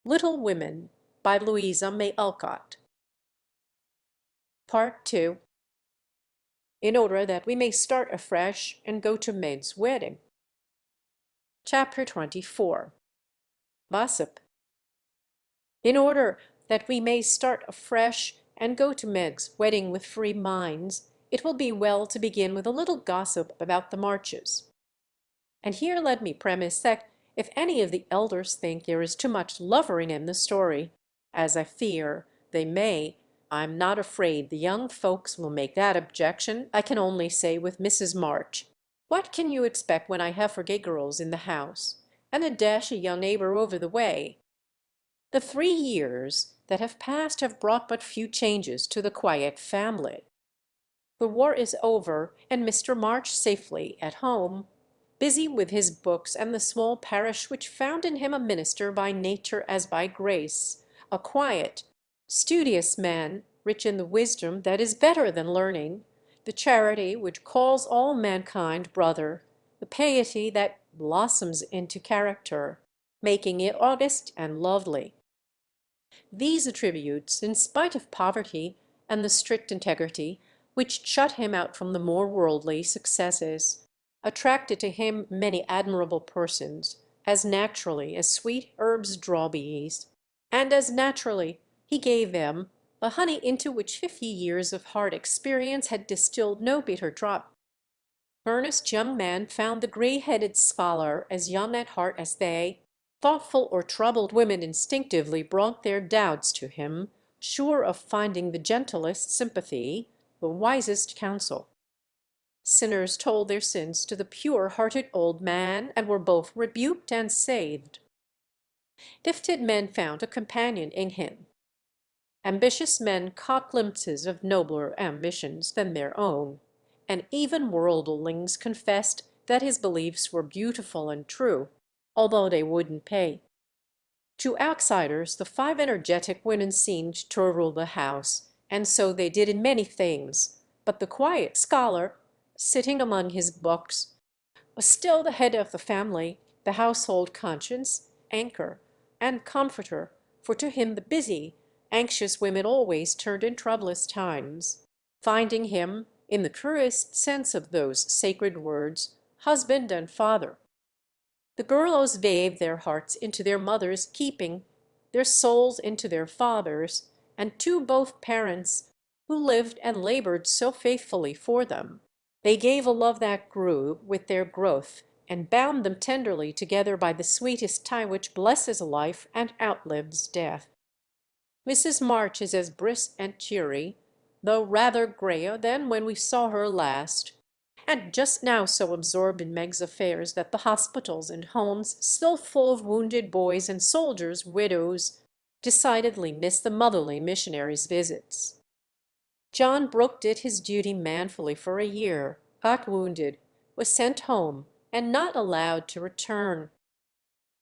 Little Women by Louisa May Alcott. Part 2. In order that we may start afresh and go to Meg's wedding. Chapter 24. Gossip. In order that we may start afresh and go to Meg's wedding with free minds, it will be well to begin with a little gossip about the Marches. And here let me premise that if any of the elders think there is too much lovering in the story, as I fear they may, I'm not afraid the young folks will make that objection. I can only say with Mrs. March, what can you expect when I have for gay girls in the house, and a dashy young neighbor over the way? The 3 years that have passed have brought but few changes to the quiet family. The war is over, and Mr. March safely at home, busy with his books and the small parish which found in him a minister by nature as by grace, a quiet, studious man, rich in the wisdom that is better than learning, the charity which calls all mankind brother, the piety that blossoms into character, making it august and lovely. These attributes, in spite of poverty and the strict integrity which shut him out from the more worldly successes, attracted to him many admirable persons, as naturally as sweet herbs draw bees, and as naturally he gave them the honey into which 50 years of hard experience had distilled no bitter drop. Earnest young men found the gray-headed scholar as young at heart as they. Thoughtful or troubled women instinctively brought their doubts to him, sure of finding the gentlest sympathy, the wisest counsel. Sinners told their sins to the pure-hearted old man, and were both rebuked and saved. Gifted men found a companion in him. Ambitious men caught glimpses of nobler ambitions than their own, and even worldlings confessed that his beliefs were beautiful and true, although they wouldn't pay. To outsiders the 5 energetic women seemed to rule the house, and so they did in many things, but the quiet scholar, sitting among his books, was still the head of the family, the household conscience, anchor, and comforter, for to him the busy, anxious women always turned in troublous times, finding him, in the truest sense of those sacred words, husband and father. The girls gave their hearts into their mother's keeping, their souls into their fathers, and to both parents, who lived and labored so faithfully for them, they gave a love that grew with their growth and bound them tenderly together by the sweetest tie which blesses life and outlives death. Mrs. March is as brisk and cheery, though rather grayer than when we saw her last, and just now so absorbed in Meg's affairs that the hospitals and homes, still full of wounded boys and soldiers' widows, decidedly miss the motherly missionaries' visits. John Brooke did his duty manfully for a year, got wounded, was sent home, and not allowed to return.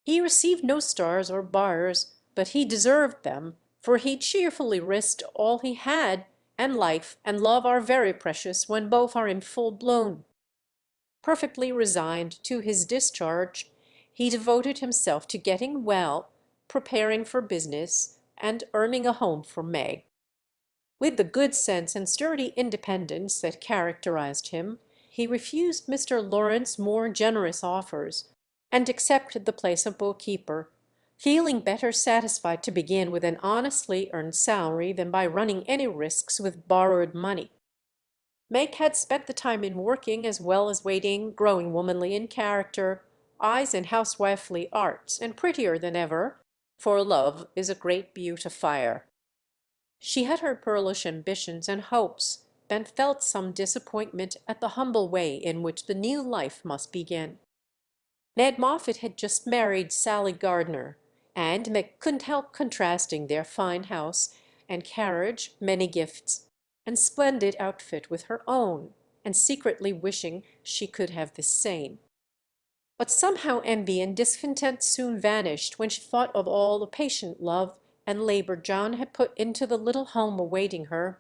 He received no stars or bars, but he deserved them, for he cheerfully risked all he had, and life and love are very precious when both are in full bloom. Perfectly resigned to his discharge, he devoted himself to getting well, preparing for business, and earning a home for Meg. With the good sense and sturdy independence that characterized him, he refused Mr. Lawrence more generous offers, and accepted the place of bookkeeper, feeling better satisfied to begin with an honestly earned salary than by running any risks with borrowed money. Meg had spent the time in working as well as waiting, growing womanly in character, eyes in housewifely arts, and prettier than ever, for love is a great beautifier. She had her girlish ambitions and hopes, and felt some disappointment at the humble way in which the new life must begin. Ned Moffat had just married Sally Gardner, and Meg couldn't help contrasting their fine house and carriage, many gifts, and splendid outfit with her own, and secretly wishing she could have the same. But somehow envy and discontent soon vanished when she thought of all the patient love and labor John had put into the little home awaiting her,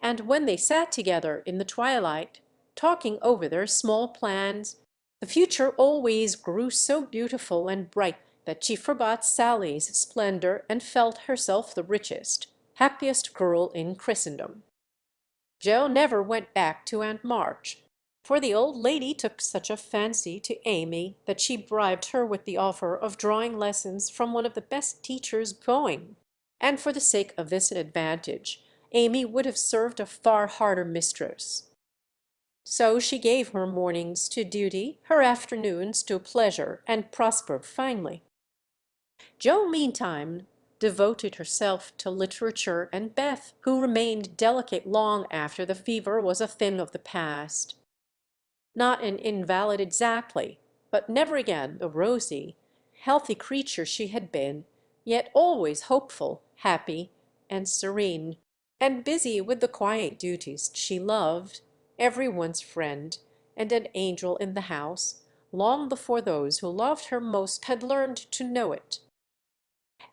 and when they sat together in the twilight, talking over their small plans, the future always grew so beautiful and bright that she forgot Sally's splendor and felt herself the richest, happiest girl in Christendom. Joe never went back to Aunt March, for the old lady took such a fancy to Amy that she bribed her with the offer of drawing lessons from one of the best teachers going, and for the sake of this advantage Amy would have served a far harder mistress. So she gave her mornings to duty, her afternoons to pleasure, and prospered finely. Jo meantime devoted herself to literature, and Beth, who remained delicate long after the fever was a thing of the past. Not an invalid exactly, but never again the rosy, healthy creature she had been, yet always hopeful, happy, and serene, and busy with the quiet duties she loved, every one's friend, and an angel in the house, long before those who loved her most had learned to know it.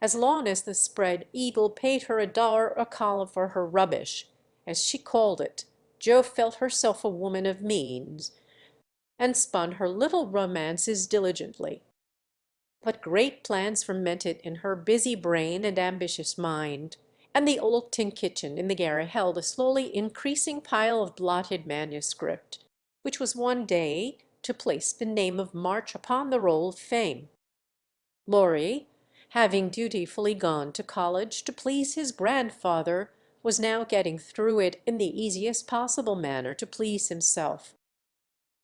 As long as the spread eagle paid her $1 a column for her rubbish, as she called it, Jo felt herself a woman of means, and spun her little romances diligently. But great plans fermented in her busy brain and ambitious mind, and the old tin kitchen in the garret held a slowly increasing pile of blotted manuscript, which was one day to place the name of March upon the roll of fame. Laurie, having dutifully gone to college to please his grandfather, was now getting through it in the easiest possible manner to please himself.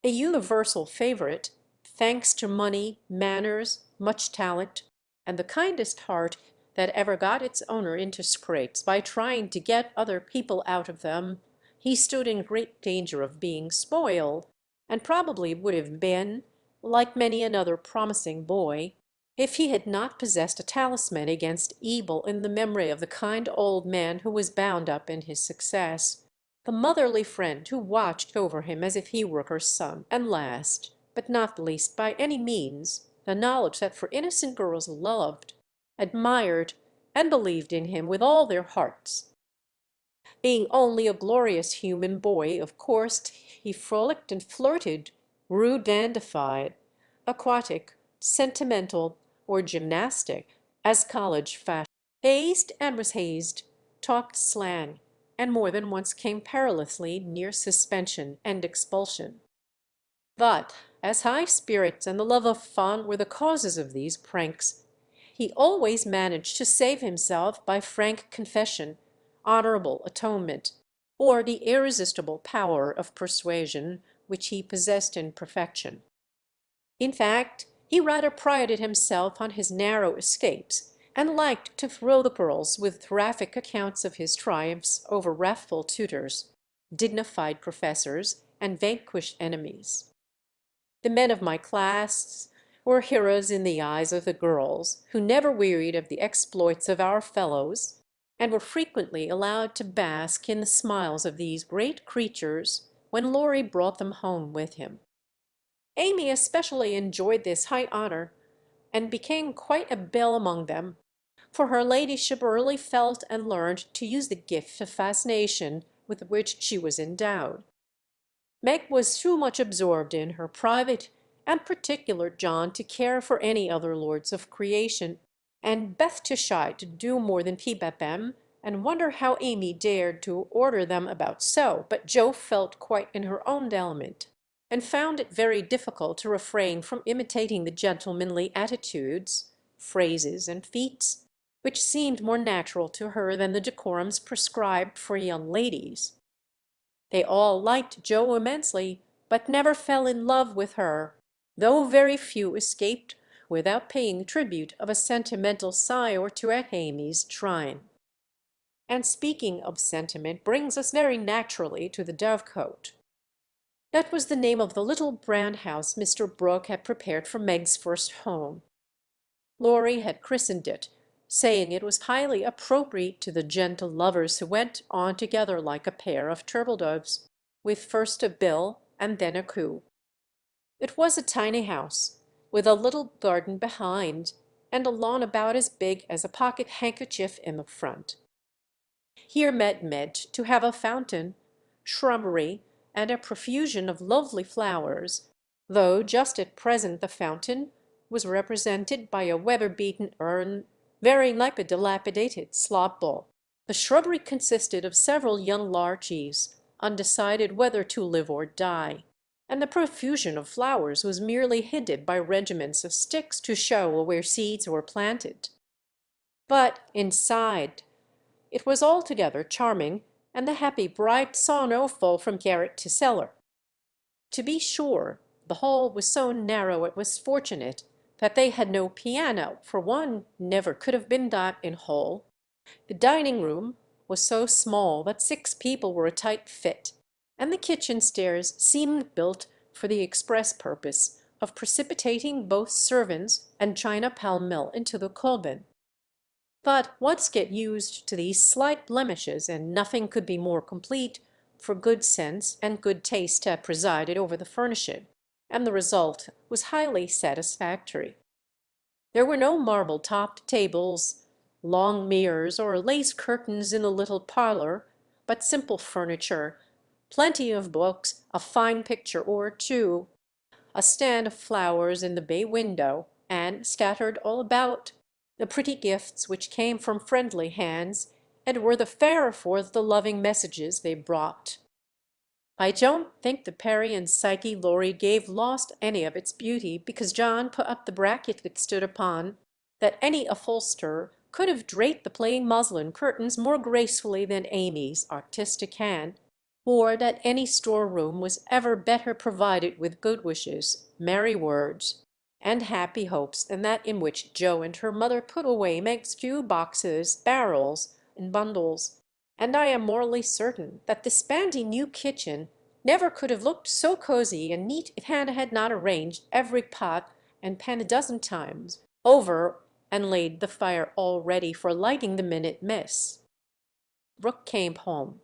A universal favorite, thanks to money, manners, much talent, and the kindest heart that ever got its owner into scrapes by trying to get other people out of them, he stood in great danger of being spoiled, and probably would have been, like many another promising boy, if he had not possessed a talisman against evil in the memory of the kind old man who was bound up in his success, the motherly friend who watched over him as if he were her son, and last, but not least by any means, the knowledge that for innocent girls loved, admired, and believed in him with all their hearts. Being only a glorious human boy, of course he frolicked and flirted, grew dandified, aquatic, sentimental, or gymnastic, as college fashion, hazed and was hazed, talked slang, and more than once came perilously near suspension and expulsion. But as high spirits and the love of fun were the causes of these pranks, he always managed to save himself by frank confession, honorable atonement, or the irresistible power of persuasion which he possessed in perfection. In fact, he rather prided himself on his narrow escapes, and liked to thrill the girls with graphic accounts of his triumphs over wrathful tutors, dignified professors, and vanquished enemies. The men of my class were heroes in the eyes of the girls, who never wearied of the exploits of our fellows, and were frequently allowed to bask in the smiles of these great creatures when Laurie brought them home with him. Amy especially enjoyed this high honor, and became quite a belle among them, for her ladyship early felt and learned to use the gift of fascination with which she was endowed. Meg was too much absorbed in her private and particular John to care for any other lords of creation, and Beth too shy to do more than peep at them and wonder how Amy dared to order them about so, but Jo felt quite in her own element, and found it very difficult to refrain from imitating the gentlemanly attitudes, phrases, and feats, which seemed more natural to her than the decorums prescribed for young ladies. They all liked Jo immensely, but never fell in love with her, though very few escaped without paying tribute of a sentimental sigh or two at Amy's shrine. And speaking of sentiment brings us very naturally to the Dovecote. That was the name of the little brown house Mr. Brooke had prepared for Meg's first home. Laurie had christened it, saying it was highly appropriate to the gentle lovers who went on together like a pair of turtle-doves, with first a bill and then a coo. It was a tiny house, with a little garden behind, and a lawn about as big as a pocket handkerchief in the front. Here meant to have a fountain, shrubbery, and a profusion of lovely flowers, though just at present the fountain was represented by a weather-beaten urn, very like a dilapidated slop bowl. The shrubbery consisted of several young larches, undecided whether to live or die, and the profusion of flowers was merely hidden by regiments of sticks to show where seeds were planted. But inside it was altogether charming, and the happy bride saw no fall from garret to cellar. To be sure, the hall was so narrow it was fortunate that they had no piano, for one never could have been that in hall. The dining-room was so small that 6 people were a tight fit, and the kitchen stairs seemed built for the express purpose of precipitating both servants and china pell-mell into the cauldron. But once get used to these slight blemishes, and nothing could be more complete, for good sense and good taste had presided over the furnishing, and the result was highly satisfactory. There were no marble-topped tables, long mirrors, or lace curtains in the little parlor, but simple furniture, plenty of books, a fine picture or two, a stand of flowers in the bay window, and scattered all about, the pretty gifts which came from friendly hands, and were the fairer for the loving messages they brought. I don't think the Perry and Psyche Laurie gave lost any of its beauty because John put up the bracket it stood upon, that any upholsterer could have draped the plain muslin curtains more gracefully than Amy's artistic hand, or that any store-room was ever better provided with good wishes, merry words, and happy hopes than that in which Joe and her mother put away Meg's few boxes, barrels, and bundles, and I am morally certain that the spandy new kitchen never could have looked so cozy and neat if Hannah had not arranged every pot and pan a dozen times over and laid the fire all ready for lighting the minute Miss Brooke came home.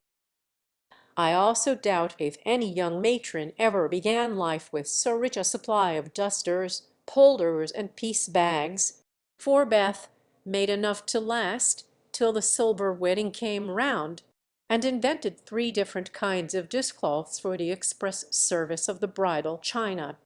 I also doubt if any young matron ever began life with so rich a supply of dusters, polders, and piece bags, for Beth made enough to last till the silver wedding came round, and invented 3 different kinds of dishcloths for the express service of the bridal china.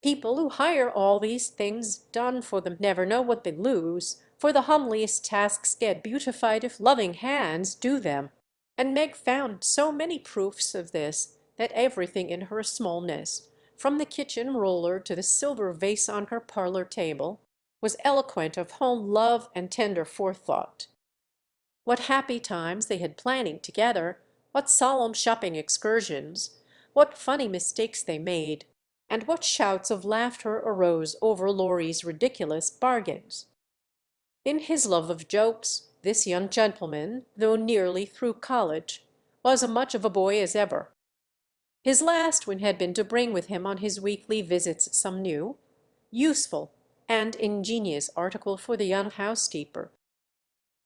People who hire all these things done for them never know what they lose, for the humblest tasks get beautified if loving hands do them, and Meg found so many proofs of this that everything in her smallness, from the kitchen roller to the silver vase on her parlor table, was eloquent of home love and tender forethought. What happy times they had planning together, what solemn shopping excursions, what funny mistakes they made, and what shouts of laughter arose over Laurie's ridiculous bargains. In his love of jokes, this young gentleman, though nearly through college, was as much of a boy as ever. His last one had been to bring with him on his weekly visits some new, useful, and ingenious article for the young housekeeper.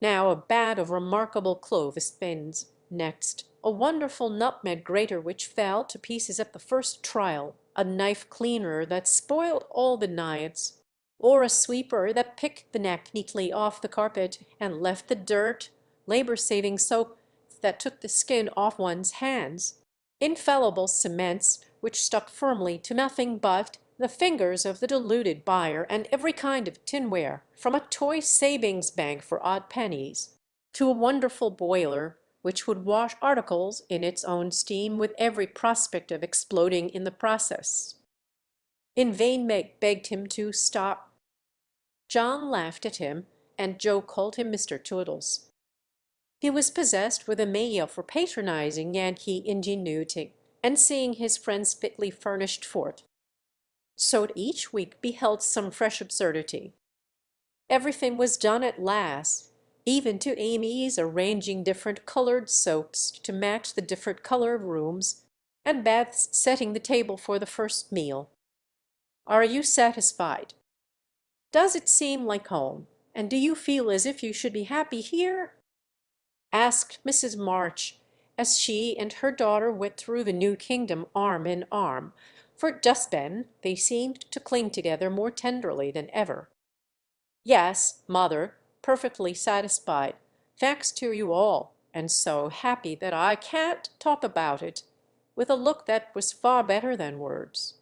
Now a bat of remarkable cloves pins, next a wonderful nutmeg grater which fell to pieces at the first trial, a knife cleaner that spoiled all the knives, or a sweeper that picked the neck neatly off the carpet and left the dirt, labor-saving soap that took the skin off one's hands, infallible cements which stuck firmly to nothing but the fingers of the deluded buyer, and every kind of tinware, from a toy savings bank for odd pennies to a wonderful boiler which would wash articles in its own steam with every prospect of exploding in the process. In vain Meg begged him to stop. John laughed at him, and Joe called him Mr. Toodles. He was possessed with a mania for patronizing Yankee ingenuity, and seeing his friends fitly furnished forth. So each week beheld some fresh absurdity. Everything was done at last, even to Amy's arranging different colored soaps to match the different colored rooms, and Beth's setting the table for the first meal. Are you satisfied? Does it seem like home? And do you feel as if you should be happy here?" asked Mrs. March, as she and her daughter went through the new kingdom arm in arm, for just then they seemed to cling together more tenderly than ever. "Yes, mother, perfectly satisfied, thanks to you all, and so happy that I can't talk about it," with a look that was far better than words.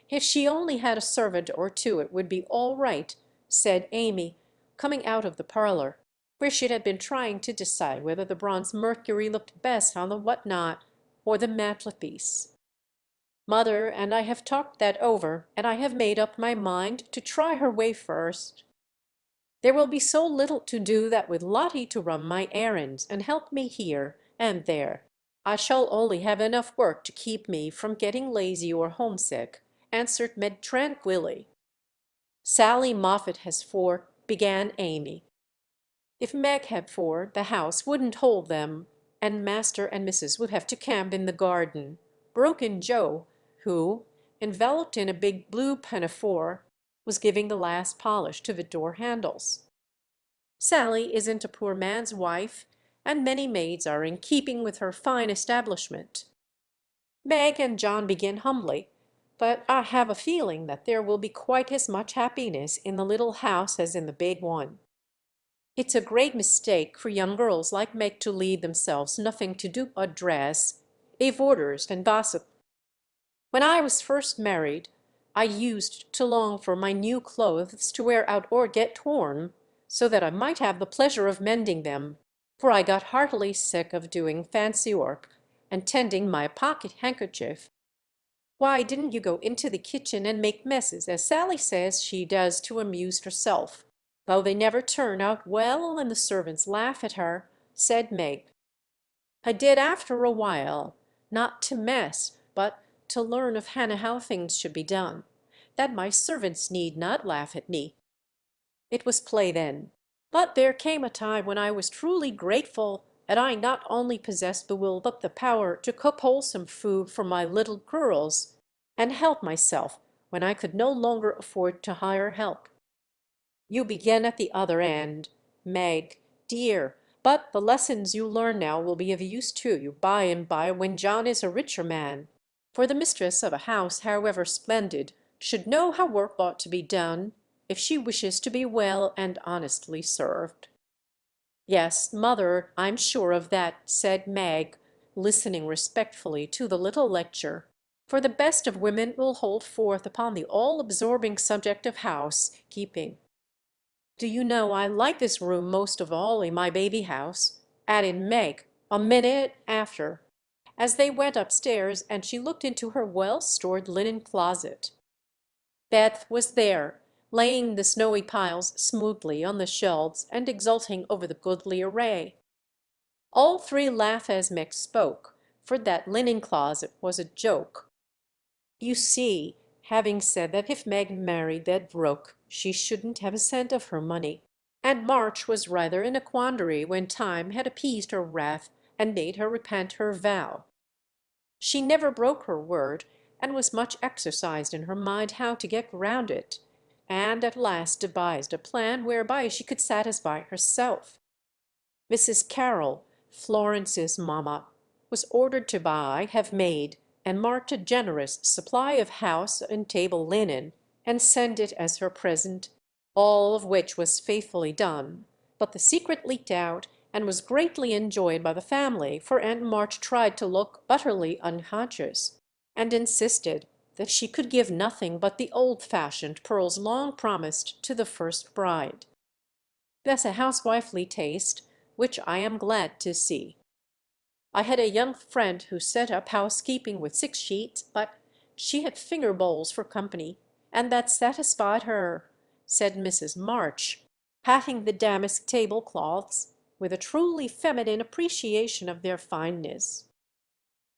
"If she only had a servant or two it would be all right," said Amy, coming out of the parlor, where she had been trying to decide whether the bronze Mercury looked best on the whatnot or the mantelpiece. "Mother and I have talked that over, and I have made up my mind to try her way first. There will be so little to do that with Lottie to run my errands and help me here and there, I shall only have enough work to keep me from getting lazy or homesick," answered Meg tranquilly. "Sally Moffat has four," began Amy. "If Meg had four, the house wouldn't hold them, and Master and Mrs. would have to camp in the garden," broke in Joe, who, enveloped in a big blue pinafore, was giving the last polish to the door handles. "Sally isn't a poor man's wife, and many maids are in keeping with her fine establishment. Meg and John begin humbly, but I have a feeling that there will be quite as much happiness in the little house as in the big one. It's a great mistake for young girls like Meg to leave themselves nothing to do but dress, give orders, and gossip. When I was first married, I used to long for my new clothes to wear out or get torn, so that I might have the pleasure of mending them, for I got heartily sick of doing fancy work and tending my pocket handkerchief. Why didn't you go into the kitchen and make messes, as Sally says she does to amuse herself, though they never turn out well and the servants laugh at her?" said Meg. "I did after a while, not to mess, but to learn of Hannah how things should be done, that my servants need not laugh at me. It was play then, but there came a time when I was truly grateful that I not only possessed the will but the power to cook wholesome food for my little girls, and help myself when I could no longer afford to hire help. You begin at the other end, Meg, dear, but the lessons you learn now will be of use to you by and by when John is a richer man, for the mistress of a house, however splendid, should know how work ought to be done if she wishes to be well and honestly served." "Yes, mother, I'm sure of that," said Mag, listening respectfully to the little lecture, for the best of women will hold forth upon the all-absorbing subject of housekeeping. "Do you know I like this room most of all in my baby house," added Meg a minute after, as they went upstairs and she looked into her well-stored linen closet. Beth was there, laying the snowy piles smoothly on the shelves and exulting over the goodly array. All three laughed as Meg spoke, for that linen closet was a joke. You see, having said that if Meg married that broke, she shouldn't have a cent of her money, and March was rather in a quandary when time had appeased her wrath and made her repent her vow. She never broke her word, and was much exercised in her mind how to get round it, and at last devised a plan whereby she could satisfy herself. Mrs. Carroll, Florence's mamma, was ordered to buy, have made, and marked a generous supply of house and table linen, and send it as her present, all of which was faithfully done, but the secret leaked out and was greatly enjoyed by the family, for Aunt March tried to look utterly unconscious, and insisted that she could give nothing but the old-fashioned pearls long promised to the first bride. That's a housewifely taste, which I am glad to see. I had a young friend who set up housekeeping with 6 sheets, but she had finger bowls for company, and that satisfied her," said Mrs. March, patting the damask tablecloths with a truly feminine appreciation of their fineness.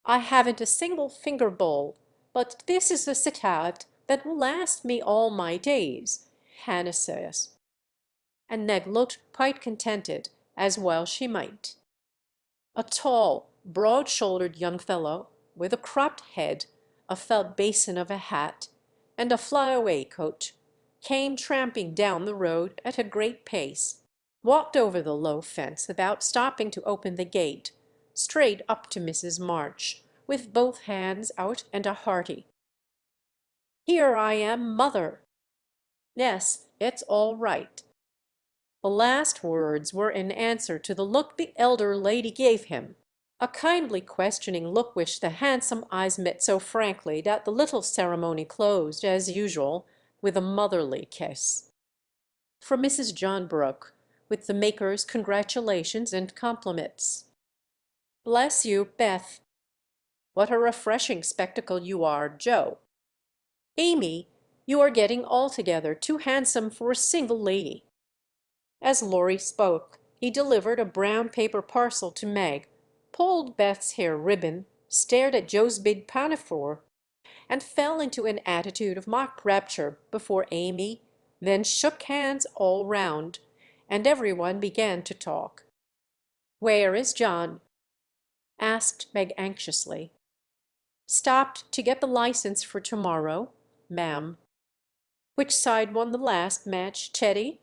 "I haven't a single finger bowl, but this is a citave that will last me all my days, Hannah says." and Meg looked quite contented, as well she might. A tall, broad-shouldered young fellow, with a cropped head, a felt basin of a hat, and a fly-away coat, came tramping down the road at a great pace, walked over the low fence without stopping to open the gate, straight up to Mrs. March, with both hands out and a hearty, "Here I am, mother! Yes, it's all right." The last words were in answer to the look the elder lady gave him, a kindly questioning look which the handsome eyes met so frankly that the little ceremony closed, as usual, with a motherly kiss. For Mrs. John Brooke, with the maker's congratulations and compliments. "Bless you, Beth! What a refreshing spectacle you are, Joe! Amy, you are getting altogether too handsome for a single lady." As Lory spoke, he delivered a brown paper parcel to Meg, pulled Beth's hair ribbon, stared at Joe's big pinafore, and fell into an attitude of mock rapture before Amy, then shook hands all round, and every one began to talk. "Where is John?" asked Meg anxiously. "Stopped to get the license for tomorrow, ma'am." "Which side won the last match, Teddy?"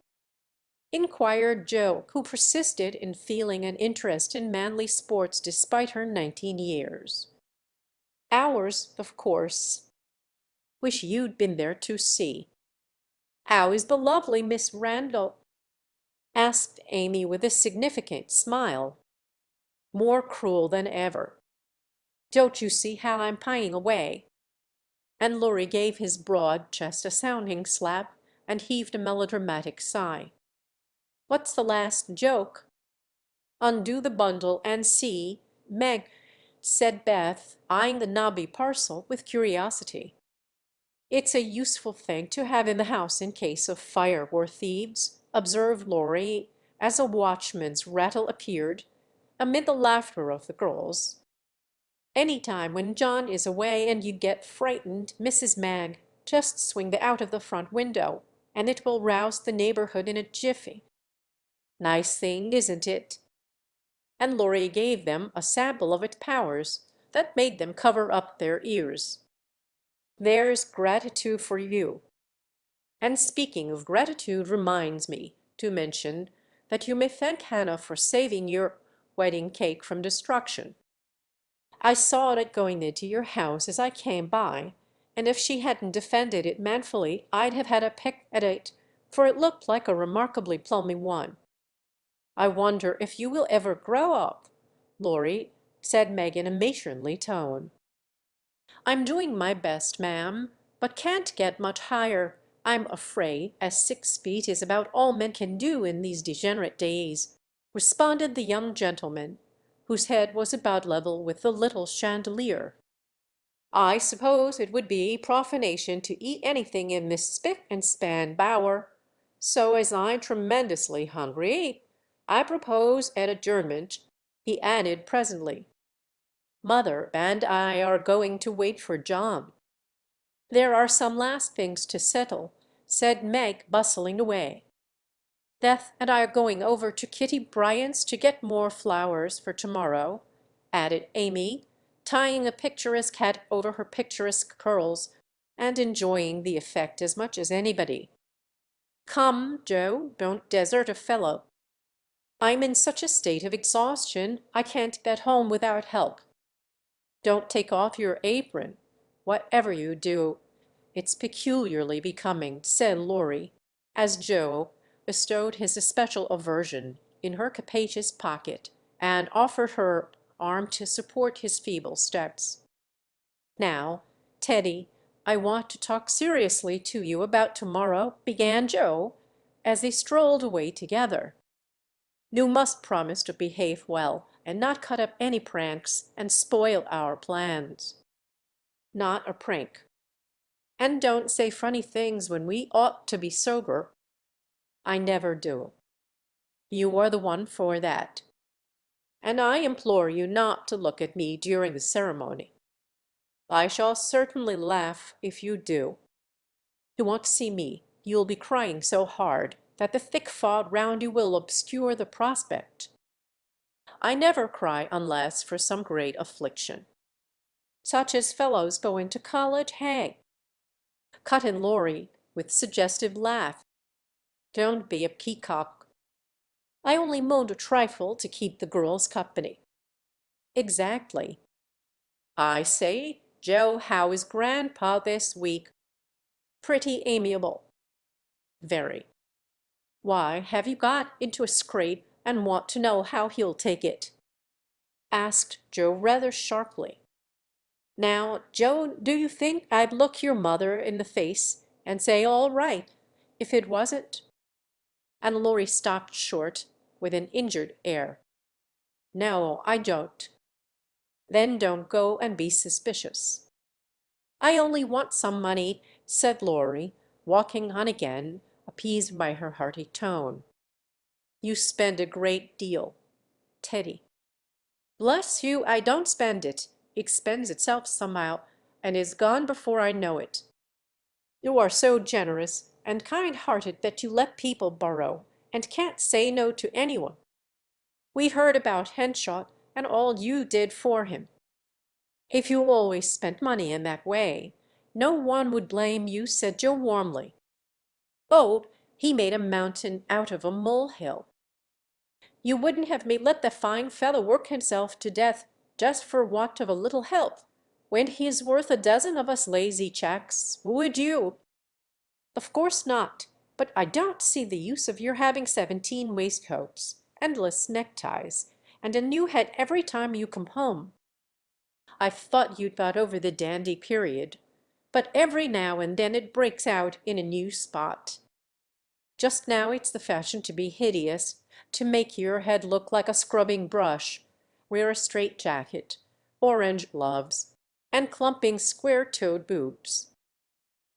inquired Joe, who persisted in feeling an interest in manly sports despite her 19 years. "Ours, of course." "Wish you'd been there to see." "How is the lovely Miss Randall?" asked Amy with a significant smile, more cruel than ever. "Don't you see how I'm pining away?" And Lory gave his broad chest a sounding slap and heaved a melodramatic sigh. "What's the last joke?" "Undo the bundle and see, Meg," said Beth, eyeing the knobby parcel with curiosity. "It's a useful thing to have in the house in case of fire or thieves," observed Lory, as a watchman's rattle appeared, amid the laughter of the girls. "Any time when John is away and you get frightened, Mrs. Mag, just swing the out of the front window, and it will rouse the neighborhood in a jiffy. Nice thing, isn't it?" And Lory gave them a sample of its powers that made them cover up their ears. "There's gratitude for you. And speaking of gratitude reminds me to mention that you may thank Hannah for saving your wedding cake from destruction. I saw it going into your house as I came by, and if she hadn't defended it manfully I'd have had a pick at it, for it looked like a remarkably plummy one. I wonder if you will ever grow up, Lory," said Meg in a matronly tone. "I'm doing my best, ma'am, but can't get much higher, I'm afraid, as 6 feet is about all men can do in these degenerate days," responded the young gentleman, whose head was about level with the little chandelier. "I suppose it would be profanation to eat anything in this spick and span bower, so as I'm tremendously hungry, I propose at adjournment," he added presently. "Mother and I are going to wait for John." "There are some last things to settle," said Meg, bustling away. "Beth and I are going over to Kitty Bryant's to get more flowers for tomorrow," added Amy, tying a picturesque hat over her picturesque curls and enjoying the effect as much as anybody. "Come, Joe, don't desert a fellow." "I'm in such a state of exhaustion I can't get home without help." "Don't take off your apron, whatever you do. It's peculiarly becoming," said Lory, as Joe bestowed his especial aversion in her capacious pocket and offered her arm to support his feeble steps. "Now, Teddy, I want to talk seriously to you about tomorrow," began Joe, as they strolled away together. "You must promise to behave well and not cut up any pranks and spoil our plans." "Not a prank." "And don't say funny things when we ought to be sober." "I never do." "You are the one for that." "And I implore you not to look at me during the ceremony." "I shall certainly laugh if you do." "You won't see me, you'll be crying so hard. that the thick fog round you will obscure the prospect. I never cry unless for some great affliction. Such as fellows going to college, hey?" cut in Laurie with suggestive laugh. "Don't be a peacock. I only moaned a trifle to keep the girls company." "Exactly. I say, Joe, how is grandpa this week?" "Pretty amiable." "Very. Why, have you got into a scrape and want to know how he'll take it?" asked Joe rather sharply. "Now, Joe, do you think I'd look your mother in the face and say all right if it wasn't—" And Laurie stopped short with an injured air. "No, I don't." "Then don't go and be suspicious." "I only want some money," said Laurie, walking on again, appeased by her hearty tone. "You spend a great deal." Teddy. "Bless you, I don't spend it. It spends itself somehow, and is gone before I know it." "You are so generous and kind-hearted that you let people borrow, and can't say no to anyone. We heard about Henshot and all you did for him. If you always spent money in that way, no one would blame you," said Joe warmly. "Oh, he made a mountain out of a molehill." "You wouldn't have me let the fine fellow work himself to death just for want of a little help, when he is worth a dozen of us lazy chacks, would you?" "Of course not. But I don't see the use of your having 17 waistcoats, endless neckties, and a new head every time you come home. I've thought you'd got over the dandy period, but every now and then it breaks out in a new spot. Just now it's the fashion to be hideous, to make your head look like a scrubbing brush, wear a straight jacket, orange gloves, and clumping square-toed boots.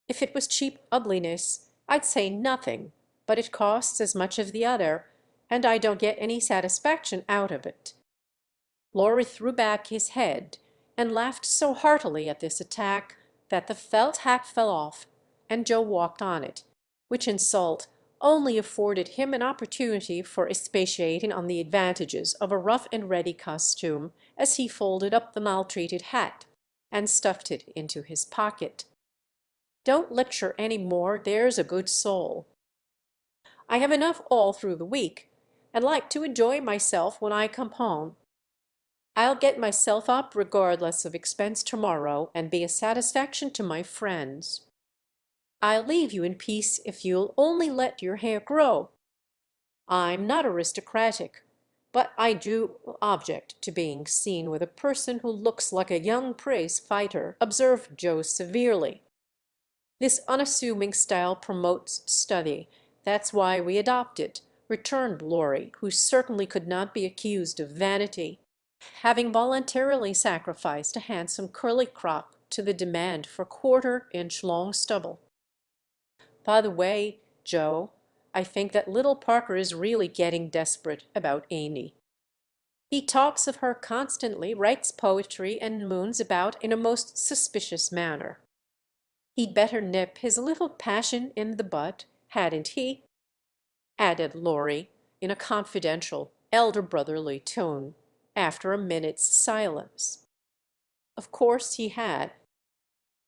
If it was cheap ugliness, I'd say nothing, but it costs as much as the other, and I don't get any satisfaction out of it." Laurie threw back his head and laughed so heartily at this attack that the felt hat fell off, and Joe walked on it, which insult only afforded him an opportunity for expatiating on the advantages of a rough and ready costume, as he folded up the maltreated hat and stuffed it into his pocket. "Don't lecture any more, there's a good soul. I have enough all through the week, and like to enjoy myself when I come home. I'll get myself up regardless of expense tomorrow, and be a satisfaction to my friends. I'll leave you in peace if you'll only let your hair grow. I'm not aristocratic, but I do object to being seen with a person who looks like a young prize fighter," observed Joe severely. "This unassuming style promotes study. That's why we adopt it," returned Laurie, who certainly could not be accused of vanity, having voluntarily sacrificed a handsome curly crop to the demand for quarter-inch long stubble. "By the way, Joe, I think that little Parker is really getting desperate about Amy. He talks of her constantly, writes poetry, and moons about in a most suspicious manner. He'd better nip his little passion in the bud, hadn't he?" added Laurie in a confidential, elder brotherly tone, after a minute's silence. "Of course he had.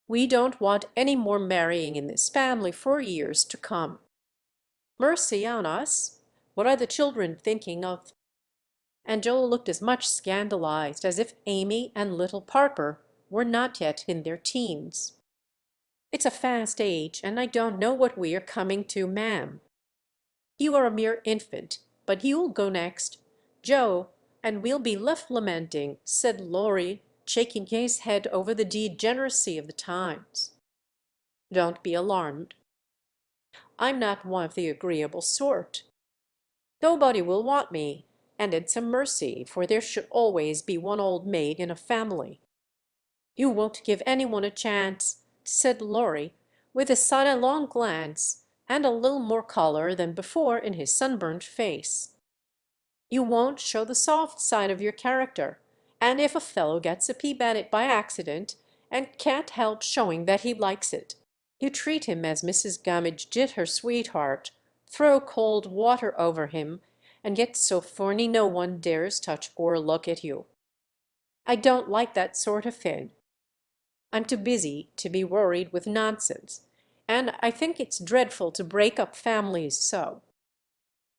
We don't want any more marrying in this family for years to come. Mercy on us, what are the children thinking of?" And Joel looked as much scandalized as if Amy and little Parker were not yet in their teens. "It's a fast age, and I don't know what we are coming to, ma'am." "You are a mere infant, but you'll go next, Joe, and we'll be left lamenting," said Laurie, shaking his head over the degeneracy of the times. "Don't be alarmed. I'm not one of the agreeable sort. Nobody will want me, and it's a mercy, for there should always be one old maid in a family." "You won't give any one a chance," said Laurie, with a sidelong glance and a little more color than before in his sunburnt face. "You won't show the soft side of your character, and if a fellow gets a peep at it by accident, and can't help showing that he likes it, you treat him as Mrs. Gummidge did her sweetheart, throw cold water over him, and get so thorny no one dares touch or look at you. I don't like that sort of thing. I'm too busy to be worried with nonsense, and I think it's dreadful to break up families so.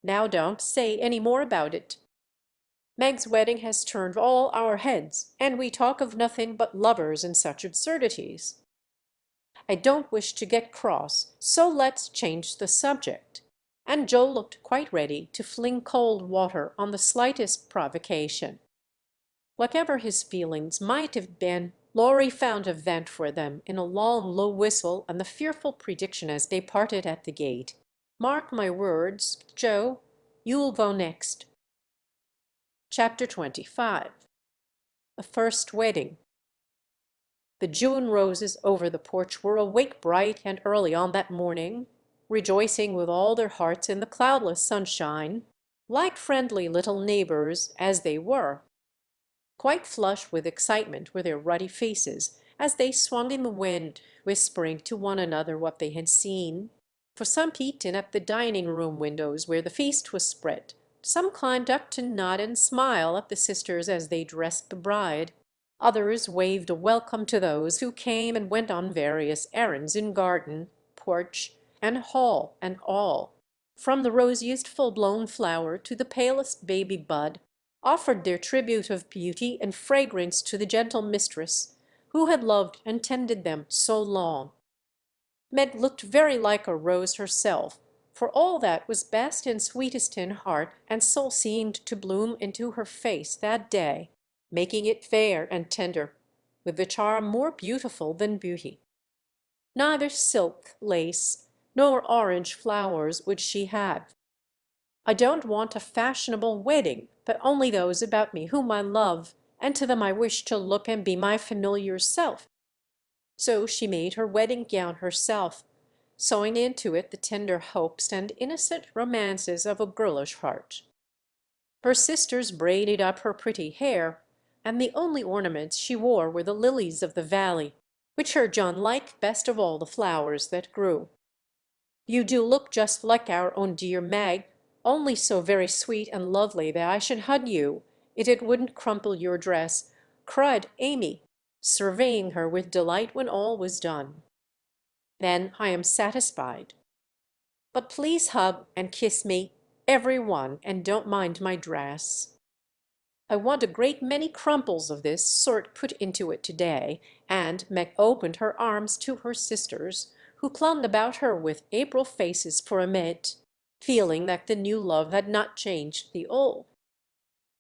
Now don't say any more about it. Meg's wedding has turned all our heads, and we talk of nothing but lovers and such absurdities. I don't wish to get cross, so let's change the subject." And Joe looked quite ready to fling cold water on the slightest provocation. Whatever his feelings might have been, Laurie found a vent for them in a long, low whistle and the fearful prediction as they parted at the gate, "Mark my words, Joe, you'll go next." Chapter 25. A First Wedding. The June roses over the porch were awake bright and early on that morning, rejoicing with all their hearts in the cloudless sunshine, like friendly little neighbors as they were. Quite flushed with excitement were their ruddy faces as they swung in the wind, whispering to one another what they had seen. For some peeked in at the dining-room windows where the feast was spread. Some climbed up to nod and smile at the sisters as they dressed the bride. Others waved a welcome to those who came and went on various errands in garden, porch, and hall and all, from the rosiest full-blown flower to the palest baby bud, offered their tribute of beauty and fragrance to the gentle mistress who had loved and tended them so long. Meg looked very like a rose herself, for all that was best and sweetest in heart and soul seemed to bloom into her face that day, making it fair and tender, with the charm more beautiful than beauty. Neither silk, lace, nor orange flowers would she have. "I don't want a fashionable wedding, but only those about me whom I love, and to them I wish to look and be my familiar self." So she made her wedding gown herself, sewing into it the tender hopes and innocent romances of a girlish heart. Her sisters braided up her pretty hair, and the only ornaments she wore were the lilies of the valley, which her John liked best of all the flowers that grew. "You do look just like our own dear Mag, only so very sweet and lovely that I should hug you, it wouldn't crumple your dress," cried Amy, surveying her with delight when all was done. "Then I am satisfied. But please hug and kiss me, every one, and don't mind my dress. I want a great many crumples of this sort put into it today," and Meg opened her arms to her sisters, who clung about her with April faces for a minute, feeling that the new love had not changed the old.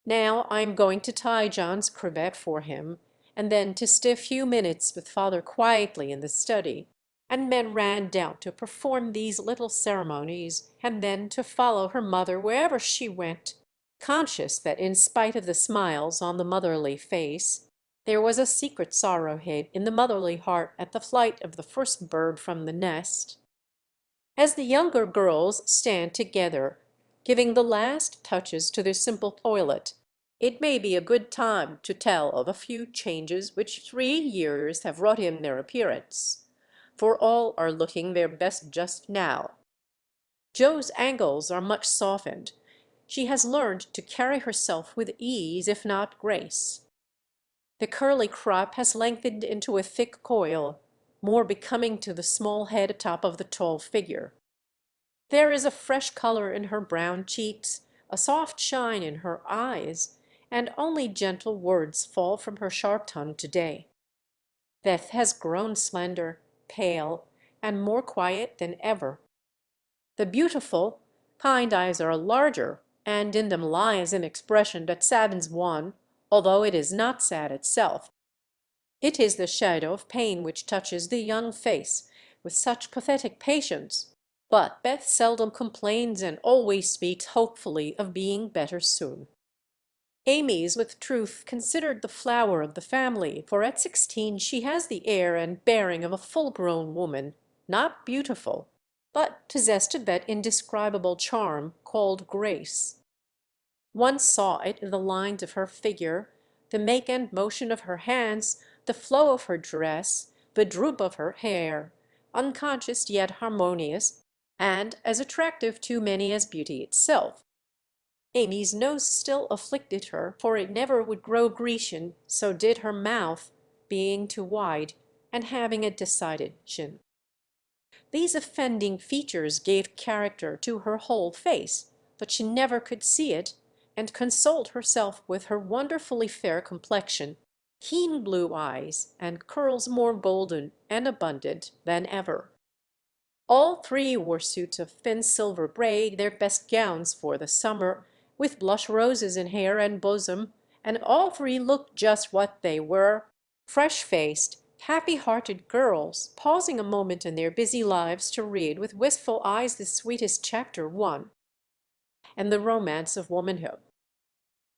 "Now I am going to tie John's cravat for him, and then to stay a few minutes with father quietly in the study." And men ran down to perform these little ceremonies, and then to follow her mother wherever she went, conscious that in spite of the smiles on the motherly face, there was a secret sorrow hid in the motherly heart at the flight of the first bird from the nest. As the younger girls stand together, giving the last touches to their simple toilet, it may be a good time to tell of a few changes which 3 years have wrought in their appearance, for all are looking their best just now. Jo's angles are much softened. She has learned to carry herself with ease, if not grace. The curly crop has lengthened into a thick coil, more becoming to the small head atop of the tall figure. There is a fresh color in her brown cheeks, a soft shine in her eyes, and only gentle words fall from her sharp tongue today. Beth has grown slender, pale, and more quiet than ever. The beautiful, kind eyes are larger, and in them lies an expression that saddens one, although it is not sad itself. It is the shadow of pain which touches the young face with such pathetic patience, but Beth seldom complains and always speaks hopefully of being better soon. Amy is with truth considered the flower of the family, for at 16 she has the air and bearing of a full-grown woman, not beautiful, but possessed of that indescribable charm called grace. One saw it in the lines of her figure, the make and motion of her hands, the flow of her dress, the droop of her hair, unconscious yet harmonious, and as attractive to many as beauty itself. Amy's nose still afflicted her, for it never would grow Grecian, so did her mouth, being too wide, and having a decided chin. These offending features gave character to her whole face, but she never could see it, and consoled herself with her wonderfully fair complexion, keen blue eyes, and curls more golden and abundant than ever. All three wore suits of thin silver braid, their best gowns for the summer, with blush roses in hair and bosom, and all three looked just what they were, fresh-faced, happy-hearted girls, pausing a moment in their busy lives to read with wistful eyes the sweetest chapter one, and the romance of womanhood.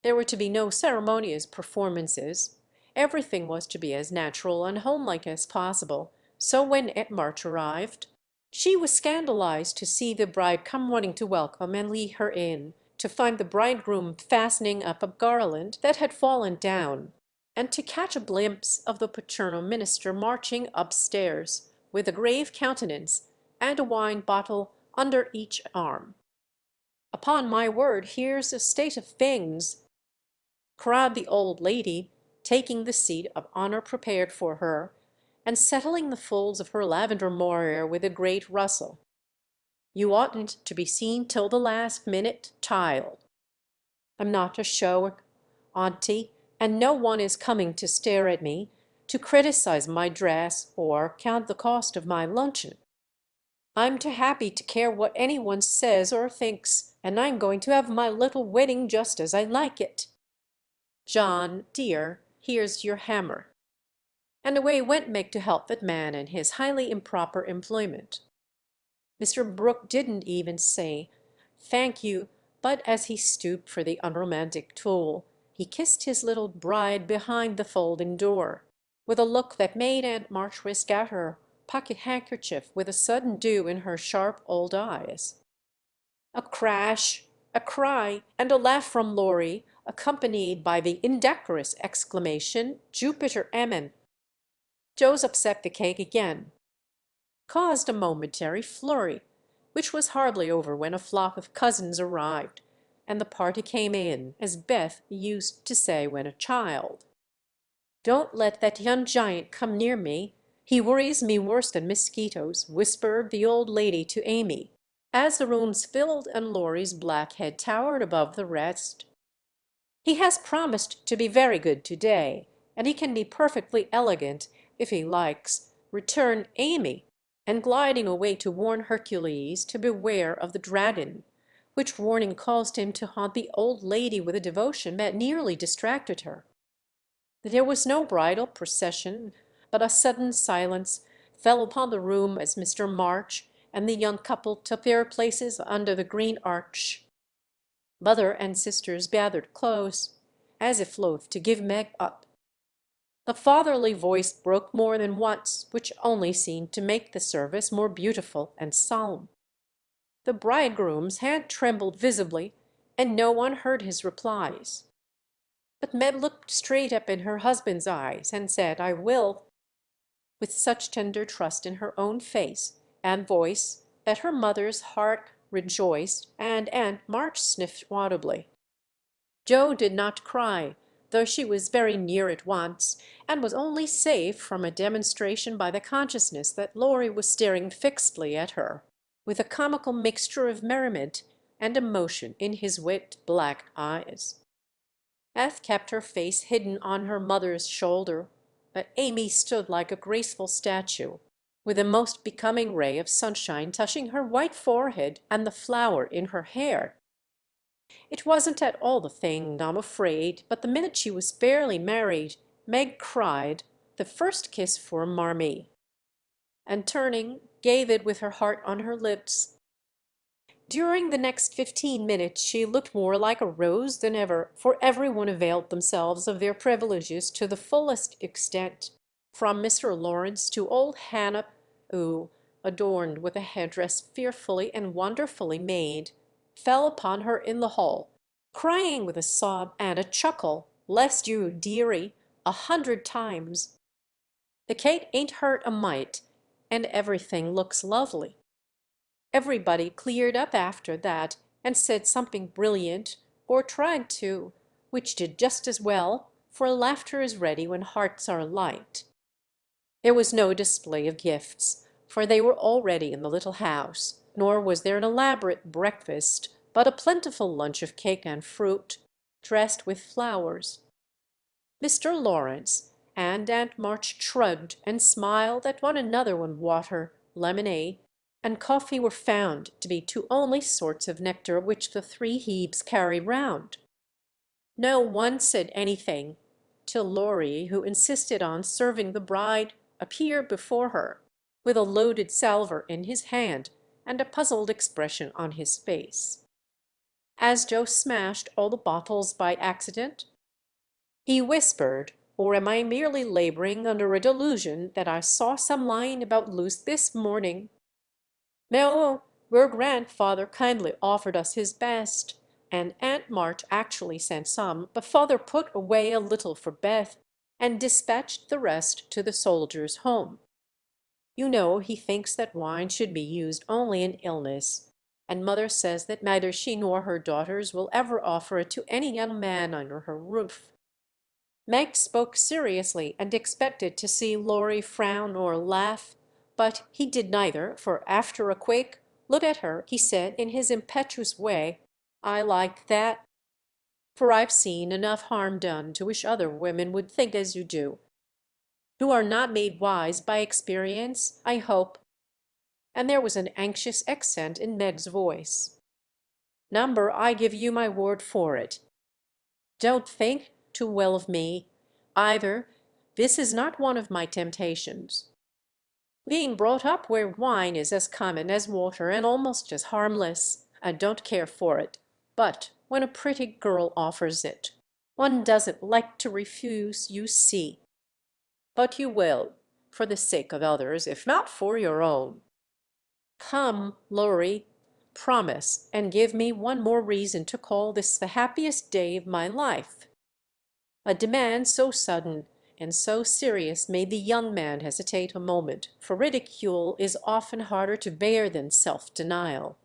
There were to be no ceremonious performances. Everything was to be as natural and homelike as possible. So when Aunt March arrived, she was scandalized to see the bride come running to welcome and lead her in, to find the bridegroom fastening up a garland that had fallen down, and to catch a glimpse of the paternal minister marching upstairs, with a grave countenance and a wine bottle under each arm. "Upon my word, here's a state of things!" cried the old lady, taking the seat of honor prepared for her, and settling the folds of her lavender moire with a great rustle. "You oughtn't to be seen till the last minute, child. I'm not a show, auntie, and no one is coming to stare at me, to criticize my dress or count the cost of my luncheon. I'm too happy to care what any one says or thinks, and I'm going to have my little wedding just as I like it. John, dear, here's your hammer." And away went Meg to help that man in his highly improper employment. Mr. Brooke didn't even say "Thank you," but as he stooped for the unromantic tool, he kissed his little bride behind the folding door, with a look that made Aunt March whisk out her pocket handkerchief with a sudden dew in her sharp old eyes. A crash, a cry, and a laugh from Laurie, accompanied by the indecorous exclamation, "Jupiter Ammon!" Joe's upset the cake again, caused a momentary flurry, which was hardly over when a flock of cousins arrived, and the party came in, as Beth used to say when a child. "Don't let that young giant come near me. He worries me worse than mosquitoes," whispered the old lady to Amy, as the rooms filled and Laurie's black head towered above the rest. "He has promised to be very good to-day, and he can be perfectly elegant if he likes," returned Amy, and gliding away to warn Hercules to beware of the dragon, which warning caused him to haunt the old lady with a devotion that nearly distracted her. There was no bridal procession, but a sudden silence fell upon the room as Mr. March and the young couple took their places under the green arch. Mother and sisters gathered close, as if loath to give Meg up. The fatherly voice broke more than once, which only seemed to make the service more beautiful and solemn. The bridegroom's hand trembled visibly, and no one heard his replies. But Meg looked straight up in her husband's eyes and said, "I will," with such tender trust in her own face and voice that her mother's heart rejoiced and Aunt March sniffed audibly. Joe did not cry, though she was very near it once, and was only saved from a demonstration by the consciousness that Laurie was staring fixedly at her, with a comical mixture of merriment and emotion in his wet black eyes. Beth kept her face hidden on her mother's shoulder, but Amy stood like a graceful statue, with a most becoming ray of sunshine touching her white forehead and the flower in her hair. It wasn't at all the thing, I'm afraid, but the minute she was fairly married, Meg cried the first kiss for Marmee, and turning, gave it with her heart on her lips. During the next 15 minutes she looked more like a rose than ever, for everyone availed themselves of their privileges to the fullest extent, from Mr. Lawrence to old Hannah, who, adorned with a headdress fearfully and wonderfully made, fell upon her in the hall, crying with a sob and a chuckle, "Bless you, dearie," 100 times. "The cake ain't hurt a mite, and everything looks lovely." Everybody cleared up after that and said something brilliant, or tried to, which did just as well, for laughter is ready when hearts are light. There was no display of gifts, for they were already in the little house, nor was there an elaborate breakfast, but a plentiful lunch of cake and fruit, dressed with flowers. Mr. Lawrence and Aunt March shrugged and smiled at one another when water, lemonade, and coffee were found to be two only sorts of nectar which the three Hebes carry round. No one said anything till Laurie, who insisted on serving the bride, appeared before her, with a loaded salver in his hand and a puzzled expression on his face. "Has Joe smashed all the bottles by accident?" he whispered, "or am I merely laboring under a delusion that I saw some lying about loose this morning? No, your grandfather kindly offered us his best, and Aunt March actually sent some, but father put away a little for Beth and dispatched the rest to the soldiers' home. You know he thinks that wine should be used only in illness, and mother says that neither she nor her daughters will ever offer it to any young man under her roof." Meg spoke seriously and expected to see Laurie frown or laugh, but he did neither, for after a quick look at her, he said in his impetuous way, "I like that, for I've seen enough harm done to wish other women would think as you do. You are not made wise by experience, I hope." And there was an anxious accent in Meg's voice. "Number, I give you my word for it. Don't think too well of me, either. This is not one of my temptations. Being brought up where wine is as common as water and almost as harmless, I don't care for it. But when a pretty girl offers it, one doesn't like to refuse, you see. But you will, for the sake of others, if not for your own. Come, Laurie, promise, and give me one more reason to call this the happiest day of my life." A demand so sudden and so serious made the young man hesitate a moment, for ridicule is often harder to bear than self-denial.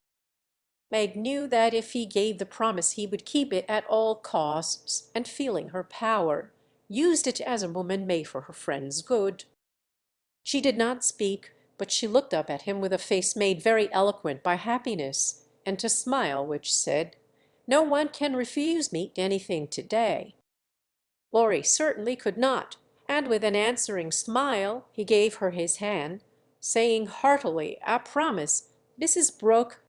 Meg knew that if he gave the promise he would keep it at all costs, and feeling her power, used it as a woman may for her friend's good. She did not speak, but she looked up at him with a face made very eloquent by happiness, and a smile which said, "No one can refuse me anything to-day." Laurie certainly could not, and with an answering smile he gave her his hand, saying heartily, "I promise, Mrs. Brook."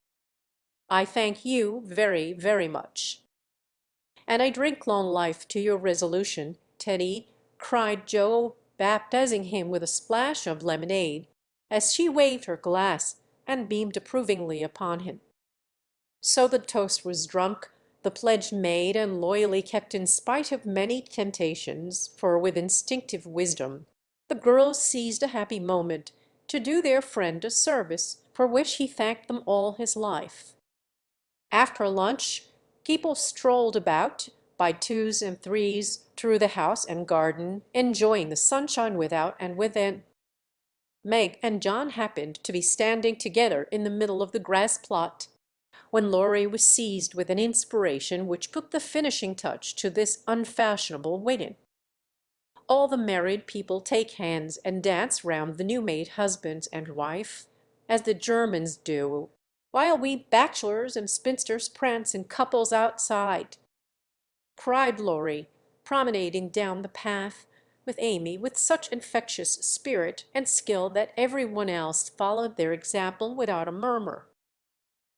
"I thank you very, very much." "And I drink long life to your resolution, Teddy," cried Joe, baptizing him with a splash of lemonade, as she waved her glass and beamed approvingly upon him. So the toast was drunk, the pledge made and loyally kept in spite of many temptations, for with instinctive wisdom the girls seized a happy moment to do their friend a service for which he thanked them all his life. After lunch, people strolled about by twos and threes through the house and garden, enjoying the sunshine without and within. Meg and John happened to be standing together in the middle of the grass plot, when Laurie was seized with an inspiration which put the finishing touch to this unfashionable wedding. All the married people take hands and dance round the new-made husband and wife, as the Germans do, while we bachelors and spinsters prance in couples outside," cried Laurie, promenading down the path with Amy with such infectious spirit and skill that every one else followed their example without a murmur.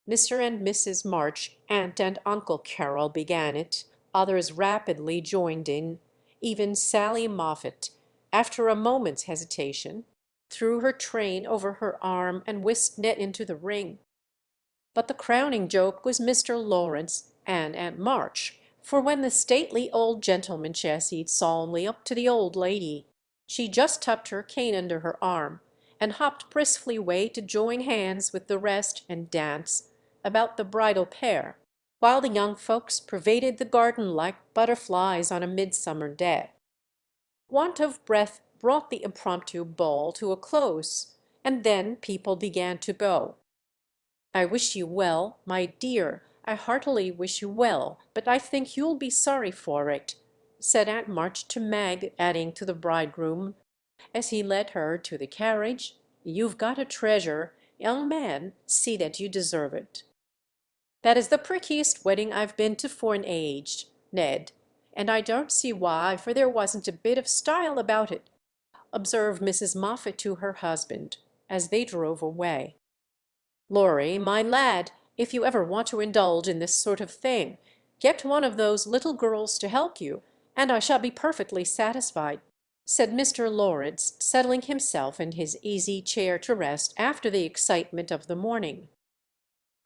Mr. and Mrs. March, Aunt and Uncle Carroll began it, others rapidly joined in, even Sally Moffat, after a moment's hesitation, threw her train over her arm and whisked Net into the ring. But the crowning joke was Mr. Lawrence and Aunt March, for when the stately old gentleman chasseyed solemnly up to the old lady, she just tucked her cane under her arm and hopped briskly away to join hands with the rest and dance about the bridal pair, while the young folks pervaded the garden like butterflies on a midsummer day. Want of breath brought the impromptu ball to a close, and then people began to bow. I wish you well, my dear, I heartily wish you well, but I think you'll be sorry for it," said Aunt March to Mag, adding to the bridegroom, as he led her to the carriage, "You've got a treasure. Young man, see that you deserve it." "That is the prettiest wedding I've been to for an age, Ned, and I don't see why, for there wasn't a bit of style about it," observed Mrs. Moffat to her husband, as they drove away. "Lory, my lad, if you ever want to indulge in this sort of thing, get one of those little girls to help you, and I shall be perfectly satisfied," said Mr. Lawrence, settling himself in his easy chair to rest after the excitement of the morning.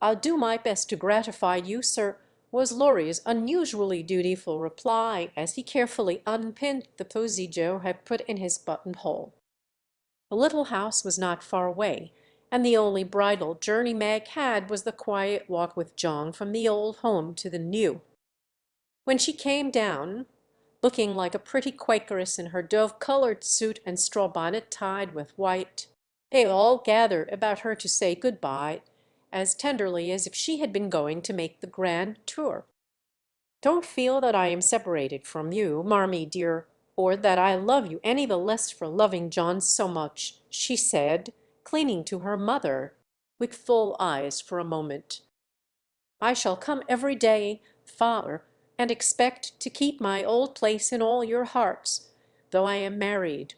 "I'll do my best to gratify you, sir," was Lory's unusually dutiful reply, as he carefully unpinned the posy Joe had put in his buttonhole. The little house was not far away, and the only bridal journey Mag had was the quiet walk with John from the old home to the new. When she came down, looking like a pretty Quakeress in her dove-colored suit and straw bonnet tied with white, they all gathered about her to say good bye, as tenderly as if she had been going to make the grand tour. "Don't feel that I am separated from you, Marmee dear, or that I love you any the less for loving John so much," she said, clinging to her mother with full eyes for a moment. "I shall come every day, father, and expect to keep my old place in all your hearts, though I am married.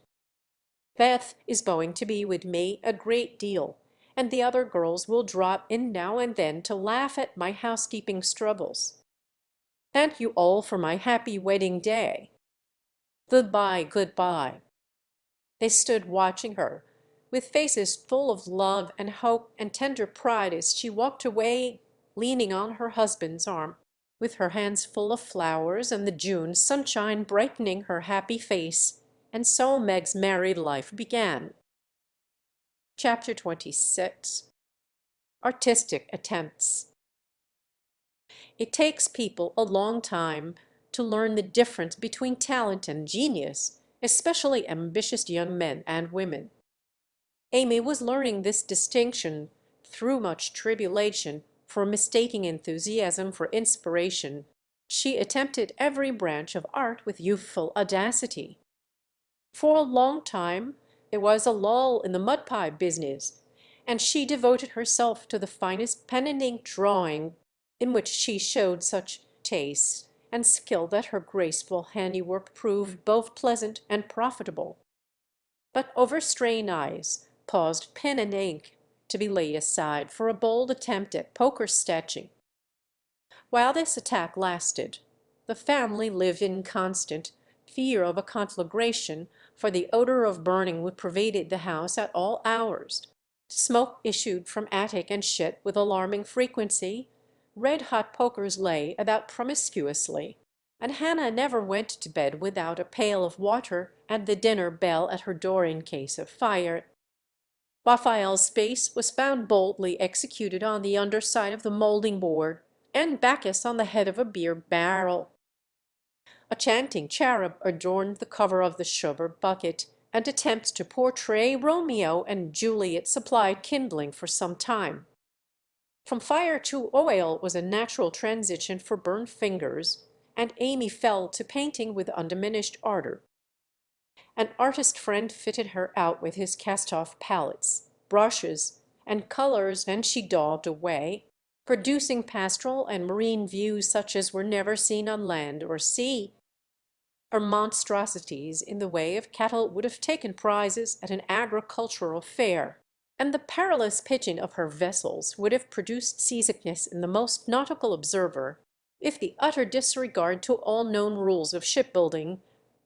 Beth is going to be with me a great deal, and the other girls will drop in now and then to laugh at my housekeeping struggles. Thank you all for my happy wedding day. Goodbye, goodbye." They stood watching her, with faces full of love and hope and tender pride as she walked away, leaning on her husband's arm, with her hands full of flowers and the June sunshine brightening her happy face. And so Meg's married life began. Chapter 26. Artistic Attempts. It takes people a long time to learn the difference between talent and genius, especially ambitious young men and women. Amy was learning this distinction through much tribulation, for mistaking enthusiasm for inspiration. She attempted every branch of art with youthful audacity. For a long time there was a lull in the mud pie business, and she devoted herself to the finest pen and ink drawing, in which she showed such taste and skill that her graceful handiwork proved both pleasant and profitable. But overstrained eyes paused pen and ink to be laid aside for a bold attempt at poker sketching. While this attack lasted, the family lived in constant fear of a conflagration, for the odor of burning would pervaded the house at all hours. Smoke issued from attic and shed with alarming frequency. Red-hot pokers lay about promiscuously, and Hannah never went to bed without a pail of water and the dinner bell at her door in case of fire. Raphael's face was found boldly executed on the underside of the moulding board, and Bacchus on the head of a beer barrel. A chanting cherub adorned the cover of the sugar bucket, and attempts to portray Romeo and Juliet supplied kindling for some time. From fire to oil was a natural transition for burned fingers, and Amy fell to painting with undiminished ardor. An artist friend fitted her out with his cast-off palettes, brushes, and colors, and she daubed away, producing pastoral and marine views such as were never seen on land or sea. Her monstrosities in the way of cattle would have taken prizes at an agricultural fair, and the perilous pitching of her vessels would have produced seasickness in the most nautical observer, if the utter disregard to all known rules of shipbuilding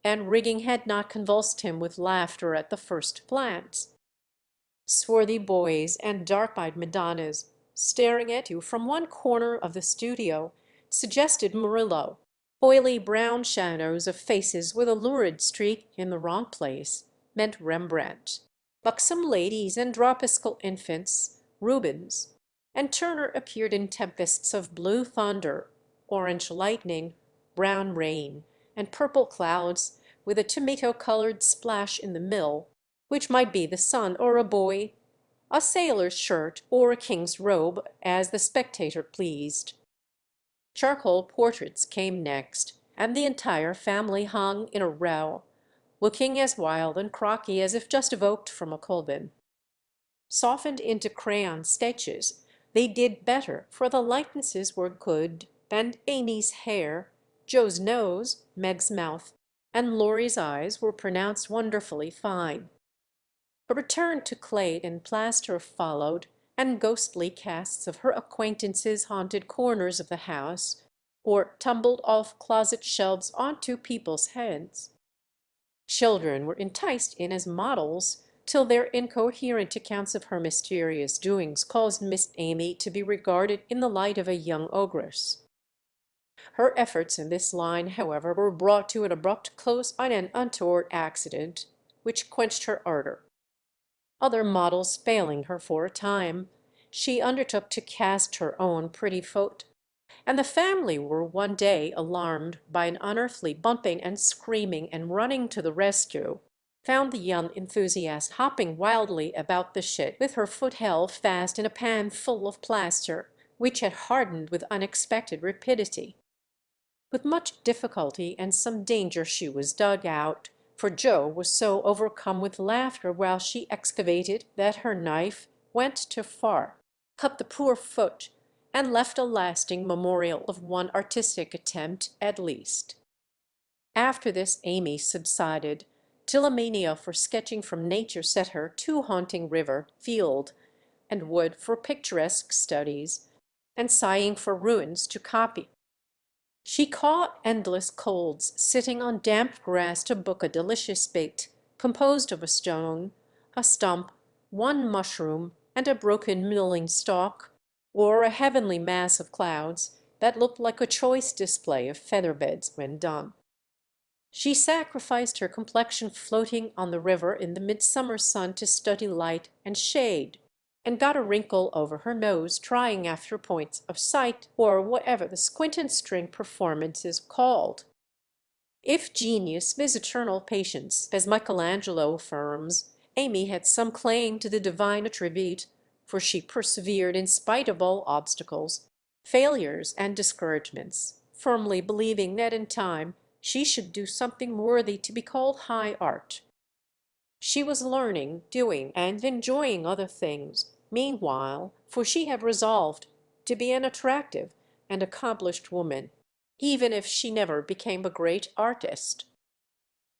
and rigging had not convulsed him with laughter at the first glance. Swarthy boys and dark-eyed Madonnas, staring at you from one corner of the studio, suggested Murillo. Oily brown shadows of faces with a lurid streak in the wrong place meant Rembrandt. Buxom ladies and dropsical infants, Rubens, and Turner appeared in tempests of blue thunder, orange lightning, brown rain, and purple clouds, with a tomato-colored splash in the middle, which might be the sun or a boy, a sailor's shirt or a king's robe, as the spectator pleased. Charcoal portraits came next, and the entire family hung in a row, looking as wild and crocky as if just evoked from a Colbin. Softened into crayon sketches, they did better, for the likenesses were good, and Amy's hair, Joe's nose, Meg's mouth, and Laurie's eyes were pronounced wonderfully fine. A return to clay and plaster followed, and ghostly casts of her acquaintances haunted corners of the house, or tumbled off closet shelves onto people's heads. Children were enticed in as models, till their incoherent accounts of her mysterious doings caused Miss Amy to be regarded in the light of a young ogress. Her efforts in this line, however, were brought to an abrupt close by an untoward accident, which quenched her ardor. Other models failing her for a time, she undertook to cast her own pretty foot, and the family were one day alarmed by an unearthly bumping and screaming, and running to the rescue, found the young enthusiast hopping wildly about the shed with her foot held fast in a pan full of plaster, which had hardened with unexpected rapidity. With much difficulty and some danger she was dug out, for Joe was so overcome with laughter while she excavated that her knife went too far, cut the poor foot, and left a lasting memorial of one artistic attempt at least. After this Amy subsided, till a mania for sketching from nature set her to haunting river, field, and wood for picturesque studies, and sighing for ruins to copy. She caught endless colds sitting on damp grass to book a delicious bait, composed of a stone, a stump, one mushroom, and a broken mullein stalk, or a heavenly mass of clouds that looked like a choice display of feather beds when done. She sacrificed her complexion floating on the river in the midsummer sun to study light and shade, and got a wrinkle over her nose trying after points of sight, or whatever the squint and string performance is called. If genius is eternal patience, as Michelangelo affirms, Amy had some claim to the divine attribute, for she persevered in spite of all obstacles, failures, and discouragements, firmly believing that in time she should do something worthy to be called high art. She was learning, doing, and enjoying other things, meanwhile, for she had resolved to be an attractive and accomplished woman, even if she never became a great artist.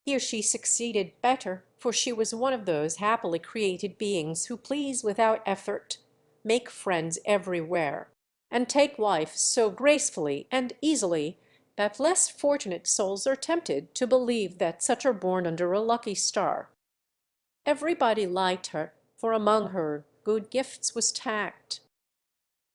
Here she succeeded better, for she was one of those happily created beings who please without effort, make friends everywhere, and take life so gracefully and easily that less fortunate souls are tempted to believe that such are born under a lucky star. Everybody liked her, for among her good gifts was tact.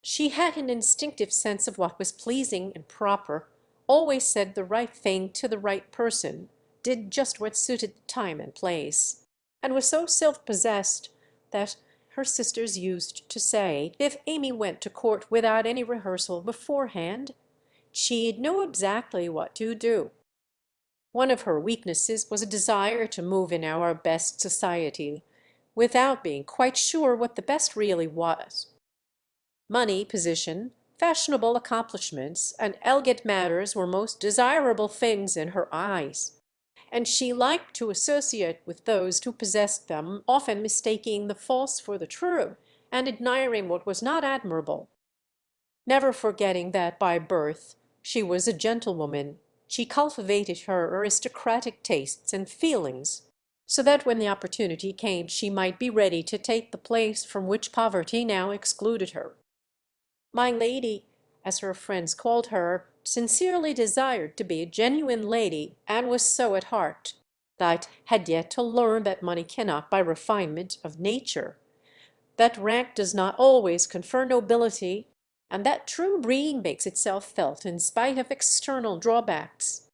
She had an instinctive sense of what was pleasing and proper, always said the right thing to the right person, did just what suited the time and place, and was so self-possessed that her sisters used to say, if Amy went to court without any rehearsal beforehand, she'd know exactly what to do. One of her weaknesses was a desire to move in our best society, without being quite sure what the best really was. Money, position, fashionable accomplishments, and elegant manners were most desirable things in her eyes, and she liked to associate with those who possessed them, often mistaking the false for the true, and admiring what was not admirable. Never forgetting that by birth she was a gentlewoman, she cultivated her aristocratic tastes and feelings, so that when the opportunity came she might be ready to take the place from which poverty now excluded her. My lady, as her friends called her, sincerely desired to be a genuine lady, and was so at heart, that had yet to learn that money cannot by refinement of nature, that rank does not always confer nobility, and that true breeding makes itself felt in spite of external drawbacks.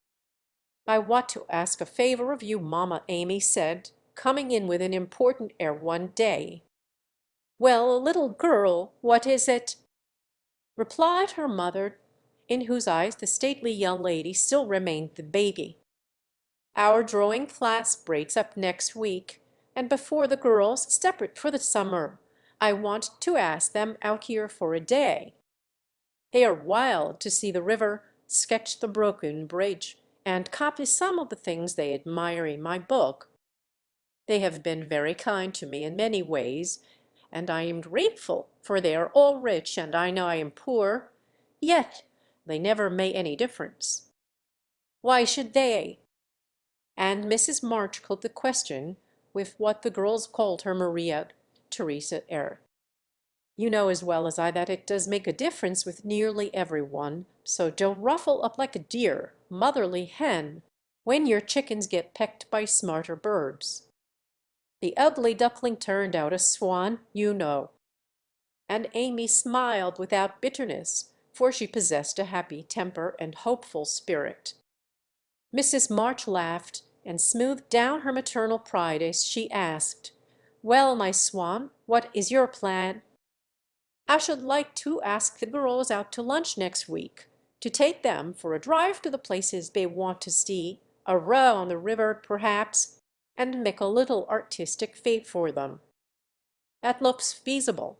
"I want to ask a favor of you, mamma," Amy said, coming in with an important air one day. "Well, little girl, what is it?" replied her mother, in whose eyes the stately young lady still remained the baby. "Our drawing class breaks up next week, and before the girls separate for the summer, I want to ask them out here for a day. They are wild to see the river, sketch the broken bridge, and copy some of the things they admire in my book. They have been very kind to me in many ways, and I am grateful, for they are all rich and I know I am poor. Yet they never make any difference. Why should they? And Mrs. March put the question with what the girls called her Maria Theresa air. You know as well as I that it does make a difference with nearly every one, so don't ruffle up like a dear, motherly hen when your chickens get pecked by smarter birds. The ugly duckling turned out a swan, you know. And Amy smiled without bitterness, for she possessed a happy temper and hopeful spirit. Mrs. March laughed and smoothed down her maternal pride as she asked, "Well, my swan, what is your plan?" "I should like to ask the girls out to lunch next week, to take them for a drive to the places they want to see, a row on the river perhaps, and make a little artistic fete for them." "That looks feasible.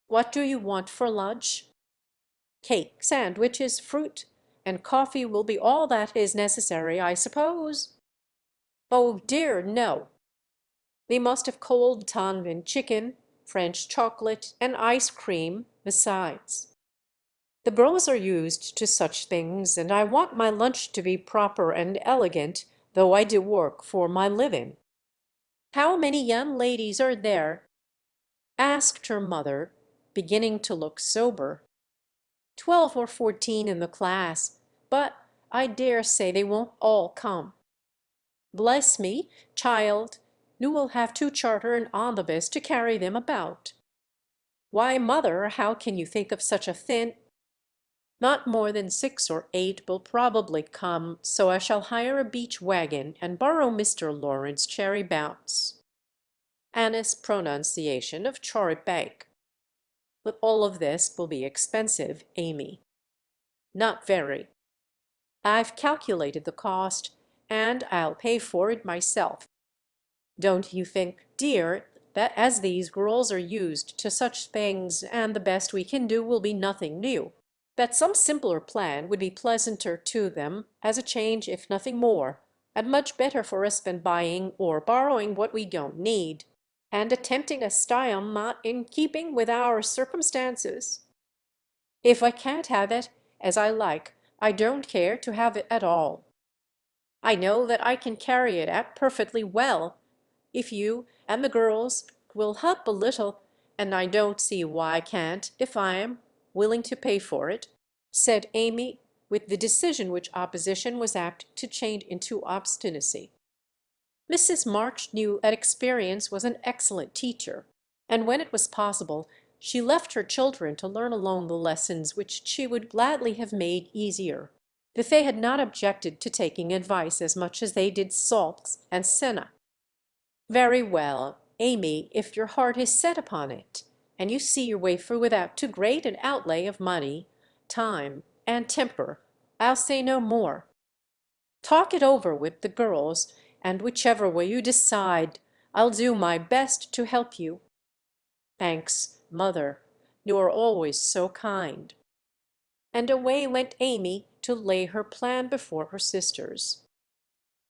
What do you want for lunch?" "Cake, sandwiches, fruit, and coffee will be all that is necessary, I suppose?" "Oh dear, no. We must have cold tongue and chicken, French chocolate, and ice cream besides. The girls are used to such things, and I want my lunch to be proper and elegant, though I do work for my living." "How many young ladies are there?" asked her mother, beginning to look sober. "12 or 14 in the class, but I dare say they won't all come." "Bless me, child, you will have to charter an omnibus to carry them about." "Why, mother, how can you think of such a thin—" "Not more than 6 or 8 will probably come, so I shall hire a beach wagon and borrow Mr. Lawrence Cherry Bounce." Anna's pronunciation of Choribank. "But all of this will be expensive, Amy." "Not very. I've calculated the cost, and I'll pay for it myself. Don't you think, dear, that as these girls are used to such things, and the best we can do will be nothing new, that some simpler plan would be pleasanter to them as a change if nothing more, and much better for us than buying or borrowing what we don't need, and attempting a style not in keeping with our circumstances? If I can't have it as I like, I don't care to have it at all. I know that I can carry it out perfectly well, if you and the girls will help a little, and I don't see why I can't if I am willing to pay for it," said Amy, with the decision which opposition was apt to change into obstinacy. Mrs. March knew that experience was an excellent teacher, and when it was possible she left her children to learn alone the lessons which she would gladly have made easier, if they had not objected to taking advice as much as they did salts and senna. "Very well, Amy, if your heart is set upon it, and you see your way through without too great an outlay of money, time, and temper, I'll say no more. Talk it over with the girls, and whichever way you decide, I'll do my best to help you." "Thanks, mother. You are always so kind." And away went Amy to lay her plan before her sisters.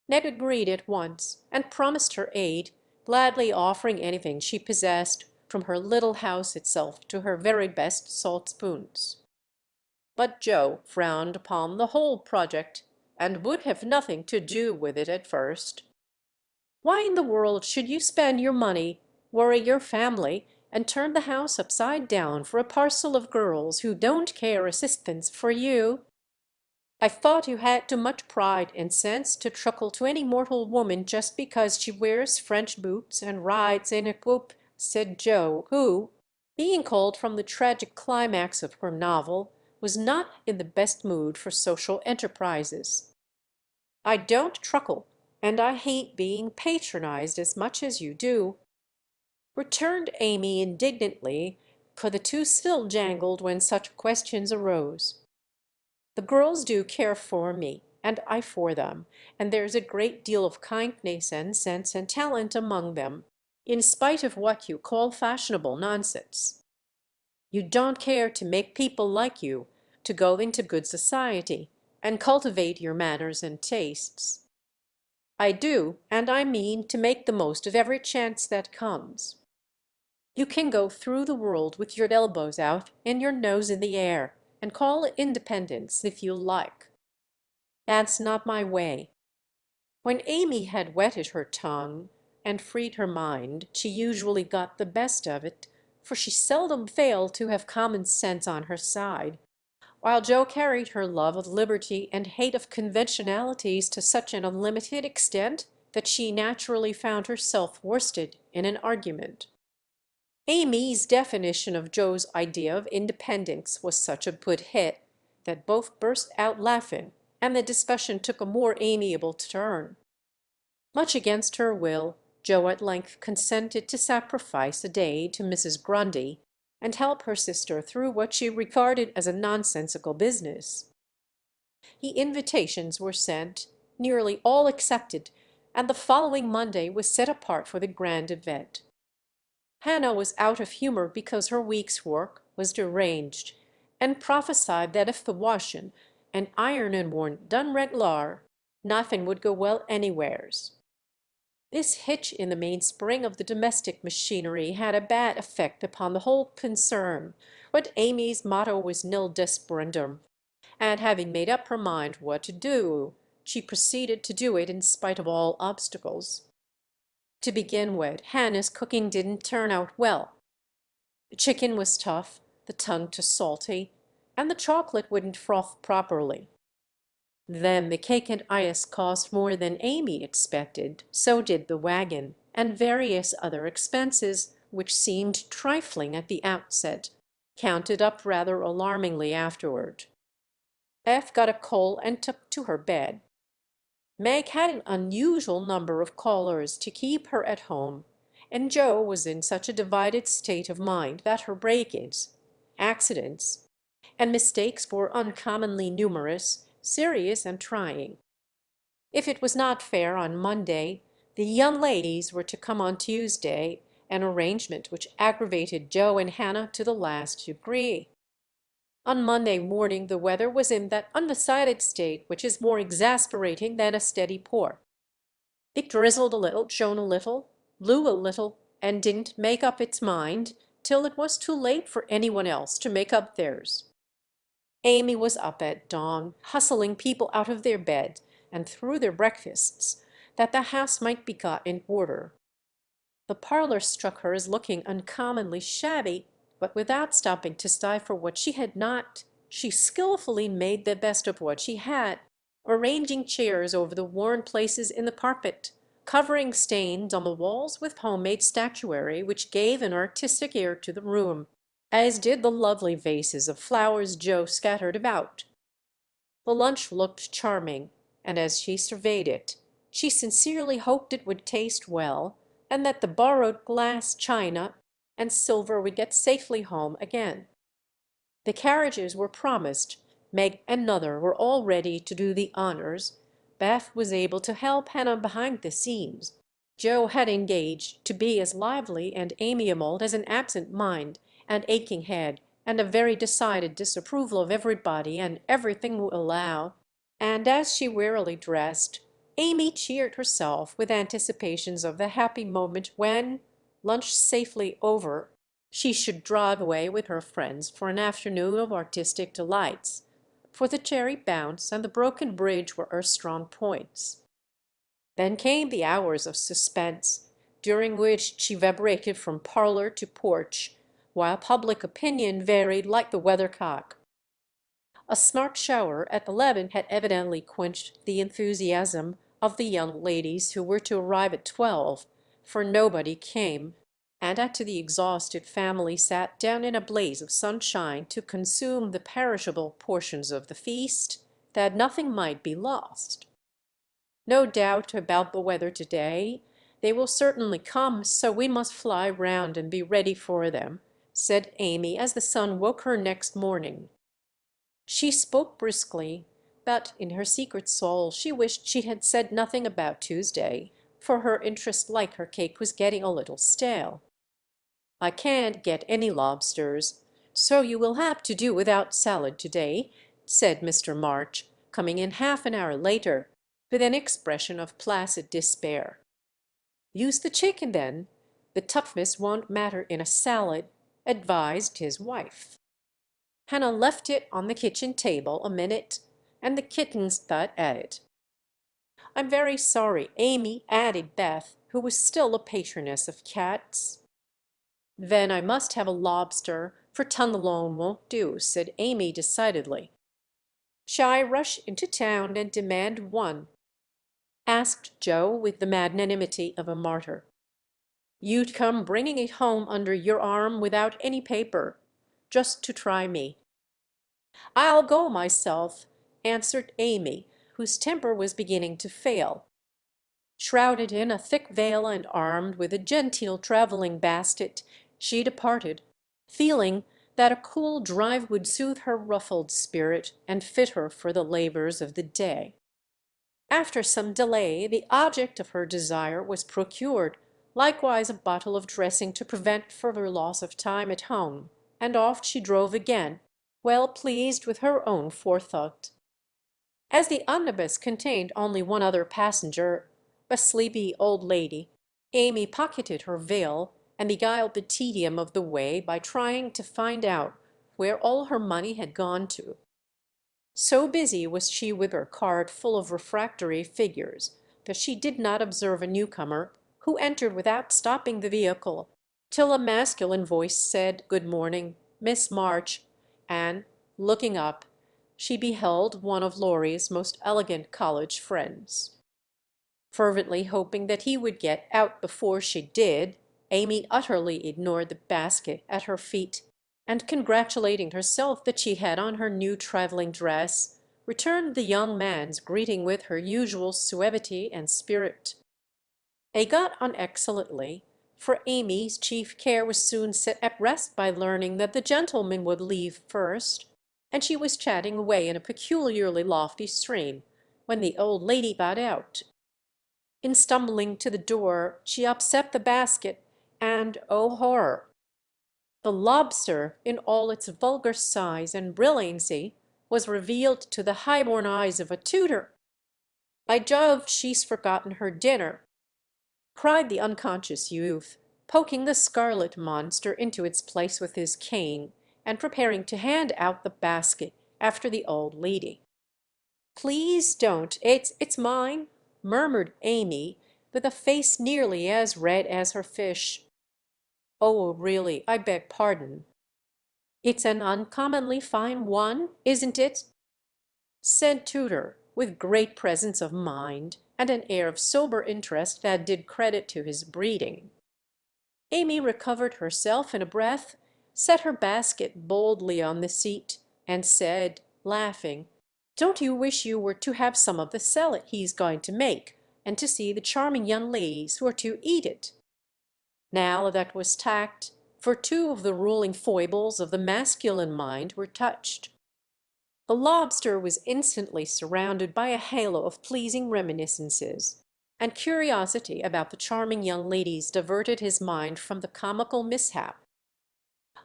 Ned agreed at once, and promised her aid, gladly offering anything she possessed, from her little house itself to her very best salt spoons. But Joe frowned upon the whole project, and would have nothing to do with it at first. "Why in the world should you spend your money, worry your family, and turn the house upside down for a parcel of girls who don't care a sixpence for you? I thought you had too much pride and sense to truckle to any mortal woman just because she wears French boots and rides in a coupe," said Joe, who, being called from the tragic climax of her novel, was not in the best mood for social enterprises. "I don't truckle, and I hate being patronized as much as you do," returned Amy indignantly, for the two still jangled when such questions arose. "The girls do care for me, and I for them, and there's a great deal of kindness and sense and talent among them. in spite of what you call fashionable nonsense. You don't care to make people like you, to go into good society, and cultivate your manners and tastes. I do, and I mean to make the most of every chance that comes. You can go through the world with your elbows out and your nose in the air, and call it independence if you like. That's not my way. When Amy had wetted her tongue and freed her mind, she usually got the best of it, for she seldom failed to have common sense on her side, while Joe carried her love of liberty and hate of conventionalities to such an unlimited extent that she naturally found herself worsted in an argument. Amy's definition of Joe's idea of independence was such a good hit that both burst out laughing, and the discussion took a more amiable turn. Much against her will, Joe at length consented to sacrifice a day to Mrs. Grundy and help her sister through what she regarded as a nonsensical business. The invitations were sent, nearly all accepted, and the following Monday was set apart for the grand event. Hannah was out of humor because her week's work was deranged, and prophesied that if the washing and ironing weren't done reg'lar, nothing would go well anywheres. This hitch in the mainspring of the domestic machinery had a bad effect upon the whole concern, but Amy's motto was nil desperandum, and having made up her mind what to do, she proceeded to do it in spite of all obstacles. To begin with, Hannah's cooking didn't turn out well. The chicken was tough, the tongue too salty, and the chocolate wouldn't froth properly. Then the cake and ice cost more than Amy expected, so did the wagon, and various other expenses, which seemed trifling at the outset, counted up rather alarmingly afterward. Eph got a coal and took to her bed. Meg had an unusual number of callers to keep her at home, and Joe was in such a divided state of mind that her break-ins, accidents, and mistakes were uncommonly numerous, serious, and trying. If it was not fair on Monday, the young ladies were to come on Tuesday, an arrangement which aggravated Joe and Hannah to the last degree. On Monday morning the weather was in that undecided state which is more exasperating than a steady pour. It drizzled a little, shone a little, blew a little, and didn't make up its mind till it was too late for anyone else to make up theirs. Amy was up at dawn, hustling people out of their bed and through their breakfasts, that the house might be got in order. The parlor struck her as looking uncommonly shabby, but without stopping to sigh for what she had not, she skilfully made the best of what she had, arranging chairs over the worn places in the carpet, covering stains on the walls with homemade statuary which gave an artistic air to the room, as did the lovely vases of flowers Joe scattered about. The lunch looked charming, and as she surveyed it, she sincerely hoped it would taste well, and that the borrowed glass china and silver would get safely home again. The carriages were promised, Meg and Nother were all ready to do the honors. Beth was able to help Hannah behind the scenes. Joe had engaged to be as lively and amiable as an absent mind, an aching head, and a very decided disapproval of everybody and everything will allow. And as she wearily dressed, Amy cheered herself with anticipations of the happy moment when, lunch safely over, she should drive away with her friends for an afternoon of artistic delights, for the Cherry Bounce and the Broken Bridge were her strong points. Then came the hours of suspense, during which she vibrated from parlor to porch, while public opinion varied like the weathercock. A smart shower at 11 had evidently quenched the enthusiasm of the young ladies who were to arrive at 12, for nobody came, and the exhausted family sat down in a blaze of sunshine to consume the perishable portions of the feast, that nothing might be lost. No doubt about the weather today. They will certainly come, so we must fly round and be ready for them, said Amy as the sun woke her next morning. She spoke briskly, but in her secret soul she wished she had said nothing about Tuesday, for her interest, like her cake, was getting a little stale. "I can't get any lobsters, so you will have to do without salad to-day," said Mr. March, coming in half an hour later with an expression of placid despair. "Use the chicken, then. The toughness won't matter in a salad," advised his wife. Hannah left it on the kitchen table a minute, and the kittens got at it. "I'm very sorry, Amy," added Beth, who was still a patroness of cats. "Then I must have a lobster, for ton alone won't do," said Amy decidedly. "Shall I rush into town and demand one?" asked Joe with the magnanimity of a martyr. "You'd come bringing it home under your arm without any paper, just to try me." "I'll go myself," answered Amy, whose temper was beginning to fail. Shrouded in a thick veil and armed with a genteel travelling basket, she departed, feeling that a cool drive would soothe her ruffled spirit and fit her for the labours of the day. After some delay the object of her desire was procured, likewise a bottle of dressing to prevent further loss of time at home, and off she drove again, well pleased with her own forethought. As the omnibus contained only one other passenger, a sleepy old lady, Amy pocketed her veil and beguiled the tedium of the way by trying to find out where all her money had gone to. So busy was she with her card full of refractory figures that she did not observe a newcomer, who entered without stopping the vehicle, till a masculine voice said, "Good morning, Miss March," and, looking up, she beheld one of Laurie's most elegant college friends. Fervently hoping that he would get out before she did, Amy utterly ignored the basket at her feet, and congratulating herself that she had on her new travelling dress, returned the young man's greeting with her usual suavity and spirit. They got on excellently, for Amy's chief care was soon set at rest by learning that the gentleman would leave first, and she was chatting away in a peculiarly lofty strain when the old lady got out. In stumbling to the door she upset the basket, and, oh horror! The lobster, in all its vulgar size and brilliancy, was revealed to the high-born eyes of a tutor. "By Jove, she's forgotten her dinner!" cried the unconscious youth, poking the scarlet monster into its place with his cane, and preparing to hand out the basket after the old lady. "Please don't, it's mine," murmured Amy, with a face nearly as red as her fish. "Oh, really, I beg pardon." "It's an uncommonly fine one, isn't it?" said Tudor, with great presence of mind and an air of sober interest that did credit to his breeding. Amy recovered herself in a breath, set her basket boldly on the seat, and said, laughing, "Don't you wish you were to have some of the salad he's going to make, and to see the charming young ladies who are to eat it?" Now that was tact, for two of the ruling foibles of the masculine mind were touched. The lobster was instantly surrounded by a halo of pleasing reminiscences, and curiosity about the charming young ladies diverted his mind from the comical mishap.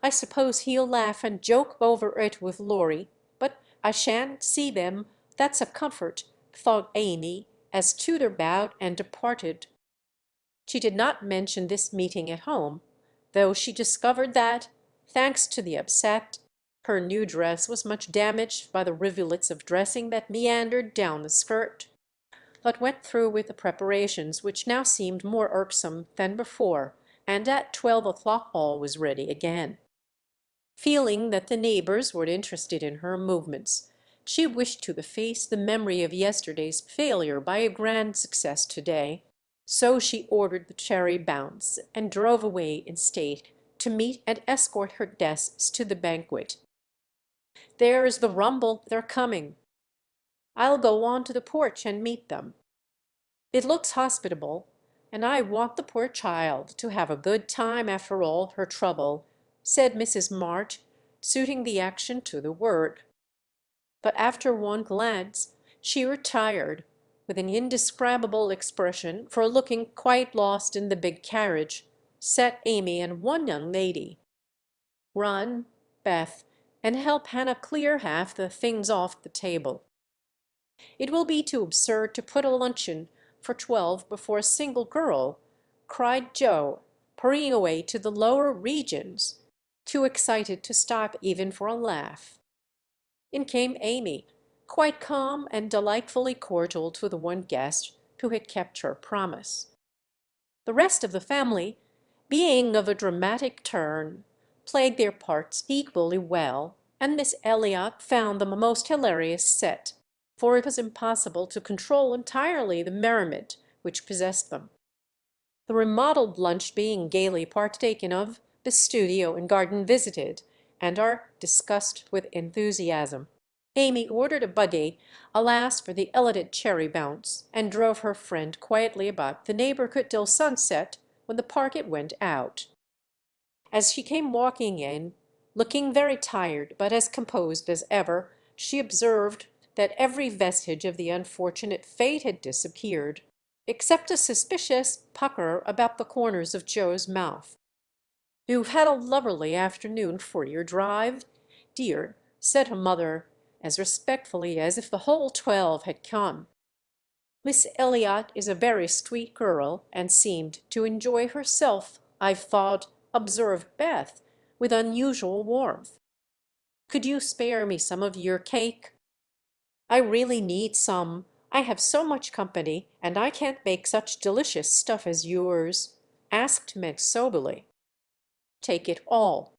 "I suppose he'll laugh and joke over it with Laurie, but I shan't see them, that's a comfort," thought Amy, as Tudor bowed and departed. She did not mention this meeting at home, though she discovered that, thanks to the upset, her new dress was much damaged by the rivulets of dressing that meandered down the skirt, but went through with the preparations, which now seemed more irksome than before, and at 12 o'clock all was ready again. Feeling that the neighbours were interested in her movements, she wished to efface the memory of yesterday's failure by a grand success to-day. So she ordered the cherry bounce, and drove away in state to meet and escort her guests to the banquet. "There's the rumble, they're coming." "I'll go on to the porch and meet them." "It looks hospitable, and I want the poor child to have a good time after all her trouble," said Mrs. March, suiting the action to the word. But after one glance she retired, with an indescribable expression for looking quite lost in the big carriage, sat Amy and one young lady. "Run, Beth, and help Hannah clear half the things off the table. It will be too absurd to put a luncheon for 12 before a single girl," cried Joe, hurrying away to the lower regions, too excited to stop even for a laugh. In came Amy, quite calm and delightfully cordial to the one guest who had kept her promise. The rest of the family, being of a dramatic turn, played their parts equally well, and Miss Elliott found them a most hilarious set, for it was impossible to control entirely the merriment which possessed them. The remodelled lunch being gaily partaken of, the studio and garden visited, and are discussed with enthusiasm. Amy ordered a buggy, alas for the elided Cherry Bounce, and drove her friend quietly about the neighbourhood till sunset, when the park it went out. As she came walking in, looking very tired but as composed as ever, she observed that every vestige of the unfortunate fate had disappeared, except a suspicious pucker about the corners of Joe's mouth. "You've had a lubberly afternoon for your drive, dear," said her mother, as respectfully as if the whole 12 had come. "Miss Elliott is a very sweet girl, and seemed to enjoy herself, I've thought," observed Beth, with unusual warmth. "Could you spare me some of your cake?" "I really need some. I have so much company, and I can't make such delicious stuff as yours," asked Meg soberly. "Take it all.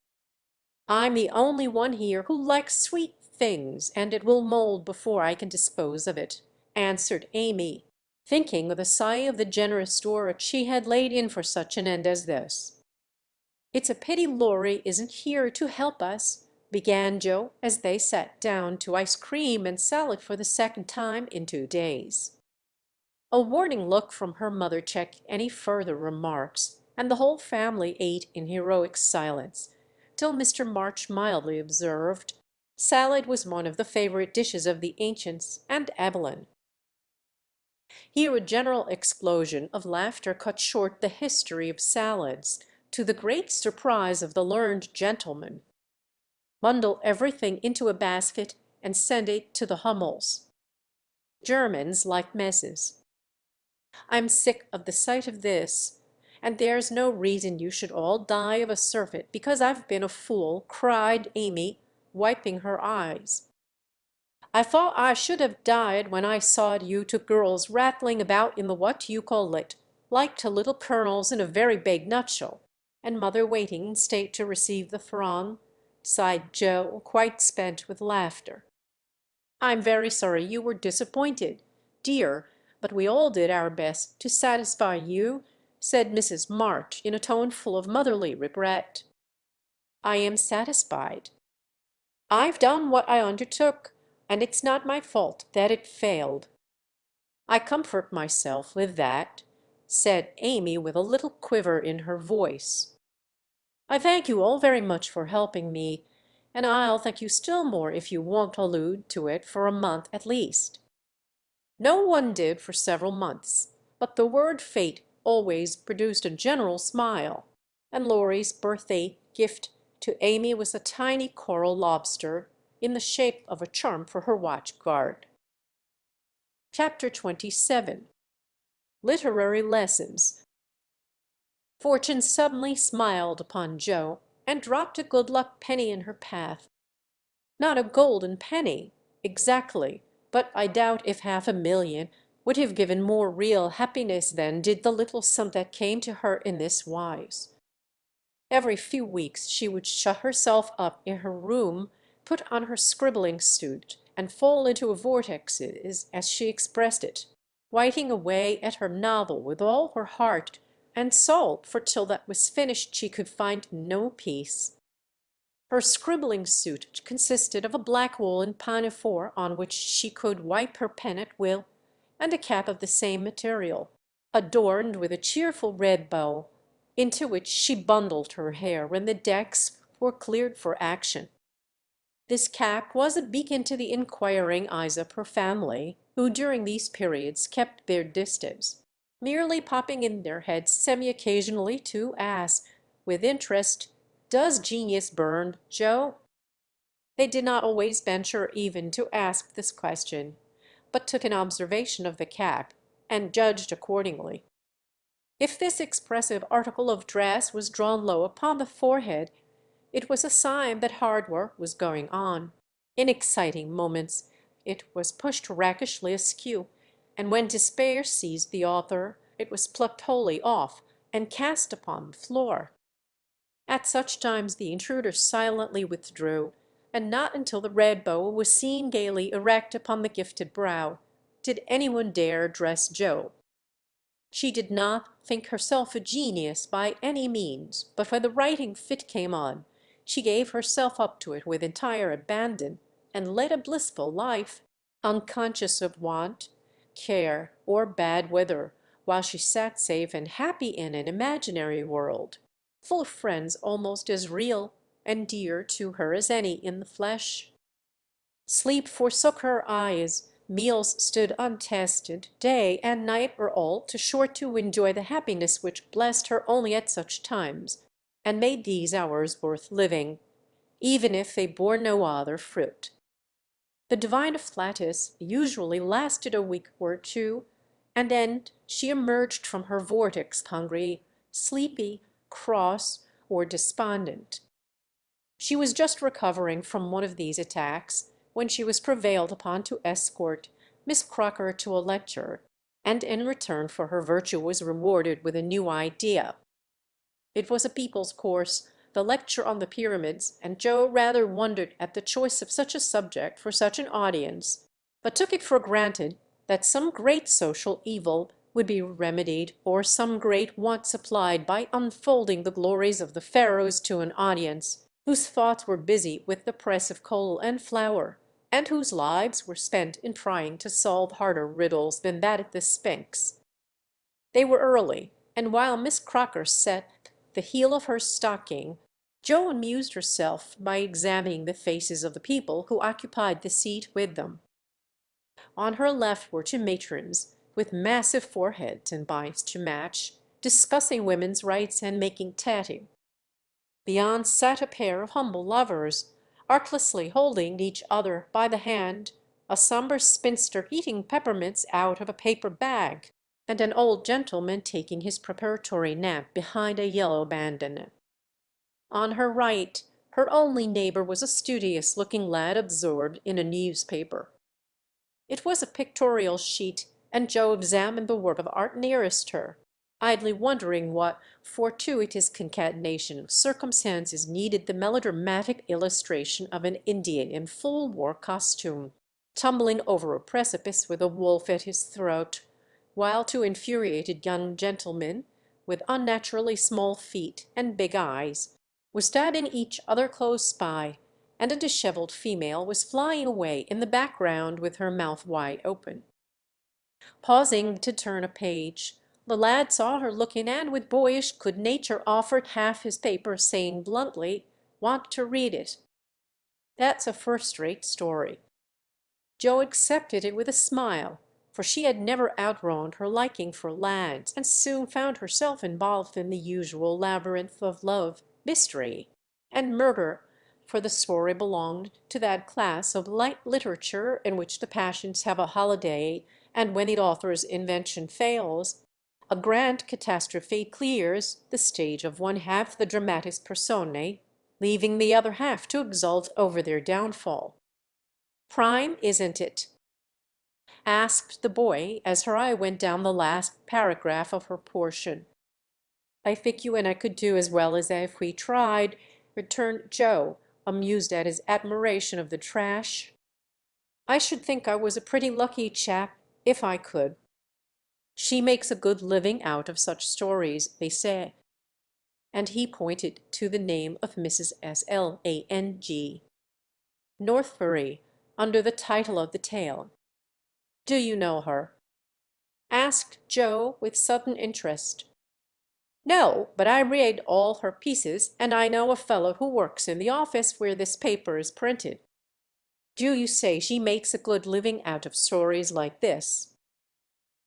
I'm the only one here who likes sweet things, and it will mold before I can dispose of it," answered Amy, thinking with a sigh of the generous store she had laid in for such an end as this. "It's a pity Laurie isn't here to help us," began Joe, as they sat down to ice cream and salad for the second time in 2 days. A warning look from her mother checked any further remarks, and the whole family ate in heroic silence, till Mr. March mildly observed, "Salad was one of the favourite dishes of the ancients and Evelyn." Here a general explosion of laughter cut short the history of salads, to the great surprise of the learned gentleman. "Bundle everything into a basket and send it to the Hummels. Germans like messes. I'm sick of the sight of this, and there's no reason you should all die of a surfeit because I've been a fool," cried Amy, wiping her eyes. "I thought I should have died when I sawed you two girls rattling about in the what you call it, like to little colonels in a very big nutshell, and mother waiting in state to receive the throne," sighed Joe, quite spent with laughter. "I'm very sorry you were disappointed, dear, but we all did our best to satisfy you," said Mrs. March in a tone full of motherly regret. "I am satisfied. I've done what I undertook, and it's not my fault that it failed. I comfort myself with that," said Amy with a little quiver in her voice. "I thank you all very much for helping me, and I'll thank you still more if you won't allude to it for a month at least." No one did for several months, but the word fate always produced a general smile, and Laurie's birthday gift to Amy was a tiny coral lobster in the shape of a charm for her watch guard. Chapter 27. Literary Lessons. Fortune suddenly smiled upon Joe and dropped a good luck penny in her path. Not a golden penny, exactly, but I doubt if 500,000 would have given more real happiness than did the little sum that came to her in this wise. Every few weeks she would shut herself up in her room, put on her scribbling suit, and fall into vortexes, as she expressed it, writing away at her novel with all her heart and soul, for till that was finished she could find no peace. Her scribbling suit consisted of a black woolen pinafore on which she could wipe her pen at will, and a cap of the same material, adorned with a cheerful red bow, into which she bundled her hair when the decks were cleared for action. This cap was a beacon to the inquiring eyes of her family, who during these periods kept their distance, merely popping in their heads semi-occasionally to ask, with interest, "Does genius burn, Joe?" They did not always venture even to ask this question, but took an observation of the cap, and judged accordingly. If this expressive article of dress was drawn low upon the forehead, it was a sign that hard work was going on. In exciting moments it was pushed rakishly askew, and when despair seized the author it was plucked wholly off and cast upon the floor. At such times the intruder silently withdrew, and not until the red bow was seen gaily erect upon the gifted brow did anyone dare address Joe. She did not think herself a genius by any means, but when the writing fit came on, she gave herself up to it with entire abandon, and led a blissful life, unconscious of want, care, or bad weather, while she sat safe and happy in an imaginary world, full of friends almost as real and dear to her as any in the flesh. Sleep forsook her eyes, meals stood untested, day and night were all too short to enjoy the happiness which blessed her only at such times, and made these hours worth living, even if they bore no other fruit. The divine afflatus usually lasted a week or two, and then she emerged from her vortex hungry, sleepy, cross, or despondent. She was just recovering from one of these attacks when she was prevailed upon to escort Miss Crocker to a lecture, and in return for her virtue was rewarded with a new idea. It was a people's course, the lecture on the pyramids, and Joe rather wondered at the choice of such a subject for such an audience, but took it for granted that some great social evil would be remedied, or some great want supplied, by unfolding the glories of the Pharaohs to an audience whose thoughts were busy with the press of coal and flour, and whose lives were spent in trying to solve harder riddles than that of the Sphinx. They were early, and while Miss Crocker set the heel of her stocking, Joe amused herself by examining the faces of the people who occupied the seat with them. On her left were two matrons, with massive foreheads and bonnets to match, discussing women's rights and making tatting. Beyond sat a pair of humble lovers, artlessly holding each other by the hand, a sombre spinster eating peppermints out of a paper bag, and an old gentleman taking his preparatory nap behind a yellow bandana. On her right, her only neighbor was a studious-looking lad absorbed in a newspaper. It was a pictorial sheet, and Joe examined the work of art nearest her, idly wondering what fortuitous concatenation of circumstances needed the melodramatic illustration of an Indian in full war costume, tumbling over a precipice with a wolf at his throat, while two infuriated young gentlemen, with unnaturally small feet and big eyes, were stabbing each other close by, and a dishevelled female was flying away in the background with her mouth wide open. Pausing to turn a page, the lad saw her looking, and with boyish good nature offered half his paper, saying bluntly, "Want to read it?" "That's a first-rate story." Joe accepted it with a smile, for she had never outgrown her liking for lads, and soon found herself involved in the usual labyrinth of love, mystery, and murder, for the story belonged to that class of light literature in which the passions have a holiday, and when the author's invention fails, a grand catastrophe clears the stage of one half the dramatis personae, leaving the other half to exult over their downfall. "Prime, isn't it?" asked the boy, as her eye went down the last paragraph of her portion. "I think you and I could do as well as if we tried," returned Joe, amused at his admiration of the trash. "I should think I was a pretty lucky chap if I could. She makes a good living out of such stories, they say." And he pointed to the name of Mrs. Slang Northbury, under the title of the tale. "Do you know her?" asked Joe with sudden interest. "No, but I read all her pieces, and I know a fellow who works in the office where this paper is printed. Do you say she makes a good living out of stories like this?"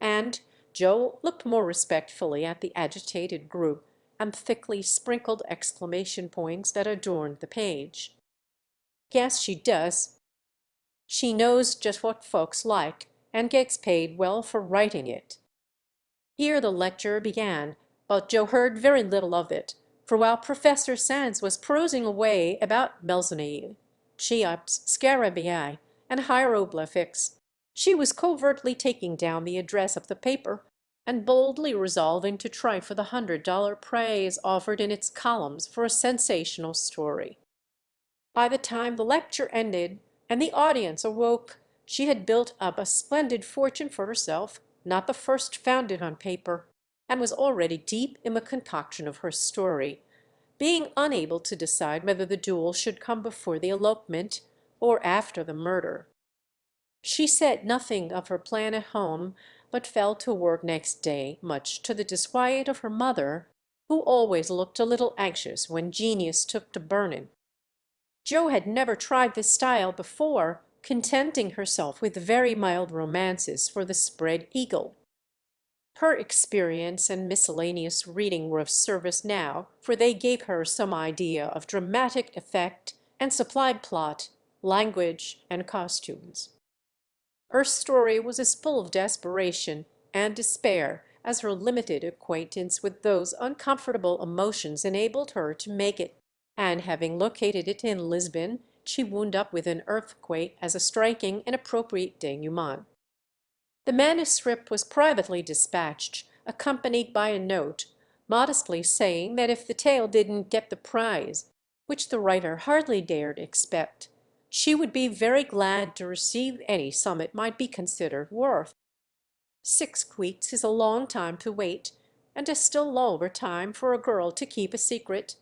And Joe looked more respectfully at the agitated group and thickly sprinkled exclamation points that adorned the page. "Guess she does. She knows just what folks like, and gets paid well for writing it." Here the lecture began, but Joe heard very little of it, for while Professor Sands was prosing away about Melzonide, Cheops, Scarabaei, and hieroglyphics, she was covertly taking down the address of the paper and boldly resolving to try for the $100 prize offered in its columns for a sensational story. By the time the lecture ended and the audience awoke, she had built up a splendid fortune for herself, not the first founded on paper, and was already deep in the concoction of her story, being unable to decide whether the duel should come before the elopement or after the murder. She said nothing of her plan at home, but fell to work next day, much to the disquiet of her mother, who always looked a little anxious when genius took to burning. Joe had never tried this style before, contenting herself with very mild romances for the Spread Eagle. Her experience and miscellaneous reading were of service now, for they gave her some idea of dramatic effect and supplied plot, language, and costumes. Her story was as full of desperation and despair as her limited acquaintance with those uncomfortable emotions enabled her to make it, and having located it in Lisbon, she wound up with an earthquake as a striking and appropriate denouement. The manuscript was privately dispatched, accompanied by a note, modestly saying that if the tale didn't get the prize, which the writer hardly dared expect, she would be very glad to receive any sum it might be considered worth. 6 weeks is a long time to wait, and a still longer time for a girl to keep a secret,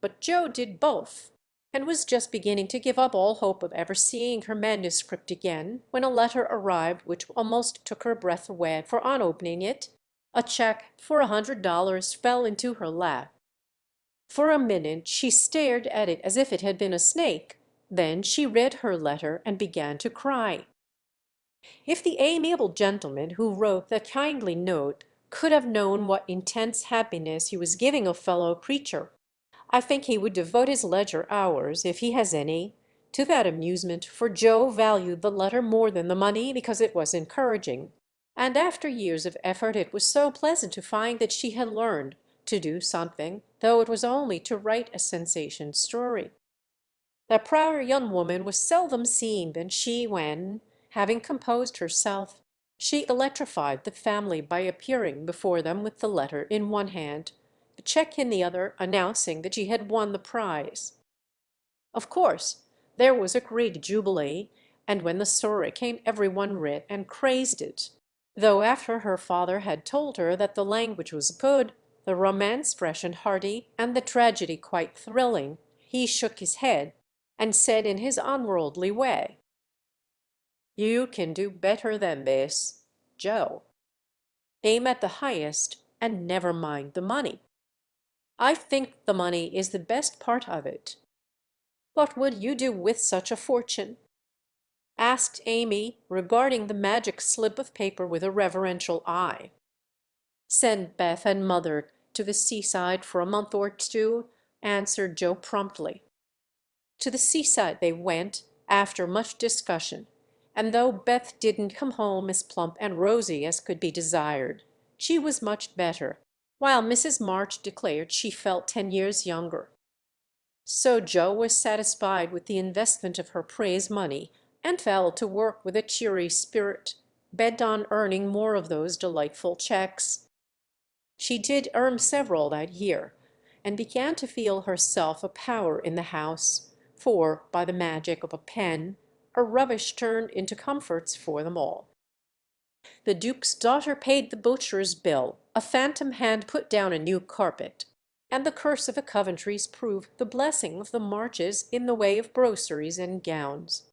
but Joe did both, and was just beginning to give up all hope of ever seeing her manuscript again when a letter arrived which almost took her breath away, for on opening it, a check for $100 fell into her lap. For a minute she stared at it as if it had been a snake, then she read her letter and began to cry. If the amiable gentleman who wrote the kindly note could have known what intense happiness he was giving a fellow creature, I think he would devote his leisure hours, if he has any, to that amusement, for Joe valued the letter more than the money because it was encouraging, and after years of effort it was so pleasant to find that she had learned to do something, though it was only to write a sensation story. That prouder young woman was seldom seen than she when, having composed herself, she electrified the family by appearing before them with the letter in one hand, the check in the other, announcing that she had won the prize. Of course, there was a great jubilee, and when the story came everyone read and praised it, though after her father had told her that the language was good, the romance fresh and hearty, and the tragedy quite thrilling, he shook his head and said in his unworldly way, "You can do better than this, Joe. Aim at the highest and never mind the money. I think the money is the best part of it. What would you do with such a fortune?" asked Amy, regarding the magic slip of paper with a reverential eye. "Send Beth and mother to the seaside for a month or two," answered Joe promptly. To the seaside they went, after much discussion, and though Beth didn't come home as plump and rosy as could be desired, she was much better, while Mrs. March declared she felt 10 years younger. So Joe was satisfied with the investment of her prize money, and fell to work with a cheery spirit, bent on earning more of those delightful checks. She did earn several that year, and began to feel herself a power in the house, for, by the magic of a pen, her rubbish turned into comforts for them all. The Duke's daughter paid the butcher's bill, a phantom hand put down a new carpet, and the curse of the Coventrys proved the blessing of the Marches in the way of groceries and gowns.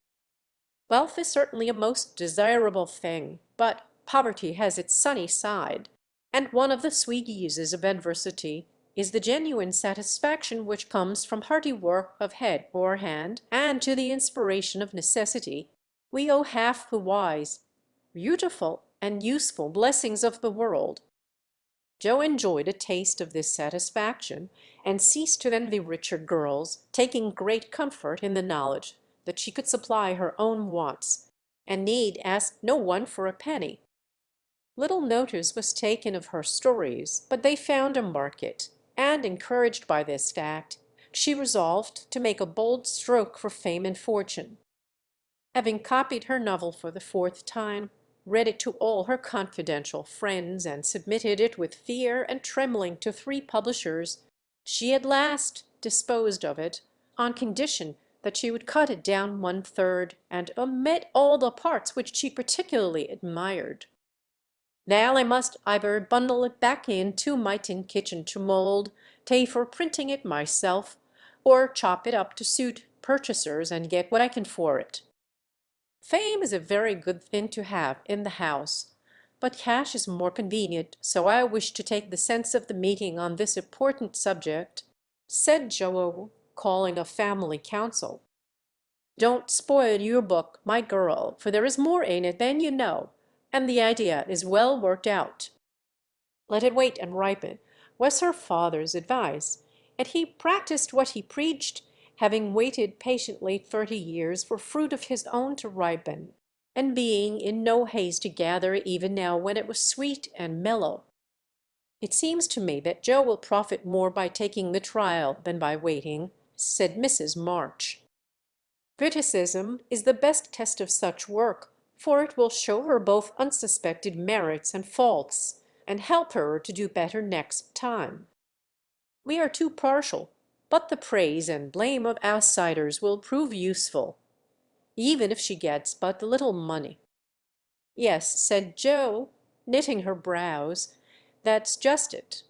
Wealth is certainly a most desirable thing, but poverty has its sunny side, and one of the sweet eases of adversity is the genuine satisfaction which comes from hearty work of head or hand, and to the inspiration of necessity we owe half the wise, beautiful, and useful blessings of the world. Joe enjoyed a taste of this satisfaction, and ceased to envy richer girls, taking great comfort in the knowledge that she could supply her own wants, and need ask no one for a penny. Little notice was taken of her stories, but they found a market, and, encouraged by this fact, she resolved to make a bold stroke for fame and fortune. Having copied her novel for the fourth time, read it to all her confidential friends, and submitted it with fear and trembling to 3 publishers, she at last disposed of it on condition that she would cut it down 1/3 and omit all the parts which she particularly admired. Now I must either bundle it back into my tin kitchen to mould, pay for printing it myself, or chop it up to suit purchasers and get what I can for it. Fame is a very good thing to have in the house, but cash is more convenient, so I wish to take the sense of the meeting on this important subject," said Joe, calling a family council. "Don't spoil your book, my girl, for there is more in it than you know, and the idea is well worked out." "Let it wait and ripen," was her father's advice, and he practiced what he preached, having waited patiently 30 years for fruit of his own to ripen, and being in no haste to gather even now when it was sweet and mellow. "It seems to me that Joe will profit more by taking the trial than by waiting," said Mrs. March. "Criticism is the best test of such work, for it will show her both unsuspected merits and faults, and help her to do better next time. We are too partial, but the praise and blame of outsiders will prove useful, even if she gets but little money." "Yes," said Joe, knitting her brows, "that's just it.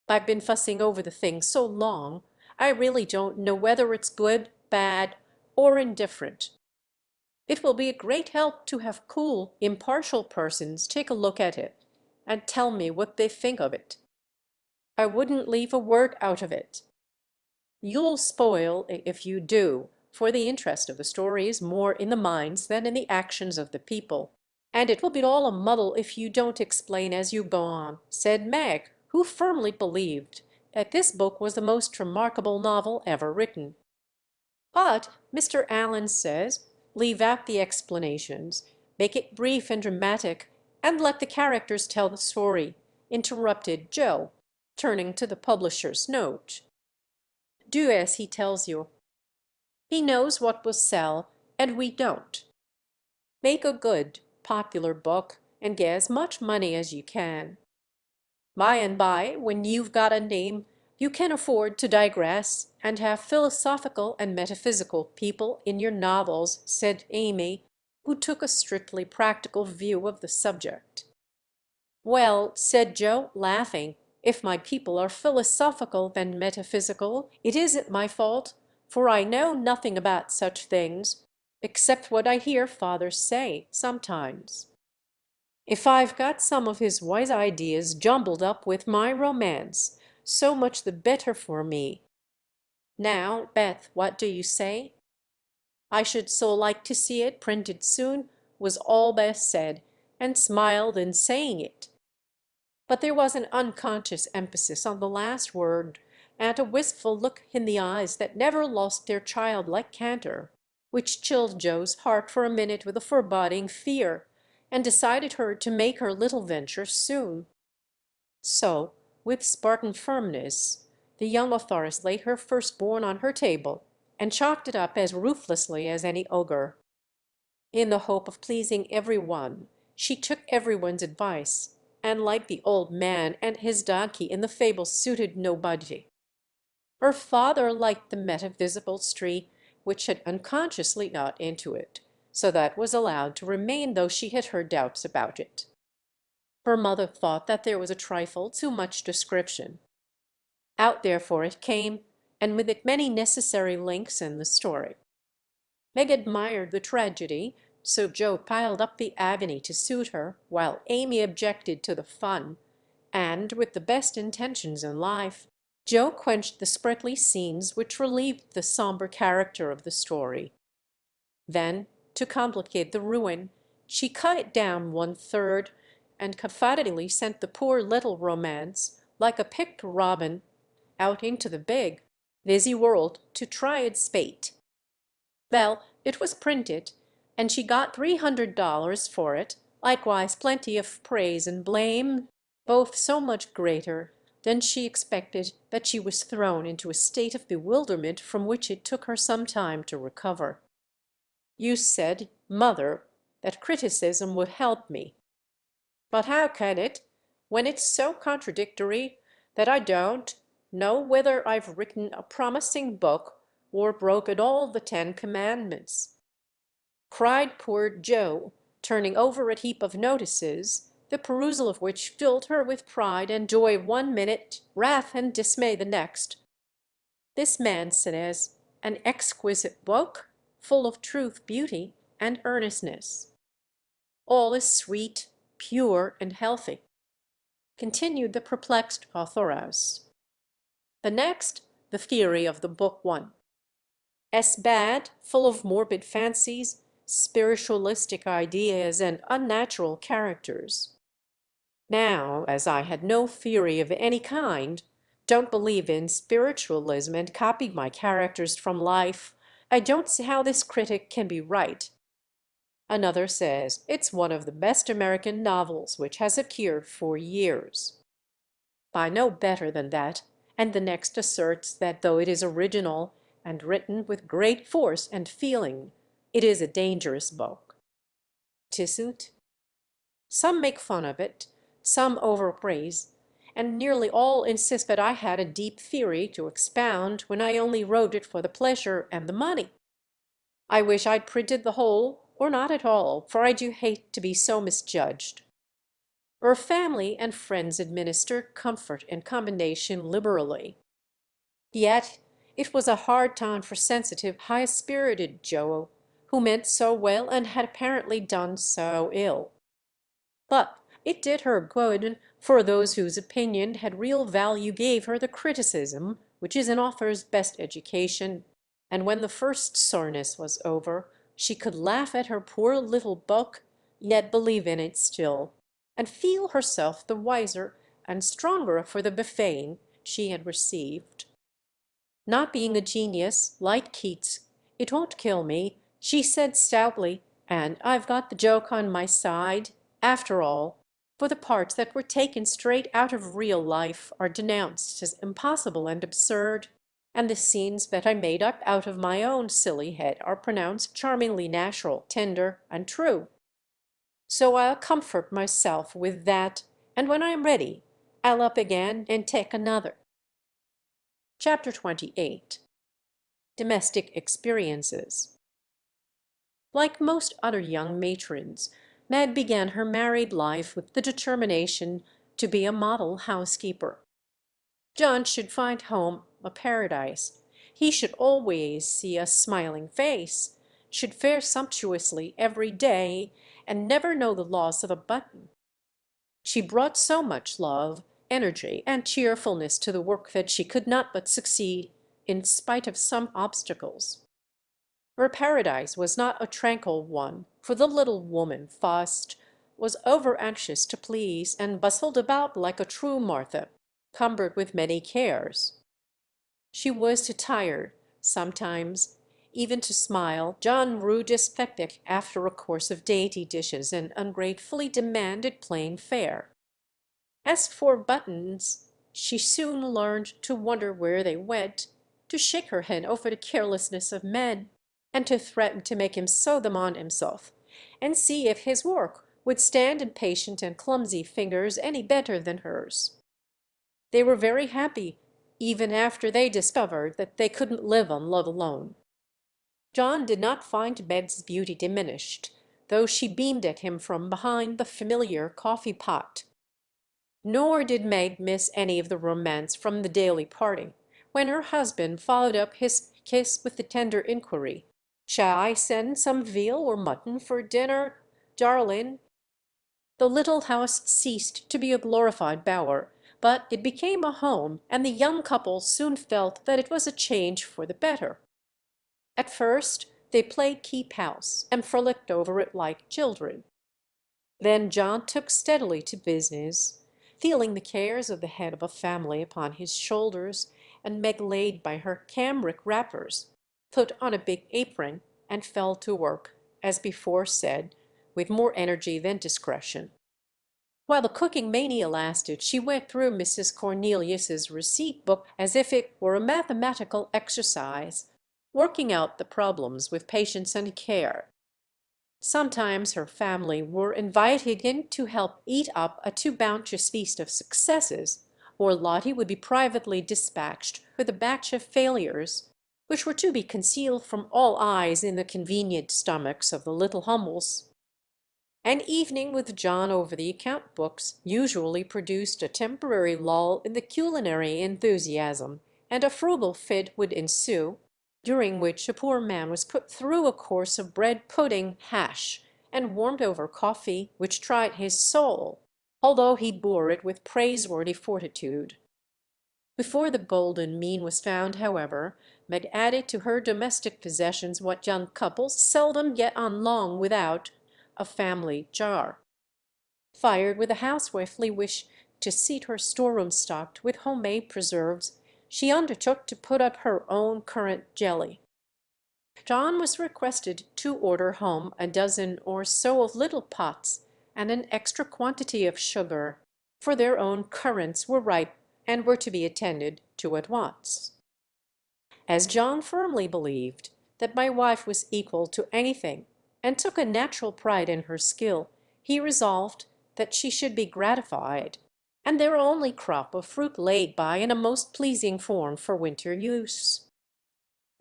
I've been fussing over the thing so long, I really don't know whether it's good, bad, or indifferent. It will be a great help to have cool, impartial persons take a look at it, and tell me what they think of it. I wouldn't leave a word out of it. You'll spoil if you do, for the interest of the story is more in the minds than in the actions of the people, and it will be all a muddle if you don't explain as you go on," said Mag, who firmly believed that this book was the most remarkable novel ever written. "But Mr. Allen says, leave out the explanations, make it brief and dramatic, and let the characters tell the story," interrupted Joe, turning to the publisher's note. "Do as he tells you. He knows what will sell, and we don't. Make a good, popular book, and get as much money as you can. By and by, when you've got a name, you can afford to digress and have philosophical and metaphysical people in your novels," said Amy, who took a strictly practical view of the subject. "Well," said Joe, laughing, "if my people are philosophical and metaphysical, it isn't my fault, for I know nothing about such things, except what I hear father say sometimes. If I've got some of his wise ideas jumbled up with my romance, so much the better for me. Now, Beth, what do you say?" "I should so like to see it printed soon," was all Beth said, and smiled in saying it. But there was an unconscious emphasis on the last word, and a wistful look in the eyes that never lost their childlike canter, which chilled Joe's heart for a minute with a foreboding fear, and decided her to make her little venture soon. So, with Spartan firmness, the young authoress laid her firstborn on her table, and chalked it up as ruthlessly as any ogre. In the hope of pleasing every one, she took every one's advice, and like the old man and his donkey in the fable suited nobody. Her father liked the metaphysical streak which had unconsciously got into it, so that was allowed to remain though she had her doubts about it. Her mother thought that there was a trifle too much description. Out therefore it came, and with it many necessary links in the story. Meg admired the tragedy, so Joe piled up the agony to suit her, while Amy objected to the fun, and, with the best intentions in life, Joe quenched the sprightly scenes which relieved the sombre character of the story. Then, to complicate the ruin, she cut it down one third, and confidingly sent the poor little romance, like a picked robin, out into the big, busy world to try its fate. Well, it was printed, and she got $300 for it, likewise plenty of praise and blame, both so much greater than she expected that she was thrown into a state of bewilderment from which it took her some time to recover. You said, mother, that criticism would help me. But how can it, when it's so contradictory that I don't know whether I've written a promising book or broken all the Ten Commandments? Cried poor Joe, turning over a heap of notices, the perusal of which filled her with pride and joy one minute, wrath and dismay the next. This man says, an exquisite book, full of truth, beauty, and earnestness. All is sweet, pure, and healthy, continued the perplexed authoress. The next, the theory of the book one. Es bad, full of morbid fancies, spiritualistic ideas, and unnatural characters. Now, as I had no theory of any kind, don't believe in spiritualism, and copied my characters from life, I don't see how this critic can be right. Another says it's one of the best American novels which has appeared for years. I know better than that, and the next asserts that though it is original and written with great force and feeling, it is a dangerous book. 'Tisn't. Some make fun of it, some overpraise, and nearly all insist that I had a deep theory to expound when I only wrote it for the pleasure and the money. I wish I'd printed the whole, or not at all, for I do hate to be so misjudged. Her family and friends administer comfort and commendation liberally. Yet it was a hard time for sensitive, high-spirited Joe, who meant so well and had apparently done so ill. But it did her good, for those whose opinion had real value gave her the criticism which is an author's best education, and when the first soreness was over, she could laugh at her poor little book, yet believe in it still, and feel herself the wiser and stronger for the buffeting she had received. Not being a genius, like Keats, it won't kill me, she said stoutly, and I've got the joke on my side, after all, for the parts that were taken straight out of real life are denounced as impossible and absurd, and the scenes that I made up out of my own silly head are pronounced charmingly natural, tender, and true. So I'll comfort myself with that, and when I'm ready, I'll up again and take another. Chapter 28. Domestic Experiences. Like most other young matrons, Mad began her married life with the determination to be a model housekeeper. John should find home a paradise. He should always see a smiling face, should fare sumptuously every day, and never know the loss of a button. She brought so much love, energy, and cheerfulness to the work that she could not but succeed in spite of some obstacles. Her paradise was not a tranquil one, for the little woman fussed, was over-anxious to please, and bustled about like a true Martha, cumbered with many cares. She was too tired, sometimes, even to smile. John grew dyspeptic after a course of dainty dishes, and ungratefully demanded plain fare. As for buttons, she soon learned to wonder where they went, to shake her head over the carelessness of men, and to threaten to make him sew them on himself, and see if his work would stand impatient and clumsy fingers any better than hers. They were very happy, even after they discovered that they couldn't live on love alone. John did not find Meg's beauty diminished, though she beamed at him from behind the familiar coffee-pot. Nor did Meg miss any of the romance from the daily parting, when her husband followed up his kiss with the tender inquiry, "Shall I send some veal or mutton for dinner, darling?" The little house ceased to be a glorified bower but it became a home, and the young couple soon felt that it was a change for the better. At first they played keep house and frolicked over it like children. Then John took steadily to business, feeling the cares of the head of a family upon his shoulders, and Meg laid by her cambric wrappers, put on a big apron, and fell to work, as before said, with more energy than discretion. While the cooking mania lasted, she went through Mrs. Cornelius's receipt book as if it were a mathematical exercise, working out the problems with patience and care. Sometimes her family were invited in to help eat up a too bounteous feast of successes, or Lottie would be privately dispatched with a batch of failures, which were to be concealed from all eyes in the convenient stomachs of the little Hummels. An evening with John over the account books usually produced a temporary lull in the culinary enthusiasm, and a frugal fit would ensue, during which a poor man was put through a course of bread pudding hash, and warmed over coffee which tried his soul, although he bore it with praiseworthy fortitude. Before the golden mean was found, however, Meg added to her domestic possessions what young couples seldom get on long without, a family jar. Fired with a housewifely wish to see her storeroom stocked with homemade preserves, she undertook to put up her own currant jelly. John was requested to order home a dozen or so of little pots and an extra quantity of sugar, for their own currants were ripe and were to be attended to at once. As John firmly believed that my wife was equal to anything, and took a natural pride in her skill, he resolved that she should be gratified, and their only crop of fruit laid by in a most pleasing form for winter use.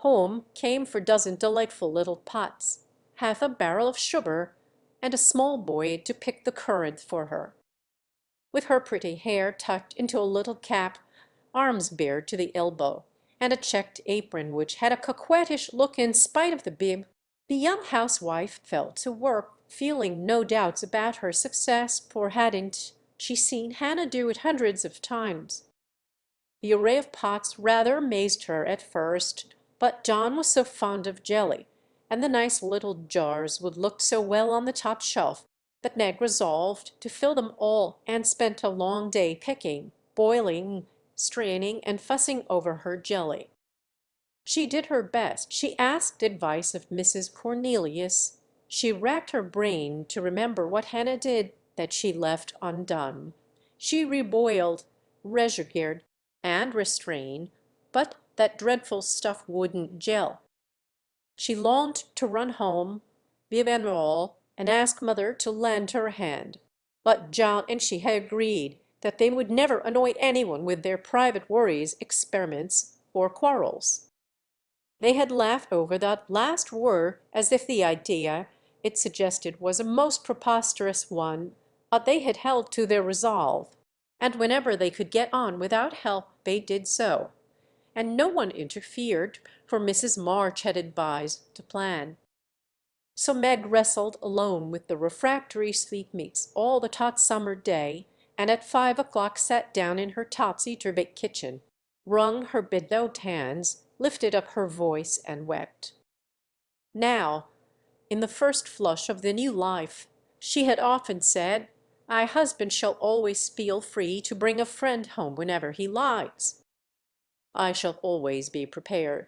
Home came for dozen delightful little pots, half a barrel of sugar, and a small boy to pick the currant for her. With her pretty hair tucked into a little cap, arms bared to the elbow, and a checked apron which had a coquettish look in spite of the bib, the young housewife fell to work, feeling no doubts about her success, for hadn't she seen Hannah do it hundreds of times? The array of pots rather amazed her at first, but John was so fond of jelly, and the nice little jars would look so well on the top shelf, that Meg resolved to fill them all, and spent a long day picking, boiling, straining, and fussing over her jelly. She did her best. She asked advice of Mrs. Cornelius. She racked her brain to remember what Hannah did that she left undone. She reboiled, rejugered, and restrained, but that dreadful stuff wouldn't gel. She longed to run home, vive and all, and ask mother to lend her a hand. But John and she had agreed that they would never annoy anyone with their private worries, experiments, or quarrels. They had laughed over that last word as if the idea it suggested was a most preposterous one, but they had held to their resolve, and whenever they could get on without help they did so, and no one interfered, for Mrs. March had advised to plan. So Meg wrestled alone with the refractory sweetmeats all the hot summer day, and at 5 o'clock sat down in her topsy-turvy kitchen, wrung her bedecked hands, lifted up her voice, and wept. Now, in the first flush of the new life, she had often said, "My husband shall always feel free to bring a friend home whenever he likes. I shall always be prepared.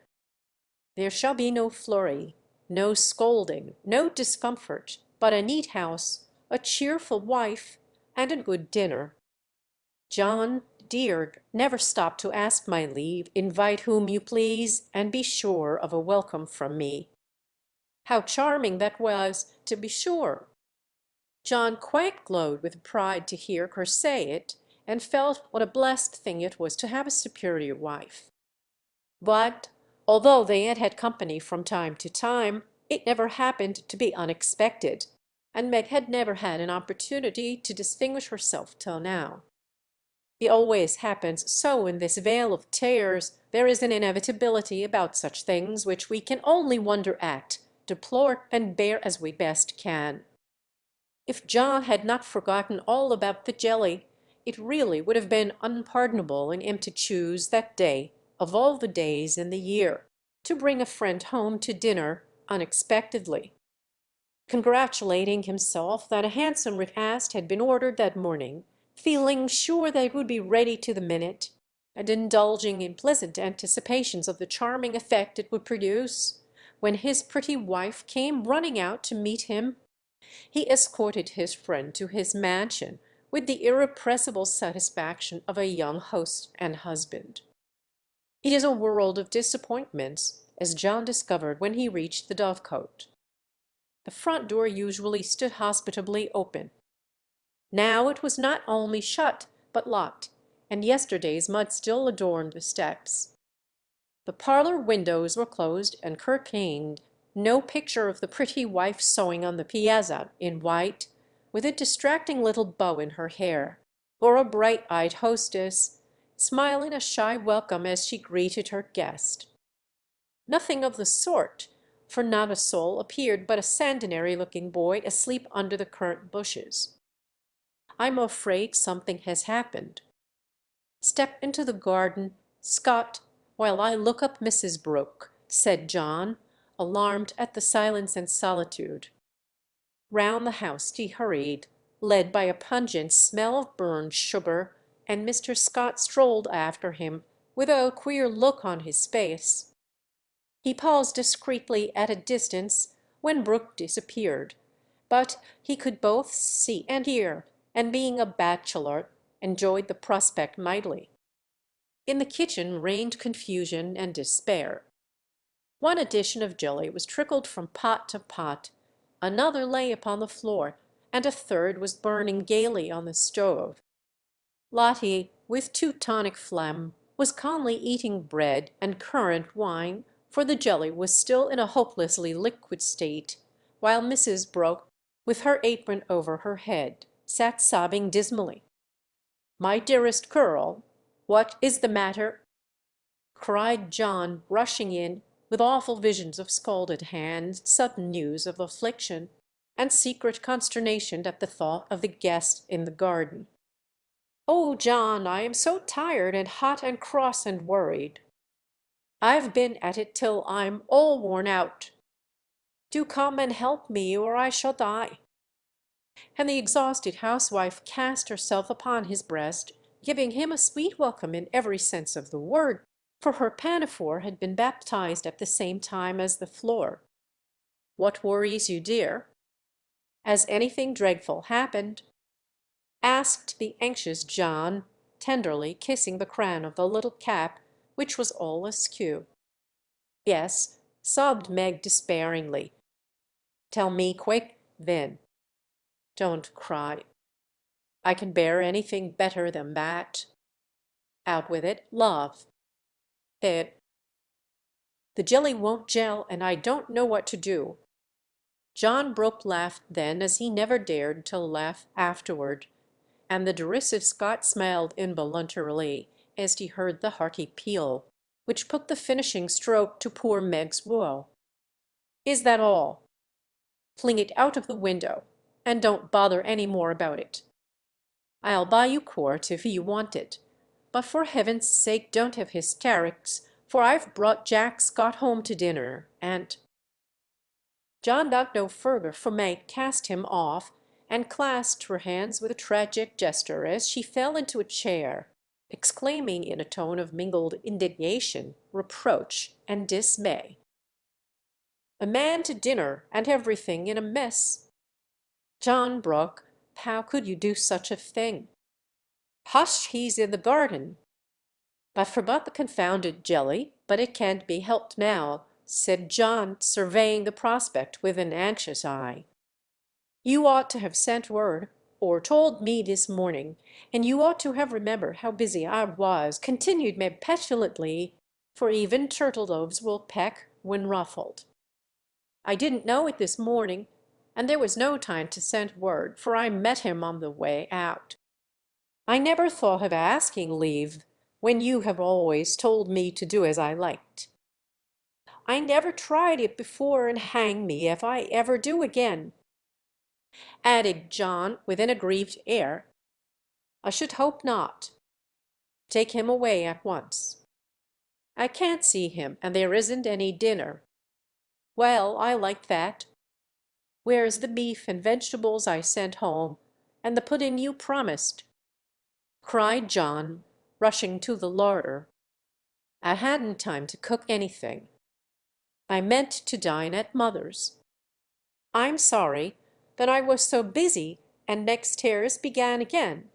There shall be no flurry, no scolding, no discomfort, but a neat house, a cheerful wife, and a good dinner. John, dear, never stop to ask my leave, invite whom you please, and be sure of a welcome from me." How charming that was, to be sure! John quite glowed with pride to hear her say it, and felt what a blessed thing it was to have a superior wife. But although they had had company from time to time, it never happened to be unexpected, and Meg had never had an opportunity to distinguish herself till now. It always happens so in this vale of tears. There is an inevitability about such things which we can only wonder at, deplore, and bear as we best can. If John had not forgotten all about the jelly, it really would have been unpardonable in him to choose that day of all the days in the year to bring a friend home to dinner unexpectedly. Congratulating himself that a handsome repast had been ordered that morning, feeling sure that it would be ready to the minute, and indulging in pleasant anticipations of the charming effect it would produce, when his pretty wife came running out to meet him, he escorted his friend to his mansion with the irrepressible satisfaction of a young host and husband. It is a world of disappointments, as John discovered when he reached the Dovecote. The front door usually stood hospitably open. Now it was not only shut, but locked, and yesterday's mud still adorned the steps. The parlor windows were closed and curtained. No picture of the pretty wife sewing on the piazza in white, with a distracting little bow in her hair, or a bright-eyed hostess, smiling a shy welcome as she greeted her guest. Nothing of the sort, for not a soul appeared but a sanguinary-looking boy asleep under the currant bushes. "I'm afraid something has happened. Step into the garden, Scott, while I look up Mrs. Brooke," said John, alarmed at the silence and solitude. Round the house he hurried, led by a pungent smell of burned sugar, and Mr. Scott strolled after him with a queer look on his face. He paused discreetly at a distance when Brooke disappeared, but he could both see and hear, and being a bachelor, enjoyed the prospect mightily. In the kitchen reigned confusion and despair. One edition of jelly was trickled from pot to pot, another lay upon the floor, and a third was burning gaily on the stove. Lottie, with Teutonic phlegm, was calmly eating bread and currant wine, for the jelly was still in a hopelessly liquid state, while Mrs. Broke, with her apron over her head, sat sobbing dismally. "My dearest girl, what is the matter?" cried John, rushing in with awful visions of scalded hands, sudden news of affliction, and secret consternation at the thought of the guest in the garden. "Oh, John, I am so tired and hot and cross and worried. I've been at it till I'm all worn out. Do come and help me, or I shall die." And the exhausted housewife cast herself upon his breast, giving him a sweet welcome in every sense of the word, for her pinafore had been baptized at the same time as the floor. "What worries you, dear? Has anything dreadful happened?" asked the anxious John, tenderly kissing the crown of the little cap, which was all askew. "Yes," sobbed Meg despairingly. "Tell me quick, then. Don't cry. I can bear anything better than that. Out with it, love. It The jelly won't gel, and I don't know what to do." John Brooke laughed then as he never dared to laugh afterward, and the derisive Scot smiled involuntarily as he heard the hearty peal, which put the finishing stroke to poor Meg's woe. "Is that all? Fling it out of the window, and don't bother any more about it. I'll buy you quart if you want it, but for heaven's sake don't have hysterics, for I've brought Jack Scott home to dinner, and—" John got no further, for Meg cast him off and clasped her hands with a tragic gesture as she fell into a chair, exclaiming in a tone of mingled indignation, reproach, and dismay, "A man to dinner, and everything in a mess! John Brooke, how could you do such a thing?" "Hush, he's in the garden." "But forgot the confounded jelly, but it can't be helped now," said John, surveying the prospect with an anxious eye. "You ought to have sent word, or told me this morning, and you ought to have remembered how busy I was," continued Meg petulantly, for even turtle doves will peck when ruffled. "I didn't know it this morning, and there was no time to send word, for I met him on the way out. I never thought of asking leave, when you have always told me to do as I liked. I never tried it before, and hang me if I ever do again," added John with an aggrieved air. I should hope not. Take him away at once. I can't see him, and there isn't any dinner. Well, I like that. Where's the beef and vegetables I sent home, and the pudding you promised?" cried John, rushing to the larder. "I hadn't time to cook anything. I meant to dine at mother's. I'm sorry that I was so busy, and next tears began again."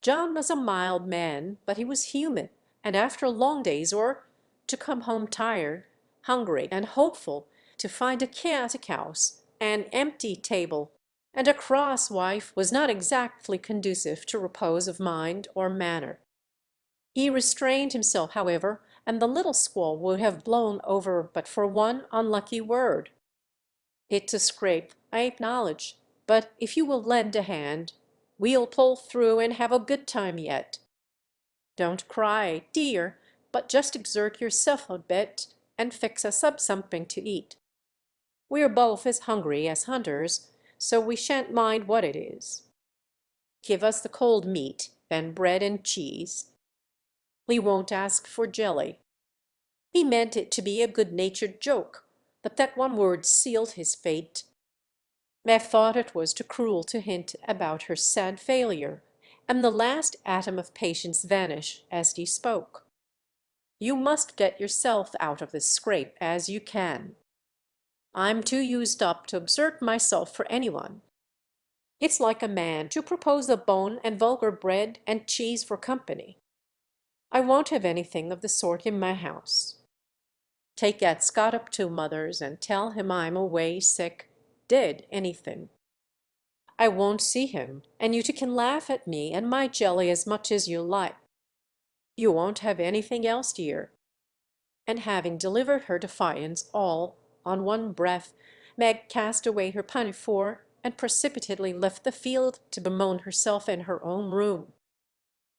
John was a mild man, but he was human, and after a long day's work, to come home tired, hungry, and hopeful, to find a chaotic house, an empty table, and a cross wife, was not exactly conducive to repose of mind or manner. He restrained himself, however, and the little squall would have blown over but for one unlucky word. "It's a scrape, I acknowledge, but if you will lend a hand, we'll pull through and have a good time yet. Don't cry, dear, but just exert yourself a bit and fix us up something to eat. We're both as hungry as hunters, so we shan't mind what it is. Give us the cold meat, then bread and cheese. We won't ask for jelly." He meant it to be a good-natured joke, but that one word sealed his fate. Meg thought it was too cruel to hint about her sad failure, and the last atom of patience vanished as he spoke. "You must get yourself out of this scrape as you can. I'm too used up to exert myself for any one. It's like a man to propose a bone and vulgar bread and cheese for company. I won't have anything of the sort in my house. Take that Scott up to mother's and tell him I'm away sick, dead, anything. I won't see him, and you two can laugh at me and my jelly as much as you like. You won't have anything else, dear." And having delivered her defiance all on one breath, Meg cast away her pinafore and precipitately left the field to bemoan herself in her own room.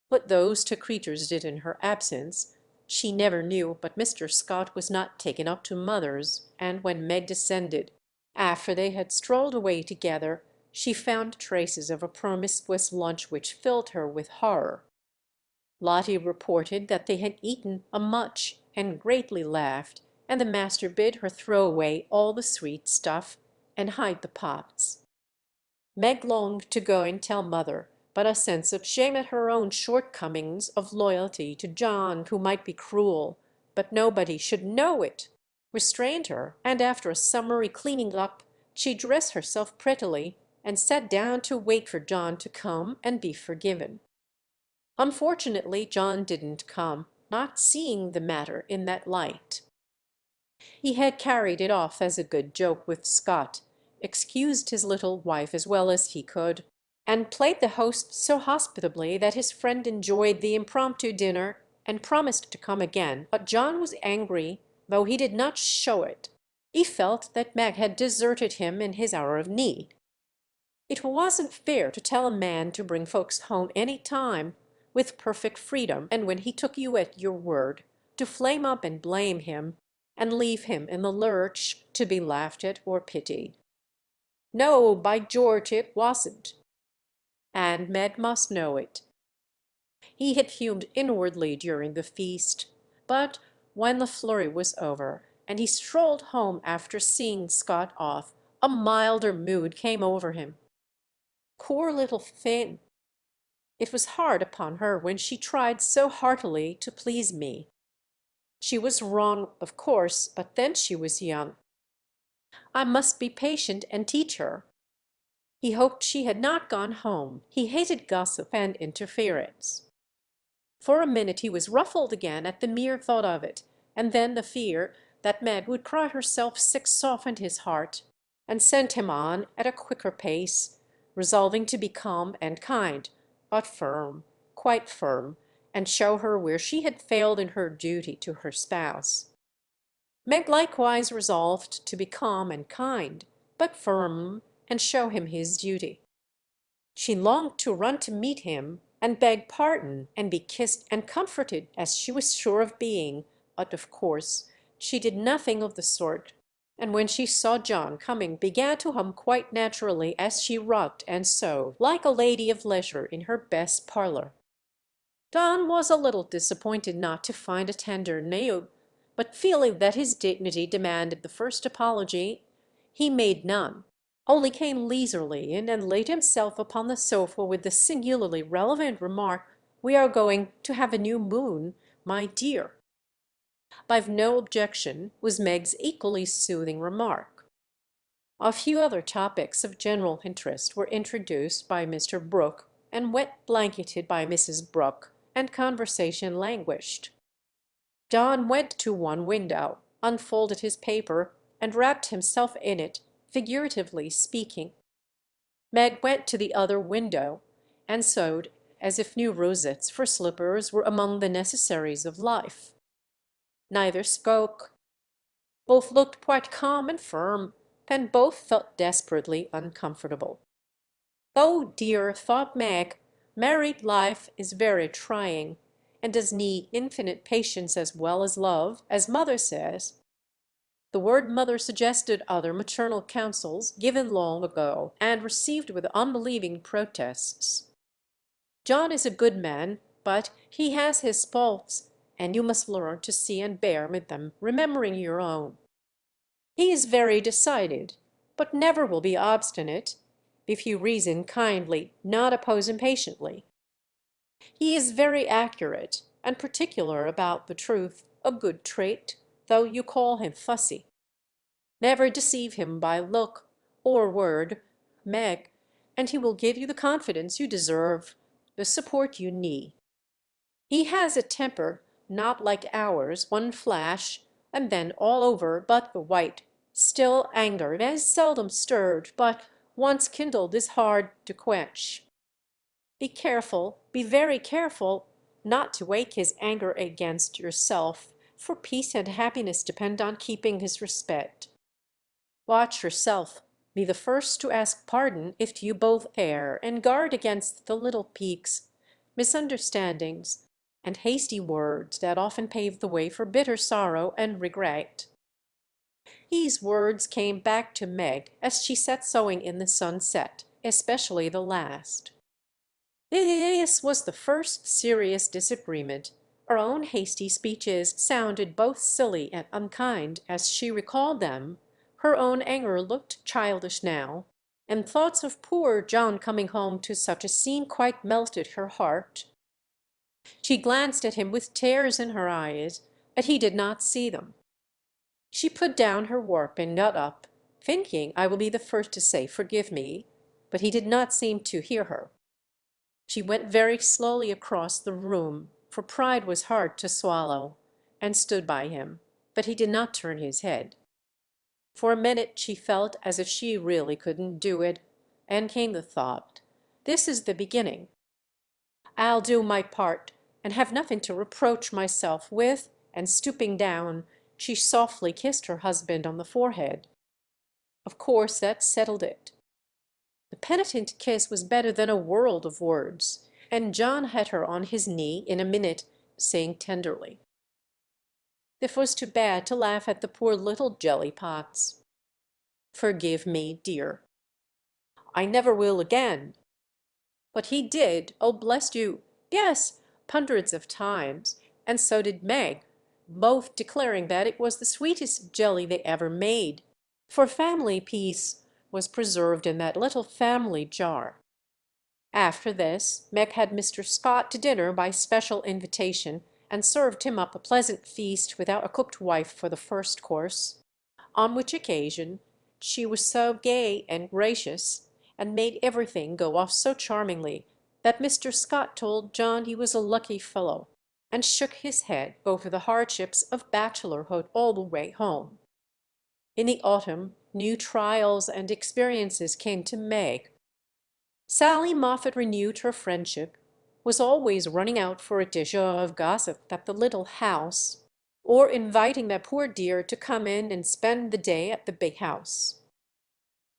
What those two creatures did in her absence, she never knew, but Mr. Scott was not taken up to mother's, and when Meg descended, after they had strolled away together, she found traces of a promiscuous lunch which filled her with horror. Lottie reported that they had eaten a much and greatly laughed, and the master bid her throw away all the sweet stuff and hide the pots. Meg longed to go and tell mother, but a sense of shame at her own shortcomings of loyalty to John, who might be cruel, but nobody should know it, restrained her, and after a summary cleaning up, she dressed herself prettily and sat down to wait for John to come and be forgiven. Unfortunately, John didn't come, not seeing the matter in that light. He had carried it off as a good joke with Scott, excused his little wife as well as he could, and played the host so hospitably that his friend enjoyed the impromptu dinner and promised to come again. But John was angry, though he did not show it. He felt that Meg had deserted him in his hour of need. It wasn't fair to tell a man to bring folks home any time, with perfect freedom, and when he took you at your word, to flame up and blame him, and leave him in the lurch to be laughed at or pitied. No, by George, it wasn't. And Meg must know it. He had fumed inwardly during the feast, but when the flurry was over, and he strolled home after seeing Scott off, a milder mood came over him. Poor little Finn! It was hard upon her when she tried so heartily to please me. She was wrong, of course, but then she was young. I must be patient and teach her. He hoped she had not gone home. He hated gossip and interference. For a minute he was ruffled again at the mere thought of it, and then the fear that Meg would cry herself sick softened his heart, and sent him on at a quicker pace, resolving to be calm and kind, but firm, quite firm, and show her where she had failed in her duty to her spouse. Meg likewise resolved to be calm and kind, but firm, and show him his duty. She longed to run to meet him and beg pardon and be kissed and comforted as she was sure of being, but of course she did nothing of the sort. and when she saw John coming began to hum quite naturally as she rubbed and sewed, like a lady of leisure in her best parlour. Don was a little disappointed not to find a tender Niobe, but feeling that his dignity demanded the first apology, he made none, only came leisurely in and laid himself upon the sofa with the singularly relevant remark, "We are going to have a new moon, my dear." "I've no objection," was Meg's equally soothing remark. A few other topics of general interest were introduced by Mr. Brooke and wet blanketed by Mrs. Brooke, and conversation languished. John went to one window, unfolded his paper, and wrapped himself in it, figuratively speaking. Meg went to the other window, and sewed as if new rosettes for slippers were among the necessaries of life. Neither spoke. Both looked quite calm and firm, and both felt desperately uncomfortable. "Oh dear," thought Meg, "married life is very trying, and does need infinite patience as well as love, as mother says." The word mother suggested other maternal counsels given long ago and received with unbelieving protests. "John is a good man, but he has his faults, and you must learn to see and bear with them, remembering your own. He is very decided, but never will be obstinate, if you reason kindly, not oppose impatiently. He is very accurate and particular about the truth, a good trait, though you call him fussy. Never deceive him by look or word, Meg, and he will give you the confidence you deserve, the support you need. He has a temper not like ours, one flash, and then all over but the white. Still anger is seldom stirred, but once kindled is hard to quench. Be careful, be very careful, not to wake his anger against yourself, for peace and happiness depend on keeping his respect. Watch yourself, be the first to ask pardon if you both err, and guard against the little piques, misunderstandings, and hasty words that often pave the way for bitter sorrow and regret." These words came back to Meg as she sat sewing in the sunset, especially the last. This was the first serious disagreement. Her own hasty speeches sounded both silly and unkind as she recalled them. Her own anger looked childish now, and thoughts of poor John coming home to such a scene quite melted her heart. She glanced at him with tears in her eyes, but he did not see them. She put down her work and got up, thinking, "I will be the first to say forgive me," but he did not seem to hear her. She went very slowly across the room, for pride was hard to swallow, and stood by him, but he did not turn his head. For a minute she felt as if she really couldn't do it, and came the thought, "This is the beginning. I'll do my part, and have nothing to reproach myself with," and stooping down, she softly kissed her husband on the forehead. Of course that settled it. The penitent kiss was better than a world of words, and John had her on his knee in a minute, saying tenderly, "It was too bad to laugh at the poor little jelly pots. Forgive me, dear." "I never will again." But he did, oh bless you, yes, hundreds of times, and so did Meg, both declaring that it was the sweetest jelly they ever made, for family peace was preserved in that little family jar. After this, Meg had Mr. Scott to dinner by special invitation, and served him up a pleasant feast without a cooked wife for the first course, on which occasion she was so gay and gracious, and made everything go off so charmingly, that Mr. Scott told John he was a lucky fellow, and shook his head over the hardships of bachelorhood all the way home. In the autumn new trials and experiences came to Meg. Sally Moffat renewed her friendship, was always running out for a dish of gossip at the little house, or inviting that poor dear to come in and spend the day at the big house.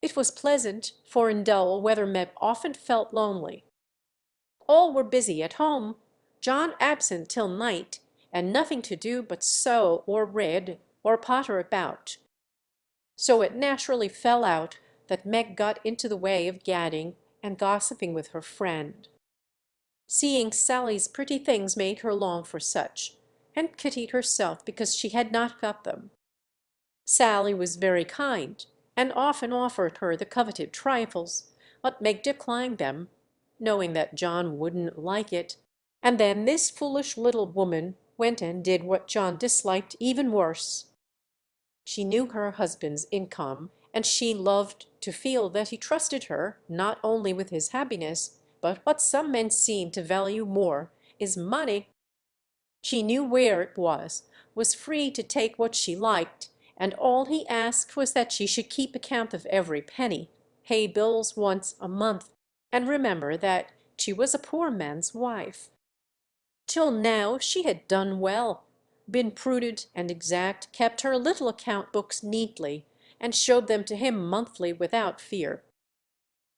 It was pleasant, for in dull weather Meg often felt lonely. All were busy at home, John absent till night, and nothing to do but sew or read or potter about. So it naturally fell out that Meg got into the way of gadding and gossiping with her friend. Seeing Sally's pretty things made her long for such, and pitied herself because she had not got them. Sally was very kind, and often offered her the coveted trifles, but Meg declined them, knowing that John wouldn't like it. And then this foolish little woman went and did what John disliked even worse. She knew her husband's income, and she loved to feel that he trusted her not only with his happiness, but what some men seem to value more is money. She knew where it was free to take what she liked, and all he asked was that she should keep account of every penny, pay bills once a month, and remember that she was a poor man's wife. Till now she had done well, been prudent and exact, kept her little account books neatly, and showed them to him monthly without fear.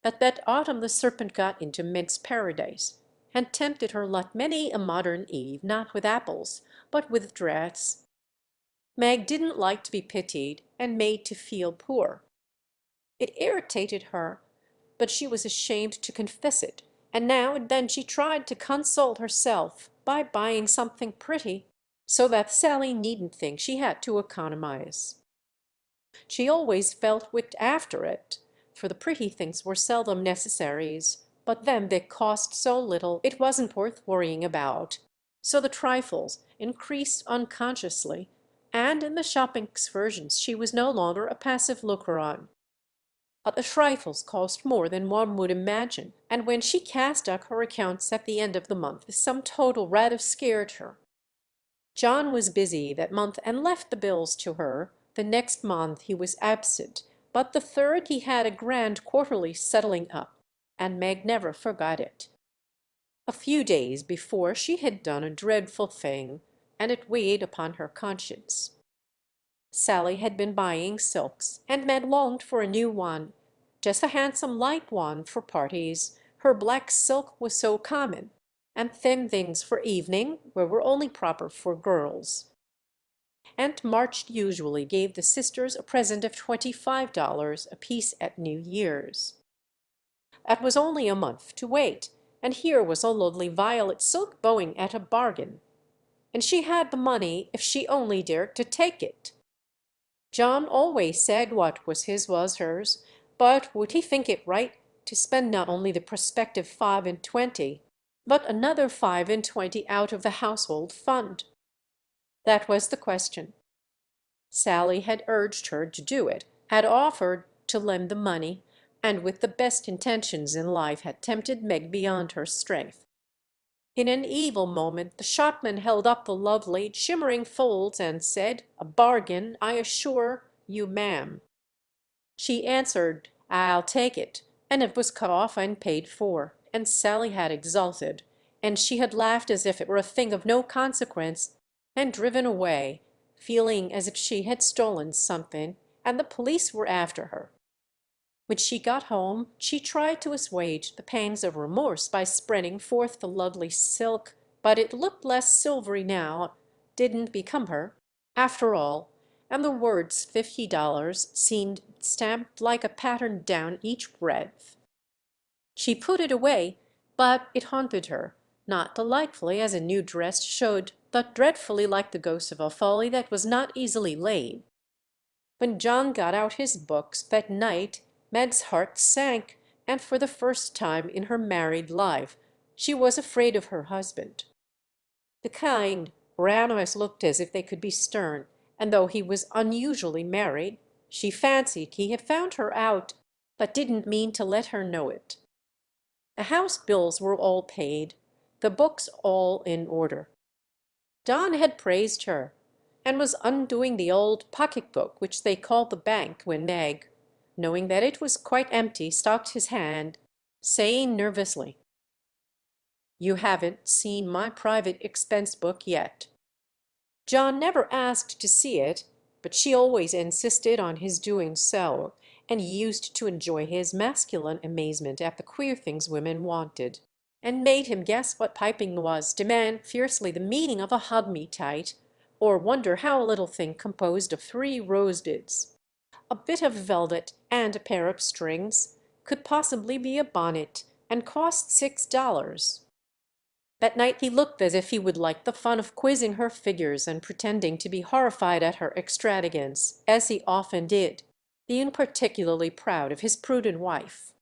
But that autumn the serpent got into Meg's paradise, and tempted her like many a modern Eve, not with apples, but with draughts. Meg didn't like to be pitied and made to feel poor. It irritated her, but she was ashamed to confess it, and now and then she tried to console herself by buying something pretty, so that Sally needn't think she had to economize. She always felt whipped after it, for the pretty things were seldom necessaries, but then they cost so little it wasn't worth worrying about. So the trifles increased unconsciously, and in the shopping excursions she was no longer a passive looker on. But the trifles cost more than one would imagine, and when she cast up her accounts at the end of the month the sum total rather scared her. John was busy that month and left the bills to her. The next month he was absent, but the third he had a grand quarterly settling up, and Meg never forgot it. A few days before she had done a dreadful thing, and it weighed upon her conscience. Sally had been buying silks, and Meg longed for a new one, just a handsome light one for parties. Her black silk was so common, and thin things for evening were only proper for girls. Aunt March usually gave the sisters a present of $25 apiece at New Year's. That was only a month to wait, and here was a lovely violet silk bowing at a bargain. And she had the money if she only dared to take it. John always said what was his was hers, but would he think it right to spend not only the prospective 5 and 20, but another 5 and 20 out of the household fund? That was the question. Sally had urged her to do it, had offered to lend the money, and with the best intentions in life had tempted Meg beyond her strength. In an evil moment the shopman held up the lovely, shimmering folds and said, "A bargain, I assure you, ma'am." She answered, "I'll take it," and it was cut off and paid for, and Sally had exulted, and she had laughed as if it were a thing of no consequence, and driven away, feeling as if she had stolen something, and the police were after her. When she got home she tried to assuage the pangs of remorse by spreading forth the lovely silk, but it looked less silvery now, didn't become her, after all, and the words $50 seemed stamped like a pattern down each breadth. She put it away, but it haunted her, not delightfully as a new dress showed, but dreadfully like the ghost of a folly that was not easily laid. When John got out his books that night Meg's heart sank, and for the first time in her married life she was afraid of her husband. The kind, brown eyes looked as if they could be stern, and though he was unusually married, she fancied he had found her out, but didn't mean to let her know it. The house bills were all paid, the books all in order. Don had praised her, and was undoing the old pocket-book which they called the bank, when Meg, knowing that it was quite empty, stopped his hand, saying nervously, "You haven't seen my private expense book yet." John never asked to see it, but she always insisted on his doing so, and used to enjoy his masculine amazement at the queer things women wanted, and made him guess what piping was, demand fiercely the meaning of a hug-me-tight, or wonder how a little thing composed of 3 rosebuds. a bit of velvet, and a pair of strings, could possibly be a bonnet, and cost $6. That night he looked as if he would like the fun of quizzing her figures and pretending to be horrified at her extravagance, as he often did, being particularly proud of his prudent wife.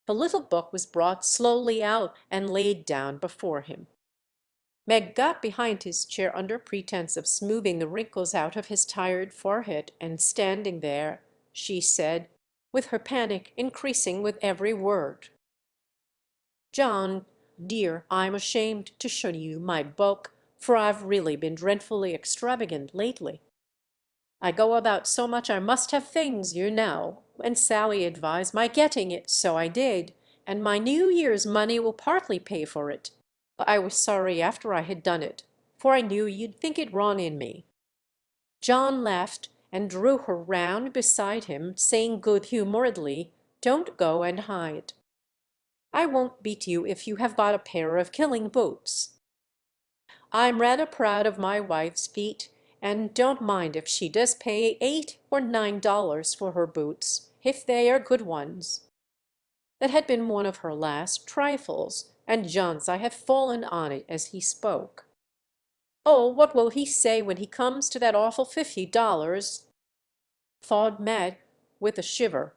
The little book was brought slowly out and laid down before him. Meg got behind his chair under pretence of smoothing the wrinkles out of his tired forehead, and standing there, she said, with her panic increasing with every word, "John, dear, I'm ashamed to show you my bulk, for I've really been dreadfully extravagant lately. I go about so much I must have things, you know, and Sally advised my getting it, so I did, and my New Year's money will partly pay for it. But I was sorry after I had done it, for I knew you'd think it wrong in me." John laughed and drew her round beside him, saying good-humoredly, "Don't go and hide. I won't beat you if you have bought a pair of killing boots. I'm rather proud of my wife's feet, and don't mind if she does pay $8 or $9 for her boots, if they are good ones." That had been one of her last trifles, and John's eye had fallen on it as he spoke. "Oh, what will he say when he comes to that awful $50?" thawed Meg with a shiver.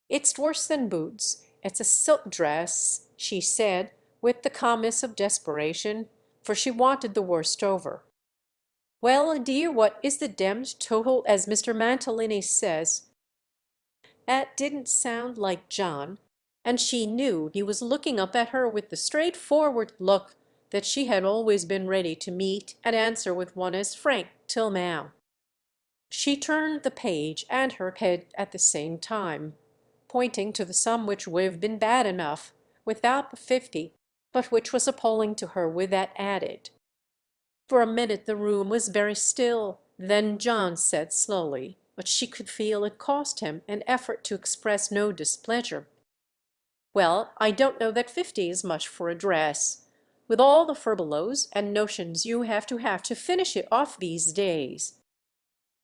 "It's worse than boots. It's a silk dress," she said, with the calmness of desperation, for she wanted the worst over. "Well, dear, what is the demmed total, as Mr. Mantalini says?" That didn't sound like John, and she knew he was looking up at her with the straightforward look that she had always been ready to meet and answer with one as frank till now. She turned the page and her head at the same time, pointing to the sum which would have been bad enough without the 50, but which was appalling to her with that added. For a minute the room was very still, then John said slowly, but she could feel it cost him an effort to express no displeasure, "Well, I don't know that 50 is much for a dress, with all the furbelows and notions you have to finish it off these days."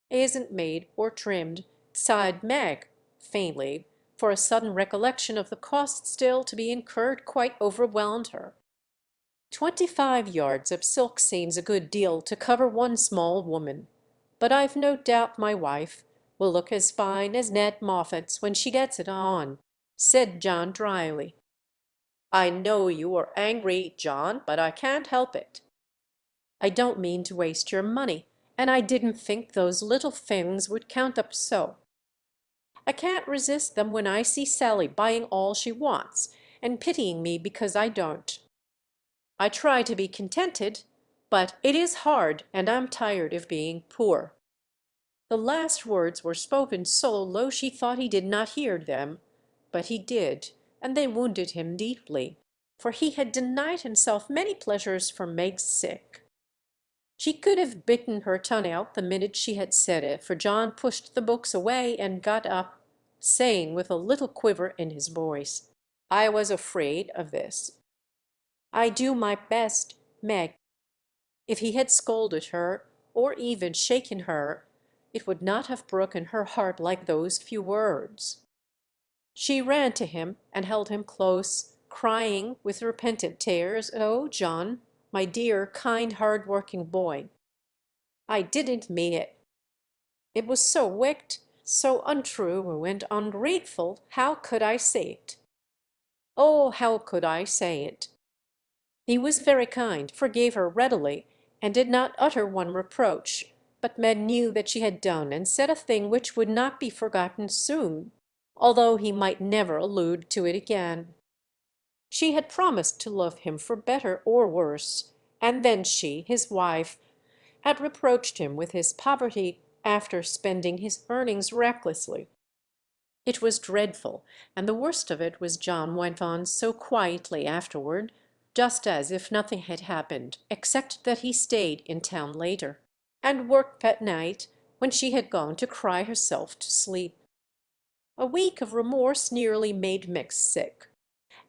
"Isn't made or trimmed," sighed Meg, faintly, for a sudden recollection of the cost still to be incurred quite overwhelmed her. 25 yards of silk seems a good deal to cover one small woman, but I've no doubt my wife will look as fine as Ned Moffat's when she gets it on," said John dryly. "I know you are angry, John, but I can't help it." "I don't mean to waste your money, and I didn't think those little things would count up so. I can't resist them when I see Sally buying all she wants, and pitying me because I don't. I try to be contented, but it is hard, and I'm tired of being poor." The last words were spoken so low she thought he did not hear them, but he did, and they wounded him deeply, for he had denied himself many pleasures for Meg's sake. She could have bitten her tongue out the minute she had said it, for John pushed the books away and got up, saying with a little quiver in his voice, "I was afraid of this. I do my best, Meg." If he had scolded her, or even shaken her, it would not have broken her heart like those few words. She ran to him and held him close, crying with repentant tears, "Oh, John, my dear, kind, hard-working boy, I didn't mean it. It was so wicked, so untrue and ungrateful. How could I say it? Oh, how could I say it?" He was very kind, forgave her readily, and did not utter one reproach, but Meg knew that she had done and said a thing which would not be forgotten soon, although he might never allude to it again. She had promised to love him for better or worse, and then she, his wife, had reproached him with his poverty after spending his earnings recklessly. It was dreadful, and the worst of it was John went on so quietly afterward, just as if nothing had happened, except that he stayed in town later, and worked at night when she had gone to cry herself to sleep. A week of remorse nearly made Mick sick,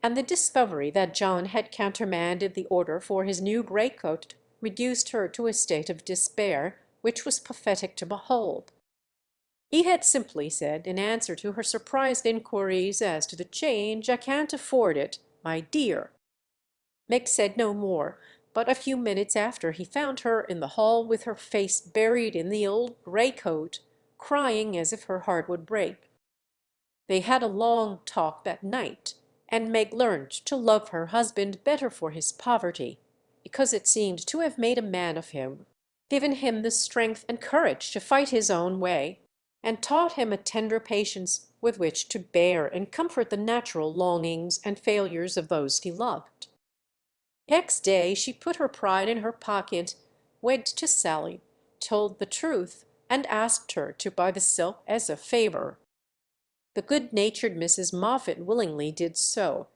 and the discovery that John had countermanded the order for his new greatcoat reduced her to a state of despair which was pathetic to behold. He had simply said, in answer to her surprised inquiries as to the change, "I can't afford it, my dear." Meg said no more, but a few minutes after he found her in the hall with her face buried in the old grey coat, crying as if her heart would break. They had a long talk that night, and Meg learned to love her husband better for his poverty, because it seemed to have made a man of him, given him the strength and courage to fight his own way, and taught him a tender patience with which to bear and comfort the natural longings and failures of those he loved. Next day she put her pride in her pocket, went to Sally, told the truth, and asked her to buy the silk as a favor. The good-natured Mrs. Moffat willingly did so,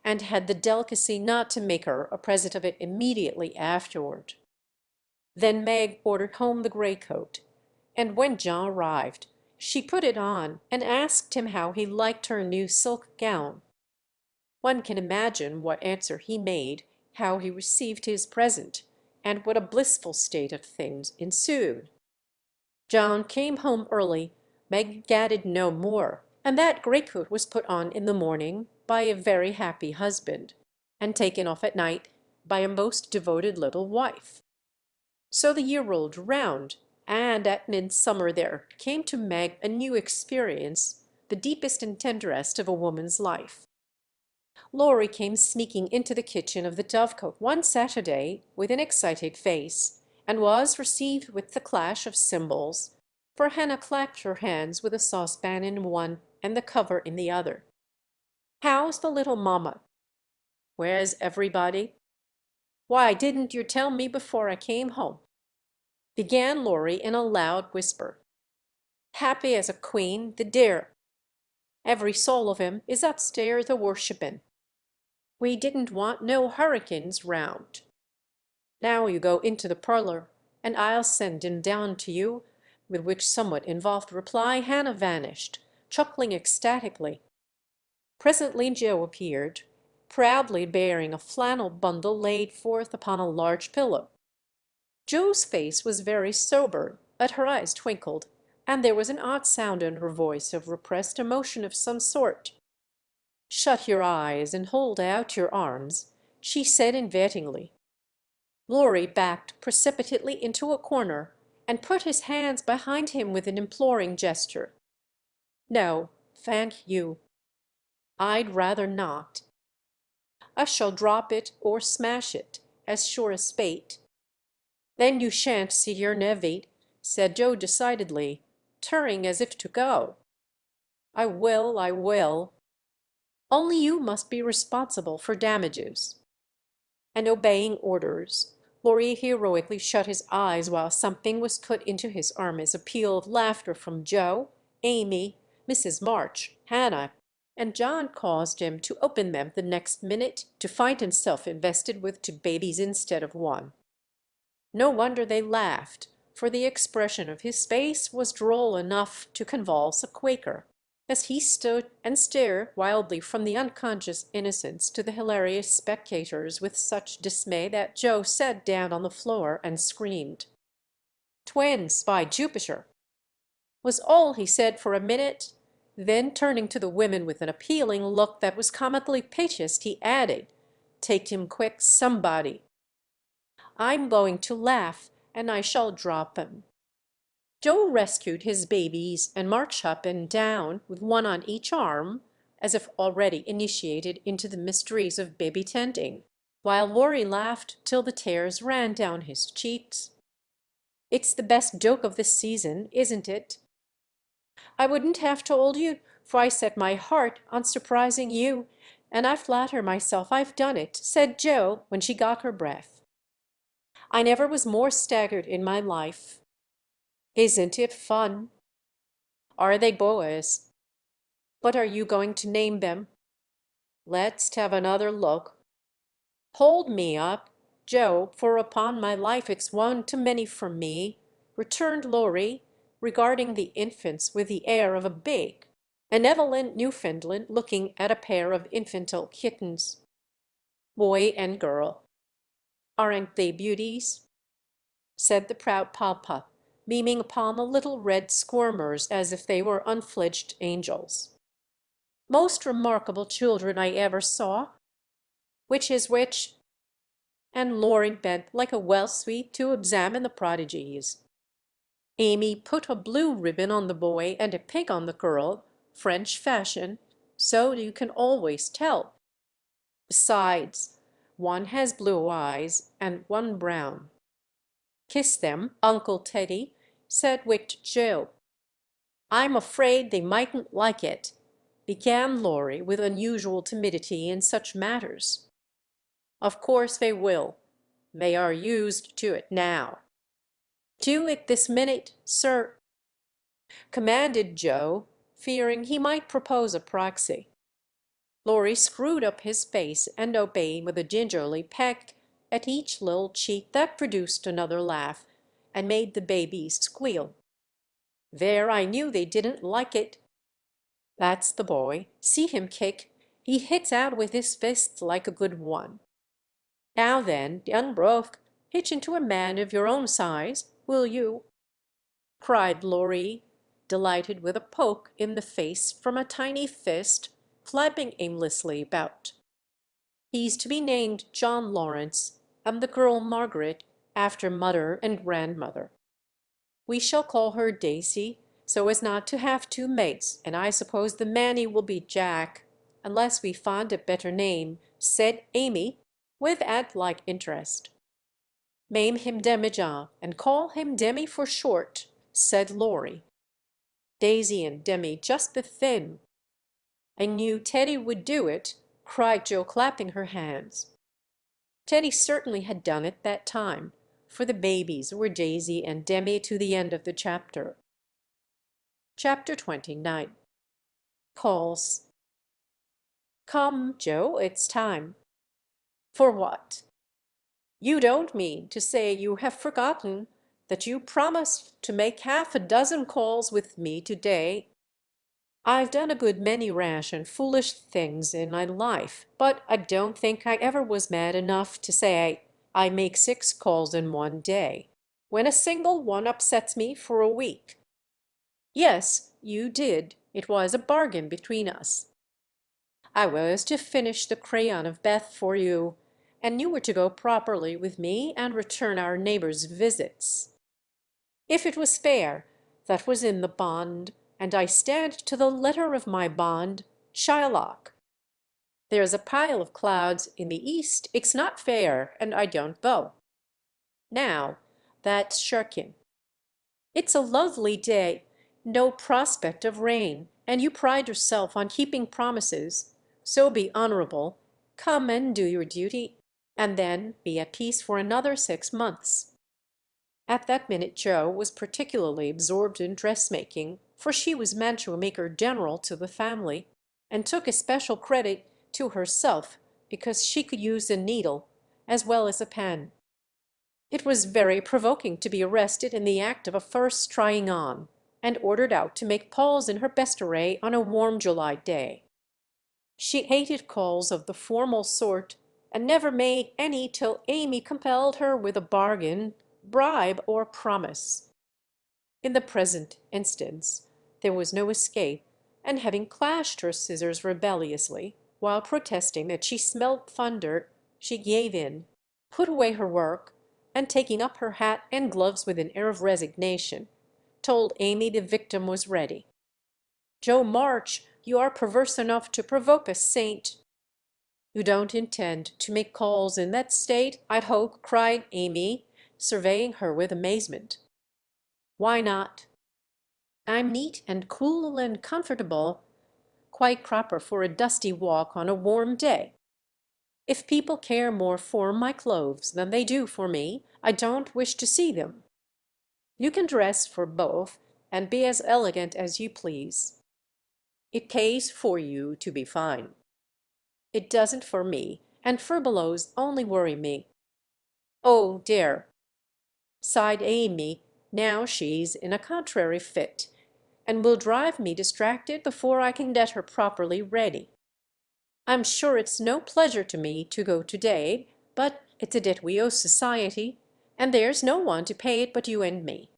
and had the delicacy not to make her a present of it immediately afterward. Then Meg ordered home the grey coat, and when John arrived she put it on and asked him how he liked her new silk gown. One can imagine what answer he made, how he received his present, and what a blissful state of things ensued. John came home early, Meg gadded no more, and that greatcoat was put on in the morning by a very happy husband, and taken off at night by a most devoted little wife. So the year rolled round, and at midsummer there came to Meg a new experience, the deepest and tenderest of a woman's life. Laurie came sneaking into the kitchen of the Dovecot one Saturday with an excited face, and was received with the clash of cymbals, for Hannah clapped her hands with a saucepan in one and the cover in the other. "How's the little mamma?" "Where's everybody?" "Why didn't you tell me before I came home?" began Laurie in a loud whisper. "Happy as a queen, the dear. Every soul of 'em is upstairs a worshipping. We didn't want no hurricanes round. Now you go into the parlor, and I'll send him down to you," with which somewhat involved reply Hannah vanished, chuckling ecstatically. Presently Joe appeared, proudly bearing a flannel bundle laid forth upon a large pillow. Joe's face was very sober, but her eyes twinkled, and there was an odd sound in her voice of repressed emotion of some sort. "Shut your eyes and hold out your arms," she said invitingly. Laurie backed precipitately into a corner and put his hands behind him with an imploring gesture. "No, thank you. I'd rather not. I shall drop it or smash it, as sure as fate." "Then you shan't see your nevy," said Joe decidedly, turning as if to go. "I will, I will. Only you must be responsible for damages." And obeying orders, Laurie heroically shut his eyes while something was put into his arm as a peal of laughter from Joe, Amy, Mrs. March, Hannah, and John caused him to open them the next minute to find himself invested with two babies instead of one. No wonder they laughed, for the expression of his face was droll enough to convulse a Quaker, as he stood and stared wildly from the unconscious innocents to the hilarious spectators with such dismay that Joe sat down on the floor and screamed. "Twins, by Jupiter!" was all he said for a minute. Then turning to the women with an appealing look that was comically piteous, he added, "Take him quick, somebody. I'm going to laugh, and I shall drop him." Joe rescued his babies and marched up and down, with one on each arm, as if already initiated into the mysteries of baby tending, while Laurie laughed till the tears ran down his cheeks. "It's the best joke of the season, isn't it?" "I wouldn't have told you, for I set my heart on surprising you, and I flatter myself I've done it," said Joe when she got her breath. "I never was more staggered in my life. Isn't it fun?" "Are they boys?" "But are you going to name them?" "Let's have another look." "Hold me up, Joe, for upon my life it's one too many for me," returned Laurie, regarding the infants with the air of a big, benevolent Newfoundland looking at a pair of infantile kittens. "Boy and girl." "Aren't they beauties?" said the proud papa, beaming upon the little red squirmers as if they were unfledged angels. "Most remarkable children I ever saw. Which is which?" And Loring bent like a well sweep to examine the prodigies. Amy put a blue ribbon on the boy and a pink on the girl, French fashion, so you can always tell. Besides, one has blue eyes and one brown. "Kiss them, Uncle Teddy," said Wicht Joe. "I'm afraid they mightn't like it," began Laurie with unusual timidity in such matters. "Of course they will. They are used to it now." "Do it this minute, sir," commanded Joe, fearing he might propose a proxy. Laurie screwed up his face and obeyed with a gingerly peck at each little cheek that produced another laugh and made the babies squeal. "There, I knew they didn't like it." "That's the boy. See him kick. He hits out with his fists like a good one. Now then, young Broek, hitch into a man of your own size, will you?" cried Laurie, delighted with a poke in the face from a tiny fist flapping aimlessly about. "He's to be named John Lawrence, and the girl Margaret, after mother and grandmother. We shall call her Daisy, so as not to have two mates, and I suppose the Mannie will be Jack, unless we find a better name," said Amy, with ant-like interest. "Name him Demijohn, and call him Demi for short," said Laurie. "Daisy and Demi just the thing." "I knew Teddy would do it," cried Joe, clapping her hands. Teddy certainly had done it that time, for the babies were Daisy and Demi to the end of the chapter. Chapter 29. Calls. "Come, Joe, it's time." "For what?" "You don't mean to say you have forgotten that you promised to make half a dozen calls with me to-day?" "I've done a good many rash and foolish things in my life, but I don't think I ever was mad enough to say I make 6 calls in one day, when a single one upsets me for a week." "Yes, you did. It was a bargain between us. I was to finish the Crayon of Beth for you, and you were to go properly with me and return our neighbors' visits. If it was fair, that was in the bond, and I stand to the letter of my bond, Shylock. There's a pile of clouds in the east, it's not fair, and I don't go. Now, that's shirking. It's a lovely day, no prospect of rain, and you pride yourself on keeping promises, so be honorable, come and do your duty, and then be at peace for another 6 months." At that minute Joe was particularly absorbed in dressmaking, for she was mantua maker general to the family, and took especial credit to herself because she could use a needle as well as a pen. It was very provoking to be arrested in the act of a first trying on, and ordered out to make calls in her best array on a warm July day. She hated calls of the formal sort, and never made any till Amy compelled her with a bargain, bribe, or promise. In the present instance there was no escape, and having clashed her scissors rebelliously, while protesting that she smelt thunder, she gave in, put away her work, and taking up her hat and gloves with an air of resignation, told Amy the victim was ready. "Joe March, you are perverse enough to provoke a saint." "You don't intend to make calls in that state, I hope?" cried Amy, surveying her with amazement. "Why not?" "I'm neat and cool and comfortable, quite proper for a dusty walk on a warm day. If people care more for my clothes than they do for me, I don't wish to see them. You can dress for both, and be as elegant as you please. It pays for you to be fine. It doesn't for me, and furbelows only worry me." "Oh dear," sighed Amy, "now she's in a contrary fit, and will drive me distracted before I can get her properly ready. I'm sure it's no pleasure to me to go to-day, but it's a debt we owe society, and there's no one to pay it but you and me.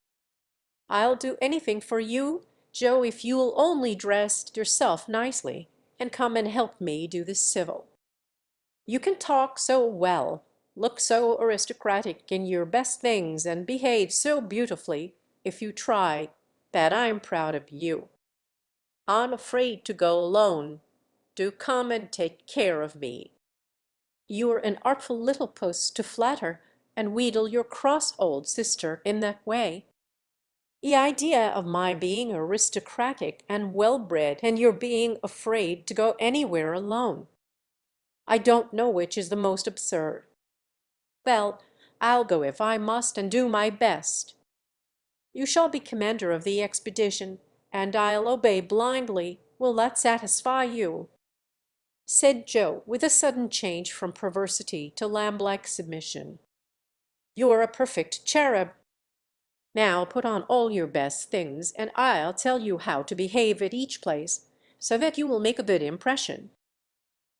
I'll do anything for you, Joe, if you'll only dress yourself nicely and come and help me do the civil. You can talk so well, look so aristocratic in your best things, and behave so beautifully if you try, that I'm proud of you. I'm afraid to go alone. Do come and take care of me. You're an artful little puss to flatter and wheedle your cross old sister in that way. The idea of my being aristocratic and well-bred and your being afraid to go anywhere alone. I don't know which is the most absurd. Well, I'll go if I must and do my best. You shall be commander of the expedition, and I'll obey blindly. Will that satisfy you?" said Joe, with a sudden change from perversity to lamb-like submission. "You're a perfect cherub. Now put on all your best things, and I'll tell you how to behave at each place, so that you will make a good impression.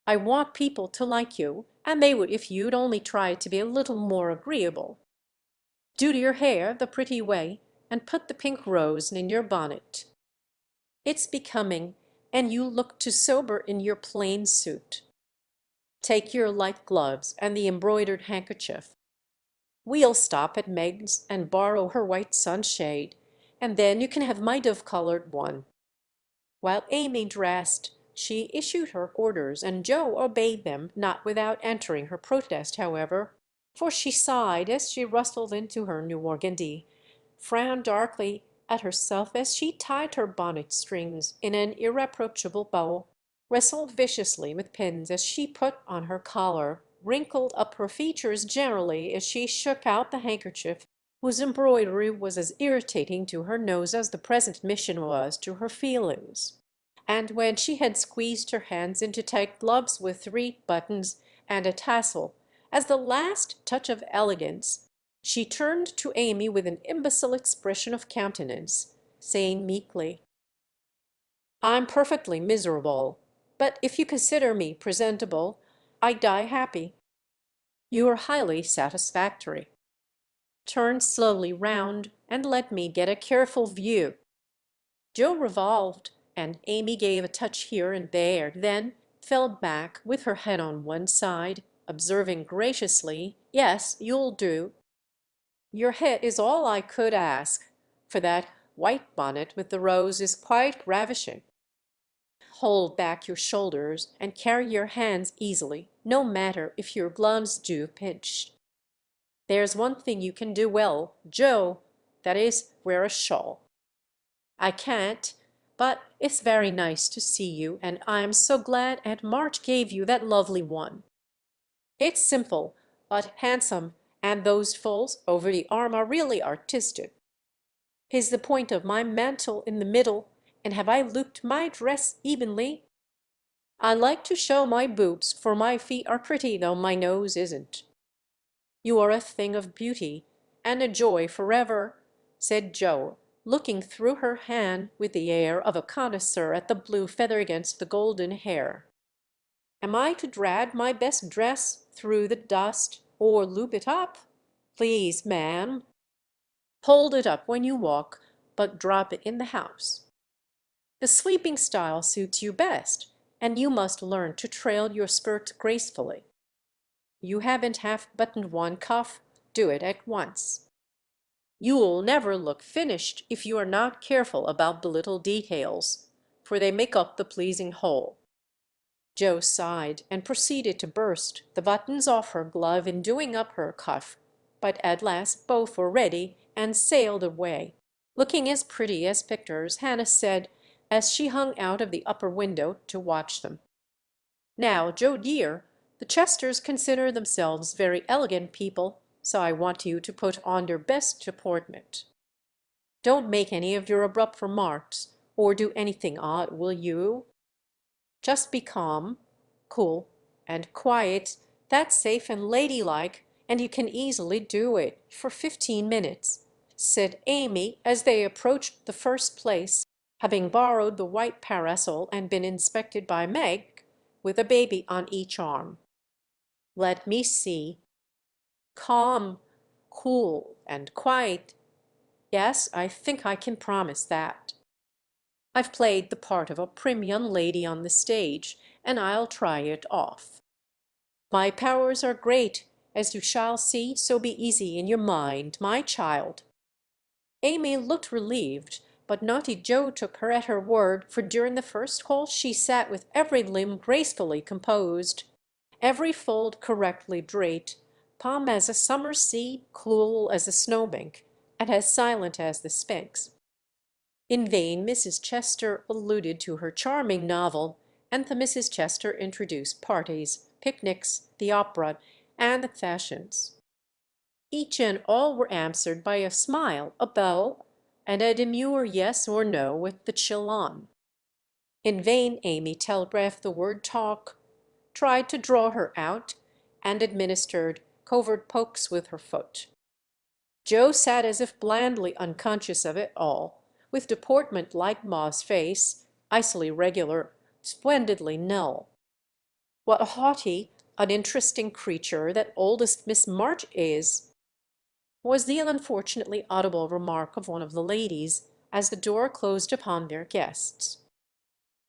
I want people to like you, and they would if you'd only try to be a little more agreeable. Do your hair the pretty way, and put the pink rose in your bonnet. It's becoming, and you look too sober in your plain suit. Take your light gloves and the embroidered handkerchief. We'll stop at Meg's and borrow her white sunshade, and then you can have my dove-colored one." While Amy dressed, she issued her orders, and Joe obeyed them, not without entering her protest, however, for she sighed as she rustled into her new organdie, frowned darkly at herself as she tied her bonnet strings in an irreproachable bow, wrestled viciously with pins as she put on her collar, wrinkled up her features generally as she shook out the handkerchief whose embroidery was as irritating to her nose as the present mission was to her feelings. And when she had squeezed her hands into tight gloves with 3 buttons and a tassel as the last touch of elegance, she turned to Amy with an imbecile expression of countenance, saying meekly, "I'm perfectly miserable, but if you consider me presentable, I die happy. You are highly satisfactory. Turn slowly round and let me get a careful view." Joe revolved, and Amy gave a touch here and there, then fell back with her head on one side, observing graciously, "Yes, you'll do. Your head is all I could ask, for that white bonnet with the rose is quite ravishing. Hold back your shoulders and carry your hands easily, no matter if your gloves do pinch. There's one thing you can do well, Joe, that is, wear a shawl. I can't, but it's very nice to see you, and I am so glad Aunt March gave you that lovely one. It's simple, but handsome, and those folds over the arm are really artistic. Is the point of my mantle in the middle, and have I looped my dress evenly? I like to show my boots, for my feet are pretty though my nose isn't. You are a thing of beauty, and a joy forever," said Joe, looking through her hand with the air of a connoisseur at the blue feather against the golden hair. "Am I to drag my best dress through the dust, or loop it up? Please, ma'am, hold it up when you walk, but drop it in the house. The sweeping style suits you best, and you must learn to trail your skirt gracefully. You haven't half buttoned one cuff, do it at once. You'll never look finished if you are not careful about the little details, for they make up the pleasing whole." Joe sighed and proceeded to burst the buttons off her glove in doing up her cuff, but at last both were ready and sailed away, looking as pretty as pictures, Hannah said, as she hung out of the upper window to watch them. "Now, Joe dear, the Chesters consider themselves very elegant people, so I want you to put on your best deportment. Don't make any of your abrupt remarks, or do anything odd, will you? Just be calm, cool, and quiet. That's safe and ladylike, and you can easily do it for 15 minutes," said Amy as they approached the first place, having borrowed the white parasol and been inspected by Meg, with a baby on each arm. "Let me see. Calm, cool, and quiet. Yes, I think I can promise that. I've played the part of a prim young lady on the stage, and I'll try it off. My powers are great, as you shall see, so be easy in your mind, my child." Amy looked relieved, but Naughty Joe took her at her word, for during the first call she sat with every limb gracefully composed, every fold correctly draped, palm as a summer seed, cool as a snowbank, and as silent as the Sphinx. In vain Mrs. Chester alluded to her charming novel, and the Mrs. Chester introduced parties, picnics, the opera, and the fashions. Each and all were answered by a smile, a bow, and a demure yes or no with the chill on. In vain Amy telegraphed the word "talk," tried to draw her out, and administered covert pokes with her foot. Joe sat as if blandly unconscious of it all, with deportment like Ma's face, icily regular, splendidly null. "What a haughty, uninteresting creature that oldest Miss March is!" was the unfortunately audible remark of one of the ladies, as the door closed upon their guests.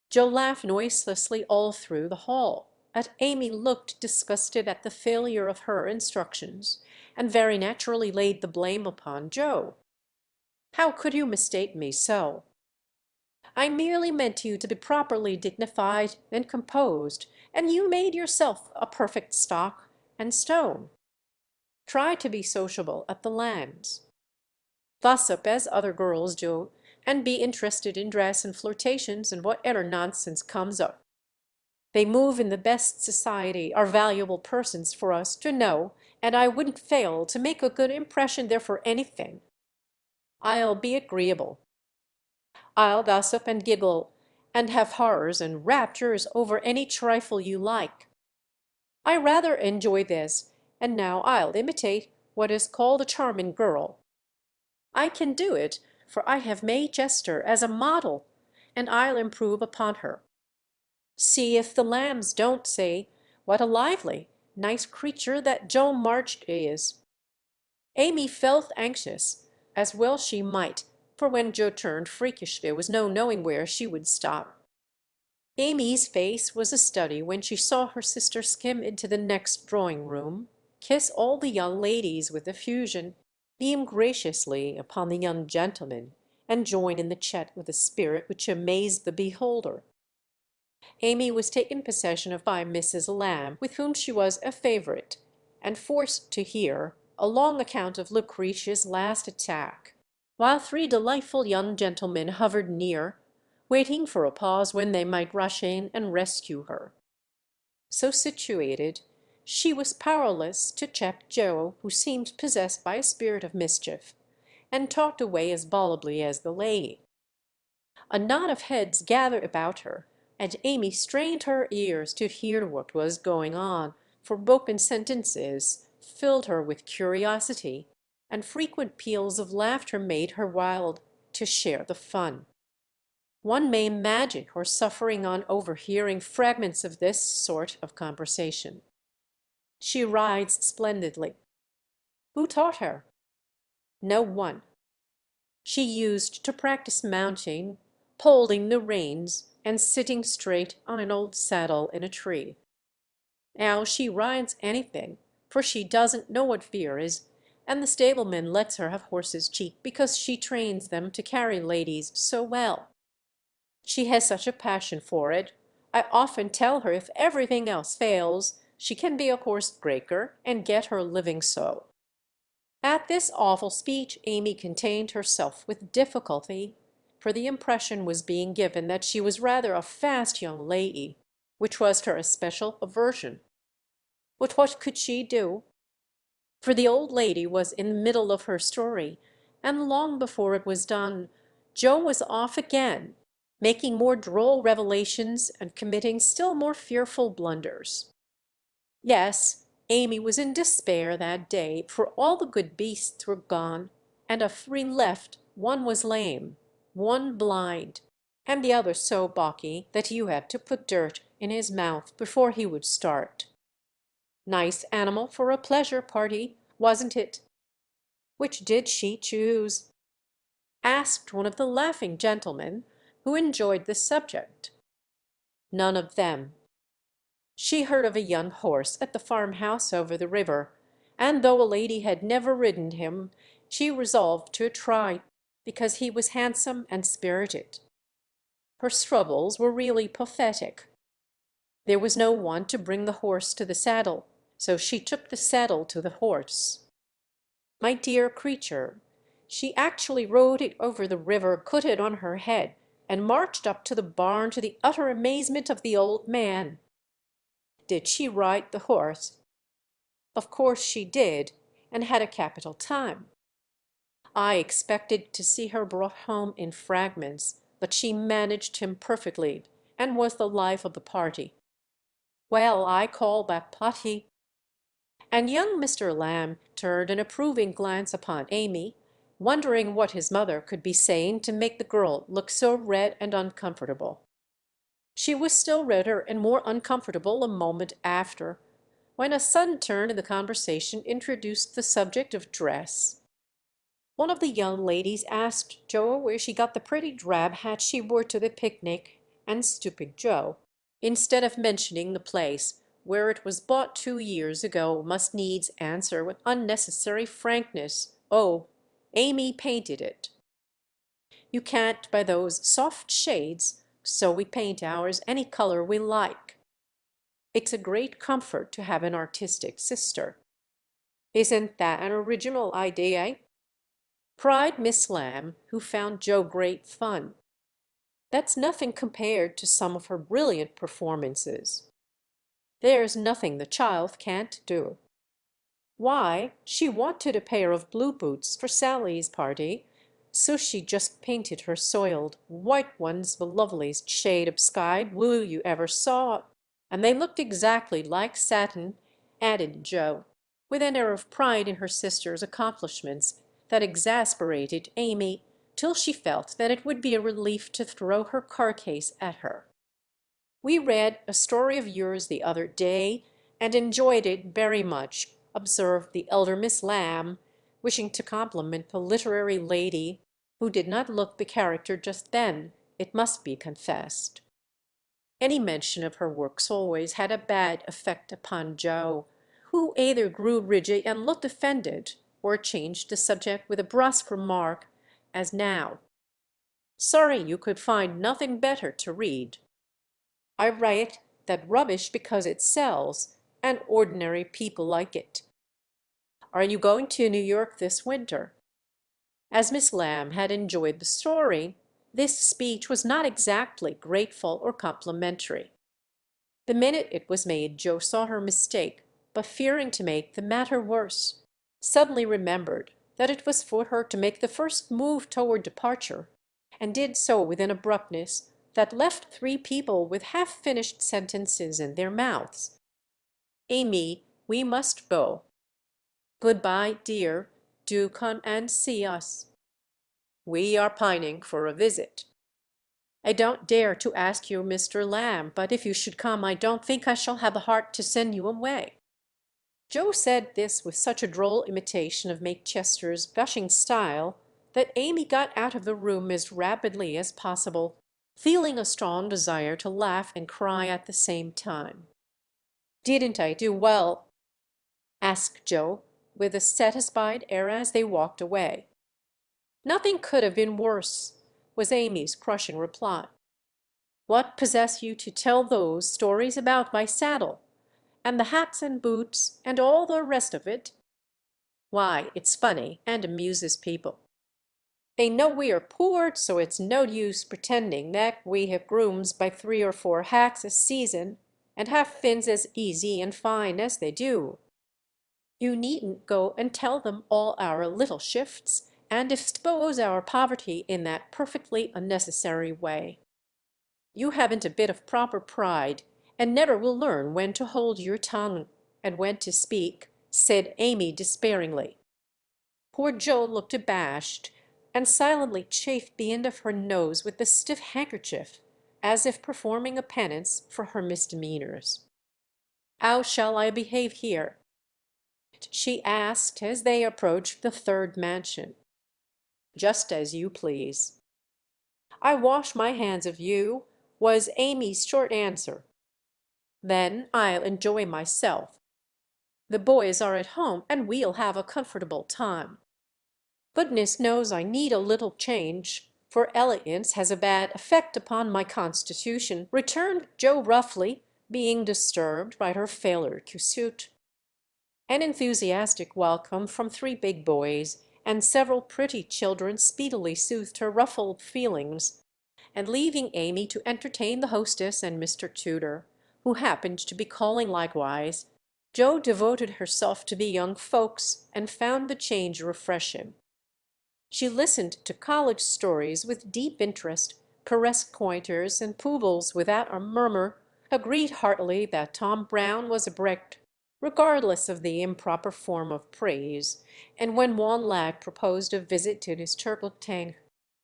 Joe laughed noiselessly all through the hall, but Amy looked disgusted at the failure of her instructions, and very naturally laid the blame upon Joe. "How could you mistake me so? I merely meant you to be properly dignified and composed, and you made yourself a perfect stock and stone. Try to be sociable at the Lambs. Gossip as other girls do, and be interested in dress and flirtations and whatever nonsense comes up. They move in the best society, are valuable persons for us to know, and I wouldn't fail to make a good impression there for anything. I'll be agreeable. I'll gossip and giggle and have horrors and raptures over any trifle you like. I rather enjoy this, and now I'll imitate what is called a charming girl. I can do it, for I have May Chester as a model, and I'll improve upon her. See if the Lambs don't say, 'What a lively, nice creature that Joe March is!'" Amy felt anxious, as well she might, for when Joe turned freakish there was no knowing where she would stop. Amy's face was a study when she saw her sister skim into the next drawing-room, kiss all the young ladies with effusion, beam graciously upon the young gentlemen, and join in the chat with a spirit which amazed the beholder. Amy was taken possession of by Mrs. Lamb, with whom she was a favourite, and forced to hear a long account of Lucretia's last attack, while three delightful young gentlemen hovered near, waiting for a pause when they might rush in and rescue her. So situated, she was powerless to check Joe, who seemed possessed by a spirit of mischief, and talked away as volubly as the lady. A knot of heads gathered about her, and Amy strained her ears to hear what was going on, for broken sentences filled her with curiosity, and frequent peals of laughter made her wild to share the fun. One may imagine her suffering on overhearing fragments of this sort of conversation. "She rides splendidly." "Who taught her?" "No one. She used to practice mounting, holding the reins, and sitting straight on an old saddle in a tree. Now she rides anything, for she doesn't know what fear is, and the stableman lets her have horses cheap because she trains them to carry ladies so well. She has such a passion for it. I often tell her if everything else fails, she can be a horse breaker and get her living so." At this awful speech Amy contained herself with difficulty, for the impression was being given that she was rather a fast young lady, which was her especial aversion. But what could she do? For the old lady was in the middle of her story, and long before it was done, Joe was off again, making more droll revelations and committing still more fearful blunders. Yes, Amy was in despair that day, for all the good beasts were gone, and of three left one was lame, one blind, and the other so balky that you had to put dirt in his mouth before he would start. Nice animal for a pleasure party, wasn't it? Which did she choose? asked one of the laughing gentlemen who enjoyed the subject. None of them. She heard of a young horse at the farmhouse over the river, and though a lady had never ridden him, she resolved to try, because he was handsome and spirited. Her troubles were really pathetic. There was no one to bring the horse to the saddle, so she took the saddle to the horse. My dear creature, she actually rode it over the river, put it on her head, and marched up to the barn, to the utter amazement of the old man. Did she ride the horse? Of course she did, and had a capital time. I expected to see her brought home in fragments, but she managed him perfectly, and was the life of the party. Well, I call that Patti." And young Mr. Lamb turned an approving glance upon Amy, wondering what his mother could be saying to make the girl look so red and uncomfortable. She was still redder and more uncomfortable a moment after, when a sudden turn in the conversation introduced the subject of dress. One of the young ladies asked Joe where she got the pretty drab hat she wore to the picnic, and stupid Joe, instead of mentioning the place where it was bought 2 years ago, must needs answer with unnecessary frankness, "Oh, Amy painted it." "You can't buy those soft shades, so we paint ours any color we like. It's a great comfort to have an artistic sister." "Isn't that an original idea?" cried Miss Lamb, who found Joe great fun. "That's nothing compared to some of her brilliant performances. There's nothing the child can't do. Why, she wanted a pair of blue boots for Sally's party, so she just painted her soiled white ones the loveliest shade of sky blue you ever saw, and they looked exactly like satin," added Joe, with an air of pride in her sister's accomplishments that exasperated Amy, till she felt that it would be a relief to throw her carcase at her. "We read a story of yours the other day, and enjoyed it very much," observed the elder Miss Lamb, wishing to compliment the literary lady, who did not look the character just then, it must be confessed. Any mention of her works always had a bad effect upon Joe, who either grew rigid and looked offended, or changed the subject with a brusque remark, as now: "Sorry you could find nothing better to read. I write that rubbish because it sells, and ordinary people like it. Are you going to New York this winter?" As Miss Lamb had enjoyed the story, this speech was not exactly grateful or complimentary. The minute it was made Joe saw her mistake, but fearing to make the matter worse, suddenly remembered that it was for her to make the first move toward departure, and did so with an abruptness that left three people with half-finished sentences in their mouths. "Amy, we must go. Good-bye, dear. Do come and see us. We are pining for a visit. I don't dare to ask you, Mr. Lamb, but if you should come I don't think I shall have the heart to send you away." Joe said this with such a droll imitation of Makechester's gushing style that Amy got out of the room as rapidly as possible, feeling a strong desire to laugh and cry at the same time. "Didn't I do well?" asked Joe, with a satisfied air as they walked away. "Nothing could have been worse," was Amy's crushing reply. "What possessed you to tell those stories about my saddle, and the hats and boots, and all the rest of it?" "Why, it's funny, and amuses people. They know we are poor, so it's no use pretending that we have grooms by 3 or 4 hacks a season, and have fins as easy and fine as they do. You needn't go and tell them all our little shifts, and expose our poverty in that perfectly unnecessary way. You haven't a bit of proper pride, and never will learn when to hold your tongue, and when to speak," said Amy despairingly. Poor Joe looked abashed, and silently chafed the end of her nose with the stiff handkerchief, as if performing a penance for her misdemeanours. "How shall I behave here?" she asked as they approached the third mansion. "Just as you please." "I wash my hands of you," was Amy's short answer. "Then I'll enjoy myself. The boys are at home and we'll have a comfortable time. Goodness knows I need a little change, for elegance has a bad effect upon my constitution," returned Joe roughly, being disturbed by her failure to suit. An enthusiastic welcome from three big boys and several pretty children speedily soothed her ruffled feelings, and leaving Amy to entertain the hostess and Mr. Tudor, who happened to be calling likewise, Joe devoted herself to the young folks and found the change refreshing. She listened to college stories with deep interest, caressed pointers and poodles without a murmur, agreed heartily that Tom Brown was a brick, regardless of the improper form of praise, and when one lad proposed a visit to his turpentine,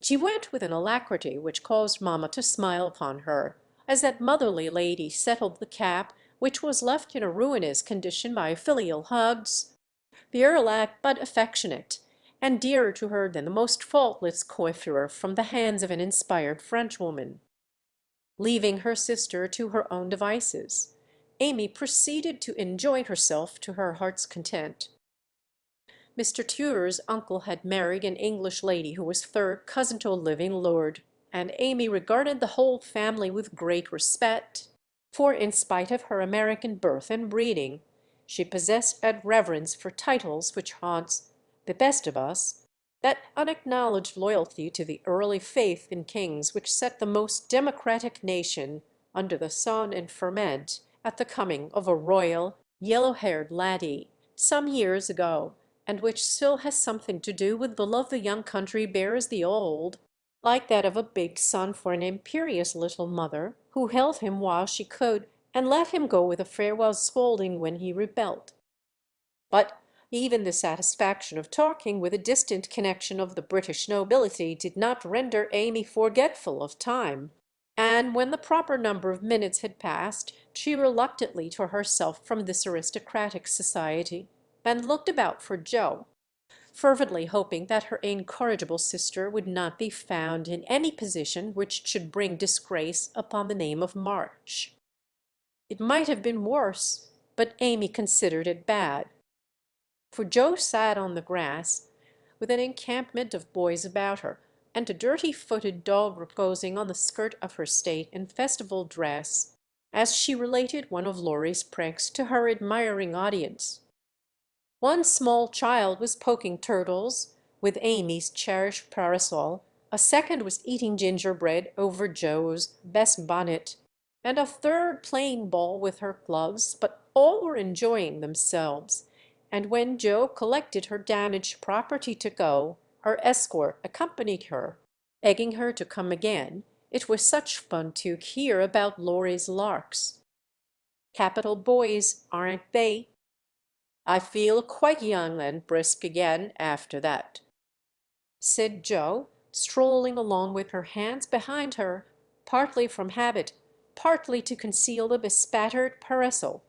she went with an alacrity which caused mamma to smile upon her, as that motherly lady settled the cap which was left in a ruinous condition by filial hugs, the Earl but affectionate, and dearer to her than the most faultless coiffure from the hands of an inspired Frenchwoman. Leaving her sister to her own devices, Amy proceeded to enjoy herself to her heart's content. Mr. Tudor's uncle had married an English lady who was third cousin to a living lord, and Amy regarded the whole family with great respect, for in spite of her American birth and breeding, she possessed a reverence for titles which haunts the best of us, that unacknowledged loyalty to the early faith in kings which set the most democratic nation under the sun and ferment at the coming of a royal, yellow-haired laddie some years ago, and which still has something to do with the love the young country bears the old, like that of a big son for an imperious little mother who held him while she could and let him go with a farewell scolding when he rebelled. But even the satisfaction of talking with a distant connection of the British nobility did not render Amy forgetful of time, and when the proper number of minutes had passed she reluctantly tore herself from this aristocratic society and looked about for Joe, fervently hoping that her incorrigible sister would not be found in any position which should bring disgrace upon the name of March. It might have been worse, but Amy considered it bad. For Joe sat on the grass, with an encampment of boys about her, and a dirty-footed dog reposing on the skirt of her state and festival dress, as she related one of Laurie's pranks to her admiring audience. One small child was poking turtles with Amy's cherished parasol, a second was eating gingerbread over Joe's best bonnet, and a third playing ball with her gloves, but all were enjoying themselves, and when Joe collected her damaged property to go, her escort accompanied her, begging her to come again, it was such fun to hear about Laurie's larks. Capital boys, aren't they? I feel quite young and brisk again after that," said Joe, strolling along with her hands behind her, partly from habit, partly to conceal the bespattered parasol.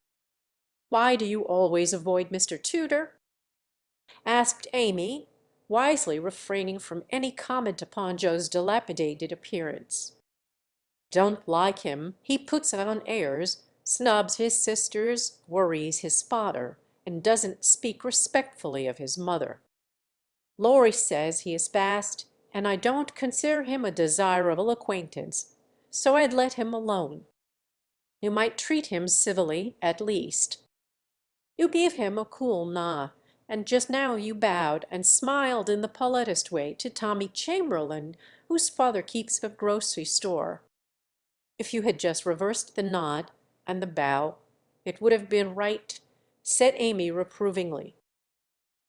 "Why do you always avoid Mr. Tudor?" asked Amy, wisely refraining from any comment upon Joe's dilapidated appearance. "Don't like him. He puts on airs, snubs his sisters, worries his father, and doesn't speak respectfully of his mother. Laurie says he is fast, and I don't consider him a desirable acquaintance, so I'd let him alone. You might treat him civilly, at least. You give him a cool nod, and just now you bowed and smiled in the politest way to Tommy Chamberlain, whose father keeps a grocery store. If you had just reversed the nod and the bow, it would have been right," said Amy reprovingly.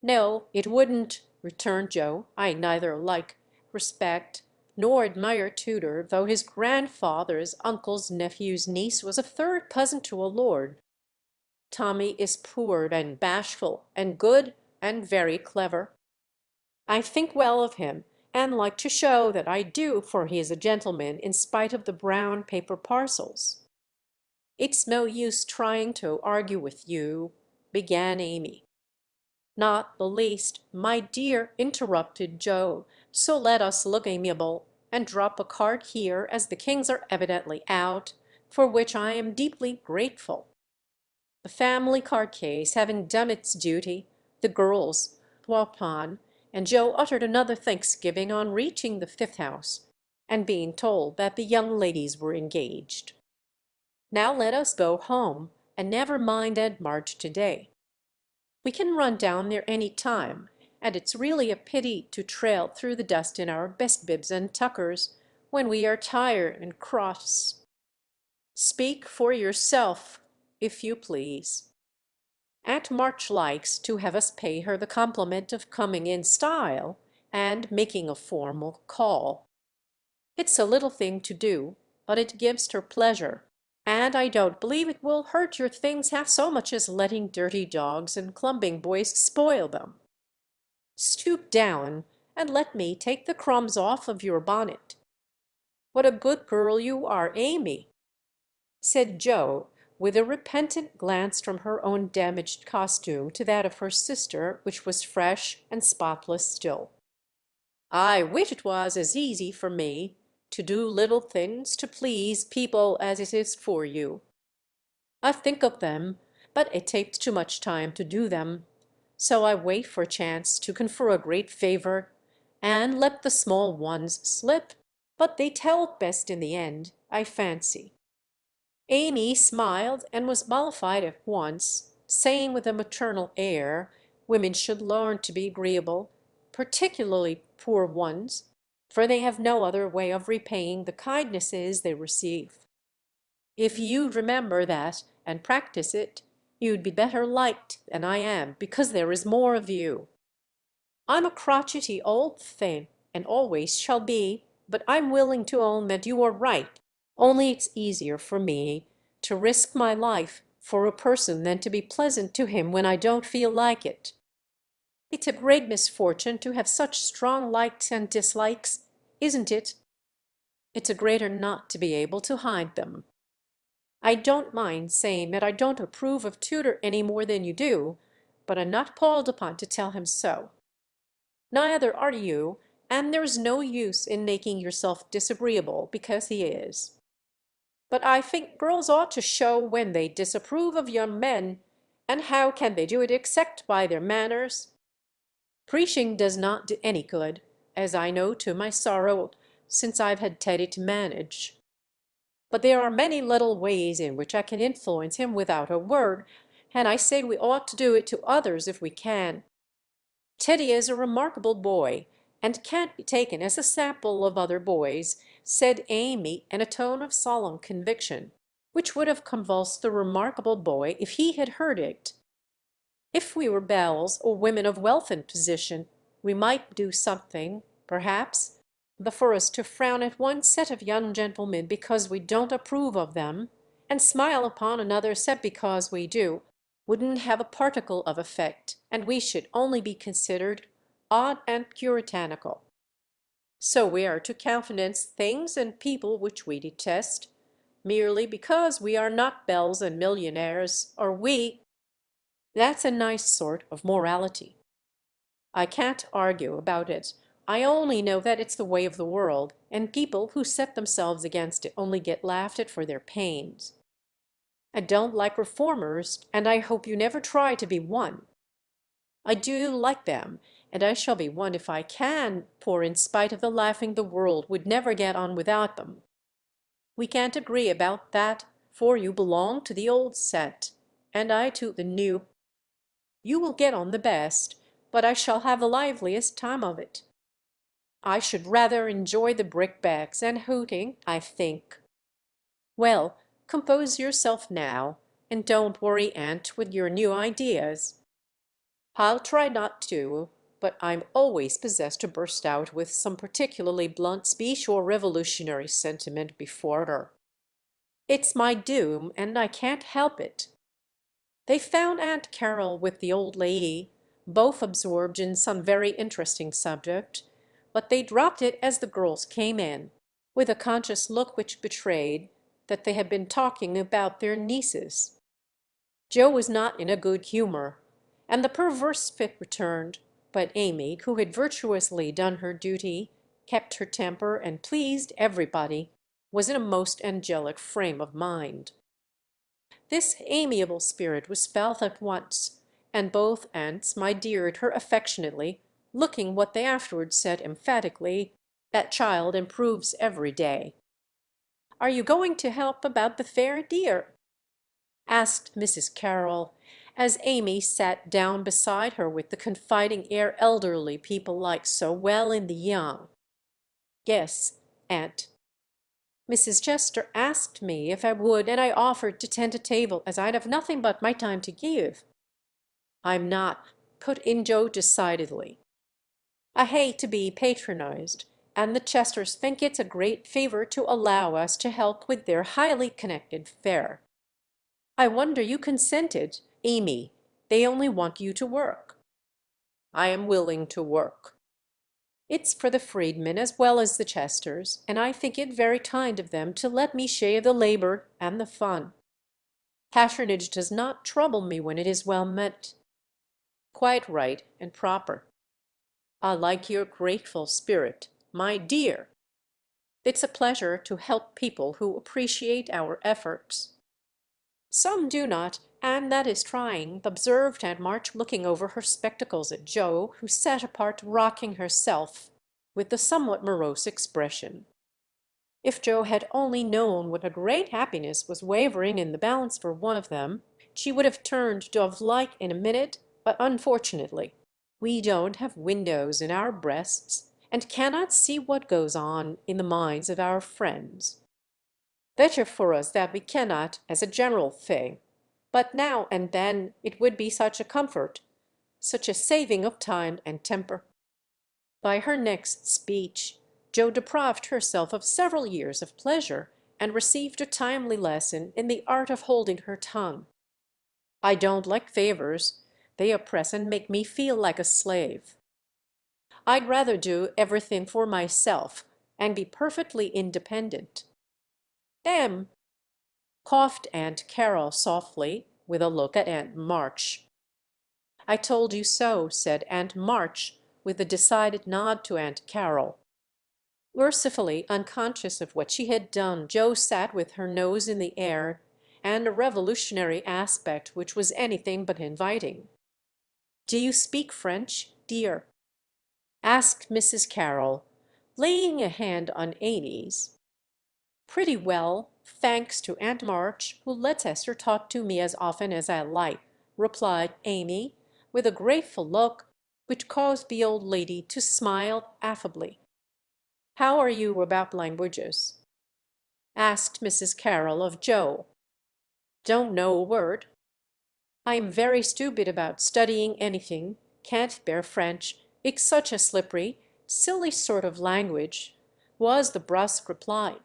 "No, it wouldn't," returned Joe. "I neither like, respect, nor admire Tudor, though his grandfather's uncle's nephew's niece was a third cousin to a lord. Tommy is poor and bashful and good and very clever. I think well of him, and like to show that I do, for he is a gentleman in spite of the brown paper parcels." "It's no use trying to argue with you," began Amy. "Not the least, my dear," interrupted Joe. "So let us look amiable, and drop a card here, as the Kings are evidently out, for which I am deeply grateful." The family card case having done its duty, the girls threw upon, and Joe uttered another thanksgiving on reaching the fifth house, and being told that the young ladies were engaged. "Now let us go home, and never mind Ed March to day. We can run down there any time, and it's really a pity to trail through the dust in our best bibs and tuckers when we are tired and cross." "Speak for yourself, if you please." "Aunt March likes to have us pay her the compliment of coming in style and making a formal call. It's a little thing to do, but it gives her pleasure, and I don't believe it will hurt your things half so much as letting dirty dogs and clumping boys spoil them. Stoop down and let me take the crumbs off of your bonnet. What a good girl you are, Amy," said Joe, with a repentant glance from her own damaged costume to that of her sister, which was fresh and spotless still. "I wish it was as easy for me to do little things to please people as it is for you. I think of them, but it takes too much time to do them. So I wait for a chance to confer a great favor, and let the small ones slip, but they tell best in the end, I fancy." Amy smiled and was mollified at once, saying with a maternal air, "Women should learn to be agreeable, particularly poor ones, for they have no other way of repaying the kindnesses they receive. If you'd remember that and practice it, you'd be better liked than I am, because there is more of you. I'm a crotchety old thing, and always shall be, but I'm willing to own that you are right, only it's easier for me to risk my life for a person than to be pleasant to him when I don't feel like it. It's a great misfortune to have such strong likes and dislikes, isn't it? It's a greater not to be able to hide them. I don't mind saying that I don't approve of Tudor any more than you do, but I'm not called upon to tell him so. Neither are you, and there's no use in making yourself disagreeable because he is. But I think girls ought to show when they disapprove of young men, and how can they do it except by their manners? Preaching does not do any good, as I know to my sorrow, since I've had Teddy to manage. But there are many little ways in which I can influence him without a word, and I say we ought to do it to others if we can. Teddy is a remarkable boy, and can't be taken as a sample of other boys," said Amy in a tone of solemn conviction, which would have convulsed the remarkable boy if he had heard it. "If we were belles, or women of wealth and position, we might do something, perhaps, the for us to frown at one set of young gentlemen because we don't approve of them, and smile upon another set because we do, wouldn't have a particle of effect, and we should only be considered odd and puritanical. So we are to countenance things and people which we detest, merely because we are not belles and millionaires, or we. That's a nice sort of morality. I can't argue about it. I only know that it's the way of the world, and people who set themselves against it only get laughed at for their pains. I don't like reformers, and I hope you never try to be one. I do like them, and I shall be one if I can, for in spite of the laughing the world would never get on without them. We can't agree about that, for you belong to the old set, and I to the new. You will get on the best, but I shall have the liveliest time of it. I should rather enjoy the brickbats and hooting, I think. Well, compose yourself now, and don't worry Aunt with your new ideas. I'll try not to, but I'm always possessed to burst out with some particularly blunt speech or revolutionary sentiment before her. It's my doom, and I can't help it." They found Aunt Carroll with the old lady, both absorbed in some very interesting subject, but they dropped it as the girls came in, with a conscious look which betrayed that they had been talking about their nieces. Joe was not in a good humor, and the perverse fit returned, but Amy, who had virtuously done her duty, kept her temper, and pleased everybody, was in a most angelic frame of mind. This amiable spirit was felt at once, and both aunts my deared her affectionately, looking what they afterwards said emphatically, "That child improves every day." "Are you going to help about the fair, dear?" asked Mrs. Carroll, as Amy sat down beside her with the confiding air elderly people like so well in the young. "Yes, aunt. Mrs. Chester asked me if I would, and I offered to tend a table, as I'd have nothing but my time to give." "I'm not," put in Joe decidedly. "I hate to be patronized, and the Chesters think it's a great favor to allow us to help with their highly connected fair." "I wonder you consented, Amy. They only want you to work." "I am willing to work." "It's for the freedmen as well as the Chesters, and I think it very kind of them to let me share the labor and the fun. Patronage does not trouble me when it is well meant." "Quite right and proper. I like your grateful spirit, my dear. It's a pleasure to help people who appreciate our efforts." "Some do not, and that is trying," observed Aunt March, looking over her spectacles at Joe, who sat apart rocking herself with the somewhat morose expression. If Joe had only known what a great happiness was wavering in the balance for one of them, she would have turned dove-like in a minute, but unfortunately we don't have windows in our breasts, and cannot see what goes on in the minds of our friends. Better for us that we cannot, as a general thing, but now and then it would be such a comfort, such a saving of time and temper." By her next speech Joe deprived herself of several years of pleasure, and received a timely lesson in the art of holding her tongue. "I don't like favors. They oppress and make me feel like a slave. I'd rather do everything for myself and be perfectly independent." "Damn!" coughed Aunt Carroll softly, with a look at Aunt March. "I told you so," said Aunt March, with a decided nod to Aunt Carroll. Mercifully unconscious of what she had done, Joe sat with her nose in the air and a revolutionary aspect which was anything but inviting. "Do you speak French, dear?" asked Mrs. Carroll, laying a hand on Amy's. "Pretty well, thanks to Aunt March, who lets Esther talk to me as often as I like," replied Amy, with a grateful look which caused the old lady to smile affably. "How are you about languages?" asked Mrs. Carroll of Joe. "Don't know a word. I am very stupid about studying anything, can't bear French, it's such a slippery, silly sort of language," was the brusque reply.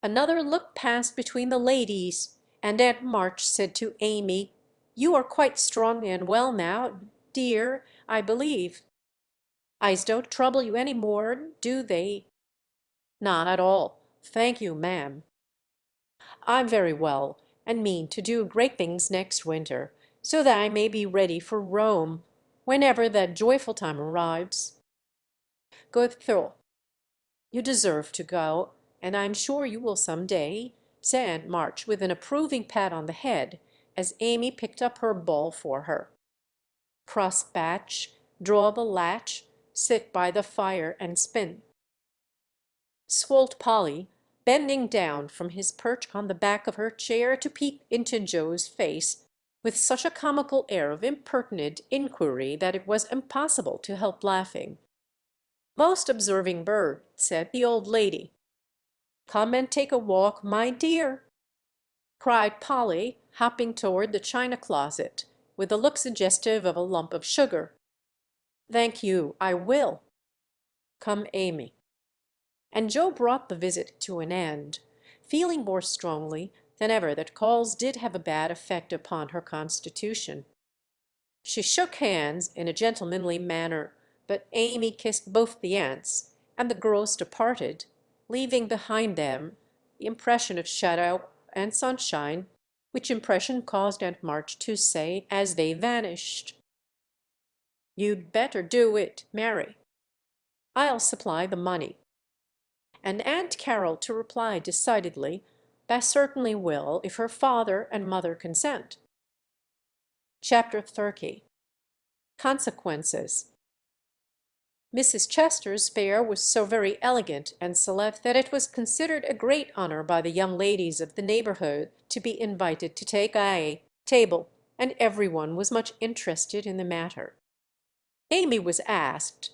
Another look passed between the ladies, and Aunt March said to Amy, "You are quite strong and well now, dear, I believe. Eyes don't trouble you any more, do they?" "Not at all, thank you, ma'am. I'm very well, and mean to do great things next winter, so that I may be ready for Rome whenever that joyful time arrives." "Good thought. You deserve to go, and I'm sure you will some day," said Aunt March, with an approving pat on the head, as Amy picked up her ball for her. "Cross batch, draw the latch, sit by the fire and spin." Swolt Polly, bending down from his perch on the back of her chair to peep into Joe's face, with such a comical air of impertinent inquiry that it was impossible to help laughing. "Most observing bird," said the old lady. "Come and take a walk, my dear," cried Polly, hopping toward the china closet, with a look suggestive of a lump of sugar. "Thank you, I will. Come, Amy." And Joe brought the visit to an end, feeling more strongly than ever that calls did have a bad effect upon her constitution. She shook hands in a gentlemanly manner, but Amy kissed both the aunts, and the girls departed, leaving behind them the impression of shadow and sunshine, which impression caused Aunt March to say as they vanished, "You'd better do it, Mary. I'll supply the money." And Aunt Carroll to reply decidedly, "Tha certainly will, if her father and mother consent." Chapter 30. Consequences. Mrs. Chester's fare was so very elegant and select that it was considered a great honour by the young ladies of the neighbourhood to be invited to take a table, and every one was much interested in the matter. Amy was asked,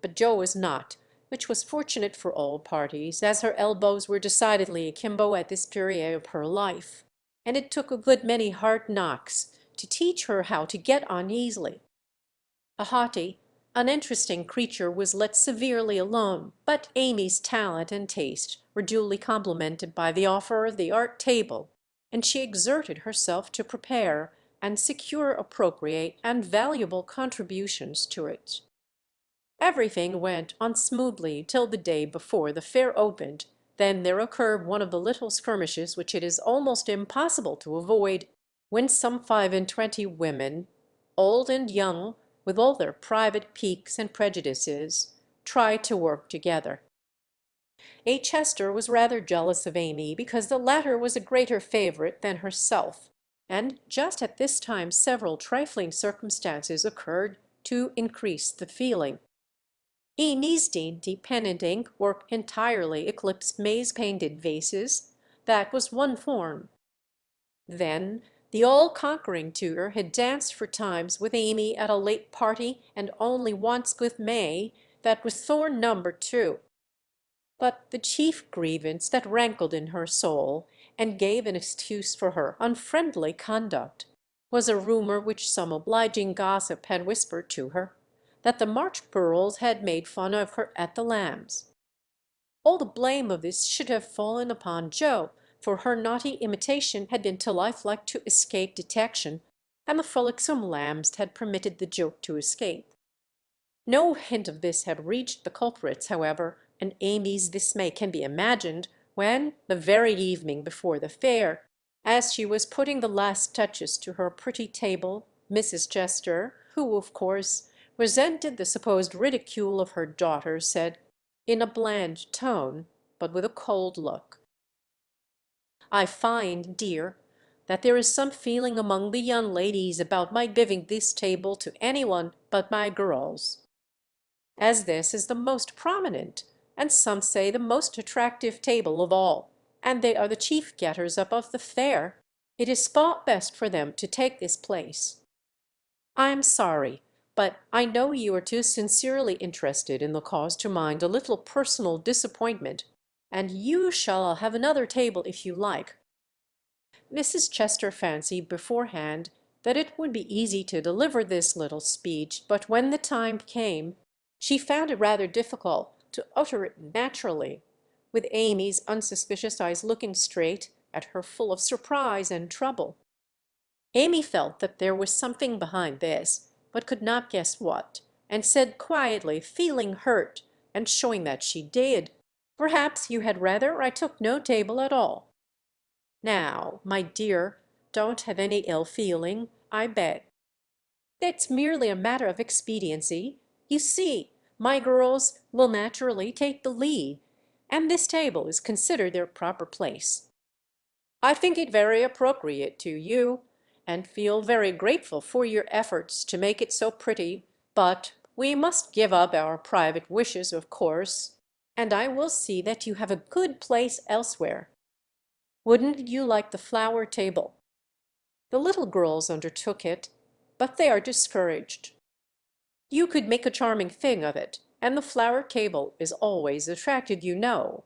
but Joe was not, which was fortunate for all parties, as her elbows were decidedly akimbo at this period of her life, and it took a good many hard knocks to teach her how to get on easily. A haughty, uninteresting creature was let severely alone, but Amy's talent and taste were duly complimented by the offer of the art table, and she exerted herself to prepare and secure appropriate and valuable contributions to it. Everything went on smoothly till the day before the fair opened. Then there occurred one of the little skirmishes which it is almost impossible to avoid, when some 25 women, old and young, with all their private piques and prejudices, tried to work together. A. Chester was rather jealous of Amy because the latter was a greater favourite than herself, and just at this time several trifling circumstances occurred to increase the feeling. Amy's dainty pen and ink work entirely eclipsed May's painted vases. That was one form. Then the all-conquering tutor had danced for times with Amy at a late party, and only once with May. That was thorn number two. But the chief grievance that rankled in her soul, and gave an excuse for her unfriendly conduct, was a rumour which some obliging gossip had whispered to her, that the Marchburls had made fun of her at the Lambs. All the blame of this should have fallen upon Joe, for her naughty imitation had been too lifelike to escape detection, and the frolicsome Lambs had permitted the joke to escape. No hint of this had reached the culprits, however, and Amy's dismay can be imagined when, the very evening before the fair, as she was putting the last touches to her pretty table, Mrs. Chester, who, of course, resented the supposed ridicule of her daughter, said, in a bland tone, but with a cold look, "I find, dear, that there is some feeling among the young ladies about my giving this table to any one but my girls. As this is the most prominent, and some say the most attractive table of all, and they are the chief getters up of the fair, it is thought best for them to take this place. I am sorry, but I know you are too sincerely interested in the cause to mind a little personal disappointment, and you shall have another table if you like." Mrs. Chester fancied beforehand that it would be easy to deliver this little speech, but when the time came, she found it rather difficult to utter it naturally, with Amy's unsuspicious eyes looking straight at her full of surprise and trouble. Amy felt that there was something behind this, but could not guess what, and said quietly, feeling hurt, and showing that she did, "Perhaps you had rather I took no table at all. Now, my dear, don't have any ill feeling, I beg. It's merely a matter of expediency. You see, my girls will naturally take the lead, and this table is considered their proper place. I think it very appropriate to you, and feel very grateful for your efforts to make it so pretty, but we must give up our private wishes, of course, and I will see that you have a good place elsewhere. Wouldn't you like the flower table? The little girls undertook it, but they are discouraged. You could make a charming thing of it, and the flower table is always attracted, you know,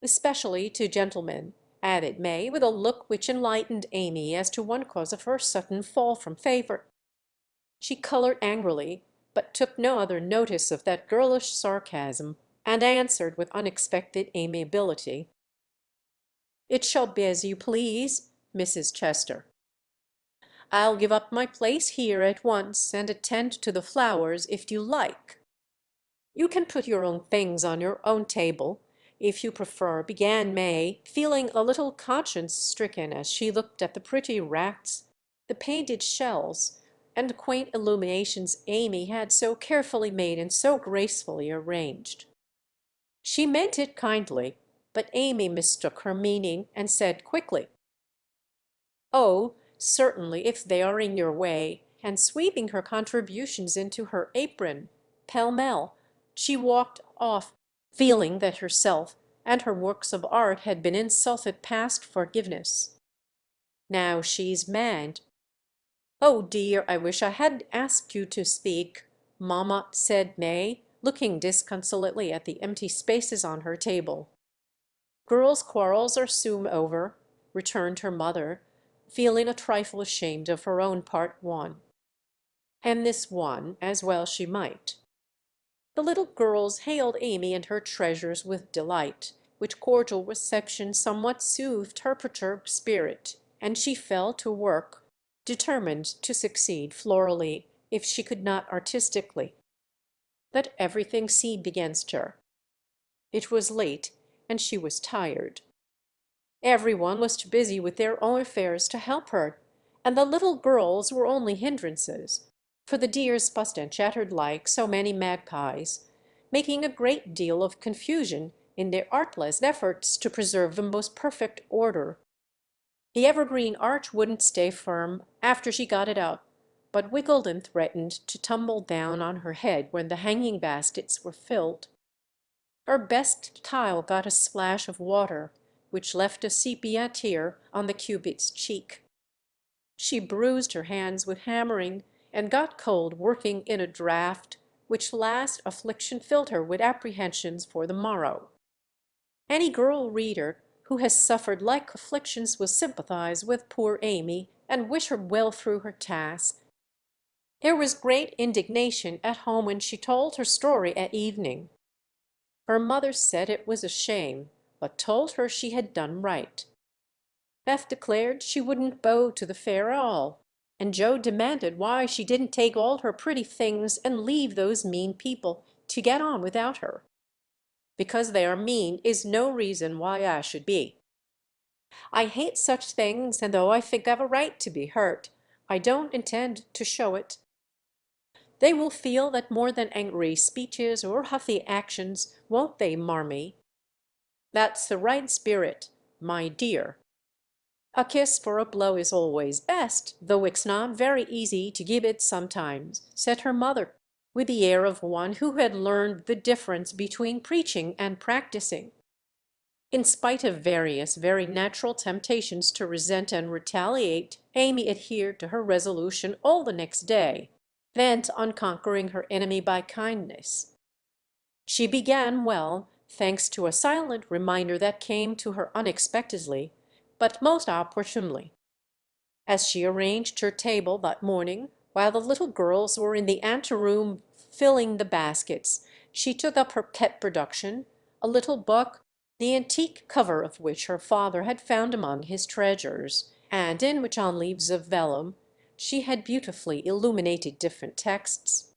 especially to gentlemen," added May, with a look which enlightened Amy as to one cause of her sudden fall from favour. She coloured angrily, but took no other notice of that girlish sarcasm, and answered with unexpected amiability, "It shall be as you please, Mrs. Chester. I'll give up my place here at once and attend to the flowers if you like." "You can put your own things on your own table, if you prefer," began May, feeling a little conscience-stricken as she looked at the pretty rats, the painted shells, and quaint illuminations Amy had so carefully made and so gracefully arranged. She meant it kindly, but Amy mistook her meaning and said quickly, "Oh, certainly, if they are in your way," and sweeping her contributions into her apron, pell-mell, she walked off, feeling that herself and her works of art had been insulted past forgiveness. Now she's mad. "Oh dear, I wish I hadn't asked you to speak," Mamma said May, looking disconsolately at the empty spaces on her table. "Girls' quarrels are soon over," returned her mother, feeling a trifle ashamed of her own part won. And this won, as well she might. The little girls hailed Amy and her treasures with delight, which cordial reception somewhat soothed her perturbed spirit, and she fell to work, determined to succeed florally, if she could not artistically. But everything seemed against her. It was late, and she was tired. Every one was too busy with their own affairs to help her, and the little girls were only hindrances, for the dears fussed and chattered like so many magpies, making a great deal of confusion in their artless efforts to preserve the most perfect order. The evergreen arch wouldn't stay firm after she got it out, but wiggled and threatened to tumble down on her head when the hanging baskets were filled. Her best tile got a splash of water, which left a sepia tear on the cubit's cheek. She bruised her hands with hammering, and got cold working in a draught, which last affliction filled her with apprehensions for the morrow. Any girl reader who has suffered like afflictions will sympathize with poor Amy and wish her well through her task. There was great indignation at home when she told her story at evening. Her mother said it was a shame, but told her she had done right. Beth declared she wouldn't bow to the fair at all, and Joe demanded why she didn't take all her pretty things and leave those mean people to get on without her. "Because they are mean is no reason why I should be. I hate such things, and though I think I've a right to be hurt, I don't intend to show it. They will feel that more than angry speeches or huffy actions, won't they, Marmee? That's the right spirit, my dear. A kiss for a blow is always best, though it's not very easy to give it sometimes," said her mother, with the air of one who had learned the difference between preaching and practicing. In spite of various very natural temptations to resent and retaliate, Amy adhered to her resolution all the next day, bent on conquering her enemy by kindness. She began well, thanks to a silent reminder that came to her unexpectedly, but most opportunely. As she arranged her table that morning, while the little girls were in the anteroom filling the baskets, she took up her pet production, a little book, the antique cover of which her father had found among his treasures, and in which on leaves of vellum she had beautifully illuminated different texts.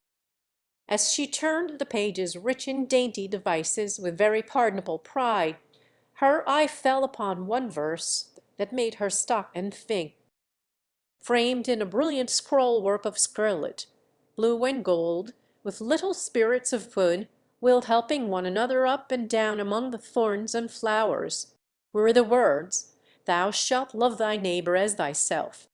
As she turned the pages rich in dainty devices with very pardonable pride, her eye fell upon one verse that made her stop and think. Framed in a brilliant scroll-work of scarlet, blue and gold, with little spirits of wood, will helping one another up and down among the thorns and flowers, were the words, "Thou shalt love thy neighbor as thyself."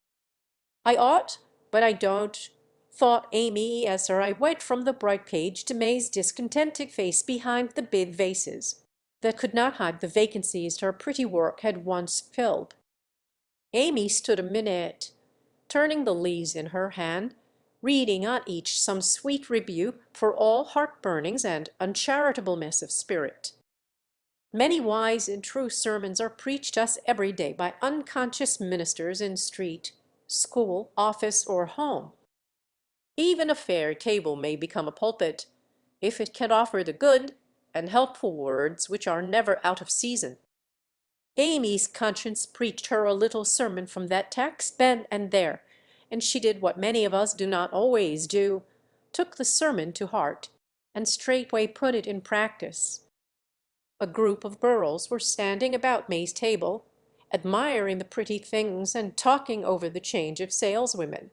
"I ought, but I don't," thought Amy as her eye went from the bright page to May's discontented face behind the bid vases that could not hide the vacancies her pretty work had once filled. Amy stood a minute, turning the leaves in her hand, reading on each some sweet rebuke for all heart-burnings and uncharitableness of spirit. Many wise and true sermons are preached us every day by unconscious ministers in street, school, office, or home. Even a fair table may become a pulpit, if it can offer the good and helpful words which are never out of season. Amy's conscience preached her a little sermon from that text then and there, and she did what many of us do not always do, took the sermon to heart, and straightway put it in practice. A group of girls were standing about May's table, admiring the pretty things and talking over the change of saleswomen.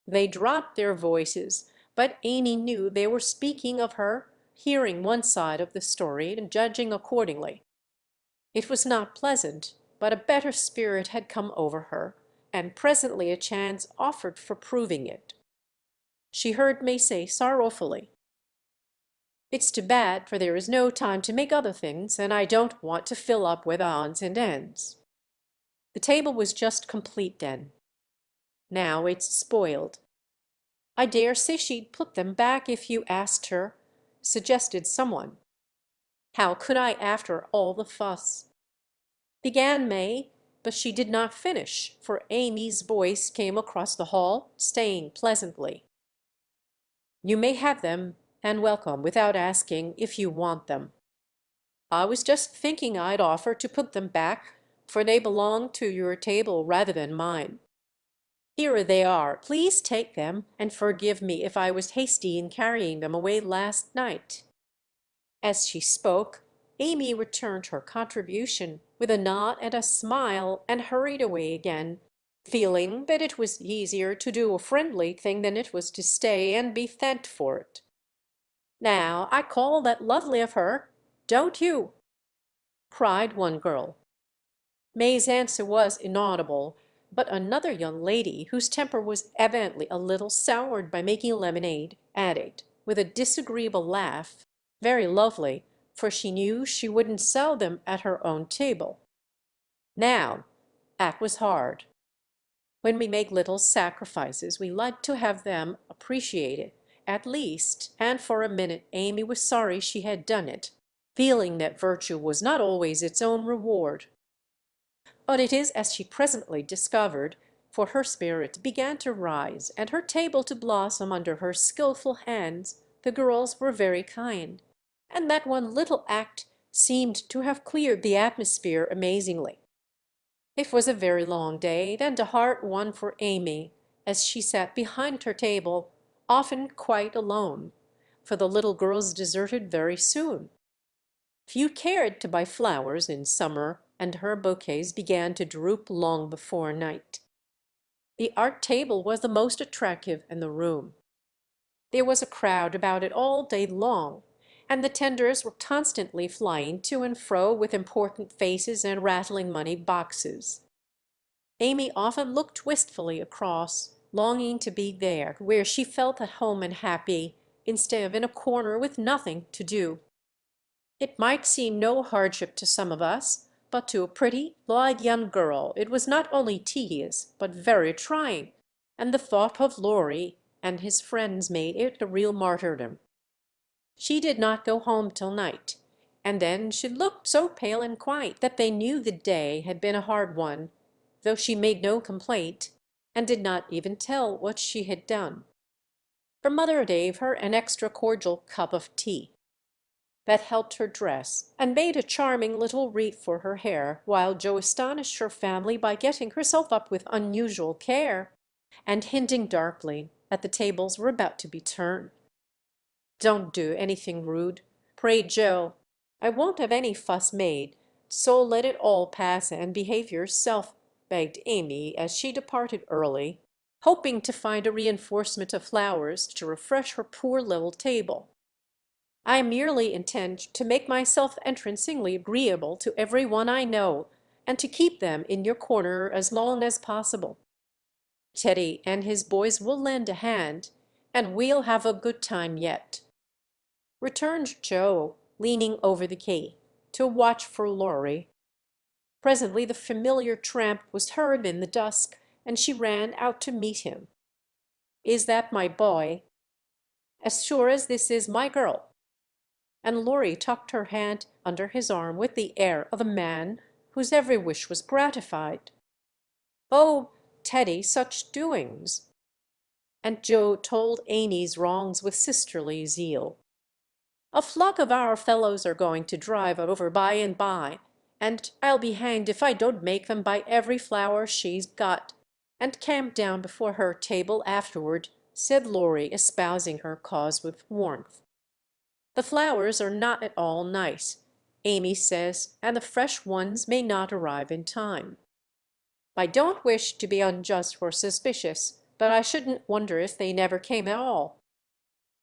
They dropped their voices, but Amy knew they were speaking of her, hearing one side of the story and judging accordingly. It was not pleasant, but a better spirit had come over her, and presently a chance offered for proving it. She heard May say sorrowfully, "It's too bad, for there is no time to make other things, and I don't want to fill up with odds and ends." The table was just complete then. "Now it's spoiled." "I dare say she'd put them back if you asked her," suggested someone. "How could I after all the fuss?" began May, but she did not finish, for Amy's voice came across the hall, saying pleasantly, "You may have them and welcome without asking if you want them. I was just thinking I'd offer to put them back, for they belong to your table rather than mine. Here they are. Please take them, and forgive me if I was hasty in carrying them away last night." As she spoke, Amy returned her contribution with a nod and a smile, and hurried away again, feeling that it was easier to do a friendly thing than it was to stay and be thanked for it. "Now I call that lovely of her, don't you?" cried one girl. May's answer was inaudible, but another young lady, whose temper was evidently a little soured by making lemonade, added, with a disagreeable laugh, "Very lovely, for she knew she wouldn't sell them at her own table." Now, that was hard. When we make little sacrifices, we like to have them appreciated, at least, and for a minute Amy was sorry she had done it, feeling that virtue was not always its own reward. But it is as she presently discovered, for her spirit began to rise and her table to blossom under her skilful hands. The girls were very kind, and that one little act seemed to have cleared the atmosphere amazingly. It was a very long day, and a hard one for Amy, as she sat behind her table, often quite alone, for the little girls deserted very soon. Few cared to buy flowers in summer, and her bouquets began to droop long before night. The art table was the most attractive in the room. There was a crowd about it all day long, and the tenders were constantly flying to and fro with important faces and rattling money boxes. Amy often looked wistfully across, longing to be there where she felt at home and happy, instead of in a corner with nothing to do. It might seem no hardship to some of us, but to a pretty, blithe young girl it was not only tedious, but very trying, and the thought of Laurie and his friends made it a real martyrdom. She did not go home till night, and then she looked so pale and quiet that they knew the day had been a hard one, though she made no complaint, and did not even tell what she had done. Her mother gave her an extra cordial cup of tea. That helped her dress, and made a charming little wreath for her hair, while Joe astonished her family by getting herself up with unusual care, and hinting darkly that the tables were about to be turned. "Don't do anything rude, pray, Joe. I won't have any fuss made, so let it all pass and behave yourself," begged Amy as she departed early, hoping to find a reinforcement of flowers to refresh her poor little table. "I merely intend to make myself entrancingly agreeable to every one I know, and to keep them in your corner as long as possible. Teddy and his boys will lend a hand, and we'll have a good time yet," returned Joe, leaning over the key to watch for Laurie. Presently the familiar tramp was heard in the dusk, and she ran out to meet him. "Is that my boy?" "As sure as this is my girl." And Laurie tucked her hand under his arm with the air of a man whose every wish was gratified. "Oh, Teddy, such doings!" And Joe told Amy's wrongs with sisterly zeal. "A flock of our fellows are going to drive over by and by, and I'll be hanged if I don't make them buy every flower she's got, and camp down before her table afterward," said Laurie, espousing her cause with warmth. "The flowers are not at all nice, Amy says, and the fresh ones may not arrive in time. I don't wish to be unjust or suspicious, but I shouldn't wonder if they never came at all.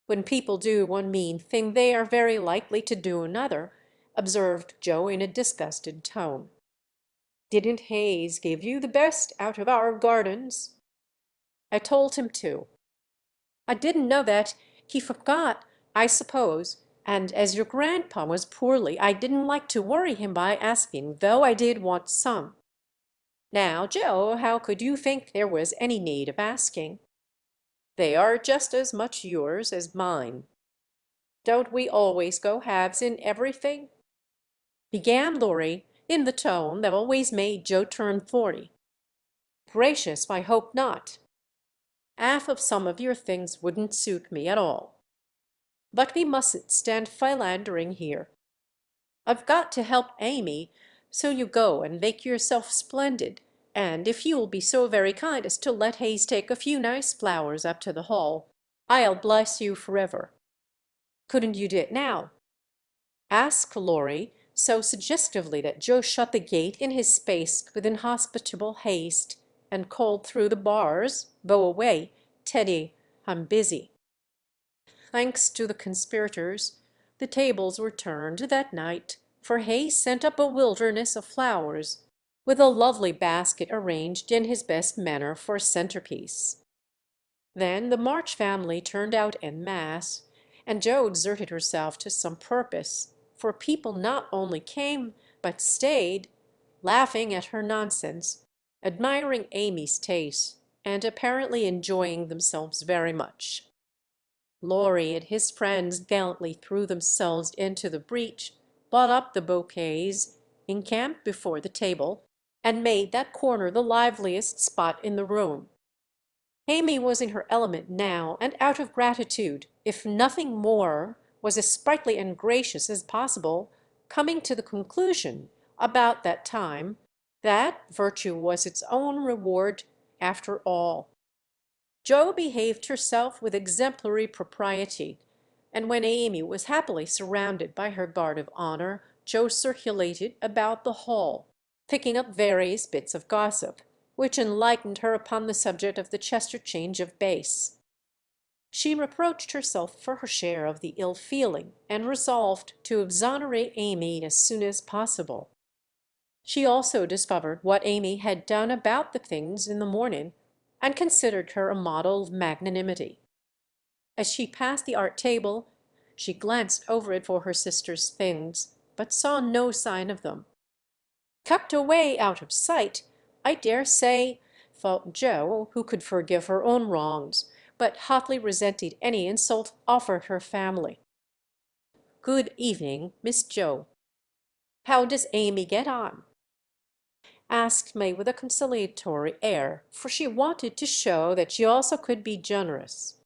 When people do one mean thing they are very likely to do another," observed Joe in a disgusted tone. "Didn't Hayes give you the best out of our gardens?" "I told him to." "I didn't know that. He forgot, I suppose, and as your grandpa was poorly, I didn't like to worry him by asking, though I did want some." "Now, Joe, how could you think there was any need of asking? They are just as much yours as mine. Don't we always go halves in everything?" began Lory in the tone that always made Joe turn thorny. "Gracious, I hope not. Half of some of your things wouldn't suit me at all. But we mustn't stand philandering here. I've got to help Amy, so you go and make yourself splendid, and if you'll be so very kind as to let Hayes take a few nice flowers up to the hall, I'll bless you forever." "Couldn't you do it now?" asked Lory, so suggestively that Joe shut the gate in his face with inhospitable haste, and called through the bars, "Go away, Teddy, I'm busy." Thanks to the conspirators, the tables were turned that night, for Hayes sent up a wilderness of flowers, with a lovely basket arranged in his best manner for centerpiece. Then the March family turned out en masse, and Joe exerted herself to some purpose, for people not only came, but stayed, laughing at her nonsense, admiring Amy's taste, and apparently enjoying themselves very much. Lory and his friends gallantly threw themselves into the breach, bought up the bouquets, encamped before the table, and made that corner the liveliest spot in the room. Amy was in her element now, and out of gratitude, if nothing more, was as sprightly and gracious as possible, coming to the conclusion, about that time, that virtue was its own reward after all. Joe behaved herself with exemplary propriety, and when Amy was happily surrounded by her guard of honor, Joe circulated about the hall, picking up various bits of gossip, which enlightened her upon the subject of the Chester change of base. She reproached herself for her share of the ill feeling, and resolved to exonerate Amy as soon as possible. She also discovered what Amy had done about the things in the morning, and considered her a model of magnanimity. As she passed the art table, she glanced over it for her sister's things, but saw no sign of them. "Tucked away out of sight, I dare say," thought Joe, who could forgive her own wrongs, but hotly resented any insult offered her family. "Good evening, Miss Joe. How does Amy get on?" asked May with a conciliatory air, for she wanted to show that she also could be generous.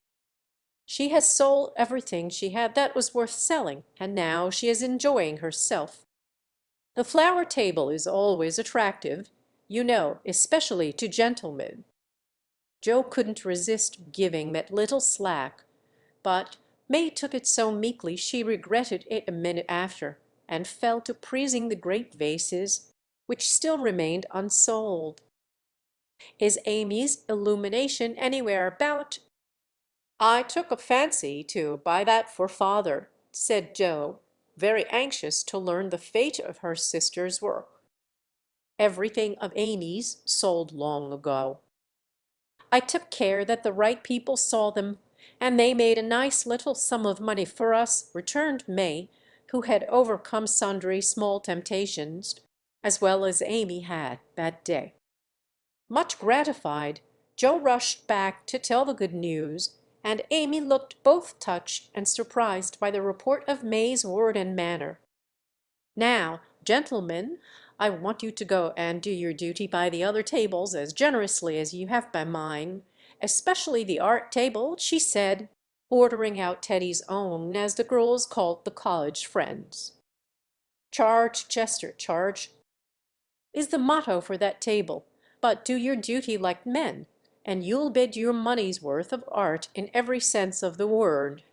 "She has sold everything she had that was worth selling, and now she is enjoying herself. The flower table is always attractive, you know, especially to gentlemen." Joe couldn't resist giving that little slack, but May took it so meekly she regretted it a minute after, and fell to praising the great vases, which still remained unsold. "Is Amy's illumination anywhere about?" "I took a fancy to buy that for father," said Joe, very anxious to learn the fate of her sister's work. "Everything of Amy's sold long ago." "I took care that the right people saw them, and they made a nice little sum of money for us," returned May, who had overcome sundry small temptations, as well as Amy had, that day. Much gratified, Joe rushed back to tell the good news, and Amy looked both touched and surprised by the report of May's word and manner. "Now, gentlemen, I want you to go and do your duty by the other tables as generously as you have by mine, especially the art table," she said, ordering out Teddy's own, as the girls called the college friends. "Charge, Chester, charge," is the motto for that table, but do your duty like men, and you'll bid your money's worth of art in every sense of the word,"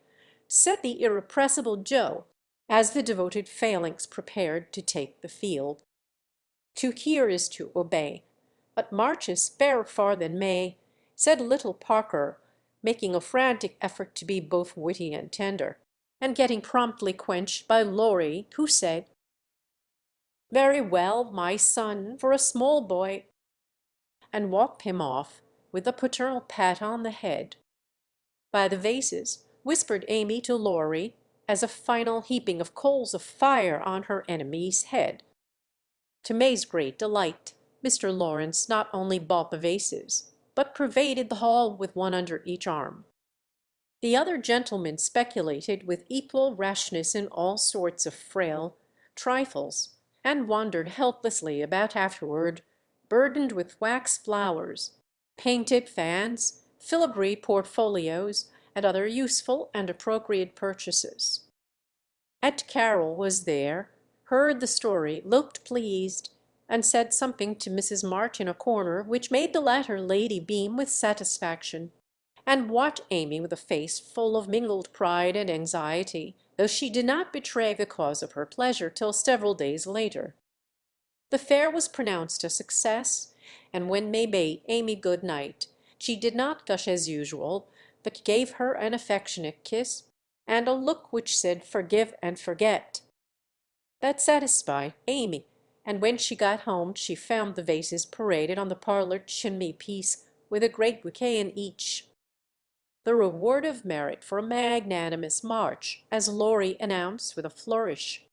said the irrepressible Joe, as the devoted phalanx prepared to take the field. To hear is to obey, but March is fairer far than May, said little Parker, making a frantic effort to be both witty and tender, and getting promptly quenched by Laurie, who said, "Very well, my son, for a small boy," and walked him off with a paternal pat on the head. "By the vases," whispered Amy to Laurie, as a final heaping of coals of fire on her enemy's head. To May's great delight, Mr. Lawrence not only bought the vases, but pervaded the hall with one under each arm. The other gentlemen speculated with equal rashness in all sorts of frail trifles, and wandered helplessly about afterward, burdened with wax flowers, painted fans, filigree portfolios, and other useful and appropriate purchases. Aunt Carroll was there, heard the story, looked pleased, and said something to Mrs. March in a corner which made the latter lady beam with satisfaction, and watch Amy with a face full of mingled pride and anxiety, though she did not betray the cause of her pleasure till several days later. The fair was pronounced a success, and when May bade Amy good night, she did not gush as usual, but gave her an affectionate kiss, and a look which said forgive and forget. That satisfied Amy, and when she got home she found the vases paraded on the parlor chimney-piece with a great bouquet in each. The reward of merit for a magnanimous March, as Laurie announced with a flourish.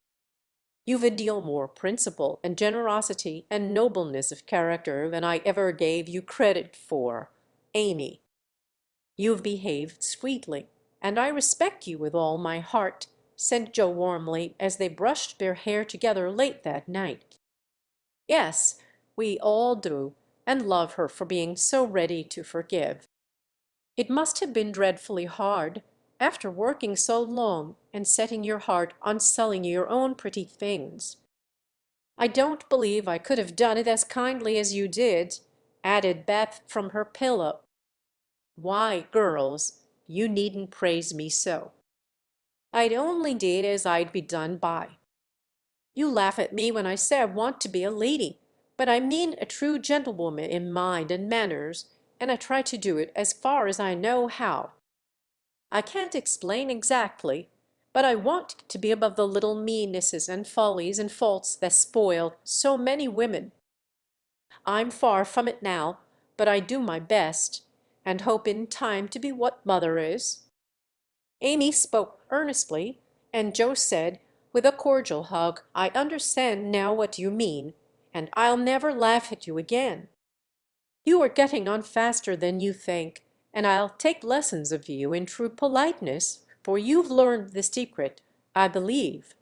"You've a deal more principle and generosity and nobleness of character than I ever gave you credit for, Amy. You've behaved sweetly, and I respect you with all my heart," said Joe warmly, as they brushed their hair together late that night. "Yes, we all do, and love her for being so ready to forgive. It must have been dreadfully hard, after working so long and setting your heart on selling your own pretty things. I don't believe I could have done it as kindly as you did," added Beth from her pillow. "Why, girls, you needn't praise me so. I'd only did as I'd be done by. You laugh at me when I say I want to be a lady, but I mean a true gentlewoman in mind and manners, and I try to do it as far as I know how. I can't explain exactly, but I want to be above the little meannesses and follies and faults that spoil so many women. I'm far from it now, but I do my best, and hope in time to be what mother is." Amy spoke earnestly, and Joe said, with a cordial hug, "I understand now what you mean, and I'll never laugh at you again. You are getting on faster than you think, and I'll take lessons of you in true politeness, for you've learned the secret, I believe.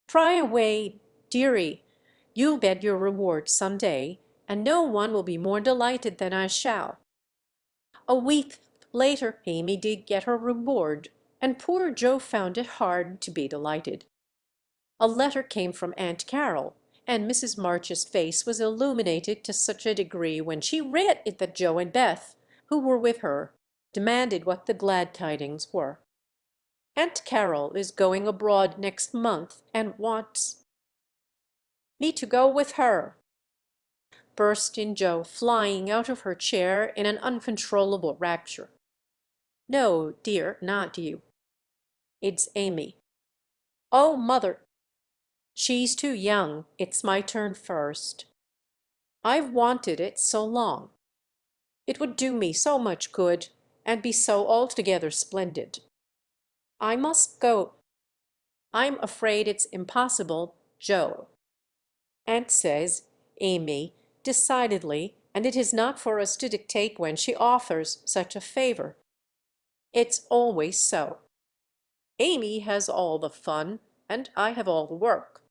Try away, dearie. You'll get your reward some day, and no one will be more delighted than I shall." A week later Amy did get her reward, and poor Joe found it hard to be delighted. A letter came from Aunt Carroll, and Mrs. March's face was illuminated to such a degree when she read it that Joe and Beth, who were with her, demanded what the glad tidings were. "Aunt Carroll is going abroad next month and wants me to go with her," burst in Joe, flying out of her chair in an uncontrollable rapture. "No, dear, not you. It's Amy." "Oh, mother!" "She's too young. It's my turn first. I've wanted it so long. It would do me so much good, and be so altogether splendid. I must go. I'm afraid it's impossible, Joe." "Aunt says, Amy, decidedly, and it is not for us to dictate when she offers such a favor. It's always so. Amy has all the fun, and I have all the work.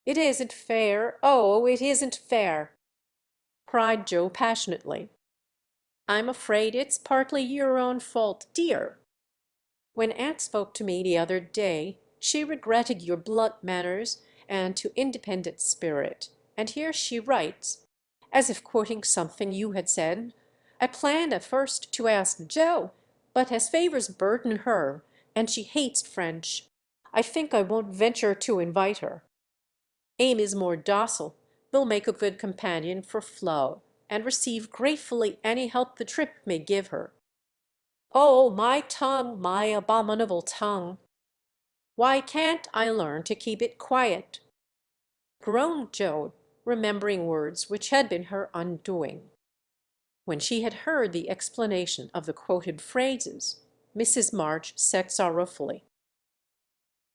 It isn't fair, oh, it isn't fair!" cried Joe passionately. "I'm afraid it's partly your own fault, dear. When Aunt spoke to me the other day, she regretted your blunt manners and too independent spirit, and here she writes, as if quoting something you had said, 'I planned at first to ask Joe, but as favors burden her, and she hates French, I think I won't venture to invite her. Amy's more docile, will make a good companion for Flo, and receive gratefully any help the trip may give her. Oh, my tongue, my abominable tongue! Why can't I learn to keep it quiet?" groaned Joe, remembering words which had been her undoing. When she had heard the explanation of the quoted phrases, Mrs. March said sorrowfully,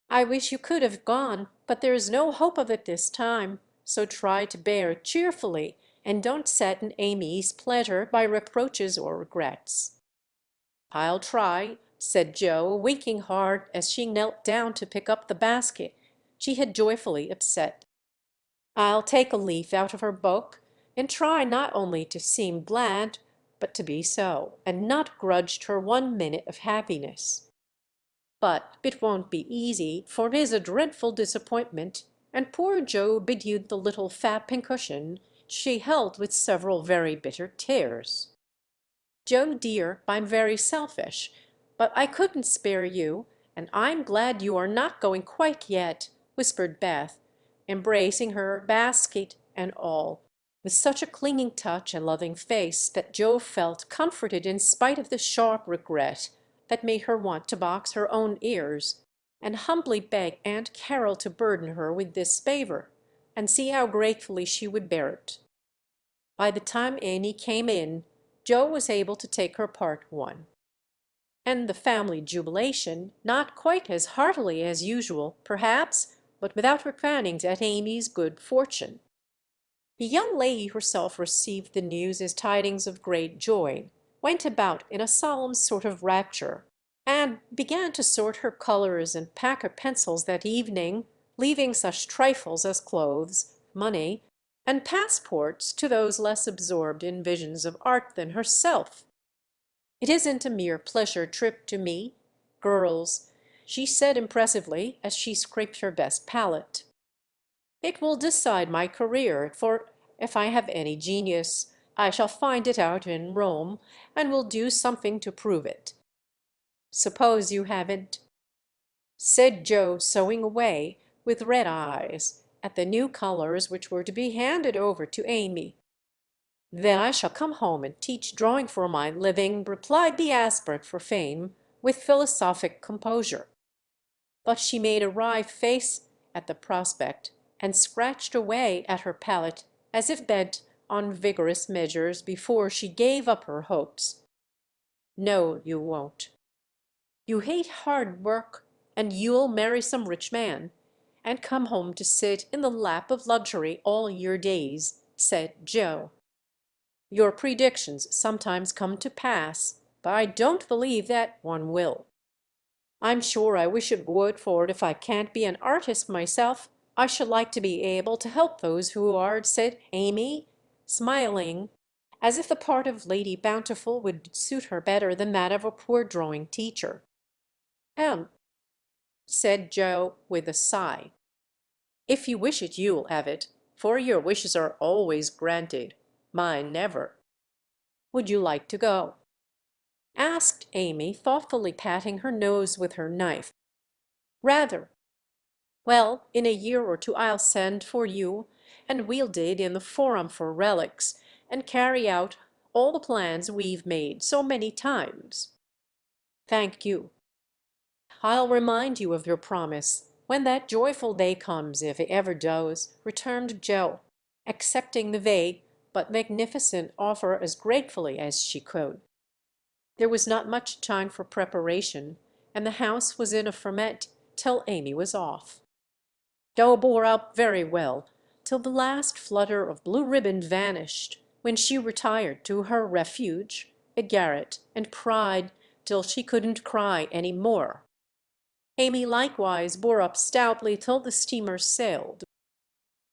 "I wish you could have gone, but there is no hope of it this time. So try to bear it cheerfully, and don't sadden Amy's pleasure by reproaches or regrets." "I'll try," said Joe, winking hard as she knelt down to pick up the basket she had joyfully upset. "I'll take a leaf out of her book, and try not only to seem bland, but to be so, and not grudge her 1 minute of happiness. But it won't be easy, for it is a dreadful disappointment," and poor Joe bedewed the little fat pincushion she held with several very bitter tears. "Joe dear, I'm very selfish, but I couldn't spare you, and I'm glad you are not going quite yet," whispered Beth, embracing her, basket and all, with such a clinging touch and loving face that Joe felt comforted in spite of the sharp regret that made her want to box her own ears, and humbly beg Aunt Carroll to burden her with this favor, and see how gratefully she would bear it. By the time Amy came in, Joe was able to take her part one, and the family jubilation, not quite as heartily as usual, perhaps, but without reckonings at Amy's good fortune. The young lady herself received the news as tidings of great joy, went about in a solemn sort of rapture, and began to sort her colors and pack her pencils that evening, leaving such trifles as clothes, money, and passports to those less absorbed in visions of art than herself. "It isn't a mere pleasure trip to me, girls," she said impressively as she scraped her best palette. "It will decide my career, for if I have any genius, I shall find it out in Rome, and will do something to prove it." "Suppose you haven't?" said Joe, sewing away, with red eyes, at the new colors which were to be handed over to Amy. "Then I shall come home and teach drawing for my living," replied the aspirant for fame, with philosophic composure. But she made a wry face at the prospect, and scratched away at her palette as if bent on vigorous measures before she gave up her hopes. "No, you won't. You hate hard work, and you'll marry some rich man, and come home to sit in the lap of luxury all your days," said Joe. "Your predictions sometimes come to pass, but I don't believe that one will." "I'm sure I wish it would, for if I can't be an artist myself, I should like to be able to help those who are," said Amy, smiling, as if the part of Lady Bountiful would suit her better than that of a poor drawing teacher. "Hem," said Joe, with a sigh. "If you wish it, you'll have it, for your wishes are always granted, mine never. Would you like to go?" asked Amy, thoughtfully patting her nose with her knife. "Rather. Well, in a year or two I'll send for you, and we'll dig in the Forum for relics, and carry out all the plans we've made so many times." "Thank you. I'll remind you of your promise when that joyful day comes, if it ever does," returned Joe, accepting the vague but magnificent offer as gratefully as she could. There was not much time for preparation, and the house was in a ferment till Amy was off. Joe bore up very well till the last flutter of blue ribbon vanished, when she retired to her refuge, a garret, and cried till she couldn't cry any more. Amy likewise bore up stoutly till the steamer sailed.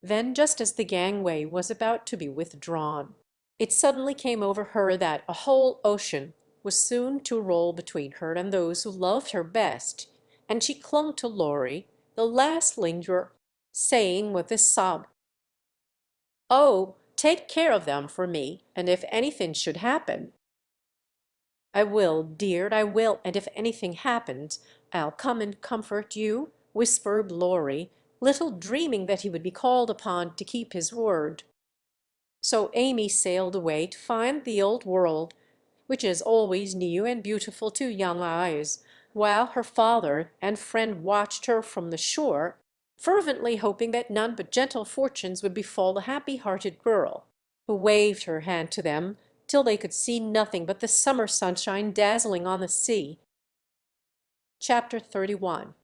Then, just as the gangway was about to be withdrawn, it suddenly came over her that a whole ocean was soon to roll between her and those who loved her best, and she clung to Laurie, the last lingerer, saying with a sob, "Oh, take care of them for me, and if anything should happen—" "I will, dear, I will, and if anything happens, I'll come and comfort you," whispered Laurie, little dreaming that he would be called upon to keep his word. So Amy sailed away to find the old world, which is always new and beautiful to young eyes, while her father and friend watched her from the shore, fervently hoping that none but gentle fortunes would befall the happy-hearted girl, who waved her hand to them till they could see nothing but the summer sunshine dazzling on the sea. Chapter 31.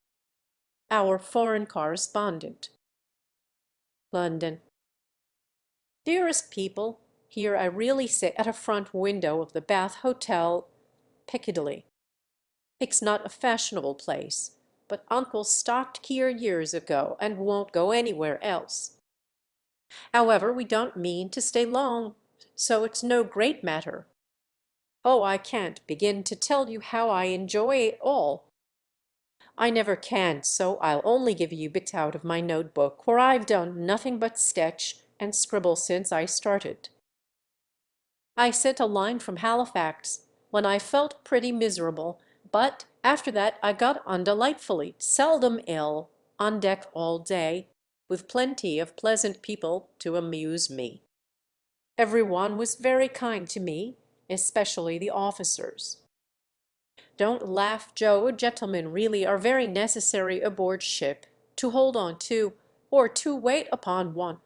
Our Foreign Correspondent. London. Dearest people, here I really sit at a front window of the Bath Hotel, Piccadilly. It's not a fashionable place, but Uncle stocked here years ago and won't go anywhere else. However, we don't mean to stay long, so it's no great matter. Oh, I can't begin to tell you how I enjoy it all. I never can, so I'll only give you bits out of my notebook, for I've done nothing but sketch and scribble since I started. I sent a line from Halifax when I felt pretty miserable, but after that I got on delightfully, seldom ill, on deck all day, with plenty of pleasant people to amuse me. Every one was very kind to me, especially the officers. Don't laugh, Joe. Gentlemen really are very necessary aboard ship, to hold on to, or to wait upon one,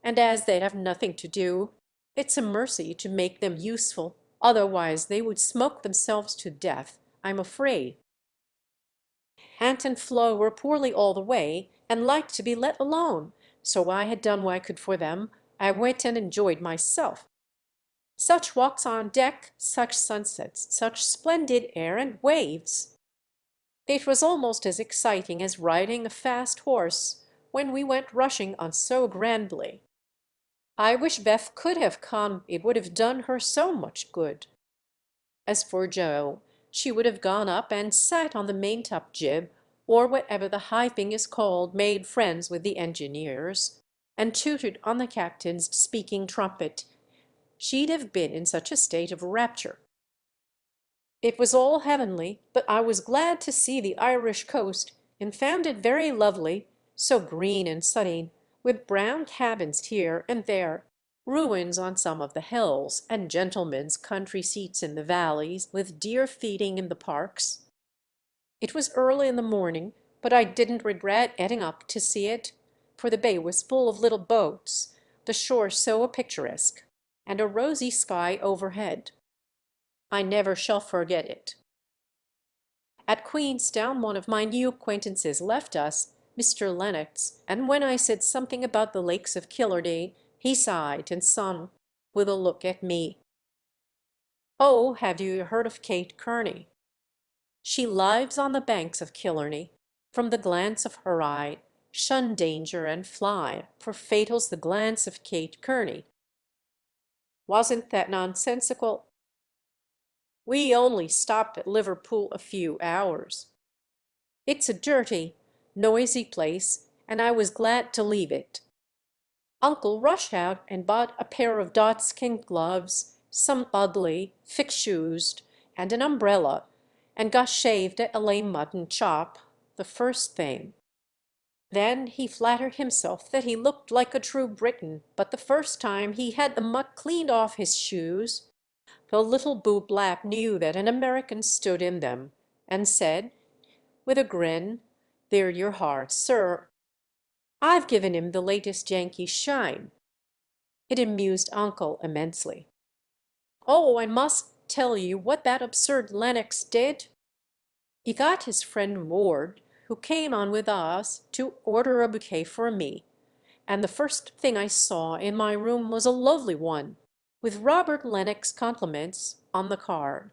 and as they have nothing to do, it's a mercy to make them useful, otherwise they would smoke themselves to death, I'm afraid. Ant and Flo were poorly all the way, and liked to be let alone, so I had done what I could for them. I went and enjoyed myself. Such walks on deck, such sunsets, such splendid air and waves! It was almost as exciting as riding a fast horse, when we went rushing on so grandly. I wish Beth could have come, it would have done her so much good. As for Joe, she would have gone up and sat on the maintop jib, or whatever the high thing is called, made friends with the engineers, and tooted on the captain's speaking trumpet. She'd have been in such a state of rapture. It was all heavenly, but I was glad to see the Irish coast, and found it very lovely, so green and sunny, with brown cabins here and there, ruins on some of the hills, and gentlemen's country seats in the valleys, with deer feeding in the parks. It was early in the morning, but I didn't regret getting up to see it, for the bay was full of little boats, the shore so picturesque, and a rosy sky overhead. I never shall forget it. At Queenstown one of my new acquaintances left us, Mr. Lennox, and when I said something about the lakes of Killarney, he sighed and sung, with a look at me. "Oh, have you heard of Kate Kearney? She lives on the banks of Killarney. From the glance of her eye, shun danger and fly, for fatal's the glance of Kate Kearney." Wasn't that nonsensical? We only stopped at Liverpool a few hours. It's a dirty, noisy place, and I was glad to leave it. Uncle rushed out and bought a pair of doeskin gloves, some ugly, thick shoes, and an umbrella, and got shaved at a lame mutton chop, the first thing. Then he flattered himself that he looked like a true Briton, but the first time he had the muck cleaned off his shoes, the little boot-black knew that an American stood in them, and said, with a grin, "They're your heart, sir." I've given him the latest Yankee shine. It amused uncle immensely. Oh, I must tell you what that absurd Lennox did. He got his friend Ward, who came on with us, to order a bouquet for me, and the first thing I saw in my room was a lovely one, with Robert Lennox compliments on the card.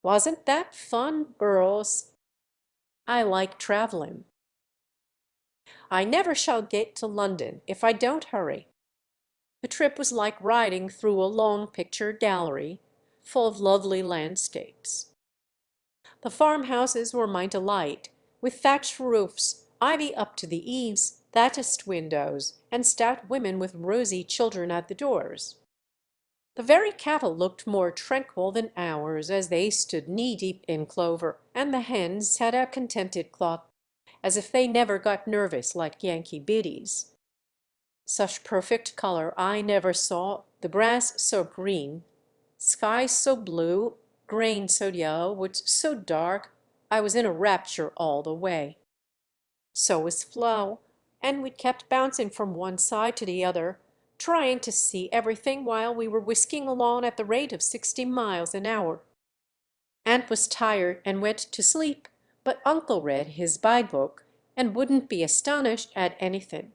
Wasn't that fun, girls? I like traveling. I never shall get to London if I don't hurry. The trip was like riding through a long picture gallery, full of lovely landscapes. The farmhouses were my delight, with thatched roofs, ivy up to the eaves, latticed windows, and stout women with rosy children at the doors. The very cattle looked more tranquil than ours, as they stood knee-deep in clover, and the hens had a contented cluck, as if they never got nervous like Yankee biddies. Such perfect color I never saw, the grass so green, skies so blue, grain so yellow, woods so dark, I was in a rapture all the way. So was Flo, and we kept bouncing from one side to the other, trying to see everything while we were whisking along at the rate of 60 miles an hour. Aunt was tired and went to sleep, but Uncle read his Bible book and wouldn't be astonished at anything.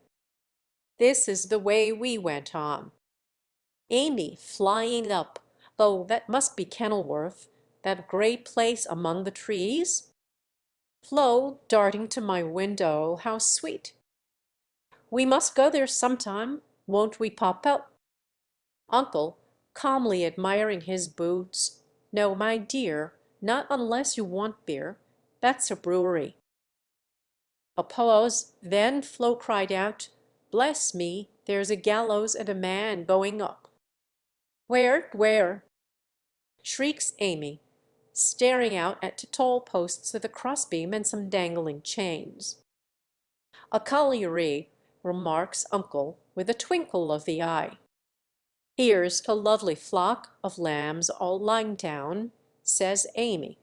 This is the way we went on. Amy flying up, though that must be Kenilworth, that great place among the trees. Flo darting to my window, how sweet. We must go there sometime, won't we, Papa? Uncle, calmly admiring his boots. No, my dear, not unless you want beer. That's a brewery. A pause, then Flo cried out, "Bless me, there's a gallows and a man going up." "Where, where?" shrieks Amy, staring out at the toll posts with a crossbeam and some dangling chains. "A colliery," remarks Uncle with a twinkle of the eye. "Here's a lovely flock of lambs all lying down," says Amy.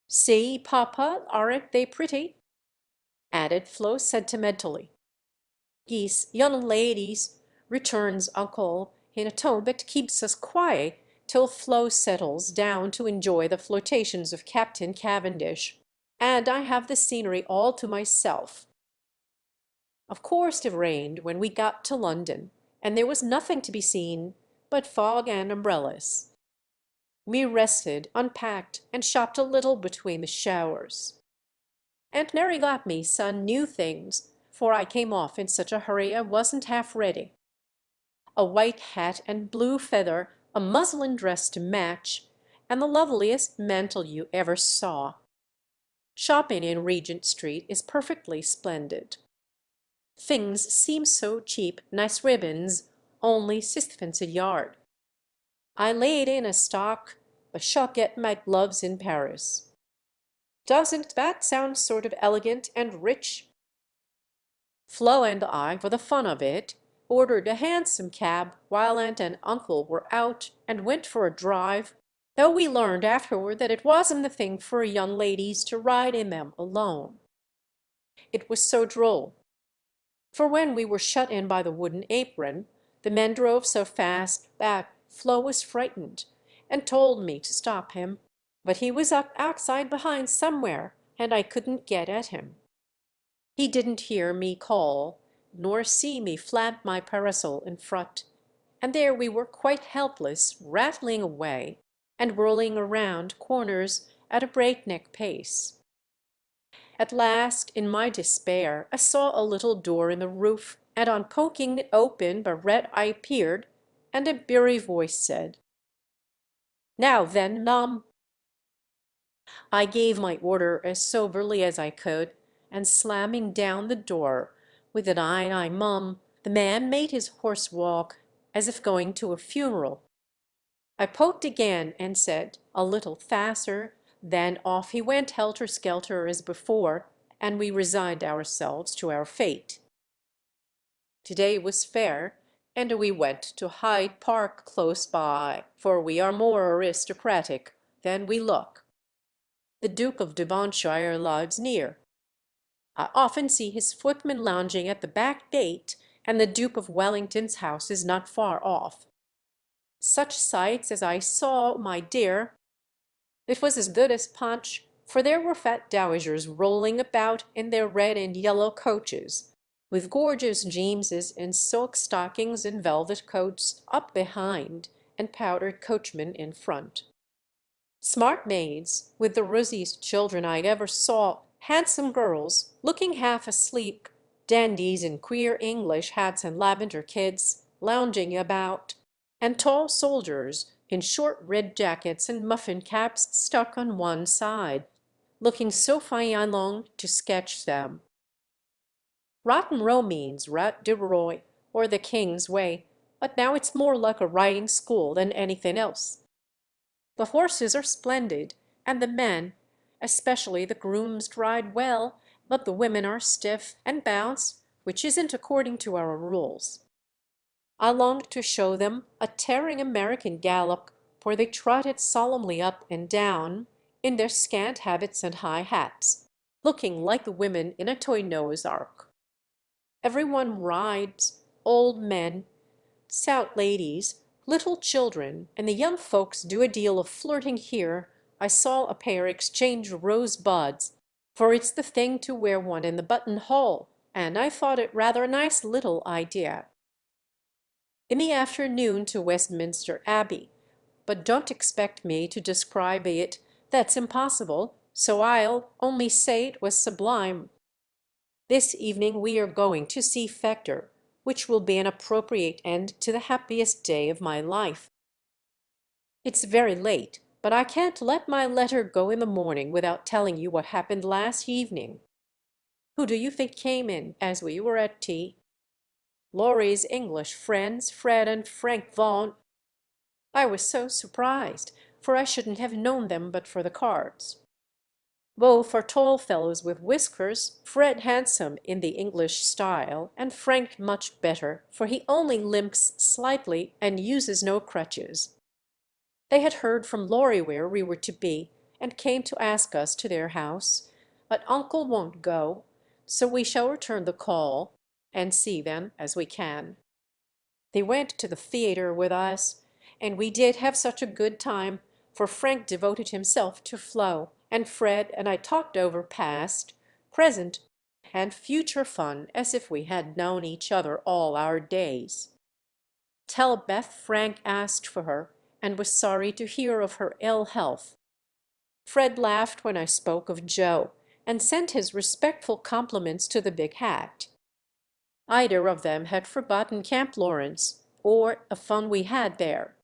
"See, Papa, aren't they pretty?" added Flo sentimentally. "Geese, young ladies," returns Uncle in a tone that keeps us quiet till Flo settles down to enjoy the flirtations of Captain Cavendish, and I have the scenery all to myself. Of course it rained when we got to London, and there was nothing to be seen but fog and umbrellas. We rested, unpacked, and shopped a little between the showers. Aunt Mary got me some new things, for I came off in such a hurry I wasn't half ready. A white hat and blue feather, a muslin dress to match, and the loveliest mantle you ever saw. Shopping in Regent Street is perfectly splendid. Things seem so cheap, nice ribbons, only sixpence a yard. I laid in a stock, but shall get my gloves in Paris. Doesn't that sound sort of elegant and rich? Flo and I, for the fun of it, ordered a hansom cab while Aunt and Uncle were out and went for a drive, though we learned afterward that it wasn't the thing for young ladies to ride in them alone. It was so droll. For when we were shut in by the wooden apron, the men drove so fast that Flo was frightened and told me to stop him, but he was up outside behind somewhere, and I couldn't get at him. He didn't hear me call, nor see me flap my parasol in front, and there we were quite helpless, rattling away and whirling around corners at a breakneck pace. At last, in my despair, I saw a little door in the roof, and on poking it open a red eye peered, and a beery voice said, "Now then, Mum." I gave my order as soberly as I could, and slamming down the door with an "Aye, aye, Mum," the man made his horse walk as if going to a funeral. I poked again and said, a little faster, then off he went helter-skelter as before, and we resigned ourselves to our fate. Today was fair, and we went to Hyde Park close by, for we are more aristocratic than we look. The Duke of Devonshire lives near. I often see his footman lounging at the back gate, and the Duke of Wellington's house is not far off. Such sights as I saw, my dear! It was as good as punch, for there were fat dowagers rolling about in their red and yellow coaches, with gorgeous Jameses in silk stockings and velvet coats up behind, and powdered coachmen in front. Smart maids, with the rosiest children I ever saw, handsome girls, looking half asleep, dandies in queer English hats and lavender kids, lounging about, and tall soldiers in short red jackets and muffin caps stuck on one side, looking so fine I longed to sketch them. Rotten Row means Rat de Roy, or the King's Way, but now it's more like a riding school than anything else. The horses are splendid, and the men, especially the grooms, ride well, but the women are stiff and bounce which isn't according to our rules. I longed to show them a tearing American gallop, for they trotted solemnly up and down in their scant habits and high hats, looking like the women in a toy Noah's Ark. Every one rides, old men, stout ladies, little children, and the young folks do a deal of flirting here. I saw a pair exchange rosebuds, for it's the thing to wear one in the buttonhole, and I thought it rather a nice little idea. In the afternoon to Westminster Abbey, but don't expect me to describe it, that's impossible, so I'll only say it was sublime. This evening we are going to see Fector, which will be an appropriate end to the happiest day of my life. It's very late, but I can't let my letter go in the morning without telling you what happened last evening. Who do you think came in as we were at tea? Laurie's English friends, Fred and Frank Vaughan. I was so surprised, for I shouldn't have known them but for the cards. Both are tall fellows with whiskers, Fred handsome in the English style, and Frank much better, for he only limps slightly and uses no crutches. They had heard from Laurie where we were to be, and came to ask us to their house, but uncle won't go, so we shall return the call and see them as we can. They went to the theatre with us, and we did have such a good time, for Frank devoted himself to Flo, and Fred and I talked over past, present, and future fun as if we had known each other all our days. Tell Beth Frank asked for her, and was sorry to hear of her ill health. Fred laughed when I spoke of Joe, and sent his respectful compliments to the big hat. Either of them had forgotten Camp Lawrence, or the fun we had there.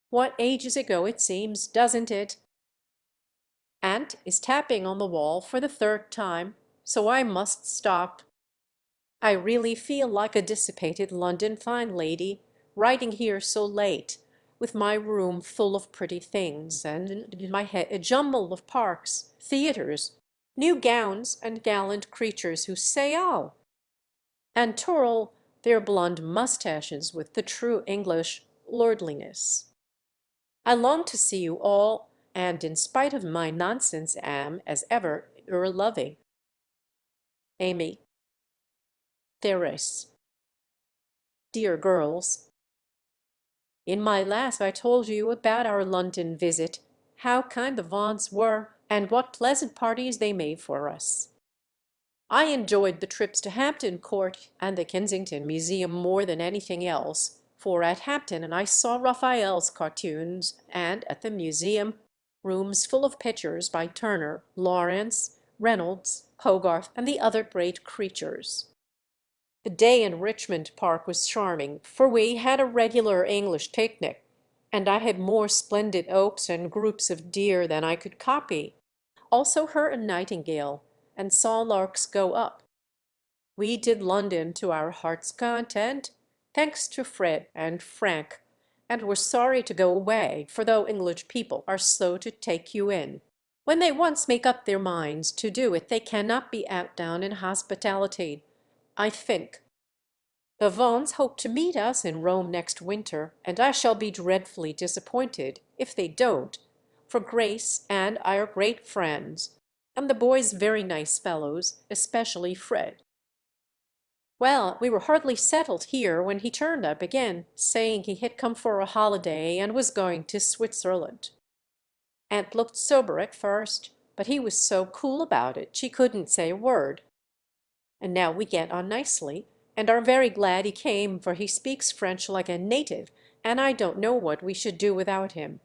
What ages ago it seems, doesn't it? Aunt is tapping on the wall for the third time, so I must stop. I really feel like a dissipated London fine lady, writing here so late, with my room full of pretty things, and in my head a jumble of parks, theatres, new gowns, and gallant creatures who say "oh," and twirl their blond mustaches with the true English lordliness. I long to see you all, and in spite of my nonsense am, as ever, your loving Amy. Thérèse. Dear girls, in my last I told you about our London visit, how kind the Vaughans were, and what pleasant parties they made for us. I enjoyed the trips to Hampton Court and the Kensington Museum more than anything else, for at Hampton I saw Raphael's cartoons, and at the museum rooms full of pictures by Turner, Lawrence, Reynolds, Hogarth, and the other great creatures. The day in Richmond Park was charming, for we had a regular English picnic, and I had more splendid oaks and groups of deer than I could copy. Also heard a nightingale, and saw larks go up. We did London to our heart's content, thanks to Fred and Frank, and were sorry to go away, for though English people are slow to take you in, when they once make up their minds to do it they cannot be outdone in hospitality, I think. The Vaughans hope to meet us in Rome next winter, and I shall be dreadfully disappointed if they don't, for Grace and I are great friends, and the boys very nice fellows, especially Fred. Well, we were hardly settled here when he turned up again, saying he had come for a holiday and was going to Switzerland. Aunt looked sober at first, but he was so cool about it she couldn't say a word. And now we get on nicely, and are very glad he came, for he speaks French like a native, and I don't know what we should do without him.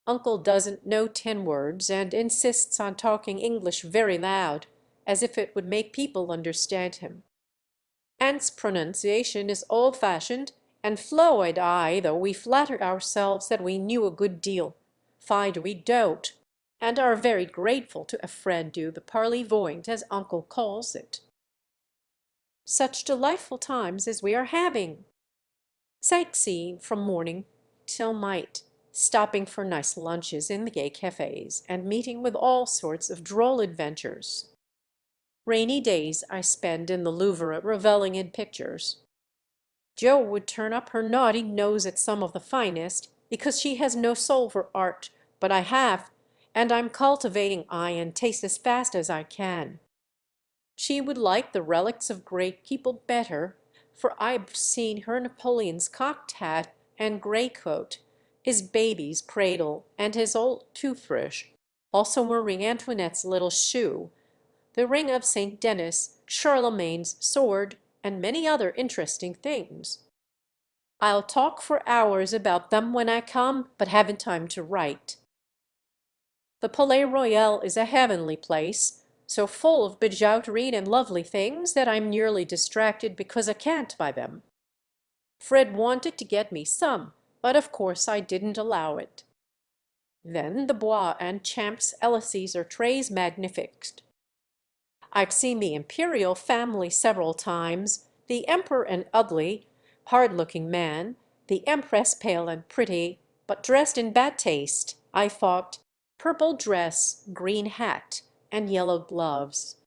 Uncle doesn't know 10 words, and insists on talking English very loud, as if it would make people understand him. Aunt's pronunciation is old-fashioned, and Flo and I, though we flatter ourselves that we knew a good deal, find we don't, and are very grateful to a friend du the parley voint, as uncle calls it. Such delightful times as we are having! Sightseeing from morning till night, stopping for nice lunches in the gay cafes, and meeting with all sorts of droll adventures. Rainy days I spend in the Louvre revelling in pictures. Jo would turn up her naughty nose at some of the finest, because she has no soul for art, but I have, and I'm cultivating eye and taste as fast as I can. She would like the relics of great people better, for I've seen her Napoleon's cocked hat and grey coat, his baby's cradle, and his old toothbrush, also Marie Antoinette's little shoe, the ring of St. Denis, Charlemagne's sword, and many other interesting things. I'll talk for hours about them when I come, but haven't time to write. The Palais Royal is a heavenly place, so full of bijouterie and lovely things that I'm nearly distracted because I can't buy them. Fred wanted to get me some, but of course I didn't allow it. Then the Bois and Champs Elysees are très magnifiques. I've seen the imperial family several times, the emperor an ugly, hard-looking man, the empress pale and pretty, but dressed in bad taste, I thought, purple dress, green hat, and yellow gloves.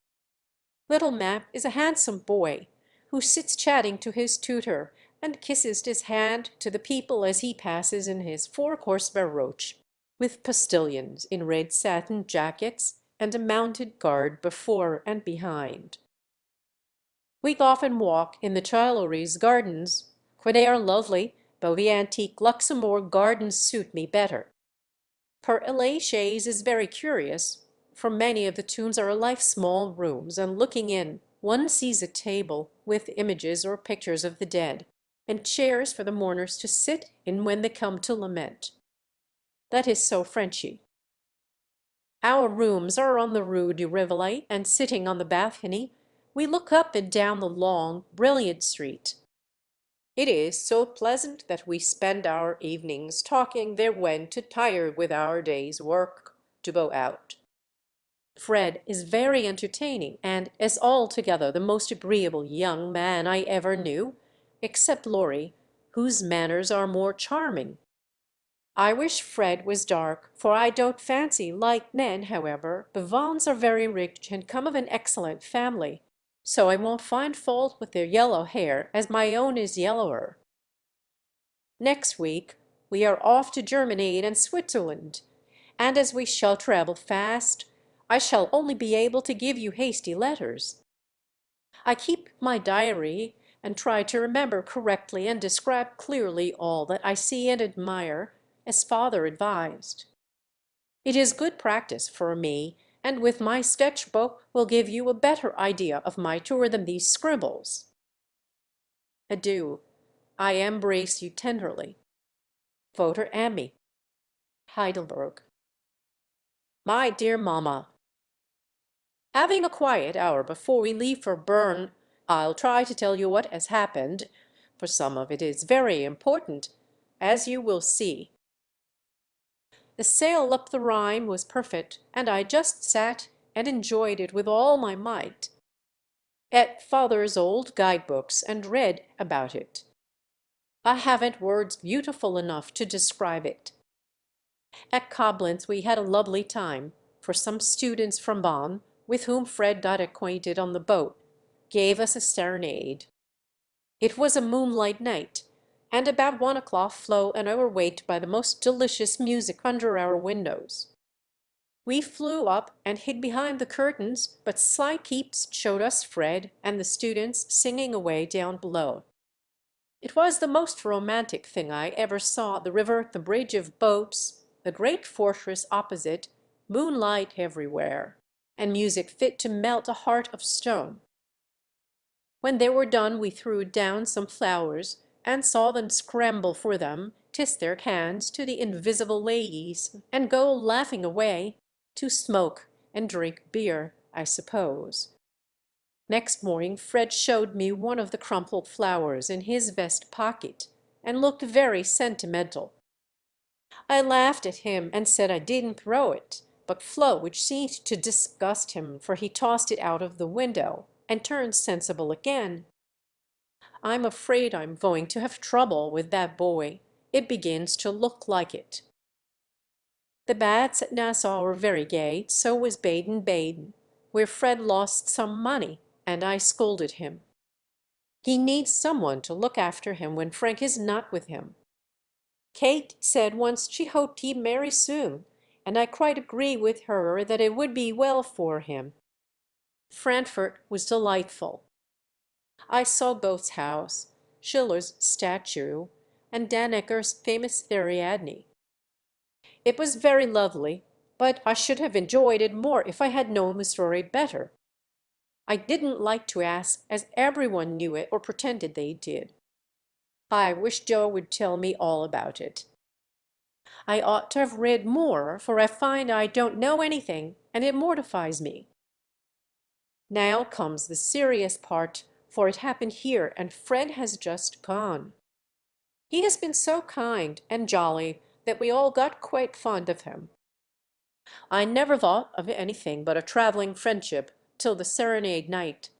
Little Map is a handsome boy, who sits chatting to his tutor, and kisses his hand to the people as he passes in his four-horse barouche, with postilions in red satin jackets and a mounted guard before and behind. We often walk in the Tuileries gardens, for they are lovely, though the antique Luxembourg gardens suit me better. Père Lachaise is very curious, for many of the tombs are like small rooms, and looking in one sees a table with images or pictures of the dead, and chairs for the mourners to sit in when they come to lament. That is so Frenchy. Our rooms are on the Rue du Rivoli, and sitting on the balcony, we look up and down the long, brilliant street. It is so pleasant that we spend our evenings talking there when too tired with our day's work to go out. Fred is very entertaining, and is altogether the most agreeable young man I ever knew, except Laurie, whose manners are more charming. I wish Fred was dark, for I don't fancy, like men, however, the Vaughans are very rich and come of an excellent family, so I won't find fault with their yellow hair, as my own is yellower. Next week we are off to Germany and Switzerland, and as we shall travel fast, I shall only be able to give you hasty letters. I keep my diary and try to remember correctly and describe clearly all that I see and admire, as father advised. It is good practice for me, and with my sketch book will give you a better idea of my tour than these scribbles. Adieu. I embrace you tenderly. Votre Ami. Heidelberg. My dear Mamma, having a quiet hour before we leave for Bern, I'll try to tell you what has happened, for some of it is very important, as you will see. The sail up the Rhine was perfect, and I just sat and enjoyed it with all my might. At father's old guidebooks and read about it. I haven't words beautiful enough to describe it. At Koblenz we had a lovely time, for some students from Bonn, with whom Fred got acquainted on the boat, gave us a serenade. It was a moonlight night, and about 1 o'clock Flo and I were waked by the most delicious music under our windows. We flew up and hid behind the curtains, but Sly Keeps showed us Fred and the students singing away down below. It was the most romantic thing I ever saw, the river, the bridge of boats, the great fortress opposite, moonlight everywhere, and music fit to melt a heart of stone. When they were done we threw down some flowers, and saw them scramble for them, kiss their hands to the invisible ladies, and go laughing away, to smoke and drink beer, I suppose. Next morning Fred showed me one of the crumpled flowers in his vest pocket, and looked very sentimental. I laughed at him and said I didn't throw it, but Flo, which seemed to disgust him, for he tossed it out of the window, and turned sensible again. I'm afraid I'm going to have trouble with that boy. It begins to look like it. The bats at Nassau were very gay, so was Baden-Baden. where Fred lost some money, and I scolded him. He needs someone to look after him when Frank is not with him. Kate said once she hoped he'd marry soon, and I quite agree with her that it would be well for him. Frankfort was delightful. I saw Goethe's house, Schiller's statue, and Danneker's famous Ariadne. It was very lovely, but I should have enjoyed it more if I had known the story better. I didn't like to ask, as everyone knew it or pretended they did. I wish Joe would tell me all about it. I ought to have read more, for I find I don't know anything, and it mortifies me. Now comes the serious part, for it happened here, and Fred has just gone. He has been so kind and jolly that we all got quite fond of him. I never thought of anything but a traveling friendship till the serenade night.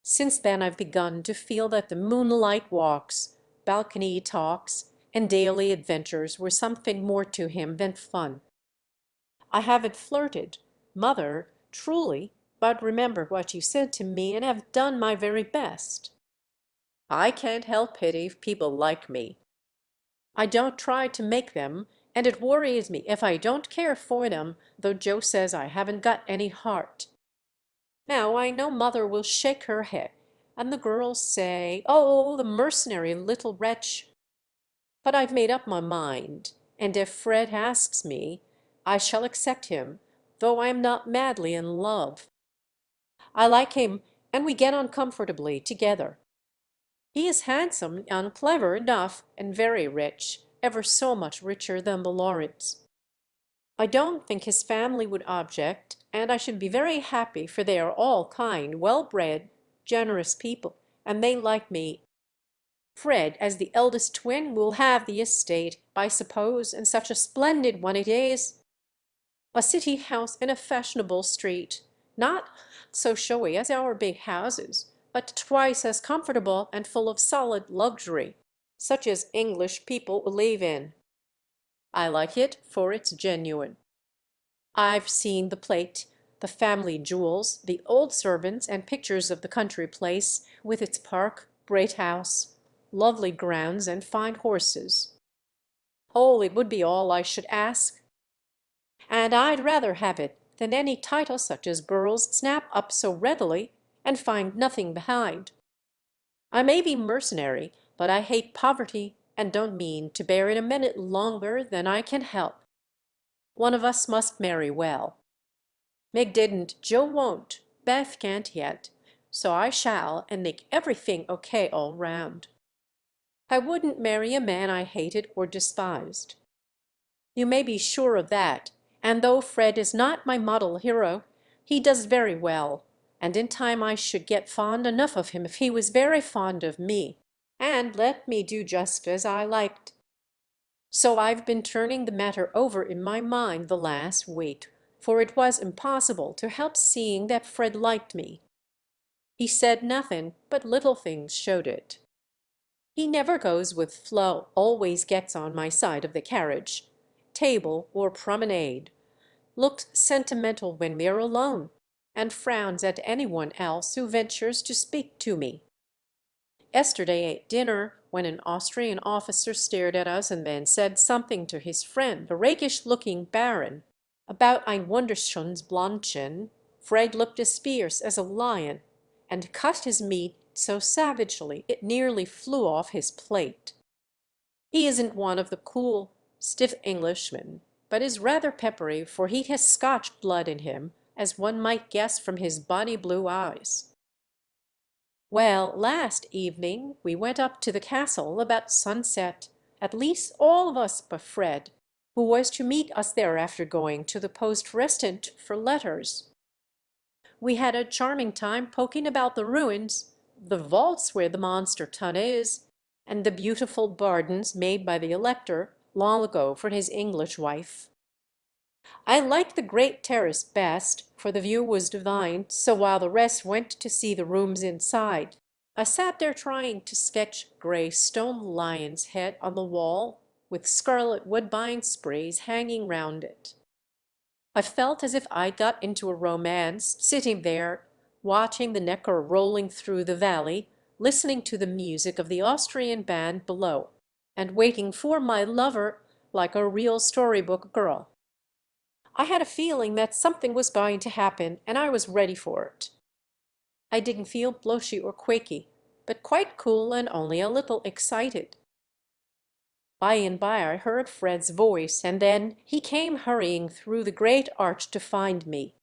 Since then I've begun to feel that the moonlight walks, balcony talks, and daily adventures were something more to him than fun. I haven't flirted, mother, truly, but remember what you said to me and have done my very best. I can't help it if people like me. I don't try to make them, and it worries me if I don't care for them, though Joe says I haven't got any heart. Now I know mother will shake her head, and the girls say, "Oh, the mercenary little wretch!" But I've made up my mind, and if Fred asks me, I shall accept him, though I am not madly in love. I like him, and we get on comfortably together. He is handsome and clever enough, and very rich, ever so much richer than the Lawrence. I don't think his family would object, and I should be very happy, for they are all kind, well-bred, generous people, and they like me. Fred, as the eldest twin, will have the estate, I suppose, and such a splendid one it is. A city house in a fashionable street, not so showy as our big houses, but twice as comfortable and full of solid luxury, such as English people live in. I like it, for it's genuine. I've seen the plate, the family jewels, the old servants, and pictures of the country place, with its park, great house, lovely grounds, and fine horses. Oh, it would be all I should ask. And I'd rather have it than any title such as girls snap up so readily and find nothing behind. I may be mercenary, but I hate poverty and don't mean to bear it a minute longer than I can help. One of us must marry well. Meg didn't, Joe won't, Beth can't yet, so I shall, and make everything okay all round. I wouldn't marry a man I hated or despised. You may be sure of that, and though Fred is not my model hero, he does very well, and in time I should get fond enough of him if he was very fond of me, and let me do just as I liked. So I've been turning the matter over in my mind the last week, for it was impossible to help seeing that Fred liked me. He said nothing, but little things showed it. He never goes with Flo, always gets on my side of the carriage, table, or promenade, looks sentimental when we're alone, and frowns at any one else who ventures to speak to me. Yesterday at dinner, when an Austrian officer stared at us and then said something to his friend, the rakish-looking baron, about ein wunderschönes Blondchen, Fred looked as fierce as a lion, and cut his meat so savagely it nearly flew off his plate. He isn't one of the cool, stiff Englishmen, but is rather peppery, for he has Scotch blood in him, as one might guess from his bonny blue eyes. Well, last evening we went up to the castle about sunset, at least all of us but Fred, who was to meet us there after going to the poste restante for letters. We had a charming time poking about the ruins, the vaults where the monster tun is, and the beautiful bardens made by the Elector long ago for his English wife. I liked the great terrace best, for the view was divine, so while the rest went to see the rooms inside, I sat there trying to sketch gray stone lion's head on the wall, with scarlet woodbine sprays hanging round it. I felt as if I'd got into a romance, sitting there watching the Neckar rolling through the valley, listening to the music of the Austrian band below, and waiting for my lover like a real storybook girl. I had a feeling that something was going to happen, and I was ready for it. I didn't feel blushy or quaky, but quite cool and only a little excited. By and by I heard Fred's voice, and then he came hurrying through the great arch to find me.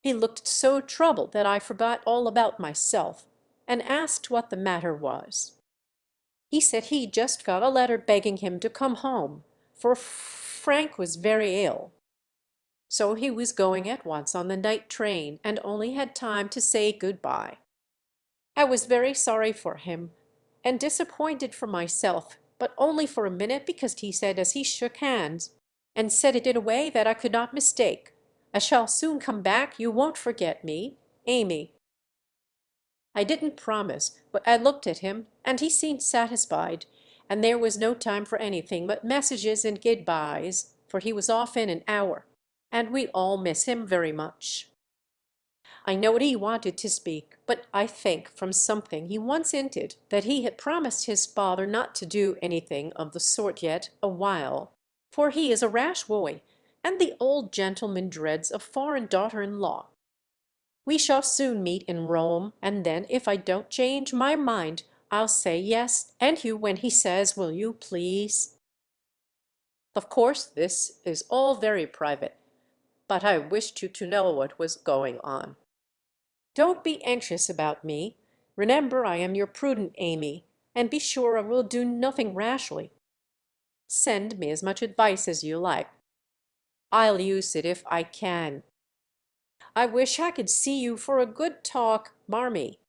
He looked so troubled that I forgot all about myself, and asked what the matter was. He said he'd just got a letter begging him to come home, for Frank was very ill. So he was going at once on the night train, and only had time to say good-bye. I was very sorry for him, and disappointed for myself, but only for a minute, because he said as he shook hands, and said it in a way that I could not mistake, "I shall soon come back, you won't forget me, Amy." I didn't promise, but I looked at him, and he seemed satisfied, and there was no time for anything but messages and good-byes, for he was off in an hour, and we all miss him very much. I knowed he wanted to speak, but I think from something he once hinted that he had promised his father not to do anything of the sort yet a while, for he is a rash boy, and the old gentleman dreads a foreign daughter-in-law. We shall soon meet in Rome, and then if I don't change my mind, I'll say yes, and you when he says, will you please? Of course this is all very private, but I wished you to know what was going on. Don't be anxious about me. Remember I am your prudent Amy, and be sure I will do nothing rashly. Send me as much advice as you like. I'll use it if I can. I wish I could see you for a good talk, Marmee.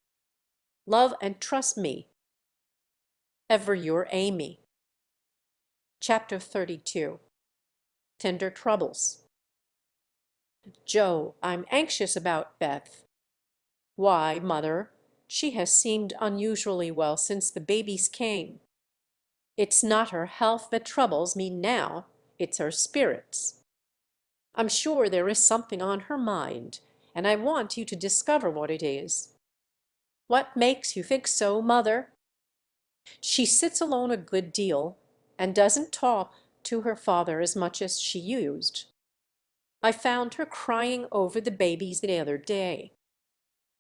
Love and trust me. Ever your Amy. Chapter 32. Tender Troubles. Joe, I'm anxious about Beth. Why, mother, she has seemed unusually well since the babies came. It's not her health that troubles me now, it's her spirits. I'm sure there is something on her mind, and I want you to discover what it is. What makes you think so, mother? She sits alone a good deal, and doesn't talk to her father as much as she used. I found her crying over the babies the other day.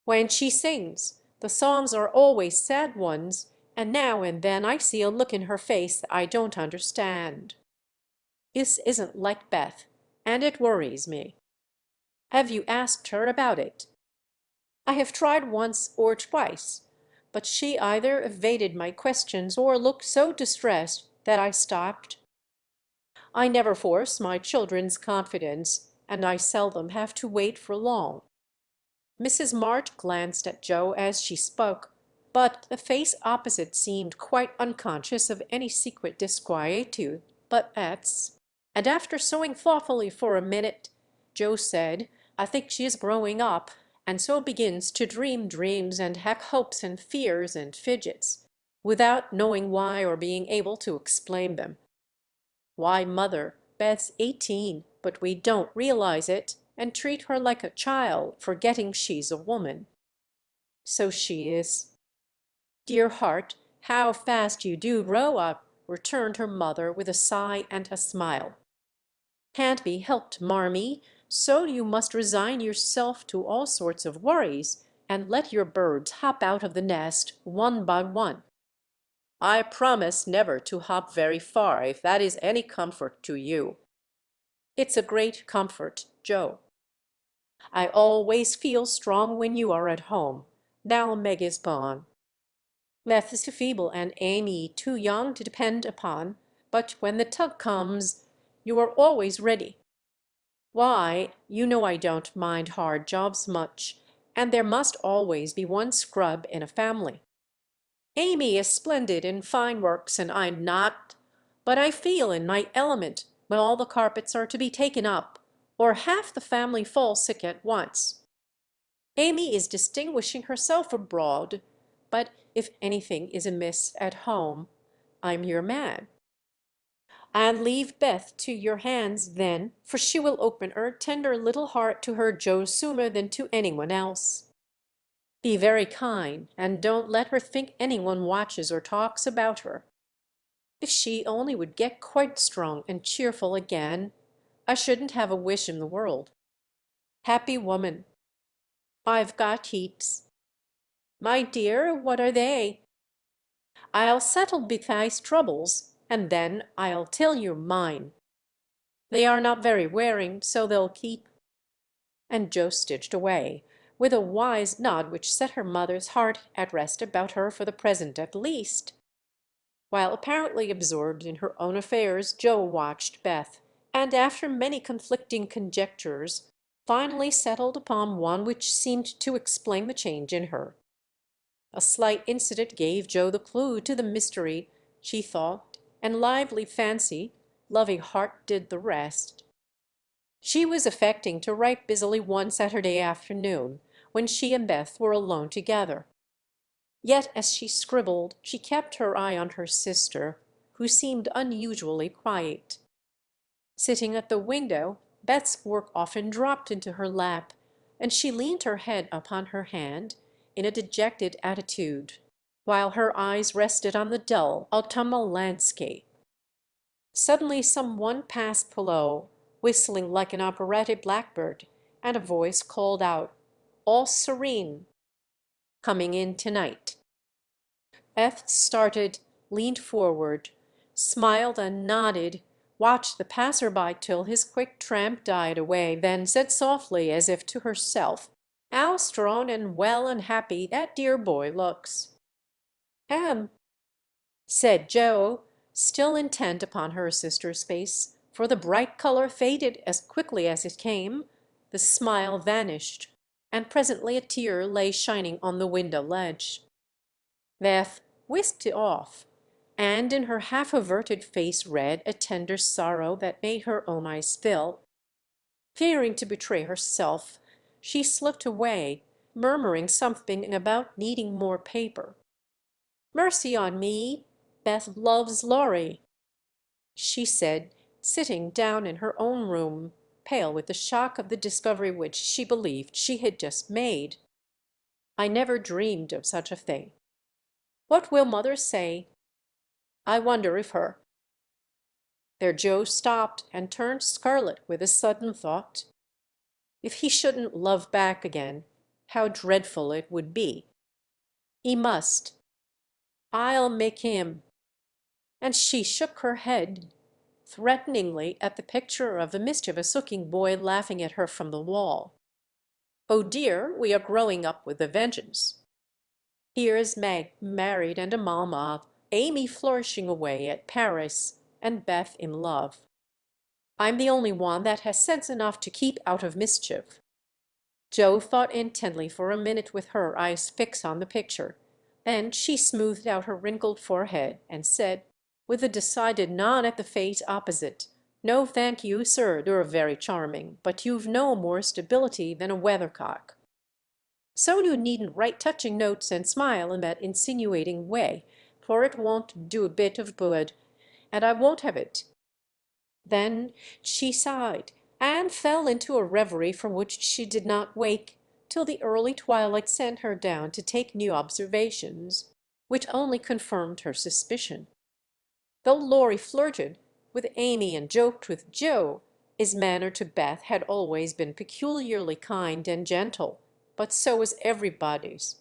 When she sings, the songs are always sad ones, and now and then I see a look in her face that I don't understand. This isn't like Beth, and it worries me. Have you asked her about it? I have tried once or twice, but she either evaded my questions or looked so distressed that I stopped. I never force my children's confidence, and I seldom have to wait for long. Mrs. March glanced at Joe as she spoke, but the face opposite seemed quite unconscious of any secret disquietude but Beth's, and after sewing thoughtfully for a minute, Joe said, "I think she is growing up, and so begins to dream dreams and have hopes and fears and fidgets, without knowing why or being able to explain them. Why, mother, Beth's 18, but we don't realize it, and treat her like a child, forgetting she's a woman." "So she is." "Dear heart, how fast you do grow up," returned her mother with a sigh and a smile. "Can't be helped, Marmee, so you must resign yourself to all sorts of worries, and let your birds hop out of the nest one by one." "I promise never to hop very far, if that is any comfort to you." "It's a great comfort, Joe." "I always feel strong when you are at home. Now Meg is gone. Beth is feeble and Amy too young to depend upon, but when the tug comes, you are always ready. Why, you know I don't mind hard jobs much, and there must always be one scrub in a family. Amy is splendid in fine works, and I'm not, but I feel in my element when all the carpets are to be taken up, or half the family fall sick at once. Amy is distinguishing herself abroad, but if anything is amiss at home, I'm your man." And leave Beth to your hands then, for she will open her tender little heart to her Joe sooner than to anyone else. Be very kind, and don't let her think anyone watches or talks about her. If she only would get quite strong and cheerful again, I shouldn't have a wish in the world. Happy woman. I've got heaps. My dear, what are they? I'll settle Betthy's troubles, and then I'll tell you mine. They are not very wearing, so they'll keep. And Joe stitched away, with a wise nod which set her mother's heart at rest about her for the present at least. While apparently absorbed in her own affairs, Joe watched Beth, and after many conflicting conjectures, finally settled upon one which seemed to explain the change in her. A slight incident gave Joe the clue to the mystery, she thought, and lively fancy, loving heart did the rest. She was affecting to write busily one Saturday afternoon, when she and Beth were alone together. Yet as she scribbled she kept her eye on her sister, who seemed unusually quiet. Sitting at the window, Beth's work often dropped into her lap, and she leaned her head upon her hand in a dejected attitude, while her eyes rested on the dull autumnal landscape. Suddenly some one passed below, whistling like an operatic blackbird, and a voice called out, "All serene. Coming in tonight." Beth started, leaned forward, smiled and nodded, watched the passer-by till his quick tramp died away, then said softly, as if to herself, "How strong and well and happy that dear boy looks." "Am," said Joe, still intent upon her sister's face, for the bright color faded as quickly as it came, the smile vanished, and presently a tear lay shining on the window ledge. Beth whisked it off, and in her half-averted face read a tender sorrow that made her own eyes fill. Fearing to betray herself, she slipped away, murmuring something about needing more paper. "Mercy on me, Beth loves Laurie," she said, sitting down in her own room, pale with the shock of the discovery which she believed she had just made. "I never dreamed of such a thing. What will mother say? I wonder if her—" There Joe stopped and turned scarlet with a sudden thought. If he shouldn't love back again, how dreadful it would be. He must. I'll make him. And she shook her head threateningly at the picture of the mischievous-looking boy laughing at her from the wall. Oh dear, we are growing up with a vengeance. Here is Meg married and a mamma, Amy flourishing away at Paris, and Beth in love. I'm the only one that has sense enough to keep out of mischief. Joe thought intently for a minute with her eyes fixed on the picture. Then she smoothed out her wrinkled forehead and said, with a decided nod at the face opposite, "No, thank you, sir, you're very charming, but you've no more stability than a weathercock. So you needn't write touching notes and smile in that insinuating way, for it won't do a bit of good, and I won't have it." Then she sighed and fell into a reverie from which she did not wake till the early twilight sent her down to take new observations, which only confirmed her suspicion. Though Laurie flirted with Amy and joked with Joe, his manner to Beth had always been peculiarly kind and gentle, but so was everybody's.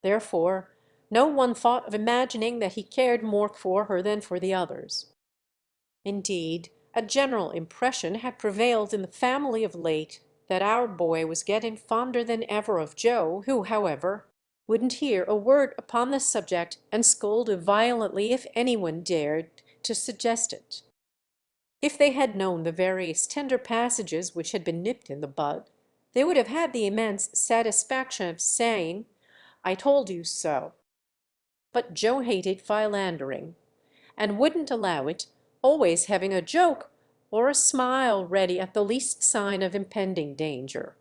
Therefore, no one thought of imagining that he cared more for her than for the others. Indeed, a general impression had prevailed in the family of late that our boy was getting fonder than ever of Joe, who, however, wouldn't hear a word upon the subject and scolded violently if anyone dared to suggest it. If they had known the various tender passages which had been nipped in the bud, they would have had the immense satisfaction of saying, "I told you so." But Joe hated philandering, and wouldn't allow it, always having a joke or a smile ready at the least sign of impending danger.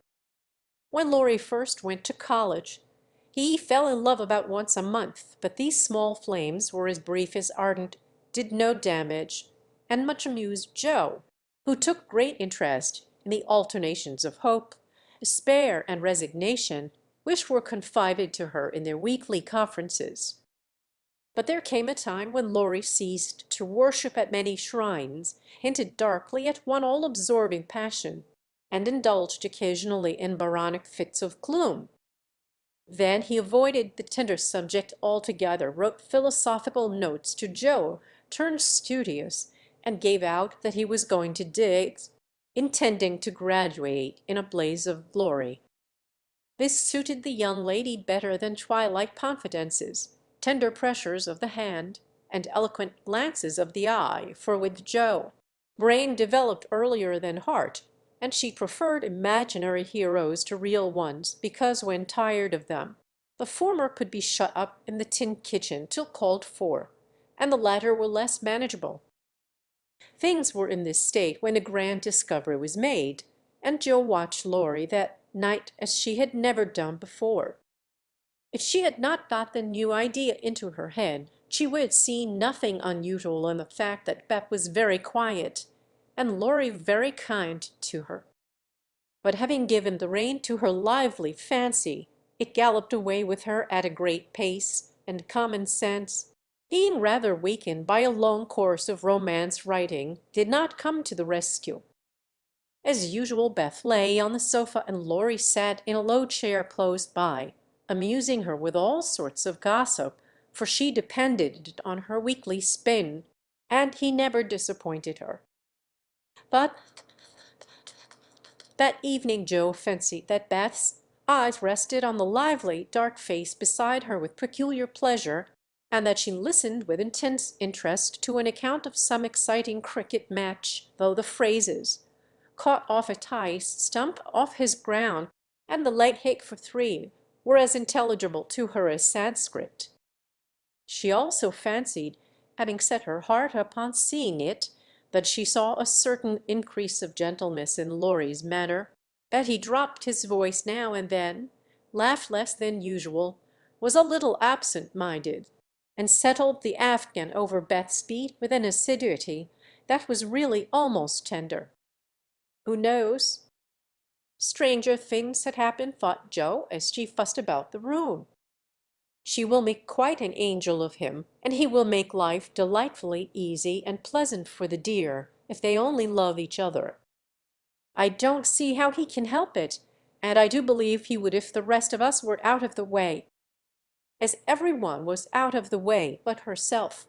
When Laurie first went to college, he fell in love about once a month, but these small flames were as brief as ardent, did no damage, and much amused Joe, who took great interest in the alternations of hope, despair, and resignation which were confided to her in their weekly conferences. But there came a time when Laurie ceased to worship at many shrines, hinted darkly at one all-absorbing passion, and indulged occasionally in Byronic fits of gloom. Then he avoided the tender subject altogether, wrote philosophical notes to Joe, turned studious, and gave out that he was going to Diggs, intending to graduate in a blaze of glory. This suited the young lady better than twilight confidences, tender pressures of the hand, and eloquent glances of the eye, for with Joe, brain developed earlier than heart, and she preferred imaginary heroes to real ones because when tired of them, the former could be shut up in the tin kitchen till called for, and the latter were less manageable. Things were in this state when a grand discovery was made, and Joe watched Laurie that night as she had never done before. If she had not got the new idea into her head, she would have seen nothing unusual in the fact that Bep was very quiet and Laurie very kind to her. But having given the rein to her lively fancy, it galloped away with her at a great pace, and common sense, being rather weakened by a long course of romance writing, did not come to the rescue. As usual, Beth lay on the sofa and Laurie sat in a low chair close by, amusing her with all sorts of gossip, for she depended on her weekly spin, and he never disappointed her. But that evening Joe fancied that Beth's eyes rested on the lively, dark face beside her with peculiar pleasure, and that she listened with intense interest to an account of some exciting cricket match, though the phrases "caught off a tice," "stump off his ground," and "the leg hit for three" were as intelligible to her as Sanskrit. She also fancied, having set her heart upon seeing it, that she saw a certain increase of gentleness in Laurie's manner, that he dropped his voice now and then, laughed less than usual, was a little absent-minded, and settled the Afghan over Beth's beat with an assiduity that was really almost tender. Who knows? Stranger things had happened, thought Joe, as she fussed about the room. She will make quite an angel of him, and he will make life delightfully easy and pleasant for the dear, if they only love each other. I don't see how he can help it, and I do believe he would if the rest of us were out of the way. As every one was out of the way but herself,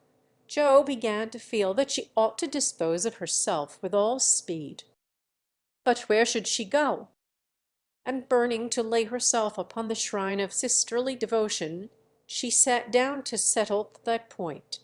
Joe began to feel that she ought to dispose of herself with all speed. But where should she go? And burning to lay herself upon the shrine of sisterly devotion, she sat down to settle that point.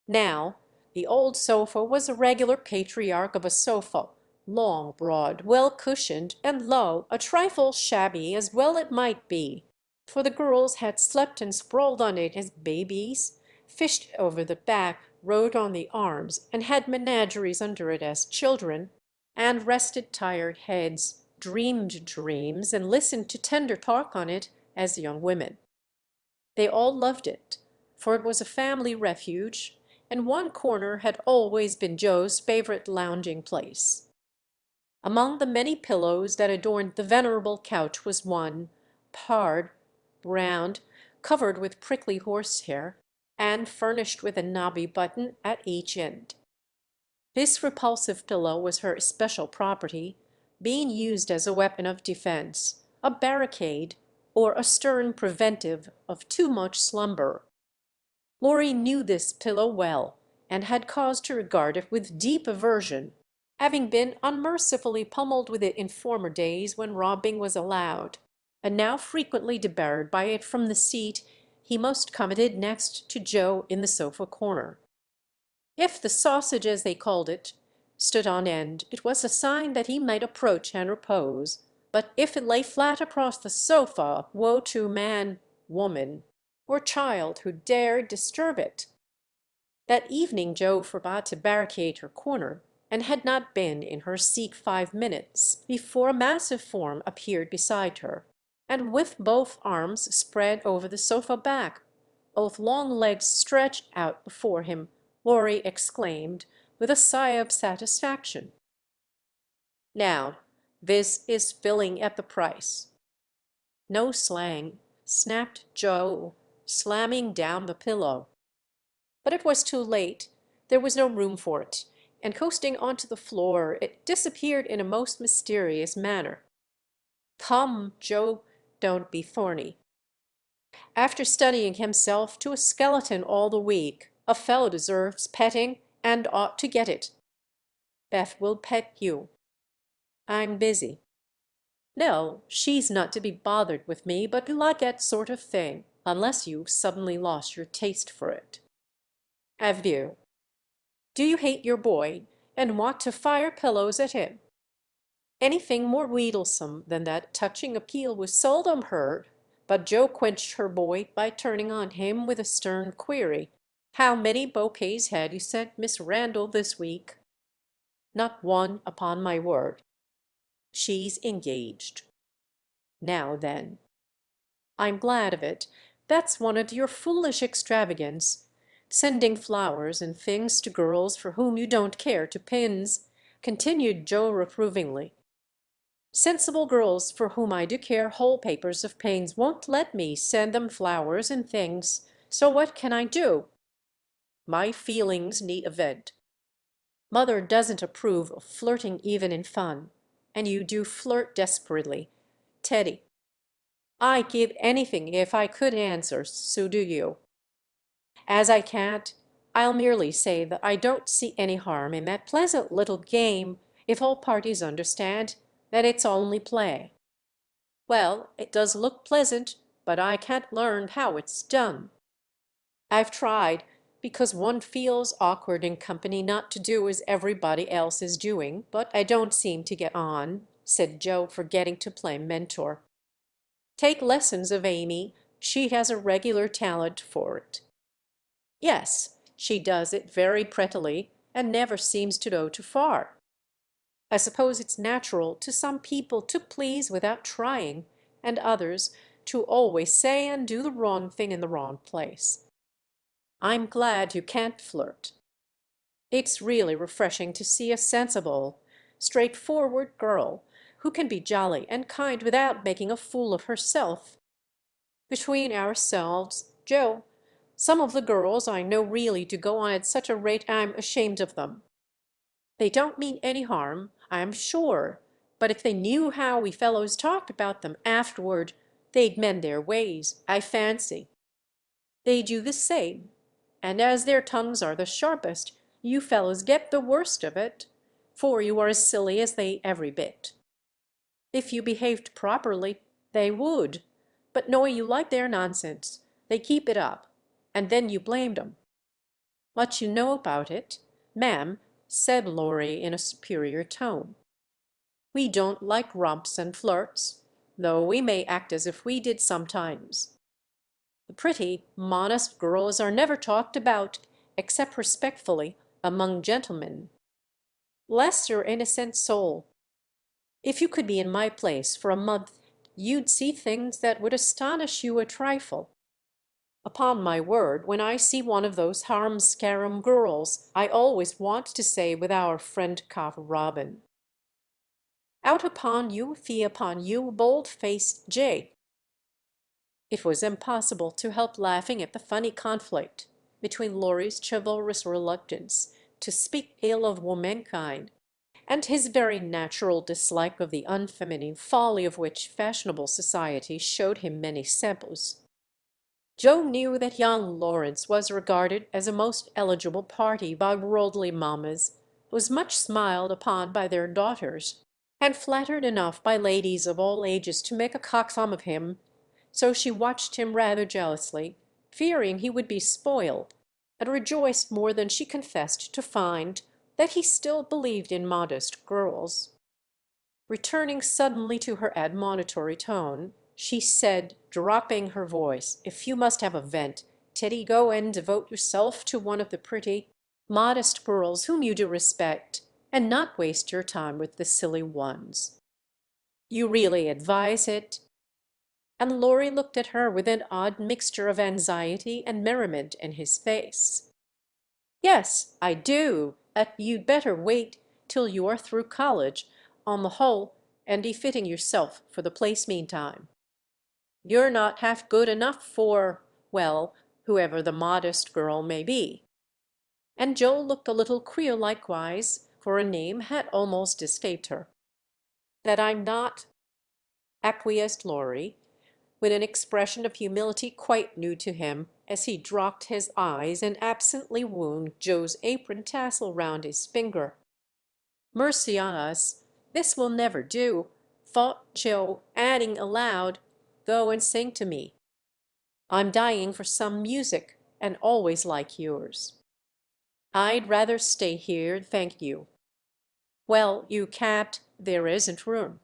Now, the old sofa was a regular patriarch of a sofa, long, broad, well cushioned, and low, a trifle shabby as well it might be, for the girls had slept and sprawled on it as babies, fished over the back, rode on the arms, and had menageries under it as children, and rested tired heads, dreamed dreams, and listened to tender talk on it as young women. They all loved it, for it was a family refuge, and one corner had always been Joe's favorite lounging place. Among the many pillows that adorned the venerable couch was one, hard, round, covered with prickly horsehair, and furnished with a knobby button at each end. This repulsive pillow was her especial property, being used as a weapon of defense, a barricade, or a stern preventive of too much slumber. Laurie knew this pillow well, and had cause to regard it with deep aversion, having been unmercifully pummeled with it in former days when robbing was allowed, and now frequently debarred by it from the seat he most coveted next to Joe in the sofa corner. If the sausage, as they called it, stood on end, it was a sign that he might approach and repose, but if it lay flat across the sofa, woe to man, woman, or child who dared disturb it. That evening Joe forgot to barricade her corner, and had not been in her seat 5 minutes before a massive form appeared beside her, and with both arms spread over the sofa back, both long legs stretched out before him, Laurie exclaimed, with a sigh of satisfaction. "Now, this is filling at the price." "No slang," snapped Joe, slamming down the pillow. But it was too late. There was no room for it, and coasting onto the floor, it disappeared in a most mysterious manner. "Come, Joe, don't be thorny. After studying himself to a skeleton all the week, a fellow deserves petting and ought to get it. Beth will pet you." "I'm busy." "No, she's not to be bothered with me, but like that sort of thing, unless you've suddenly lost your taste for it." "Have you? Do you hate your boy and want to fire pillows at him?" Anything more wheedlesome than that touching appeal was seldom heard, but Joe quenched her boy by turning on him with a stern query. "How many bouquets had you sent Miss Randall this week?" "Not one, upon my word." "She's engaged." "Now then." "I'm glad of it. That's one of your foolish extravagance, sending flowers and things to girls for whom you don't care to pins," continued Joe reprovingly. "Sensible girls for whom I do care whole papers of pains won't let me send them flowers and things. So what can I do? My feelings need a vent. Mother doesn't approve of flirting even in fun, and you do flirt desperately, Teddy. I'd give anything if I could answer, so do you. As I can't, I'll merely say that I don't see any harm in that pleasant little game if all parties understand that it's only play. Well, it does look pleasant, but I can't learn how it's done. I've tried, because one feels awkward in company not to do as everybody else is doing, but I don't seem to get on," said Joe, forgetting to play mentor. "Take lessons of Amy. She has a regular talent for it." "Yes, she does it very prettily and never seems to go too far. I suppose it's natural to some people to please without trying, and others to always say and do the wrong thing in the wrong place. I'm glad you can't flirt. It's really refreshing to see a sensible, straightforward girl who can be jolly and kind without making a fool of herself. Between ourselves, Joe, some of the girls I know really do go on at such a rate I'm ashamed of them. They don't mean any harm, I'm sure, but if they knew how we fellows talked about them afterward, they'd mend their ways, I fancy. They do the same, and as their tongues are the sharpest, you fellows get the worst of it, for you are as silly as they every bit. If you behaved properly, they would, but no, you like their nonsense. They keep it up, and then you blamed 'em. What you know about it, ma'am," said Lory in a superior tone. "We don't like romps and flirts, though we may act as if we did sometimes. The pretty, modest girls are never talked about, except respectfully, among gentlemen. Bless your innocent soul! If you could be in my place for a month, you'd see things that would astonish you a trifle. Upon my word, when I see one of those harum-scarum girls, I always want to say with our friend Cock Robin, 'Out upon you, fie upon you, bold-faced jay.'" It was impossible to help laughing at the funny conflict between Lory's chivalrous reluctance to speak ill of womankind and his very natural dislike of the unfeminine folly of which fashionable society showed him many samples. Joe knew that young Lawrence was regarded as a most eligible party by worldly mammas, was much smiled upon by their daughters, and flattered enough by ladies of all ages to make a coxcomb of him, so she watched him rather jealously, fearing he would be spoiled, and rejoiced more than she confessed to find that he still believed in modest girls. Returning suddenly to her admonitory tone, she said, dropping her voice, "If you must have a vent, Teddy, go and devote yourself to one of the pretty, modest girls whom you do respect, and not waste your time with the silly ones. You really advise it?" And Lory looked at her with an odd mixture of anxiety and merriment in his face. Yes, I do. You'd better wait till you are through college, on the whole, and be fitting yourself for the place meantime. You're not half good enough for, well, whoever the modest girl may be. And Joe looked a little queer likewise, for a name had almost escaped her. That I'm not, acquiesced Laurie, with an expression of humility quite new to him, as he dropped his eyes and absently wound Joe's apron tassel round his finger. Mercy on us, this will never do, thought Joe, adding aloud, go and sing to me. I'm dying for some music, and always like yours. I'd rather stay here, thank you. Well, you can't, there isn't room.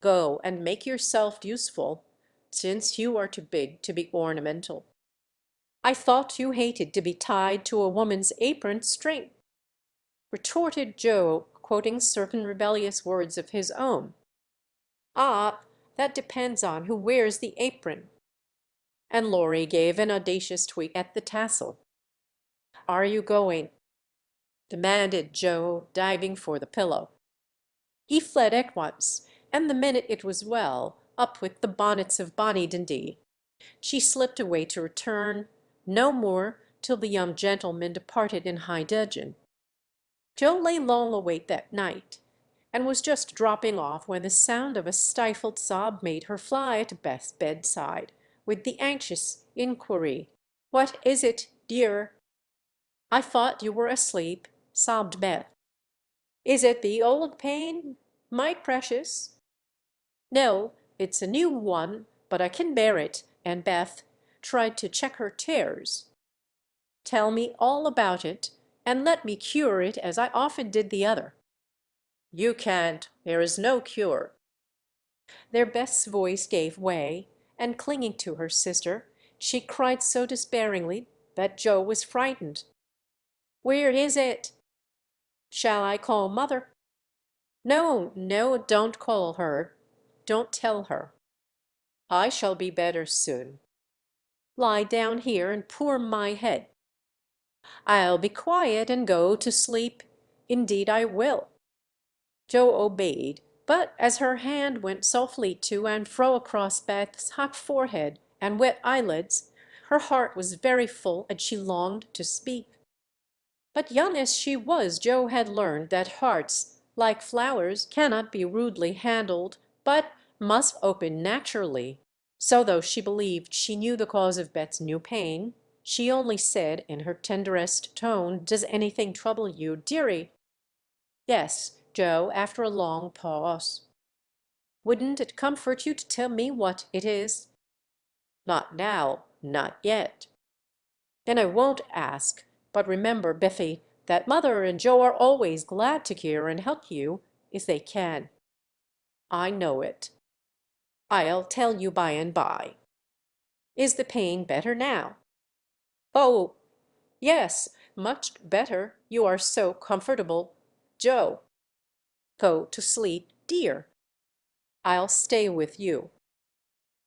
Go and make yourself useful, since you are too big to be ornamental. I thought you hated to be tied to a woman's apron string, retorted Joe, quoting certain rebellious words of his own. Ah, that depends on who wears the apron. And Laurie gave an audacious tweak at the tassel. Are you going? Demanded Joe, diving for the pillow. He fled at once, and the minute it was well, up with the bonnets of Bonnie Dundee. She slipped away to return no more till the young gentleman departed in high dudgeon. Joe lay long awake that night, and was just dropping off when the sound of a stifled sob made her fly at Beth's bedside, with the anxious inquiry, "What is it, dear?" "I thought you were asleep," sobbed Beth. "Is it the old pain, my precious?" "No, it's a new one, but I can bear it," and Beth tried to check her tears. "Tell me all about it, and let me cure it as I often did the other." "You can't. There is no cure." There Beth's voice gave way, and clinging to her sister, she cried so despairingly that Joe was frightened. "Where is it?" "Shall I call mother?" "No, no, don't call her. Don't tell her. I shall be better soon. Lie down here and pour my head." "I'll be quiet and go to sleep. Indeed I will." Joe obeyed, but as her hand went softly to and fro across Beth's hot forehead and wet eyelids, her heart was very full and she longed to speak. But young as she was, Joe had learned that hearts, like flowers, cannot be rudely handled, but must open naturally. So though she believed she knew the cause of Beth's new pain, she only said in her tenderest tone, "Does anything trouble you, dearie?" "Yes, Joe," after a long pause. "Wouldn't it comfort you to tell me what it is?" "Not now, not yet." "Then I won't ask. But remember, Biffy, that mother and Joe are always glad to cure and help you, if they can." "I know it." "I'll tell you by and by." "Is the pain better now?" "Oh, yes, much better. You are so comfortable. Joe." "Go to sleep, dear." "I'll stay with you."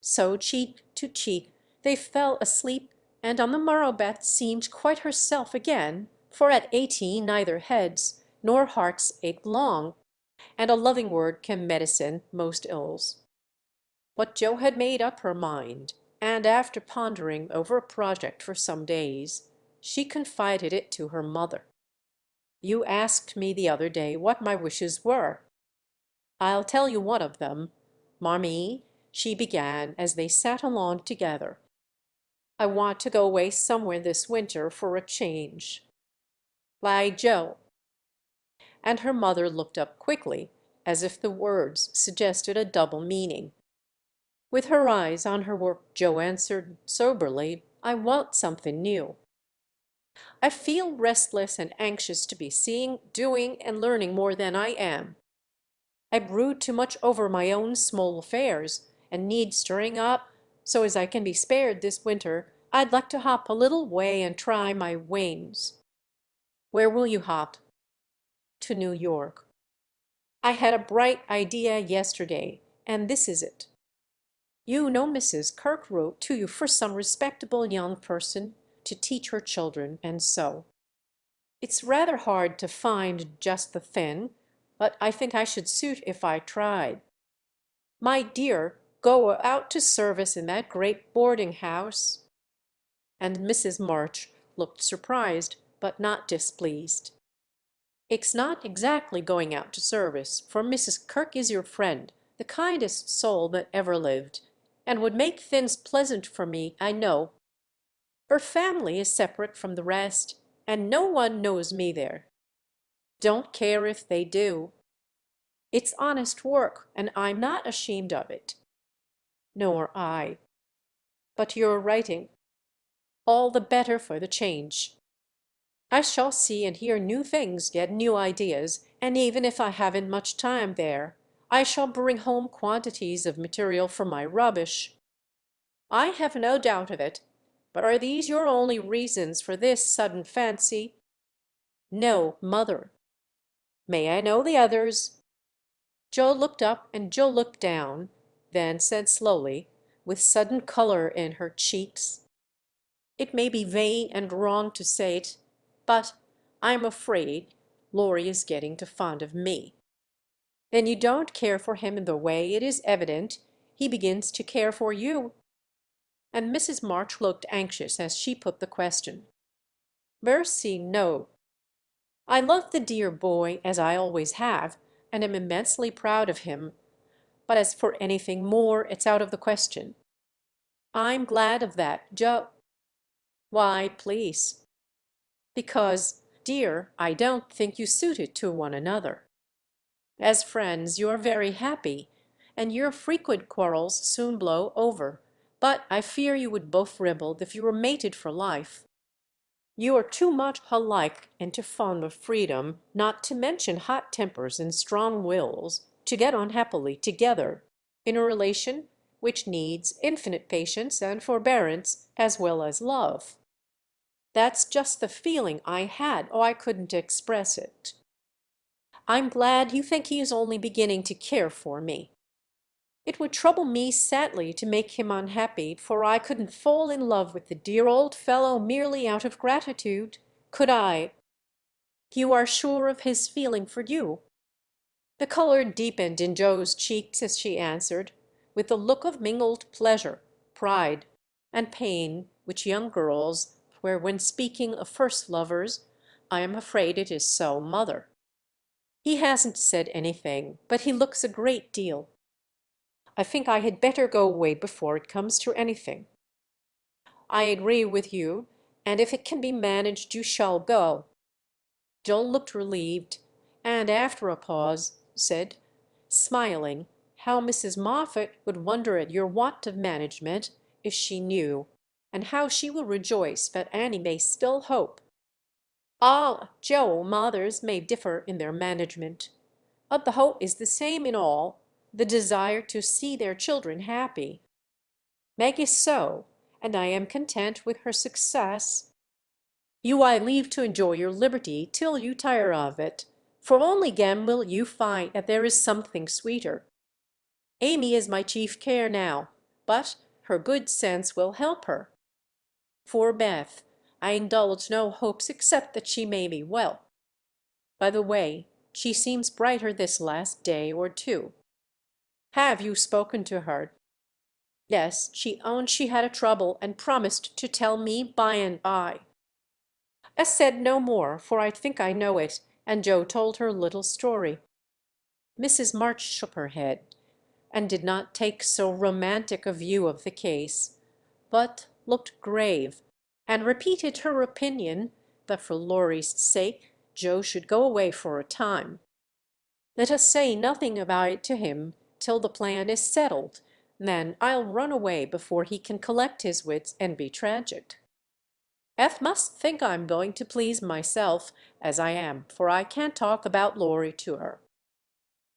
So cheek to cheek they fell asleep, and on the morrow Beth seemed quite herself again, for at 18 neither heads nor hearts ached long, and a loving word can medicine most ills. But Joe had made up her mind, and after pondering over a project for some days, she confided it to her mother. "You asked me the other day what my wishes were. I'll tell you one of them. Marmee," she began as they sat alone together, "I want to go away somewhere this winter for a change." "Why, Joe?" And her mother looked up quickly, as if the words suggested a double meaning. With her eyes on her work, Joe answered soberly, "I want something new. I feel restless and anxious to be seeing, doing, and learning more than I am. I brood too much over my own small affairs, and need stirring up, so as I can be spared this winter, I'd like to hop a little way and try my wings." "Where will you hop?" "To New York. I had a bright idea yesterday, and this is it. You know Mrs. Kirke wrote to you for some respectable young person to teach her children, and so. It's rather hard to find just the thing, but I think I should suit if I tried. My dear, go out to service in that great boarding house." And Mrs. March looked surprised, but not displeased. "It's not exactly going out to service, for Mrs. Kirke is your friend, the kindest soul that ever lived, and would make things pleasant for me, I know. Her family is separate from the rest, and no one knows me there. Don't care if they do. It's honest work, and I'm not ashamed of it." "Nor I. But you're writing. All the better for the change. I shall see and hear new things, get new ideas, and even if I haven't much time there, I shall bring home quantities of material for my rubbish." "I have no doubt of it. But are these your only reasons for this sudden fancy?" "No, mother." "May I know the others?" Joe looked up and Joe looked down, then said slowly, with sudden color in her cheeks, "It may be vain and wrong to say it, but I'm afraid Lory is getting too fond of me." "Then you don't care for him in the way it is evident he begins to care for you?" And Mrs. March looked anxious as she put the question. "Mercy, no. I love the dear boy, as I always have, and am immensely proud of him. But as for anything more, it's out of the question." "I'm glad of that, Joe." "Why, please?" "Because, dear, I don't think you suited to one another. As friends you are very happy, and your frequent quarrels soon blow over, but I fear you would both ribald if you were mated for life. You are too much alike and too fond of freedom, not to mention hot tempers and strong wills, to get on happily together in a relation which needs infinite patience and forbearance as well as love. That's just the feeling I had. Oh, I couldn't express it. I'm glad you think he is only beginning to care for me. It would trouble me sadly to make him unhappy, for I couldn't fall in love with the dear old fellow merely out of gratitude, could I?" "You are sure of his feeling for you?" The color deepened in Joe's cheeks as she answered, with the look of mingled pleasure, pride, and pain which young girls wear when speaking of first lovers. "I am afraid it is so, mother. He hasn't said anything, but he looks a great deal. I think I had better go away before it comes to anything." "I agree with you, and if it can be managed you shall go." Joel looked relieved, and after a pause said, smiling, "How Mrs. Moffat would wonder at your want of management if she knew, and how she will rejoice that Annie may still hope." "Ah, Joe, mothers may differ in their management, but the hope is the same in all, the desire to see their children happy. Meg is so, and I am content with her success. You I leave to enjoy your liberty till you tire of it, for only then will you find that there is something sweeter. Amy is my chief care now, but her good sense will help her. For Beth, I indulge no hopes except that she may be well. By the way, she seems brighter this last day or two. Have you spoken to her?" "Yes, she owned she had a trouble and promised to tell me by and by." I said no more, for I think I know it, and Joe told her little story. Mrs. March shook her head, and did not take so romantic a view of the case, but looked grave, and repeated her opinion that for Lory's sake Joe should go away for a time. "Let us say nothing about it to him till the plan is settled, then I'll run away before he can collect his wits and be tragic. Eth must think I'm going to please myself, as I am, for I can't talk about Lory to her.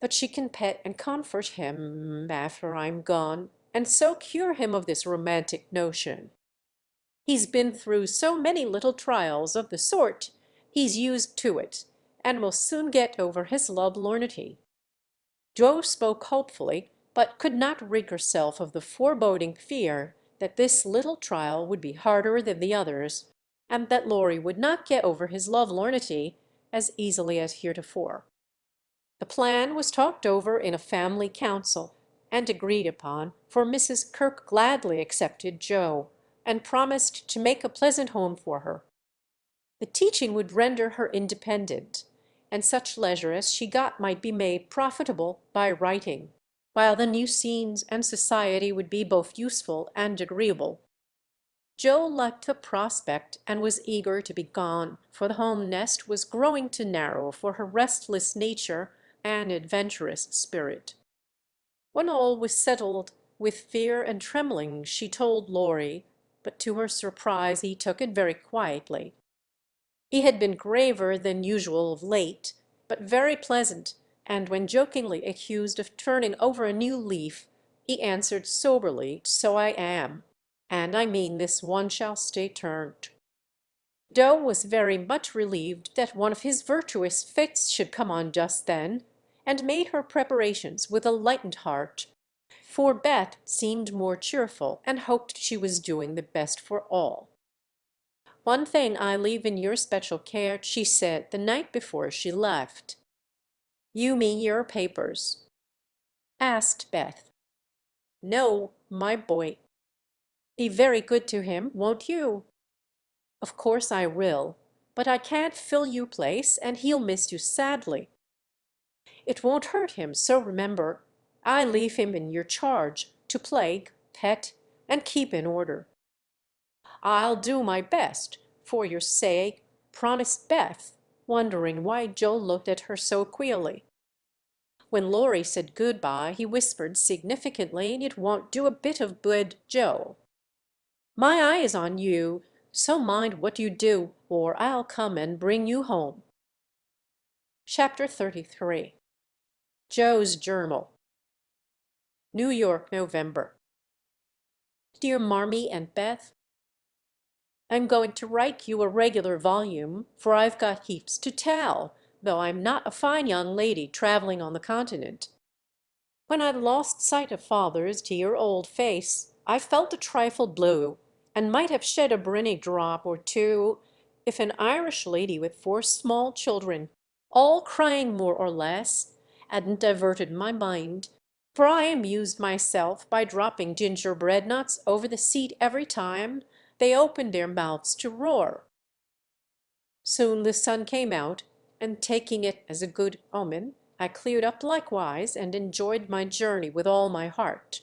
But she can pet and comfort him after I'm gone, and so cure him of this romantic notion. He's been through so many little trials of the sort, he's used to it, and will soon get over his lovelornity." Joe spoke hopefully, but could not rid herself of the foreboding fear that this little trial would be harder than the others. and that Laurie would not get over his lovelornity as easily as heretofore. The plan was talked over in a family council and agreed upon, for Mrs. Kirke gladly accepted Joe, and promised to make a pleasant home for her. The teaching would render her independent, and such leisure as she got might be made profitable by writing, while the new scenes and society would be both useful and agreeable. Joe liked the prospect and was eager to be gone, for the home nest was growing too narrow for her restless nature and adventurous spirit. When all was settled, with fear and trembling she told Laurie, but to her surprise he took it very quietly. He had been graver than usual of late, but very pleasant, and when jokingly accused of turning over a new leaf, he answered soberly, "So I am, and I mean this one shall stay turned." Joe was very much relieved that one of his virtuous fits should come on just then, and made her preparations with a lightened heart, for Beth seemed more cheerful and hoped she was doing the best for all. "One thing I leave in your special care," she said the night before she left. "You mean your papers?" asked Beth. "No, my boy." "Be very good to him, won't you?" "Of course I will, but I can't fill your place, and he'll miss you sadly." "It won't hurt him, so remember, I leave him in your charge, to plague, pet, and keep in order." "I'll do my best, for your sake," promised Beth, wondering why Joe looked at her so queerly. When Laurie said good-bye, he whispered significantly, "It won't do a bit of good, Joe. My eye is on you, so mind what you do, or I'll come and bring you home." Chapter 33. Joe's Journal. New York, November. Dear Marmee and Beth, I'm going to write you a regular volume, for I've got heaps to tell, though I'm not a fine young lady traveling on the continent. When I lost sight of father's dear old face, I felt a trifle blue, and might have shed a brinny drop or two, if an Irish lady with 4 small children, all crying more or less, hadn't diverted my mind, for I amused myself by dropping gingerbread nuts over the seat every time they opened their mouths to roar. Soon the sun came out, and taking it as a good omen, I cleared up likewise, and enjoyed my journey with all my heart.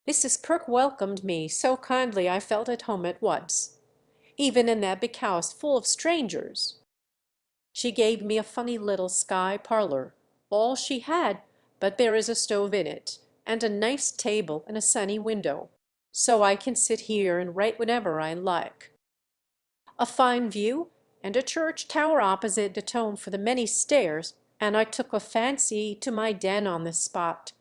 Mrs. Kirke welcomed me so kindly I felt at home at once, even in that big house full of strangers. She gave me a funny little sky parlor, all she had, but there is a stove in it, and a nice table and a sunny window, so I can sit here and write whenever I like. A fine view, and a church tower opposite atone for the many stairs, and I took a fancy to my den on the spot.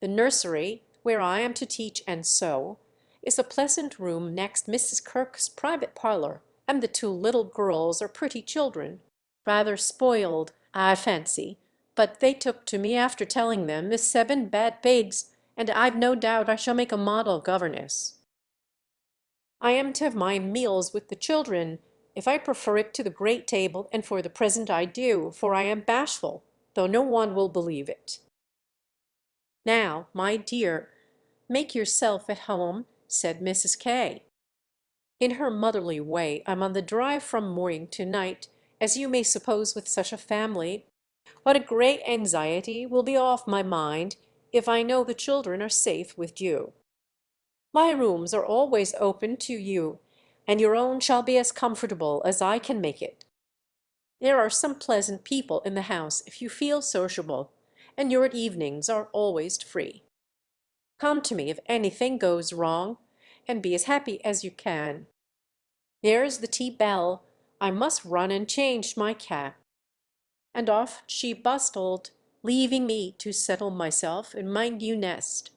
The nursery, where I am to teach and sew, is a pleasant room next Mrs. Kirke's private parlor, and the 2 little girls are pretty children, rather spoiled, I fancy, but they took to me after telling them the 7 bad pigs, and I've no doubt I shall make a model governess. I am to have my meals with the children, if I prefer it to the great table, and for the present I do, for I am bashful, though no one will believe it. "Now, my dear, make yourself at home," said Mrs. K. In her motherly way, I'm on the drive from morning to night, as you may suppose with such a family. What a great anxiety will be off my mind if I know the children are safe with you. My rooms are always open to you, and your own shall be as comfortable as I can make it. There are some pleasant people in the house if you feel sociable, and your evenings are always free. Come to me if anything goes wrong, and be as happy as you can. There's the tea bell. I must run and change my cap." And off she bustled, leaving me to settle myself in my new nest.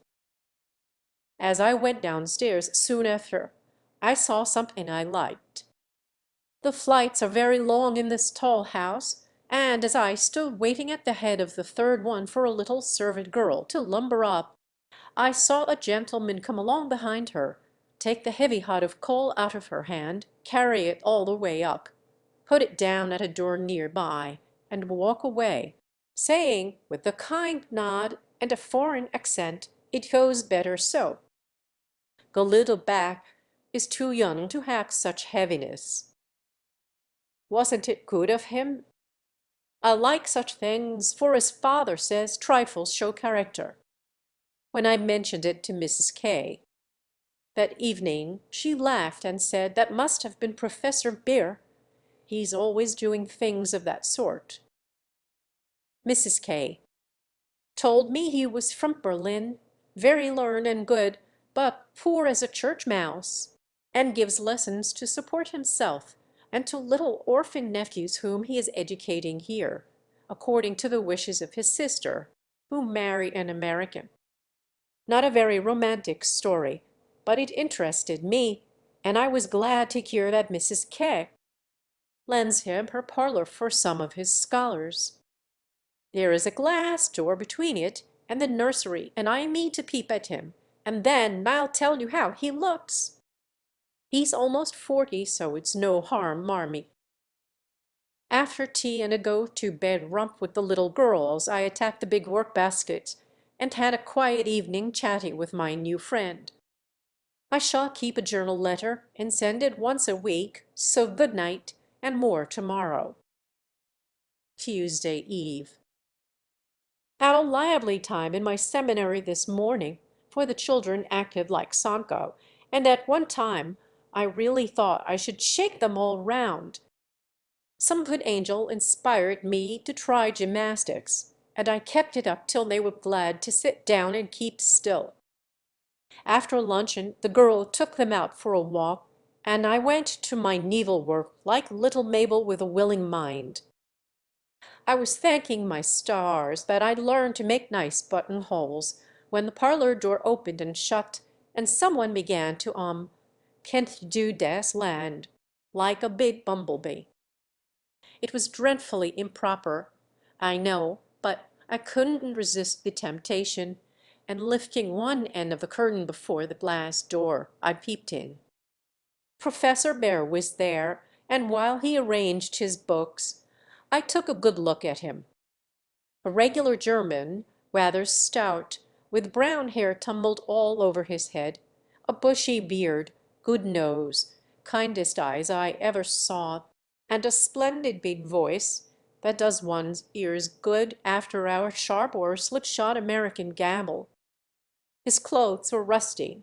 As I went downstairs soon after, I saw something I liked. The flights are very long in this tall house, and as I stood waiting at the head of the 3rd one for a little servant girl to lumber up, I saw a gentleman come along behind her, take the heavy hod of coal out of her hand, carry it all the way up, put it down at a door near by, and walk away, saying with a kind nod and a foreign accent, "It goes better so. The little back is too young to hack such heaviness." Wasn't it good of him? I like such things, for as father says, trifles show character. When I mentioned it to Mrs. K. that evening, she laughed and said that must have been Professor Beer. He's always doing things of that sort. Mrs. K. told me he was from Berlin, very learned and good, but poor as a church mouse, and gives lessons to support himself and to little orphan nephews whom he is educating here, according to the wishes of his sister, who marry an American. Not a very romantic story, but it interested me, and I was glad to hear that Mrs. K. lends him her parlor for some of his scholars. There is a glass door between it and the nursery, and I mean to peep at him, and then I'll tell you how he looks. He's almost 40, so it's no harm, marmy. After tea and a go-to-bed romp with the little girls, I attacked the big work-basket and had a quiet evening chatting with my new friend. I shall keep a journal letter and send it once a week, so good night, and more tomorrow. Tuesday Eve. Had a lively time in my seminary this morning, for the children acted like Sancho, and at one time I really thought I should shake them all round. Some good angel inspired me to try gymnastics, and I kept it up till they were glad to sit down and keep still. After luncheon the girl took them out for a walk, and I went to my needlework like little Mabel with a willing mind. I was thanking my stars that I'd learned to make nice buttonholes when the parlor door opened and shut, and someone began to "Can't do das land," like a big bumblebee. It was dreadfully improper, I know, but I couldn't resist the temptation, and lifting one end of the curtain before the glass door, I peeped in. Professor Bear was there, and while he arranged his books, I took a good look at him. A regular German, rather stout, with brown hair tumbled all over his head, a bushy beard, good nose, kindest eyes I ever saw, and a splendid big voice that does one's ears good after our sharp or slipshod American gabble. His clothes were rusty,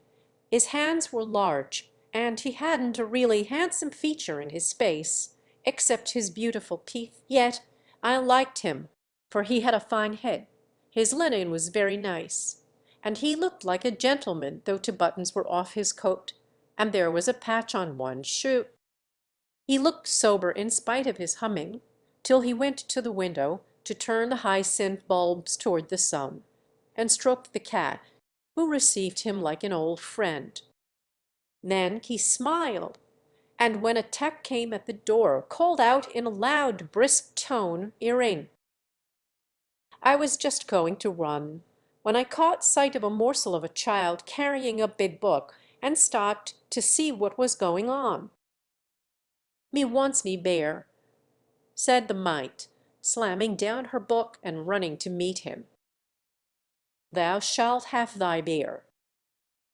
his hands were large, and he hadn't a really handsome feature in his face, except his beautiful teeth. Yet I liked him, for he had a fine head, his linen was very nice, and he looked like a gentleman, though two buttons were off his coat, and there was a patch on one shoe. He looked sober in spite of his humming, till he went to the window to turn the hyacinth bulbs toward the sun, and stroked the cat, who received him like an old friend. Then he smiled, and when a tech came at the door, called out in a loud, brisk tone, "Irin." I was just going to run, when I caught sight of a morsel of a child carrying a big book, and stopped to see what was going on. "Me wants me bear," said the mite, slamming down her book and running to meet him. "Thou shalt have thy bear."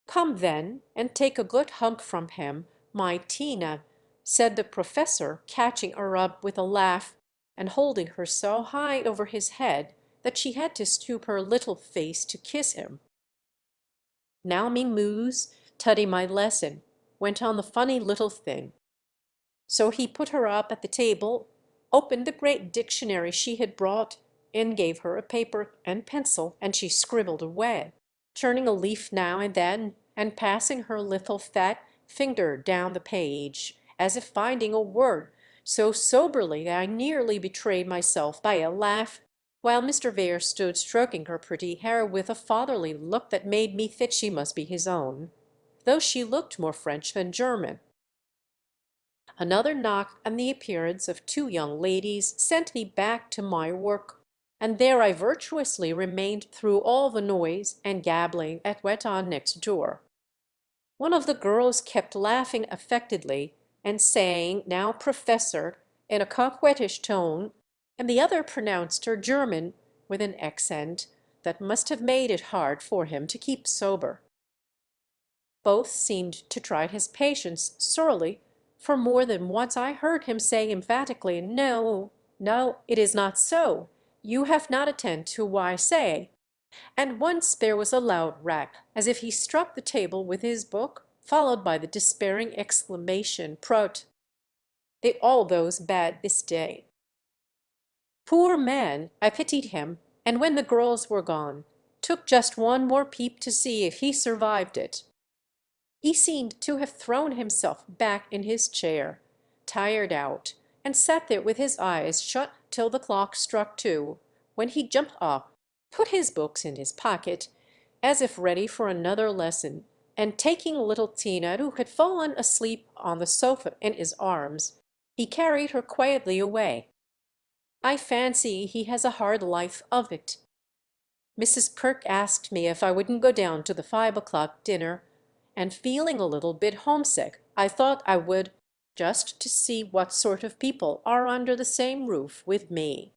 "Come then, and take a good hunk from him, my Tina," said the professor, catching her up with a laugh, and holding her so high over his head that she had to stoop her little face to kiss him. "Now me moos, tuddy my lesson," went on the funny little thing. So he put her up at the table, opened the great dictionary she had brought, and gave her a paper and pencil, and she scribbled away, turning a leaf now and then, and passing her little fat finger down the page, as if finding a word, so soberly that I nearly betrayed myself by a laugh, while Mr. Vere stood stroking her pretty hair with a fatherly look that made me think she must be his own, though she looked more French than German. Another knock and the appearance of two young ladies sent me back to my work, and there I virtuously remained through all the noise and gabbling that went on next door. One of the girls kept laughing affectedly and saying, "Now, Professor," in a coquettish tone, and the other pronounced her German with an accent that must have made it hard for him to keep sober. Both seemed to try his patience sorely, for more than once I heard him say emphatically, "No, no, it is not so. You have not attend to what I say." And once there was a loud rap, as if he struck the table with his book, followed by the despairing exclamation, "Prot!" They all those bad this day. Poor man, I pitied him, and when the girls were gone, took just one more peep to see if he survived it. He seemed to have thrown himself back in his chair, tired out, and sat there with his eyes shut till the clock struck 2, when he jumped up, put his books in his pocket, as if ready for another lesson, and taking little Tina, who had fallen asleep on the sofa, in his arms, he carried her quietly away. I fancy he has a hard life of it. Mrs. Kirk asked me if I wouldn't go down to the 5 o'clock dinner, and feeling a little bit homesick, I thought I would, just to see what sort of people are under the same roof with me.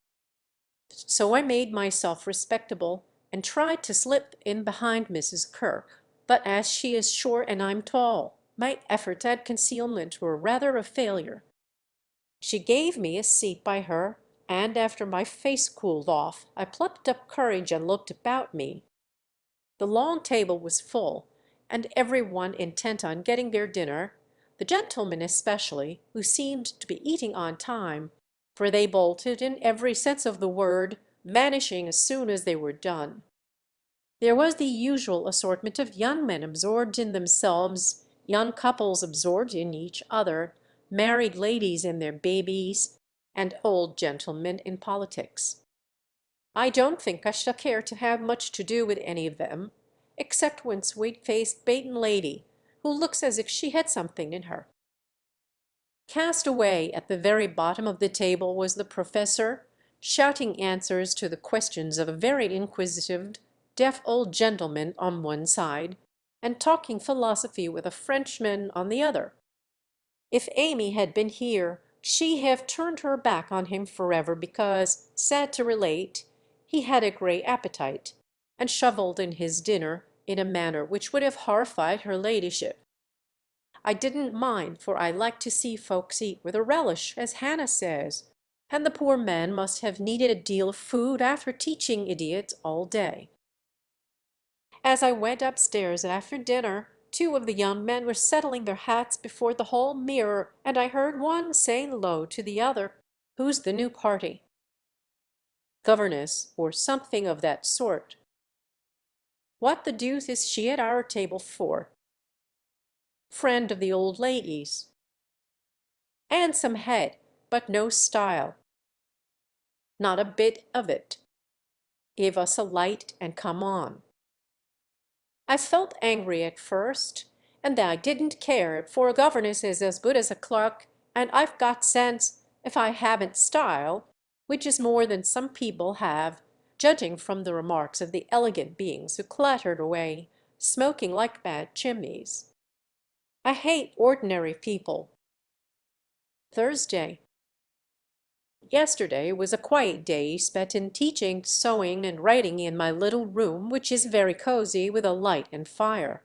So I made myself respectable and tried to slip in behind Mrs. Kirk, but as she is short and I'm tall, my efforts at concealment were rather a failure. She gave me a seat by her, and after my face cooled off, I plucked up courage and looked about me. The long table was full, and every one intent on getting their dinner, the gentlemen especially, who seemed to be eating on time, for they bolted in every sense of the word, vanishing as soon as they were done. There was the usual assortment of young men absorbed in themselves, young couples absorbed in each other, married ladies in their babies, and old gentlemen in politics. I don't think I shall care to have much to do with any of them, except one sweet-faced maiden lady who looks as if she had something in her. Cast away at the very bottom of the table was the professor, shouting answers to the questions of a very inquisitive, deaf old gentleman on one side, and talking philosophy with a Frenchman on the other. If Amy had been here, she'd have turned her back on him forever because, sad to relate, he had a great appetite, and shovelled in his dinner in a manner which would have horrified her ladyship. I didn't mind, for I like to see folks eat with a relish, as Hannah says, and the poor man must have needed a deal of food after teaching idiots all day. As I went upstairs after dinner, 2 of the young men were settling their hats before the hall mirror, and I heard one say low to the other, "Who's the new party?" "Governess, or something of that sort." "What the deuce is she at our table for?" "Friend of the old lady's." "Handsome head, but no style." "Not a bit of it." "Give us a light and come on." I felt angry at first, and then I didn't care, for a governess is as good as a clerk, and I've got sense, if I haven't style, which is more than some people have, judging from the remarks of the elegant beings who clattered away, smoking like bad chimneys. I hate ordinary people. Thursday. Yesterday was a quiet day spent in teaching, sewing, and writing in my little room, which is very cozy, with a light and fire.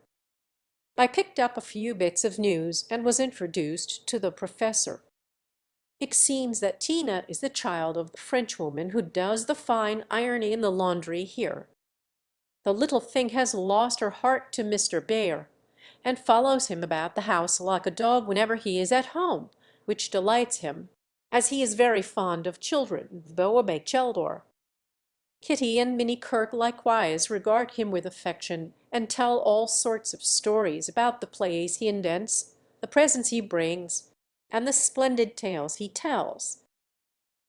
I picked up a few bits of news and was introduced to the professor. It seems that Tina is the child of the Frenchwoman who does the fine ironing in the laundry here. The little thing has lost her heart to Mr. Bear, and follows him about the house like a dog whenever he is at home, which delights him, as he is very fond of children, though a bachelor. Kitty and Minnie Kirk likewise regard him with affection, and tell all sorts of stories about the plays he invents, the presents he brings, and the splendid tales he tells.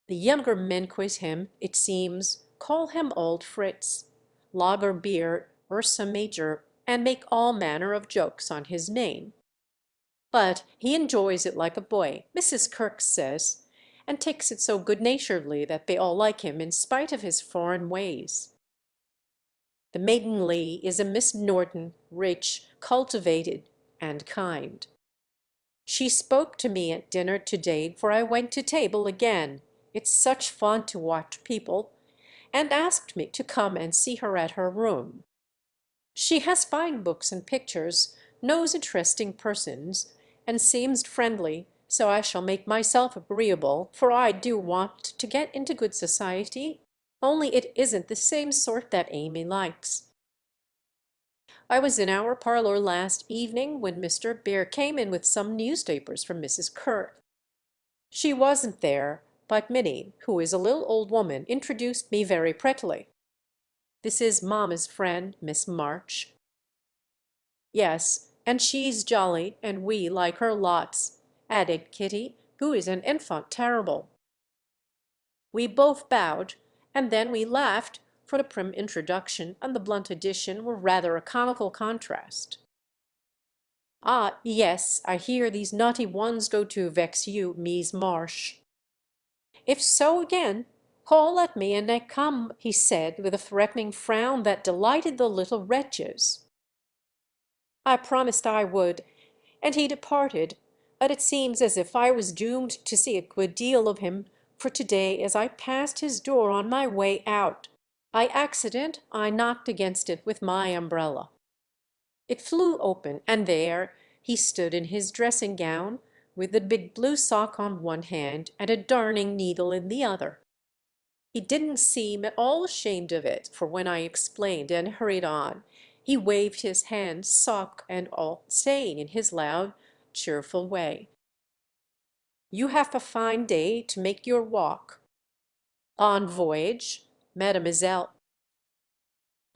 The younger men quiz him, it seems, call him old Fritz, Lager Beer, Ursa Major, and make all manner of jokes on his name. But he enjoys it like a boy, Mrs. Kirk says, and takes it so good-naturedly that they all like him in spite of his foreign ways. The maiden lady is a Miss Norton, rich, cultivated, and kind. She spoke to me at dinner to-day, for I went to table again, it's such fun to watch people, and asked me to come and see her at her room. She has fine books and pictures, knows interesting persons, and seems friendly, so I shall make myself agreeable, for I do want to get into good society, only it isn't the same sort that Amy likes. I was in our parlor last evening when Mr. Bear came in with some newspapers from Mrs. Kerr. She wasn't there, but Minnie, who is a little old woman, introduced me very prettily. This is mamma's friend, Miss March. Yes, and she's jolly, and we like her lots, added Kitty, who is an enfant terrible. We both bowed, and then we laughed, for the prim introduction and the blunt addition were rather a comical contrast. "Ah, yes, I hear these naughty ones go to vex you, Mees Marsh." "If so again, call at me and I come," he said, with a threatening frown that delighted the little wretches. I promised I would, and he departed, but it seems as if I was doomed to see a good deal of him, for to-day as I passed his door on my way out, by accident I knocked against it with my umbrella. It flew open, and there he stood in his dressing gown, with the big blue sock on one hand and a darning needle in the other. He didn't seem at all ashamed of it, for when I explained and hurried on, he waved his hand, sock and all, saying in his loud, cheerful way, "You have a fine day to make your walk." "On voyage, mademoiselle."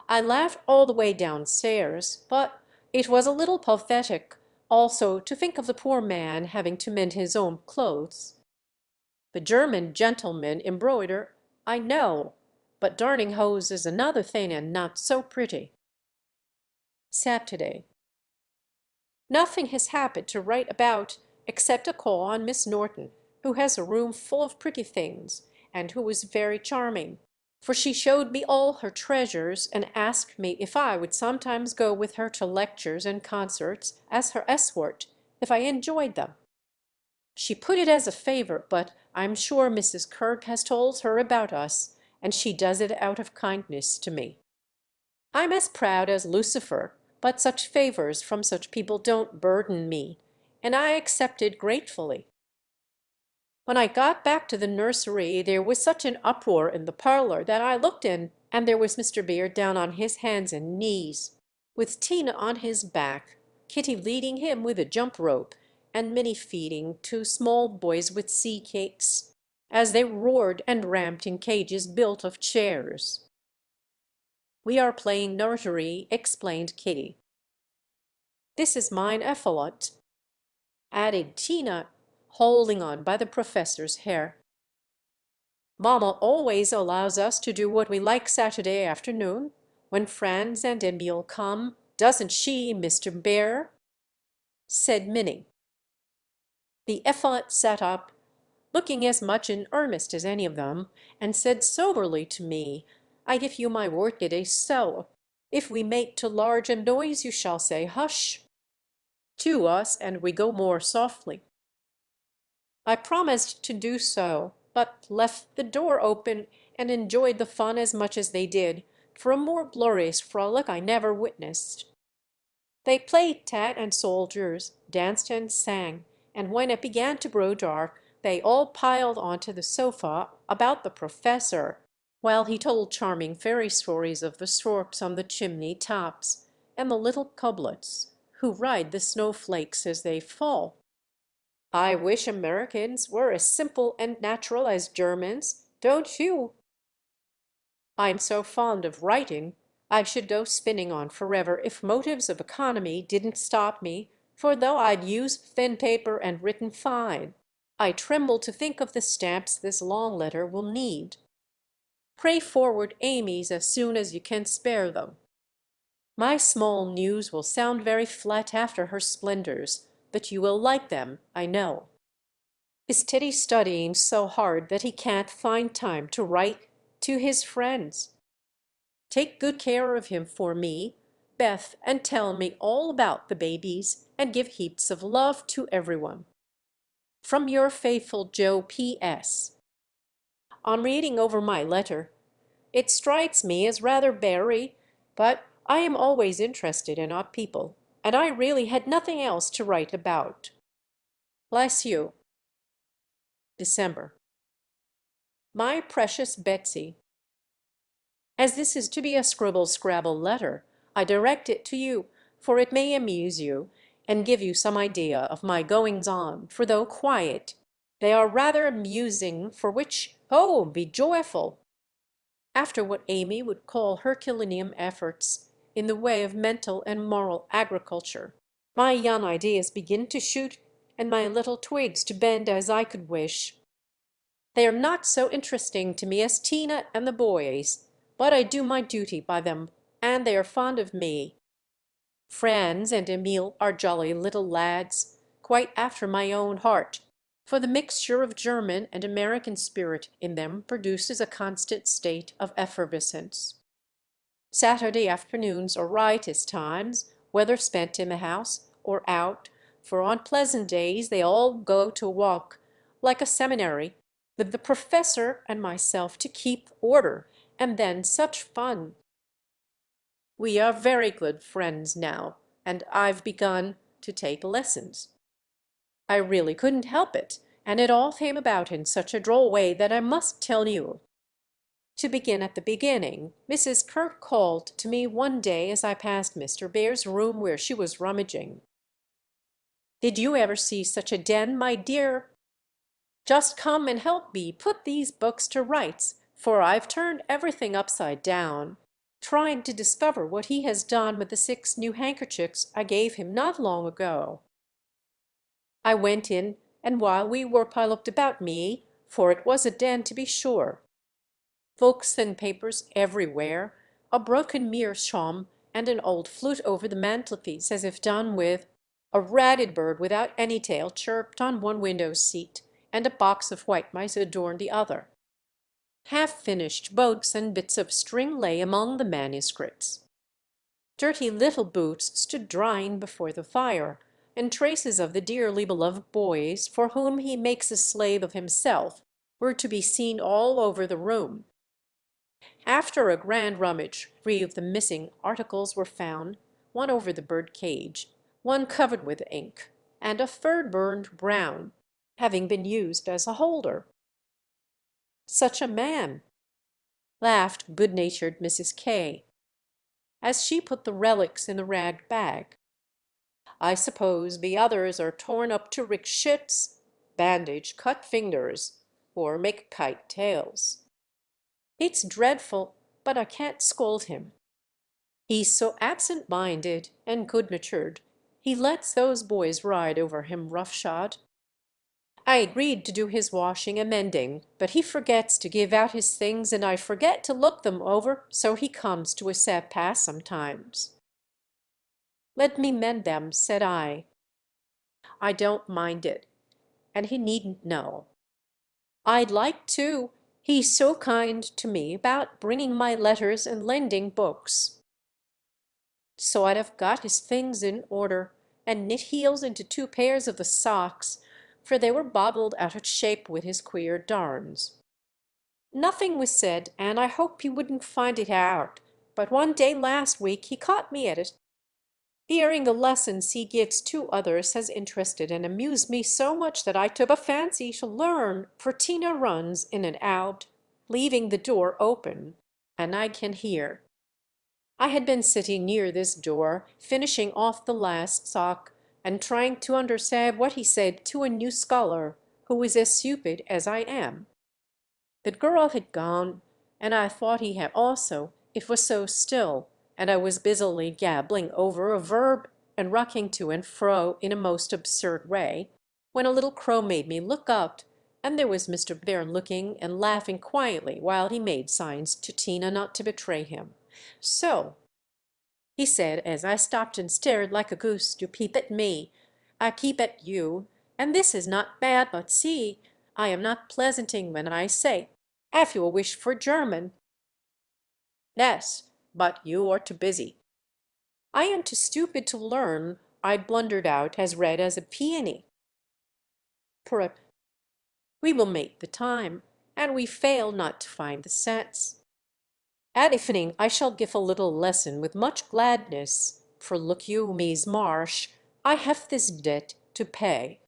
I laughed all the way downstairs, but it was a little pathetic also to think of the poor man having to mend his own clothes. The German gentlemen embroider, I know, but darning hose is another thing and not so pretty. Saturday. Nothing has happened to write about except a call on Miss Norton, who has a room full of pretty things, and who was very charming, for she showed me all her treasures and asked me if I would sometimes go with her to lectures and concerts as her escort, if I enjoyed them. She put it as a favor, but I'm sure Mrs. Kirk has told her about us, and she does it out of kindness to me. I'm as proud as Lucifer, but such favors from such people don't burden me, and I accepted gratefully. When I got back to the nursery there was such an uproar in the parlor that I looked in, and there was Mr. Beard down on his hands and knees, with Tina on his back, Kitty leading him with a jump rope, and Minnie feeding two small boys with sea cakes, as they roared and ramped in cages built of chairs. "We are playing nursery," explained Kitty. "This is mine Effluent," added Tina, holding on by the professor's hair. "Mamma always allows us to do what we like Saturday afternoon, when Franz and Emil come, doesn't she, Mr. Bear?" said Minnie. The Effluent sat up, looking as much in earnest as any of them, and said soberly to me, "I give you my word it is so. If we make too large a noise you shall say hush to us, and we go more softly." I promised to do so, but left the door open and enjoyed the fun as much as they did, for a more glorious frolic I never witnessed. They played tat and soldiers, danced and sang, and when it began to grow dark they all piled onto the sofa about the professor, while he told charming fairy stories of the storks on the chimney tops, and the little cublets, who ride the snowflakes as they fall. I wish Americans were as simple and natural as Germans, don't you? I'm so fond of writing, I should go spinning on forever if motives of economy didn't stop me, for though I'd use thin paper and written fine, I tremble to think of the stamps this long letter will need. Pray forward Amy's as soon as you can spare them. My small news will sound very flat after her splendors, but you will like them, I know. Is Teddy studying so hard that he can't find time to write to his friends? Take good care of him for me, Beth, and tell me all about the babies and give heaps of love to everyone. From your faithful Joe P.S. On reading over my letter, it strikes me as rather bary, but I am always interested in our people, and I really had nothing else to write about. Bless you. December. My precious Betsy, as this is to be a scribble-scrabble letter, I direct it to you, for it may amuse you, and give you some idea of my goings-on, for though quiet, they are rather amusing, for which, oh, be joyful! After what Amy would call Herculaneum efforts in the way of mental and moral agriculture, my young ideas begin to shoot and my little twigs to bend as I could wish. They are not so interesting to me as Tina and the boys, but I do my duty by them, and they are fond of me. Franz and Emil are jolly little lads, quite after my own heart, for the mixture of German and American spirit in them produces a constant state of effervescence. Saturday afternoons are riotous times, whether spent in the house or out, for on pleasant days they all go to walk, like a seminary, with the professor and myself to keep order, and then such fun! We are very good friends now, and I've begun to take lessons. I really couldn't help it, and it all came about in such a droll way that I must tell you. To begin at the beginning, Mrs. Kirke called to me one day as I passed Mr. Bear's room where she was rummaging. "Did you ever see such a den, my dear? Just come and help me put these books to rights, for I've turned everything upside down, trying to discover what he has done with the 6 new handkerchiefs I gave him not long ago." I went in, and while we were I looked about me, for it was a den to be sure. Books and papers everywhere, a broken meerschaum and an old flute over the mantelpiece as if done with, a ratted bird without any tail chirped on one window seat, and a box of white mice adorned the other. Half-finished boats and bits of string lay among the manuscripts. Dirty little boots stood drying before the fire, and traces of the dearly beloved boys, for whom he makes a slave of himself, were to be seen all over the room. After a grand rummage, 3 of the missing articles were found, one over the bird cage, one covered with ink, and a third burned brown, having been used as a holder. "Such a man!" laughed good-natured Mrs. K., as she put the relics in the rag bag. "I suppose the others are torn up to rickshits, bandage cut fingers, or make kite tails. It's dreadful, but I can't scold him. He's so absent-minded and good-natured, he lets those boys ride over him roughshod. I agreed to do his washing and mending, but he forgets to give out his things, and I forget to look them over, so he comes to a sad pass sometimes. 'Let me mend them,' said I. I don't mind it, and he needn't know. I'd like to, he's so kind to me about bringing my letters and lending books. So I'd have got his things in order, and knit heels into 2 pairs of the socks, for they were bobbled out of shape with his queer darns. Nothing was said, and I hope he wouldn't find it out, but one day last week he caught me at it. Hearing the lessons he gives 2 others has interested and amused me so much that I took a fancy to learn, for Tina runs in and out, leaving the door open, and I can hear. I had been sitting near this door, finishing off the last sock, and trying to understand what he said to a new scholar, who is as stupid as I am. The girl had gone, and I thought he had also, it was so still, and I was busily gabbling over a verb and rocking to and fro in a most absurd way, when a little crow made me look up, and there was Mr. Bear looking and laughing quietly while he made signs to Tina not to betray him. "So," he said, as I stopped and stared like a goose, "you peep at me, I peep at you, and this is not bad, but see, I am not pleasanting when I say, 'Have you a wish for German?' Yes, but you are too busy. I am too stupid to learn, I blundered out as red as a peony. Prip. We will make the time, and we fail not to find the sense. At evening I shall give a little lesson with much gladness, for look you, Mees Marsh, I have this debt to pay.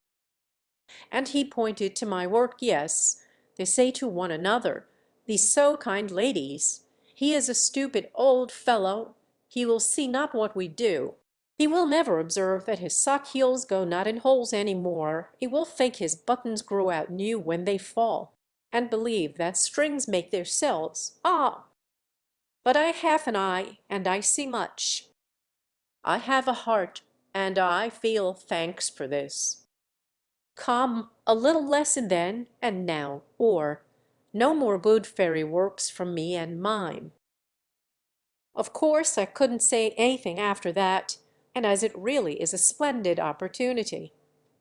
And he pointed to my work. Yes, they say to one another, these so kind ladies, he is a stupid old fellow, he will see not what we do. He will never observe that his sock heels go not in holes any more. He will think his buttons grow out new when they fall, and believe that strings make their selves. Ah! But I have an eye, and I see much. I have a heart, and I feel thanks for this. Come, a little lesson then, and now, or no more good fairy works from me and mine. Of course I couldn't say anything after that, and as it really is a splendid opportunity,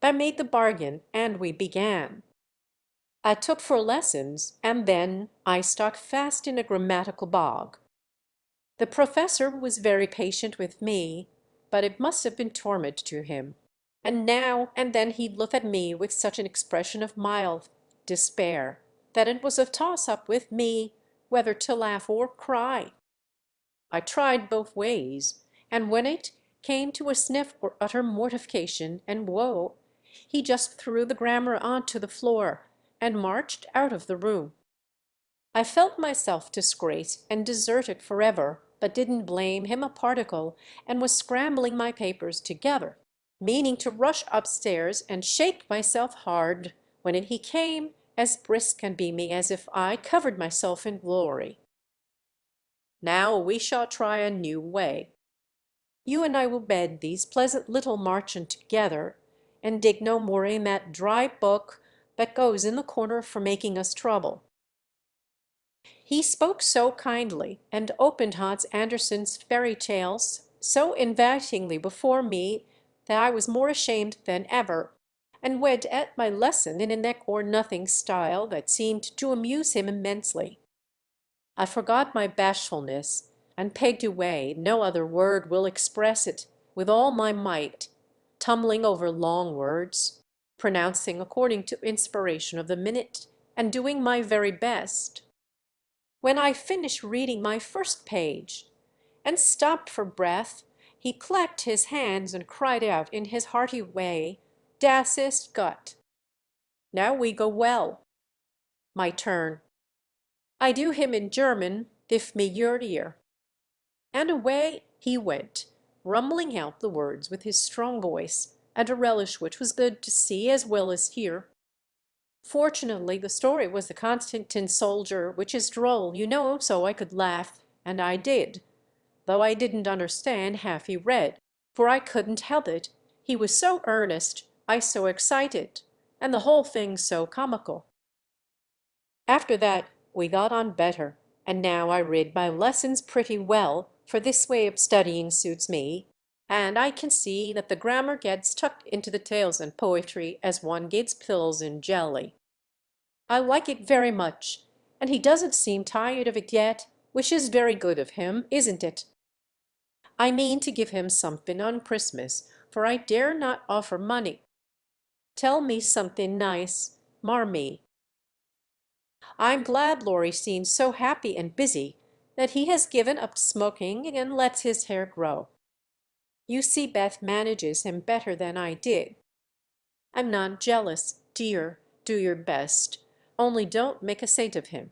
I made the bargain and we began. I took for lessons, and then I stuck fast in a grammatical bog. The professor was very patient with me, but it must have been torment to him. And now and then he'd look at me with such an expression of mild despair that it was a toss-up with me whether to laugh or cry. I tried both ways, and when it came to a sniff or utter mortification and woe, he just threw the grammar onto the floor and marched out of the room. I felt myself disgraced and deserted forever, but didn't blame him a particle, and was scrambling my papers together, meaning to rush upstairs and shake myself hard, when in he came, as brisk and beamy as if I covered myself in glory. Now we shall try a new way. You and I will bed these pleasant little marchen together, and dig no more in that dry book that goes in the corner for making us trouble. He spoke so kindly, and opened Hans Andersen's fairy tales so invitingly before me, that I was more ashamed than ever, and went at my lesson in a neck-or-nothing style that seemed to amuse him immensely. I forgot my bashfulness, and pegged away, no other word will express it, with all my might, tumbling over long words, pronouncing according to inspiration of the minute, and doing my very best. When I finished reading my first page, and stopped for breath, he clapped his hands and cried out in his hearty way, "Das ist gut! Now we go well." My turn. I do him in German, "If me your ear." And away he went, rumbling out the words with his strong voice, and a relish which was good to see as well as hear. Fortunately the story was the Constant Tin Soldier, which is droll, you know, so I could laugh, and I did, though I didn't understand half he read, for I couldn't help it, he was so earnest, I so excited, and the whole thing so comical. After that we got on better, and now I read my lessons pretty well, for this way of studying suits me, and I can see that the grammar gets tucked into the tales and poetry as one gets pills in jelly. I like it very much, and he doesn't seem tired of it yet, which is very good of him, isn't it? I mean to give him something on Christmas, for I dare not offer money. Tell me something nice, Marmee. I'm glad Laurie seems so happy and busy that he has given up smoking and lets his hair grow. You see Beth manages him better than I did. I'm not jealous, dear, do your best, only don't make a saint of him.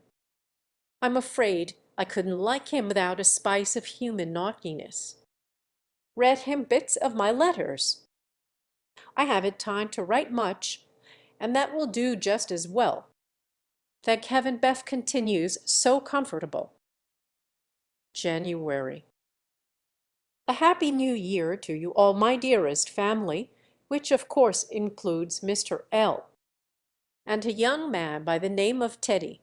I'm afraid I couldn't like him without a spice of human naughtiness. Read him bits of my letters. I haven't time to write much, and that will do just as well. Thank heaven Beth continues so comfortable. January. A happy new year to you all, my dearest family, which of course includes Mr. L. and a young man by the name of Teddy.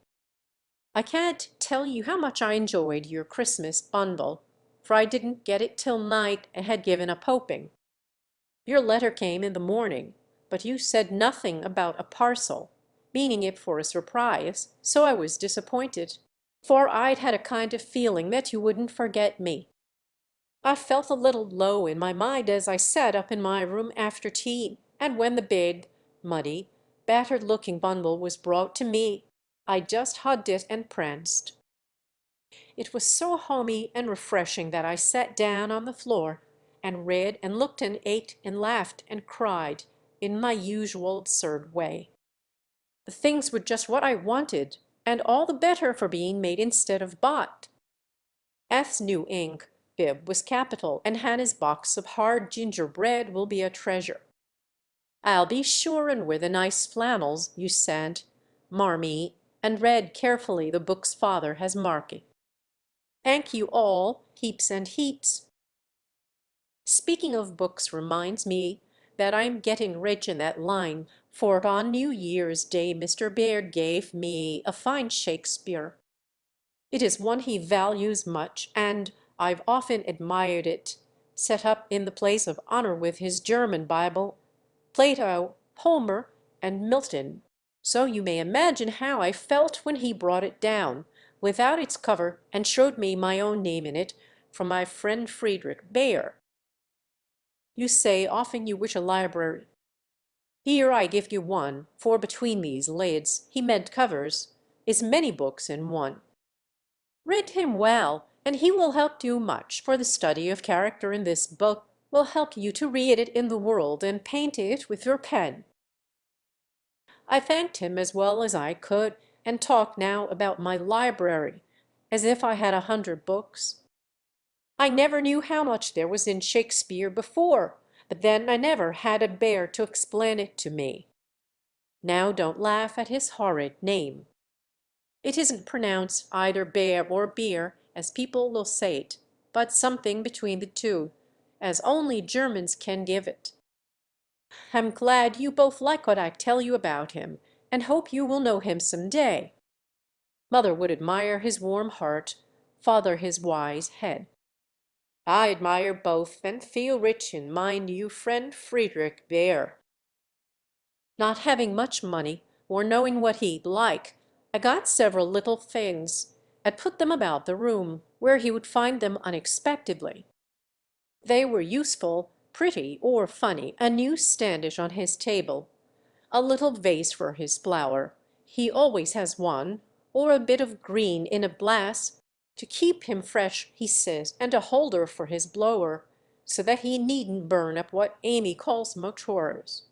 I can't tell you how much I enjoyed your Christmas bundle, for I didn't get it till night and had given up hoping. Your letter came in the morning, but you said nothing about a parcel, meaning it for a surprise, so I was disappointed, for I'd had a kind of feeling that you wouldn't forget me. I felt a little low in my mind as I sat up in my room after tea, and when the big, muddy, battered-looking bundle was brought to me, I just hugged it and pranced. It was so homey and refreshing that I sat down on the floor and read and looked and ate and laughed and cried in my usual absurd way. The things were just what I wanted, and all the better for being made instead of bought. F's new ink bib was capital, and Hannah's box of hard gingerbread will be a treasure. I'll be sure and wear the nice flannels you sent, Marmee, and read carefully the books father has marked. Thank you all, heaps and heaps. Speaking of books reminds me that I'm getting rich in that line, for on New Year's Day Mr. Baird gave me a fine Shakespeare. It is one he values much, and I've often admired it, set up in the place of honor with his German Bible, Plato, Homer, and Milton. So you may imagine how I felt when he brought it down, without its cover, and showed me my own name in it, from my friend Friedrich Bayer. You say often you wish a library. Here I give you one, for between these lids, he meant covers, is many books in one. Read him well, and he will help you much, for the study of character in this book will help you to read it in the world and paint it with your pen. I thanked him as well as I could, and talked now about my library, as if I had 100 books. I never knew how much there was in Shakespeare before, but then I never had a bear to explain it to me. Now don't laugh at his horrid name. It isn't pronounced either bear or beer, as people will say it, but something between the two, as only Germans can give it. I'm glad you both like what I tell you about him, and hope you will know him some day. Mother would admire his warm heart, father his wise head. I admire both, and feel rich in my new friend Friedrich Baer. Not having much money, or knowing what he'd like, I got several little things, and put them about the room, where he would find them unexpectedly. They were useful, pretty, or funny: a new standish on his table, a little vase for his flower, he always has one, or a bit of green in a glass, to keep him fresh, he says, and a holder for his blower, so that he needn't burn up what Amy calls motors.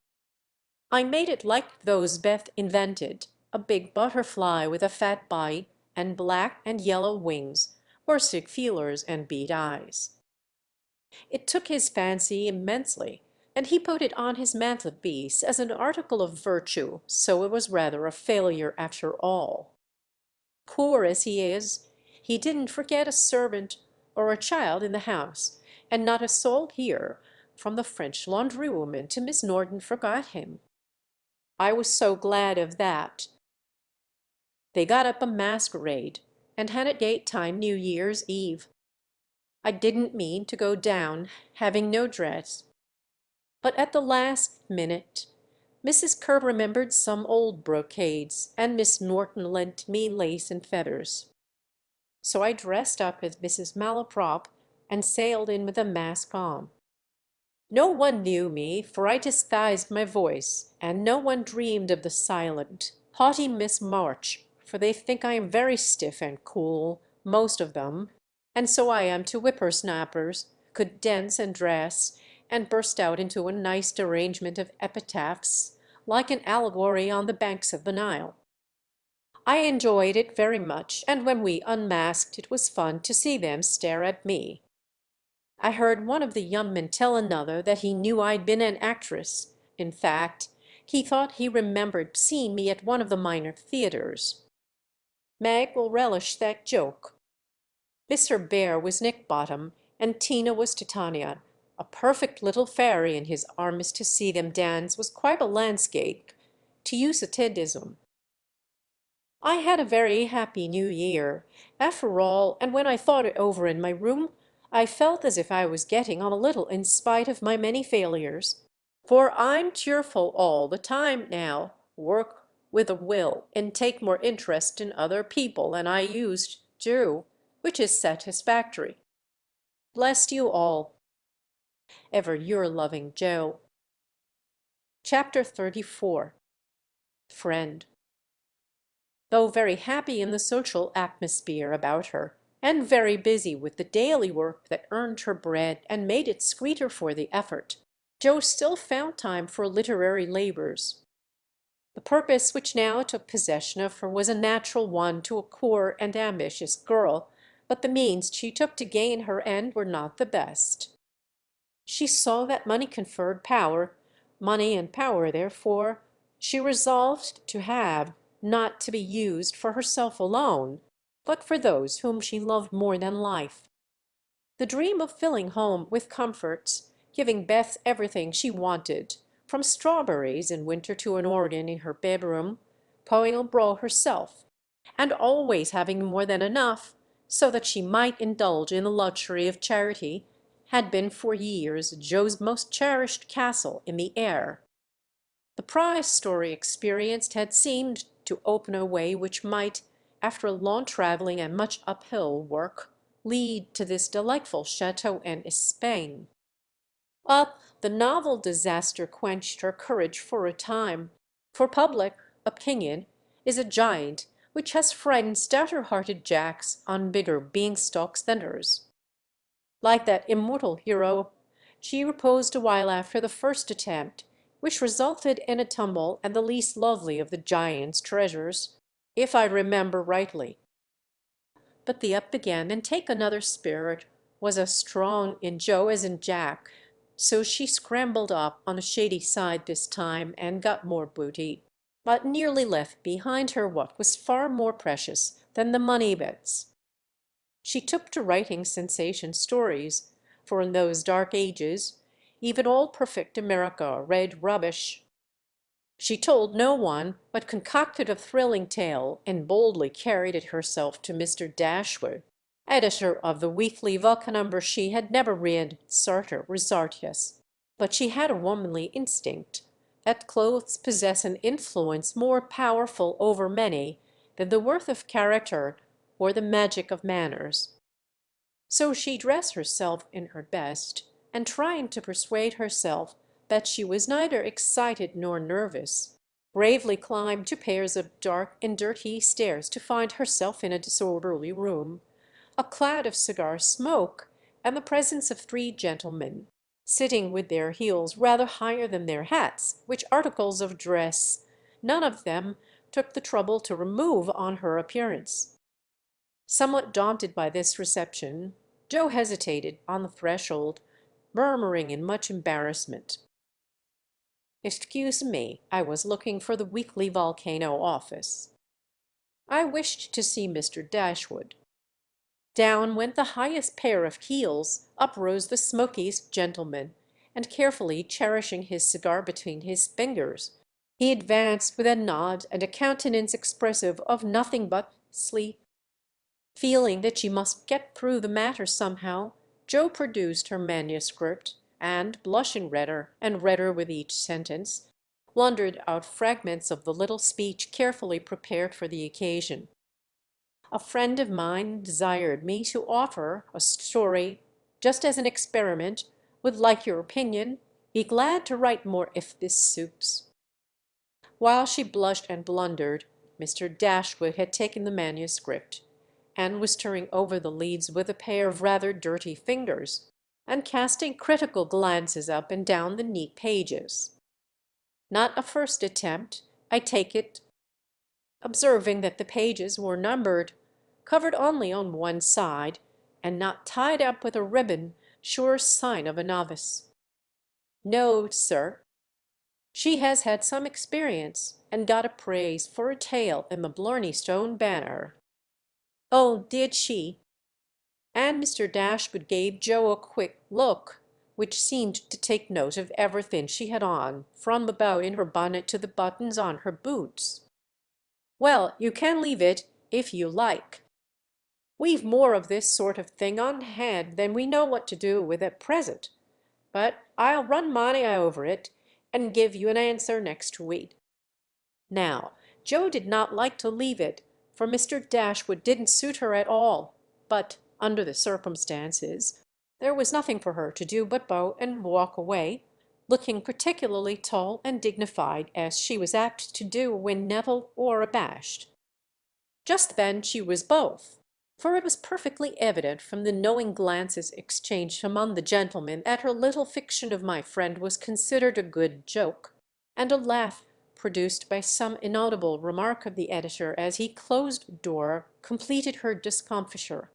I made it like those Beth invented, a big butterfly with a fat body and black and yellow wings, worsted feelers and bead eyes. It took his fancy immensely, and he put it on his mantelpiece as an article of virtue, so it was rather a failure after all. Poor as he is, he didn't forget a servant or a child in the house, and not a soul here, from the French laundrywoman to Miss Norton, forgot him. I was so glad of that. They got up a masquerade, and had it gate time New Year's Eve. I didn't mean to go down, having no dress. But at the last minute Mrs. Kerr remembered some old brocades, and Miss Norton lent me lace and feathers. So I dressed up as Mrs. Malaprop and sailed in with a mask on. No one knew me, for I disguised my voice, and no one dreamed of the silent, haughty Miss March, for they think I am very stiff and cool, most of them, and so I am to whippersnappers, could dance and dress, and burst out into a nice derangement of epitaphs, like an allegory on the banks of the Nile. I enjoyed it very much, and when we unmasked it was fun to see them stare at me. I heard one of the young men tell another that he knew I'd been an actress. In fact, he thought he remembered seeing me at one of the minor theaters. Mag will relish that joke. Mr. Bear was Nick Bottom, and Tina was Titania. A perfect little fairy in his arms to see them dance was quite a landscape, to use a Tedism. I had a very happy New Year, after all, and when I thought it over in my room, I felt as if I was getting on a little in spite of my many failures. For I'm cheerful all the time now, work with a will, and take more interest in other people than I used to, which is satisfactory. Bless you all. Ever your loving Joe. Chapter 34. Friend. Though very happy in the social atmosphere about her, and very busy with the daily work that earned her bread and made it sweeter for the effort, Joe still found time for literary labors. The purpose which now took possession of her was a natural one to a poor and ambitious girl, but the means she took to gain her end were not the best. She saw that money conferred power, money and power, therefore, she resolved to have, not to be used for herself alone, but for those whom she loved more than life. The dream of filling home with comforts, giving Beth everything she wanted, from strawberries in winter to an organ in her bedroom, Poilbro herself, and always having more than enough, so that she might indulge in the luxury of charity, had been for years Joe's most cherished castle in the air. The prize story experienced had seemed to open a way which might, after long travelling and much uphill work, lead to this delightful chateau en Espagne. But the novel disaster quenched her courage for a time, for public opinion is a giant which has frightened stouter-hearted Jacks on bigger beanstalks than hers. Like that immortal hero, she reposed a while after the first attempt, which resulted in a tumble and the least lovely of the giant's treasures, if I remember rightly. But the up again and take another spirit was as strong in Joe as in Jack, so she scrambled up on a shady side this time and got more booty, but nearly left behind her what was far more precious than the money bets. She took to writing sensation stories, for in those dark ages even old perfect America read rubbish. She told no one, but concocted a thrilling tale and boldly carried it herself to Mr. Dashwood, editor of the weekly Wochenumber. She had never read Sartor Resartus, but she had a womanly instinct that clothes possess an influence more powerful over many than the worth of character or the magic of manners. So she dressed herself in her best, and trying to persuade herself that she was neither excited nor nervous, bravely climbed 2 pairs of dark and dirty stairs to find herself in a disorderly room, a cloud of cigar smoke, and the presence of 3 gentlemen, sitting with their heels rather higher than their hats, which articles of dress none of them took the trouble to remove on her appearance. Somewhat daunted by this reception, Joe hesitated on the threshold, murmuring in much embarrassment, "Excuse me, I was looking for the Weekly Volcano office. I wished to see Mr. Dashwood." Down went the highest pair of heels, up rose the smokiest gentleman, and carefully cherishing his cigar between his fingers, he advanced with a nod and a countenance expressive of nothing but sleep. Feeling that she must get through the matter somehow, Joe produced her manuscript, and, blushing redder and redder with each sentence, blundered out fragments of the little speech carefully prepared for the occasion. "A friend of mine desired me to offer a story just as an experiment, would like your opinion, be glad to write more if this suits." While she blushed and blundered, Mr. Dashwood had taken the manuscript, and was turning over the leaves with a pair of rather dirty fingers, and casting critical glances up and down the neat pages. Not a first attempt, I take it, observing that the pages were numbered, covered only on one side, and not tied up with a ribbon, sure sign of a novice. "No, sir. She has had some experience, and got a praise for a tale in the Blarney Stone Banner." "Oh, did she?" And Mr. Dashwood gave Joe a quick look, which seemed to take note of everything she had on, from the bow in her bonnet to the buttons on her boots. "Well, you can leave it, if you like. We've more of this sort of thing on hand than we know what to do with at present, but I'll run my eye over it, and give you an answer next week." Now, Joe did not like to leave it, for Mr. Dashwood didn't suit her at all, but, under the circumstances, There was nothing for her to do but bow and walk away, looking particularly tall and dignified, as she was apt to do when nettled or abashed. Just then she was both, for it was perfectly evident from the knowing glances exchanged among the gentlemen that her little fiction of my friend was considered a good joke, and a laugh produced by some inaudible remark of the editor as he closed the door completed her discomfiture.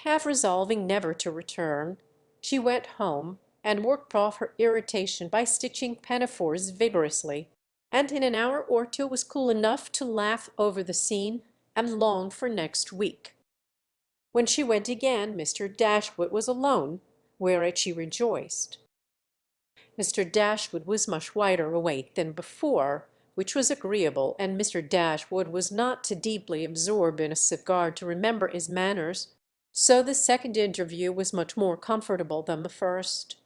Half resolving never to return, she went home and worked off her irritation by stitching pinafores vigorously, and in an hour or two was cool enough to laugh over the scene and long for next week. When she went again, Mr. Dashwood was alone, whereat she rejoiced. Mr. Dashwood was much wider awake than before, which was agreeable, and Mr. Dashwood was not too deeply absorbed in a cigar to remember his manners, so the second interview was much more comfortable than the first.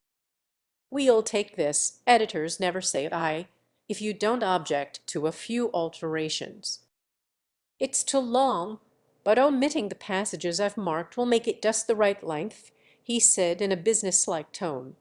"We'll take this. Editors never say aye, if you don't object to a few alterations." "It's too long, but omitting the passages I've marked will make it just the right length," he said in a businesslike tone.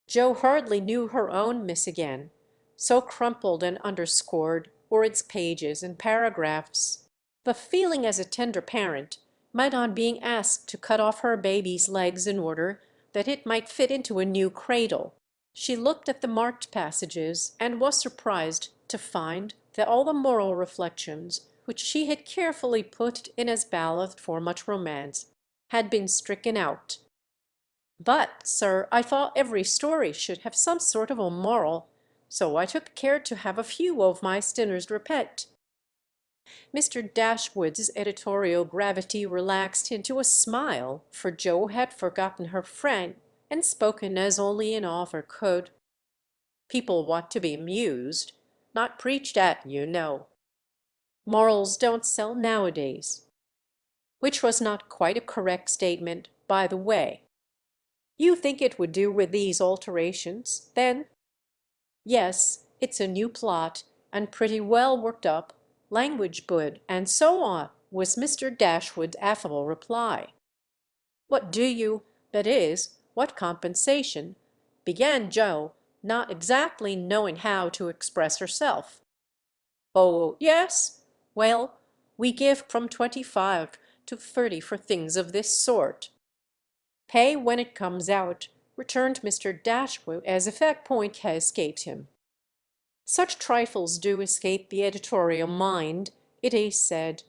Joe hardly knew her own miss again, so crumpled and underscored were its pages and paragraphs. The feeling as a tender parent might on being asked to cut off her baby's legs in order that it might fit into a new cradle. She looked at the marked passages and was surprised to find that all the moral reflections which she had carefully put in as ballast for much romance had been stricken out. "But, sir, I thought every story should have some sort of a moral, so I took care to have a few of my stinners repet." Mr. Dashwood's editorial gravity relaxed into a smile, for Joe had forgotten her friend and spoken as only an author could. "People want to be amused, not preached at, you know. Morals don't sell nowadays." Which was not quite a correct statement, by the way. "You think it would do with these alterations, then?" "Yes, it's a new plot, and pretty well worked up, language good, and so on," was Mr. Dashwood's affable reply. "What do you—that is, what compensation—" began Joe, not exactly knowing how to express herself. "Oh, yes? Well, we give from 25 to 30 for things of this sort." "Pay when it comes out," returned Mr. Dashwood, as if that point had escaped him. Such trifles do escape the editorial mind, it is said.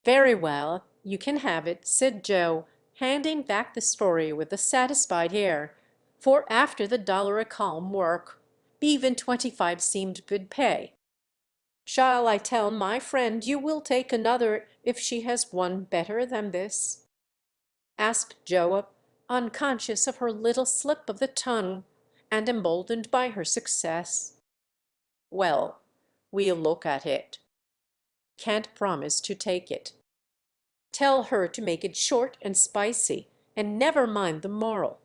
"Very well, you can have it," said Joe, handing back the story with a satisfied air, for after the dollar a column work, even 25 seemed good pay. "Shall I tell my friend you will take another if she has one better than this?" asked Joe, unconscious of her little slip of the tongue, and emboldened by her success. "Well, we'll look at it. Can't promise to take it. Tell her to make it short and spicy, and never mind the moral.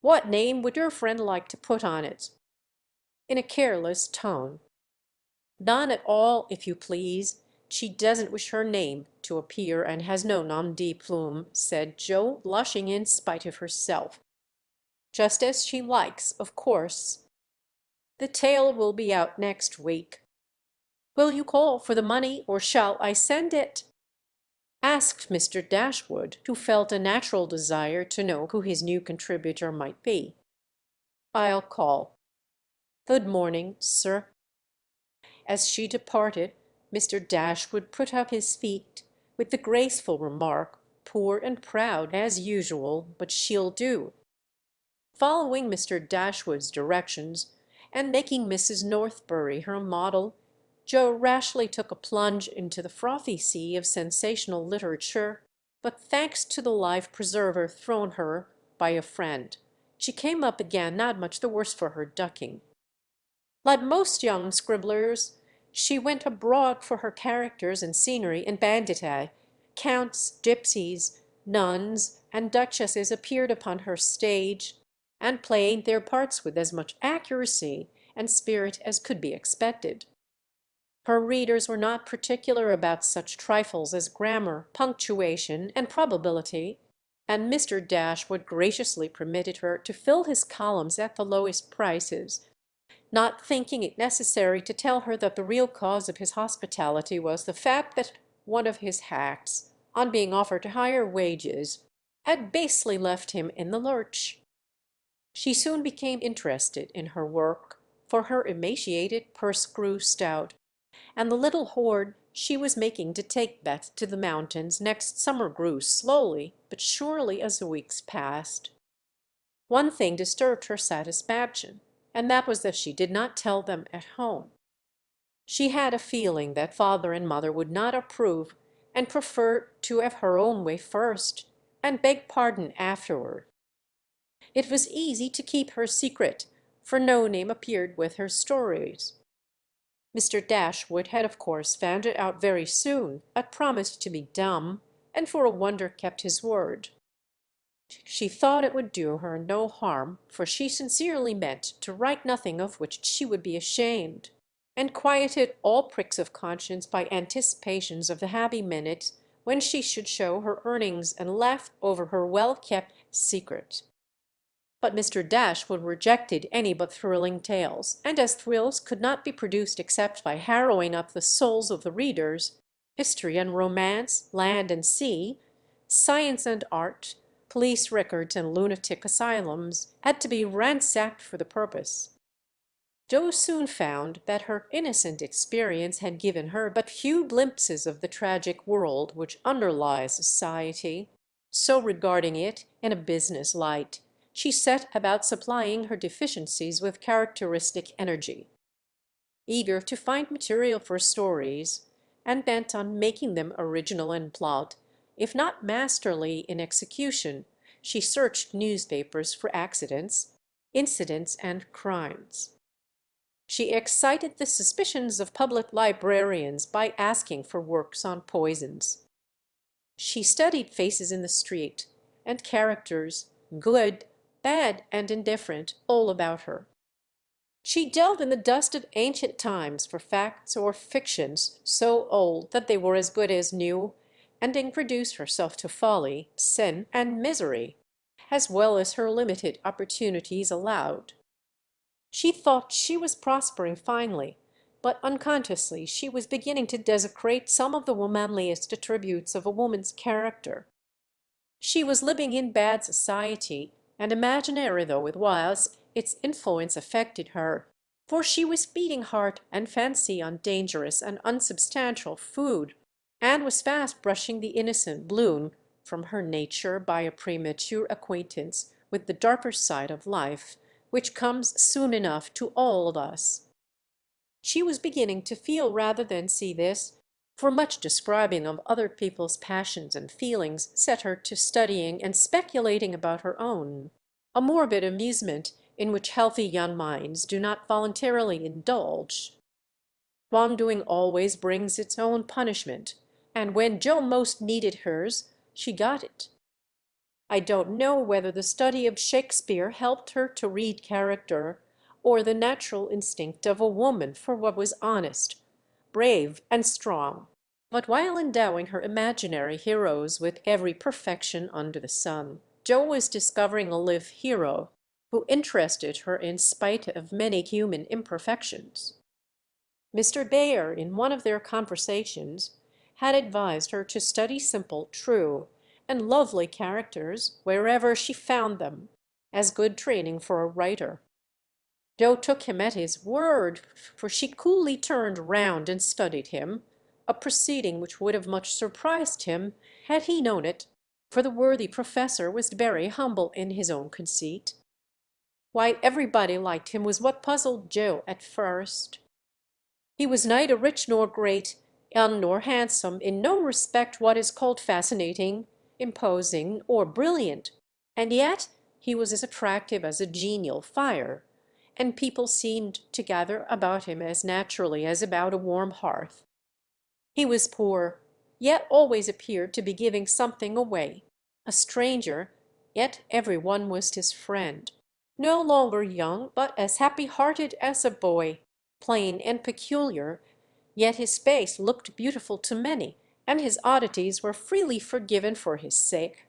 What name would your friend like to put on it?" In a careless tone. "None at all, if you please. She doesn't wish her name to appear and has no nom de plume," said Joe, blushing in spite of herself. "Just as she likes, of course. The tale will be out next week. Will you call for the money, or shall I send it?" asked Mr. Dashwood, who felt a natural desire to know who his new contributor might be. "I'll call. Good morning, sir." As she departed, Mr. Dashwood put up his feet with the graceful remark, "Poor and proud, as usual, but she'll do." Following Mr. Dashwood's directions, and making Mrs. Northbury her model, Joe rashly took a plunge into the frothy sea of sensational literature, but thanks to the life preserver thrown her by a friend, she came up again not much the worse for her ducking. Like most young scribblers, she went abroad for her characters and scenery and banditti. Counts, gypsies, nuns, and duchesses appeared upon her stage, and played their parts with as much accuracy and spirit as could be expected. Her readers were not particular about such trifles as grammar, punctuation, and probability. and Mr. Dashwood graciously permitted her to fill his columns at the lowest prices, not thinking it necessary to tell her that the real cause of his hospitality was the fact that one of his hacks, on being offered higher wages, had basely left him in the lurch. She soon became interested in her work, for her emaciated purse grew stout, and the little hoard she was making to take Beth to the mountains next summer grew slowly but surely as the weeks passed. One thing disturbed her satisfaction, and that was that she did not tell them at home. She had a feeling that father and mother would not approve and prefer to have her own way first, and beg pardon afterward. It was easy to keep her secret, for no name appeared with her stories. Mr. Dashwood had of course found it out very soon, but promised to be dumb, and for a wonder kept his word. She thought it would do her no harm, for she sincerely meant to write nothing of which she would be ashamed, and quieted all pricks of conscience by anticipations of the happy minute when she should show her earnings and laugh over her well-kept secret. But Mr. Dashwood rejected any but thrilling tales, and as thrills could not be produced except by harrowing up the souls of the readers, history and romance, land and sea, science and art, police records and lunatic asylums had to be ransacked for the purpose. Jo soon found that her innocent experience had given her but few glimpses of the tragic world which underlies society, so regarding it in a business light, she set about supplying her deficiencies with characteristic energy. Eager to find material for stories, and bent on making them original in plot, if not masterly in execution, she searched newspapers for accidents, incidents, and crimes. She excited the suspicions of public librarians by asking for works on poisons. She studied faces in the street, and characters, good, bad, and indifferent, all about her. She delved in the dust of ancient times for facts or fictions so old that they were as good as new, and introduced herself to folly, sin, and misery, as well as her limited opportunities allowed. She thought she was prospering finely, but unconsciously she was beginning to desecrate some of the womanliest attributes of a woman's character. She was living in bad society, and imaginary though it was, its influence affected her, for she was feeding heart and fancy on dangerous and unsubstantial food, and was fast brushing the innocent bloom from her nature by a premature acquaintance with the darker side of life, which comes soon enough to all of us. She was beginning to feel rather than see this, for much describing of other people's passions and feelings set her to studying and speculating about her own, a morbid amusement in which healthy young minds do not voluntarily indulge. Wrongdoing always brings its own punishment, and when Jo most needed hers, she got it. I don't know whether the study of Shakespeare helped her to read character, or the natural instinct of a woman for what was honest, brave, and strong. But while endowing her imaginary heroes with every perfection under the sun, Jo was discovering a live hero who interested her in spite of many human imperfections. Mr. Bayer, in one of their conversations, had advised her to study simple, true, and lovely characters wherever she found them, as good training for a writer. Jo took him at his word, for she coolly turned round and studied him, a proceeding which would have much surprised him had he known it, for the worthy professor was very humble in his own conceit. Why everybody liked him was what puzzled Jo at first. He was neither rich nor great, young nor handsome, in no respect what is called fascinating, imposing, or brilliant, and yet he was as attractive as a genial fire, and people seemed to gather about him as naturally as about a warm hearth. He was poor, yet always appeared to be giving something away, a stranger, yet every one was his friend, no longer young, but as happy-hearted as a boy, plain and peculiar, yet his face looked beautiful to many, and his oddities were freely forgiven for his sake.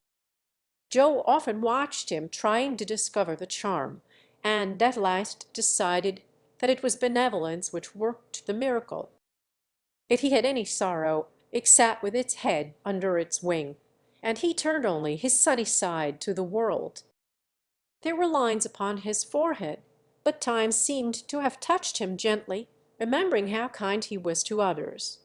Joe often watched him trying to discover the charm, and at last decided that it was benevolence which worked the miracle. If he had any sorrow, it sat with its head under its wing, and he turned only his sunny side to the world. There were lines upon his forehead, but time seemed to have touched him gently, remembering how kind he was to others.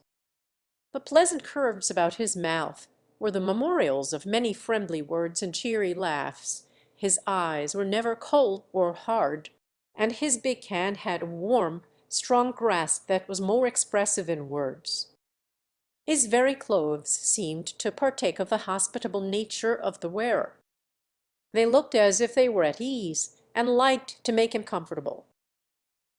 The pleasant curves about his mouth were the memorials of many friendly words and cheery laughs. His eyes were never cold or hard, and his big hand had a warm, strong grasp that was more expressive in words. His very clothes seemed to partake of the hospitable nature of the wearer. They looked as if they were at ease, and liked to make him comfortable.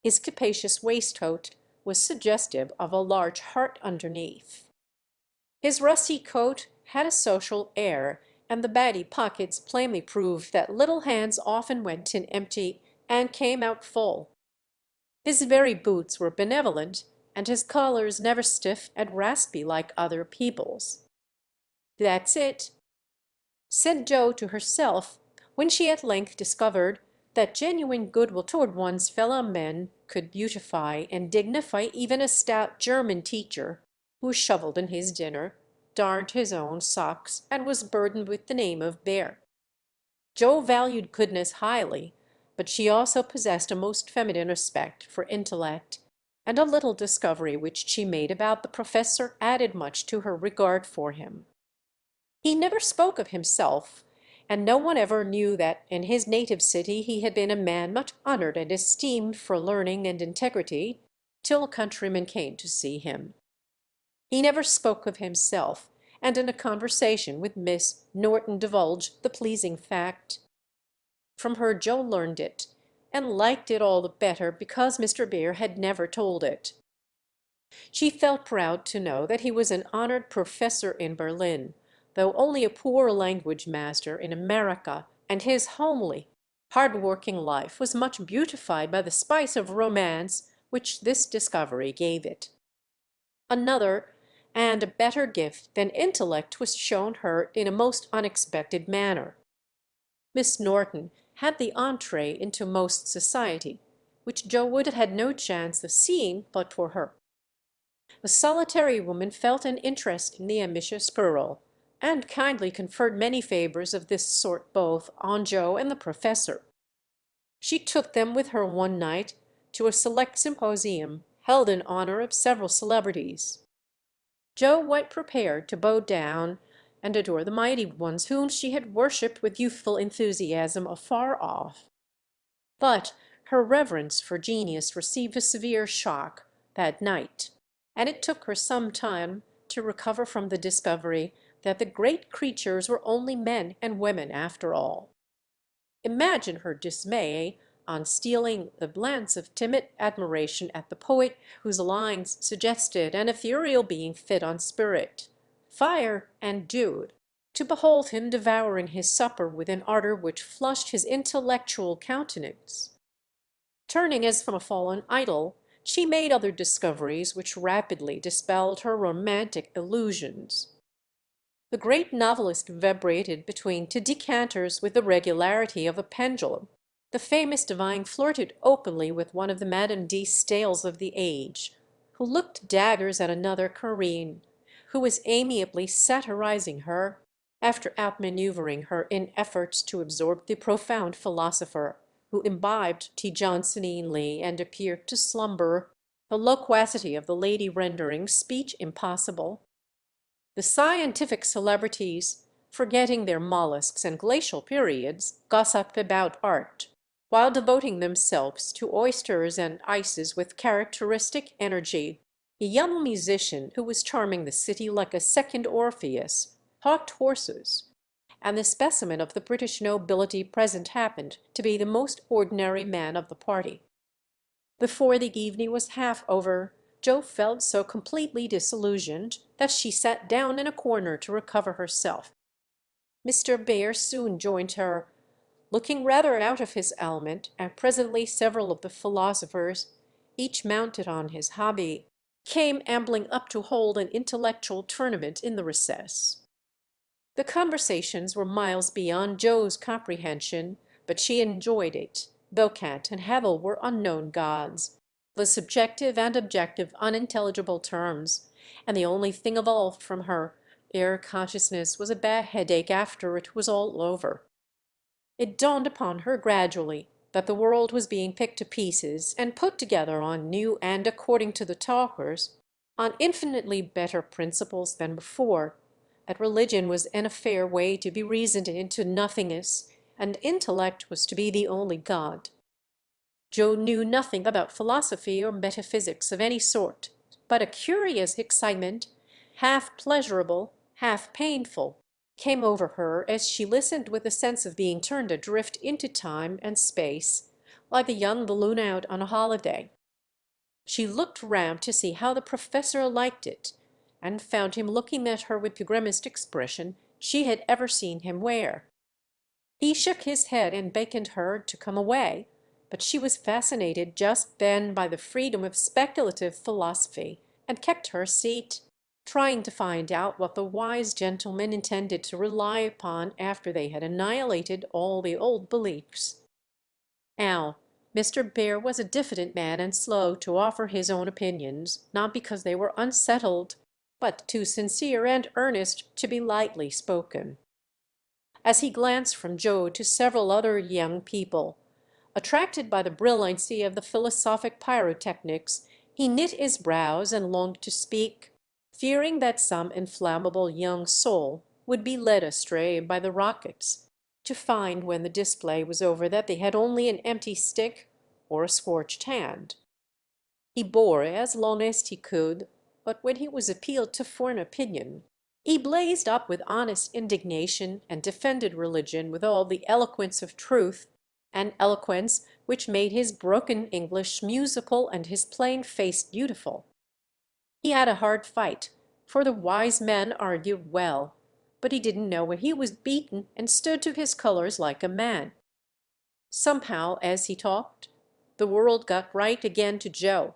His capacious waistcoat was suggestive of a large heart underneath. His rusty coat had a social air, and the baggy pockets plainly proved that little hands often went in empty and came out full. His very boots were benevolent, and his collars never stiff and raspy like other people's. "That's it," said Joe to herself, when she at length discovered that genuine goodwill toward one's fellow men could beautify and dignify even a stout German teacher who shovelled in his dinner, darned his own socks, and was burdened with the name of Bear. Joe valued goodness highly, but she also possessed a most feminine respect for intellect, and a little discovery which she made about the professor added much to her regard for him. He never spoke of himself, and no one ever knew that in his native city he had been a man much honored and esteemed for learning and integrity, till countrymen came to see him. He never spoke of himself, and in a conversation with Miss Norton divulged the pleasing fact. From her Joe learned it, and liked it all the better because Mr. Bear had never told it. She felt proud to know that he was an honored professor in Berlin, though only a poor language master in America, and his homely, hard-working life was much beautified by the spice of romance which this discovery gave it. Another and a better gift than intellect was shown her in a most unexpected manner. Miss Norton had the entree into most society, which Joe would have had no chance of seeing but for her. The solitary woman felt an interest in the ambitious girl, and kindly conferred many favors of this sort both on Joe and the professor. She took them with her one night to a select symposium held in honor of several celebrities. Joe went prepared to bow down and adore the mighty ones whom she had worshipped with youthful enthusiasm afar off. But her reverence for genius received a severe shock that night, and it took her some time to recover from the discovery that the great creatures were only men and women after all. Imagine her dismay on stealing the glance of timid admiration at the poet whose lines suggested an ethereal being fit on spirit, fire, and dew, to behold him devouring his supper with an ardor which flushed his intellectual countenance. Turning as from a fallen idol, she made other discoveries which rapidly dispelled her romantic illusions. The great novelist vibrated between two decanters with the regularity of a pendulum. The famous divine flirted openly with one of the Madame de Staëls of the age, who looked daggers at another Corinne, who was amiably satirizing her, after outmanoeuvring her in efforts to absorb the profound philosopher, who imbibed tea Johnsonenely and appeared to slumber, the loquacity of the lady rendering speech impossible. The scientific celebrities, forgetting their mollusks and glacial periods, gossiped about art, while devoting themselves to oysters and ices with characteristic energy. A young musician who was charming the city like a second Orpheus hawked horses, and the specimen of the British nobility present happened to be the most ordinary man of the party. Before the evening was half over, Joe felt so completely disillusioned that she sat down in a corner to recover herself. Mr. Bear soon joined her, looking rather out of his element, and presently several of the philosophers, each mounted on his hobby, came ambling up to hold an intellectual tournament in the recess. The conversations were miles beyond Joe's comprehension, but she enjoyed it, though Kant and Havel were unknown gods, the subjective and objective unintelligible terms, and the only thing evolved from her air consciousness was a bad headache after it was all over. It dawned upon her gradually that the world was being picked to pieces and put together on new and, according to the talkers, on infinitely better principles than before, that religion was an affair way to be reasoned into nothingness, and intellect was to be the only God. Joe knew nothing about philosophy or metaphysics of any sort, but a curious excitement, half pleasurable, half painful, came over her as she listened, with a sense of being turned adrift into time and space, like a young balloon out on a holiday. She looked round to see how the professor liked it, and found him looking at her with the grimmest expression she had ever seen him wear. He shook his head and beckoned her to come away, but she was fascinated just then by the freedom of speculative philosophy, and kept her seat, trying to find out what the wise gentleman intended to rely upon after they had annihilated all the old beliefs. Now, Mr. Bear was a diffident man and slow to offer his own opinions, not because they were unsettled, but too sincere and earnest to be lightly spoken. As he glanced from Joe to several other young people, attracted by the brilliancy of the philosophic pyrotechnics, he knit his brows and longed to speak, fearing that some inflammable young soul would be led astray by the rockets, to find when the display was over that they had only an empty stick or a scorched hand. He bore as long as he could, but when he was appealed to for an opinion, he blazed up with honest indignation and defended religion with all the eloquence of truth, an eloquence which made his broken English musical and his plain face beautiful. He had a hard fight, for the wise men argued well, but he didn't know when he was beaten, and stood to his colors like a man. Somehow, as he talked, the world got right again to Joe.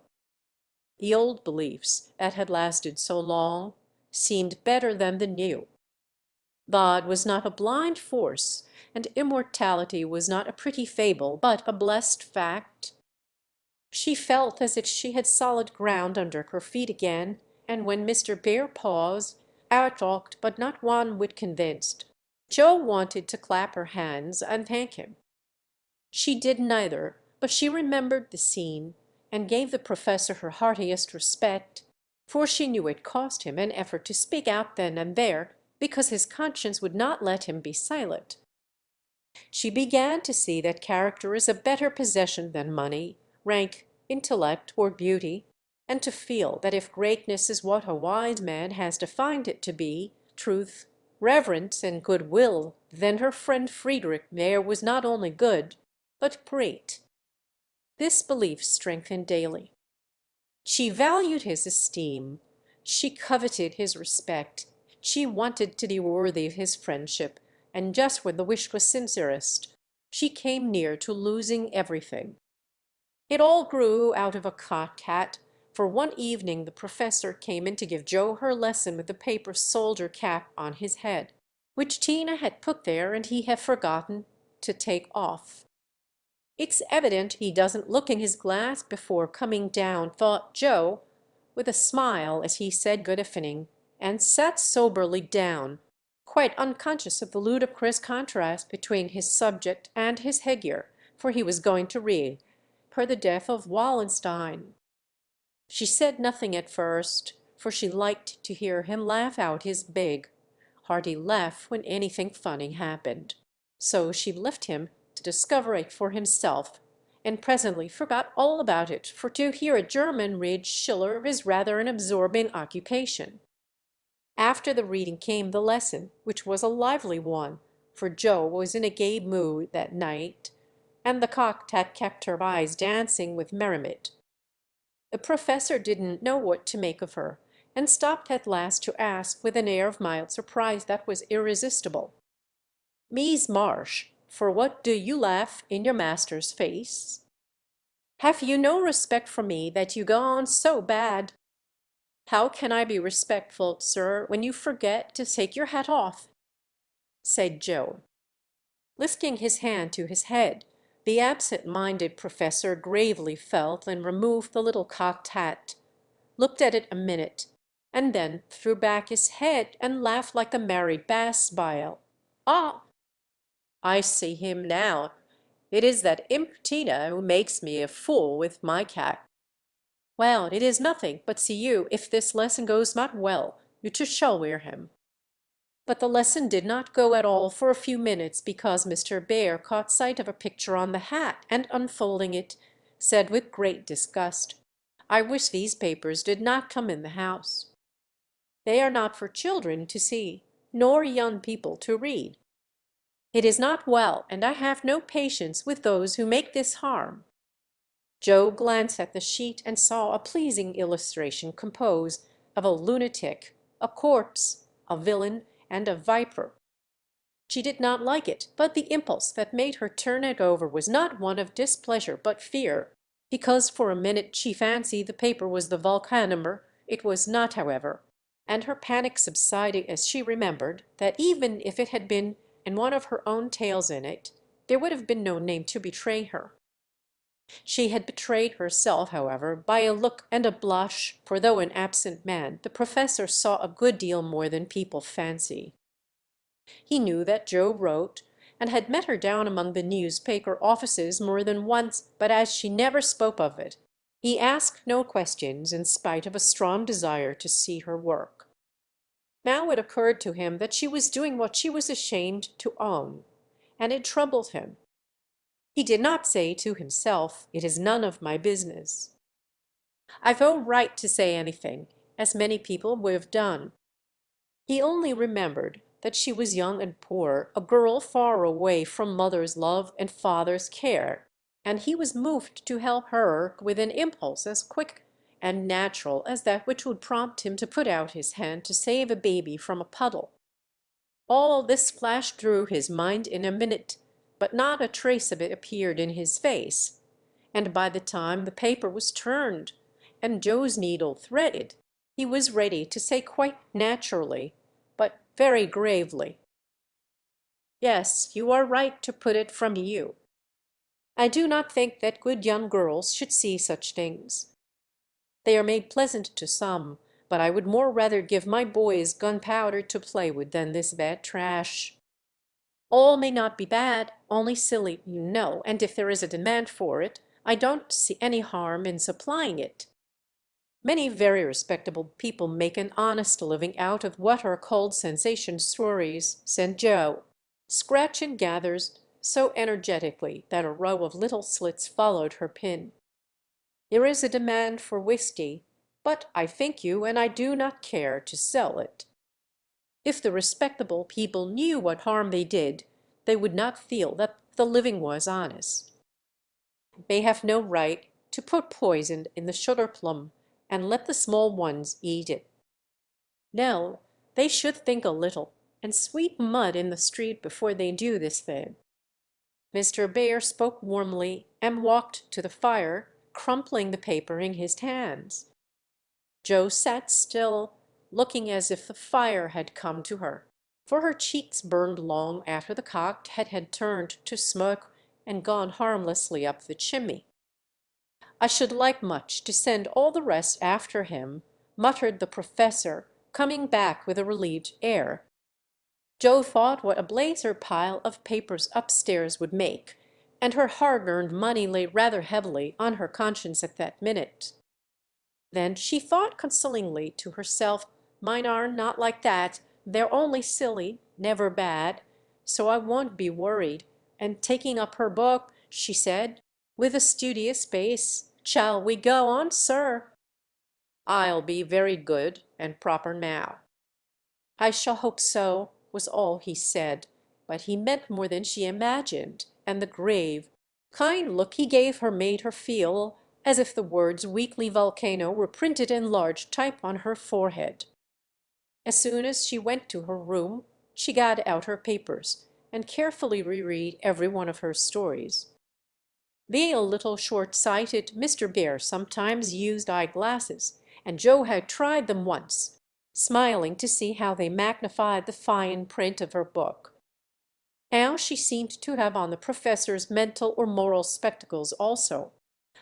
The old beliefs that had lasted so long seemed better than the new. God was not a blind force, and immortality was not a pretty fable, but a blessed fact. She felt as if she had solid ground under her feet again, and when Mr. Bear paused, out-talked but not one whit convinced, Joe wanted to clap her hands and thank him. She did neither, but she remembered the scene, and gave the professor her heartiest respect, for she knew it cost him an effort to speak out then and there, because his conscience would not let him be silent. She began to see that character is a better possession than money, rank, intellect, or beauty, and to feel that if greatness is what a wise man has defined it to be, truth, reverence, and good-will, then her friend Friedrich Mayer was not only good, but great. This belief strengthened daily. She valued his esteem, she coveted his respect, she wanted to be worthy of his friendship, and just when the wish was sincerest, she came near to losing everything. It all grew out of a cocked-hat, for one evening the professor came in to give Joe her lesson with the paper soldier cap on his head, which Tina had put there and he had forgotten to take off. "It's evident he doesn't look in his glass before coming down," thought Joe, with a smile as he said good evening, and sat soberly down, quite unconscious of the ludicrous contrast between his subject and his headgear, for he was going to read "Per the Death of Wallenstein." She said nothing at first, for she liked to hear him laugh out his big, hearty laugh when anything funny happened. So she left him to discover it for himself, and presently forgot all about it, for to hear a German read Schiller is rather an absorbing occupation. After the reading came the lesson, which was a lively one, for Joe was in a gay mood that night, and the cocked hat kept her eyes dancing with merriment. The professor didn't know what to make of her, and stopped at last to ask, with an air of mild surprise that was irresistible, "Mees Marsh, for what do you laugh in your master's face? Have you no respect for me that you go on so bad?" "How can I be respectful, sir, when you forget to take your hat off?" said Joe. Lifting his hand to his head, the absent-minded professor gravely felt and removed the little cocked hat, looked at it a minute, and then threw back his head and laughed like a merry bass bile. "Ah, I see him now. It is that imp Tina who makes me a fool with my cat. Well, it is nothing, but see you, if this lesson goes not well, you too shall wear him." But the lesson did not go at all for a few minutes, because Mr. Bear caught sight of a picture on the hat, and unfolding it, said with great disgust, "I wish these papers did not come in the house. They are not for children to see, nor young people to read. It is not well, and I have no patience with those who make this harm." Joe glanced at the sheet and saw a pleasing illustration composed of a lunatic, a corpse, a villain, and a viper. She did not like it, but the impulse that made her turn it over was not one of displeasure but fear, because for a minute she fancied the paper was the volcanimer. It was not, however, and her panic subsided as she remembered that even if it had been and one of her own tales in it, there would have been no name to betray her. She had betrayed herself, however, by a look and a blush, for though an absent man, the professor saw a good deal more than people fancy. He knew that Joe wrote, and had met her down among the newspaper offices more than once, but as she never spoke of it, he asked no questions in spite of a strong desire to see her work. Now it occurred to him that she was doing what she was ashamed to own, and it troubled him. He did not say to himself, "It is none of my business. I've no right to say anything," as many people would have done. He only remembered that she was young and poor, a girl far away from mother's love and father's care, and he was moved to help her with an impulse as quick and natural as that which would prompt him to put out his hand to save a baby from a puddle. All this flashed through his mind in a minute, but not a trace of it appeared in his face, and by the time the paper was turned and Joe's needle threaded, he was ready to say quite naturally, but very gravely, "Yes, you are right to put it from you. I do not think that good young girls should see such things. They are made pleasant to some, but I would more rather give my boys gunpowder to play with than this bad trash. All may not be bad, only silly, you know, and if there is a demand for it, I don't see any harm in supplying it. Many very respectable people make an honest living out of what are called sensation stories," said Joe, scratching gathers so energetically that a row of little slits followed her pin. "There is a demand for whiskey, but I think you, and I do not care to sell it. If the respectable people knew what harm they did, they would not feel that the living was honest. They have no right to put poison in the sugar plum and let the small ones eat it. No, they should think a little and sweep mud in the street before they do this thing." Mr. Bear spoke warmly and walked to the fire, crumpling the paper in his hands. Joe sat still, looking as if the fire had come to her, for her cheeks burned long after the cocked hat had turned to smoke and gone harmlessly up the chimney. "I should like much to send all the rest after him," muttered the professor, coming back with a relieved air. Joe thought what a blazer pile of papers upstairs would make, and her hard-earned money lay rather heavily on her conscience at that minute. Then she thought consolingly to herself, "Mine are not like that, they're only silly, never bad, so I won't be worried," and taking up her book, she said, with a studious face, "Shall we go on, sir?" "I'll be very good and proper now." "I shall hope so," was all he said, but he meant more than she imagined, and the grave, kind look he gave her made her feel as if the words "weekly volcano" were printed in large type on her forehead. As soon as she went to her room, she got out her papers and carefully reread every one of her stories. Being a little short-sighted, Mr. Bear sometimes used eye-glasses, and Joe had tried them once, smiling to see how they magnified the fine print of her book. Now she seemed to have on the professor's mental or moral spectacles also,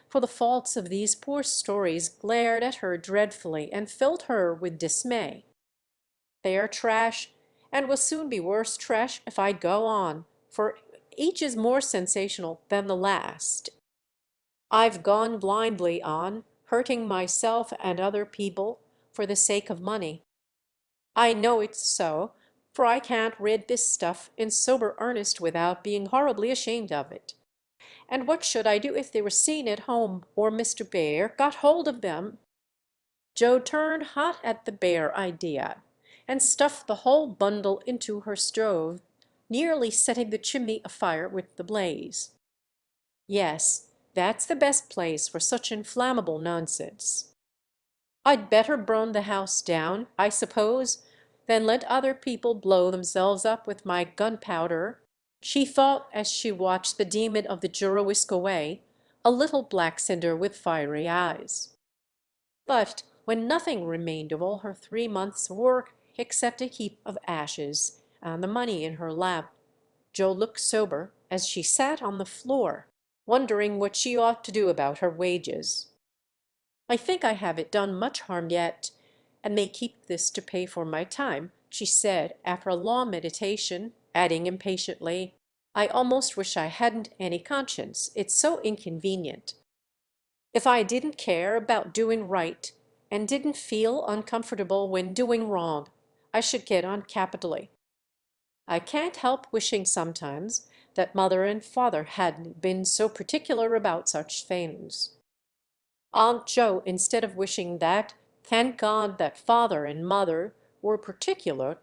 for the faults of these poor stories glared at her dreadfully and filled her with dismay. They are trash, and will soon be worse trash if I go on, for each is more sensational than the last. I've gone blindly on, hurting myself and other people for the sake of money. I know it's so, for I can't read this stuff in sober earnest without being horribly ashamed of it. And what should I do if they were seen at home, or Mr. Bear got hold of them? Joe turned hot at the bear idea, and stuffed the whole bundle into her stove, nearly setting the chimney afire with the blaze. Yes, that's the best place for such inflammable nonsense. I'd better burn the house down, I suppose, than let other people blow themselves up with my gunpowder, she thought as she watched the demon of the Jura whisk away, a little black cinder with fiery eyes. But when nothing remained of all her 3 months' work except a heap of ashes and the money in her lap, Joe looked sober as she sat on the floor, wondering what she ought to do about her wages. I think I haven't done much harm yet, and may keep this to pay for my time, she said after a long meditation, adding impatiently, I almost wish I hadn't any conscience, it's so inconvenient. If I didn't care about doing right, and didn't feel uncomfortable when doing wrong, I should get on capitally. I can't help wishing sometimes that mother and father hadn't been so particular about such things. Aunt Joe, instead of wishing that, thank God that father and mother were particular,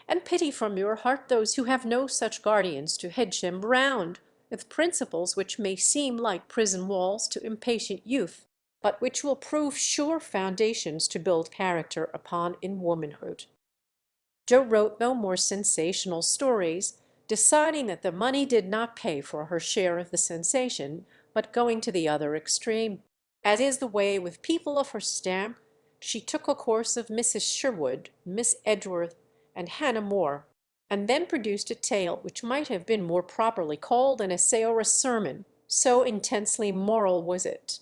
and pity from your heart those who have no such guardians to hedge them round with principles which may seem like prison walls to impatient youth, but which will prove sure foundations to build character upon in womanhood. Joe wrote no more sensational stories, deciding that the money did not pay for her share of the sensation, but going to the other extreme. As is the way with people of her stamp, she took a course of Mrs. Sherwood, Miss Edgeworth, and Hannah More, and then produced a tale which might have been more properly called an essay or a sermon, so intensely moral was it.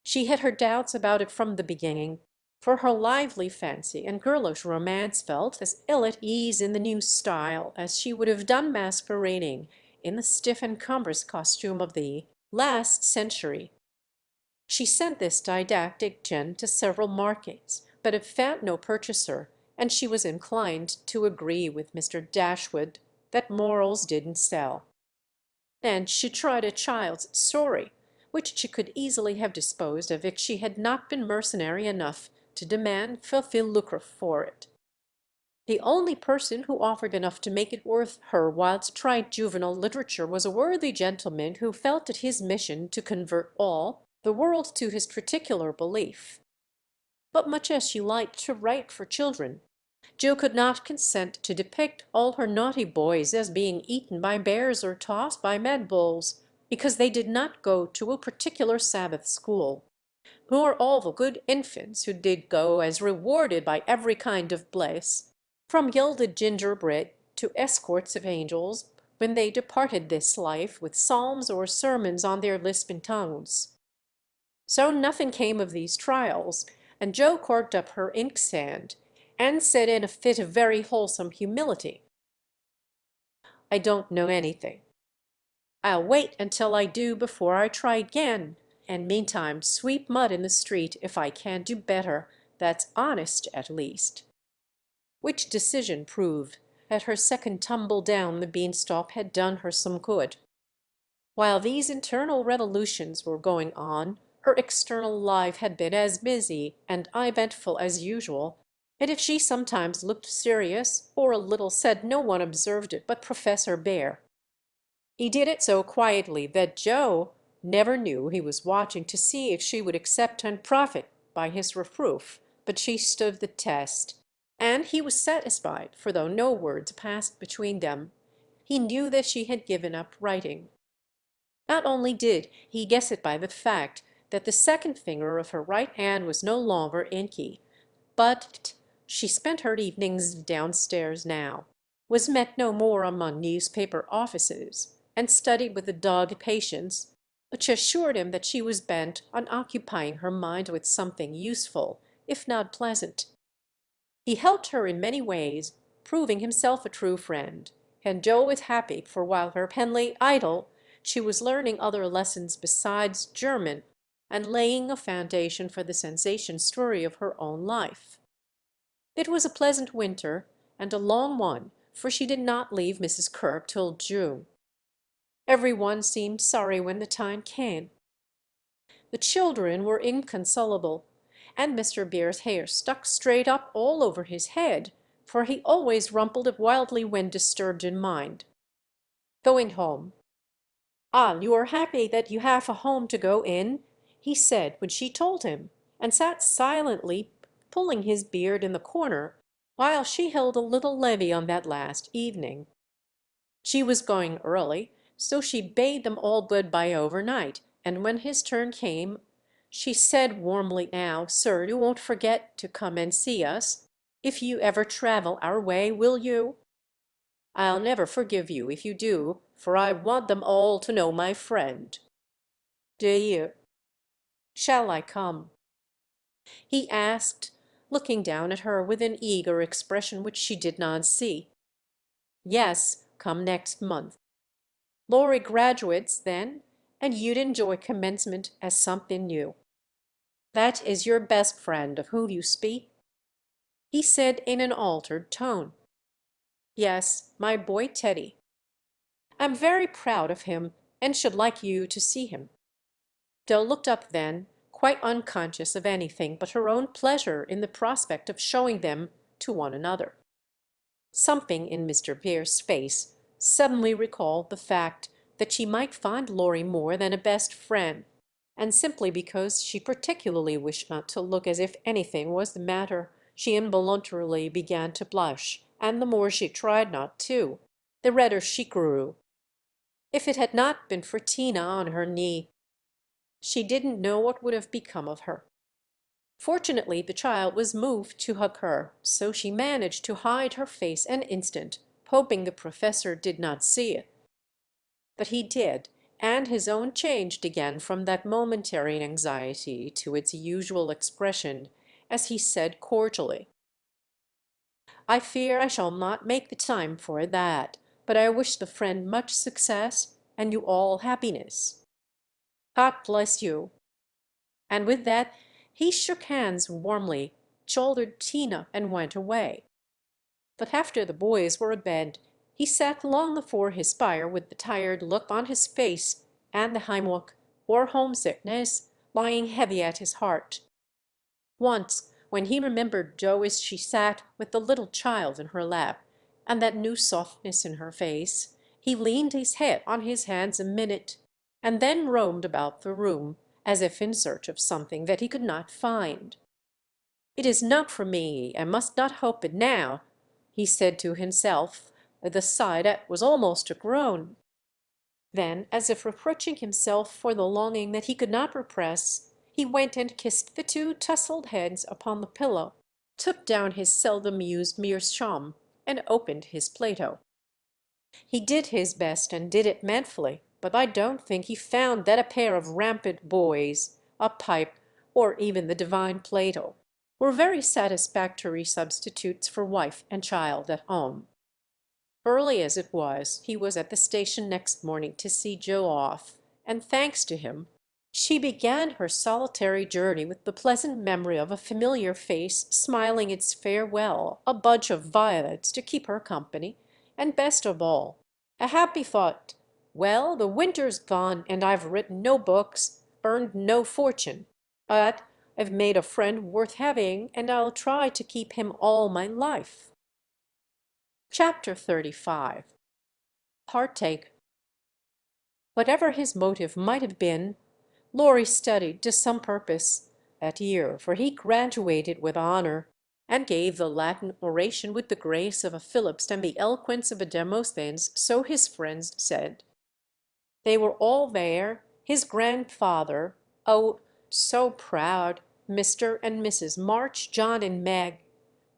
She had her doubts about it from the beginning, for her lively fancy and girlish romance felt as ill at ease in the new style as she would have done masquerading in the stiff and cumbrous costume of the last century. She sent this didactic gem to several markets, but it found no purchaser, and she was inclined to agree with Mr. Dashwood that morals didn't sell. And she tried a child's story, which she could easily have disposed of if she had not been mercenary enough to demand filthy lucre for it. The only person who offered enough to make it worth her while to try juvenile literature was a worthy gentleman who felt it his mission to convert all the world to his particular belief. But much as she liked to write for children, Jill could not consent to depict all her naughty boys as being eaten by bears or tossed by mad bulls, because they did not go to a particular Sabbath school, nor all the good infants who did go as rewarded by every kind of bliss, from gilded gingerbread to escorts of angels, when they departed this life with psalms or sermons on their lisping tongues. So nothing came of these trials, and Joe corked up her inkstand, and said in a fit of very wholesome humility, I don't know anything. I'll wait until I do before I try again, and meantime sweep mud in the street if I can't do better, that's honest at least. Which decision proved that her second tumble down the beanstalk had done her some good. While these internal revolutions were going on, her external life had been as busy and eventful as usual, and if she sometimes looked serious or a little said no one observed it but Professor Bear. He did it so quietly that Joe never knew he was watching to see if she would accept and profit by his reproof, but she stood the test, and he was satisfied, for though no words passed between them, he knew that she had given up writing. Not only did he guess it by the fact that the second finger of her right hand was no longer inky, but she spent her evenings downstairs now, was met no more among newspaper offices, and studied with a dogged patience which assured him that she was bent on occupying her mind with something useful, if not pleasant. He helped her in many ways, proving himself a true friend, and Joe was happy, for while her pen lay idle, she was learning other lessons besides German, and laying a foundation for the sensation story of her own life. It was a pleasant winter, and a long one, for she did not leave Mrs. Kirk till June. Every one seemed sorry when the time came. The children were inconsolable, and Mr. Bere's hair stuck straight up all over his head, for he always rumpled it wildly when disturbed in mind. Going home, "Ah, you are happy that you have a home to go in," he said when she told him, and sat silently pulling his beard in the corner while she held a little levee on that last evening. She was going early, so she bade them all good-bye overnight, and when his turn came, she said warmly, "Now, sir, you won't forget to come and see us, if you ever travel our way, will you? I'll never forgive you if you do, for I want them all to know my friend. Do you? Shall I come?" he asked, looking down at her with an eager expression which she did not see. "Yes, come next month. Lory graduates then, and you'd enjoy commencement as something new. That is your best friend of whom you speak?" he said in an altered tone. "Yes, my boy Teddy. I'm very proud of him, and should like you to see him." Joe looked up then, quite unconscious of anything but her own pleasure in the prospect of showing them to one another. Something in Mr. Bere's face suddenly recalled the fact that she might find Lory more than a best friend, and simply because she particularly wished not to look as if anything was the matter, she involuntarily began to blush, and the more she tried not to, the redder she grew. If it had not been for Tina on her knee, she didn't know what would have become of her. Fortunately the child was moved to hug her, so she managed to hide her face an instant, hoping the professor did not see it. But he did, and his own changed again from that momentary anxiety to its usual expression as he said cordially, "I fear I shall not make the time for that, but I wish the friend much success and you all happiness. God bless you." And with that he shook hands warmly, shouldered Tina, and went away. But after the boys were abed, he sat long before his fire with the tired look on his face and the Heimweh, or homesickness, lying heavy at his heart. Once, when he remembered Joe as she sat with the little child in her lap, and that new softness in her face, he leaned his head on his hands a minute, and then roamed about the room, as if in search of something that he could not find. "It is not for me, I must not hope it now," he said to himself, with a sigh that was almost a groan. Then, as if reproaching himself for the longing that he could not repress, he went and kissed the two tousled heads upon the pillow, took down his seldom used meerschaum, and opened his Plato. He did his best and did it manfully, but I don't think he found that a pair of rampant boys, a pipe, or even the divine Plato, were very satisfactory substitutes for wife and child at home. Early as it was, he was at the station next morning to see Joe off, and thanks to him, she began her solitary journey with the pleasant memory of a familiar face smiling its farewell, a bunch of violets to keep her company, and best of all, a happy thought, "Well, the winter's gone, and I've written no books, earned no fortune, but I've made a friend worth having, and I'll try to keep him all my life." Chapter 35. Partake. Whatever his motive might have been, Lory studied to some purpose that year, for he graduated with honor, and gave the Latin oration with the grace of a Phillips and the eloquence of a Demosthenes, so his friends said. They were all there, his grandfather, oh, so proud, Mr. and Mrs. March, John and Meg,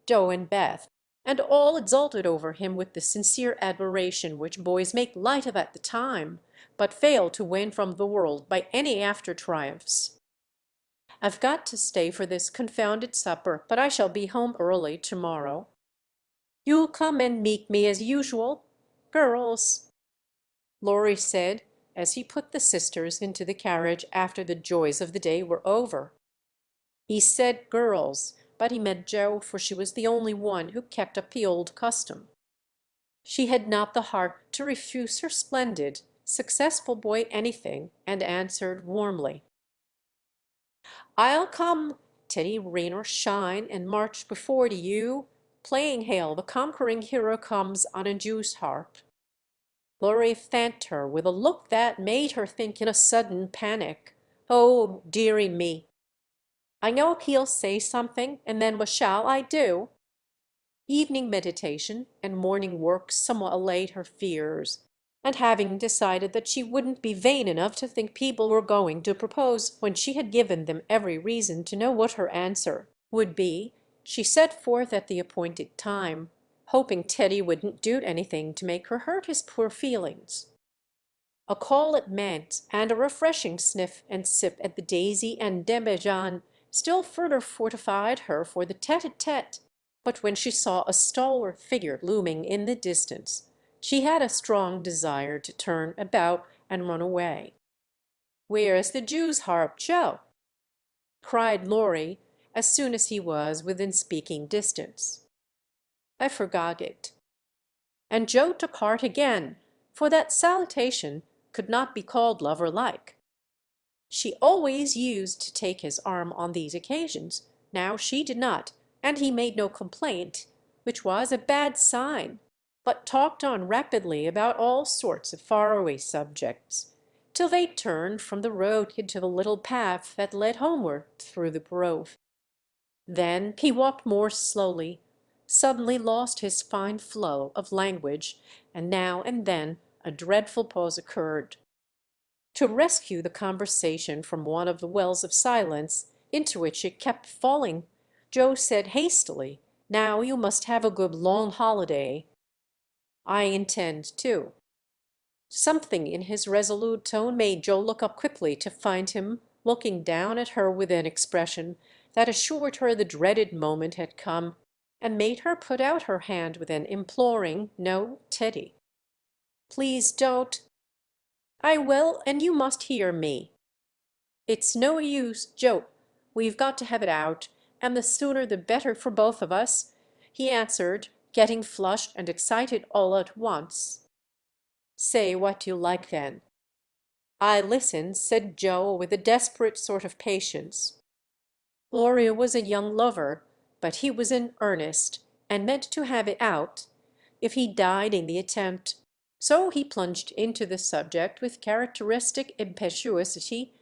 Joe and Beth, and all exulted over him with the sincere admiration which boys make light of at the time, but fail to win from the world by any after triumphs. I've got to stay for this confounded supper, but I shall be home early to-morrow. You'll come and meet me as usual, girls?" Laurie said, as he put the sisters into the carriage after the joys of the day were over. He said girls, but he meant Joe, for she was the only one who kept up the old custom. She had not the heart to refuse her splendid, successful boy anything, and answered warmly, "I'll come, Teddy rain or shine, and march before to you, playing Hail, the conquering hero comes on a Jew's harp." Laurie thanked her with a look that made her think in a sudden panic, "Oh, dearie me! I know he'll say something, and then what shall I do?" Evening meditation and morning work somewhat allayed her fears, and having decided that she wouldn't be vain enough to think people were going to propose when she had given them every reason to know what her answer would be, she set forth at the appointed time, hoping Teddy wouldn't do anything to make her hurt his poor feelings. A call at Manse and a refreshing sniff and sip at the Daisy and Demijohn still further fortified her for the tete-a-tete, but when she saw a stalwart figure looming in the distance, she had a strong desire to turn about and run away. "Where's the Jew's harp, Joe?" cried Laurie, as soon as he was within speaking distance. "I forgot it." And Joe took heart again, for that salutation could not be called lover-like. She always used to take his arm on these occasions. Now she did not, and he made no complaint, which was a bad sign, but talked on rapidly about all sorts of faraway subjects, till they turned from the road into the little path that led homeward through the grove. Then he walked more slowly, suddenly lost his fine flow of language, and now and then a dreadful pause occurred. To rescue the conversation from one of the wells of silence into which it kept falling, Joe said hastily, "Now you must have a good long holiday." "I intend to." Something in his resolute tone made Joe look up quickly to find him looking down at her with an expression that assured her the dreaded moment had come, and made her put out her hand with an imploring, "No, Teddy." "Please don't." "I will, and you must hear me." "It's no use, Joe. We've got to have it out, and the sooner the better for both of us," he answered, getting flushed and excited all at once. "Say what you like, then." "I listen," said Joe with a desperate sort of patience. Gloria was a young lover, but he was in earnest, and meant to have it out, if he died in the attempt. So he plunged into the subject with characteristic impetuosity,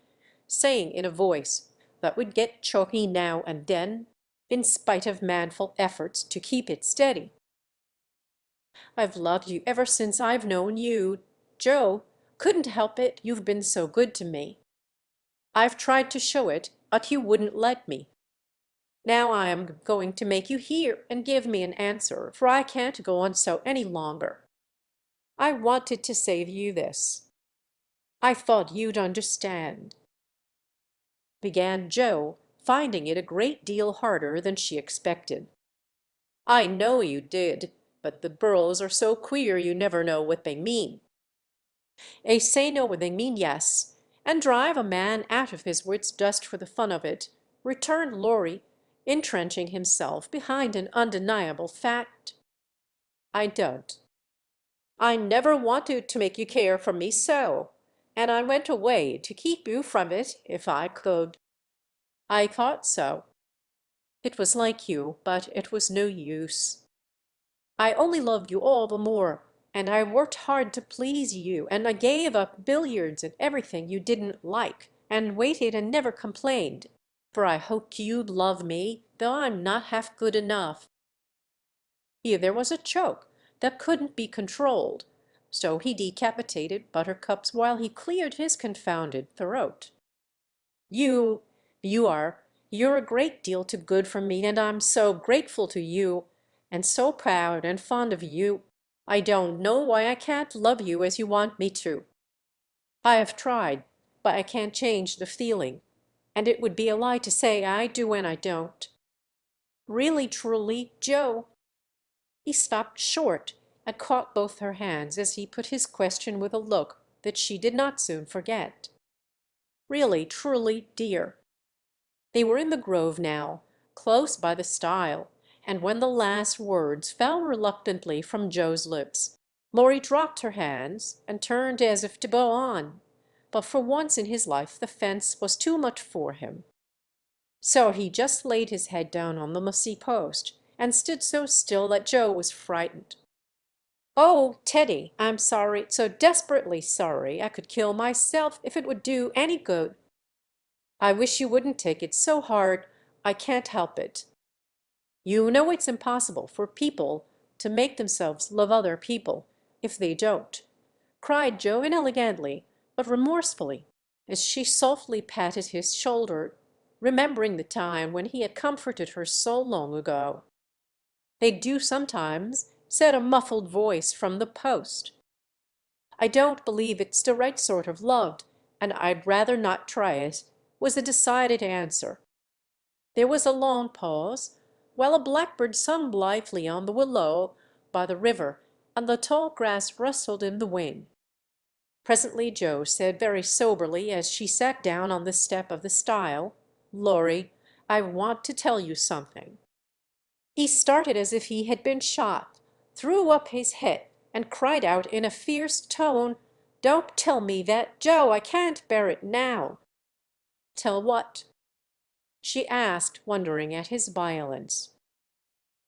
saying in a voice that would get choky now and then, in spite of manful efforts to keep it steady, "I've loved you ever since I've known you, Joe. Couldn't help it, you've been so good to me. I've tried to show it, but you wouldn't let me. Now I am going to make you hear and give me an answer, for I can't go on so any longer. I wanted to say to you this. I thought you'd understand," began Joe, finding it a great deal harder than she expected. "I know you did, but the burros are so queer you never know what they mean." "They say no, they mean yes, and drive a man out of his wits just for the fun of it," returned Laurie, entrenching himself behind an undeniable fact. "I don't. I never wanted to make you care for me so, and I went away to keep you from it if I could." "I thought so." "It was like you, but it was no use. I only loved you all the more, and I worked hard to please you, and I gave up billiards and everything you didn't like, and waited and never complained, for I hoped you'd love me, though I'm not half good enough." Here there was a choke that couldn't be controlled, so he decapitated Buttercups while he cleared his confounded throat. "You're a great deal too good for me, and I'm so grateful to you, and so proud and fond of you. I don't know why I can't love you as you want me to. I have tried, but I can't change the feeling, and it would be a lie to say I do when I don't. Really, truly, Joe." He stopped short and caught both her hands as he put his question with a look that she did not soon forget. "Really, truly, dear." They were in the grove now, close by the stile, and when the last words fell reluctantly from Joe's lips, Laurie dropped her hands and turned as if to go on. But for once in his life the fence was too much for him. So he just laid his head down on the mossy post and stood so still that Joe was frightened. "Oh, Teddy, I'm sorry, so desperately sorry. I could kill myself if it would do any good." "I wish you wouldn't take it so hard. I can't help it." "You know it's impossible for people to make themselves love other people if they don't," cried Joe inelegantly but remorsefully, as she softly patted his shoulder, remembering the time when he had comforted her so long ago. "They do sometimes," said a muffled voice from the post. "I don't believe it's the right sort of love, and I'd rather not try it," was the decided answer. There was a long pause, while a blackbird sung blithely on the willow by the river, and the tall grass rustled in the wind. Presently Joe said very soberly, as she sat down on the step of the stile, "Laurie, I want to tell you something." He started as if he had been shot, threw up his head, and cried out in a fierce tone, "Don't tell me that, Joe! I can't bear it now!" "Tell what?" she asked, wondering at his violence.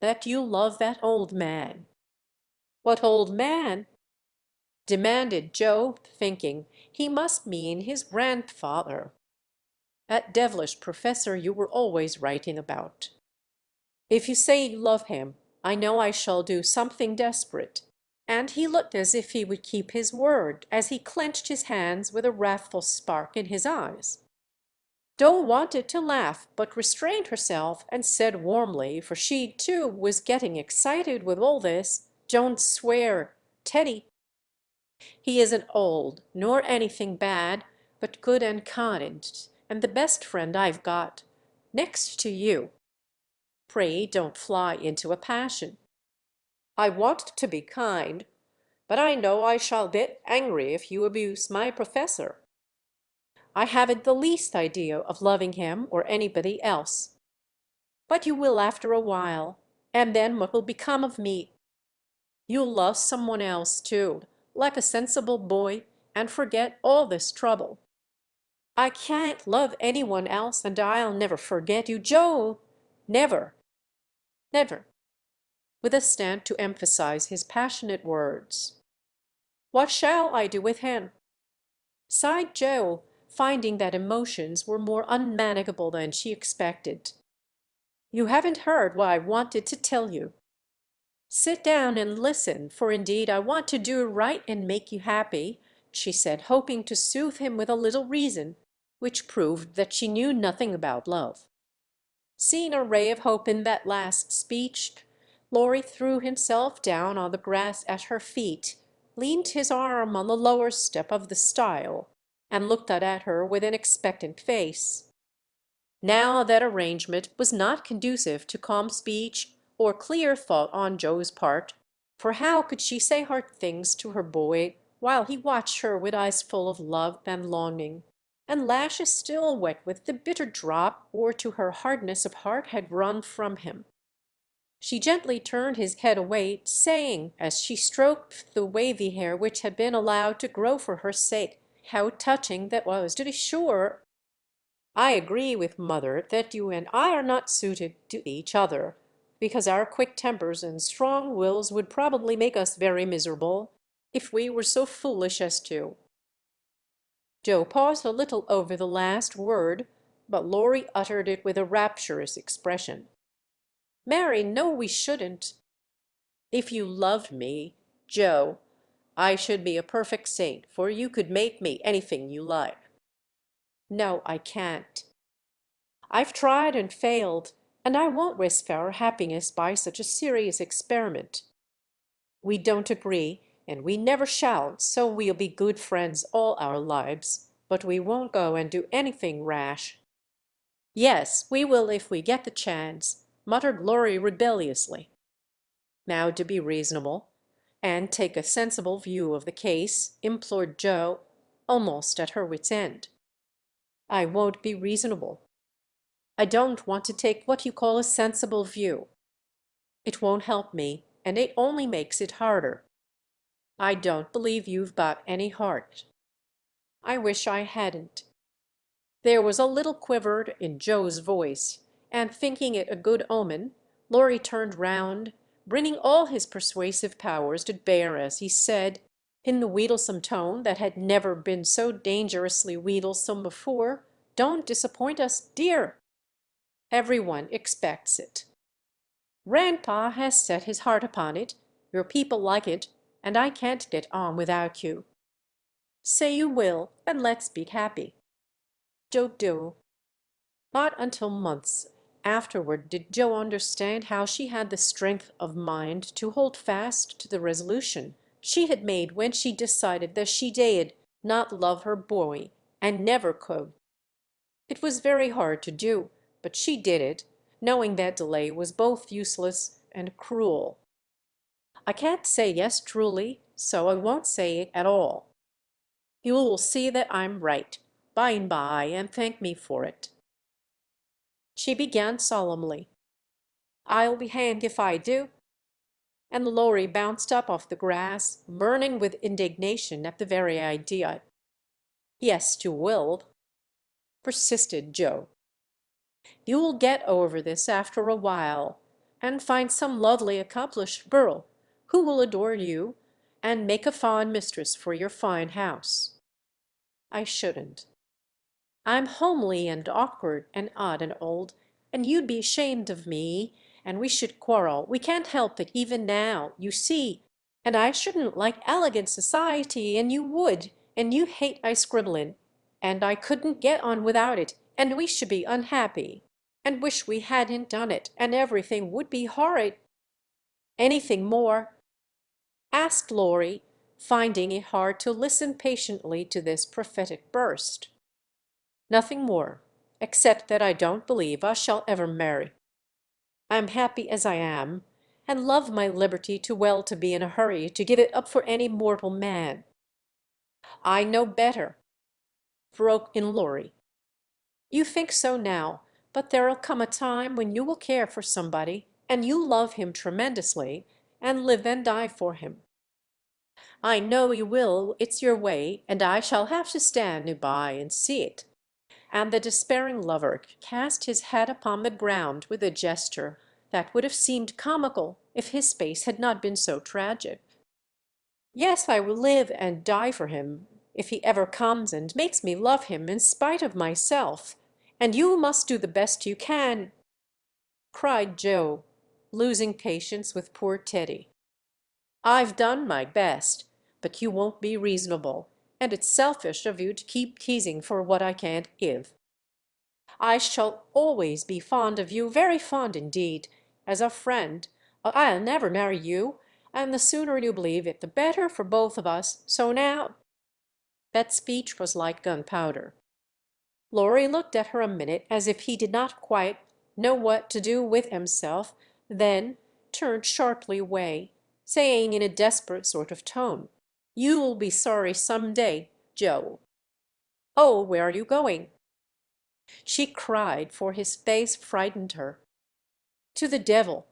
"That you love that old man." "What old man?" demanded Joe, thinking he must mean his grandfather. "That devilish professor you were always writing about. If you say you love him, I know I shall do something desperate." And he looked as if he would keep his word, as he clenched his hands with a wrathful spark in his eyes. Joe wanted to laugh, but restrained herself and said warmly, for she too was getting excited with all this, "Don't swear, Teddy. He isn't old, nor anything bad, but good and kind, and the best friend I've got, next to you. Pray don't fly into a passion. I want to be kind, but I know I shall get angry if you abuse my professor. I haven't the least idea of loving him or anybody else. But you will after a while, and then what will become of me? You'll love someone else too, like a sensible boy, and forget all this trouble." "I can't love anyone else, and I'll never forget you, Joe. Never, never," with a stamp to emphasize his passionate words. "What shall I do with him?" sighed Joe, finding that emotions were more unmanageable than she expected. "You haven't heard what I wanted to tell you. Sit down and listen, for indeed I want to do right and make you happy," she said, hoping to soothe him with a little reason, which proved that she knew nothing about love. Seeing a ray of hope in that last speech, Laurie threw himself down on the grass at her feet, leaned his arm on the lower step of the stile, and looked at her with an expectant face. Now that arrangement was not conducive to calm speech or clear thought on Joe's part, for how could she say hard things to her boy while he watched her with eyes full of love and longing, and lashes still wet with the bitter drop or to her hardness of heart had run from him? She gently turned his head away, saying, as she stroked the wavy hair which had been allowed to grow for her sake, "How touching that was, to be sure! I agree with mother that you and I are not suited to each other, because our quick tempers and strong wills would probably make us very miserable if we were so foolish as to." Joe paused a little over the last word, but Laurie uttered it with a rapturous expression. "Marry, no, we shouldn't. If you loved me, Joe, I should be a perfect saint, for you could make me anything you like." "No, I can't. I've tried and failed, and I won't risk our happiness by such a serious experiment. We don't agree, and we never shall, so we'll be good friends all our lives, but we won't go and do anything rash." "Yes, we will if we get the chance," muttered Laurie rebelliously. "Now to be reasonable, and take a sensible view of the case," implored Joe, almost at her wit's end. "I won't be reasonable. I don't want to take what you call a sensible view. It won't help me, and it only makes it harder. I don't believe you've got any heart." "I wish I hadn't." There was a little quiver in Joe's voice, and thinking it a good omen, Laurie turned round, bringing all his persuasive powers to bear as he said, in the wheedlesome tone that had never been so dangerously wheedlesome before, "Don't disappoint us, dear. Everyone expects it. Grandpa has set his heart upon it, your people like it, and I can't get on without you. Say you will, and let's be happy." Joe do. Not until months afterward did Joe understand how she had the strength of mind to hold fast to the resolution she had made when she decided that she did not love her boy and never could. It was very hard to do, but she did it, knowing that delay was both useless and cruel. "I can't say yes truly, so I won't say it at all. You will see that I'm right by and by and thank me for it." She began solemnly, "I'll be hanged if I do," and Laurie bounced up off the grass, burning with indignation at the very idea. "Yes, you will," persisted Joe. "You'll get over this after a while, and find some lovely accomplished girl who will adore you and make a fine mistress for your fine house." "I shouldn't. I'm homely and awkward and odd and old, and you'd be ashamed of me, and we should quarrel. We can't help it even now, you see, and I shouldn't like elegant society, and you would, and you hate my scribbling, and I couldn't get on without it, and we should be unhappy, and wish we hadn't done it, and everything would be horrid." "Anything more?" asked Laurie, finding it hard to listen patiently to this prophetic burst. "Nothing more, except that I don't believe I shall ever marry. I am happy as I am, and love my liberty too well to be in a hurry to give it up for any mortal man." "I know better," broke in Laurie. "You think so now, but there'll come a time when you will care for somebody, and you love him tremendously, and live and die for him. I know you will, it's your way, and I shall have to stand by and see it." And the despairing lover cast his hat upon the ground with a gesture that would have seemed comical if his face had not been so tragic. "Yes, I will live and die for him, if he ever comes and makes me love him in spite of myself, and you must do the best you can," cried Joe, losing patience with poor Teddy. "I've done my best, but you won't be reasonable, and it's selfish of you to keep teasing for what I can't give. I shall always be fond of you, very fond indeed, as a friend. I'll never marry you, and the sooner you believe it the better for both of us. So now—" That speech was like gunpowder. Laurie looked at her a minute as if he did not quite know what to do with himself, then turned sharply away, saying in a desperate sort of tone, "You'll be sorry some day, Joe." "Oh, where are you going?" she cried, for his face frightened her. "To the devil,"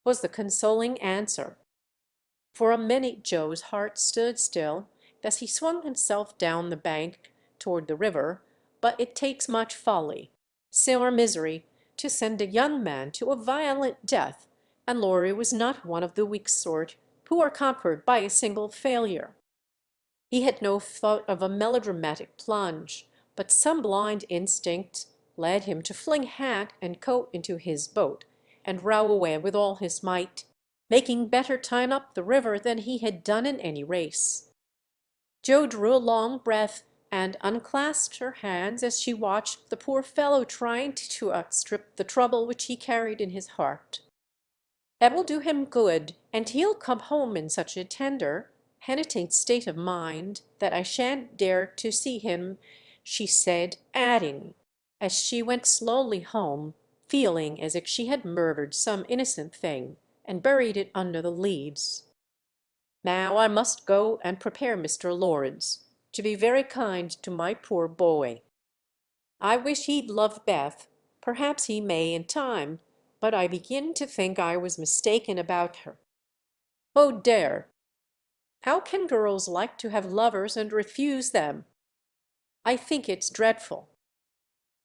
was the consoling answer. For a minute Joe's heart stood still as he swung himself down the bank toward the river, but it takes much folly, sin or misery, to send a young man to a violent death, and Laurie was not one of the weak sort who are conquered by a single failure. He had no thought of a melodramatic plunge, but some blind instinct led him to fling hat and coat into his boat and row away with all his might, making better time up the river than he had done in any race. Joe drew a long breath and unclasped her hands as she watched the poor fellow trying to outstrip the trouble which he carried in his heart. "That will do him good, and he'll come home in such a tender, penitent state of mind that I shan't dare to see him," she said, adding, as she went slowly home, feeling as if she had murdered some innocent thing and buried it under the leaves, "Now I must go and prepare Mr. Lawrence to be very kind to my poor boy. I wish he'd love Beth. Perhaps he may in time, but I begin to think I was mistaken about her. Oh, dear! How can girls like to have lovers and refuse them? I think it's dreadful."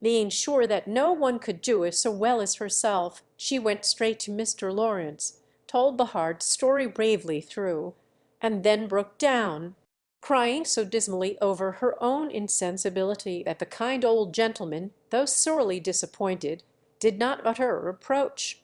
Being sure that no one could do it so well as herself, she went straight to Mr. Lawrence, told the hard story bravely through, and then broke down, crying so dismally over her own insensibility that the kind old gentleman, though sorely disappointed, did not utter a reproach.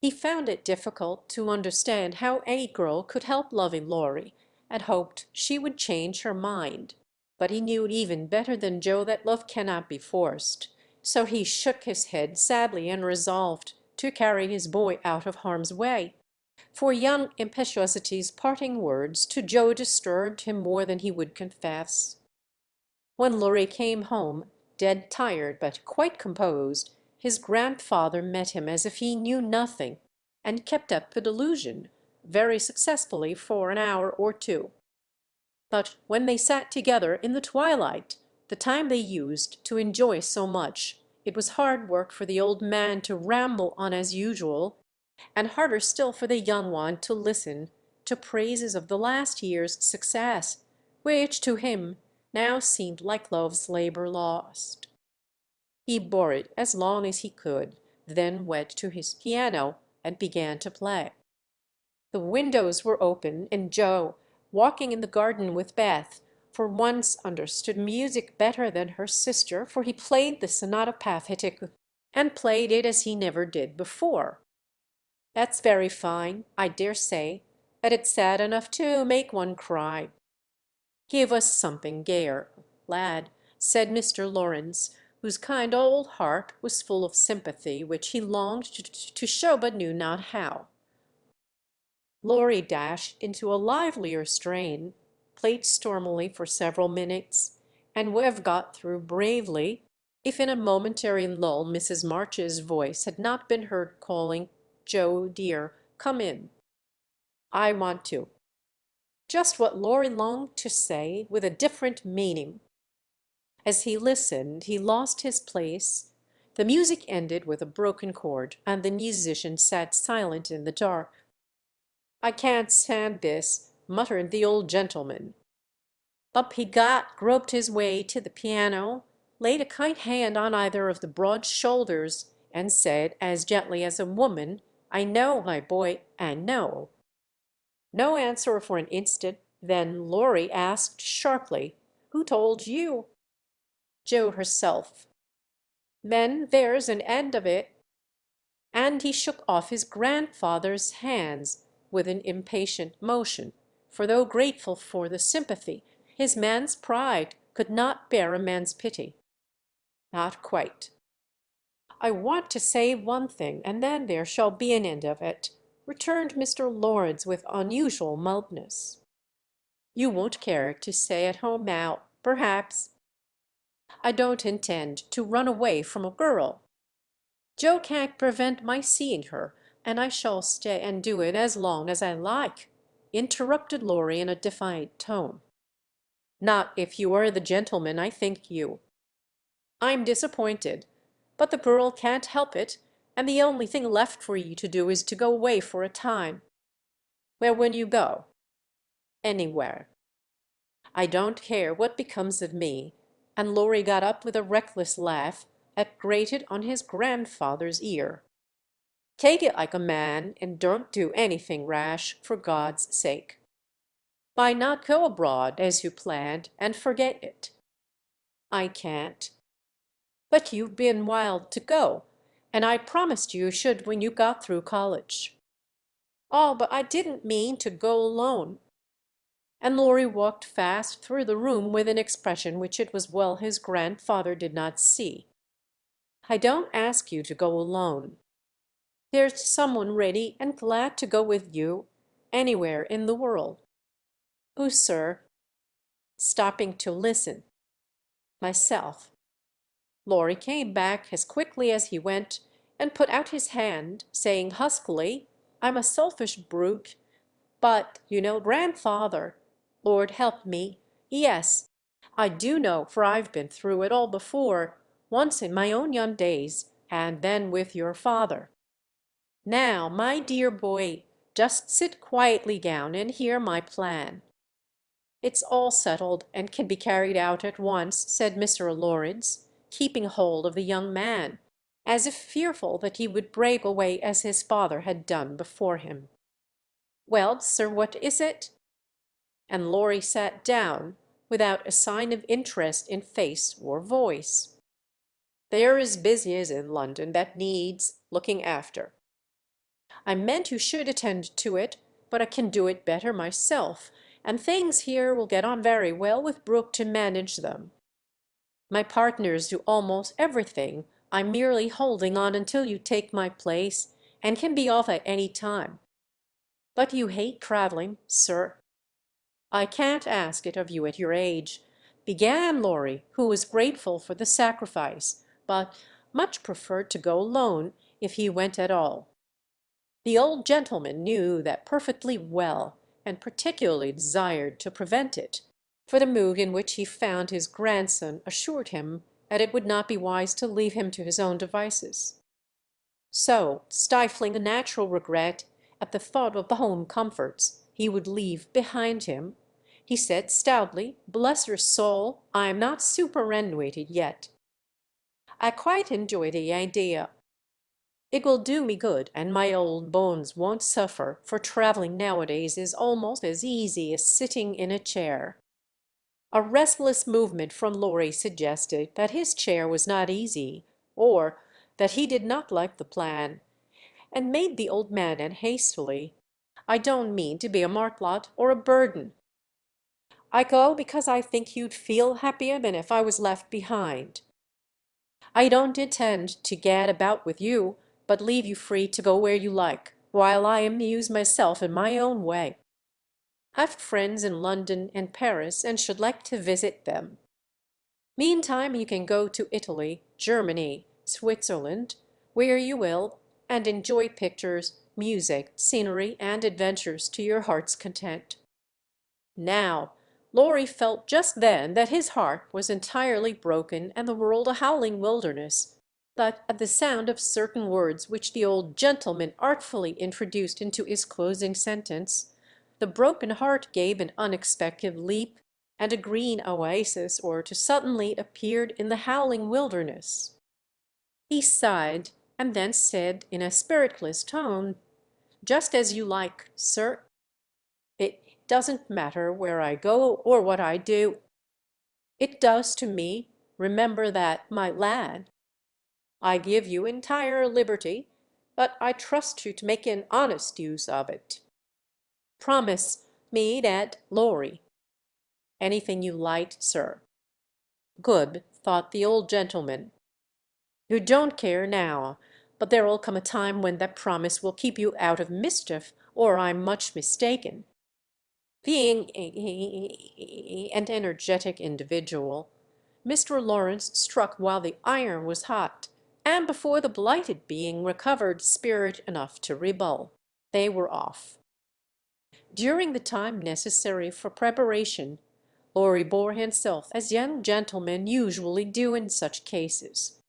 He found it difficult to understand how any girl could help loving Laurie, and hoped she would change her mind. But he knew even better than Joe that love cannot be forced. So he shook his head sadly and resolved to carry his boy out of harm's way. For young impetuosity's parting words to Joe disturbed him more than he would confess. When Laurie came home, dead tired but quite composed, his grandfather met him as if he knew nothing, and kept up the delusion very successfully for an hour or two. But when they sat together in the twilight, the time they used to enjoy so much, it was hard work for the old man to ramble on as usual, and harder still for the young one to listen to praises of the last year's success, which to him now seemed like love's labor lost. He bore it as long as he could, then went to his piano and began to play. The windows were open, and Joe, walking in the garden with Beth, for once understood music better than her sister, for he played the Sonata Pathetic, and played it as he never did before. "That's very fine. I dare say that it's sad enough to make one cry." "Give us something gayer, lad," said Mr. Lawrence, whose kind old heart was full of sympathy which he longed to show but knew not how. Laurie dashed into a livelier strain, played stormily for several minutes, and would have got through bravely if in a momentary lull Mrs. March's voice had not been heard calling, "Joe, dear, come in. I want to." Just what Laurie longed to say, with a different meaning. As he listened, he lost his place. The music ended with a broken chord, and the musician sat silent in the dark. "I can't stand this," muttered the old gentleman. Up he got, groped his way to the piano, laid a kind hand on either of the broad shoulders, and said, as gently as a woman, "I know, my boy, I know." No answer for an instant, then Laurie asked sharply, "Who told you?" "Joe herself." "Then there's an end of it." And he shook off his grandfather's hands with an impatient motion, for though grateful for the sympathy, his man's pride could not bear a man's pity. "Not quite." "I want to say one thing, and then there shall be an end of it," returned Mr. Lawrence with unusual mildness. "You won't care to stay at home now, perhaps. I don't intend to run away from a girl. Joe can't prevent my seeing her, and I shall stay and do it as long as I like," interrupted Laurie in a defiant tone. "Not if you are the gentleman I think you. I'm disappointed, but the girl can't help it, and the only thing left for you to do is to go away for a time." "Where will you go?" "Anywhere." "I don't care what becomes of me," and Laurie got up with a reckless laugh that grated on his grandfather's ear. "Take it like a man, and don't do anything rash, for God's sake. Why not go abroad, as you planned, and forget it?" "I can't." "But you've been wild to go, and I promised you should when you got through college." "Oh, but I didn't mean to go alone." and Laurie walked fast through the room with an expression which it was well his grandfather did not see. "I don't ask you to go alone. There's someone ready and glad to go with you anywhere in the world." "Who, sir?" "Stopping to listen." "Myself." Laurie came back as quickly as he went and put out his hand, saying huskily, "I'm a selfish brute, but, grandfather, Lord help me, yes, I do know, for I've been through it all before, once in my own young days, and then with your father. Now, my dear boy, just sit quietly down and hear my plan." "It's all settled and can be carried out at once," said Mr. Lawrence, keeping hold of the young man, as if fearful that he would break away as his father had done before him. "Well, sir, what is it?" And Laurie sat down without a sign of interest in face or voice. "There is business in London that needs looking after. I meant you should attend to it, but I can do it better myself, and things here will get on very well with Brooke to manage them. My partners do almost everything. I'm merely holding on until you take my place, and can be off at any time. But you hate traveling, sir." "I can't ask it of you at your age," began Laurie, who was grateful for the sacrifice, but much preferred to go alone if he went at all. The old gentleman knew that perfectly well, and particularly desired to prevent it, for the mood in which he found his grandson assured him that it would not be wise to leave him to his own devices. So, stifling a natural regret at the thought of the home comforts he would leave behind him, he said stoutly, "Bless your soul, I'm not superannuated yet. I quite enjoy the idea. It will do me good, and my old bones won't suffer, for traveling nowadays is almost as easy as sitting in a chair." A restless movement from Laurie suggested that his chair was not easy, or that he did not like the plan, and made the old man add hastily, "I don't mean to be a marplot or a burden. I go because I think you'd feel happier than if I was left behind. I don't intend to gad about with you, but leave you free to go where you like, while I amuse myself in my own way. I've friends in London and Paris, and should like to visit them. Meantime you can go to Italy, Germany, Switzerland, where you will, and enjoy pictures, music, scenery, and adventures to your heart's content." Now, Laurie felt just then that his heart was entirely broken and the world a howling wilderness, but at the sound of certain words which the old gentleman artfully introduced into his closing sentence, the broken heart gave an unexpected leap, and a green oasis or two suddenly appeared in the howling wilderness. He sighed, and then said in a spiritless tone, "Just as you like, sir. It doesn't matter where I go or what I do." "It does to me. Remember that, my lad. I give you entire liberty, but I trust you to make an honest use of it. Promise me that, Laurie." "Anything you like, sir." "Good," thought the old gentleman. "You don't care now, but there'll come a time when that promise will keep you out of mischief, or I'm much mistaken." Being an energetic individual, Mr. Lawrence struck while the iron was hot, and before the blighted being recovered spirit enough to rebel, they were off. During the time necessary for preparation, Laurie bore himself as young gentlemen usually do in such cases.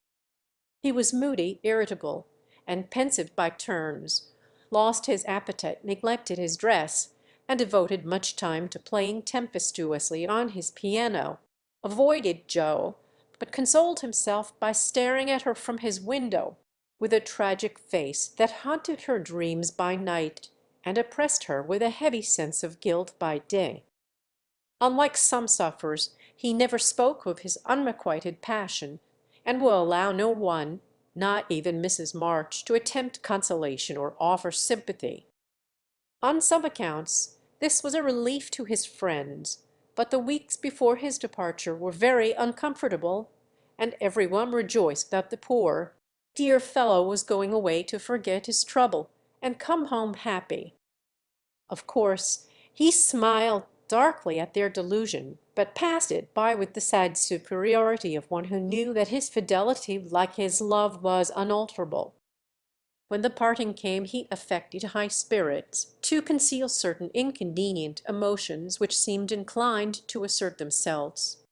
He was moody, irritable, and pensive by turns, lost his appetite, neglected his dress, and devoted much time to playing tempestuously on his piano, avoided Joe, but consoled himself by staring at her from his window with a tragic face that haunted her dreams by night and oppressed her with a heavy sense of guilt by day. Unlike some sufferers, he never spoke of his unrequited passion, and will allow no one, not even Mrs. March, to attempt consolation or offer sympathy. On some accounts This was a relief to his friends, but the weeks before his departure were very uncomfortable, and every one rejoiced that the poor, dear fellow was going away to forget his trouble and come home happy. Of course, he smiled darkly at their delusion, but passed it by with the sad superiority of one who knew that his fidelity, like his love, was unalterable. When the parting came he affected high spirits, to conceal certain inconvenient emotions which seemed inclined to assert themselves.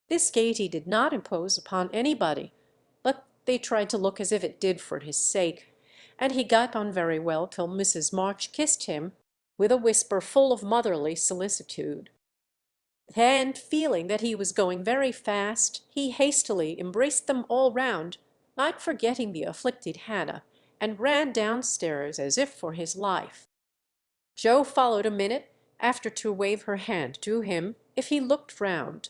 This gaiety did not impose upon anybody, but they tried to look as if it did for his sake, and he got on very well till Mrs. March kissed him with a whisper full of motherly solicitude. Then, feeling that he was going very fast, he hastily embraced them all round, not forgetting the afflicted Hannah, and ran downstairs as if for his life. Joe followed a minute after to wave her hand to him if he looked round.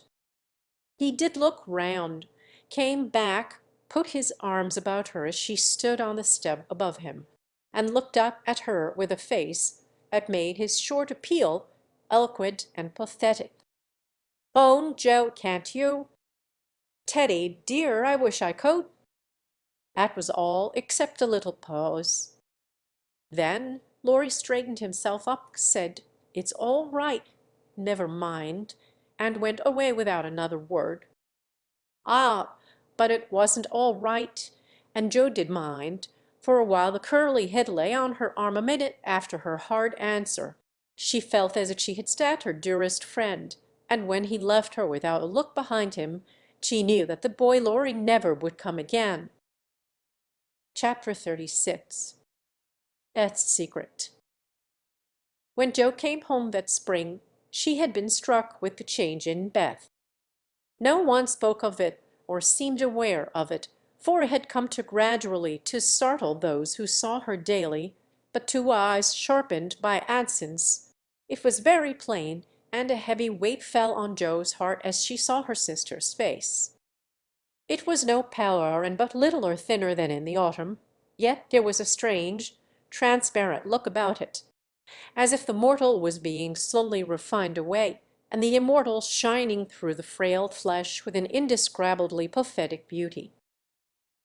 He did look round, came back, put his arms about her as she stood on the step above him, and looked up at her with a face that made his short appeal eloquent and pathetic. "Own, Joe, can't you?" "Teddy, dear, I wish I could." That was all, except a little pause. Then Lory straightened himself up, said, "It's all right, never mind," and went away without another word. Ah, but it wasn't all right, and Joe did mind. For a while the curly head lay on her arm a minute after her hard answer. She felt as if she had stabbed her dearest friend, and when he left her without a look behind him, she knew that the boy Lory never would come again. Chapter 36. Beth's Secret. When Joe came home that spring, she had been struck with the change in Beth. No one spoke of it or seemed aware of it, for it had come to gradually to startle those who saw her daily, but to eyes sharpened by absence it was very plain, and a heavy weight fell on Joe's heart as she saw her sister's face. It was no paler and but littler thinner than in the autumn, yet there was a strange, transparent look about it, as if the mortal was being slowly refined away, and the immortal shining through the frail flesh with an indescribably pathetic beauty.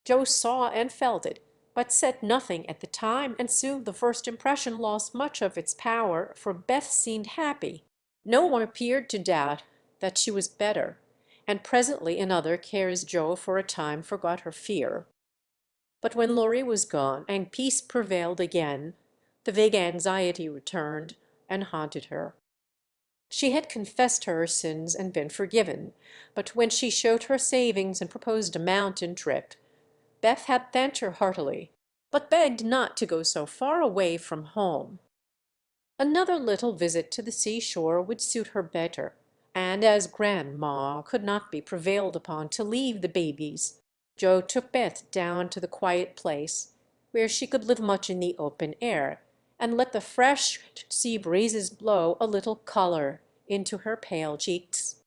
Joe saw and felt it, but said nothing at the time, and soon the first impression lost much of its power, for Beth seemed happy. No one appeared to doubt that she was better, and presently in other cares Joe for a time forgot her fear. But when Lory was gone and peace prevailed again, the vague anxiety returned and haunted her. She had confessed her sins and been forgiven, but when she showed her savings and proposed a mountain trip, Beth had thanked her heartily, but begged not to go so far away from home. Another little visit to the seashore would suit her better, and as Grandma could not be prevailed upon to leave the babies, Joe took Beth down to the quiet place, where she could live much in the open air, and let the fresh sea breezes blow a little color into her pale cheeks.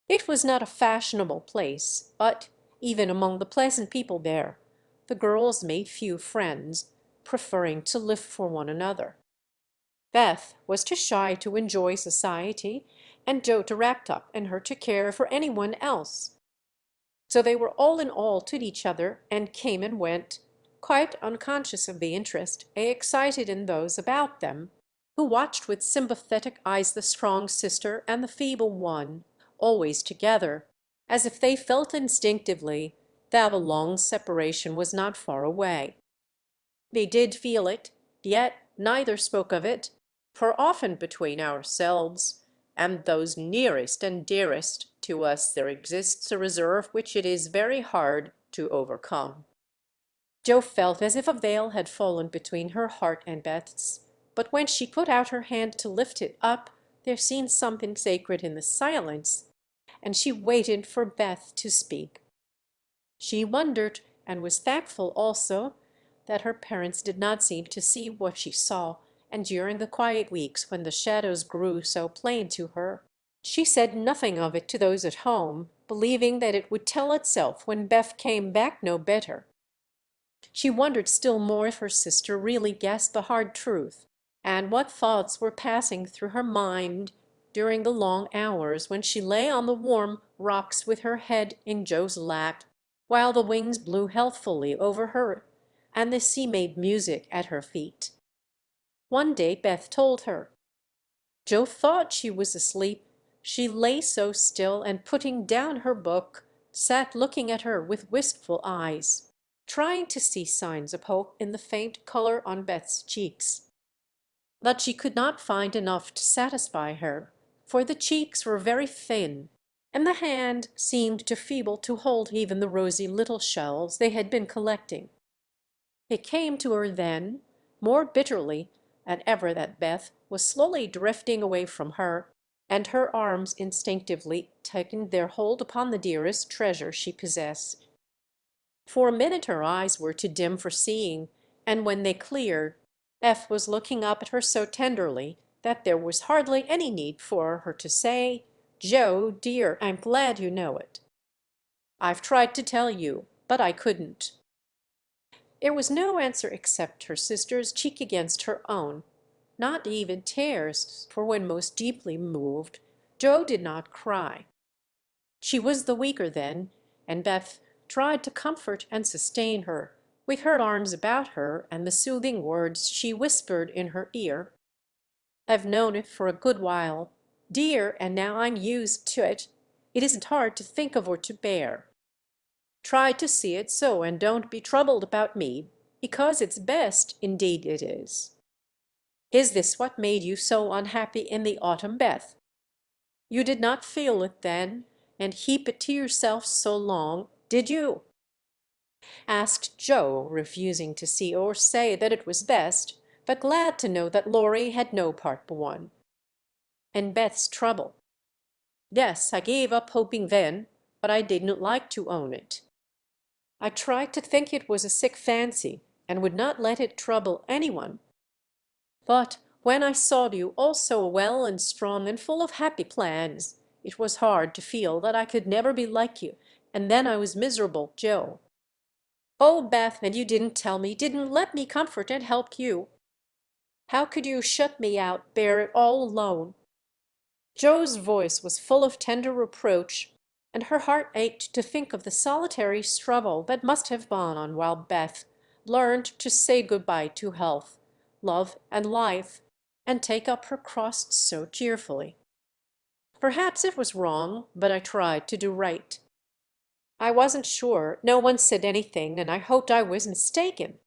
It was not a fashionable place, but even among the pleasant people there, the girls made few friends, preferring to live for one another. Beth was too shy to enjoy society, and Joe too wrapped up in her to care for any one else. So they were all in all to each other, and came and went, quite unconscious of the interest they excited in those about them, who watched with sympathetic eyes the strong sister and the feeble one, always together, as if they felt instinctively that a long separation was not far away. They did feel it, yet neither spoke of it, for often between ourselves and those nearest and dearest to us there exists a reserve which it is very hard to overcome. Joe felt as if a veil had fallen between her heart and Beth's, but when she put out her hand to lift it up, there seemed something sacred in the silence, and she waited for Beth to speak. She wondered, and was thankful also, that her parents did not seem to see what she saw, and during the quiet weeks when the shadows grew so plain to her, she said nothing of it to those at home, believing that it would tell itself when Beth came back no better. She wondered still more if her sister really guessed the hard truth, and what thoughts were passing through her mind during the long hours when she lay on the warm rocks with her head in Joe's lap, while the wings blew healthfully over her and the sea made music at her feet. One day Beth told her. Joe thought she was asleep. She lay so still, and putting down her book, sat looking at her with wistful eyes, trying to see signs of hope in the faint color on Beth's cheeks. But she could not find enough to satisfy her, for the cheeks were very thin, and the hand seemed too feeble to hold even the rosy little shells they had been collecting. It came to her then, more bitterly than ever, that Beth was slowly drifting away from her, and her arms instinctively taking their hold upon the dearest treasure she possessed. For a minute her eyes were too dim for seeing, and when they cleared, Beth was looking up at her so tenderly that there was hardly any need for her to say, "Joe, dear, I'm glad you know it. I've tried to tell you, but I couldn't." There was no answer except her sister's cheek against her own, not even tears, for when most deeply moved, Joe did not cry. She was the weaker then, and Beth tried to comfort and sustain her, with her arms about her and the soothing words she whispered in her ear. "I've known it for a good while, dear, and now I'm used to it. It isn't hard to think of or to bear. Try to see it so, and don't be troubled about me, because it's best, indeed it is. Is this what made you so unhappy in the autumn, Beth? You did not feel it then, and heap it to yourself so long, did you?" asked Joe, refusing to see or say that it was best, but glad to know that Laurie had no part but one. And Beth's trouble. "Yes, I gave up hoping then, but I didn't like to own it. I tried to think it was a sick fancy, and would not let it trouble anyone. But when I saw you all so well and strong and full of happy plans, it was hard to feel that I could never be like you, and then I was miserable, Joe. Oh, Beth, and you didn't tell me, didn't let me comfort and help you. How could you shut me out, bear it all alone?" Joe's voice was full of tender reproach, and her heart ached to think of the solitary struggle that must have gone on while Beth learned to say good-bye to health, love, and life, and take up her cross so cheerfully. "Perhaps it was wrong, but I tried to do right. I wasn't sure, no one said anything, and I hoped I was mistaken.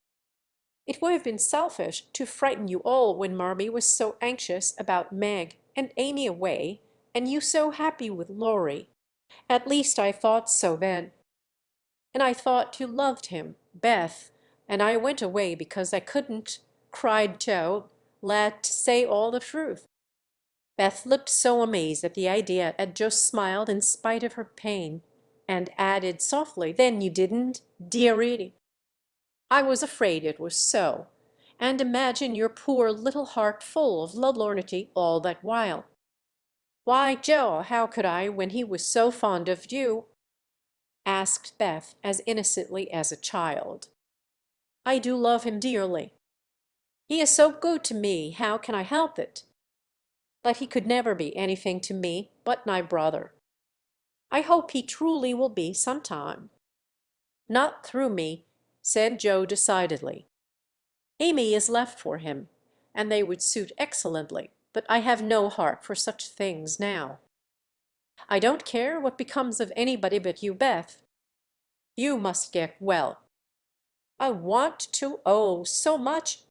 It would have been selfish to frighten you all when Marmee was so anxious about Meg and Amy away, and you so happy with Laurie. At least I thought so then. And I thought you loved him, Beth, and I went away because I couldn't," cried Joe, glad to say all the truth. Beth looked so amazed at the idea that Joe smiled in spite of her pain, and added softly, "Then you didn't, dearie? I was afraid it was so, and imagine your poor little heart full of lornity all that while." "Why, Joe, how could I when he was so fond of you?" asked Beth as innocently as a child. "I do love him dearly. He is so good to me, how can I help it? But he could never be anything to me but my brother. I hope he truly will be some time." "Not through me," said Joe decidedly. "Amy is left for him, and they would suit excellently, but I have no heart for such things now. I don't care what becomes of anybody but you, Beth. You must get well." "I want to, oh, so much."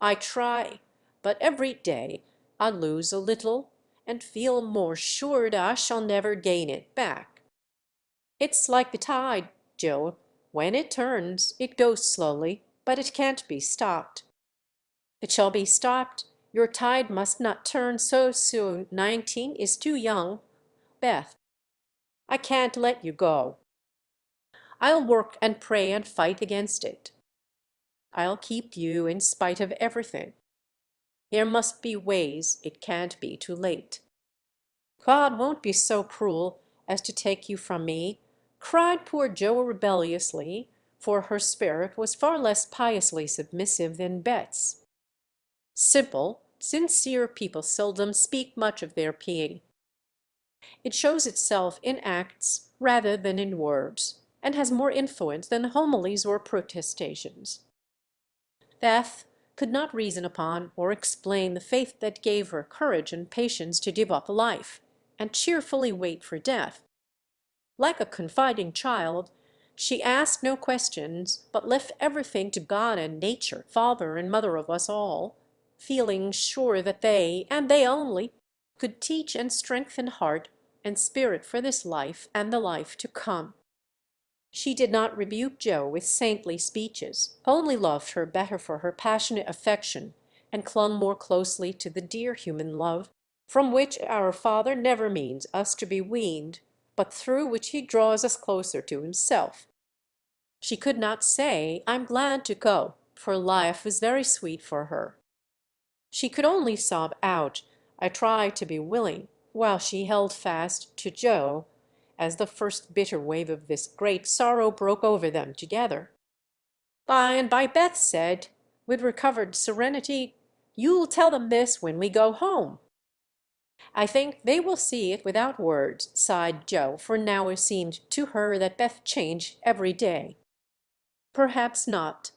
"I try, but every day I lose a little and feel more sure that I shall never gain it back. It's like the tide, Joe. When it turns, it goes slowly, but it can't be stopped." "It shall be stopped. Your tide must not turn so soon. 19 is too young. Beth, I can't let you go. I'll work and pray and fight against it. I'll keep you in spite of everything. There must be ways it can't be too late. God won't be so cruel as to take you from me," cried poor Joe rebelliously, for her spirit was far less piously submissive than Bet's. Simple, sincere people seldom speak much of their being. It shows itself in acts rather than in words, and has more influence than homilies or protestations. Beth could not reason upon or explain the faith that gave her courage and patience to give up life, and cheerfully wait for death. Like a confiding child, she asked no questions, but left everything to God and nature, father and mother of us all, feeling sure that they, and they only, could teach and strengthen heart and spirit for this life and the life to come. She did not rebuke Joe with saintly speeches, only loved her better for her passionate affection, and clung more closely to the dear human love, from which our Father never means us to be weaned, but through which he draws us closer to himself. She could not say, "I'm glad to go," for life was very sweet for her. She could only sob out, "I try to be willing," while she held fast to Joe, as the first bitter wave of this great sorrow broke over them together. By and by Beth said, with recovered serenity, "You'll tell them this when we go home." "I think they will see it without words," sighed Joe, for now it seemed to her that Beth changed every day. "Perhaps not.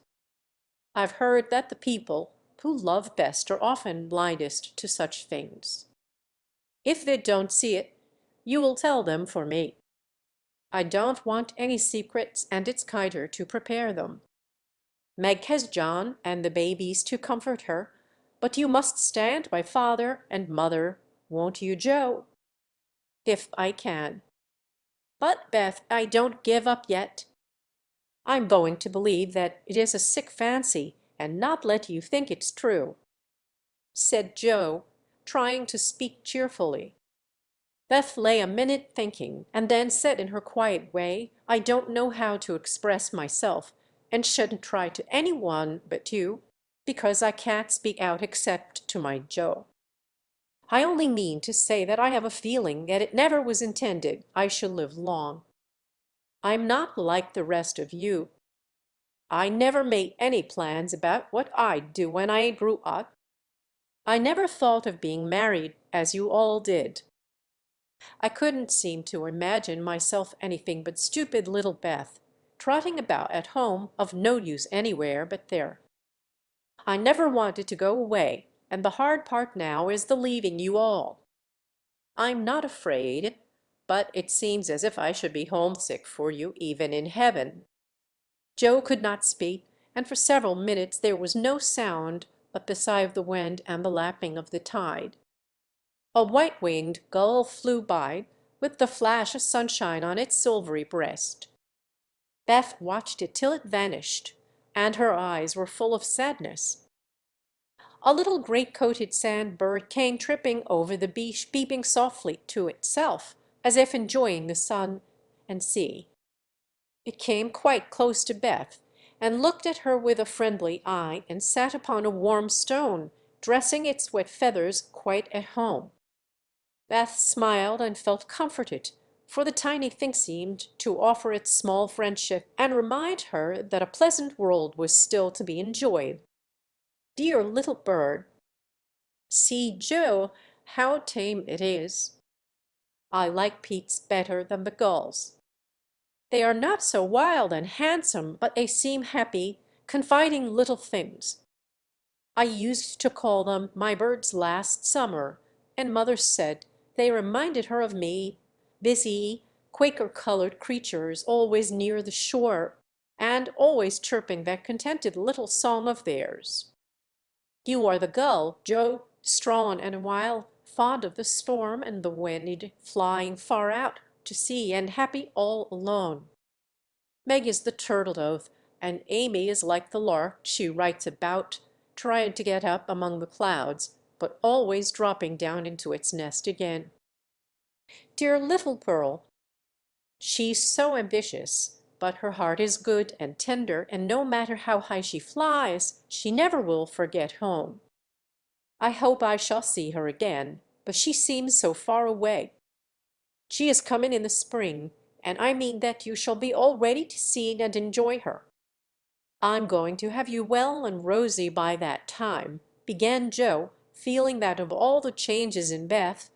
I've heard that the people who love best are often blindest to such things. If they don't see it, you will tell them for me. I don't want any secrets, and it's kinder to prepare them. Meg has John and the babies to comfort her, but you must stand by father and mother, won't you, Joe?" "If I can." "But, Beth, I don't give up yet. I'm going to believe that it is a sick fancy, and not let you think it's true," said Joe, trying to speak cheerfully. Beth lay a minute thinking, and then said in her quiet way, "I don't know how to express myself, and shouldn't try to any one but you, because I can't speak out except to my Joe. I only mean to say that I have a feeling that it never was intended I should live long. I'm not like the rest of you. I never made any plans about what I'd do when I grew up. I never thought of being married, as you all did. I couldn't seem to imagine myself anything but stupid little Beth, trotting about at home, of no use anywhere but there. I never wanted to go away, and the hard part now is the leaving you all. I'm not afraid, but it seems as if I should be homesick for you even in heaven." Joe could not speak, and for several minutes there was no sound but the sigh of the wind and the lapping of the tide. A white-winged gull flew by, with the flash of sunshine on its silvery breast. Beth watched it till it vanished, and her eyes were full of sadness. A little great-coated sand-bird came tripping over the beach, beeping softly to itself, as if enjoying the sun and sea. It came quite close to Beth, and looked at her with a friendly eye, and sat upon a warm stone, dressing its wet feathers quite at home. Beth smiled and felt comforted, for the tiny thing seemed to offer its small friendship and remind her that a pleasant world was still to be enjoyed. Dear little bird! See, Joe, how tame it is. I like Pete's better than the gulls. They are not so wild and handsome, but they seem happy, confiding little things. I used to call them my birds last summer, and mother said they reminded her of me, busy, Quaker-colored creatures always near the shore, and always chirping that contented little song of theirs. You are the gull, Joe, strong and a while, fond of the storm and the wind, flying far out to sea and happy all alone. Meg is the turtle dove, and Amy is like the lark she writes about, trying to get up among the clouds, but always dropping down into its nest again. Dear little Pearl! She's so ambitious, but her heart is good and tender, and no matter how high she flies, she never will forget home. I hope I shall see her again, but she seems so far away. She is coming in the spring, and I mean that you shall be all ready to see and enjoy her. I'm going to have you well and rosy by that time, began Joe, feeling that of all the changes in Beth,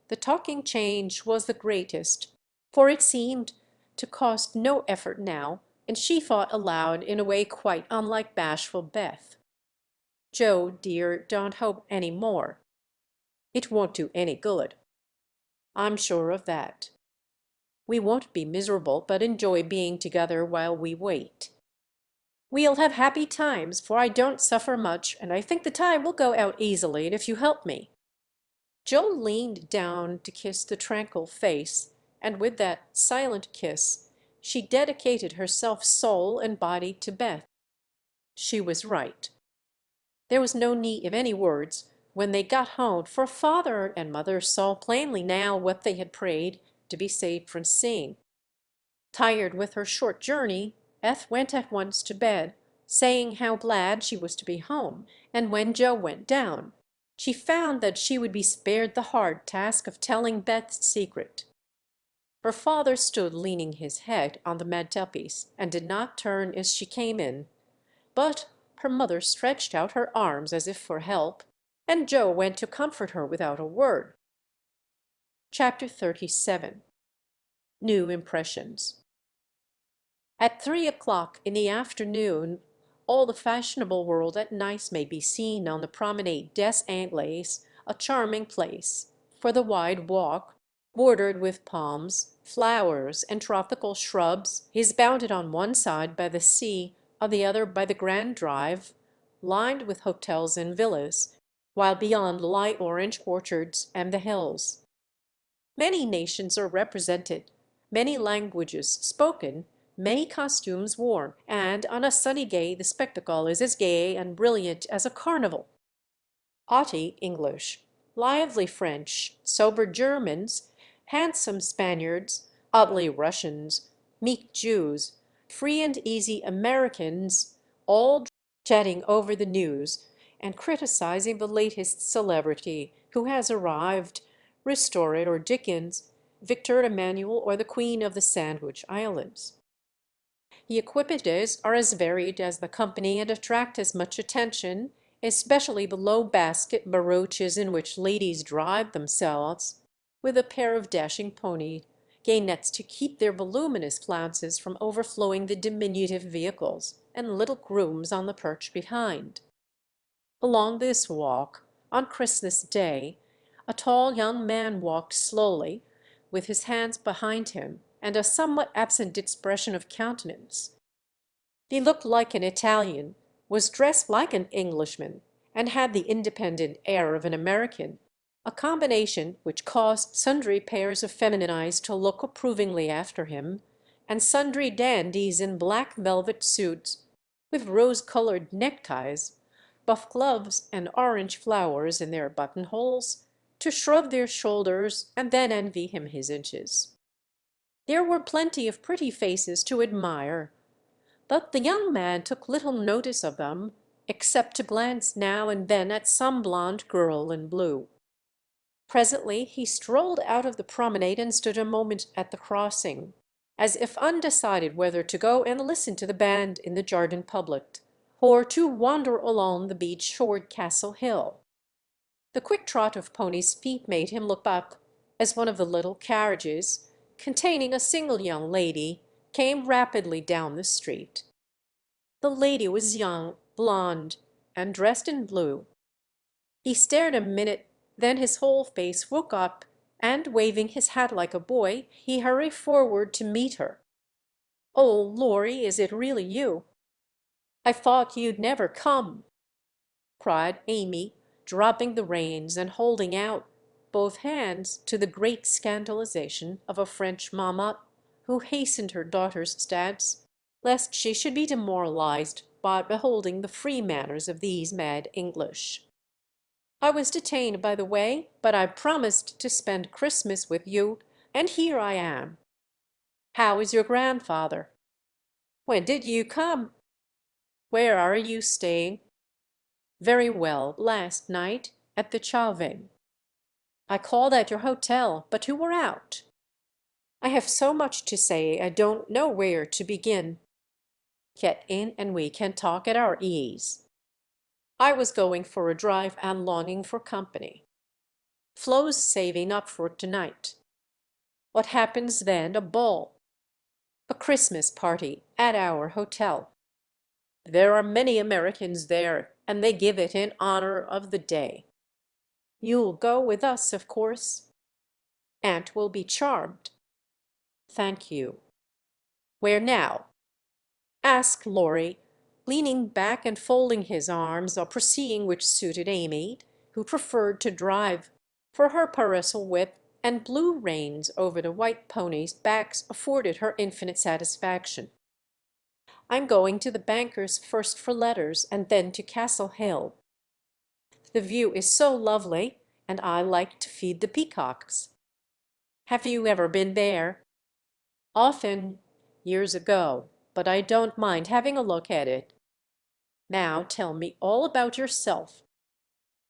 the talking change was the greatest, for it seemed to cost no effort now, and she thought aloud in a way quite unlike bashful Beth. "Joe, dear, don't hope any more. It won't do any good. I'm sure of that. We won't be miserable, but enjoy being together while we wait. We'll have happy times, for I don't suffer much, and I think the time will go out easily if you help me." Joe leaned down to kiss the tranquil face, and with that silent kiss she dedicated herself soul and body to Beth. She was right. There was no need of any words when they got home, for father and mother saw plainly now what they had prayed to be saved from seeing. Tired with her short journey, Beth went at once to bed, saying how glad she was to be home, and when Joe went down, she found that she would be spared the hard task of telling Beth's secret. Her father stood leaning his head on the mantelpiece and did not turn as she came in, but her mother stretched out her arms as if for help, and Joe went to comfort her without a word. Chapter 37. New Impressions. At 3 o'clock in the afternoon all the fashionable world at Nice may be seen on the Promenade des Anglais, a charming place, for the wide walk, bordered with palms, flowers, and tropical shrubs, is bounded on one side by the sea, on the other by the Grand Drive, lined with hotels and villas, while beyond lie orange orchards and the hills. Many nations are represented, many languages spoken, many costumes worn, and on a sunny day the spectacle is as gay and brilliant as a carnival. Haughty English, lively French, sober Germans, handsome Spaniards, ugly Russians, meek Jews, free and easy Americans, all chatting over the news and criticizing the latest celebrity who has arrived, Restored or Dickens, Victor Emmanuel or the Queen of the Sandwich Islands. The equipages are as varied as the company and attract as much attention, especially the low basket barouches in which ladies drive themselves, with a pair of dashing pony gaynettes to keep their voluminous flounces from overflowing the diminutive vehicles, and little grooms on the perch behind. Along this walk, on Christmas Day, a tall young man walked slowly, with his hands behind him, and a somewhat absent expression of countenance. He looked like an Italian, was dressed like an Englishman, and had the independent air of an American, a combination which caused sundry pairs of feminine eyes to look approvingly after him, and sundry dandies in black velvet suits, with rose-colored neckties, buff gloves, and orange flowers in their buttonholes, to shrug their shoulders and then envy him his inches. There were plenty of pretty faces to admire, but the young man took little notice of them, except to glance now and then at some blonde girl in blue. Presently he strolled out of the promenade and stood a moment at the crossing, as if undecided whether to go and listen to the band in the Jardin Public, or to wander along the beach toward Castle Hill. The quick trot of ponies' feet made him look up as one of the little carriages, containing a single young lady, came rapidly down the street. The lady was young, blonde, and dressed in blue. He stared a minute, then his whole face woke up, and waving his hat like a boy, he hurried forward to meet her. "Oh, Lori, is it really you? I thought you'd never come," cried Amy, dropping the reins and holding out both hands, to the great scandalization of a French mamma who hastened her daughter's steps, lest she should be demoralized by beholding the free manners of these mad English. "I was detained by the way, but I promised to spend Christmas with you, and here I am. How is your grandfather? When did you come? Where are you staying?" "Very well, last night at the Chauvet." "I called at your hotel, but you were out." "I have so much to say I don't know where to begin." "Get in and we can talk at our ease." I was going for a drive and longing for company. Flo's saving up for tonight. What happens then? A ball. A Christmas party at our hotel. There are many Americans there, and they give it in honor of the day. You'll go with us, of course. Aunt will be charmed. Thank you. Where now? Asked Laurie, leaning back and folding his arms, a proceeding which suited Amy, who preferred to drive, for her parasol whip and blue reins over the white ponies' backs afforded her infinite satisfaction. I'm going to the banker's first for letters, and then to Castle Hill. The view is so lovely, and I like to feed the peacocks. Have you ever been there? Often, years ago, but I don't mind having a look at it. Now tell me all about yourself.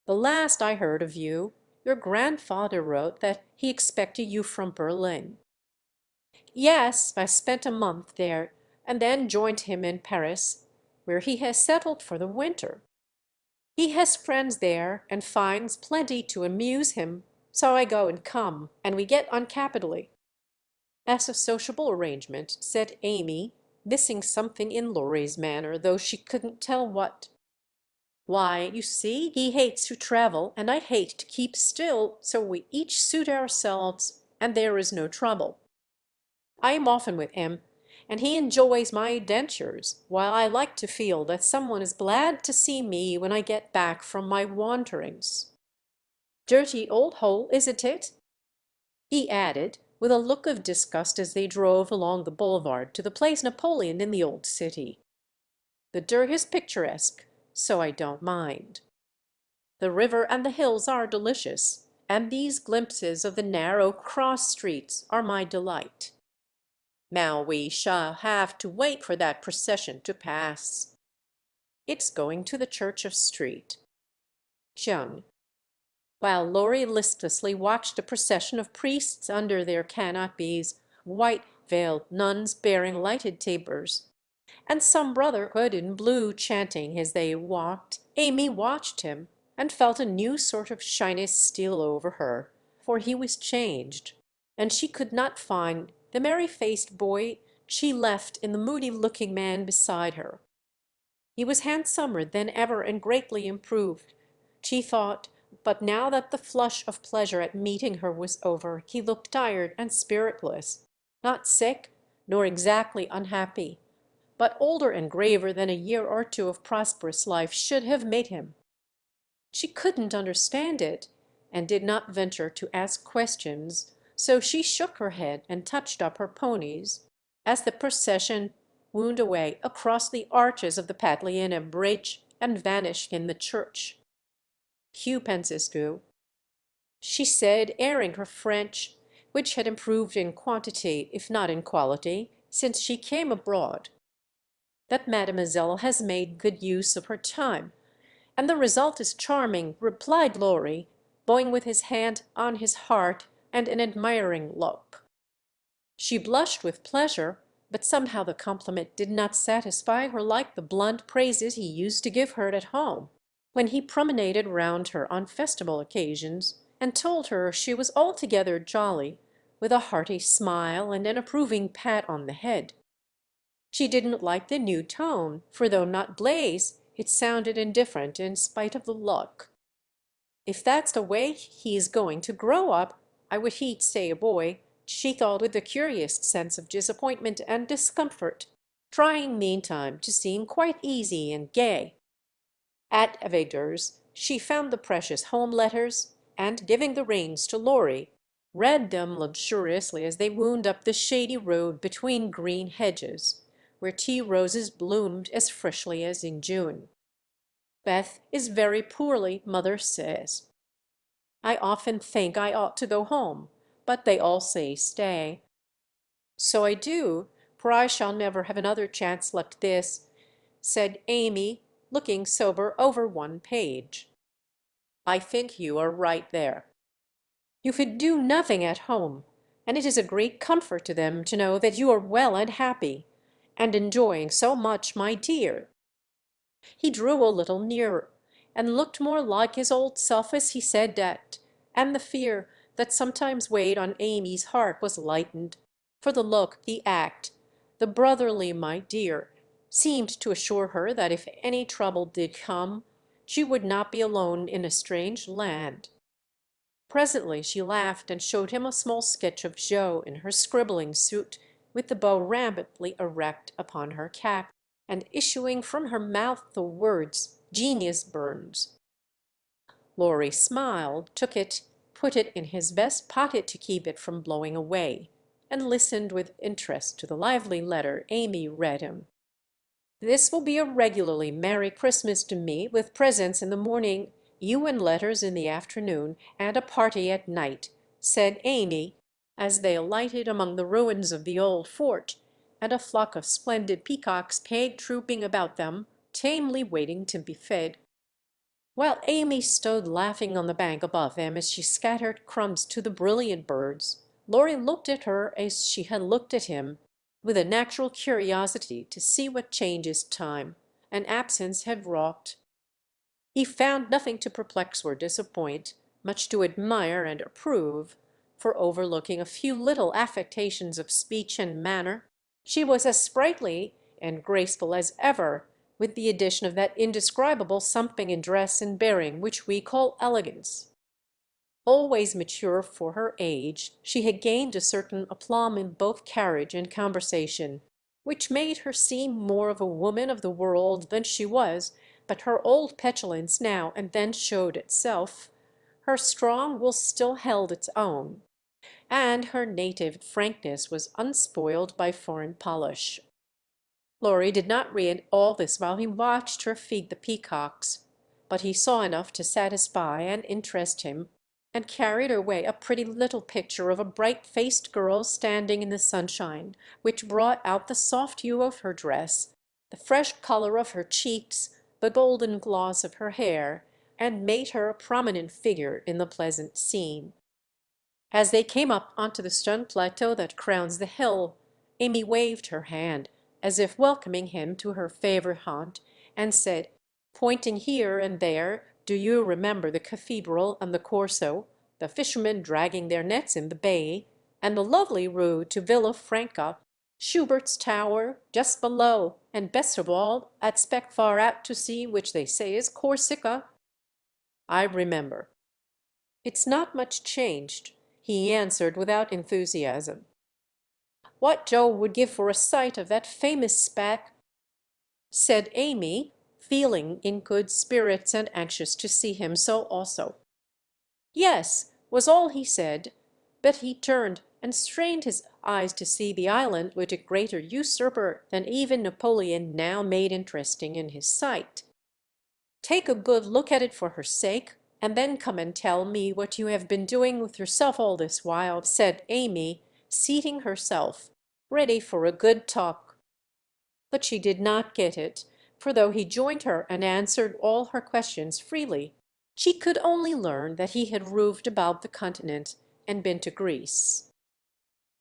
The last I heard of you, your grandfather wrote that he expected you from Berlin. Yes, I spent a month there, and then joined him in Paris, where he has settled for the winter. He has friends there, and finds plenty to amuse him, so I go and come, and we get on capitally. As a sociable arrangement, said Amy, missing something in Laurie's manner, though she couldn't tell what. Why, you see, he hates to travel, and I hate to keep still, so we each suit ourselves, and there is no trouble. I am often with him, and he enjoys my adventures, while I like to feel that someone is glad to see me when I get back from my wanderings. Dirty old hole, isn't it? He added, with a look of disgust as they drove along the boulevard to the Place Napoleon in the old city. The dirt is picturesque, so I don't mind. The river and the hills are delicious, and these glimpses of the narrow cross streets are my delight. Now we shall have to wait for that procession to pass. It's going to the Church of Street. Joan. While Laurie listlessly watched a procession of priests under their canopies, white-veiled nuns bearing lighted tapers, and some brotherhood in blue chanting as they walked, Amy watched him, and felt a new sort of shyness steal over her, for he was changed, and she could not find the merry-faced boy she left in the moody-looking man beside her. He was handsomer than ever and greatly improved, she thought, but now that the flush of pleasure at meeting her was over, he looked tired and spiritless, not sick, nor exactly unhappy, but older and graver than a year or two of prosperous life should have made him. She couldn't understand it, and did not venture to ask questions, so she shook her head and touched up her ponies, as the procession wound away across the arches of the Pantleon bridge and vanished in the church. "Hugh Pencescu," she said, airing her French, which had improved in quantity, if not in quality, since she came abroad. "That mademoiselle has made good use of her time, and the result is charming," replied Laurie, bowing with his hand on his heart and an admiring look. She blushed with pleasure, but somehow the compliment did not satisfy her like the blunt praises he used to give her at home, when he promenaded round her on festival occasions, and told her she was altogether jolly, with a hearty smile and an approving pat on the head. She didn't like the new tone, for though not Blaise, it sounded indifferent in spite of the look. "If that's the way he is going to grow up, I would he'd stay a boy," she thought with a curious sense of disappointment and discomfort, trying meantime to seem quite easy and gay. At Védor's she found the precious home letters, and giving the reins to Laurie, read them luxuriously as they wound up the shady road between green hedges, where tea roses bloomed as freshly as in June. "Beth is very poorly, mother says. I often think I ought to go home, but they all say stay. So I do, for I shall never have another chance like this," said Amy, looking sober over one page. "I think you are right there. You could do nothing at home, and it is a great comfort to them to know that you are well and happy, and enjoying so much, my dear." He drew a little nearer, and looked more like his old self as he said that, and the fear that sometimes weighed on Amy's heart was lightened, for the look, the act, the brotherly "my dear," seemed to assure her that if any trouble did come, she would not be alone in a strange land. Presently she laughed and showed him a small sketch of Jo in her scribbling suit, with the bow rampantly erect upon her cap, and issuing from her mouth the words "Genius Burns." Laurie smiled, took it, put it in his vest pocket to keep it from blowing away, and listened with interest to the lively letter Amy read him. "This will be a regularly Merry Christmas to me, with presents in the morning, you and letters in the afternoon, and a party at night," said Amy, as they alighted among the ruins of the old fort, and a flock of splendid peacocks paid trooping about them, tamely waiting to be fed. While Amy stood laughing on the bank above them as she scattered crumbs to the brilliant birds, Laurie looked at her as she had looked at him, with a natural curiosity to see what changes time and absence had wrought. He found nothing to perplex or disappoint, much to admire and approve, for overlooking a few little affectations of speech and manner, she was as sprightly and graceful as ever, with the addition of that indescribable something in dress and bearing which we call elegance. Always mature for her age, she had gained a certain aplomb in both carriage and conversation, which made her seem more of a woman of the world than she was, but her old petulance now and then showed itself, her strong will still held its own, and her native frankness was unspoiled by foreign polish. Laurie did not read all this while he watched her feed the peacocks, but he saw enough to satisfy and interest him, and carried away a pretty little picture of a bright-faced girl standing in the sunshine, which brought out the soft hue of her dress, the fresh color of her cheeks, the golden gloss of her hair, and made her a prominent figure in the pleasant scene. As they came up onto the stone plateau that crowns the hill, Amy waved her hand, as if welcoming him to her favorite haunt, and said, pointing here and there, "Do you remember the cathedral and the Corso, the fishermen dragging their nets in the bay, and the lovely route to Villa Franca, Schubert's Tower just below, and best of all, that speck far out to sea which they say is Corsica?" "I remember." "It's not much changed," he answered without enthusiasm. "What Joe would give for a sight of that famous speck," said Amy, feeling in good spirits and anxious to see him so also. "Yes," was all he said, but he turned and strained his eyes to see the island which a greater usurper than even Napoleon now made interesting in his sight. "Take a good look at it for her sake, and then come and tell me what you have been doing with yourself all this while," said Amy, seating herself, ready for a good talk. But she did not get it, for though he joined her and answered all her questions freely, she could only learn that he had roved about the continent and been to Greece.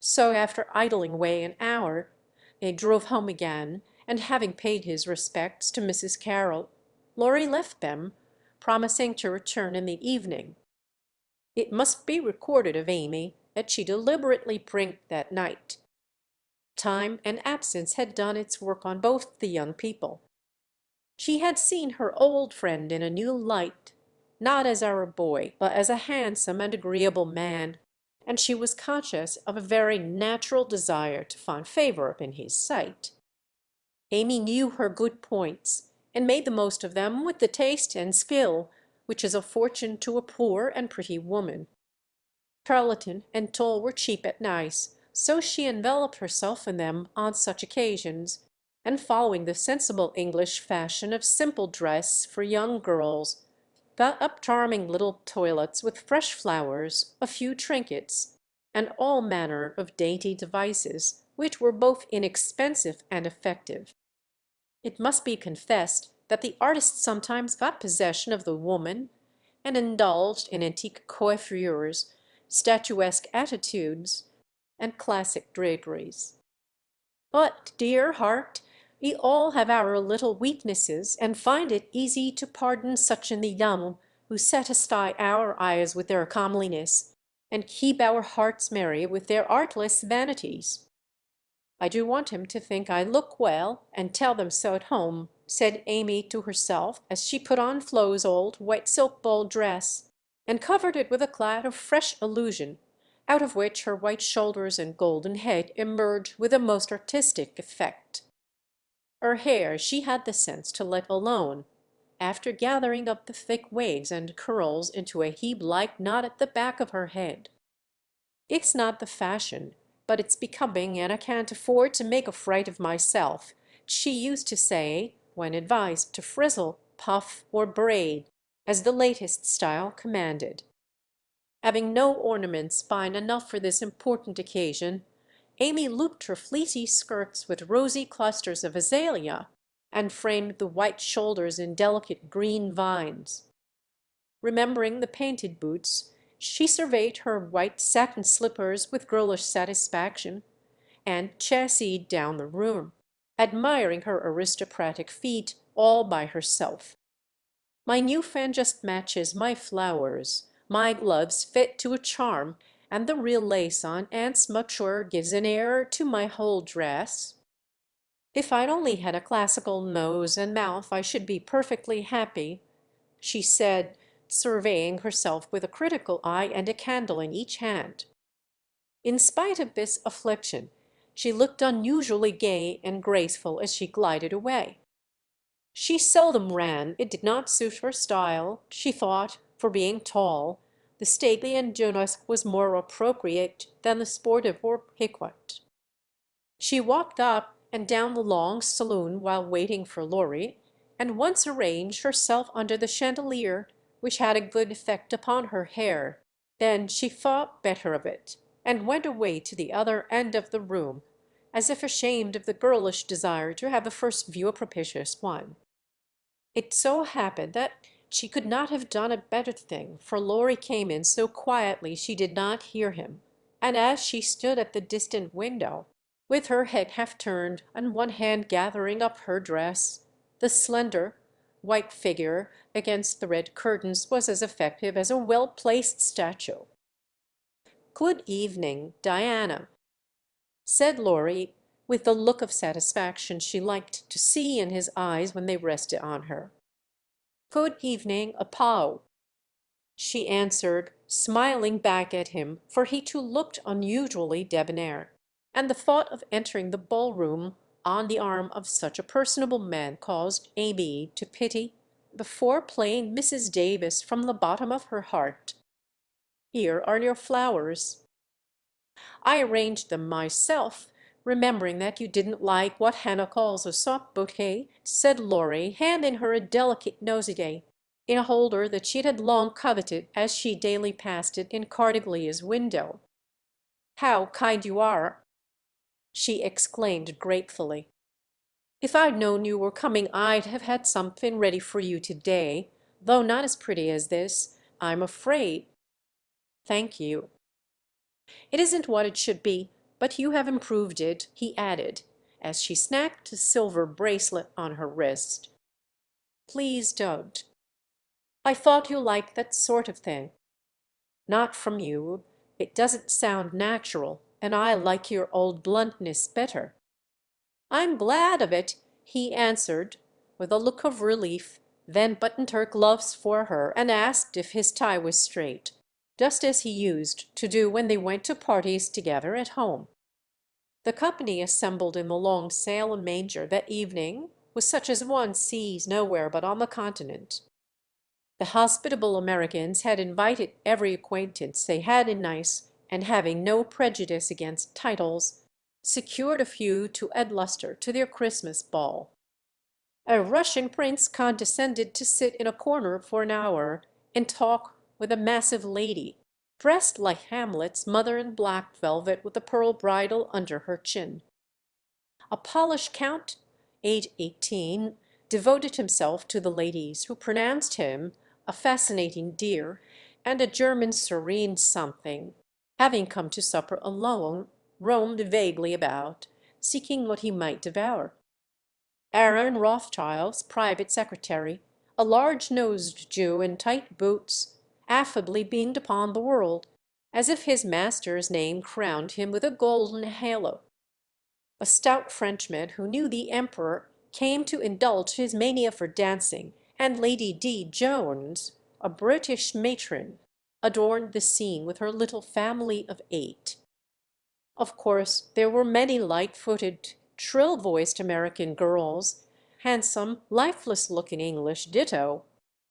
So after idling away an hour, they drove home again, and having paid his respects to Mrs. Carroll, Laurie left them, promising to return in the evening. It must be recorded of Amy that she deliberately prinked that night. Time and absence had done its work on both the young people. She had seen her old friend in a new light, not as our boy, but as a handsome and agreeable man, and she was conscious of a very natural desire to find favor in his sight. Amy knew her good points, and made the most of them with the taste and skill which is a fortune to a poor and pretty woman. Tarleton and tulle were cheap at Nice, so she enveloped herself in them on such occasions, and following the sensible English fashion of simple dress for young girls, got up charming little toilets with fresh flowers, a few trinkets, and all manner of dainty devices, which were both inexpensive and effective. It must be confessed that the artist sometimes got possession of the woman, and indulged in antique coiffures, statuesque attitudes, and classic draperies. But, dear heart, We all have our little weaknesses, and find it easy to pardon such in the young who satisfy our eyes with their comeliness, and keep our hearts merry with their artless vanities. I do want him to think I look well, and tell them so at home," said Amy to herself as she put on Flo's old white silk ball dress, and covered it with a cloud of fresh illusion, out of which her white shoulders and golden head emerged with a most artistic effect. Her hair she had the sense to let alone, after gathering up the thick waves and curls into a heap-like knot at the back of her head. "It's not the fashion, but it's becoming, and I can't afford to make a fright of myself," she used to say when advised to frizzle, puff, or braid, as the latest style commanded. Having no ornaments fine enough for this important occasion, Amy looped her fleecy skirts with rosy clusters of azalea, and framed the white shoulders in delicate green vines. Remembering the painted boots, she surveyed her white satin slippers with girlish satisfaction, and chasseyed down the room, admiring her aristocratic feet all by herself. "My new fan just matches my flowers, my gloves fit to a charm, and the real lace on Aunt's mouture gives an air to my whole dress. If I'd only had a classical nose and mouth I should be perfectly happy," she said, surveying herself with a critical eye and a candle in each hand. In spite of this affliction, she looked unusually gay and graceful as she glided away. She seldom ran; it did not suit her style, she thought, for being tall. The stately and Jonas was more appropriate than the sportive or piquant. She walked up and down the long saloon while waiting for Laurie, and once arranged herself under the chandelier, which had a good effect upon her hair. Then she thought better of it, and went away to the other end of the room, as if ashamed of the girlish desire to have the first view a propitious one. It so happened that she could not have done a better thing, for Laurie came in so quietly she did not hear him, and as she stood at the distant window, with her head half turned and one hand gathering up her dress, the slender, white figure against the red curtains was as effective as a well-placed statue. "Good evening, Diana," said Laurie, with the look of satisfaction she liked to see in his eyes when they rested on her. "Good evening, Apollo," she answered, smiling back at him, for he too looked unusually debonair, and the thought of entering the ballroom on the arm of such a personable man caused Amy to pity, before playing Mrs. Davis from the bottom of her heart. "Here are your flowers." "I arranged them myself, remembering that you didn't like what Hannah calls a soft bouquet," said Laurie, handing her a delicate nosegay in a holder that she had long coveted as she daily passed it in Cardiglia's window. "How kind you are!" she exclaimed gratefully. "If I'd known you were coming I'd have had something ready for you today, though not as pretty as this, I'm afraid." "Thank you." "It isn't what it should be, but you have improved it," he added, as she snapped a silver bracelet on her wrist. "Please don't. I thought you liked that sort of thing." "Not from you. It doesn't sound natural, and I like your old bluntness better." "I'm glad of it," he answered, with a look of relief, then buttoned her gloves for her and asked if his tie was straight, just as he used to do when they went to parties together at home. The company assembled in the long sail manger that evening was such as one sees nowhere but on the continent. The hospitable Americans had invited every acquaintance they had in Nice, and having no prejudice against titles, secured a few to add lustre to their Christmas ball. A Russian prince condescended to sit in a corner for an hour and talk with a massive lady, dressed like Hamlet's mother in black velvet with a pearl bridle under her chin. A Polish count, age 18, devoted himself to the ladies, who pronounced him a fascinating dear, and a German serene something, having come to supper alone, roamed vaguely about, seeking what he might devour. Aaron Rothschild's private secretary, a large-nosed Jew in tight boots, affably beamed upon the world, as if his master's name crowned him with a golden halo. A stout Frenchman who knew the emperor came to indulge his mania for dancing, and Lady D. Jones, a British matron, adorned the scene with her little family of 8. Of course, there were many light-footed, shrill-voiced American girls, handsome, lifeless-looking English ditto,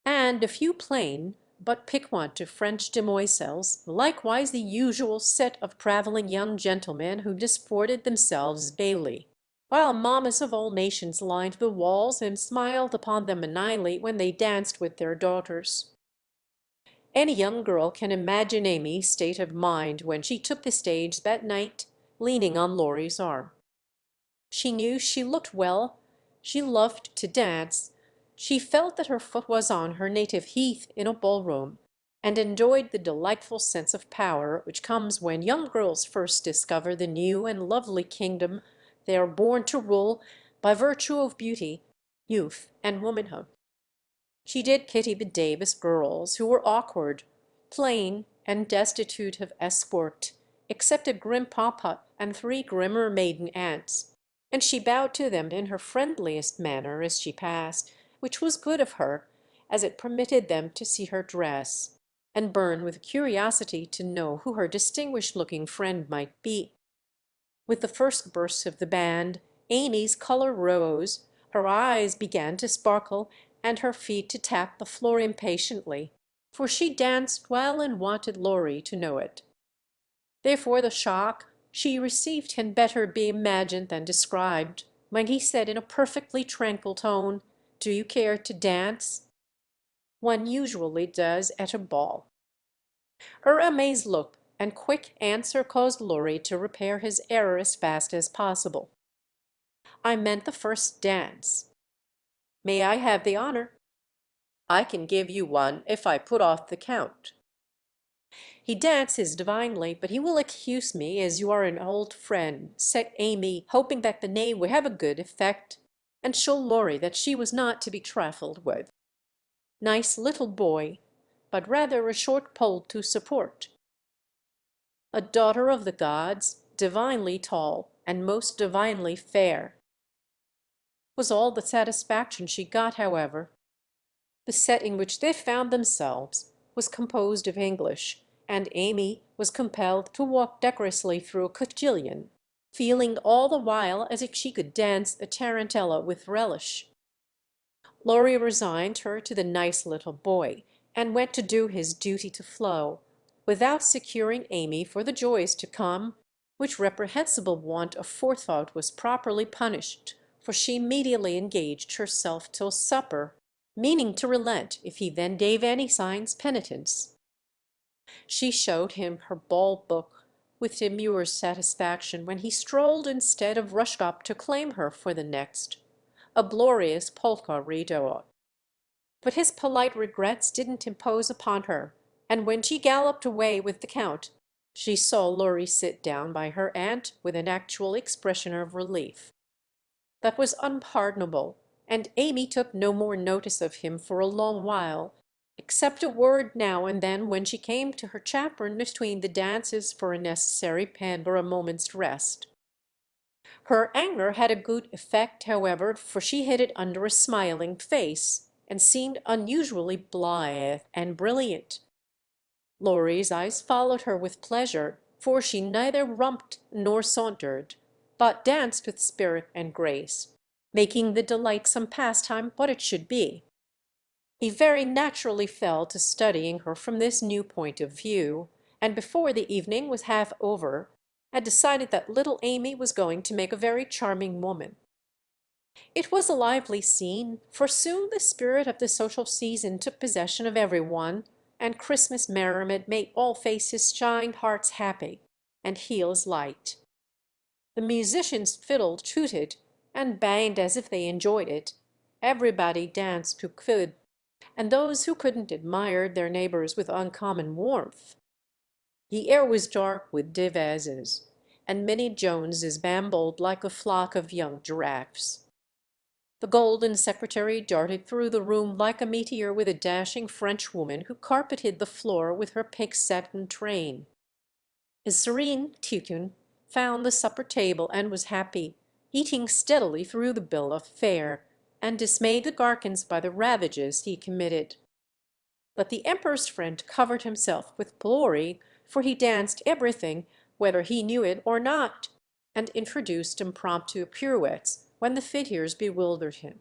and a few plain but piquant French demoiselles, likewise the usual set of travelling young gentlemen who disported themselves daily, while mammas of all nations lined the walls and smiled upon them maniacally when they danced with their daughters. Any young girl can imagine Amy's state of mind when she took the stage that night, leaning on Laurie's arm. She knew she looked well, she loved to dance, she felt that her foot was on her native heath in a ballroom, and enjoyed the delightful sense of power which comes when young girls first discover the new and lovely kingdom they are born to rule by virtue of beauty, youth, and womanhood. She did pity the Davis girls, who were awkward, plain, and destitute of escort, except a grim papa and 3 grimmer maiden aunts, and she bowed to them in her friendliest manner as she passed, which was good of her, as it permitted them to see her dress, and burn with curiosity to know who her distinguished-looking friend might be. With the first burst of the band, Amy's color rose, her eyes began to sparkle, and her feet to tap the floor impatiently, for she danced well and wanted Laurie to know it. Therefore the shock she received can better be imagined than described, when he said in a perfectly tranquil tone, "Do you care to dance?" One usually does at a ball. Her amazed look and quick answer caused Laurie to repair his error as fast as possible. "I meant the first dance." "May I have the honor?" "I can give you one if I put off the count." "He dances divinely, but he will excuse me, as you are an old friend," said Amy, hoping that the name would have a good effect, and show Laurie that she was not to be trifled with. Nice little boy, but rather a short pole to support. A daughter of the gods, divinely tall, and most divinely fair, was all the satisfaction she got, however. The set in which they found themselves was composed of English, and Amy was compelled to walk decorously through a cotillion, feeling all the while as if she could dance a tarantella with relish. Laurie resigned her to the nice little boy, and went to do his duty to Flo, without securing Amy for the joys to come, which reprehensible want of forethought was properly punished, for she immediately engaged herself till supper, meaning to relent if he then gave any signs penitence. She showed him her ball book with demure satisfaction when he strolled instead of rushed up to claim her for the next, a glorious polka redowa. But his polite regrets didn't impose upon her, and when she galloped away with the Count, she saw Laurie sit down by her aunt with an actual expression of relief. That was unpardonable, and Amy took no more notice of him for a long while, except a word now and then when she came to her chaperon between the dances for a necessary pen or a moment's rest. Her anger had a good effect, however, for she hid it under a smiling face, and seemed unusually blithe and brilliant. Laurie's eyes followed her with pleasure, for she neither rumped nor sauntered, but danced with spirit and grace, making the delightsome pastime what it should be. He very naturally fell to studying her from this new point of view, and before the evening was half over, had decided that little Amy was going to make a very charming woman. It was a lively scene, for soon the spirit of the social season took possession of every one, and Christmas merriment made all faces shine, hearts happy, and heels light. The musicians fiddled, tooted, and banged as if they enjoyed it. Everybody danced who could, and those who couldn't admired their neighbors with uncommon warmth. The air was dark with Devezes, and Minnie Joneses bambolled like a flock of young giraffes. The golden secretary darted through the room like a meteor with a dashing Frenchwoman who carpeted the floor with her pink satin train. His Serene Teuton found the supper table and was happy, eating steadily through the bill of fare, and dismayed the Garkins by the ravages he committed. But the emperor's friend covered himself with glory, for he danced everything, whether he knew it or not, and introduced impromptu pirouettes when the figures bewildered him.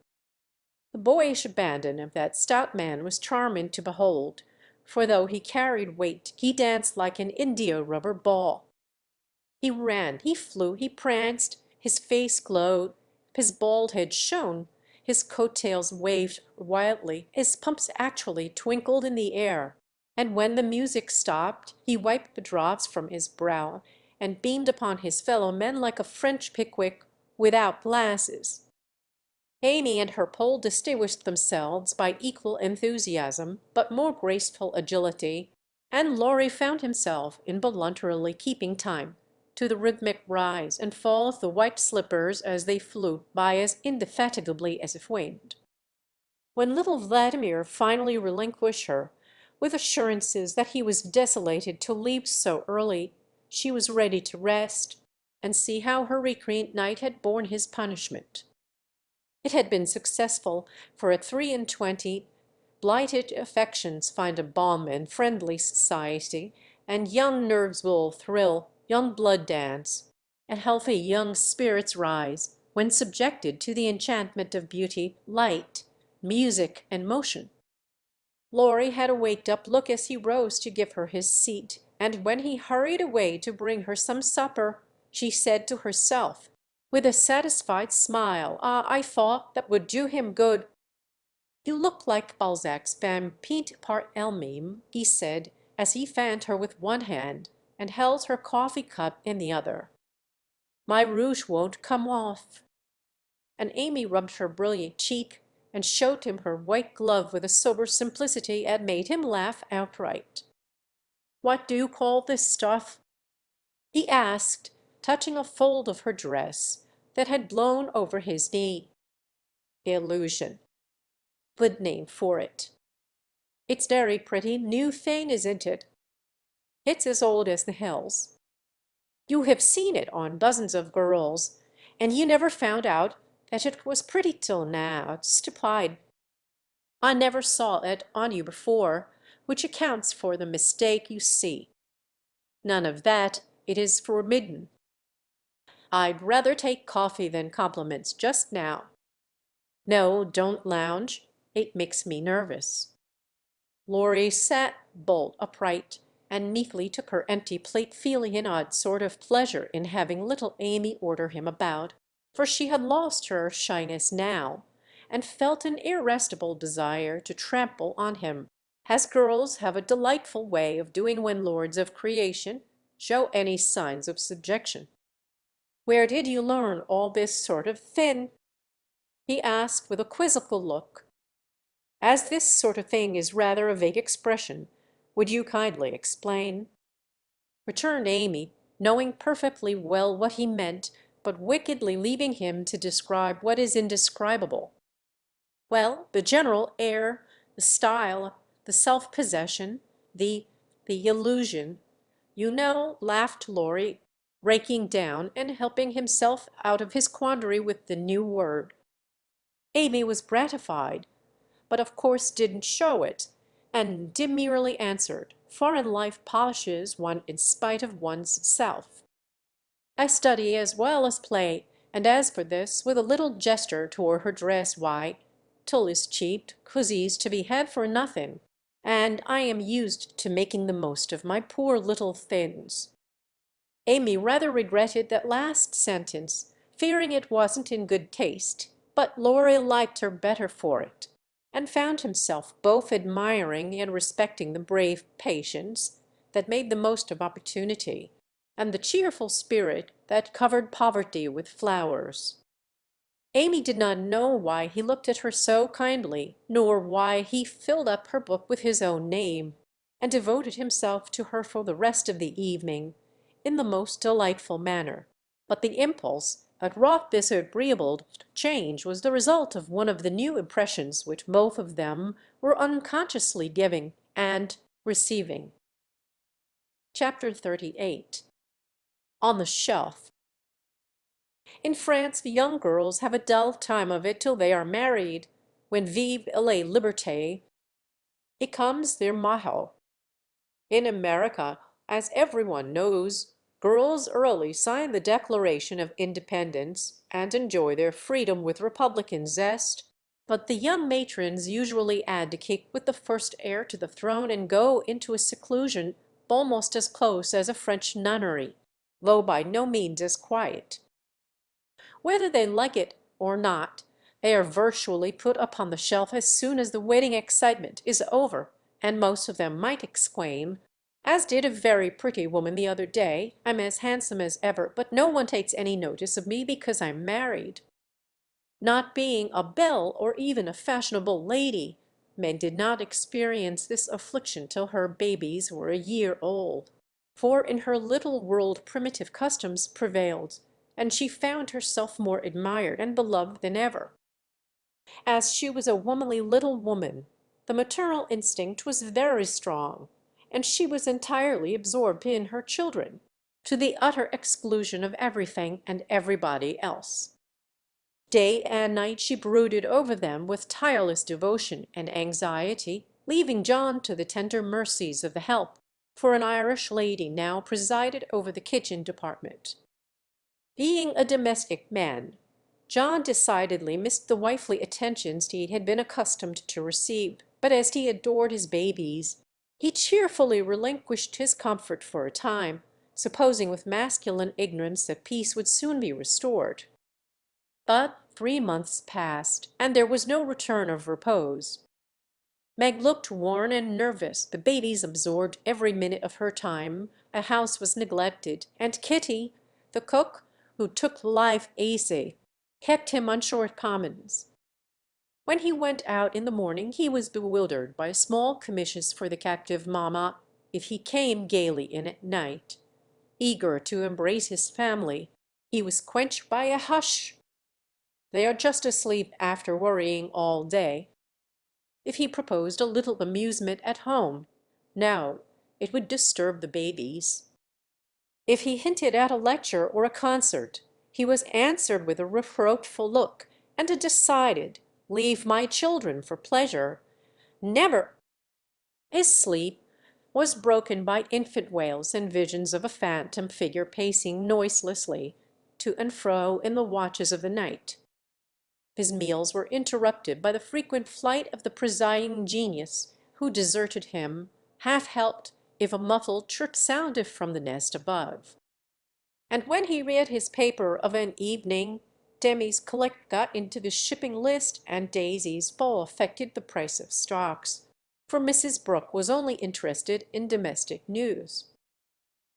The boyish abandon of that stout man was charming to behold, for though he carried weight, he danced like an india-rubber ball. He ran, he flew, he pranced, his face glowed, his bald head shone, his coat-tails waved wildly, his pumps actually twinkled in the air, and when the music stopped he wiped the drops from his brow and beamed upon his fellow-men like a French Pickwick without glasses. Amy and her Pole distinguished themselves by equal enthusiasm, but more graceful agility, and Laurie found himself involuntarily keeping time to the rhythmic rise and fall of the white slippers as they flew by as indefatigably as if winged. When little Vladimir finally relinquished her, with assurances that he was desolated to leave so early, she was ready to rest, and see how her recreant knight had borne his punishment. It had been successful, for at 23 blighted affections find a balm in friendly society, and young nerves will thrill, young blood dance, and healthy young spirits rise when subjected to the enchantment of beauty, light, music, and motion. Laurie had a waked-up look as he rose to give her his seat, and when he hurried away to bring her some supper, she said to herself, with a satisfied smile, "Ah, I thought that would do him good." "You look like Balzac's femme peinte par elle-même," he said, as he fanned her with one hand and held her coffee-cup in the other. "My rouge won't come off." And Amy rubbed her brilliant cheek and showed him her white glove with a sober simplicity that made him laugh outright. "What do you call this stuff?" he asked, touching a fold of her dress that had blown over his knee. "Illusion. Good name for it. It's very pretty new thing, isn't it? It's as old as the hills. You have seen it on dozens of girls, and you never found out that it was pretty till now. It's stupid. I never saw it on you before, which accounts for the mistake, you see. None of that, it is forbidden. I'd rather take coffee than compliments just now. No, don't lounge. It makes me nervous." Laurie sat bolt upright and meekly took her empty plate, feeling an odd sort of pleasure in having little Amy order him about, for she had lost her shyness now, and felt an irresistible desire to trample on him, as girls have a delightful way of doing when lords of creation show any signs of subjection. "Where did you learn all this sort of thing?" he asked with a quizzical look. "As this sort of thing is rather a vague expression, would you kindly explain?" returned Amy, knowing perfectly well what he meant, but wickedly leaving him to describe what is indescribable. "Well, the general air, the style, the self-possession, the illusion, you know," laughed Laurie, breaking down and helping himself out of his quandary with the new word. Amy was gratified, but of course didn't show it, and demurely answered, "Foreign life polishes one in spite of one's self. I study as well as play, and as for this," with a little gesture toward her dress, "why, tulle is cheap, cousie's to be had for nothing, and I am used to making the most of my poor little things." Amy rather regretted that last sentence, fearing it wasn't in good taste, but Laurie liked her better for it, and found himself both admiring and respecting the brave patience that made the most of opportunity, and the cheerful spirit that covered poverty with flowers. Amy did not know why he looked at her so kindly, nor why he filled up her book with his own name, and devoted himself to her for the rest of the evening in the most delightful manner, but the impulse But wrought this agreeable change was the result of one of the new impressions which both of them were unconsciously giving and receiving. Chapter 38. On the Shelf. In France the young girls have a dull time of it till they are married, when vive la liberté becomes their motto. In America, as everyone knows, girls early sign the Declaration of Independence and enjoy their freedom with republican zest, but the young matrons usually add to kick with the first heir to the throne and go into a seclusion almost as close as a French nunnery, though by no means as quiet. Whether they like it or not, they are virtually put upon the shelf as soon as the wedding excitement is over, and most of them might exclaim, as did a very pretty woman the other day, "I'm as handsome as ever, but no one takes any notice of me because I'm married." Not being a belle or even a fashionable lady, Meg did not experience this affliction till her babies were a year old, for in her little world primitive customs prevailed, and she found herself more admired and beloved than ever. As she was a womanly little woman, the maternal instinct was very strong, and she was entirely absorbed in her children, to the utter exclusion of everything and everybody else. Day and night she brooded over them with tireless devotion and anxiety, leaving John to the tender mercies of the help, for an Irish lady now presided over the kitchen department. Being a domestic man, John decidedly missed the wifely attentions he had been accustomed to receive, but as he adored his babies, he cheerfully relinquished his comfort for a time, supposing with masculine ignorance that peace would soon be restored. But 3 months passed, and there was no return of repose. Meg looked worn and nervous, the babies absorbed every minute of her time, a house was neglected, and Kitty, the cook, who took life easy, kept him on short commons. When he went out in the morning he was bewildered by small commissions for the captive mamma if he came gaily in at night. Eager to embrace his family, he was quenched by a hush. They are just asleep after worrying all day. If he proposed a little amusement at home, no, it would disturb the babies. If he hinted at a lecture or a concert, he was answered with a reproachful look and a decided "Leave my children for pleasure." Never! His sleep was broken by infant wails and visions of a phantom figure pacing noiselessly to and fro in the watches of the night. His meals were interrupted by the frequent flight of the presiding genius, who deserted him, half helped if a muffled chirp sounded from the nest above. And when he read his paper of an evening, Demi's collect got into the shipping list, and Daisy's fall affected the price of stocks, for Mrs. Brooke was only interested in domestic news.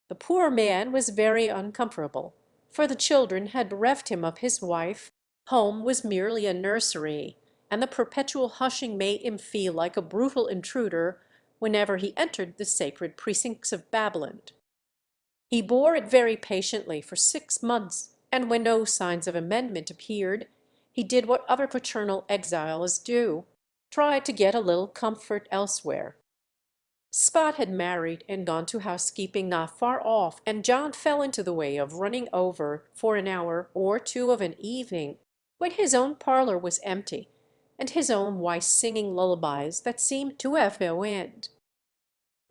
The poor man was very uncomfortable, for the children had bereft him of his wife, home was merely a nursery, and the perpetual hushing made him feel like a brutal intruder whenever he entered the sacred precincts of Babylon. He bore it very patiently for 6 months, and when no signs of amendment appeared, he did what other paternal exiles do, try to get a little comfort elsewhere. Scott had married and gone to housekeeping not far off, and John fell into the way of running over for an hour or two of an evening when his own parlor was empty, and his own wife singing lullabies that seemed to have no end.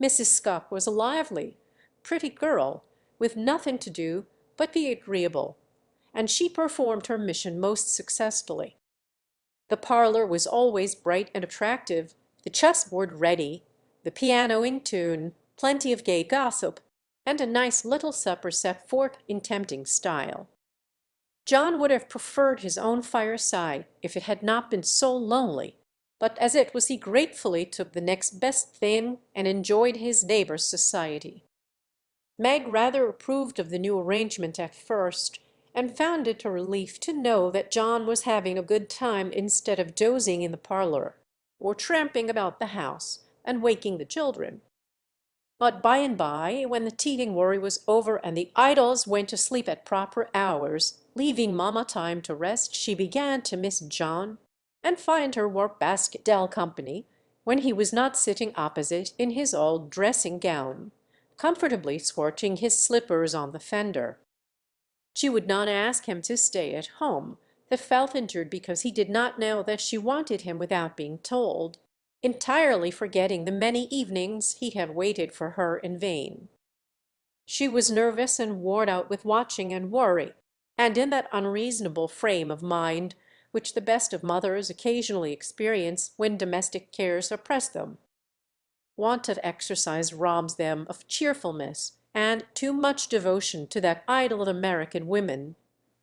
Mrs. Scott was a lively, pretty girl, with nothing to do but be agreeable, and she performed her mission most successfully. The parlor was always bright and attractive, the chessboard ready, the piano in tune, plenty of gay gossip, and a nice little supper set forth in tempting style. John would have preferred his own fireside if it had not been so lonely, but as it was he gratefully took the next best thing and enjoyed his neighbor's society. Meg rather approved of the new arrangement at first, and found it a relief to know that John was having a good time instead of dozing in the parlor, or tramping about the house and waking the children. But by and by, when the teething worry was over and the idols went to sleep at proper hours, Leaving mamma time to rest, she began to miss John, and find her work basket dull company when he was not sitting opposite in his old dressing gown, comfortably scorching his slippers on the fender. She would not ask him to stay at home, that felt injured because he did not know that she wanted him without being told, entirely forgetting the many evenings he had waited for her in vain. She was nervous and worn out with watching and worry, and in that unreasonable frame of mind which the best of mothers occasionally experience when domestic cares oppress them. Want of exercise robs them of cheerfulness, and too much devotion to that idol of American women,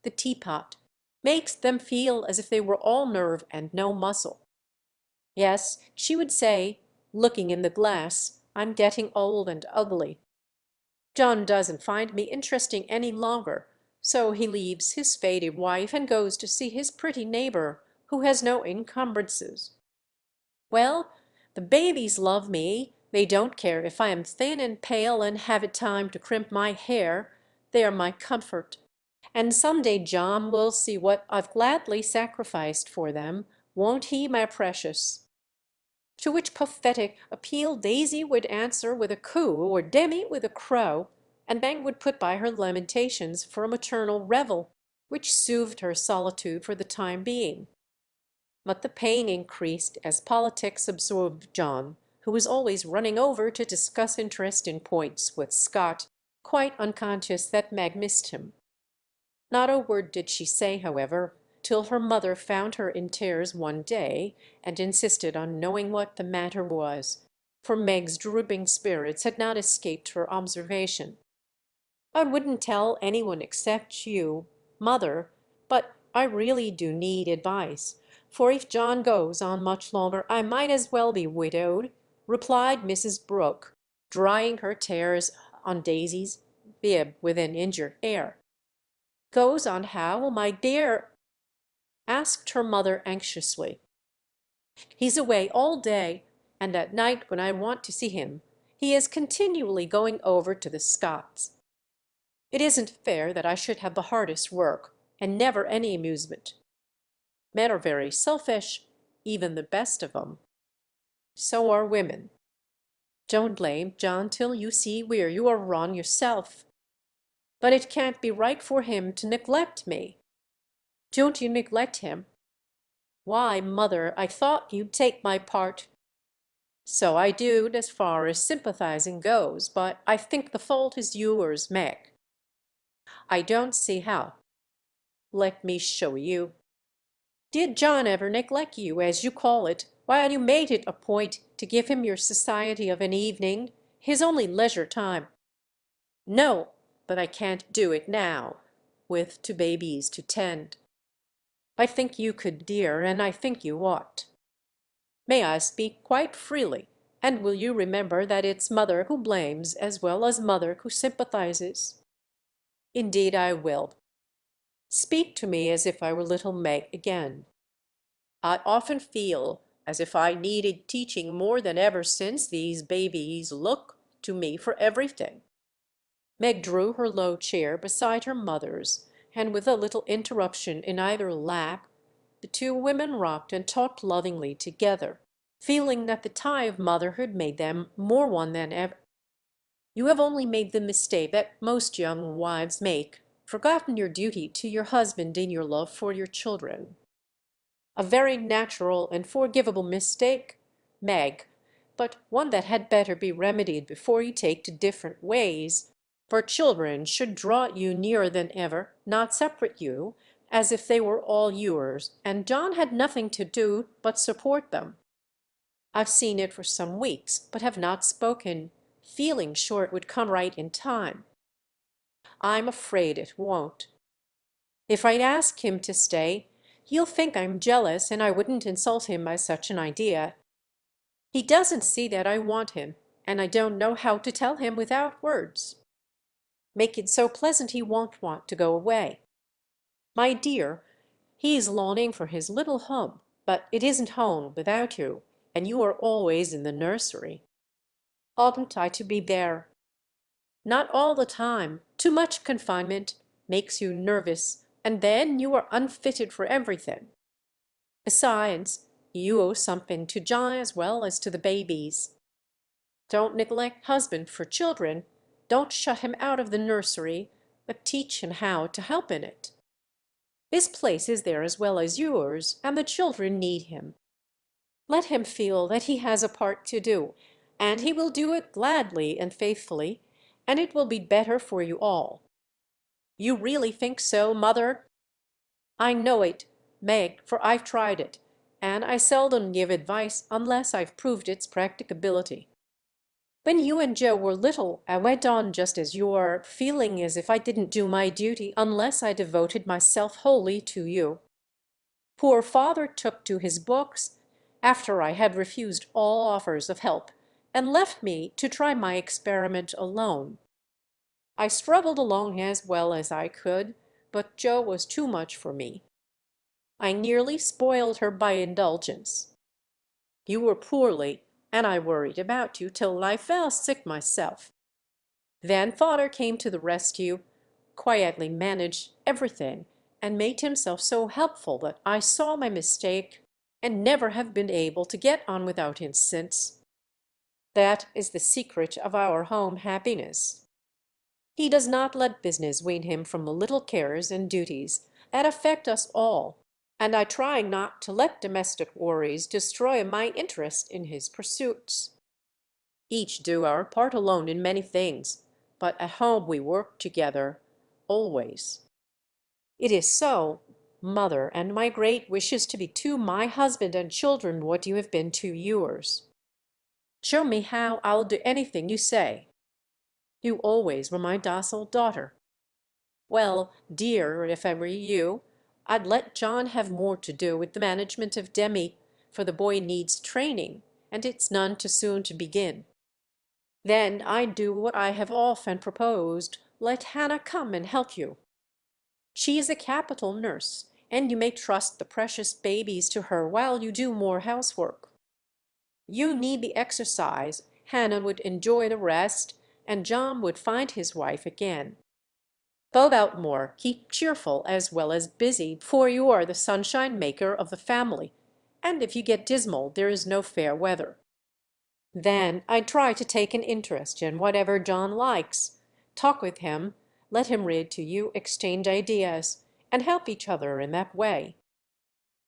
the teapot, makes them feel as if they were all nerve and no muscle. Yes, she would say, looking in the glass, I'm getting old and ugly. John doesn't find me interesting any longer, so he leaves his faded wife and goes to see his pretty neighbor, who has no encumbrances. Well, the babies love me. They don't care if I am thin and pale and haven't time to crimp my hair. They are my comfort. And some day John will see what I've gladly sacrificed for them, won't he, my precious? To which pathetic appeal Daisy would answer with a coo, or Demi with a crow, and Meg would put by her lamentations for a maternal revel, which soothed her solitude for the time being. But the pain increased as politics absorbed John, who was always running over to discuss interesting points with Scott, quite unconscious that Meg missed him. Not a word did she say, however, till her mother found her in tears one day and insisted on knowing what the matter was, for Meg's drooping spirits had not escaped her observation. "I wouldn't tell anyone except you, mother, but I really do need advice, for if John goes on much longer I might as well be widowed," replied Mrs. Brooke, drying her tears on Daisy's bib with an injured air. "Goes on how, my dear?" asked her mother anxiously. "He's away all day, and at night when I want to see him he is continually going over to the Scotts. It isn't fair that I should have the hardest work, and never any amusement. Men are very selfish, even the best of 'em. So are women. Don't blame John till you see where you are wrong yourself. But it can't be right for him to neglect me. Don't you neglect him. Why, mother, I thought you'd take my part." "So I do, as far as sympathizing goes, but I think the fault is yours, Meg." "I don't see how." "Let me show you. Did John ever neglect you, as you call it, while you made it a point to give him your society of an evening, his only leisure time?" "No, but I can't do it now, with two babies to tend." "I think you could, dear, and I think you ought." "May I speak quite freely, and will you remember that it's mother who blames as well as mother who sympathizes?" "Indeed I will. Speak to me as if I were little Meg again. I often feel as if I needed teaching more than ever since these babies look to me for everything." Meg drew her low chair beside her mother's, and with a little interruption in either lap, the two women rocked and talked lovingly together, feeling that the tie of motherhood made them more one than ever. "You have only made the mistake that most young wives make, forgotten your duty to your husband in your love for your children. A very natural and forgivable mistake, Meg, but one that had better be remedied before you take to different ways, for children should draw you nearer than ever, not separate you, as if they were all yours, and John had nothing to do but support them. I've seen it for some weeks, but have not spoken, feeling sure it would come right in time. I'm afraid it won't. If I ask him to stay, he'll think I'm jealous, and I wouldn't insult him by such an idea. He doesn't see that I want him, and I don't know how to tell him without words. Make it so pleasant he won't want to go away. My dear, he's longing for his little home, but it isn't home without you, and you are always in the nursery. Oughtn't I to be there? Not all the time. Too much confinement makes you nervous, and then you are unfitted for everything. Besides, you owe something to John as well as to the babies. Don't neglect husband for children, don't shut him out of the nursery, but teach him how to help in it. His place is there as well as yours, and the children need him. Let him feel that he has a part to do, and he will do it gladly and faithfully, and it will be better for you all. You really think so, mother? I know it, Meg, for I've tried it, and I seldom give advice unless I've proved its practicability. When you and Joe were little, I went on just as you are, feeling as if I didn't do my duty unless I devoted myself wholly to you. Poor father took to his books after I had refused all offers of help, and left me to try my experiment alone. I struggled along as well as I could, but Joe was too much for me. I nearly spoiled her by indulgence. You were poorly, and I worried about you till I fell sick myself. Then father came to the rescue, quietly managed everything, and made himself so helpful that I saw my mistake and never have been able to get on without him since. That is the secret of our home happiness. He does not let business wean him from the little cares and duties that affect us all, and I try not to let domestic worries destroy my interest in his pursuits. Each do our part alone in many things, but at home we work together, always. It is so, mother, and my great wish is to be to my husband and children what you have been to yours. Show me how I'll do anything you say. You always were my docile daughter. Well, dear, if I were you, I'd let John have more to do with the management of Demi, for the boy needs training, and it's none too soon to begin. Then I'd do what I have often proposed, let Hannah come and help you. She is a capital nurse, and you may trust the precious babies to her while you do more housework. You need the exercise, Hannah would enjoy the rest, and John would find his wife again. Go about more, keep cheerful as well as busy, for you are the sunshine maker of the family, and if you get dismal there is no fair weather. Then I'd try to take an interest in whatever John likes, talk with him, let him read to you, exchange ideas, and help each other in that way.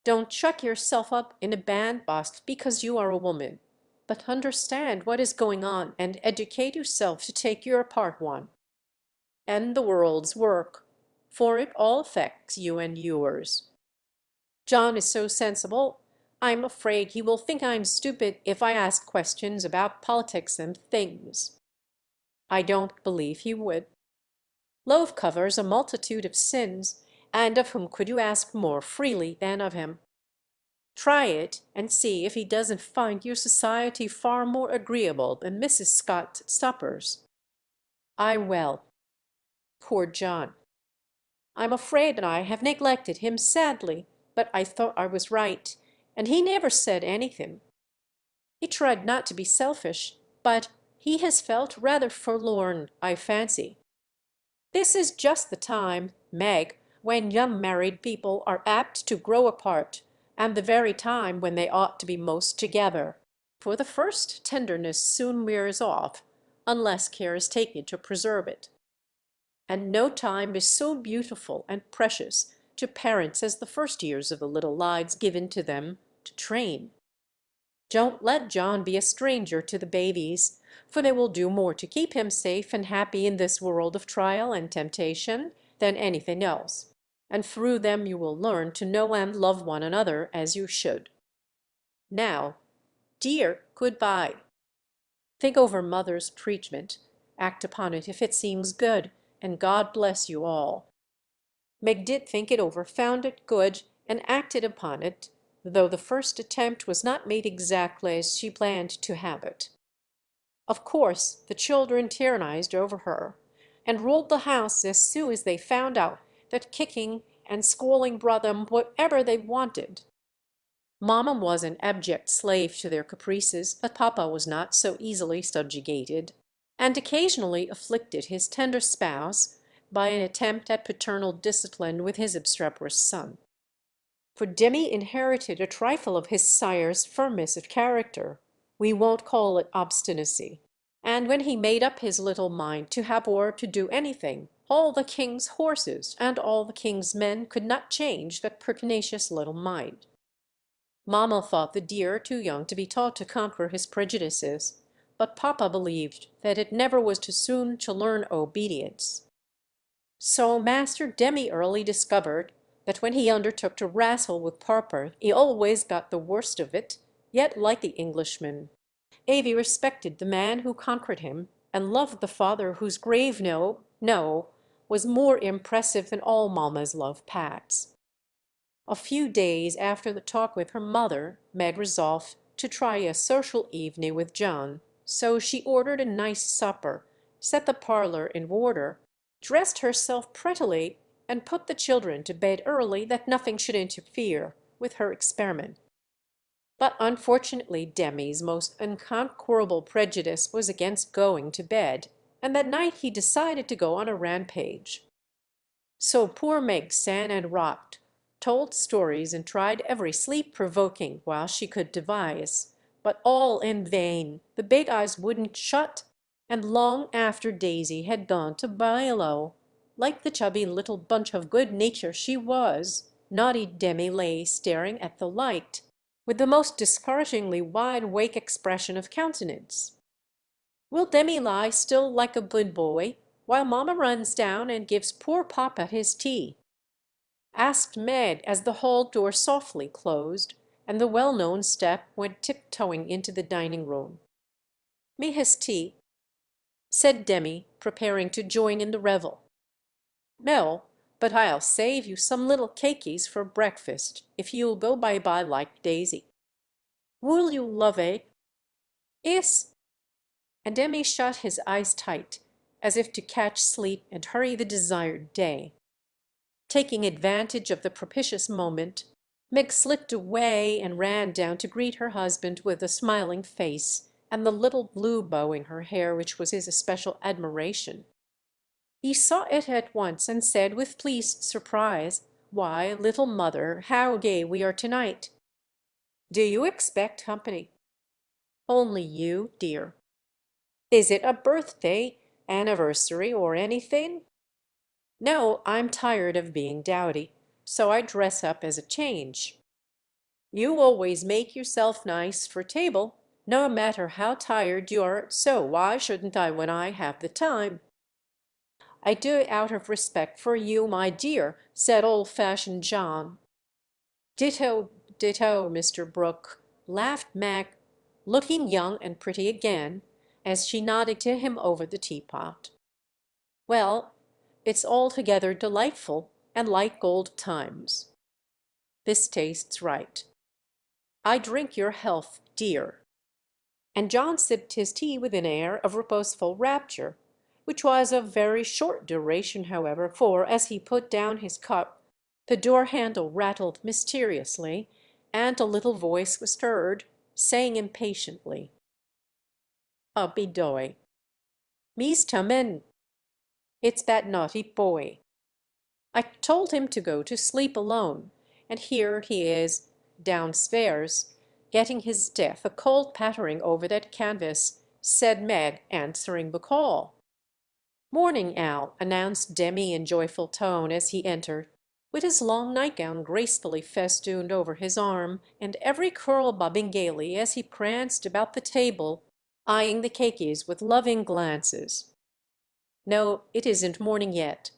Don't chuck yourself up in a bandbox because you are a woman, but understand what is going on and educate yourself to take your part one. And the world's work, for it all affects you and yours. John is so sensible, I'm afraid he will think I'm stupid if I ask questions about politics and things. I don't believe he would. Love covers a multitude of sins, and of whom could you ask more freely than of him? Try it, and see if he doesn't find your society far more agreeable than Mrs. Scott's suppers. Well. Poor John! I'm afraid that I have neglected him sadly, but I thought I was right, and he never said anything. He tried not to be selfish, but he has felt rather forlorn, I fancy. This is just the time, Meg, when young married people are apt to grow apart, and the very time when they ought to be most together. For the first tenderness soon wears off, unless care is taken to preserve it. And no time is so beautiful and precious to parents as the first years of the little lives given to them to train. Don't let John be a stranger to the babies, for they will do more to keep him safe and happy in this world of trial and temptation than anything else, and through them you will learn to know and love one another as you should. Now, dear, good-bye. Think over mother's preachment, act upon it if it seems good, and God bless you all. Meg did think it over, found it good, and acted upon it, though the first attempt was not made exactly as she planned to have it. Of course, the children tyrannized over her, and ruled the house as soon as they found out that kicking and scolding brought them whatever they wanted. Mamma was an abject slave to their caprices, but Papa was not so easily subjugated, and occasionally afflicted his tender spouse, by an attempt at paternal discipline with his obstreperous son. For Demi inherited a trifle of his sire's firmness of character, we won't call it obstinacy, and when he made up his little mind to have or to do anything, all the king's horses and all the king's men could not change that pertinacious little mind. Mamma thought the dear too young to be taught to conquer his prejudices, but papa believed that it never was too soon to learn obedience. So Master Demi early discovered that when he undertook to wrestle with Parper he always got the worst of it, yet like the Englishman, Avy respected the man who conquered him, and loved the father whose grave no, no, was more impressive than all mamma's love pats. A few days after the talk with her mother, Meg resolved to try a social evening with John, so she ordered a nice supper, set the parlour in order, dressed herself prettily, and put the children to bed early that nothing should interfere with her experiment. But unfortunately Demi's most unconquerable prejudice was against going to bed, and that night he decided to go on a rampage. So poor Meg sat and rocked, told stories and tried every sleep-provoking while she could devise, but all in vain. The big eyes wouldn't shut, and long after Daisy had gone to Bilo, like the chubby little bunch of good nature she was, naughty Demi lay staring at the light, with the most discouragingly wide-awake expression of countenance. Will Demi lie still like a good boy, while mamma runs down and gives poor papa his tea? Asked Meg as the hall door softly closed and the well-known step went tiptoeing into the dining-room. "Me his tea," said Demi, preparing to join in the revel. "No, but I'll save you some little cakeys for breakfast, if you'll go by like Daisy." "Will you, love? Is." And Demi shut his eyes tight, as if to catch sleep and hurry the desired day. Taking advantage of the propitious moment, Meg slipped away and ran down to greet her husband with a smiling face and the little blue bow in her hair which was his especial admiration. He saw it at once and said with pleased surprise, "Why, little mother, how gay we are tonight! Do you expect company?" "Only you, dear." "Is it a birthday, anniversary, or anything?" "No, I'm tired of being dowdy, so I dress up as a change." "You always make yourself nice for table, no matter how tired you are, so why shouldn't I when I have the time?" "I do it out of respect for you, my dear," said old-fashioned John. "Ditto, ditto, Mr. Brooke," laughed Mag, looking young and pretty again, as she nodded to him over the teapot. "Well, it's altogether delightful, and like old times. This tastes right. I drink your health, dear." And John sipped his tea with an air of reposeful rapture, which was of very short duration, however, for as he put down his cup the door-handle rattled mysteriously, and a little voice was heard, saying impatiently, "Bidoy, me's tummin'. It's that naughty boy. I told him to go to sleep alone, and here he is, downstairs, getting his death a cold pattering over that canvas," said Meg, answering the call. "Morning, Al," announced Demi in joyful tone as he entered, with his long nightgown gracefully festooned over his arm, and every curl bobbing gaily as he pranced about the table, eyeing the cakeys with loving glances. "No, it isn't morning yet.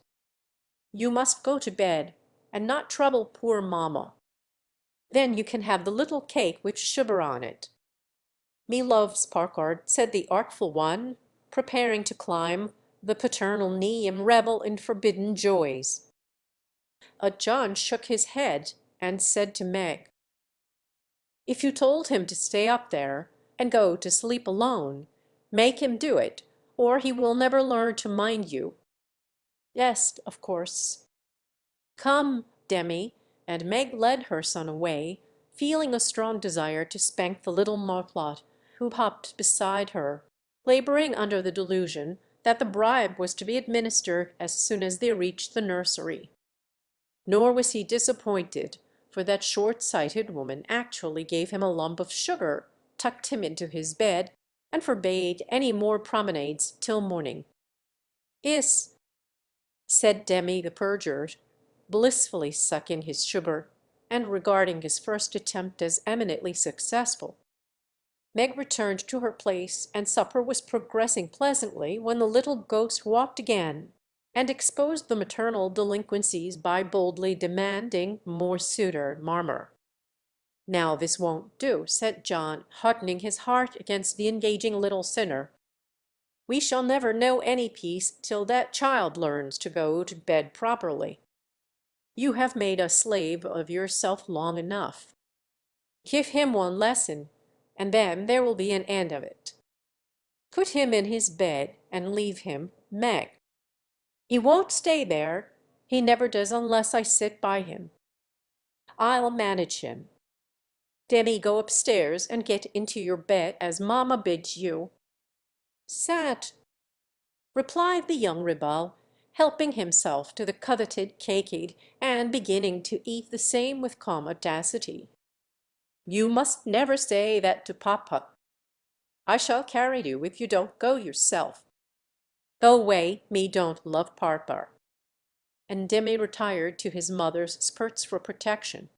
You must go to bed, and not trouble poor mamma. Then you can have the little cake with sugar on it." "Me loves Parkard," said the artful one, preparing to climb the paternal knee and revel in forbidden joys. John shook his head and said to Meg, "If you told him to stay up there and go to sleep alone, make him do it, or he will never learn to mind you." "Yes, of course." "Come, Demi," and Meg led her son away, feeling a strong desire to spank the little marplot who hopped beside her, laboring under the delusion that the bribe was to be administered as soon as they reached the nursery. Nor was he disappointed, for that short-sighted woman actually gave him a lump of sugar, tucked him into his bed, and forbade any more promenades till morning. "Is," said Demi the perjured, blissfully sucking his sugar, and regarding his first attempt as eminently successful. Meg returned to her place, and supper was progressing pleasantly when the little ghost walked again, and exposed the maternal delinquencies by boldly demanding more suitor marmor. "Now this won't do," said John, hardening his heart against the engaging little sinner. "We shall never know any peace till that child learns to go to bed properly. You have made a slave of yourself long enough. Give him one lesson, and then there will be an end of it. Put him in his bed and leave him, Meg. He won't stay there. He never does unless I sit by him. I'll manage him. Demi, go upstairs and get into your bed as mamma bids you." "Sat," replied the young Ribal, helping himself to the coveted cakid and beginning to eat the same with calm audacity. "You must never say that to papa. I shall carry you if you don't go yourself. Go away, me don't love papa." And Demi retired to his mother's skirts for protection.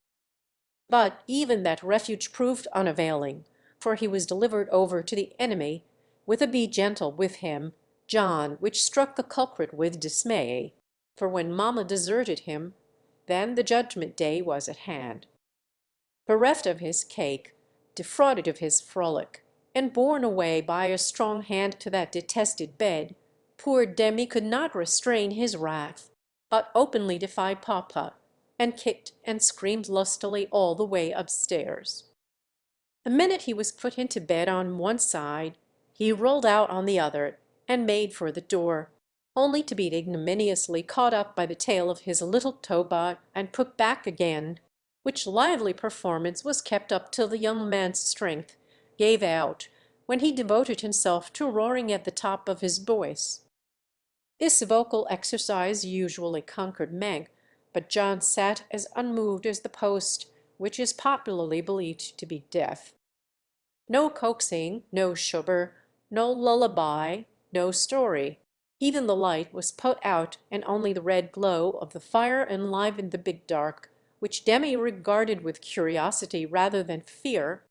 But even that refuge proved unavailing, for he was delivered over to the enemy with a "Be gentle with him, John," which struck the culprit with dismay, for when mamma deserted him, then the judgment day was at hand. Bereft of his cake, defrauded of his frolic, and borne away by a strong hand to that detested bed, poor Demi could not restrain his wrath, but openly defied papa, and kicked and screamed lustily all the way upstairs. The minute he was put into bed on one side, he rolled out on the other and made for the door, only to be ignominiously caught up by the tail of his little Toba and put back again, which lively performance was kept up till the young man's strength gave out, when he devoted himself to roaring at the top of his voice. This vocal exercise usually conquered Meg, but John sat as unmoved as the post, which is popularly believed to be deaf. No coaxing, no sugar, no lullaby, no story. Even the light was put out, and only the red glow of the fire enlivened the big dark, which Demi regarded with curiosity rather than fear.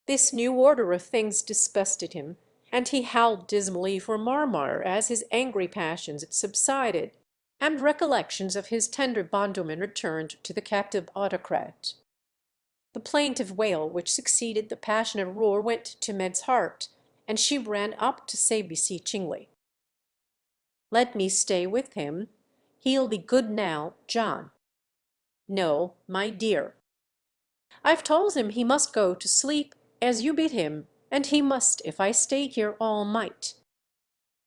This new order of things disgusted him, and he howled dismally for Marmar as his angry passions subsided, and recollections of his tender bondwoman returned to the captive autocrat. The plaintive wail which succeeded the passionate roar went to Meg's heart, and she ran up to say beseechingly, "Let me stay with him. He'll be good now, John." "No, my dear. I've told him he must go to sleep as you bid him, and he must if I stay here all night."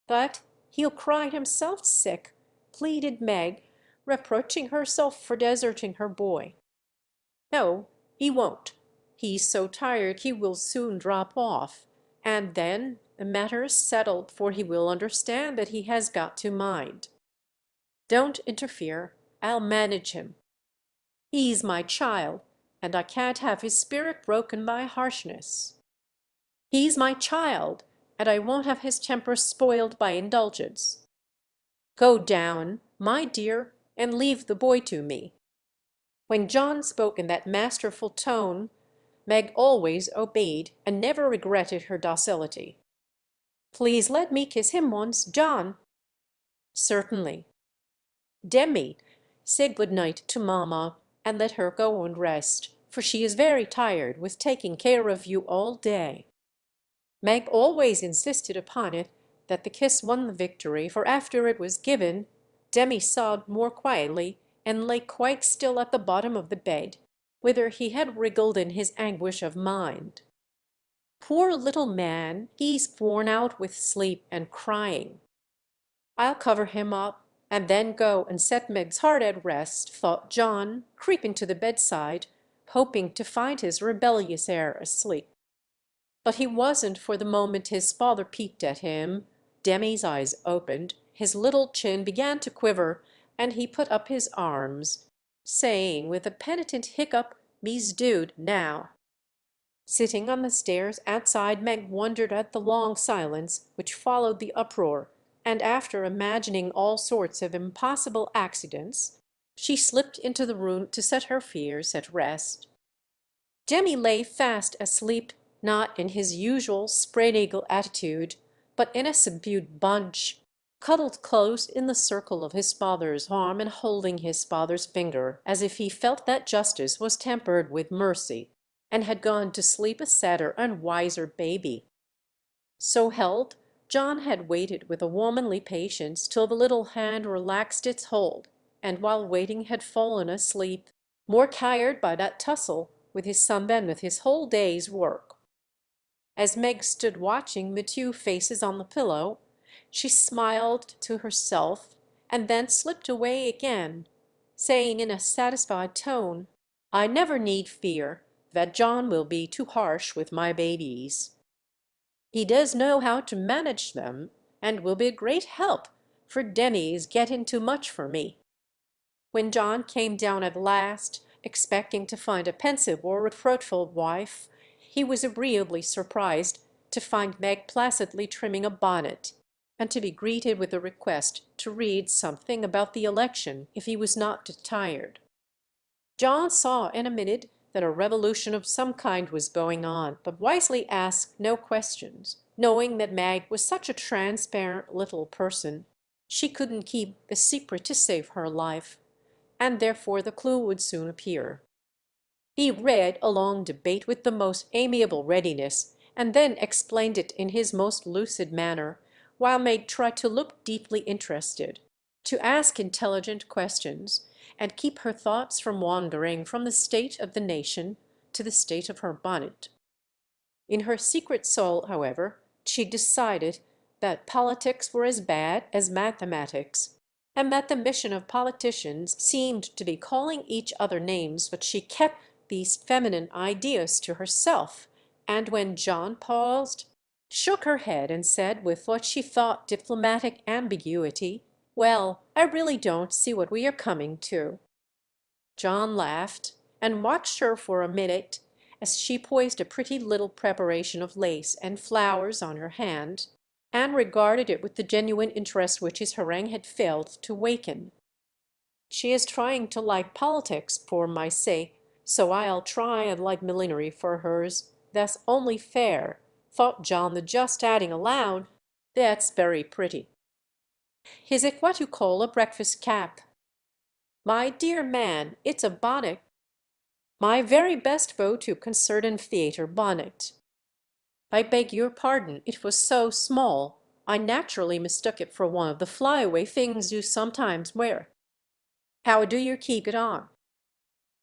"But he'll cry himself sick," pleaded Meg, reproaching herself for deserting her boy. "No, he won't. He's so tired he will soon drop off, and then the matter is settled, for he will understand that he has got to mind. Don't interfere. I'll manage him. He's my child, and I can't have his spirit broken by harshness. He's my child, and I won't have his temper spoiled by indulgence. Go down, my dear, and leave the boy to me." When John spoke in that masterful tone, Meg always obeyed and never regretted her docility. "Please let me kiss him once, John." "Certainly." "Demi, say good night to mamma, and let her go and rest, for she is very tired with taking care of you all day." Meg always insisted upon it that the kiss won the victory, for after it was given, Demi sobbed more quietly and lay quite still at the bottom of the bed, whither he had wriggled in his anguish of mind. "Poor little man, he's worn out with sleep and crying. I'll cover him up, and then go and set Meg's heart at rest," thought John, creeping to the bedside, hoping to find his rebellious heir asleep. But he wasn't, for the moment his father peeped at him, Demi's eyes opened, his little chin began to quiver, and he put up his arms, saying with a penitent hiccup, "Me's dude now." Sitting on the stairs outside, Meg wondered at the long silence which followed the uproar, and after imagining all sorts of impossible accidents, she slipped into the room to set her fears at rest. Jemmy lay fast asleep, not in his usual spread-eagle attitude, but in a subdued bunch, cuddled close in the circle of his father's arm and holding his father's finger, as if he felt that justice was tempered with mercy, and had gone to sleep a sadder and wiser baby. So held, John had waited with a womanly patience till the little hand relaxed its hold, and while waiting had fallen asleep, more tired by that tussle with his son than with his whole day's work. As Meg stood watching the two faces on the pillow, she smiled to herself and then slipped away again, saying in a satisfied tone, "I never need fear that John will be too harsh with my babies. He does know how to manage them, and will be a great help, for Demi's getting too much for me." When John came down at last, expecting to find a pensive or reproachful wife, he was agreeably surprised to find Meg placidly trimming a bonnet, and to be greeted with a request to read something about the election if he was not tired. John saw in a minute that a revolution of some kind was going on, but wisely asked no questions, knowing that Mag was such a transparent little person she couldn't keep the secret to save her life, and therefore the clue would soon appear. He read a long debate with the most amiable readiness, and then explained it in his most lucid manner, while Meg tried to look deeply interested, to ask intelligent questions, and keep her thoughts from wandering from the state of the nation to the state of her bonnet. In her secret soul, however, she decided that politics were as bad as mathematics, and that the mission of politicians seemed to be calling each other names, but she kept these feminine ideas to herself, and when John paused, shook her head and said with what she thought diplomatic ambiguity, "Well, I really don't see what we are coming to." John laughed and watched her for a minute as she poised a pretty little preparation of lace and flowers on her hand, and regarded it with the genuine interest which his harangue had failed to waken. "She is trying to like politics for my sake, so I'll try and like millinery for hers. That's only fair," thought John the Just, adding aloud, "That's very pretty. Is it what you call a breakfast cap?" "My dear man, it's a bonnet. My very best voto concert and theatre bonnet." "I beg your pardon, it was so small. I naturally mistook it for one of the flyaway things you sometimes wear. How do you keep it on?"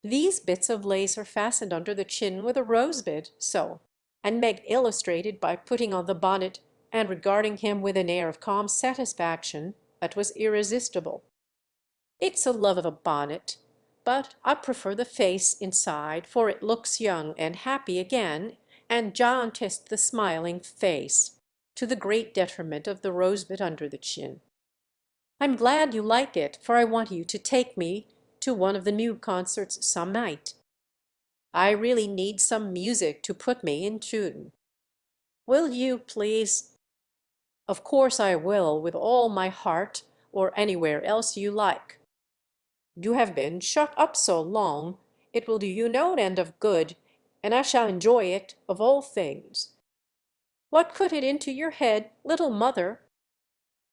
"These bits of lace are fastened under the chin with a rosebud, so," and Meg illustrated by putting on the bonnet and regarding him with an air of calm satisfaction that was irresistible. "It's a love of a bonnet, but I prefer the face inside, for it looks young and happy again," and John kissed the smiling face, to the great detriment of the rosebud under the chin. "I'm glad you like it, for I want you to take me to one of the new concerts some night. I really need some music to put me in tune." "Will you, please?" "Of course I will, with all my heart, or anywhere else you like. You have been shut up so long, it will do you no end of good, and I shall enjoy it of all things." "What put it into your head, little mother?"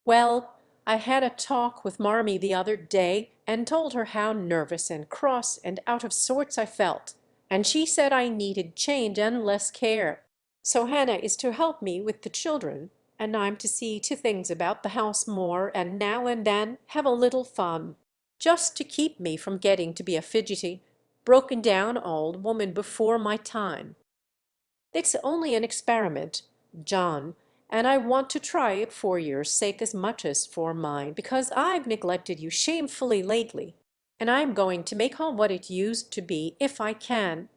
"Well, I had a talk with Marmee the other day, and told her how nervous and cross and out of sorts I felt, and she said I needed change and less care. So Hannah is to help me with the children, and I'm to see to things about the house more, and now and then have a little fun, just to keep me from getting to be a fidgety, broken down old woman before my time. It's only an experiment, John, and I want to try it for your sake as much as for mine, because I've neglected you shamefully lately, and I'm going to make home what it used to be if I can.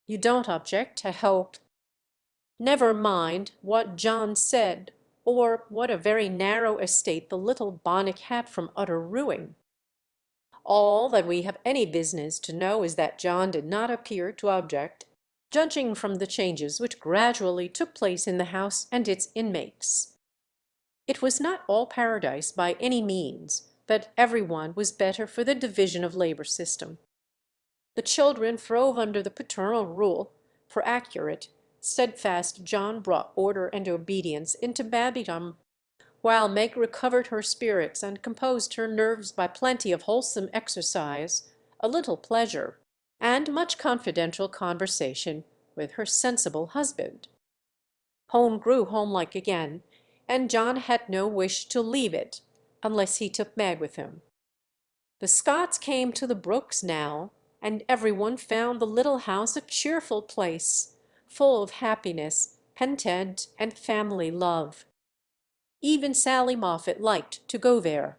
You don't object, I hope?" "Never mind what John said, or what a very narrow estate the little Bonnick had from utter ruin. All that we have any business to know is that John did not appear to object, judging from the changes which gradually took place in the house and its inmates. It was not all paradise by any means, but every one was better for the division of labor system. The children throve under the paternal rule, for accurate, steadfast John brought order and obedience into babydom, while Meg recovered her spirits and composed her nerves by plenty of wholesome exercise, a little pleasure, and much confidential conversation with her sensible husband. Home grew homelike again, and John had no wish to leave it, unless he took Meg with him. The Scots came to the Brooks now, and every one found the little house a cheerful place, full of happiness, content, and family love. Even Sally Moffat liked to go there.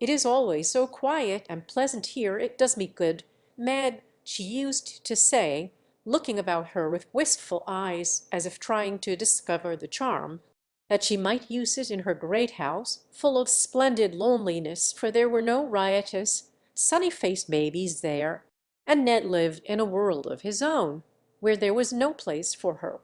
"It is always so quiet and pleasant here, it does me good, Meg," she used to say, looking about her with wistful eyes, as if trying to discover the charm, that she might use it in her great house, full of splendid loneliness, for there were no riotous, sunny-faced babies there, and Ned lived in a world of his own, where there was no place for her.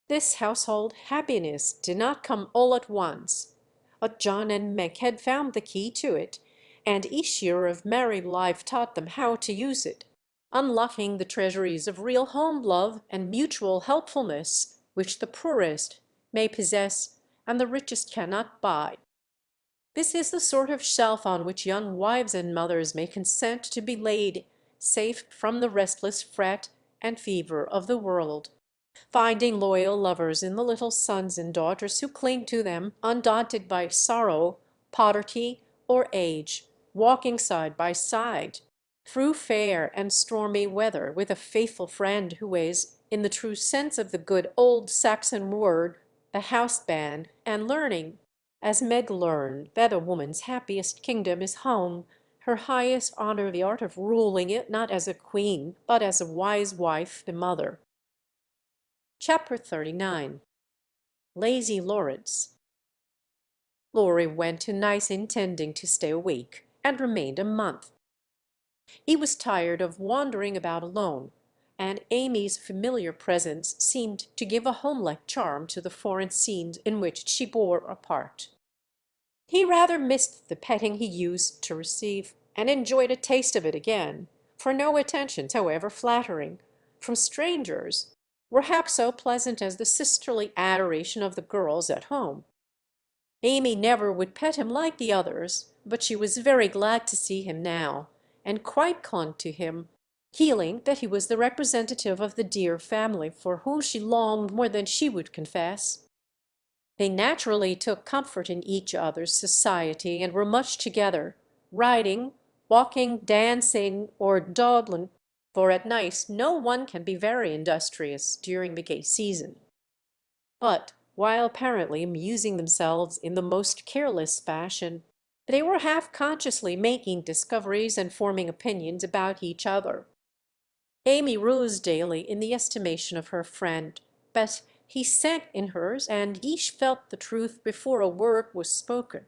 This household happiness did not come all at once, but John and Meg had found the key to it, and each year of married life taught them how to use it, unlocking the treasuries of real home love and mutual helpfulness which the poorest may possess and the richest cannot buy. This is the sort of shelf on which young wives and mothers may consent to be laid, safe from the restless fret and fever of the world, finding loyal lovers in the little sons and daughters who cling to them, undaunted by sorrow, poverty, or age, walking side by side through fair and stormy weather with a faithful friend who is, in the true sense of the good old Saxon word, the house band, and learning, as Meg learned, that a woman's happiest kingdom is home, her highest honor the art of ruling it not as a queen, but as a wise wife, the mother. Chapter 39. Lazy Lawrence. Laurie went to Nice intending to stay a week, and remained a month. He was tired of wandering about alone, and Amy's familiar presence seemed to give a homelike charm to the foreign scenes in which she bore a part. He rather missed the petting he used to receive, and enjoyed a taste of it again, for no attentions, however flattering, from strangers were half so pleasant as the sisterly adoration of the girls at home. Amy never would pet him like the others, but she was very glad to see him now, and quite clung to him, feeling that he was the representative of the dear family for whom she longed more than she would confess. They naturally took comfort in each other's society, and were much together, riding, walking, dancing, or dawdling, for at Nice no one can be very industrious during the gay season. But while apparently amusing themselves in the most careless fashion, they were half consciously making discoveries and forming opinions about each other. Amy rose daily in the estimation of her friend, but he sank in hers, and each felt the truth before a word was spoken.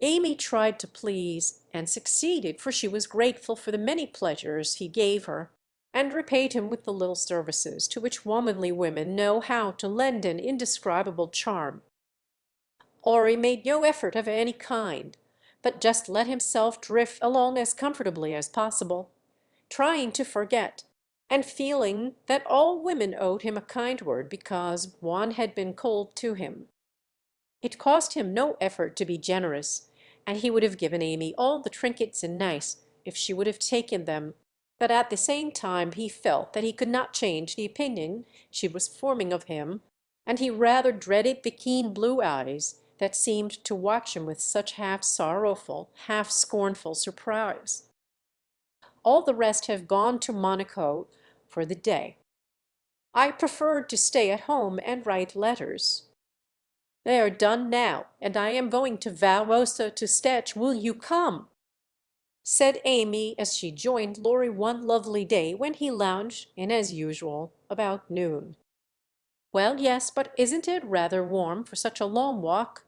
Amy tried to please, and succeeded, for she was grateful for the many pleasures he gave her, and repaid him with the little services to which womanly women know how to lend an indescribable charm. Orry made no effort of any kind, but just let himself drift along as comfortably as possible, trying to forget, and feeling that all women owed him a kind word because one had been cold to him. It cost him no effort to be generous, and he would have given Amy all the trinkets in Nice if she would have taken them, but at the same time he felt that he could not change the opinion she was forming of him, and he rather dreaded the keen blue eyes that seemed to watch him with such half sorrowful, half scornful surprise. All the rest have gone to Monaco for the day. I preferred to stay at home and write letters. They are done now, and I am going to Valrosa to sketch. Will you come?" said Amy as she joined Laurie one lovely day when he lounged in as usual about noon. "Well, yes, but isn't it rather warm for such a long walk?"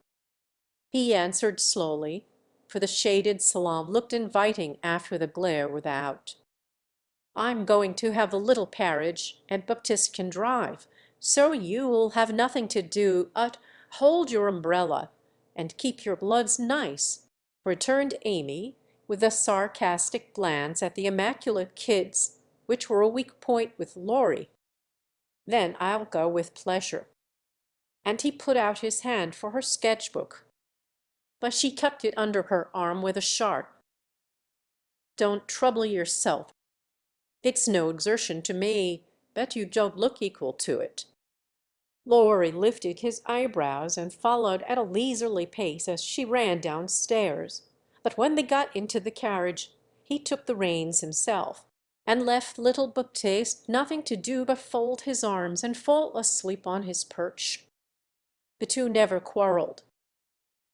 He answered slowly, for the shaded salon looked inviting after the glare without. "I'm going to have a little carriage, and Baptiste can drive, so you'll have nothing to do but hold your umbrella and keep your bloods nice," returned Amy, with a sarcastic glance at the immaculate kids, which were a weak point with Laurie. "Then I'll go with pleasure." And he put out his hand for her sketch book. But she tucked it under her arm with a sharp, "Don't trouble yourself. It's no exertion to me. Bet you don't look equal to it." Laurie lifted his eyebrows and followed at a leisurely pace as she ran downstairs. But when they got into the carriage he took the reins himself, and left little Baptiste nothing to do but fold his arms and fall asleep on his perch. The two never quarreled.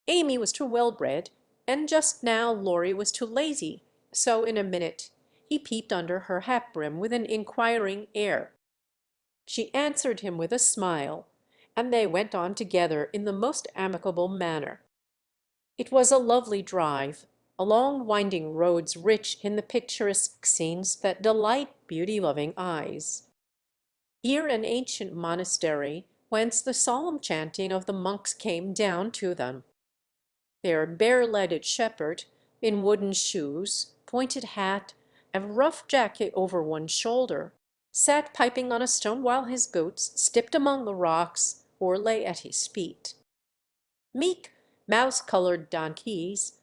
Amy was too well bred, and just now Laurie was too lazy, so in a minute he peeped under her hat brim with an inquiring air. She answered him with a smile, and they went on together in the most amicable manner. It was a lovely drive, along winding roads rich in the picturesque scenes that delight beauty-loving eyes. Here an ancient monastery, whence the solemn chanting of the monks came down to them. Their bare-legged shepherd, in wooden shoes, pointed hat, and rough jacket over one shoulder, sat piping on a stone while his goats stepped among the rocks or lay at his feet. Meek, mouse-colored donkeys,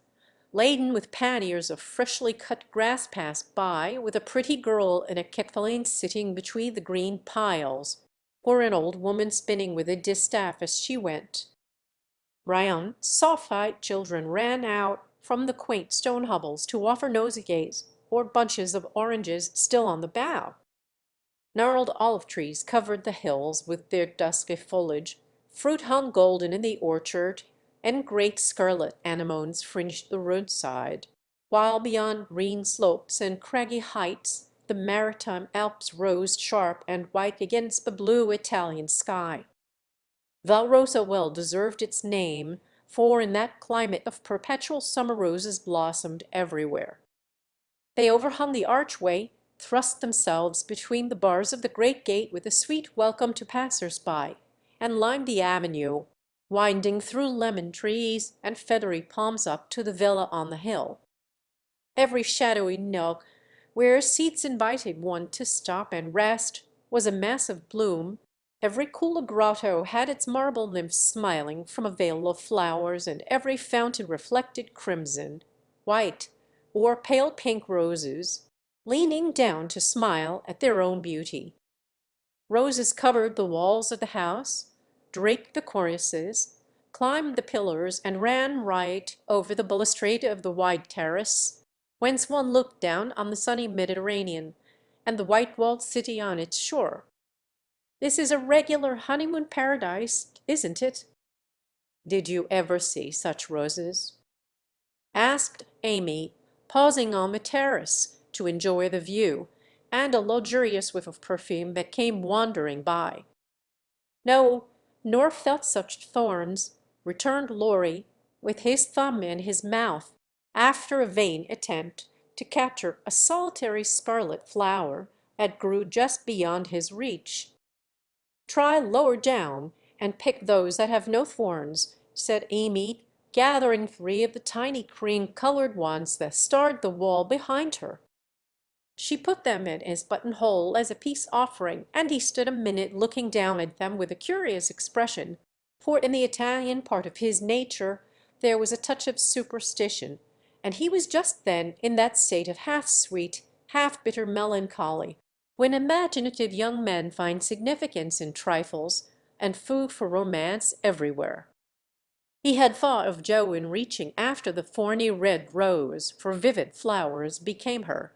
laden with panniers of freshly cut grass, passed by, with a pretty girl in a kepeline sitting between the green piles, or an old woman spinning with a distaff as she went. Brown, soft-eyed children ran out from the quaint stone hovels to offer nosegays or bunches of oranges still on the bough. Gnarled olive trees covered the hills with their dusky foliage, fruit hung golden in the orchard, and great scarlet anemones fringed the roadside, while beyond green slopes and craggy heights the maritime Alps rose sharp and white against the blue Italian sky. Valrosa well deserved its name, for in that climate of perpetual summer roses blossomed everywhere. They overhung the archway, thrust themselves between the bars of the great gate with a sweet welcome to passers-by, and lined the avenue, winding through lemon trees and feathery palms up to the villa on the hill. Every shadowy nook where seats invited one to stop and rest was a mass of bloom. Every cool grotto had its marble nymphs smiling from a veil of flowers, and every fountain reflected crimson, white, or pale pink roses, leaning down to smile at their own beauty. Roses covered the walls of the house, draped the cornices, climbed the pillars, and ran right over the balustrade of the wide terrace, whence one looked down on the sunny Mediterranean and the white-walled city on its shore. This is a regular honeymoon paradise, isn't it? Did you ever see such roses?" asked Amy, pausing on the terrace to enjoy the view and a luxurious whiff of perfume that came wandering by. "No, nor felt such thorns," returned Laurie, with his thumb in his mouth, after a vain attempt to capture a solitary scarlet flower that grew just beyond his reach. "Try lower down and pick those that have no thorns," said Amy, gathering 3 of the tiny cream-colored ones that starred the wall behind her. She put them in his buttonhole as a peace offering, and he stood a minute looking down at them with a curious expression, for in the Italian part of his nature there was a touch of superstition, and he was just then in that state of half-sweet, half-bitter melancholy when imaginative young men find significance in trifles and food for romance everywhere. He had thought of Joe in reaching after the thorny red rose, for vivid flowers became her,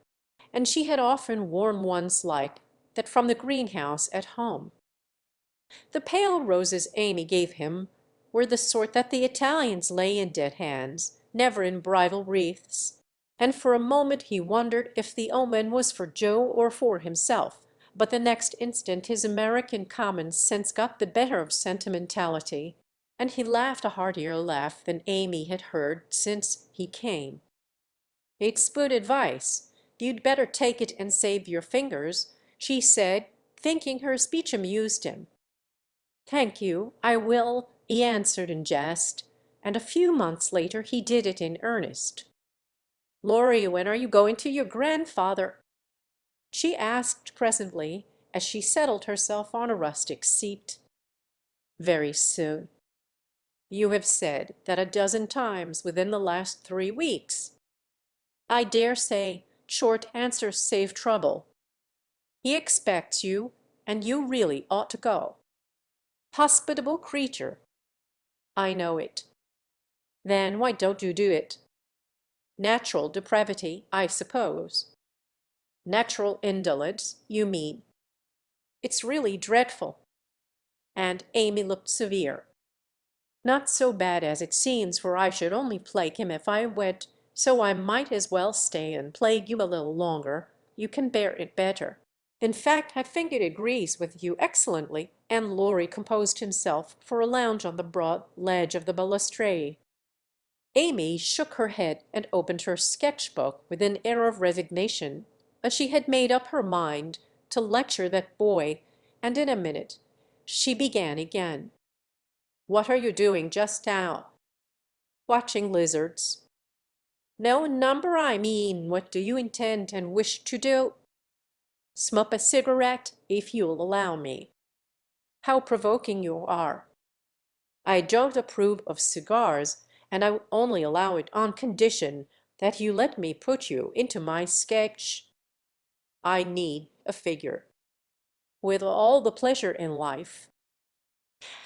and she had often worn ones like that from the greenhouse at home. The pale roses Amy gave him were the sort that the Italians lay in dead hands, never in bridal wreaths, and for a moment he wondered if the omen was for Joe or for himself, But the next instant his American common sense got the better of sentimentality, and he laughed a heartier laugh than Amy had heard since he came. "It's good advice. You'd better take it and save your fingers," she said, thinking her speech amused him. "Thank you, I will," he answered in jest, and a few months later he did it in earnest. "Lori, when are you going to your grandfather?" she asked presently, as she settled herself on a rustic seat. "Very soon." "You have said that a dozen times within the last 3 weeks." "I dare say short answers save trouble. He expects you, and you really ought to go." "Hospitable creature." "I know it." "Then why don't you do it?" "Natural depravity, I suppose." "Natural indolence, you mean." "It's really dreadful." And Amy looked severe. "Not so bad as it seems, for I should only plague him if I went, so I might as well stay and plague you a little longer. You can bear it better. In fact, I think it agrees with you excellently." And Lorry composed himself for a lounge on the broad ledge of the balustrade. Amy shook her head and opened her sketch-book with an air of resignation, but she had made up her mind to lecture that boy, and in a minute she began again. "What are you doing just now?" "Watching lizards." "No number, I mean. What do you intend and wish to do?" "Smoke a cigarette, if you'll allow me." "How provoking you are." "I don't approve of cigars, and I will only allow it on condition that you let me put you into my sketch." "I need a figure." "With all the pleasure in life."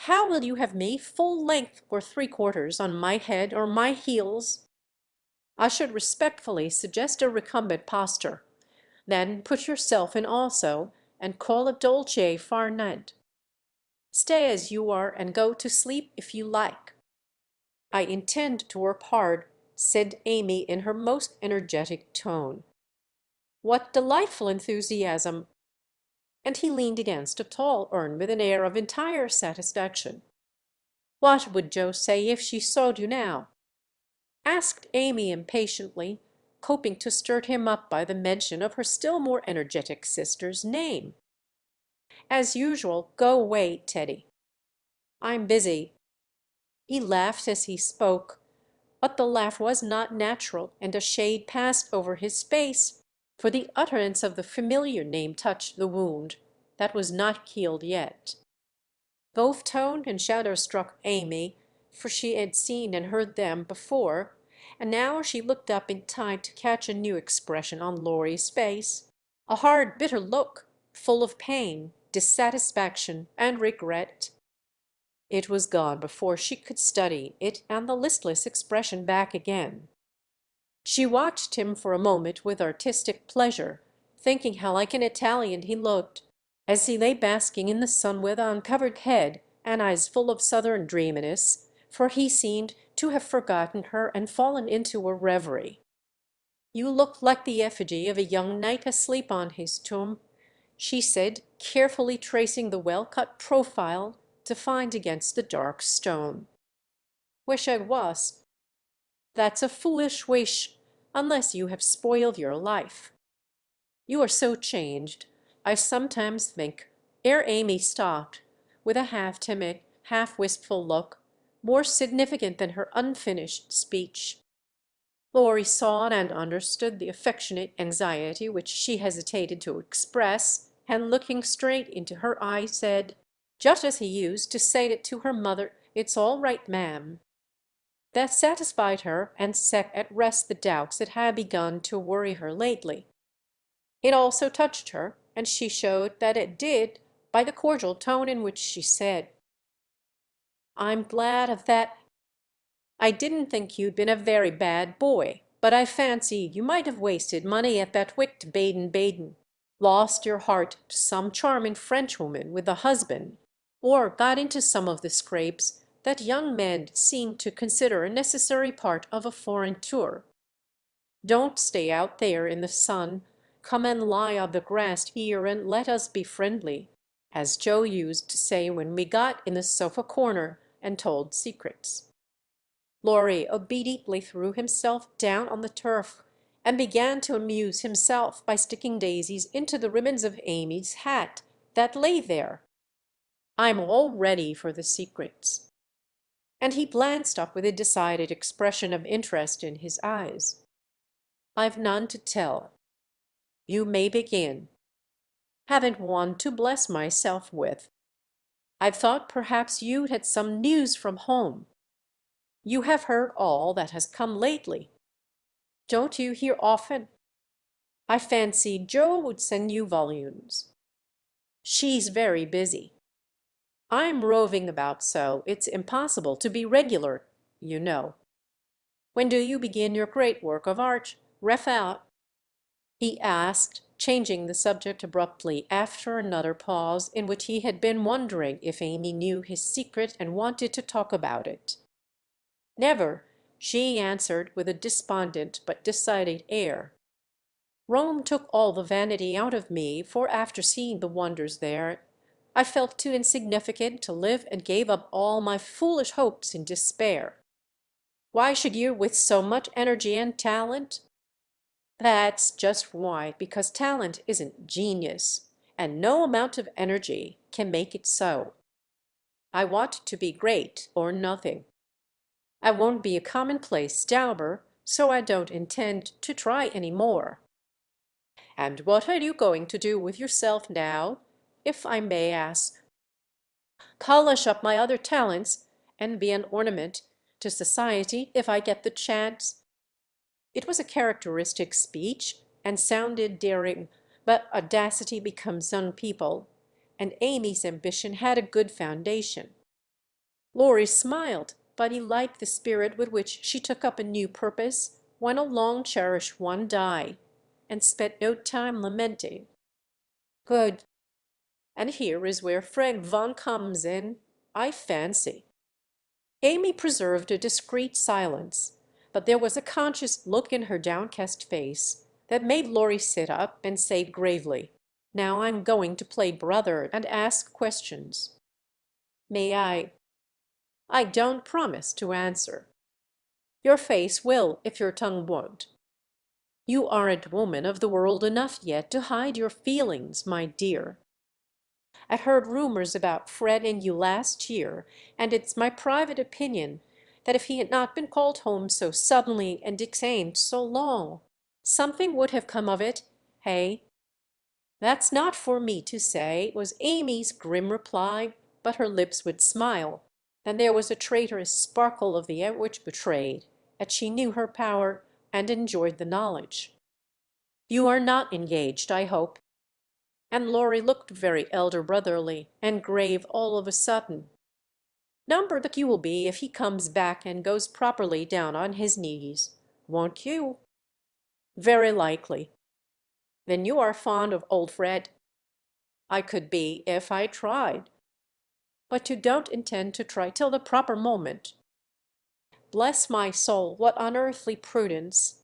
"How will you have me, full length or three-quarters, on my head or my heels?" "I should respectfully suggest a recumbent posture. Then put yourself in also, and call it dolce far niente. Stay as you are and go to sleep if you like." "I intend to work hard," said Amy in her most energetic tone. "What delightful enthusiasm!" And he leaned against a tall urn with an air of entire satisfaction. "What would Joe say if she saw you now?" asked Amy impatiently, hoping to stir him up by the mention of her still more energetic sister's name. "As usual, go away, Teddy." "I'm busy." He laughed as he spoke, but the laugh was not natural, and a shade passed over his face, for the utterance of the familiar name touched the wound that was not healed yet. Both tone and shadow struck Amy, for she had seen and heard them before, and now she looked up in time to catch a new expression on Lori's face, a hard, bitter look, full of pain, dissatisfaction, and regret. It was gone before she could study it and the listless expression back again. She watched him for a moment with artistic pleasure, thinking how like an Italian he looked, as he lay basking in the sun with uncovered head and eyes full of southern dreaminess, for he seemed to have forgotten her and fallen into a reverie. "You look like the effigy of a young knight asleep on his tomb," she said, carefully tracing the well-cut profile defined against the dark stone. "Wish I was." "That's a foolish wish, unless you have spoiled your life. You are so changed, I sometimes think." Ere Amy stopped, with a half timid, half wistful look, more significant than her unfinished speech. Lorry saw and understood the affectionate anxiety which she hesitated to express, and looking straight into her eye said, just as he used to say it to her mother, "It's all right, ma'am." That satisfied her and set at rest the doubts that had begun to worry her lately. It also touched her, and she showed that it did by the cordial tone in which she said, "I'm glad of that. I didn't think you'd been a very bad boy, but I fancied you might have wasted money at that wicked Baden, lost your heart to some charming Frenchwoman with a husband, or got into some of the scrapes that young men seem to consider a necessary part of a foreign tour. Don't stay out there in the sun, Come and lie on the grass here and let us be friendly, as Joe used to say when we got in the sofa corner and told secrets." Laurie obediently threw himself down on the turf and began to amuse himself by sticking daisies into the ribbons of Amy's hat that lay there. "I'm all ready for the secrets." And he glanced up with a decided expression of interest in his eyes. "I've none to tell. You may begin. Haven't one to bless myself with. I've thought perhaps you'd had some news from home. You have heard all that has come lately. Don't you hear often? I fancied Joe would send you volumes." "She's very busy. I'm roving about so it's impossible to be regular, you know. When do you begin your great work of art, Raphael?" he asked, changing the subject abruptly after another pause in which he had been wondering if Amy knew his secret and wanted to talk about it. "Never," she answered with a despondent but decided air. "Rome took all the vanity out of me, for after seeing the wonders there, I felt too insignificant to live and gave up all my foolish hopes in despair." "Why should you with so much energy and talent?" "That's just why, because talent isn't genius, and no amount of energy can make it so. I want to be great or nothing. I won't be a commonplace dauber, so I don't intend to try any more." "And what are you going to do with yourself now, if I may ask?" "Polish up my other talents and be an ornament to society if I get the chance." It was a characteristic speech and sounded daring, but audacity becomes young people, and Amy's ambition had a good foundation. Laurie smiled, but he liked the spirit with which she took up a new purpose when a long-cherished one died, and spent no time lamenting. "Good. And here is where Fred Vaughan comes in, I fancy." Amy preserved a discreet silence, but there was a conscious look in her downcast face that made Laurie sit up and say gravely, "Now I'm going to play brother and ask questions." "May I?" "I don't promise to answer." "Your face will, if your tongue won't. You aren't a woman of the world enough yet to hide your feelings, my dear. I heard rumors about Fred and you last year, and it's my private opinion that if he had not been called home so suddenly and detained so long, something would have come of it, hey?" "That's not for me to say," was Amy's grim reply, but her lips would smile, and there was a traitorous sparkle of the air which betrayed that she knew her power and enjoyed the knowledge. "You are not engaged, I hope?" And Laurie looked very elder brotherly and grave all of a sudden. "Number that you will be if he comes back and goes properly down on his knees. Won't you?" "Very likely." "Then you are fond of old Fred?" "I could be if I tried." "But you don't intend to try till the proper moment?" "Bless my soul, what unearthly prudence!"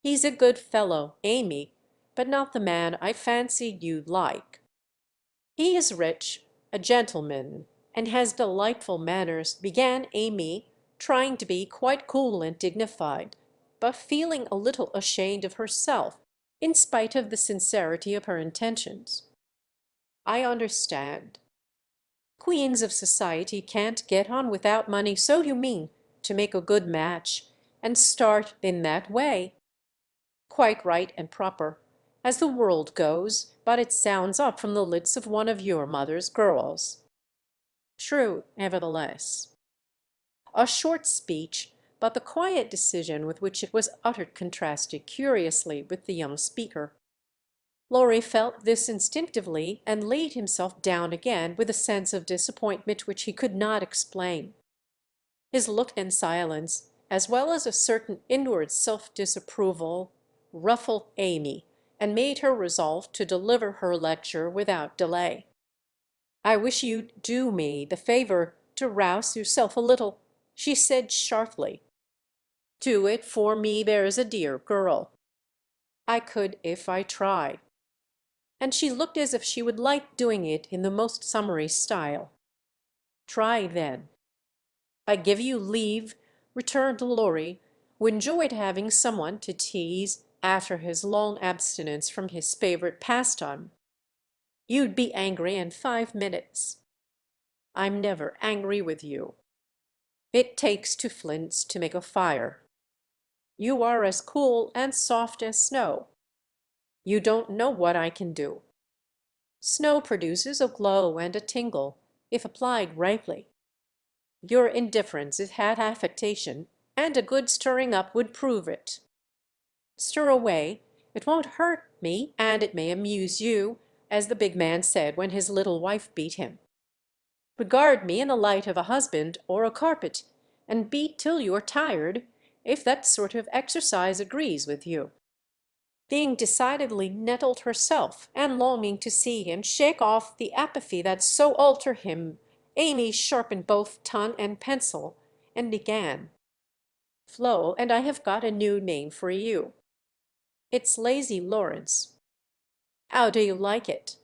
"He's a good fellow, Amy, but not the man I fancied you'd like. He is rich, a gentleman, and has delightful manners," began Amy, trying to be quite cool and dignified, but feeling a little ashamed of herself in spite of the sincerity of her intentions. "I understand. Queens of society can't get on without money, so you mean to make a good match and start in that way. Quite right and proper, as the world goes, but it sounds up from the lips of one of your mother's girls." "True, nevertheless." A short speech, but the quiet decision with which it was uttered contrasted curiously with the young speaker. Laurie felt this instinctively and laid himself down again with a sense of disappointment which he could not explain. His look and silence, as well as a certain inward self-disapproval, ruffled Amy and made her resolve to deliver her lecture without delay. "I wish you'd do me the favor to rouse yourself a little," she said sharply. "Do it for me, there's a dear girl." I could if I try." And she looked as if she would like doing it in the most summary style. "Try, then." "I give you leave," returned Lory, who enjoyed having someone to tease after his long abstinence from his favorite pastime. "You'd be angry in 5 minutes." "I'm never angry with you." "It takes two flints to make a fire." "You are as cool and soft as snow." "You don't know what I can do." "Snow produces a glow and a tingle, if applied rightly." "Your indifference is half affectation, and a good stirring up would prove it." "Stir away. It won't hurt me, and it may amuse you, as the big man said when his little wife beat him. Regard me in the light of a husband or a carpet, and beat till you're tired, if that sort of exercise agrees with you." Being decidedly nettled herself, and longing to see him shake off the apathy that so altered him, Amy sharpened both tongue and pencil, and began: "Flo, and I have got a new name for you. It's Lazy Lawrence. How do you like it?"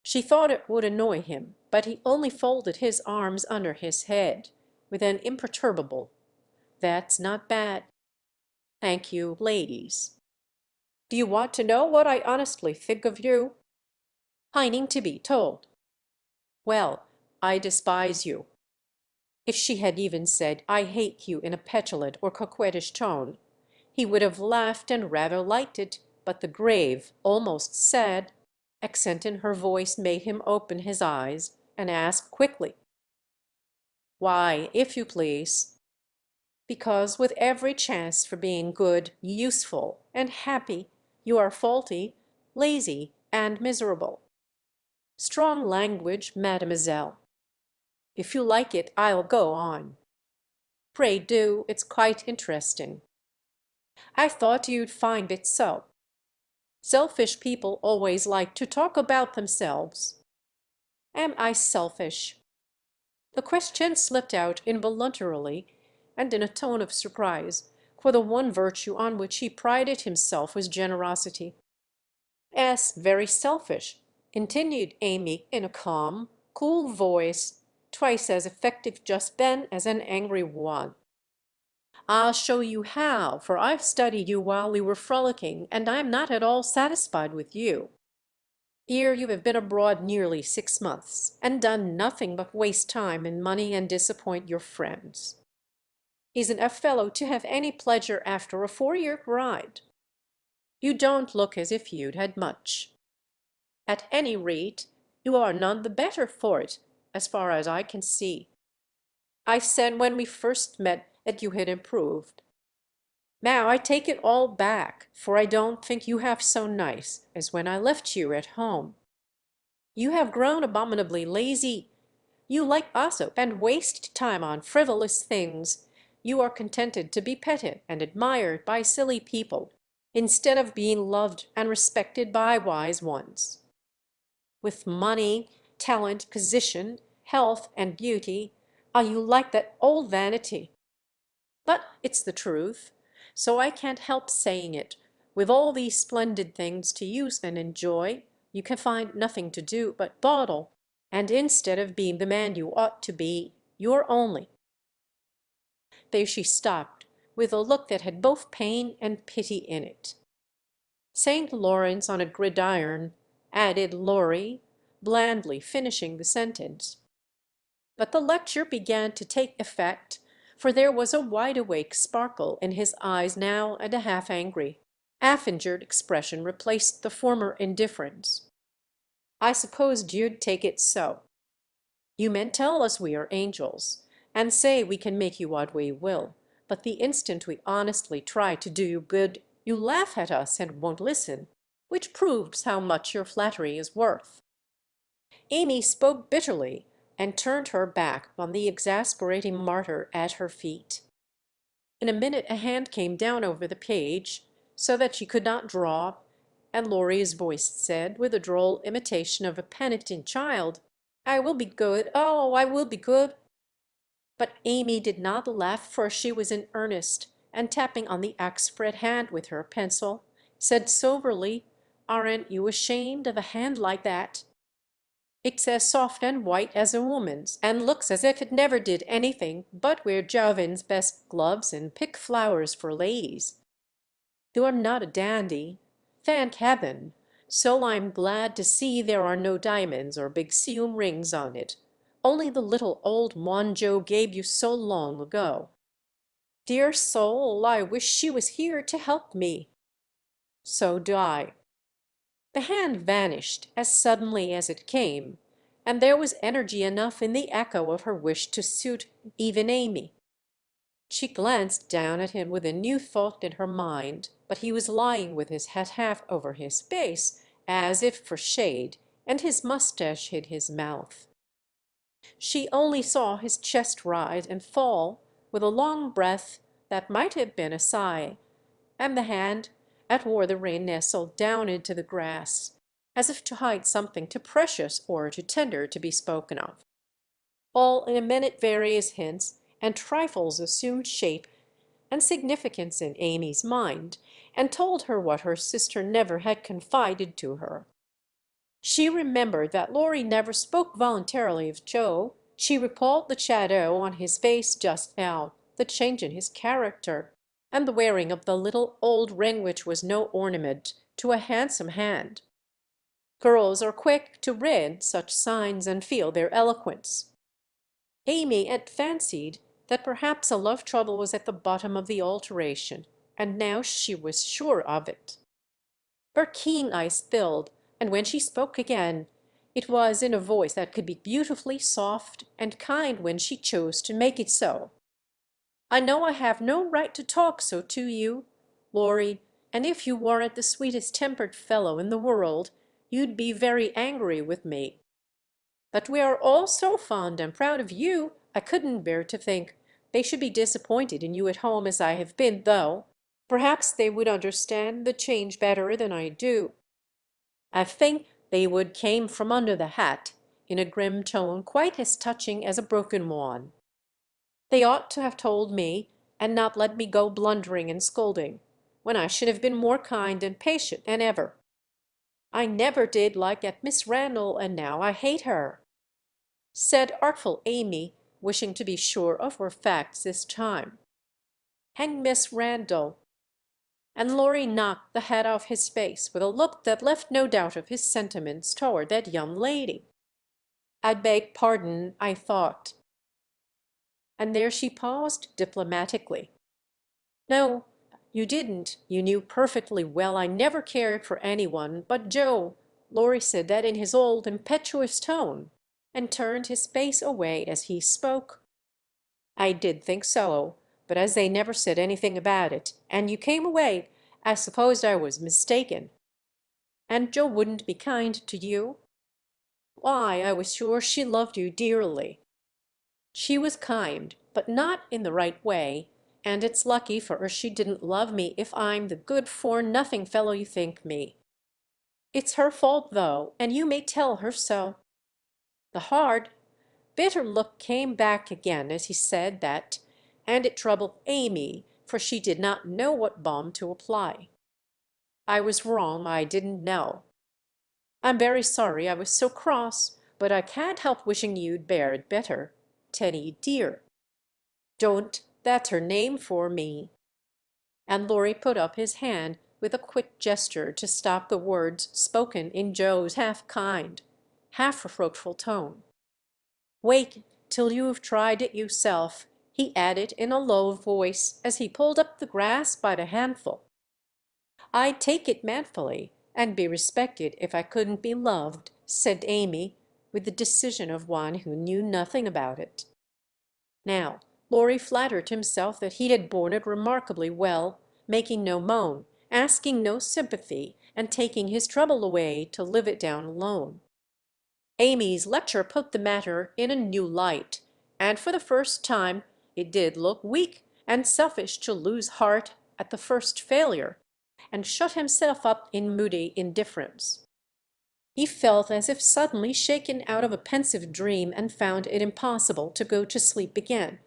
She thought it would annoy him, but he only folded his arms under his head, with an imperturbable "That's not bad. Thank you, ladies. Do you want to know what I honestly think of you?" Pining to be told. "Well, I despise you." If she had even said, "I hate you," in a petulant or coquettish tone, he would have laughed and rather liked it, but the grave, almost sad, accent in her voice made him open his eyes and ask quickly: "Why, if you please?" "Because with every chance for being good, useful, and happy, you are faulty, lazy, and miserable." "Strong language, mademoiselle." "If you like it, I'll go on." "Pray do. It's quite interesting." "I thought you'd find it so." "Selfish people always like to talk about themselves." "Am I selfish?" The question slipped out involuntarily and in a tone of surprise, for the one virtue on which he prided himself was generosity. "Yes, very selfish," continued Amy in a calm, cool voice, twice as effective just then as an angry one. "I'll show you how, for I've studied you while we were frolicking, and I'm not at all satisfied with you. Here you have been abroad nearly 6 months, and done nothing but waste time and money and disappoint your friends. Isn't a fellow to have any pleasure after a 4-year ride? You don't look as if you'd had much. At any rate, you are none the better for it, as far as I can see. I said when we first met that you had improved. Now I take it all back, for I don't think you half so nice as when I left you at home. You have grown abominably lazy. You like gossip and waste time on frivolous things. You are contented to be petted and admired by silly people, instead of being loved and respected by wise ones. With money, talent, position, health, and beauty, you like that old vanity. But it's the truth, so I can't help saying it. With all these splendid things to use and enjoy, you can find nothing to do but dawdle, and instead of being the man you ought to be, you're only—" There she stopped, with a look that had both pain and pity in it. "St. Lawrence on a gridiron," added Lory, blandly finishing the sentence. But the lecture began to take effect, for there was a wide-awake sparkle in his eyes now and a half-angry, half-injured expression replaced the former indifference. "I supposed you'd take it so. You men tell us we are angels, and say we can make you what we will, but the instant we honestly try to do you good, you laugh at us and won't listen, which proves how much your flattery is worth." Amy spoke bitterly, and turned her back on the exasperating martyr at her feet. In a minute a hand came down over the page, so that she could not draw, and Lory's voice said, with a droll imitation of a penitent child, "I will be good, oh, I will be good." But Amy did not laugh, for she was in earnest, and tapping on the axe-spread hand with her pencil, said soberly, "Aren't you ashamed of a hand like that? It's as soft and white as a woman's, and looks as if it never did anything but wear Jovin's best gloves and pick flowers for ladies. You're not a dandy, thank heaven, so I'm glad to see there are no diamonds or big seum rings on it, only the little old one Joe gave you so long ago. Dear soul, I wish she was here to help me." "So do I." The hand vanished as suddenly as it came, and there was energy enough in the echo of her wish to suit even Amy. She glanced down at him with a new thought in her mind, but he was lying with his hat half over his face, as if for shade, and his mustache hid his mouth. She only saw his chest rise and fall with a long breath that might have been a sigh, and the hand at where the rain nestled down into the grass, as if to hide something too precious or too tender to be spoken of. All in a minute various hints and trifles assumed shape and significance in Amy's mind, and told her what her sister never had confided to her. She remembered that Lorry never spoke voluntarily of Joe. She recalled the shadow on his face just now, the change in his character, and the wearing of the little old ring which was no ornament to a handsome hand. Girls are quick to read such signs and feel their eloquence. Amy had fancied that perhaps a love trouble was at the bottom of the alteration, and now she was sure of it. Her keen eyes filled, and when she spoke again, it was in a voice that could be beautifully soft and kind when she chose to make it so. "I know I have no right to talk so to you, Lorry, and if you weren't the sweetest tempered fellow in the world, you'd be very angry with me. But we are all so fond and proud of you, I couldn't bear to think they should be disappointed in you at home as I have been, though perhaps they would understand the change better than I do. I think they would came from under the hat, in a grim tone quite as touching as a broken one. They ought to have told me, and not let me go blundering and scolding, when I should have been more kind and patient than ever. I never did like that Miss Randall, and now I hate her," said artful Amy, wishing to be sure of her facts this time. "Hang Miss Randall!" And Lorry knocked the hat off his face with a look that left no doubt of his sentiments toward that young lady. "I beg pardon, I thought—" And there she paused diplomatically. "No, you didn't. You knew perfectly well I never cared for any one but Joe." Lorry said that in his old impetuous tone, and turned his face away as he spoke. "I did think so, but as they never said anything about it, and you came away, I supposed I was mistaken. And Joe wouldn't be kind to you?" "Why, I was sure she loved you dearly." "She was kind, but not in the right way, and it's lucky for her she didn't love me if I'm the good-for-nothing fellow you think me. It's her fault, though, and you may tell her so." The hard, bitter look came back again as he said that, and it troubled Amy, for she did not know what balm to apply. "I was wrong, I didn't know. I'm very sorry I was so cross, but I can't help wishing you'd bear it better. Tenny dear." "Don't, that's her name for me." And Lorry put up his hand with a quick gesture to stop the words spoken in Joe's half kind, half reproachful tone. "Wait till you've tried it yourself," he added in a low voice as he pulled up the grass by the handful. "I'd take it manfully, and be respected if I couldn't be loved," said Amy, with the decision of one who knew nothing about it. Now, Lorry flattered himself that he had borne it remarkably well, making no moan, asking no sympathy, and taking his trouble away to live it down alone. Amy's lecture put the matter in a new light, and for the first time it did look weak and selfish to lose heart at the first failure, and shut himself up in moody indifference. He felt as if suddenly shaken out of a pensive dream and found it impossible to go to sleep again.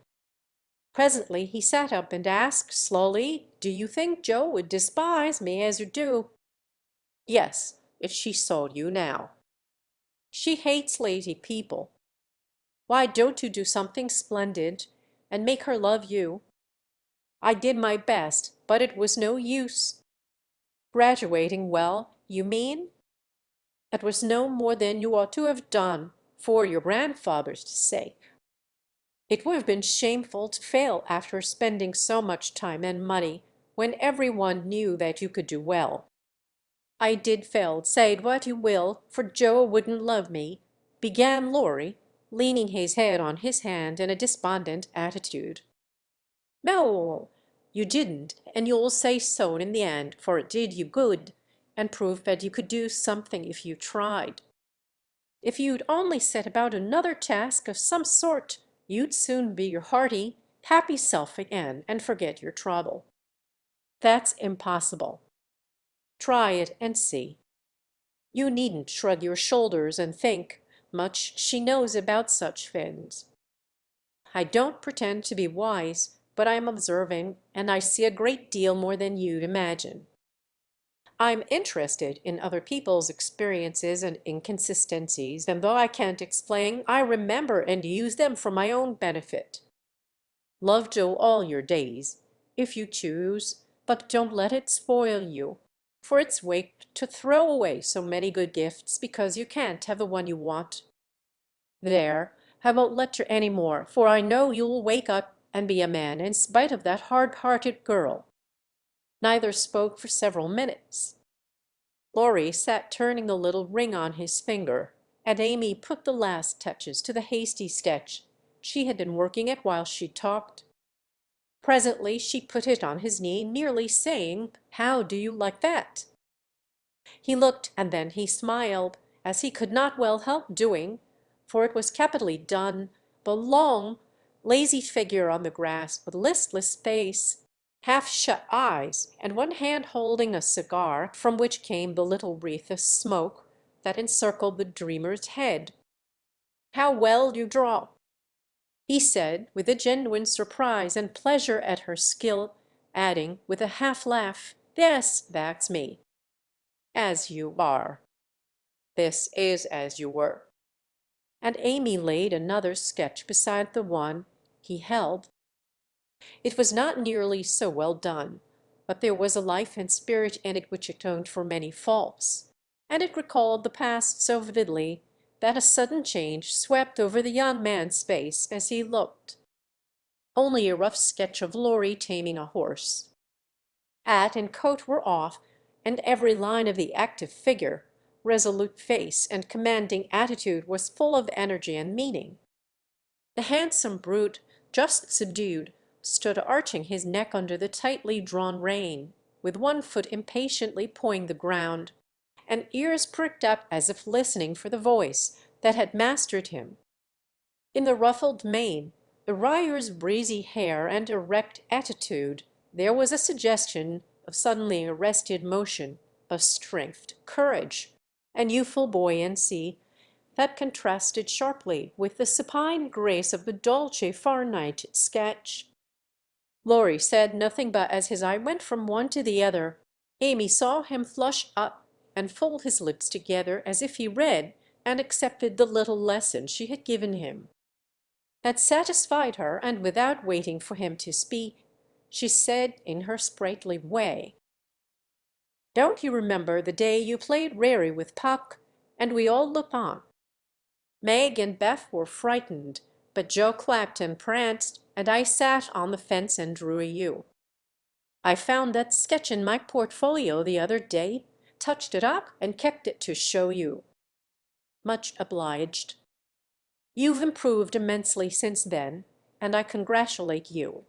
Presently he sat up and asked slowly, "Do you think Joe would despise me as you do?" "Yes, if she saw you now." "She hates lazy people." "Why don't you do something splendid and make her love you?" "I did my best, but it was no use." "Graduating well, you mean?" "It was no more than you ought to have done, for your grandfather's sake." "It would have been shameful to fail after spending so much time and money, when every one knew that you could do well." "I did fail, say what you will, for Joe wouldn't love me," began Lory, leaning his head on his hand in a despondent attitude. "No, you didn't, and you'll say so in the end, for it did you good, and proved that you could do something if you tried. If you'd only set about another task of some sort, you'd soon be your hearty, happy self again, and forget your trouble." "That's impossible." "Try it and see. You needn't shrug your shoulders and think much she knows about such things." "I don't pretend to be wise, but I'm observing, and I see a great deal more than you'd imagine." "I'm interested in other people's experiences and inconsistencies, and though I can't explain, I remember and use them for my own benefit." "Love Joe all your days, if you choose, but don't let it spoil you, for it's weak to throw away so many good gifts because you can't have the one you want. There, I won't lecture any more, for I know you'll wake up and be a man in spite of that hard-hearted girl." Neither spoke for several minutes. Lory sat turning the little ring on his finger, and Amy put the last touches to the hasty sketch she had been working at while she talked. Presently she put it on his knee, merely saying, "How do you like that?" He looked, and then he smiled, as he could not well help doing, for it was capitally done, the long, lazy figure on the grass, with listless face, half-shut eyes, and one hand holding a cigar from which came the little wreath of smoke that encircled the dreamer's head. "How well you draw!" he said, with a genuine surprise and pleasure at her skill, adding with a half laugh, "Yes, that's me." "As you are." "This is as you were." And Amy laid another sketch beside the one he held. It was not nearly so well done, but there was a life and spirit in it which atoned for many faults, and it recalled the past so vividly that a sudden change swept over the young man's face as he looked. Only a rough sketch of Lory taming a horse. Hat and coat were off, and every line of the active figure, resolute face, and commanding attitude was full of energy and meaning. The handsome brute, just subdued, stood arching his neck under the tightly drawn rein, with one foot impatiently pawing the ground, and ears pricked up as if listening for the voice that had mastered him. In the ruffled mane, the rider's breezy hair, and erect attitude, there was a suggestion of suddenly arrested motion, of strength, courage, and youthful buoyancy that contrasted sharply with the supine grace of the dolce far night sketch. Lory said nothing, but as his eye went from one to the other, Amy saw him flush up and fold his lips together as if he read and accepted the little lesson she had given him. That satisfied her, and without waiting for him to speak, she said in her sprightly way, "Don't you remember the day you played rarey with Puck, and we all looked on? Meg and Beth were frightened, but Joe clapped and pranced, and I sat on the fence and drew you. I found that sketch in my portfolio the other day, touched it up, and kept it to show you. Much obliged. You've improved immensely since then, and I congratulate you.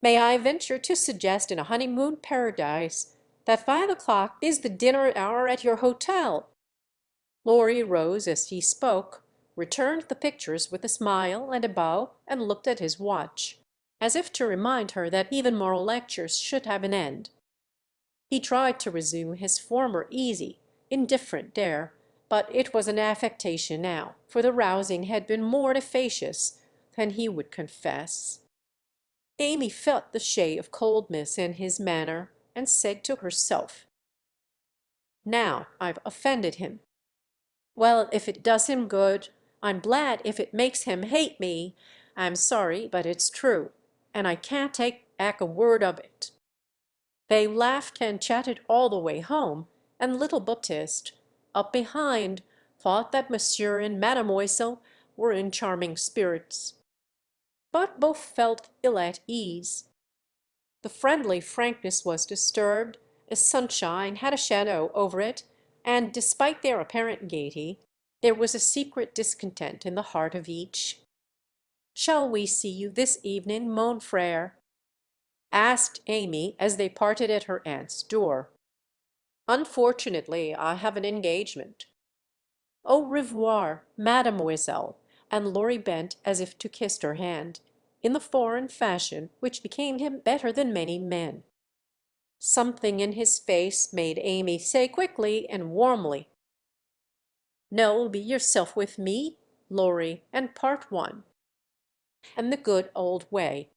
May I venture to suggest in a honeymoon paradise that 5 o'clock is the dinner hour at your hotel?" Lory rose as he spoke, returned the pictures with a smile and a bow, and looked at his watch, as if to remind her that even moral lectures should have an end. He tried to resume his former easy, indifferent air, but it was an affectation now, for the rousing had been more efficacious than he would confess. Amy felt the shade of coldness in his manner, and said to herself, "Now I've offended him. Well, if it does him good, I'm glad. If it makes him hate me, I'm sorry, but it's true, and I can't take back a word of it." They laughed and chatted all the way home, and little Baptiste, up behind, thought that Monsieur and Mademoiselle were in charming spirits. But both felt ill at ease. The friendly frankness was disturbed, the sunshine had a shadow over it, and despite their apparent gaiety, there was a secret discontent in the heart of each. "Shall we see you this evening, mon frère?" asked Amy as they parted at her aunt's door. "Unfortunately, I have an engagement." "Au revoir, mademoiselle," and Lorry bent as if to kiss her hand, in the foreign fashion which became him better than many men. Something in his face made Amy say quickly and warmly, "No, be yourself with me, Lorry, and part one." And the good old way.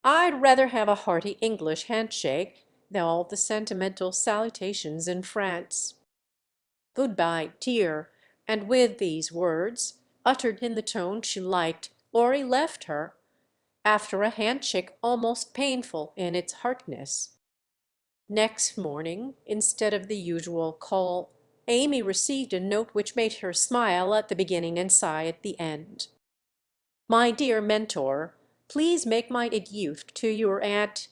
"I'd rather have a hearty English handshake than all the sentimental salutations in France. Goodbye, dear." And with these words, uttered in the tone she liked, Lorry left her, after a handshake almost painful in its heartiness. Next morning, instead of the usual call, Amy received a note which made her smile at the beginning and sigh at the end. "My dear Mentor, please make my adieu to your aunt,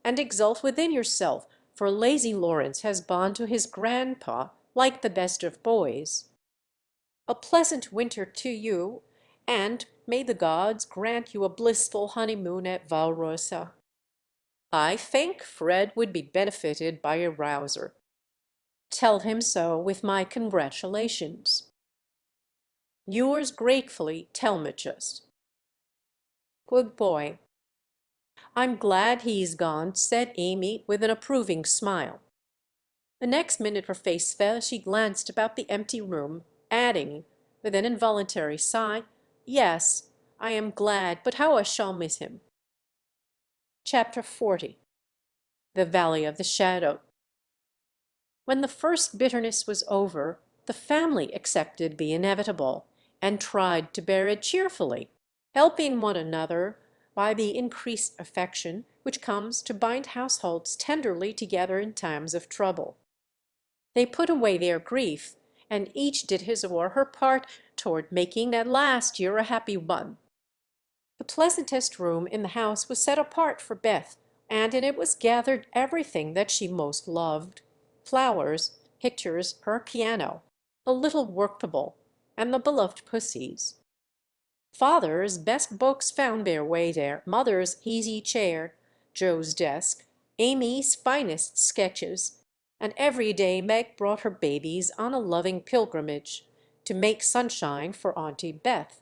and exult within yourself, for lazy Lawrence has gone to his grandpa like the best of boys. A pleasant winter to you, and may the gods grant you a blissful honeymoon at Valrosa. I think Fred would be benefited by a rouser. Tell him so with my congratulations. Yours gratefully, Telmachus." "Good boy." "I'm glad he's gone," said Amy with an approving smile. The next minute her face fell, she glanced about the empty room, adding, with an involuntary sigh, "Yes, I am glad, but how I shall miss him." Chapter 40. The Valley of the Shadow. When the first bitterness was over, the family accepted the inevitable, and tried to bear it cheerfully, helping one another by the increased affection which comes to bind households tenderly together in times of trouble. They put away their grief, and each did his or her part toward making that last year a happy one. The pleasantest room in the house was set apart for Beth, and in it was gathered everything that she most loved: flowers, pictures, her piano, the little work-table, and the beloved pussies. Father's best books found their way there, mother's easy chair, Joe's desk, Amy's finest sketches, and every day Meg brought her babies on a loving pilgrimage to make sunshine for Auntie Beth.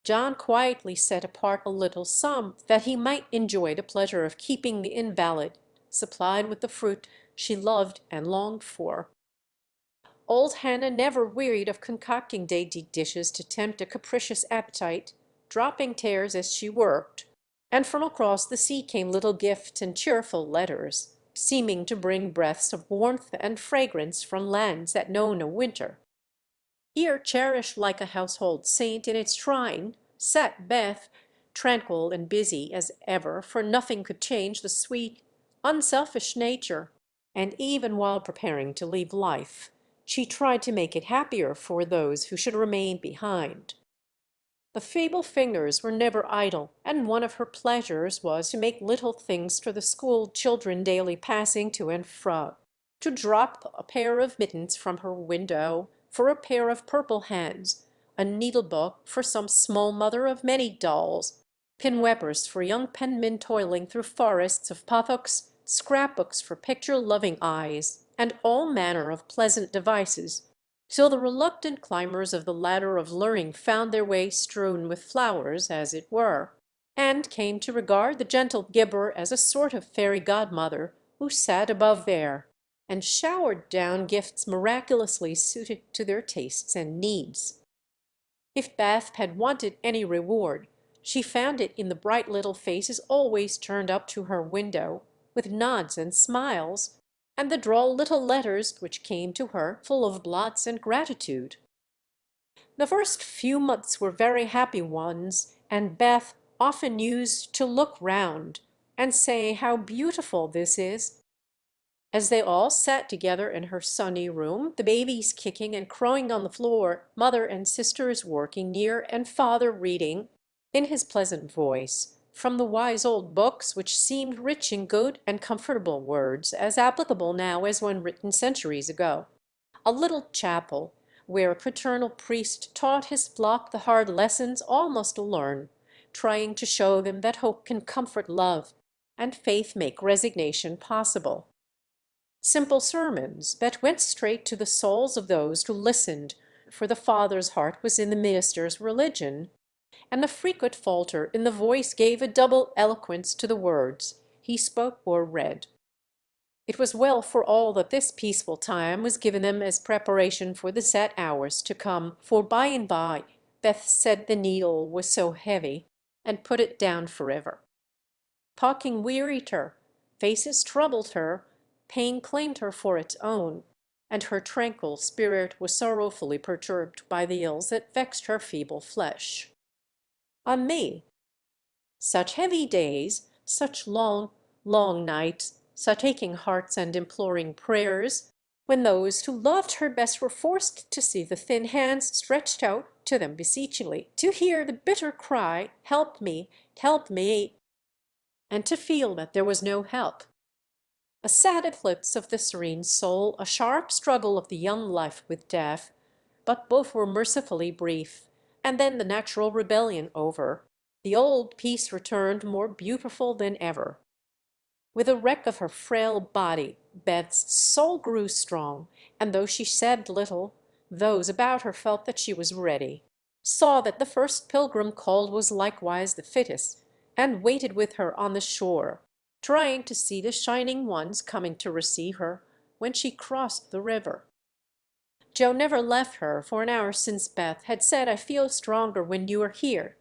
John quietly set apart a little sum that he might enjoy the pleasure of keeping the invalid supplied with the fruit she loved and longed for. Old Hannah never wearied of concocting dainty dishes to tempt a capricious appetite, dropping tears as she worked, and from across the sea came little gifts and cheerful letters, seeming to bring breaths of warmth and fragrance from lands that know no winter. Here, cherished like a household saint in its shrine, sat Beth, tranquil and busy as ever, for nothing could change the sweet, unselfish nature, and even while preparing to leave life, she tried to make it happier for those who should remain behind. The feeble fingers were never idle, and one of her pleasures was to make little things for the school children daily passing to and fro, to drop a pair of mittens from her window for a pair of purple hands, a needle-book for some small mother of many dolls, pin-webbers for young penmen toiling through forests of pothooks, scrap-books for picture-loving eyes, and all manner of pleasant devices, till the reluctant climbers of the ladder of learning found their way strewn with flowers, as it were, and came to regard the gentle Gibber as a sort of fairy godmother who sat above there, and showered down gifts miraculously suited to their tastes and needs. If Beth had wanted any reward, She found it in the bright little faces always turned up to her window, with nods and smiles, and the droll little letters which came to her full of blots and gratitude. The first few months were very happy ones, and Beth often used to look round and say how beautiful this is. As they all sat together in her sunny room, the babies kicking and crowing on the floor, mother and sisters working near, and father reading, in his pleasant voice, from the wise old books which seemed rich in good and comfortable words, as applicable now as when written centuries ago. A little chapel, where a paternal priest taught his flock the hard lessons all must learn, trying to show them that hope can comfort love, and faith make resignation possible. Simple sermons that went straight to the souls of those who listened, for the father's heart was in the minister's religion, and the frequent falter in the voice gave a double eloquence to the words he spoke or read. It was well for all that this peaceful time was given them as preparation for the set hours to come, for by and by Beth said the needle was so heavy, and put it down forever. Talking wearied her, faces troubled her, pain claimed her for its own, and her tranquil spirit was sorrowfully perturbed by the ills that vexed her feeble flesh. On me, such heavy days, such long, long nights, such aching hearts and imploring prayers, when those who loved her best were forced to see the thin hands stretched out to them beseechingly, to hear the bitter cry, "Help me, help me," and to feel that there was no help. A sad eclipse of the serene soul, a sharp struggle of the young life with death, but both were mercifully brief, and then the natural rebellion over, the old peace returned more beautiful than ever. With the wreck of her frail body, Beth's soul grew strong, and though she said little, those about her felt that she was ready, saw that the first pilgrim called was likewise the fittest, and waited with her on the shore, trying to see the shining ones coming to receive her when she crossed the river. Joe never left her for an hour since Beth had said, "I feel stronger when you are here."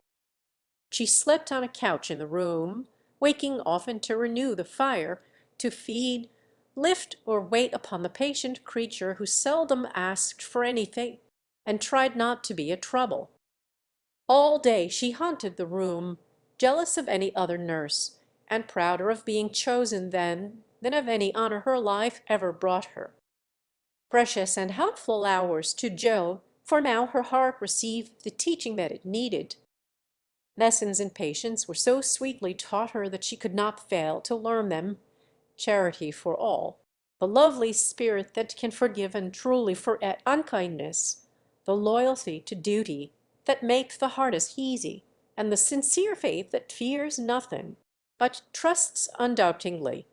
She slept on a couch in the room, waking often to renew the fire, to feed, lift, or wait upon the patient creature who seldom asked for anything and tried not to be a trouble. All day she haunted the room, jealous of any other nurse, and prouder of being chosen than of any honor her life ever brought her. Precious and helpful hours to Joe, for now her heart received the teaching that it needed. Lessons in patience were so sweetly taught her that she could not fail to learn them. Charity for all, the lovely spirit that can forgive and truly forget unkindness, the loyalty to duty that makes the hardest easy, and the sincere faith that fears nothing, but trusts undoubtingly.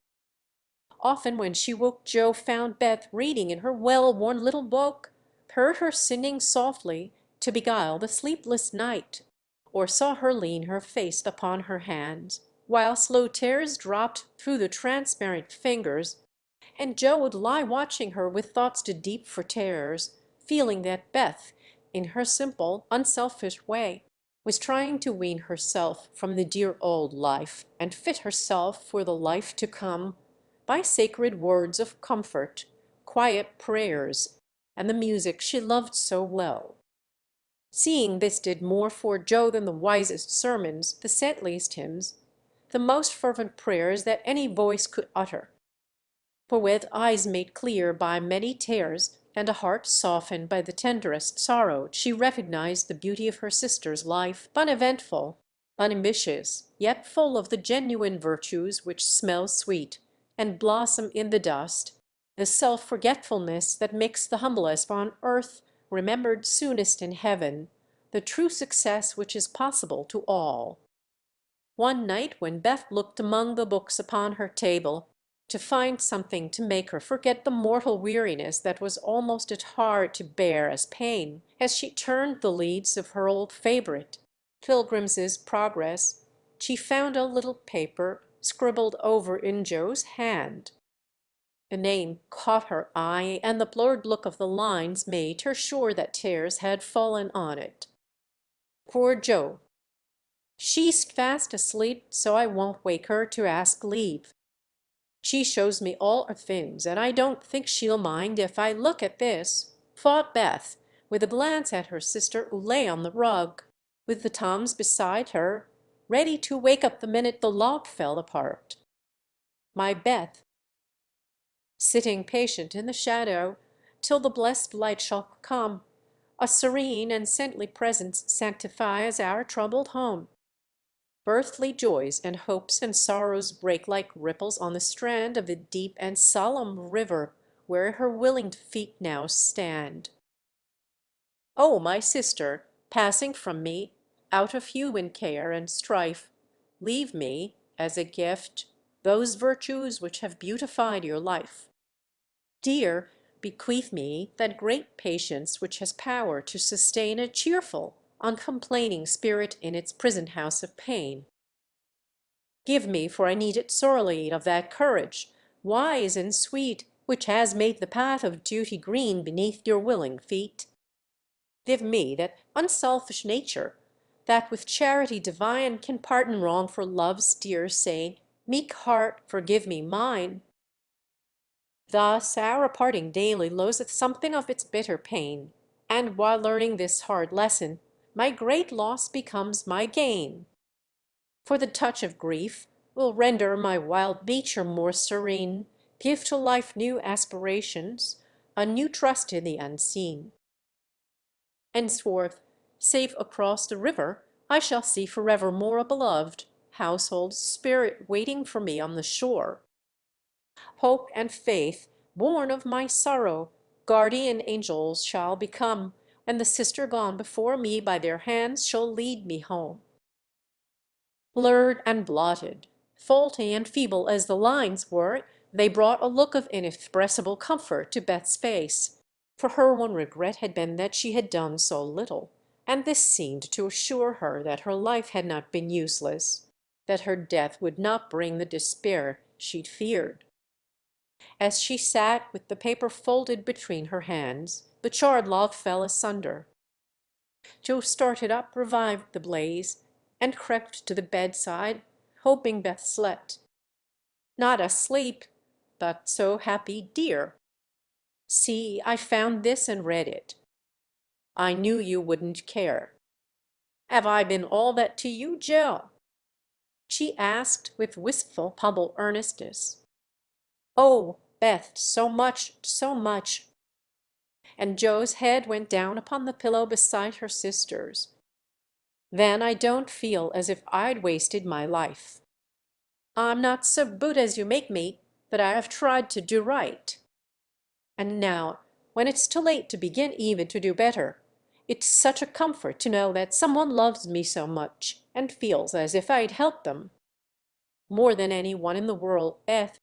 Often when she woke Joe found Beth reading in her well-worn little book, heard her singing softly to beguile the sleepless night, or saw her lean her face upon her hands, while slow tears dropped through the transparent fingers, and Joe would lie watching her with thoughts too deep for tears, feeling that Beth, in her simple, unselfish way, was trying to wean herself from the dear old life and fit herself for the life to come by sacred words of comfort, quiet prayers, and the music she loved so well. Seeing this did more for Joe than the wisest sermons, the saintliest hymns, the most fervent prayers that any voice could utter. For with eyes made clear by many tears, and a heart softened by the tenderest sorrow, she recognized the beauty of her sister's life, uneventful, unambitious, yet full of the genuine virtues which smell sweet and blossom in the dust, the self-forgetfulness that makes the humblest on earth remembered soonest in heaven, the true success which is possible to all. One night when Beth looked among the books upon her table to find something to make her forget the mortal weariness that was almost as hard to bear as pain, as she turned the leaves of her old favorite, Pilgrim's Progress, she found a little paper scribbled over in Joe's hand. The name caught her eye, and the blurred look of the lines made her sure that tears had fallen on it. Poor Joe! She's fast asleep, so I won't wake her to ask leave. She shows me all her things, and I don't think she'll mind if I look at this," thought Beth, with a glance at her sister who lay on the rug, with the Toms beside her, ready to wake up the minute the log fell apart. My Beth, sitting patient in the shadow till the blessed light shall come, a serene and saintly presence sanctifies our troubled home. Earthly joys and hopes and sorrows break like ripples on the strand of the deep and solemn river where her willing feet now stand. O my sister, passing from me, out of human care and strife, leave me, as a gift, those virtues which have beautified your life. Dear, bequeath me that great patience which has power to sustain a cheerful, uncomplaining spirit in its prison house of pain. Give me, for I need it sorely, of that courage, wise and sweet, which has made the path of duty green beneath your willing feet. Give me that unselfish nature, that with charity divine can pardon wrong for love's dear sake. Meek heart, forgive me mine. Thus our parting daily loseth something of its bitter pain, and while learning this hard lesson, my great loss becomes my gain. For the touch of grief will render my wild nature more serene, give to life new aspirations, a new trust in the unseen. Henceforth, safe across the river, I shall see forevermore a beloved household spirit waiting for me on the shore. Hope and faith, born of my sorrow, guardian angels shall become, and the sister gone before me by their hands shall lead me home. Blurred and blotted, faulty and feeble as the lines were, they brought a look of inexpressible comfort to Beth's face, for her one regret had been that she had done so little, and this seemed to assure her that her life had not been useless, that her death would not bring the despair she'd feared. As she sat with the paper folded between her hands, the charred log fell asunder. Joe started up, revived the blaze, and crept to the bedside, hoping Beth slept. Not asleep, but so happy, dear. See, I found this and read it. I knew you wouldn't care. Have I been all that to you, Joe? She asked with wistful, humble earnestness. Oh, Beth, so much, so much. And Joe's head went down upon the pillow beside her sister's. Then I don't feel as if I'd wasted my life. I'm not so boot as you make me, but I have tried to do right. And now, when it's too late to begin even to do better, it's such a comfort to know that someone loves me so much and feels as if I'd helped them. More than any one in the world, Beth.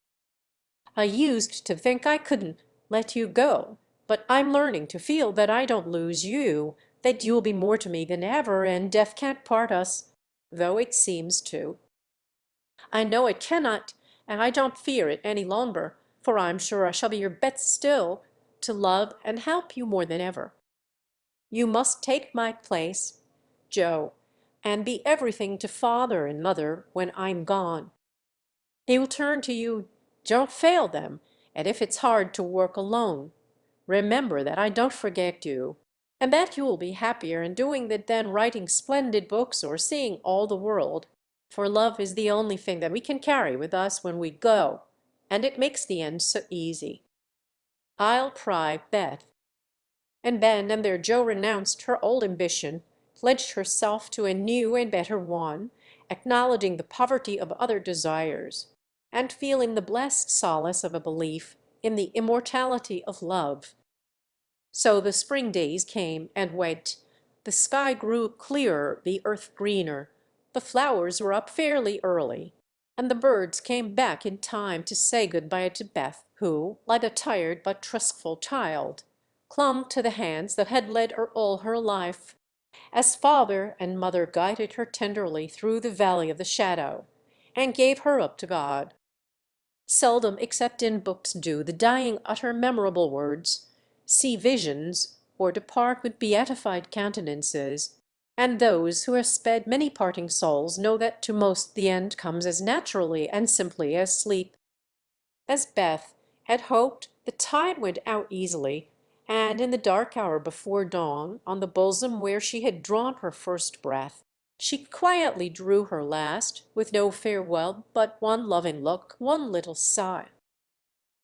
I used to think I couldn't let you go, but I'm learning to feel that I don't lose you, that you'll be more to me than ever, and death can't part us, though it seems to. I know it cannot, and I don't fear it any longer, for I'm sure I shall be your Beth still, to love and help you more than ever. You must take my place, Joe, and be everything to father and mother when I'm gone. They will turn to you. Don't fail them, and if it's hard to work alone, remember that I don't forget you, and that you will be happier in doing that than writing splendid books or seeing all the world, for love is the only thing that we can carry with us when we go, and it makes the end so easy. I'll try, Beth. And then and there Joe renounced her old ambition, pledged herself to a new and better one, acknowledging the poverty of other desires, and feeling the blessed solace of a belief in the immortality of love. So the spring days came and went. The sky grew clearer, the earth greener, the flowers were up fairly early, and the birds came back in time to say good-bye to Beth, who, like a tired but trustful child, clung to the hands that had led her all her life, as father and mother guided her tenderly through the valley of the shadow, and gave her up to God. Seldom except in books do the dying utter memorable words, see visions, or depart with beatified countenances, and those who have sped many parting souls know that to most the end comes as naturally and simply as sleep. As Beth had hoped, the tide went out easily, and in the dark hour before dawn, on the bosom where she had drawn her first breath, she quietly drew her last, with no farewell, but one loving look, one little sigh.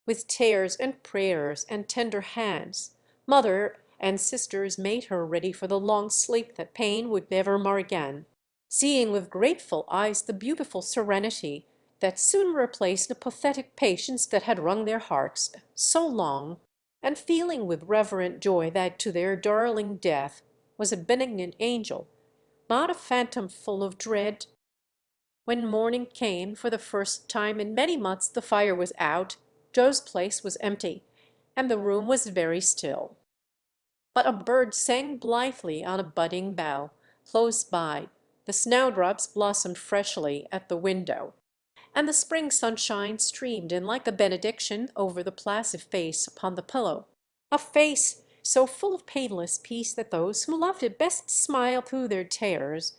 With tears and prayers and tender hands, mother and sisters made her ready for the long sleep that pain would never mar again, seeing with grateful eyes the beautiful serenity that soon replaced the pathetic patience that had wrung their hearts so long, and feeling with reverent joy that to their darling death was a benignant angel, not a phantom full of dread. When morning came, for the first time in many months the fire was out, Joe's place was empty, and the room was very still. But a bird sang blithely on a budding bough close by, the snowdrops blossomed freshly at the window, and the spring sunshine streamed in like a benediction over the placid face upon the pillow, a face so full of painless peace that those who loved it best smiled through their tears,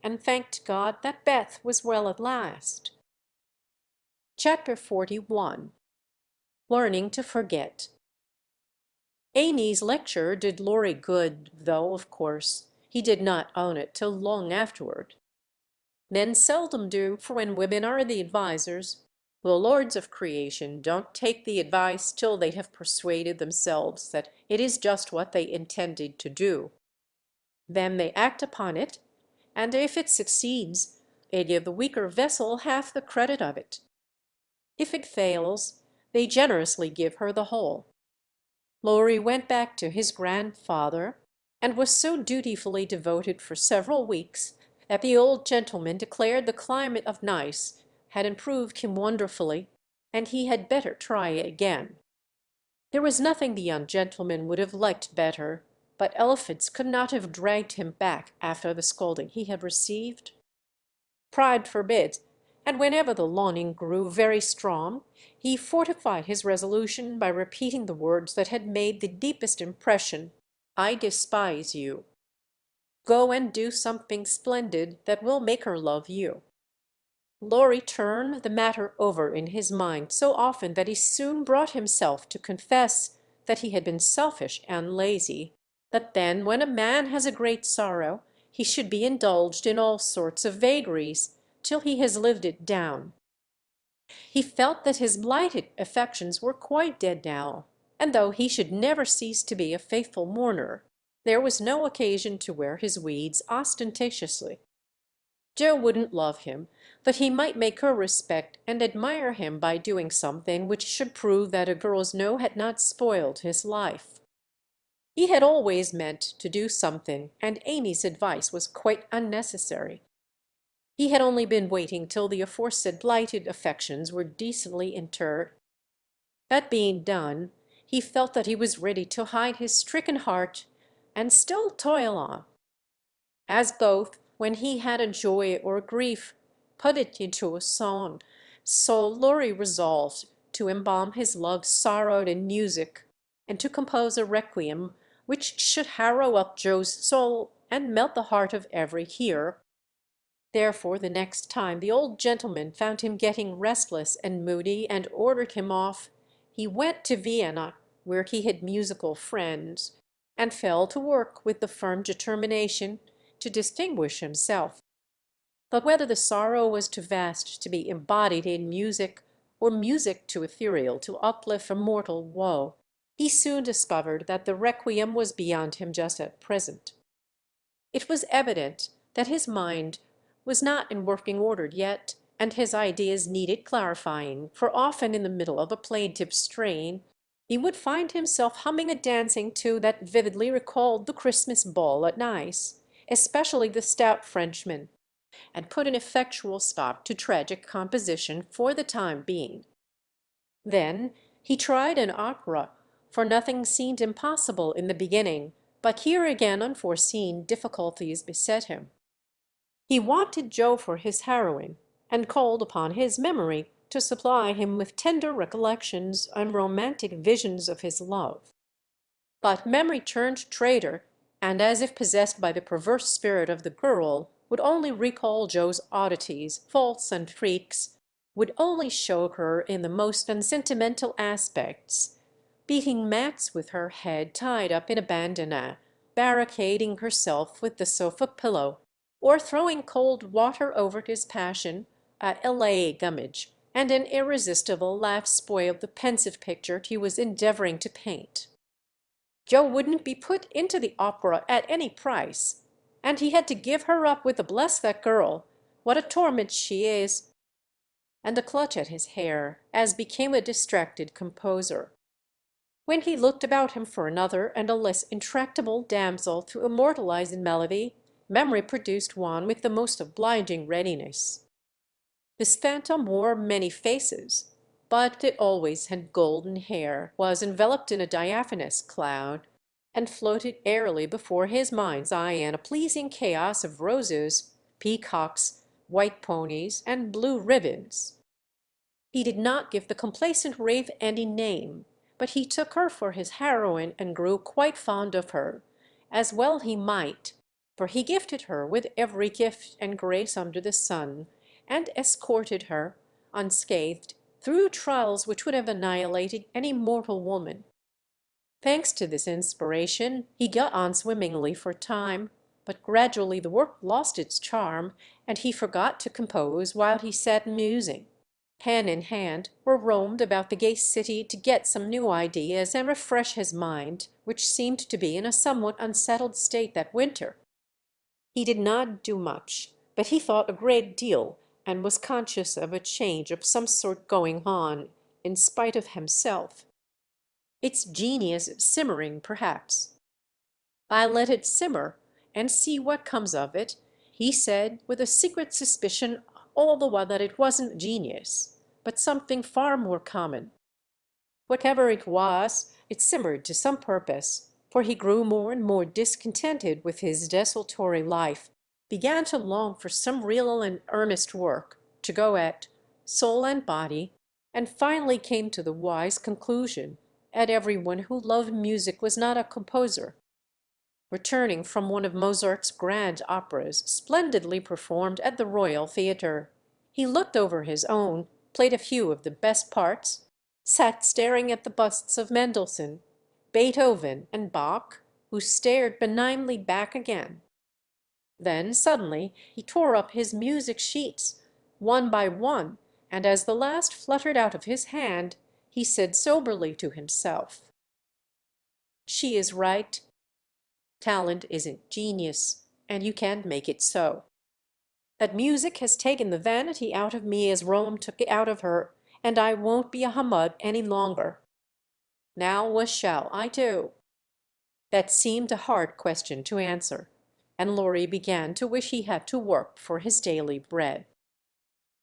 and thanked God that Beth was well at last. Chapter 41. Learning to Forget. Amy's lecture did Laurie good, though, of course, he did not own it till long afterward. Men seldom do, for when women are the advisers, the lords of creation don't take the advice till they have persuaded themselves that it is just what they intended to do. Then they act upon it, and if it succeeds, they give the weaker vessel half the credit of it. If it fails, they generously give her the whole. Laurie went back to his grandfather, and was so dutifully devoted for several weeks that the old gentleman declared the climate of Nice had improved him wonderfully, and he had better try again. There was nothing the young gentleman would have liked better, but elephants could not have dragged him back after the scolding he had received. Pride forbid, and whenever the longing grew very strong, he fortified his resolution by repeating the words that had made the deepest impression: "I despise you. Go and do something splendid that will make her love you." Laurie turned the matter over in his mind so often that he soon brought himself to confess that he had been selfish and lazy, that then when a man has a great sorrow he should be indulged in all sorts of vagaries till he has lived it down. He felt that his blighted affections were quite dead now, and though he should never cease to be a faithful mourner, there was no occasion to wear his weeds ostentatiously. Joe wouldn't love him, but he might make her respect and admire him by doing something which should prove that a girl's no had not spoiled his life. He had always meant to do something, and Amy's advice was quite unnecessary. He had only been waiting till the aforesaid blighted affections were decently interred. That being done, he felt that he was ready to hide his stricken heart and still toil on. As both, when he had a joy or a grief, put it into a song, so Laurie resolved to embalm his love's sorrow in music, and to compose a requiem which should harrow up Joe's soul and melt the heart of every hearer. Therefore the next time the old gentleman found him getting restless and moody and ordered him off, he went to Vienna, where he had musical friends, and fell to work with the firm determination to distinguish himself. But whether the sorrow was too vast to be embodied in music, or music too ethereal to uplift a mortal woe, he soon discovered that the requiem was beyond him just at present. It was evident that his mind was not in working order yet, and his ideas needed clarifying, for often in the middle of a plaintive strain he would find himself humming a dancing tune that vividly recalled the Christmas ball at Nice, especially the stout Frenchman, and put an effectual stop to tragic composition for the time being. Then he tried an opera, for nothing seemed impossible in the beginning, but here again unforeseen difficulties beset him. He wanted Joe for his heroine, and called upon his memory to supply him with tender recollections and romantic visions of his love. But memory turned traitor, and as if possessed by the perverse spirit of the girl, would only recall Joe's oddities, faults, and freaks, would only show her in the most unsentimental aspects, beating Max with her head tied up in a bandana, barricading herself with the sofa pillow, or throwing cold water over his passion, a L.A. gummidge, and an irresistible laugh spoiled the pensive picture he was endeavoring to paint. Joe wouldn't be put into the opera at any price, and he had to give her up with a "bless that girl, what a torment she is," and a clutch at his hair, as became a distracted composer. When he looked about him for another and a less intractable damsel to immortalize in melody, memory produced one with the most obliging readiness. This phantom wore many faces, but it always had golden hair, was enveloped in a diaphanous cloud, and floated airily before his mind's eye in a pleasing chaos of roses, peacocks, white ponies, and blue ribbons. He did not give the complacent wraith any name, but he took her for his heroine and grew quite fond of her, as well he might, for he gifted her with every gift and grace under the sun, and escorted her, unscathed, through trials which would have annihilated any mortal woman. Thanks to this inspiration, he got on swimmingly for time, but gradually the work lost its charm, and he forgot to compose while he sat musing. Pen in hand, or roamed about the gay city to get some new ideas and refresh his mind, which seemed to be in a somewhat unsettled state that winter. He did not do much, but he thought a great deal, and was conscious of a change of some sort going on, in spite of himself. Its genius simmering, perhaps. "I let it simmer, and see what comes of it," he said, with a secret suspicion all the while that it wasn't genius, but something far more common. Whatever it was, it simmered to some purpose, for he grew more and more discontented with his desultory life, began to long for some real and earnest work, to go at, soul and body, and finally came to the wise conclusion that everyone who loved music was not a composer. Returning from one of Mozart's grand operas, splendidly performed at the Royal Theatre, he looked over his own, played a few of the best parts, sat staring at the busts of Mendelssohn, Beethoven, and Bach, who stared benignly back again. Then suddenly he tore up his music sheets, one by one, and as the last fluttered out of his hand, he said soberly to himself, "She is right. Talent isn't genius, and you can't make it so. That music has taken the vanity out of me as Rome took it out of her, and I won't be a Hammud any longer. Now what shall I do?" That seemed a hard question to answer, and Laurie began to wish he had to work for his daily bread.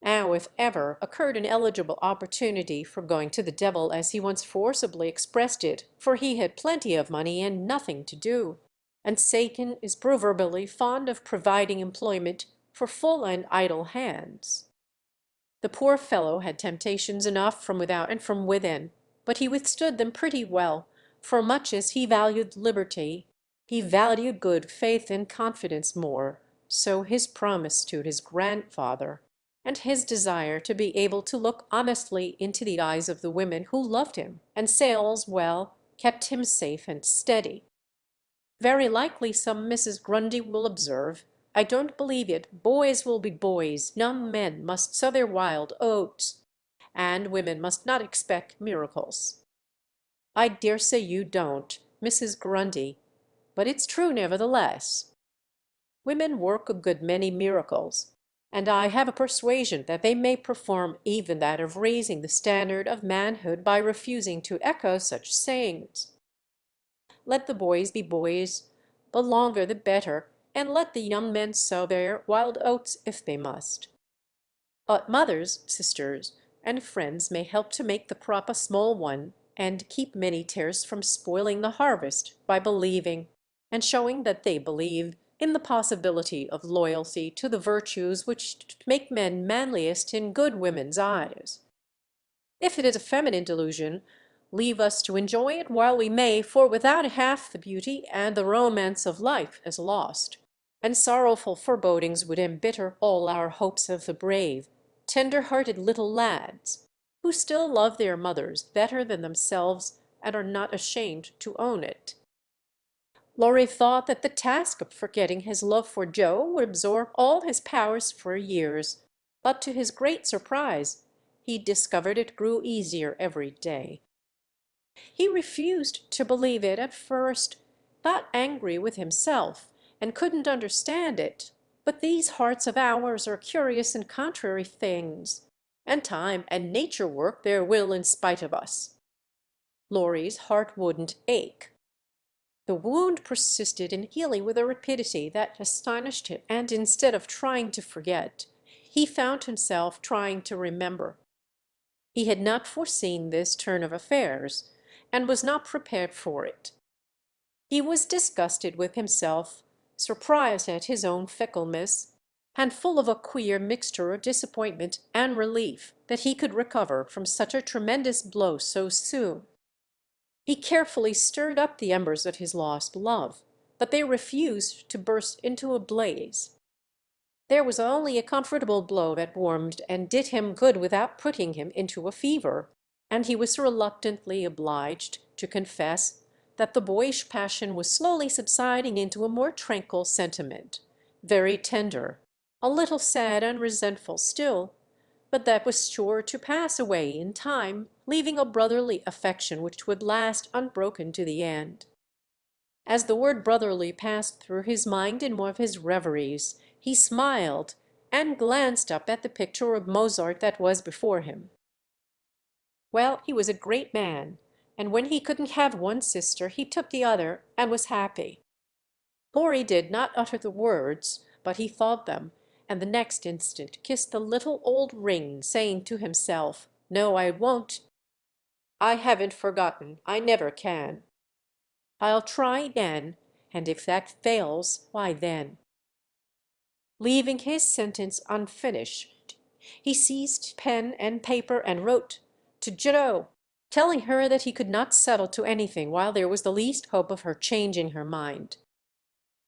Now, if ever occurred an eligible opportunity for going to the devil, as he once forcibly expressed it, for he had plenty of money and nothing to do, and Satan is proverbially fond of providing employment for full and idle hands. The poor fellow had temptations enough from without and from within, but he withstood them pretty well, for much as he valued liberty, he valued good faith and confidence more, so his promise to his grandfather, and his desire to be able to look honestly into the eyes of the women who loved him and sales well, kept him safe and steady. Very likely some Mrs. Grundy will observe, "I don't believe it. Boys will be boys, young men must sow their wild oats, and women must not expect miracles." I dare say you don't, Mrs. Grundy, but it's true nevertheless. Women work a good many miracles, and I have a persuasion that they may perform even that of raising the standard of manhood by refusing to echo such sayings. Let the boys be boys, the longer the better, and let the young men sow their wild oats if they must. But mothers, sisters, and friends may help to make the crop a small one, and keep many tares from spoiling the harvest by believing, and showing that they believe, in the possibility of loyalty to the virtues which make men manliest in good women's eyes. If it is a feminine delusion, Leave us to enjoy it while we may, for without half the beauty and the romance of life is lost, and sorrowful forebodings would embitter all our hopes of the brave, tender-hearted little lads, who still love their mothers better than themselves and are not ashamed to own it. Laurie thought that the task of forgetting his love for Joe would absorb all his powers for years, but to his great surprise he discovered it grew easier every day. He refused to believe it at first, got angry with himself, and couldn't understand it. But these hearts of ours are curious and contrary things, and time and nature work their will in spite of us. Laurie's heart wouldn't ache. The wound persisted in healing with a rapidity that astonished him, and instead of trying to forget, he found himself trying to remember. He had not foreseen this turn of affairs, and was not prepared for it. He was disgusted with himself, surprised at his own fickleness, and full of a queer mixture of disappointment and relief that he could recover from such a tremendous blow so soon. He carefully stirred up the embers of his lost love, but they refused to burst into a blaze. There was only a comfortable glow that warmed and did him good without putting him into a fever, and he was reluctantly obliged to confess that the boyish passion was slowly subsiding into a more tranquil sentiment, very tender, a little sad and resentful still, but that was sure to pass away in time, leaving a brotherly affection which would last unbroken to the end. As the word brotherly passed through his mind in one of his reveries, he smiled and glanced up at the picture of Mozart that was before him. Well, he was a great man, and when he couldn't have one sister, he took the other and was happy. Laurie did not utter the words, but he thought them, and the next instant kissed the little old ring, saying to himself, "No, I won't. I haven't forgotten. I never can. I'll try again, and if that fails, why then—" Leaving his sentence unfinished, he seized pen and paper and wrote to Joe, telling her that he could not settle to anything while there was the least hope of her changing her mind.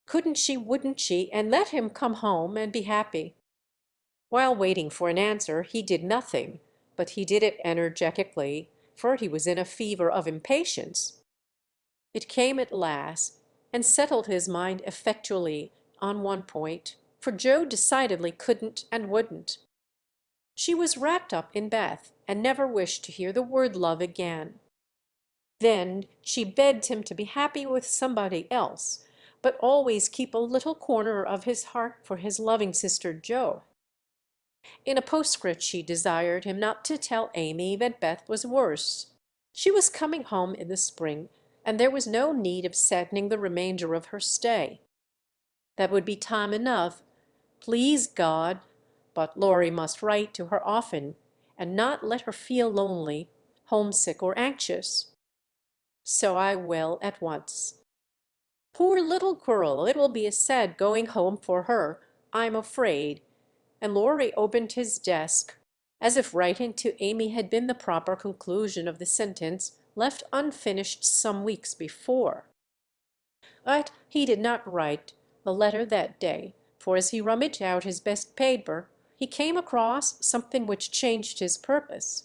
Couldn't she, wouldn't she, and let him come home and be happy? While waiting for an answer, he did nothing, but he did it energetically, for he was in a fever of impatience. It came at last, and settled his mind effectually on one point, for Joe decidedly couldn't and wouldn't. She was wrapped up in Beth, and never wished to hear the word love again. Then she begged him to be happy with somebody else, but always keep a little corner of his heart for his loving sister Joe. In a postscript she desired him not to tell Amy that Beth was worse. She was coming home in the spring, and there was no need of saddening the remainder of her stay. That would be time enough, please God, but Laurie must write to her often, and not let her feel lonely, homesick, or anxious. So I will at once. Poor little girl, it will be a sad going home for her, I'm afraid. And Laurie opened his desk, as if writing to Amy had been the proper conclusion of the sentence left unfinished some weeks before. But he did not write the letter that day, for as he rummaged out his best paper, he came across something which changed his purpose.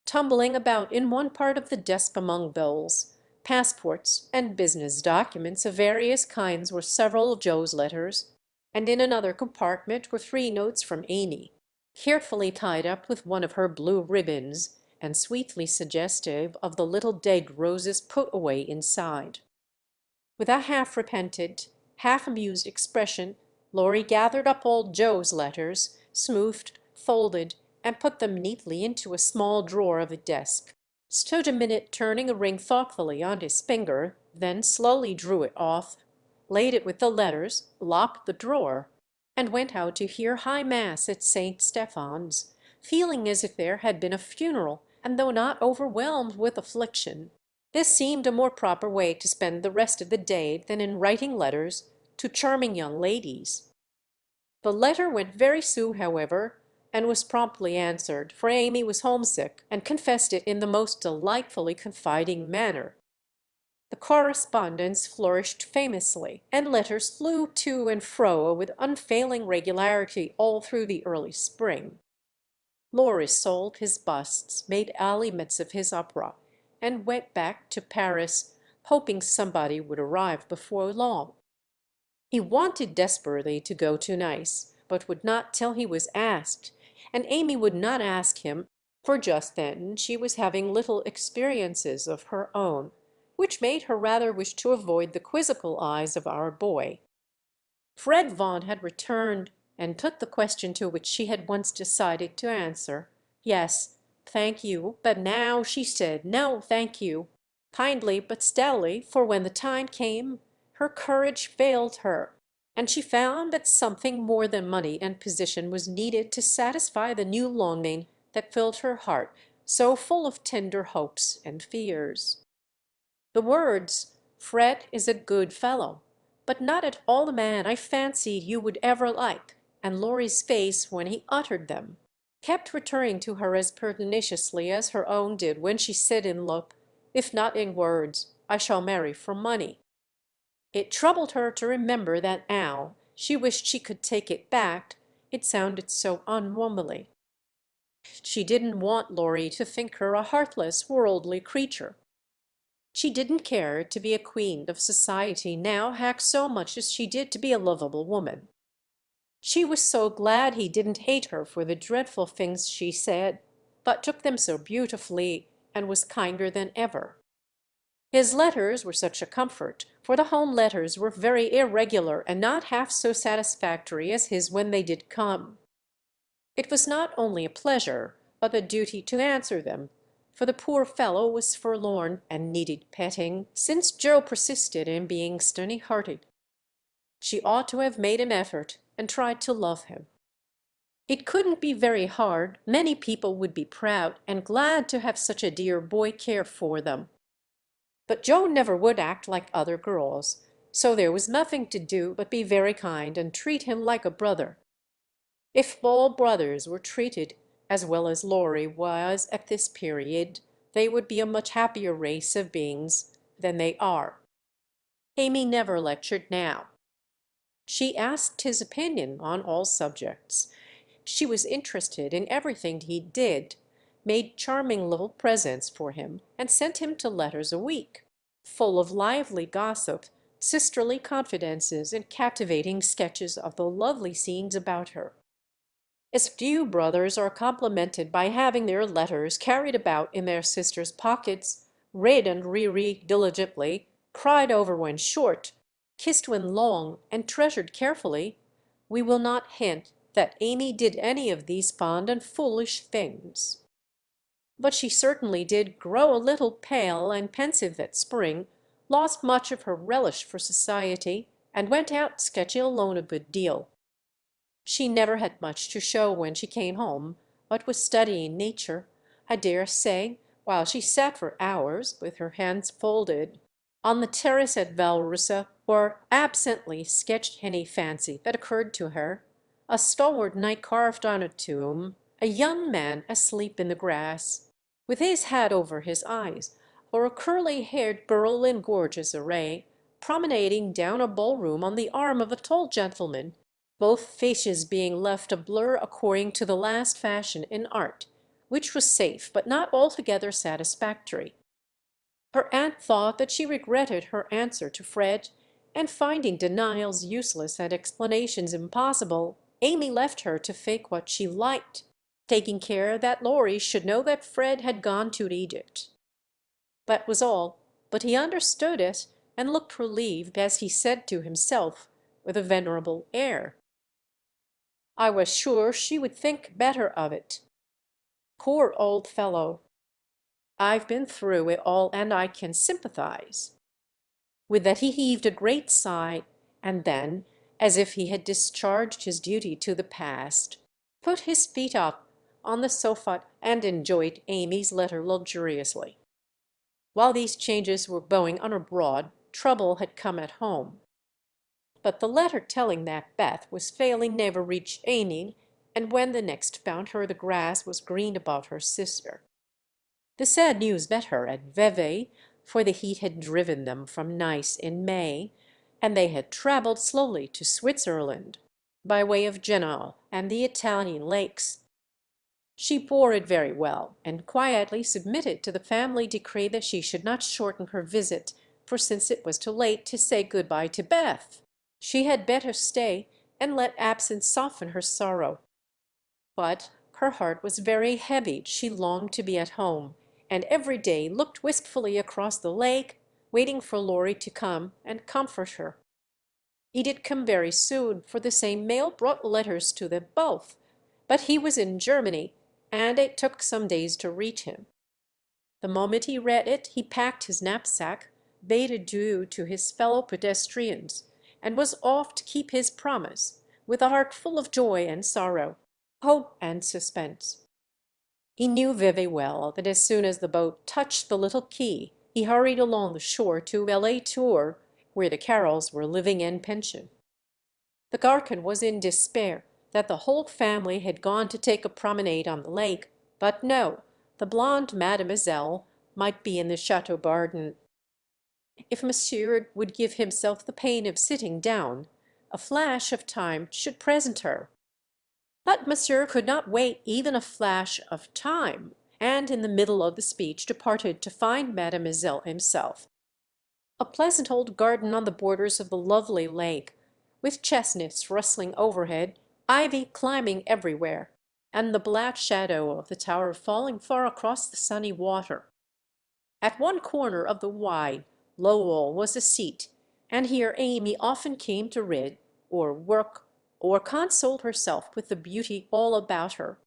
Tumbling about in one part of the desk among bills, passports, and business documents of various kinds were several of Joe's letters, and in another compartment were 3 notes from Amy, carefully tied up with one of her blue ribbons, and sweetly suggestive of the little dead roses put away inside. With a half-repentant, half-amused expression, Laurie gathered up old Joe's letters, smoothed, folded, and put them neatly into a small drawer of the desk, stood a minute turning a ring thoughtfully on his finger, then slowly drew it off, laid it with the letters, locked the drawer, and went out to hear High Mass at St. Stephen's, feeling as if there had been a funeral, and though not overwhelmed with affliction. This seemed a more proper way to spend the rest of the day than in writing letters to charming young ladies. The letter went very soon, however, and was promptly answered, for Amy was homesick and confessed it in the most delightfully confiding manner. The correspondence flourished famously, and letters flew to and fro with unfailing regularity all through the early spring. Loris sold his busts, made aliments of his opera, and went back to Paris, hoping somebody would arrive before long. He wanted desperately to go to Nice, but would not till he was asked, and Amy would not ask him, for just then she was having little experiences of her own, which made her rather wish to avoid the quizzical eyes of our boy. Fred Vaughan had returned, and put the question to which she had once decided to answer. Yes, thank you, but now she said no, thank you, kindly but steadily, for when the time came her courage failed her, and she found that something more than money and position was needed to satisfy the new longing that filled her heart, so full of tender hopes and fears. The words, "Fred is a good fellow, but not at all the man I fancied you would ever like," and Laurie's face when he uttered them, kept returning to her as pertinaciously as her own did when she said in look, if not in words, "I shall marry for money." It troubled her to remember that now she wished she could take it back, it sounded so unwomanly. She didn't want Laurie to think her a heartless, worldly creature. She didn't care to be a queen of society now half so much as she did to be a lovable woman. She was so glad he didn't hate her for the dreadful things she said, but took them so beautifully and was kinder than ever. His letters were such a comfort, for the home letters were very irregular and not half so satisfactory as his when they did come. It was not only a pleasure, but a duty to answer them, for the poor fellow was forlorn and needed petting, since Joe persisted in being stony-hearted. She ought to have made an effort and tried to love him. It couldn't be very hard, many people would be proud and glad to have such a dear boy care for them. But Joe never would act like other girls, so there was nothing to do but be very kind and treat him like a brother. If all brothers were treated as well as Laurie was at this period, they would be a much happier race of beings than they are. Amy never lectured now. She asked his opinion on all subjects. She was interested in everything he did, made charming little presents for him, and sent him 2 letters a week, full of lively gossip, sisterly confidences, and captivating sketches of the lovely scenes about her. As few brothers are complimented by having their letters carried about in their sisters' pockets, read and re-read diligently, cried over when short, kissed when long, and treasured carefully, we will not hint that Amy did any of these fond and foolish things. But she certainly did grow a little pale and pensive that spring, lost much of her relish for society, and went out sketching alone a good deal. She never had much to show when she came home, but was studying nature, I dare say, while she sat for hours, with her hands folded, on the terrace at Valrussa, or absently sketched any fancy that occurred to her, a stalwart knight carved on a tomb, a young man asleep in the grass, with his hat over his eyes, or a curly-haired girl in gorgeous array, promenading down a ballroom on the arm of a tall gentleman, both faces being left a blur according to the last fashion in art, which was safe but not altogether satisfactory. Her aunt thought that she regretted her answer to Fred, and finding denials useless and explanations impossible, Amy left her to fake what she liked, taking care that Laurie should know that Fred had gone to Egypt. That was all, but he understood it and looked relieved as he said to himself, with a venerable air, "I was sure she would think better of it. Poor old fellow! I've been through it all and I can sympathize." With that he heaved a great sigh, and then, as if he had discharged his duty to the past, put his feet up on the sofa and enjoyed Amy's letter luxuriously. While these changes were going on abroad, trouble had come at home. But the letter telling that Beth was failing never reached Amy, and when the next found her the grass was green about her sister. The sad news met her at Vevey, for the heat had driven them from Nice in May, and they had travelled slowly to Switzerland by way of Genoa and the Italian lakes. She bore it very well, and quietly submitted to the family decree that she should not shorten her visit, for since it was too late to say good-bye to Beth, she had better stay and let absence soften her sorrow. But her heart was very heavy, she longed to be at home, and every day looked wistfully across the lake, waiting for Laurie to come and comfort her. He did come very soon, for the same mail brought letters to them both, but he was in Germany, and it took some days to reach him. The moment he read it he packed his knapsack, bade adieu to his fellow pedestrians, and was off to keep his promise, with a heart full of joy and sorrow, hope and suspense. He knew very well that as soon as the boat touched the little quay he hurried along the shore to Les Tours, where the Carrolls were living en pension. The Garcon was in despair that the whole family had gone to take a promenade on the lake, but no, the blonde mademoiselle might be in the Chateau Bardin. If monsieur would give himself the pain of sitting down, a flash of time should present her. But monsieur could not wait even a flash of time, and in the middle of the speech departed to find mademoiselle himself. A pleasant old garden on the borders of the lovely lake, with chestnuts rustling overhead, ivy climbing everywhere, and the black shadow of the tower falling far across the sunny water. At one corner of the wide, low wall was a seat, and here Amy often came to read, or work, or console herself with the beauty all about her.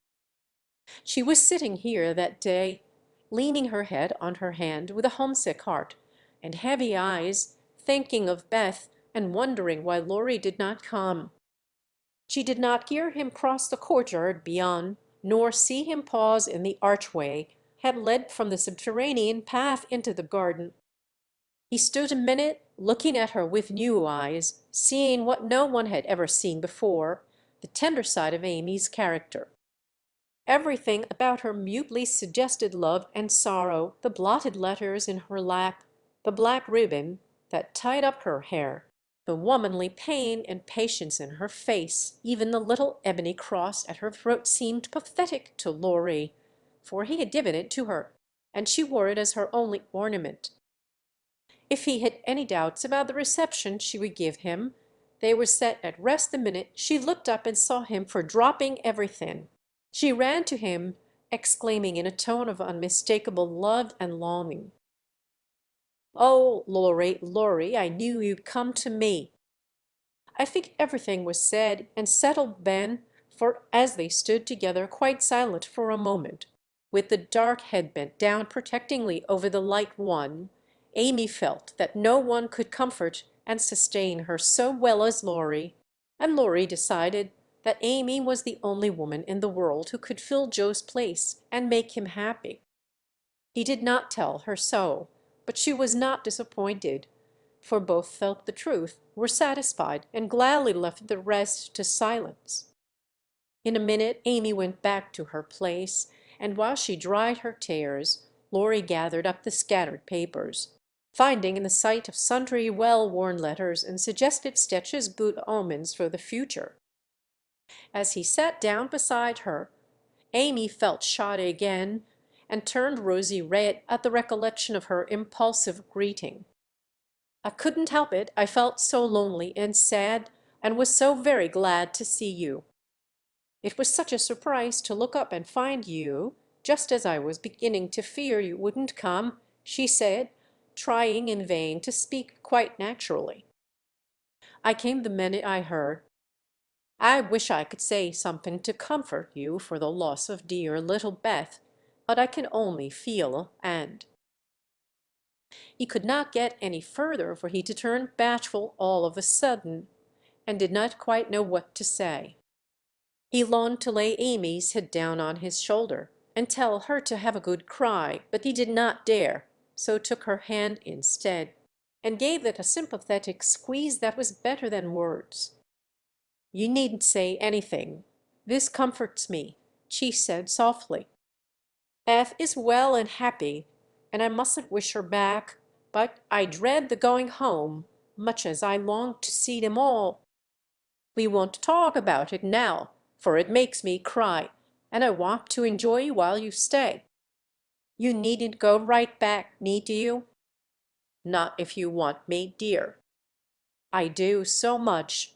She was sitting here that day, leaning her head on her hand with a homesick heart and heavy eyes, thinking of Beth and wondering why Laurie did not come. She did not hear him cross the courtyard beyond, nor see him pause in the archway had led from the subterranean path into the garden. He stood a minute, looking at her with new eyes, seeing what no one had ever seen before, the tender side of Amy's character. Everything about her mutely suggested love and sorrow, the blotted letters in her lap, the black ribbon that tied up her hair, the womanly pain and patience in her face, even the little ebony cross at her throat seemed pathetic to Laurie, for he had given it to her, and she wore it as her only ornament. If he had any doubts about the reception she would give him, they were set at rest the minute she looked up and saw him, for dropping everything, she ran to him, exclaiming in a tone of unmistakable love and longing, "Oh, Laurie, Laurie, I knew you'd come to me!" I think everything was said and settled then, for as they stood together quite silent for a moment, with the dark head bent down protectingly over the light one, Amy felt that no one could comfort and sustain her so well as Laurie, and Laurie decided that Amy was the only woman in the world who could fill Joe's place and make him happy. He did not tell her so, but she was not disappointed, for both felt the truth, were satisfied, and gladly left the rest to silence. In a minute Amy went back to her place, and while she dried her tears, Laurie gathered up the scattered papers, finding in the sight of sundry well-worn letters and suggestive sketches good omens for the future. As he sat down beside her, Amy felt shy again, and turned rosy red at the recollection of her impulsive greeting. "I couldn't help it, I felt so lonely and sad, and was so very glad to see you. It was such a surprise to look up and find you, just as I was beginning to fear you wouldn't come," she said, trying in vain to speak quite naturally. "I came the minute I heard. I wish I could say something to comfort you for the loss of dear little Beth, but I can only feel and—" He could not get any further, for he turned bashful all of a sudden, and did not quite know what to say. He longed to lay Amy's head down on his shoulder and tell her to have a good cry, but he did not dare, so took her hand instead, and gave it a sympathetic squeeze that was better than words. "You needn't say anything. "This comforts me," she said softly. "Eth is well and happy, and I mustn't wish her back, but I dread the going home, much as I long to see them all. We won't talk about it now, for it makes me cry, and I want to enjoy you while you stay. You needn't go right back, need you?" "Not if you want me, dear." "I do so much.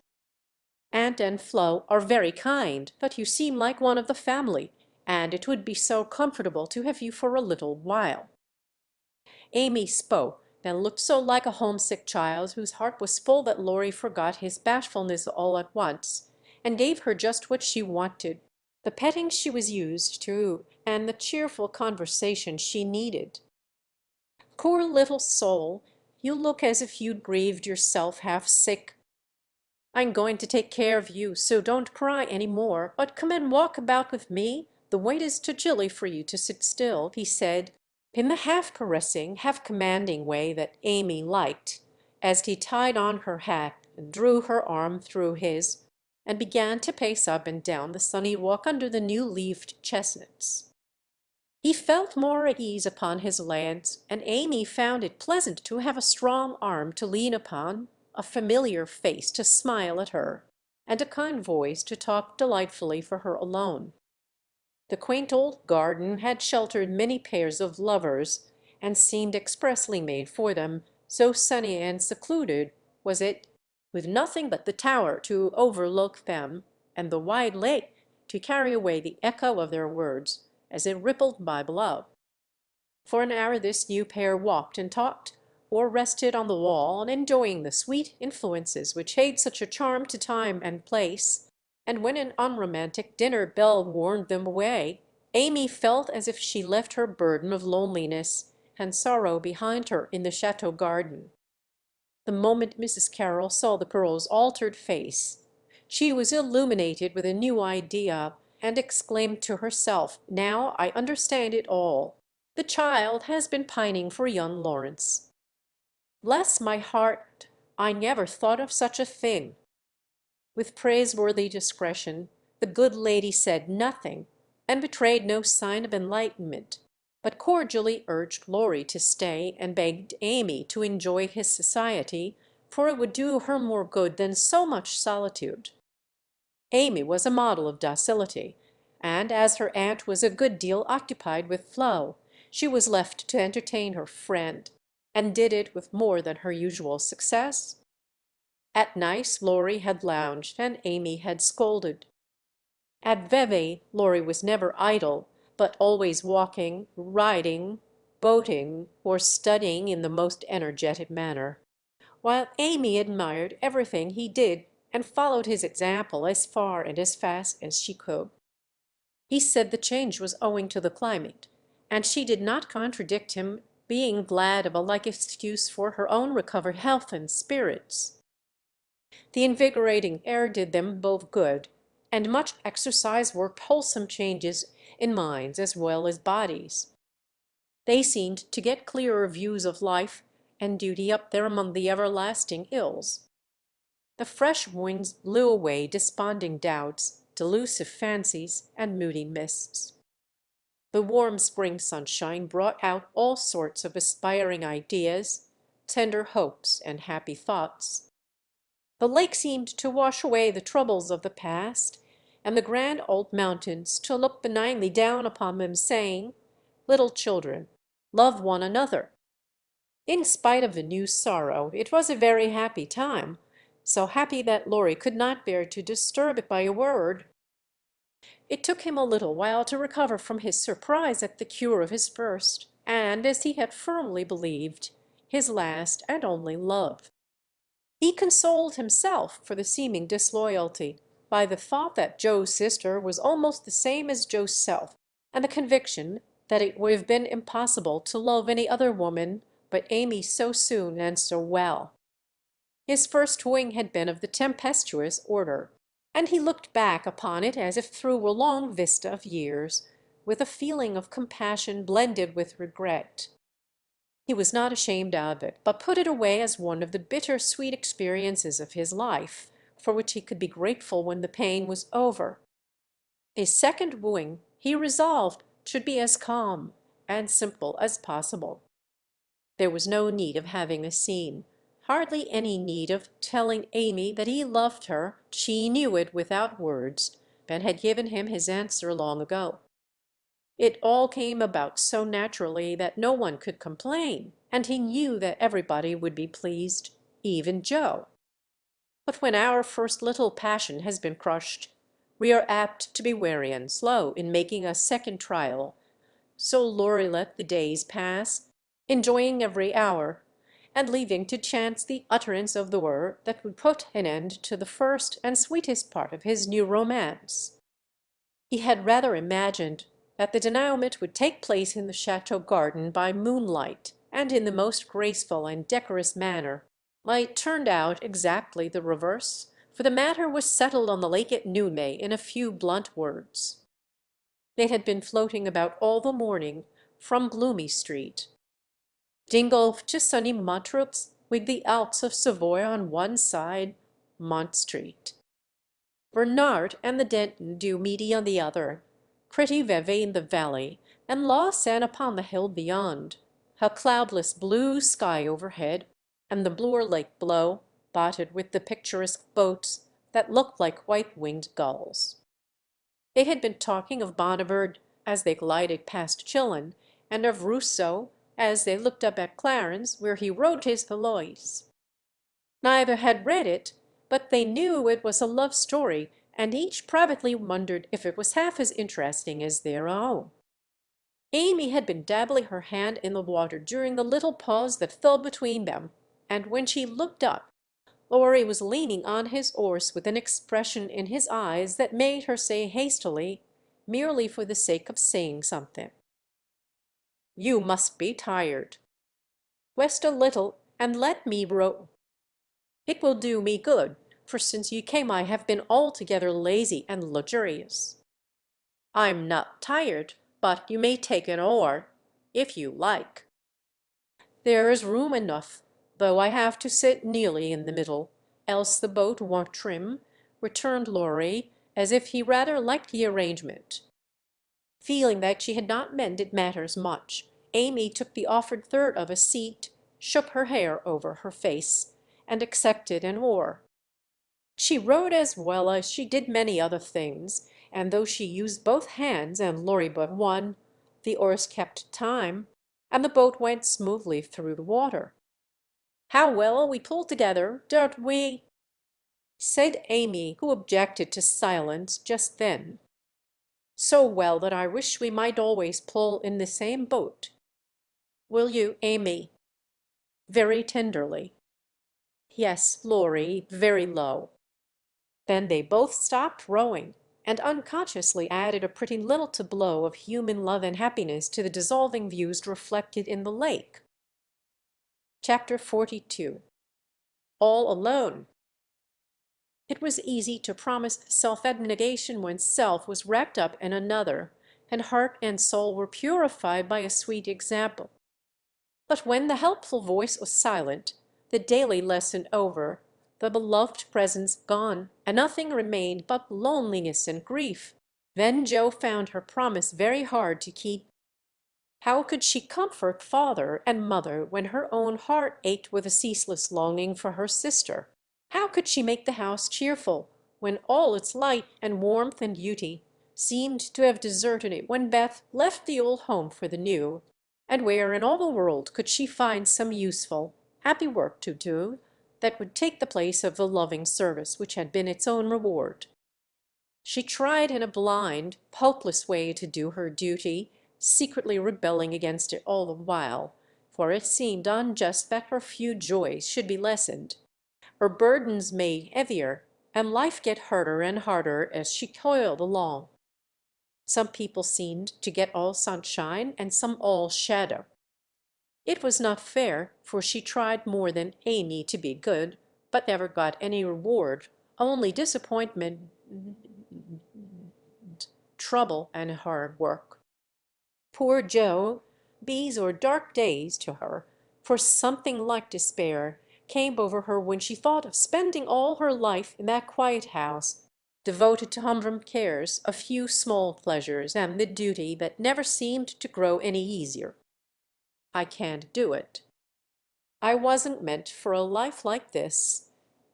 Aunt and Flo are very kind, but you seem like one of the family, and it would be so comfortable to have you for a little while." Amy spoke, then looked so like a homesick child whose heart was full that Lorry forgot his bashfulness all at once, and gave her just what she wanted, the petting she was used to and the cheerful conversation she needed. "Poor little soul, you look as if you'd grieved yourself half sick. I'm going to take care of you, so don't cry any more, but come and walk about with me. The weight is too chilly for you to sit still," he said, in the half caressing, half commanding way that Amy liked, as he tied on her hat and drew her arm through his, and began to pace up and down the sunny walk under the new-leaved chestnuts. He felt more at ease upon his lands, and Amy found it pleasant to have a strong arm to lean upon, a familiar face to smile at her, and a kind voice to talk delightfully for her alone. The quaint old garden had sheltered many pairs of lovers, and seemed expressly made for them, so sunny and secluded was it, with nothing but the tower to overlook them, and the wide lake to carry away the echo of their words as it rippled by below. For an hour this new pair walked and talked, or rested on the wall, enjoying the sweet influences which aid such a charm to time and place, and when an unromantic dinner bell warned them away, Amy felt as if she left her burden of loneliness and sorrow behind her in the chateau garden. The moment Mrs. Carroll saw the girl's altered face, she was illuminated with a new idea, and exclaimed to herself, "Now I understand it all. The child has been pining for young Lawrence. Bless my heart, I never thought of such a thing." With praiseworthy discretion, the good lady said nothing, and betrayed no sign of enlightenment, but cordially urged Lorry to stay, and begged Amy to enjoy his society, for it would do her more good than so much solitude. Amy was a model of docility, and as her aunt was a good deal occupied with Flo, she was left to entertain her friend, and did it with more than her usual success. At Nice Lorry had lounged and Amy had scolded. At Vevey Lorry was never idle, but always walking, riding, boating, or studying in the most energetic manner, while Amy admired everything he did and followed his example as far and as fast as she could. He said the change was owing to the climate, and she did not contradict him, being glad of a like excuse for her own recovered health and spirits. The invigorating air did them both good, and much exercise worked wholesome changes in minds as well as bodies. They seemed to get clearer views of life and duty up there among the everlasting ills. The fresh winds blew away desponding doubts, delusive fancies, and moody mists. The warm spring sunshine brought out all sorts of aspiring ideas, tender hopes, and happy thoughts. The lake seemed to wash away the troubles of the past, and the grand old mountains to look benignly down upon them, saying, "Little children, love one another." In spite of the new sorrow, it was a very happy time, so happy that Lorry could not bear to disturb it by a word. It took him a little while to recover from his surprise at the cure of his first, and, as he had firmly believed, his last and only love. He consoled himself for the seeming disloyalty by the thought that Joe's sister was almost the same as Joe's self, and the conviction that it would have been impossible to love any other woman but Amy so soon and so well. His first wing had been of the tempestuous order, and he looked back upon it as if through a long vista of years, with a feeling of compassion blended with regret. He was not ashamed of it, but put it away as one of the bitter sweet experiences of his life, for which he could be grateful when the pain was over. A second wooing, he resolved, should be as calm and simple as possible. There was no need of having a scene, hardly any need of telling Amy that he loved her. She knew it without words. Ben had given him his answer long ago. It all came about so naturally that no one could complain, and he knew that everybody would be pleased, even Joe. But when our first little passion has been crushed, we are apt to be wary and slow in making a second trial. So Laurie let the days pass, enjoying every hour, and leaving to chance the utterance of the word that would put an end to the first and sweetest part of his new romance. He had rather imagined that the denouement would take place in the chateau garden by moonlight, and in the most graceful and decorous manner. It turned out exactly the reverse, for the matter was settled on the lake at Newmay in a few blunt words. It had been floating about all the morning from Gloomy Street. Dingolf to sunny Montreux, with the Alps of Savoy on one side, Mont Street. Bernard and the Denton du Midi on the other, pretty Vevey in the valley, and La Seine upon the hill beyond, a cloudless blue sky overhead, and the bluer lake below, dotted with the picturesque boats that looked like white-winged gulls. They had been talking of Bonnivard as they glided past Chillon, and of Rousseau as they looked up at Clarens, where he wrote his Heloise. Neither had read it, but they knew it was a love story, and each privately wondered if it was half as interesting as their own. Amy had been dabbling her hand in the water during the little pause that fell between them, and when she looked up, Laurie was leaning on his oars with an expression in his eyes that made her say hastily, merely for the sake of saying something, "You must be tired. Rest a little and let me row. It will do me good, for since you came I have been altogether lazy and luxurious. I'm not tired, but you may take an oar, if you like. There is room enough, though I have to sit nearly in the middle, else the boat won't trim," returned Laurie, as if he rather liked the arrangement. Feeling that she had not mended matters much, Amy took the offered third of a seat, shook her hair over her face, and accepted an oar. She rowed as well as she did many other things, and though she used both hands and Laurie but one, the oars kept time, and the boat went smoothly through the water. "How well we pull together, don't we?" said Amy, who objected to silence just then. "So well that I wish we might always pull in the same boat. Will you, Amy?" Very tenderly. "Yes, Laurie," very low. Then they both stopped rowing, and unconsciously added a pretty little tableau of human love and happiness to the dissolving views reflected in the lake. Chapter 42. All alone. It was easy to promise self-abnegation when self was wrapped up in another, and heart and soul were purified by a sweet example. But when the helpful voice was silent, the daily lesson over, the beloved presence gone, and nothing remained but loneliness and grief, then Joe found her promise very hard to keep. How could she comfort father and mother when her own heart ached with a ceaseless longing for her sister? How could she make the house cheerful when all its light and warmth and beauty seemed to have deserted it when Beth left the old home for the new? And where in all the world could she find some useful, happy work to do that would take the place of the loving service which had been its own reward? She tried in a blind, hopeless way to do her duty, secretly rebelling against it all the while, for it seemed unjust that her few joys should be lessened, her burdens made heavier, and life get harder and harder as she toiled along. Some people seemed to get all sunshine and some all shadow. It was not fair, for she tried more than Amy to be good, but never got any reward, only disappointment, trouble, and hard work. Poor Joe, these were dark days to her, for something like despair came over her when she thought of spending all her life in that quiet house, devoted to humdrum cares, a few small pleasures, and the duty that never seemed to grow any easier. I can't do it. I wasn't meant for a life like this,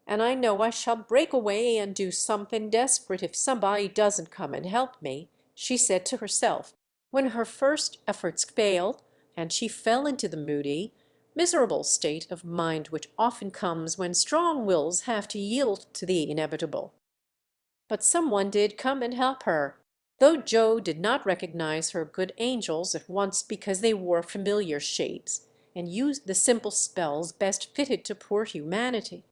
and I know I shall break away and do something desperate if somebody doesn't come and help me," she said to herself when her first efforts failed and she fell into the moody, miserable state of mind which often comes when strong wills have to yield to the inevitable. But someone did come and help her, though Joe did not recognize her good angels at once because they wore familiar shapes and used the simple spells best fitted to poor humanity.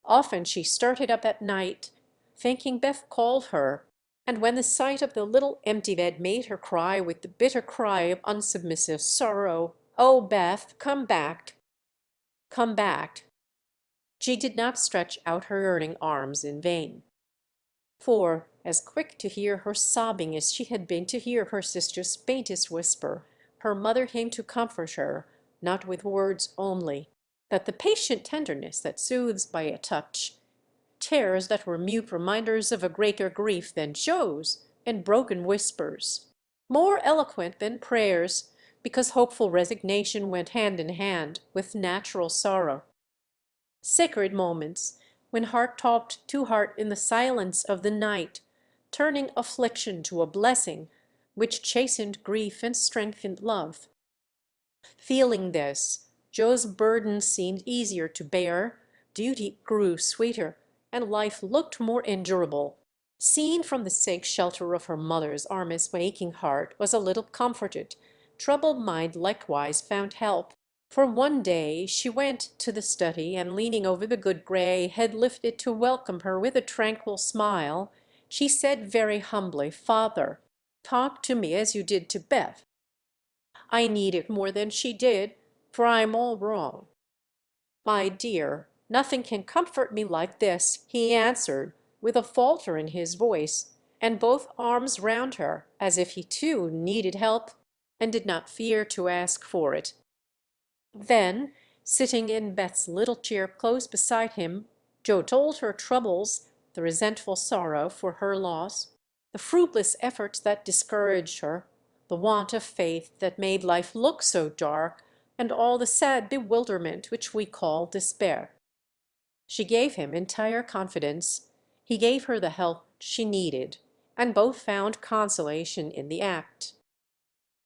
Often she started up at night, thinking Beth called her, and when the sight of the little empty bed made her cry with the bitter cry of unsubmissive sorrow, "Oh, Beth, come back, come back," she did not stretch out her yearning arms in vain. For, as quick to hear her sobbing as she had been to hear her sister's faintest whisper, her mother came to comfort her, not with words only, that the patient tenderness that soothes by a touch, tears that were mute reminders of a greater grief than Joe's, and broken whispers, more eloquent than prayers, because hopeful resignation went hand in hand with natural sorrow. Sacred moments, when heart talked to heart in the silence of the night, turning affliction to a blessing which chastened grief and strengthened love. Feeling this, Joe's burden seemed easier to bear, duty grew sweeter, and life looked more endurable. Seen from the safe shelter of her mother's Armis' aching heart was a little comforted. Troubled mind likewise found help. For one day she went to the study, and leaning over the good gray head lifted to welcome her with a tranquil smile, she said very humbly, "Father, talk to me as you did to Beth. I need it more than she did, for I'm all wrong." "My dear, nothing can comfort me like this," he answered, with a falter in his voice, and both arms round her, as if he too needed help and did not fear to ask for it. Then, sitting in Beth's little chair close beside him, Joe told her troubles, the resentful sorrow for her loss, the fruitless efforts that discouraged her, the want of faith that made life look so dark, and all the sad bewilderment which we call despair. She gave him entire confidence, he gave her the help she needed, and both found consolation in the act.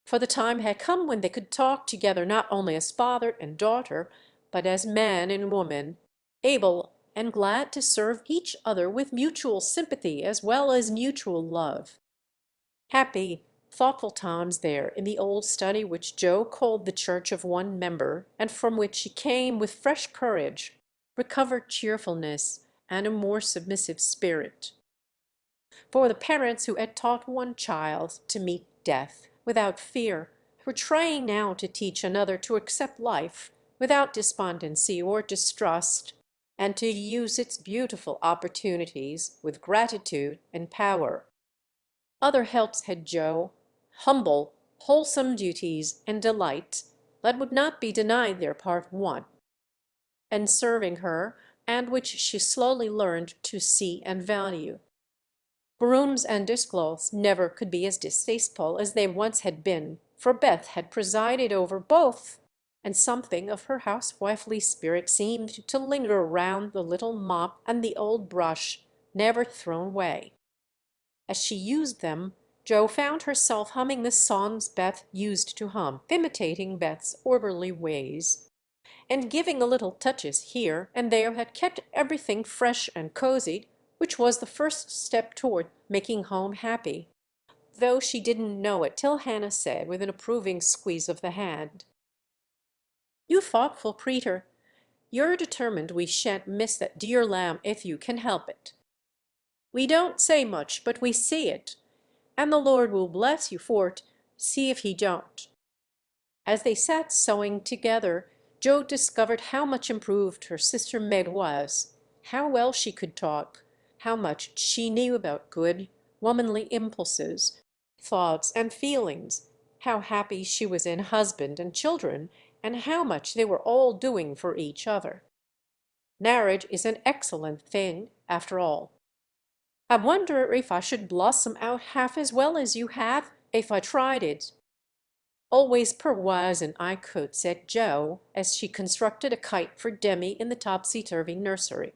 For the time had come when they could talk together not only as father and daughter, but as man and woman, able and glad to serve each other with mutual sympathy as well as mutual love. Happy, thoughtful times there in the old study which Joe called the church of one member, and from which she came with fresh courage, recovered cheerfulness, and a more submissive spirit. For the parents who had taught one child to meet death without fear were trying now to teach another to accept life without despondency or distrust, and to use its beautiful opportunities with gratitude and power. Other helps had Joe, humble, wholesome duties and delights that would not be denied their part one, and serving her, and which she slowly learned to see and value. Brooms and dishcloths never could be as distasteful as they once had been, for Beth had presided over both, and something of her housewifely spirit seemed to linger round the little mop and the old brush, never thrown away. As she used them, Joe found herself humming the songs Beth used to hum, imitating Beth's orderly ways, and giving a little touches here and there had kept everything fresh and cozy, which was the first step toward making home happy, though she didn't know it till Hannah said, with an approving squeeze of the hand, "You thoughtful creetur, you're determined we shan't miss that dear lamb if you can help it. We don't say much, but we see it, and the Lord will bless you for't, see if he don't." As they sat sewing together, Joe discovered how much improved her sister Meg was, how well she could talk, how much she knew about good, womanly impulses, thoughts, and feelings, how happy she was in husband and children, and how much they were all doing for each other. Marriage is an excellent thing, after all. I wonder if I should blossom out half as well as you have if I tried it." "Always perwisin' I could," said Joe, as she constructed a kite for Demi in the topsy-turvy nursery.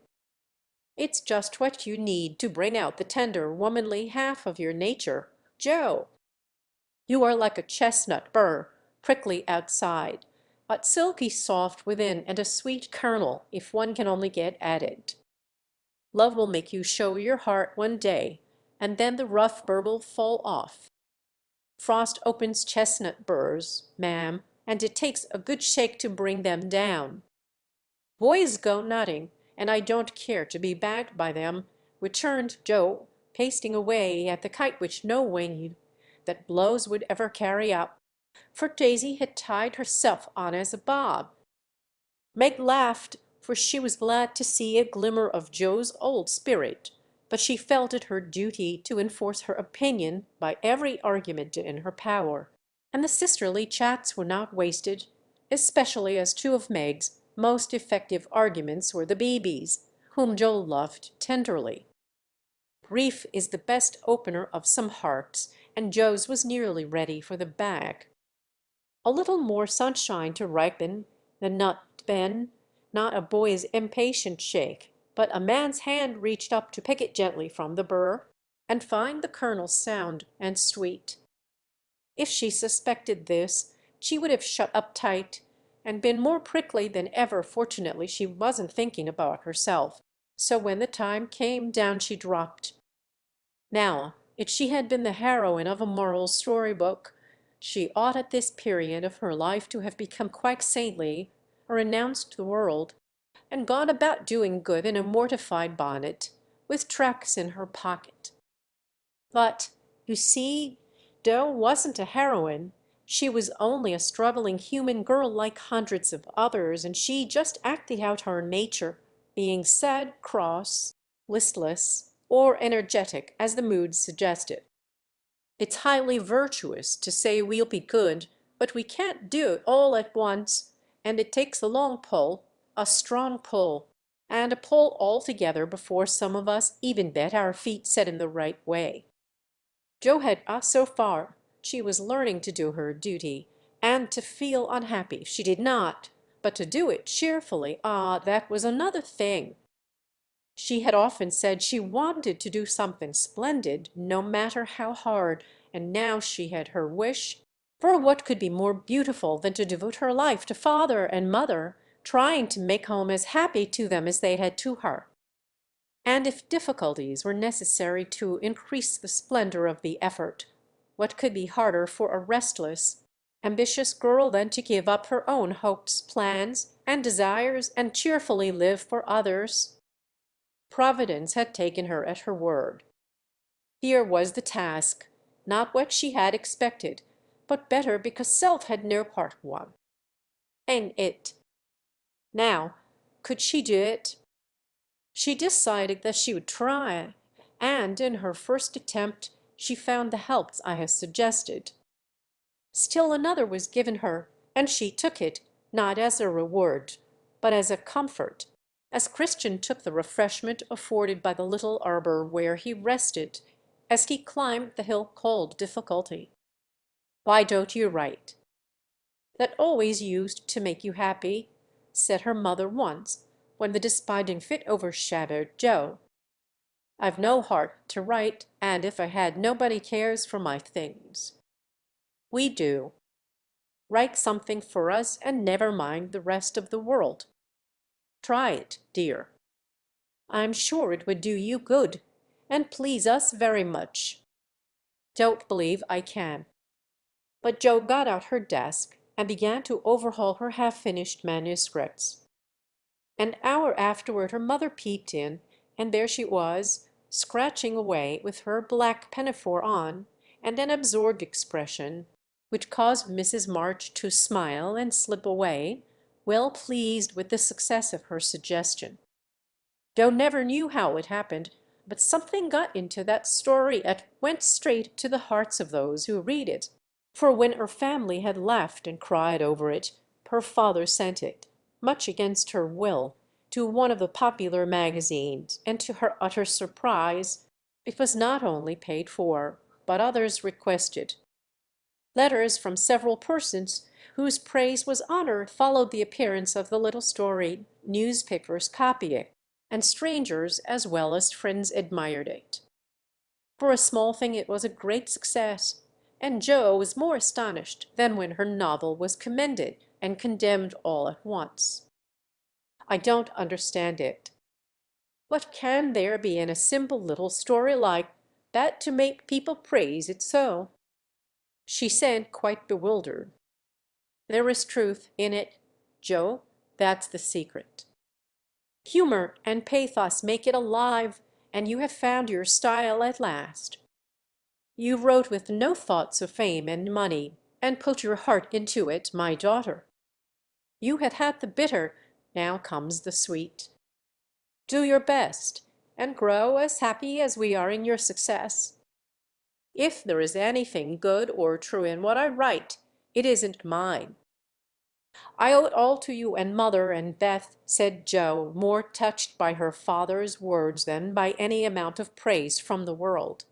"It's just what you need to bring out the tender, womanly half of your nature, Joe. You are like a chestnut burr, prickly outside, but silky soft within and a sweet kernel if one can only get at it. Love will make you show your heart one day, and then the rough burr'll fall off. Frost opens chestnut burrs, ma'am, and it takes a good shake to bring them down. Boys go nutting, and I don't care to be bagged by them," returned Joe, pasting away at the kite which no wing that blows would ever carry up, for Daisy had tied herself on as a bob. Meg laughed, for she was glad to see a glimmer of Joe's old spirit, but she felt it her duty to enforce her opinion by every argument in her power, and the sisterly chats were not wasted, especially as two of Meg's most effective arguments were the BBs, whom Joe loved tenderly. Grief is the best opener of some hearts, and Joe's was nearly ready for the bag. A little more sunshine to ripen the nut, Ben. Not a boy's impatient shake, but a man's hand reached up to pick it gently from the burr, and find the kernel sound and sweet. If she suspected this, she would have shut up tight and been more prickly than ever. Fortunately, she wasn't thinking about herself, so when the time came, down she dropped. Now, if she had been the heroine of a moral story-book, she ought at this period of her life to have become quite saintly, or renounced the world, and gone about doing good in a mortified bonnet, with tracts in her pocket. But, you see, Doe wasn't a heroine. She was only a struggling human girl like hundreds of others, and she just acted out her nature, being sad, cross, listless, or energetic as the mood suggested. It's highly virtuous to say we'll be good, but we can't do it all at once, and it takes a long pull, a strong pull, and a pull altogether before some of us even bet our feet set in the right way. Joe had got so far she was learning to do her duty, and to feel unhappy if she did not, but to do it cheerfully, that was another thing. She had often said she wanted to do something splendid, no matter how hard, and now she had her wish, for what could be more beautiful than to devote her life to father and mother, trying to make home as happy to them as they had to her. And if difficulties were necessary to increase the splendor of the effort, what could be harder for a restless, ambitious girl than to give up her own hopes, plans, and desires, and cheerfully live for others? Providence had taken her at her word. Here was the task, not what she had expected, but better because self had no part won. And it. Now, could she do it? She decided that she would try, and in her first attempt she found the helps I have suggested. Still another was given her, and she took it, not as a reward, but as a comfort, as Christian took the refreshment afforded by the little arbor where he rested as he climbed the hill called Difficulty. "Why don't you write?" "That always used to make you happy," said her mother once, when the desponding fit overshadowed Joe. "I've no heart to write, and if I had nobody cares for my things." "We do. Write something for us and never mind the rest of the world. Try it, dear. I'm sure it would do you good, and please us very much." "Don't believe I can." But Joe got out her desk and began to overhaul her half-finished manuscripts. An hour afterward her mother peeped in, and there she was, scratching away with her black pinafore on, and an absorbed expression which caused Mrs. March to smile and slip away, well pleased with the success of her suggestion. Joe never knew how it happened, but something got into that story and went straight to the hearts of those who read it, for when her family had laughed and cried over it, her father sent it, much against her will, to one of the popular magazines, and to her utter surprise It was not only paid for, but others requested. Letters from several persons whose praise was honored followed the appearance of the little story, newspapers copying, and strangers as well as friends admired it. For a small thing it was a great success, and Jo was more astonished than when her novel was commended and condemned all at once. "I don't understand it. What can there be in a simple little story like that to make people praise it so?" She said, quite bewildered. "There is truth in it, Joe, that's the secret. Humor and pathos make it alive, and you have found your style at last. You wrote with no thoughts of fame and money, and put your heart into it, my daughter. You had had the bitter, now comes the sweet. Do your best, and grow as happy as we are in your success. If there is anything good or true in what I write, it isn't mine. I owe it all to you and mother and Beth," said Jo, more touched by her father's words than by any amount of praise from the world.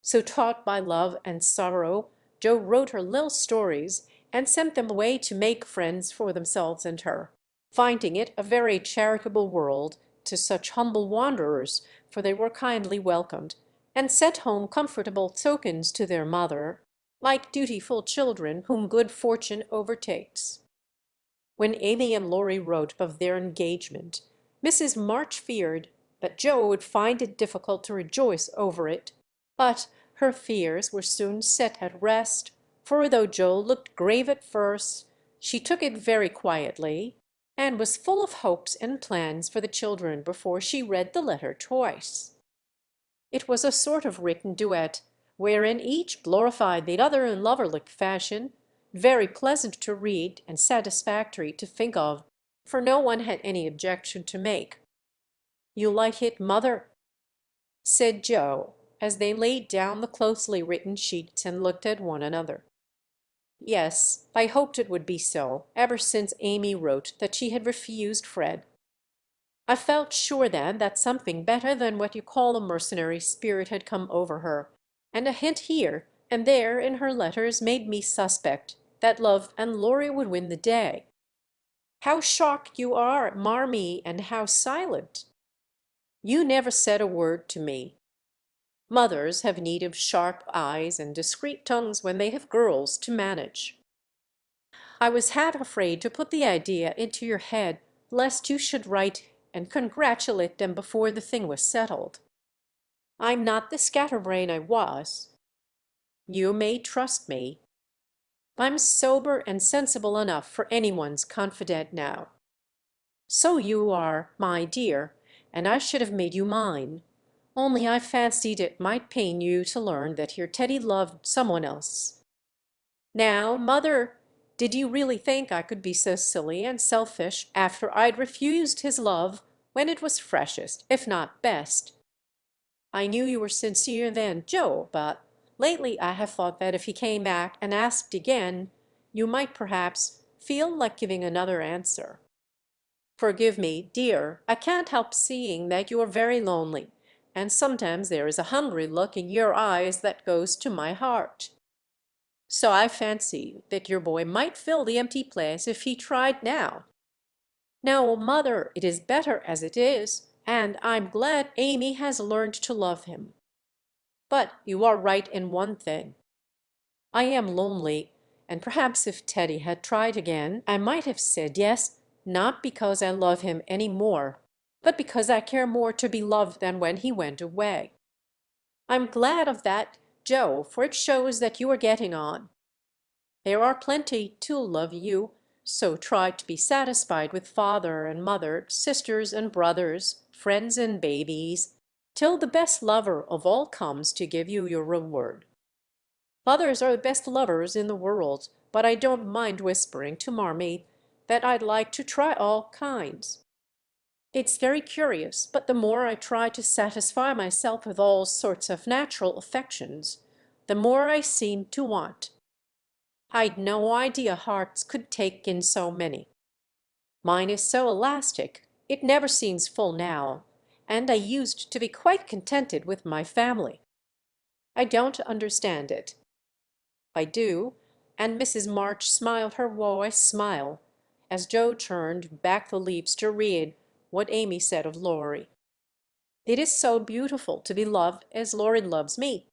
So taught by love and sorrow, Jo wrote her little stories and sent them away to make friends for themselves and her, finding it a very charitable world to such humble wanderers, for they were kindly welcomed, and sent home comfortable tokens to their mother, like dutiful children whom good fortune overtakes. When Amy and Laurie wrote of their engagement, Mrs. March feared that Jo would find it difficult to rejoice over it, but her fears were soon set at rest, for though Jo looked grave at first, she took it very quietly, and was full of hopes and plans for the children before she read the letter twice. It was a sort of written duet, wherein each glorified the other in lover-like fashion, very pleasant to read and satisfactory to think of, for no one had any objection to make. "You like it, mother?" said Jo, as they laid down the closely written sheets and looked at one another. "Yes, I hoped it would be so, ever since Amy wrote that she had refused Fred. I felt sure then that something better than what you call a mercenary spirit had come over her, and a hint here and there in her letters made me suspect that love and Laurie would win the day. How shocked you are, Marmee, and how silent! You never said a word to me. Mothers have need of sharp eyes and discreet tongues when they have girls to manage. I was half afraid to put the idea into your head, lest you should write and congratulate them before the thing was settled. I'm not the scatterbrain I was. You may trust me. I'm sober and sensible enough for anyone's confidant now. So you are, my dear, and I should have made you mine. Only I fancied it might pain you to learn that your Teddy loved someone else. Now, mother, did you really think I could be so silly and selfish after I'd refused his love when it was freshest, if not best? I knew you were sincere then, Jo, but lately I have thought that if he came back and asked again, you might perhaps feel like giving another answer. Forgive me, dear, I can't help seeing that you are very lonely, and sometimes there is a hungry look in your eyes that goes to my heart. So I fancy that your boy might fill the empty place if he tried now. No, mother, it is better as it is, and I'm glad Amy has learned to love him. But you are right in one thing. I am lonely, and perhaps if Teddy had tried again, I might have said yes, not because I love him any more, but because I care more to be loved than when he went away. I'm glad of that, Jo, for it shows that you are getting on. There are plenty to love you, so try to be satisfied with father and mother, sisters and brothers, friends and babies, till the best lover of all comes to give you your reward. Others are the best lovers in the world, but I don't mind whispering to Marmee that I'd like to try all kinds. It's very curious, but the more I try to satisfy myself with all sorts of natural affections, the more I seem to want. I'd no idea hearts could take in so many. Mine is so elastic, it never seems full now, and I used to be quite contented with my family. I don't understand it. I do, and Mrs. March smiled her wise smile as Joe turned back the leaves to read what Amy said of Laurie. It is so beautiful to be loved as Laurie loves me.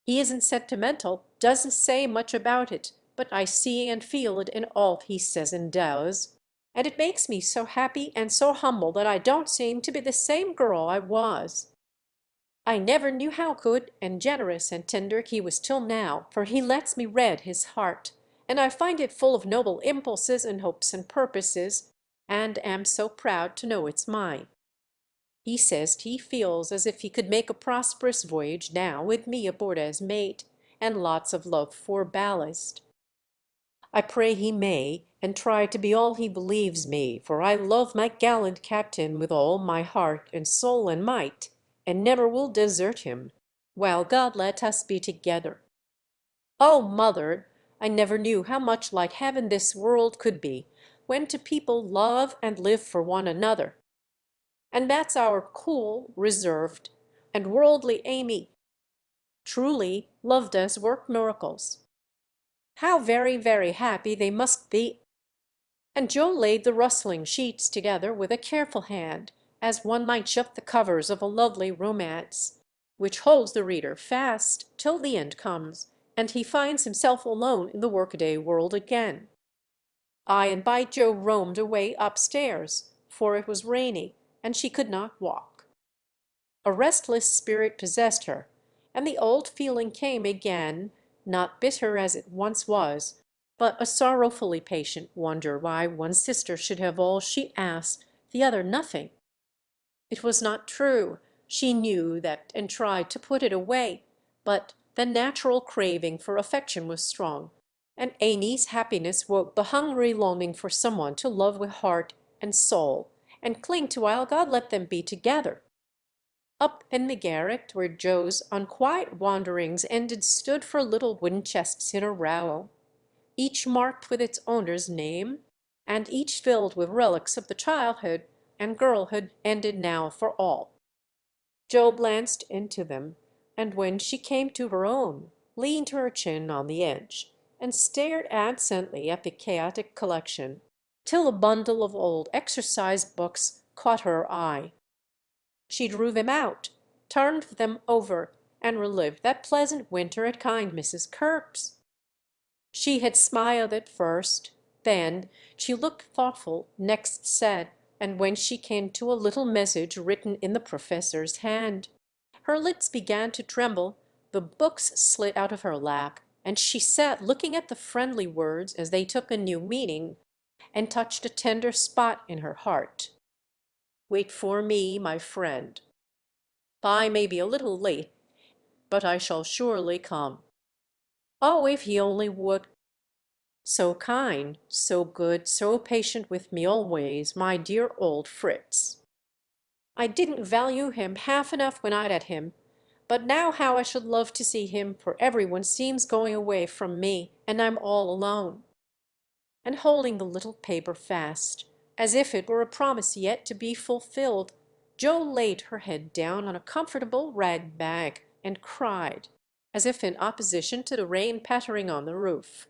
He isn't sentimental, doesn't say much about it, but I see and feel it in all he says and does. And it makes me so happy and so humble that I don't seem to be the same girl I was. I never knew how good and generous and tender he was till now, for he lets me read his heart, and I find it full of noble impulses and hopes and purposes, and am so proud to know it's mine. He says he feels as if he could make a prosperous voyage now with me aboard as mate, and lots of love for ballast. I pray he may, and try to be all he believes me, for I love my gallant captain with all my heart and soul and might, and never will desert him, while God let us be together. Oh, mother, I never knew how much like heaven this world could be, when two people love and live for one another. And that's our cool, reserved, and worldly Amy. Truly, love does work miracles. How very, very happy they must be. And Joe laid the rustling sheets together with a careful hand, as one might shut the covers of a lovely romance, which holds the reader fast till the end comes, and he finds himself alone in the workaday world again. By and by Joe roamed away upstairs, for it was rainy, and she could not walk. A restless spirit possessed her, and the old feeling came again, not bitter as it once was, but a sorrowfully patient wonder why one sister should have all she asked, the other nothing. It was not true, she knew that and tried to put it away, but the natural craving for affection was strong, and Amy's happiness woke the hungry longing for someone to love with heart and soul, and cling to while God let them be together. Up in the garret where Joe's unquiet wanderings ended stood 4 little wooden chests in a row, each marked with its owner's name, and each filled with relics of the childhood and girlhood ended now for all. Joe glanced into them, and when she came to her own, leaned her chin on the edge, and stared absently at the chaotic collection, till a bundle of old exercise books caught her eye. She drew them out, turned them over, and relived that pleasant winter at kind Mrs. Kirk's. She had smiled at first, then she looked thoughtful, next said, and when she came to a little message written in the professor's hand, her lips began to tremble, the books slid out of her lap, and she sat looking at the friendly words as they took a new meaning and touched a tender spot in her heart. Wait for me, my friend. I may be a little late, but I shall surely come. Oh, if he only would! So kind, so good, so patient with me always, my dear old Fritz. I didn't value him half enough when I'd at him, but now how I should love to see him, for everyone seems going away from me, and I'm all alone. And holding the little paper fast, as if it were a promise yet to be fulfilled, Joe laid her head down on a comfortable rag bag and cried, as if in opposition to the rain pattering on the roof.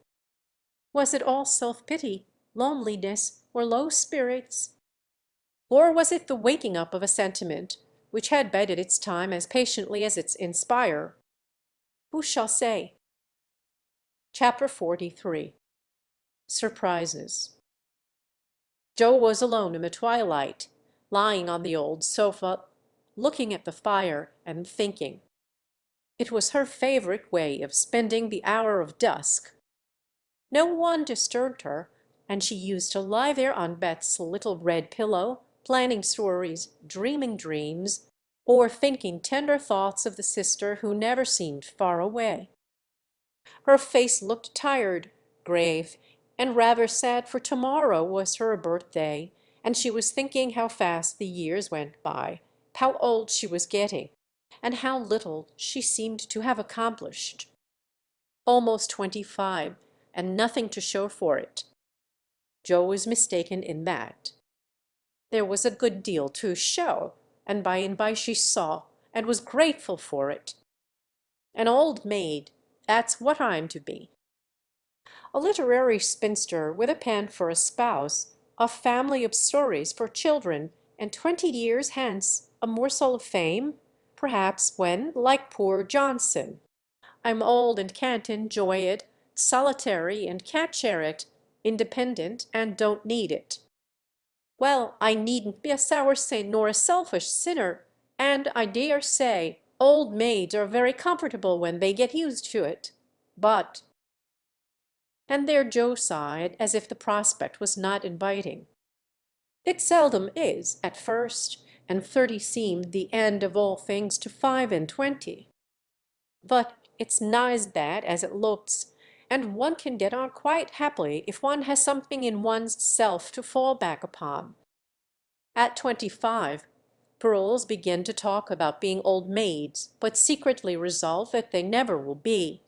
Was it all self-pity, loneliness, or low spirits? Or was it the waking up of a sentiment which had bided its time as patiently as its inspirer? Who shall say? Chapter 43. Surprises. Joe was alone in the twilight, lying on the old sofa, looking at the fire and thinking. It was her favorite way of spending the hour of dusk. No one disturbed her, and she used to lie there on Beth's little red pillow, planning stories, dreaming dreams, or thinking tender thoughts of the sister who never seemed far away. Her face looked tired, grave, and rather sad, for tomorrow was her birthday, and she was thinking how fast the years went by, how old she was getting, and how little she seemed to have accomplished. Almost 25, and nothing to show for it. Joe was mistaken in that. There was a good deal to show, and by she saw, and was grateful for it. An old maid, that's what I'm to be. A literary spinster with a pen for a spouse, a family of stories for children, and 20 years hence a morsel of fame, perhaps, when, like poor Johnson, I'm old and can't enjoy it, solitary and can't share it, independent and don't need it. Well, I needn't be a sour saint nor a selfish sinner, and I dare say old maids are very comfortable when they get used to it. But— and there Joe sighed, as if the prospect was not inviting. It seldom is, at first, and 30 seemed the end of all things to 5 and 20. But it's nigh as bad as it looks, and one can get on quite happily if one has something in one's self to fall back upon. At 25, girls begin to talk about being old maids, but secretly resolve that they never will be.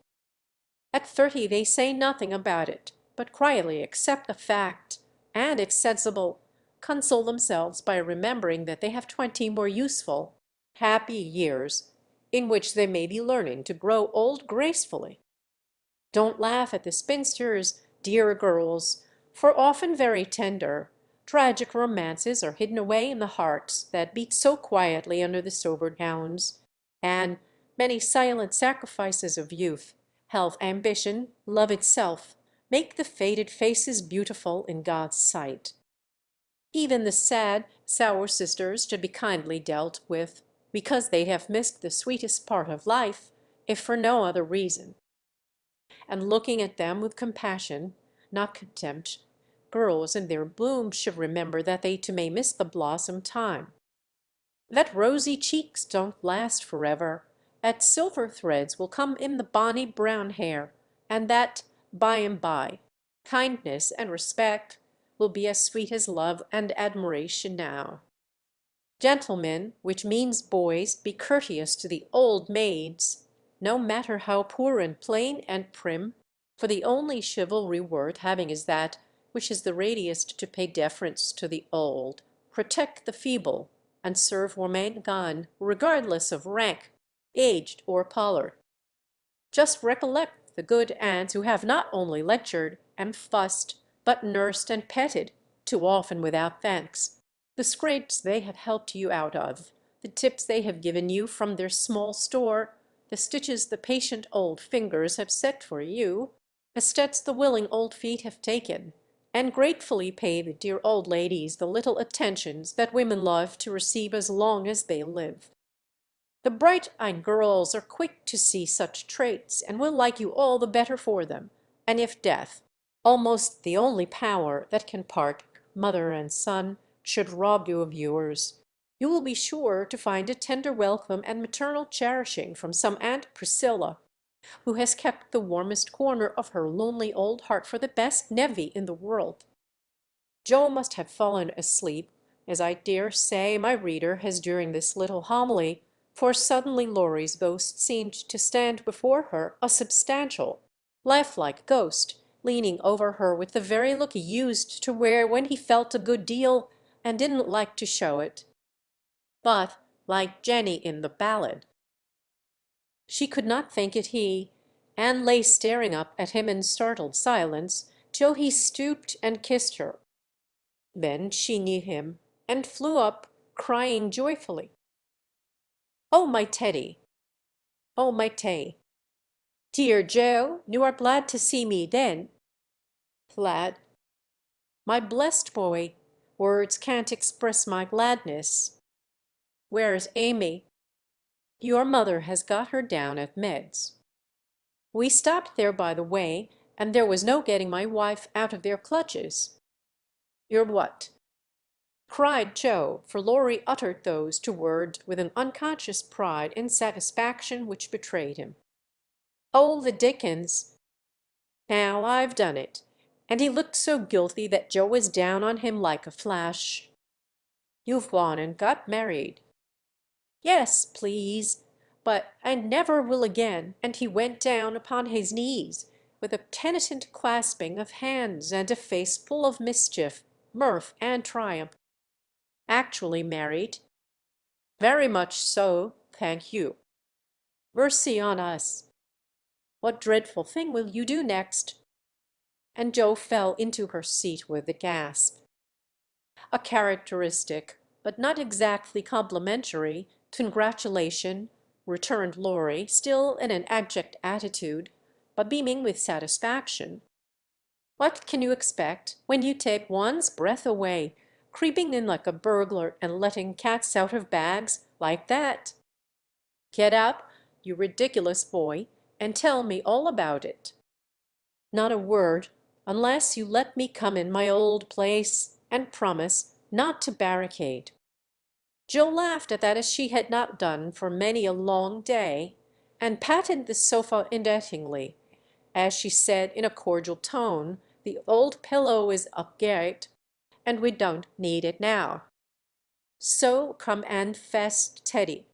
At 30 they say nothing about it, but quietly accept the fact, and if sensible, console themselves by remembering that they have 20 more useful, happy years in which they may be learning to grow old gracefully. Don't laugh at the spinsters, dear girls, for often very tender, tragic romances are hidden away in the hearts that beat so quietly under the sober gowns, and many silent sacrifices of youth, health, ambition, love itself, make the faded faces beautiful in God's sight. Even the sad, sour sisters should be kindly dealt with, because they have missed the sweetest part of life, if for no other reason. And looking at them with compassion, not contempt, girls in their bloom should remember that they too may miss the blossom time. That rosy cheeks don't last forever, that silver threads will come in the bonny brown hair, and that, by and by, kindness and respect will be as sweet as love and admiration now. Gentlemen, which means boys, be courteous to the old maids, no matter how poor and plain and prim, for the only chivalry worth having is that which is the readiest to pay deference to the old, protect the feeble, and serve womankind regardless of rank, aged or pallor. Just recollect the good aunts who have not only lectured and fussed, but nursed and petted, too often without thanks, the scrapes they have helped you out of, the tips they have given you from their small store, the stitches the patient old fingers have set for you, the steps the willing old feet have taken, and gratefully pay the dear old ladies the little attentions that women love to receive as long as they live. The bright-eyed girls are quick to see such traits, and will like you all the better for them, and if death, almost the only power that can part mother and son, should rob you of yours, you will be sure to find a tender welcome and maternal cherishing from some Aunt Priscilla, who has kept the warmest corner of her lonely old heart for the best nevy in the world. Joe must have fallen asleep, as I dare say my reader has during this little homily, for suddenly Laurie's ghost seemed to stand before her, a substantial, laugh-like ghost, leaning over her with the very look he used to wear when he felt a good deal and didn't like to show it. But, like Jenny in the ballad, she could not think it he, and lay staring up at him in startled silence till he stooped and kissed her. Then she knew him, and flew up, crying joyfully, "Oh, my Teddy! Oh, my Tay! Dear Joe, you are glad to see me then?" "Glad? My blessed boy, words can't express my gladness. Where's Amy?" "Your mother has got her down at Med's. We stopped there by the way, and there was no getting my wife out of their clutches." "Your what?" cried Joe, for Laurie uttered those two words with an unconscious pride and satisfaction which betrayed him. "Oh, the dickens! Now I've done it." And he looked so guilty that Joe was down on him like a flash. "You've gone and got married." "Yes, please, but I never will again," and he went down upon his knees with a penitent clasping of hands and a face full of mischief, mirth, and triumph. "Actually married." Very much so, thank you. Mercy on us! What dreadful thing will you do next?" And Joe fell into her seat with a gasp. A characteristic, but not exactly complimentary, congratulation, returned Laurie, still in an abject attitude, but beaming with satisfaction. "What can you expect when you take one's breath away, creeping in like a burglar and letting cats out of bags like that? Get up, you ridiculous boy, and tell me all about it." "Not a word, unless you let me come in my old place and promise not to barricade." Jill laughed at that as she had not done for many a long day, and patted the sofa invitingly, as she said in a cordial tone, "The old pillow is upgate, and we don't need it now. So come and fess Teddy.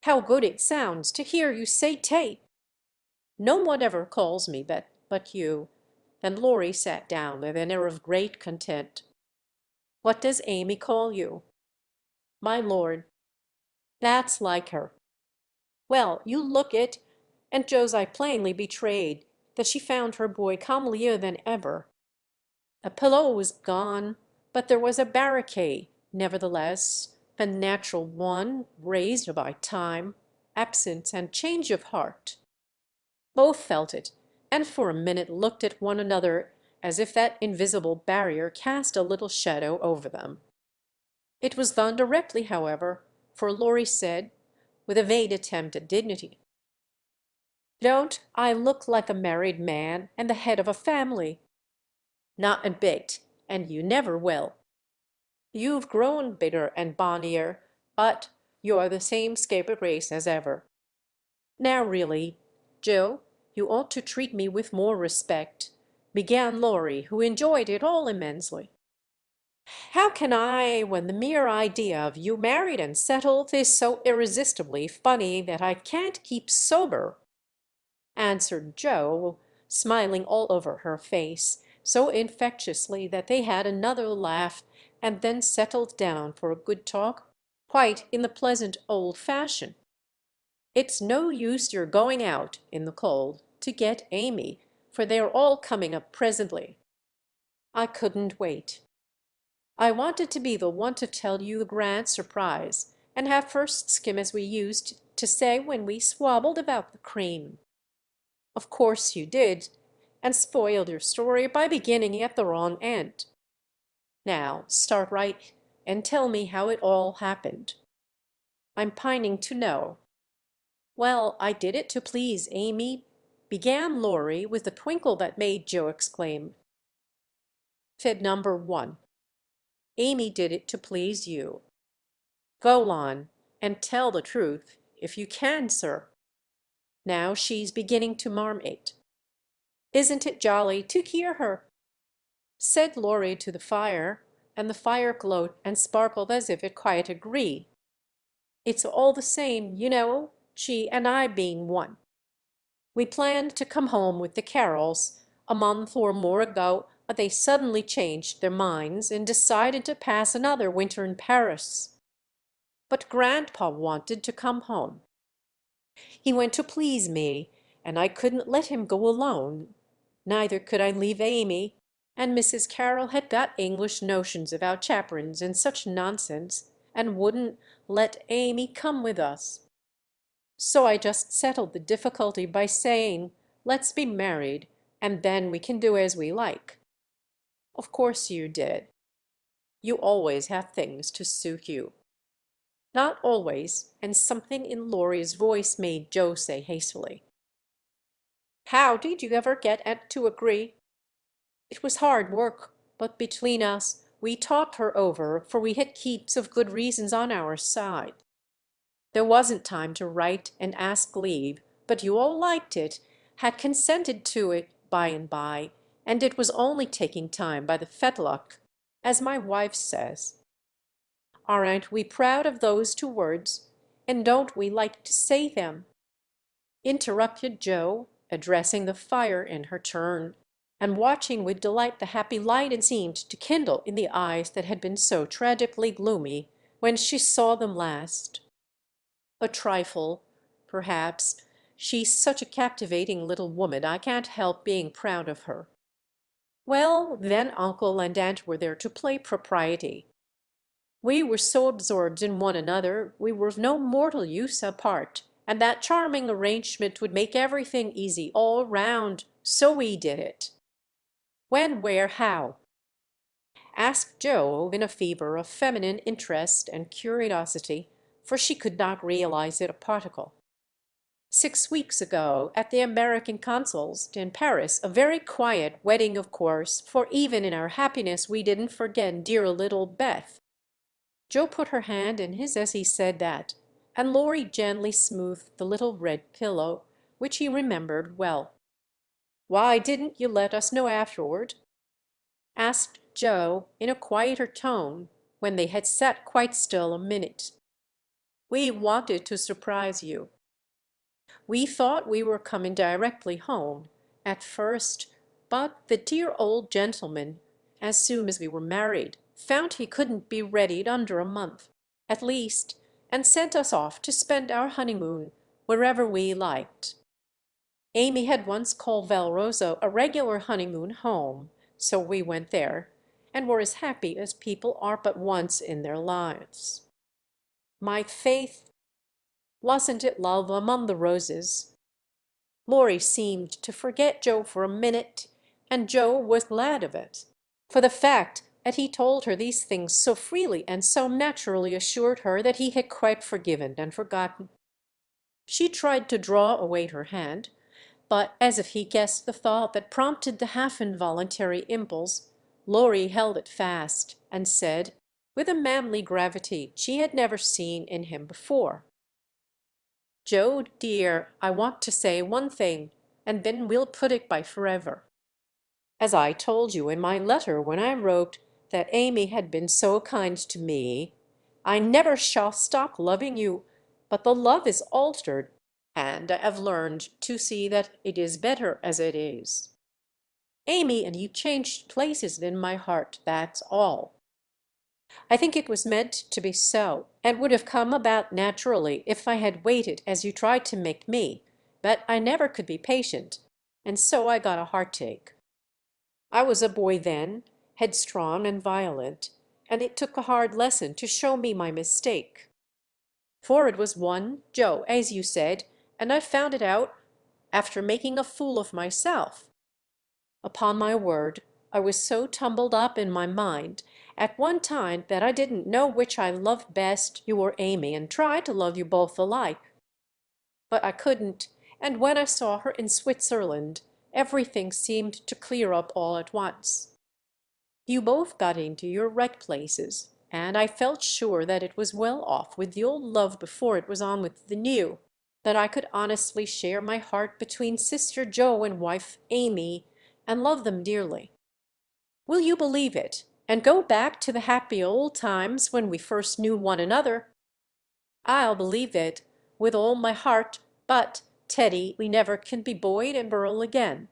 How good it sounds to hear you say Tate! No one ever calls me but you." Then Laurie sat down with an air of great content. "What does Amy call you?" "My lord." "That's like her. Well, you look it," and Joe's eye plainly betrayed that she found her boy comelier than ever. A pillow was gone, but there was a barricade, nevertheless, the natural one, raised by time, absence, and change of heart. Both felt it, and for a minute looked at one another as if that invisible barrier cast a little shadow over them. It was done directly, however, for Laurie said, with a vague attempt at dignity, "Don't I look like a married man and the head of a family?" "Not a bit, and you never will. You've grown bigger and bonnier, but you're the same scapegrace as ever. Now really, Joe, you ought to treat me with more respect," began Laurie, who enjoyed it all immensely. "How can I, when the mere idea of you married and settled is so irresistibly funny that I can't keep sober?" answered Joe, smiling all over her face, so infectiously that they had another laugh and then settled down for a good talk, quite in the pleasant old fashion. "It's no use your going out in the cold to get Amy, for they're all coming up presently. I couldn't wait. I wanted to be the one to tell you the grand surprise, and have first skim as we used to say when we swabbled about the cream. Of course you did, and spoiled your story by beginning at the wrong end. Now start right and tell me how it all happened. I'm pining to know." "Well, I did it to please Amy," began Laurie with a twinkle that made Joe exclaim. Fib number one. Amy did it to please you. Go on, and tell the truth, if you can, sir. Now she's beginning to marmite. Isn't it jolly to hear her?" said Laurie to the fire, and the fire glowed and sparkled as if it quite agreed. "It's all the same, you know, she and I being one. We planned to come home with the Carrolls a month or more ago, but they suddenly changed their minds and decided to pass another winter in Paris. But Grandpa wanted to come home. He went to please me, and I couldn't let him go alone. Neither could I leave Amy, and Mrs. Carroll had got English notions about chaperons and such nonsense, and wouldn't let Amy come with us. So I just settled the difficulty by saying, let's be married, and then we can do as we like. Of course you did. You always have things to suit you." "Not always," and something in Laurie's voice made Joe say hastily, "How did you ever get Aunt to agree?" "It was hard work, but between us we talked her over, for we had heaps of good reasons on our side. There wasn't time to write and ask leave, but you all liked it, had consented to it by and by, and it was only taking time by the fetlock, as my wife says. Aren't we proud of those two words, and don't we like to say them?" interrupted Joe, addressing the fire in her turn, and watching with delight the happy light it seemed to kindle in the eyes that had been so tragically gloomy when she saw them last. A trifle, perhaps. She's such a captivating little woman I can't help being proud of her. Well, then uncle and aunt were there to play propriety. We were so absorbed in one another we were of no mortal use apart, and that charming arrangement would make everything easy all round, so we did it. When, where, how? Asked Joe in a fever of feminine interest and curiosity, for she could not realize it a particle. 6 weeks ago, at the American consul's in Paris, a very quiet wedding, of course, for even in our happiness we didn't forget dear little Beth. Joe put her hand in his as he said that, and Lori gently smoothed the little red pillow, which he remembered well. "Why didn't you let us know afterward?" asked Joe in a quieter tone when they had sat quite still a minute. "We wanted to surprise you. We thought we were coming directly home, at first, but the dear old gentleman, as soon as we were married, found he couldn't be readied under a month, at least, and sent us off to spend our honeymoon wherever we liked. Amy had once called Valroso a regular honeymoon home, so we went there, and were as happy as people are but once in their lives. My faith, wasn't it love among the roses?" Lori seemed to forget Joe for a minute, and Joe was glad of it, for the fact that he told her these things so freely and so naturally assured her that he had quite forgiven and forgotten. She tried to draw away her hand, but as if he guessed the thought that prompted the half involuntary impulse, Lori held it fast and said, with a manly gravity she had never seen in him before, "Joe, dear, I want to say one thing, and then we'll put it by forever. As I told you in my letter when I wrote that Amy had been so kind to me, I never shall stop loving you, but the love is altered, and I have learned to see that it is better as it is. Amy and you changed places in my heart, that's all. I think it was meant to be so, and would have come about naturally if I had waited as you tried to make me, but I never could be patient, and so I got a heartache. I was a boy then, headstrong and violent, and it took a hard lesson to show me my mistake. For it was one, Joe, as you said, and I found it out after making a fool of myself. Upon my word, I was so tumbled up in my mind at one time that I didn't know which I loved best, you or Amy, and tried to love you both alike. But I couldn't, and when I saw her in Switzerland, everything seemed to clear up all at once. You both got into your right places, and I felt sure that it was well off with the old love before it was on with the new, that I could honestly share my heart between sister Joe and wife Amy, and love them dearly. Will you believe it, and go back to the happy old times when we first knew one another? I'll believe it, with all my heart, but, Teddy, we never can be Boyd and Burl again.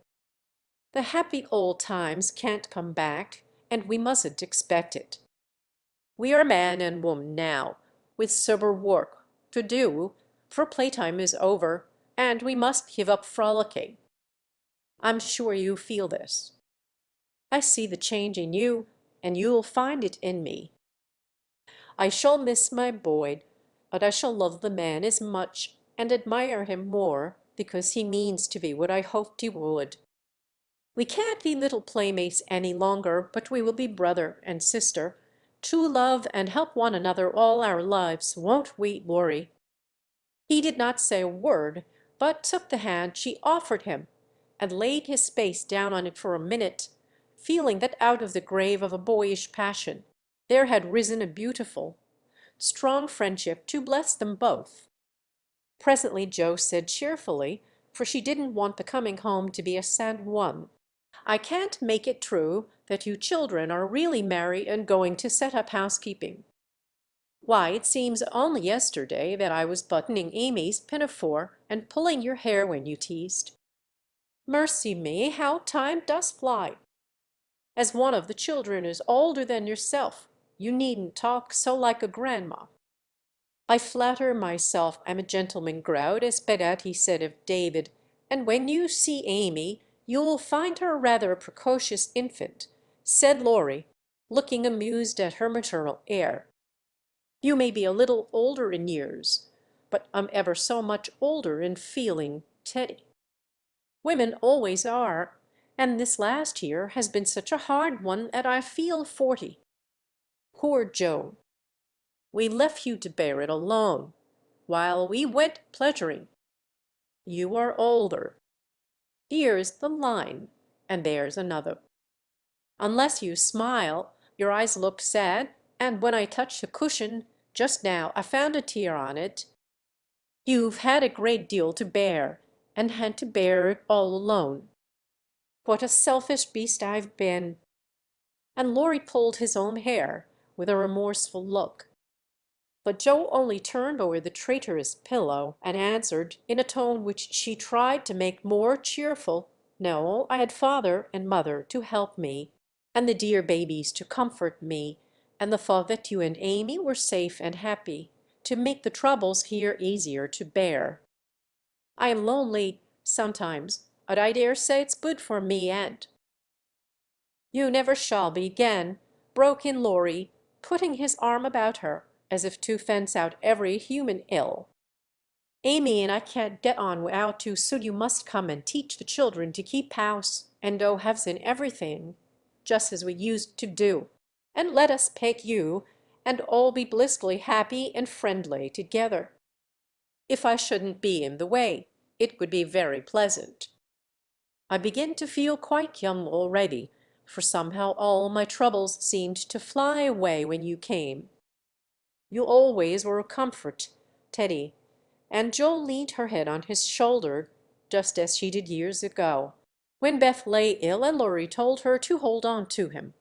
The happy old times can't come back, and we mustn't expect it. We are man and woman now, with sober work to do, for playtime is over, and we must give up frolicking. I'm sure you feel this. I see the change in you, and you'll find it in me. I shall miss my Boyd, but I shall love the man as much and admire him more because he means to be what I hoped he would. We can't be little playmates any longer, but we will be brother and sister, to love and help one another all our lives, won't we, Lori?" He did not say a word, but took the hand she offered him and laid his face down on it for a minute, feeling that out of the grave of a boyish passion there had risen a beautiful, strong friendship to bless them both. Presently Joe said cheerfully, for she didn't want the coming home to be a sad one, "I can't make it true that you children are really married and going to set up housekeeping. Why, it seems only yesterday that I was buttoning Amy's pinafore and pulling your hair when you teased. Mercy me, how time does fly! As one of the children is older than yourself, You needn't talk so like a grandma." "I flatter myself I'm a gentleman," growled, as Peggotty said of David, "and when you see Amy you'll find her rather a precocious infant," said Laurie, looking amused at her maternal air. "You may be a little older in years, but I'm ever so much older in feeling, Teddy. Women always are, and this last year has been such a hard one that I feel 40. Poor Joan! We left you to bear it alone, while we went pleasuring. You are older. Here's the line, and there's another. Unless you smile, your eyes look sad, and when I touched the cushion just now I found a tear on it. You've had a great deal to bear, and had to bear it all alone. What a selfish beast I've been!" And Laurie pulled his own hair with a remorseful look. But Joe only turned over the traitorous pillow and answered in a tone which she tried to make more cheerful, "No, I had father and mother to help me, and the dear babies to comfort me, and the thought that you and Amy were safe and happy, to make the troubles here easier to bear. I am lonely sometimes, but I dare say it's good for me and—" "You never shall be again," broke in Laurie, putting his arm about her as if to fence out every human ill. "Amy and I can't get on without you, so you must come and teach the children to keep house and do halves in everything, just as we used to do, and let us peg you, and all be blissfully happy and friendly together. If I shouldn't be in the way, it would be very pleasant. I begin to feel quite young already, for somehow all my troubles seemed to fly away when you came. You always were a comfort, Teddy," and Joel leaned her head on his shoulder, just as she did years ago, when Beth lay ill and Laurie told her to hold on to him.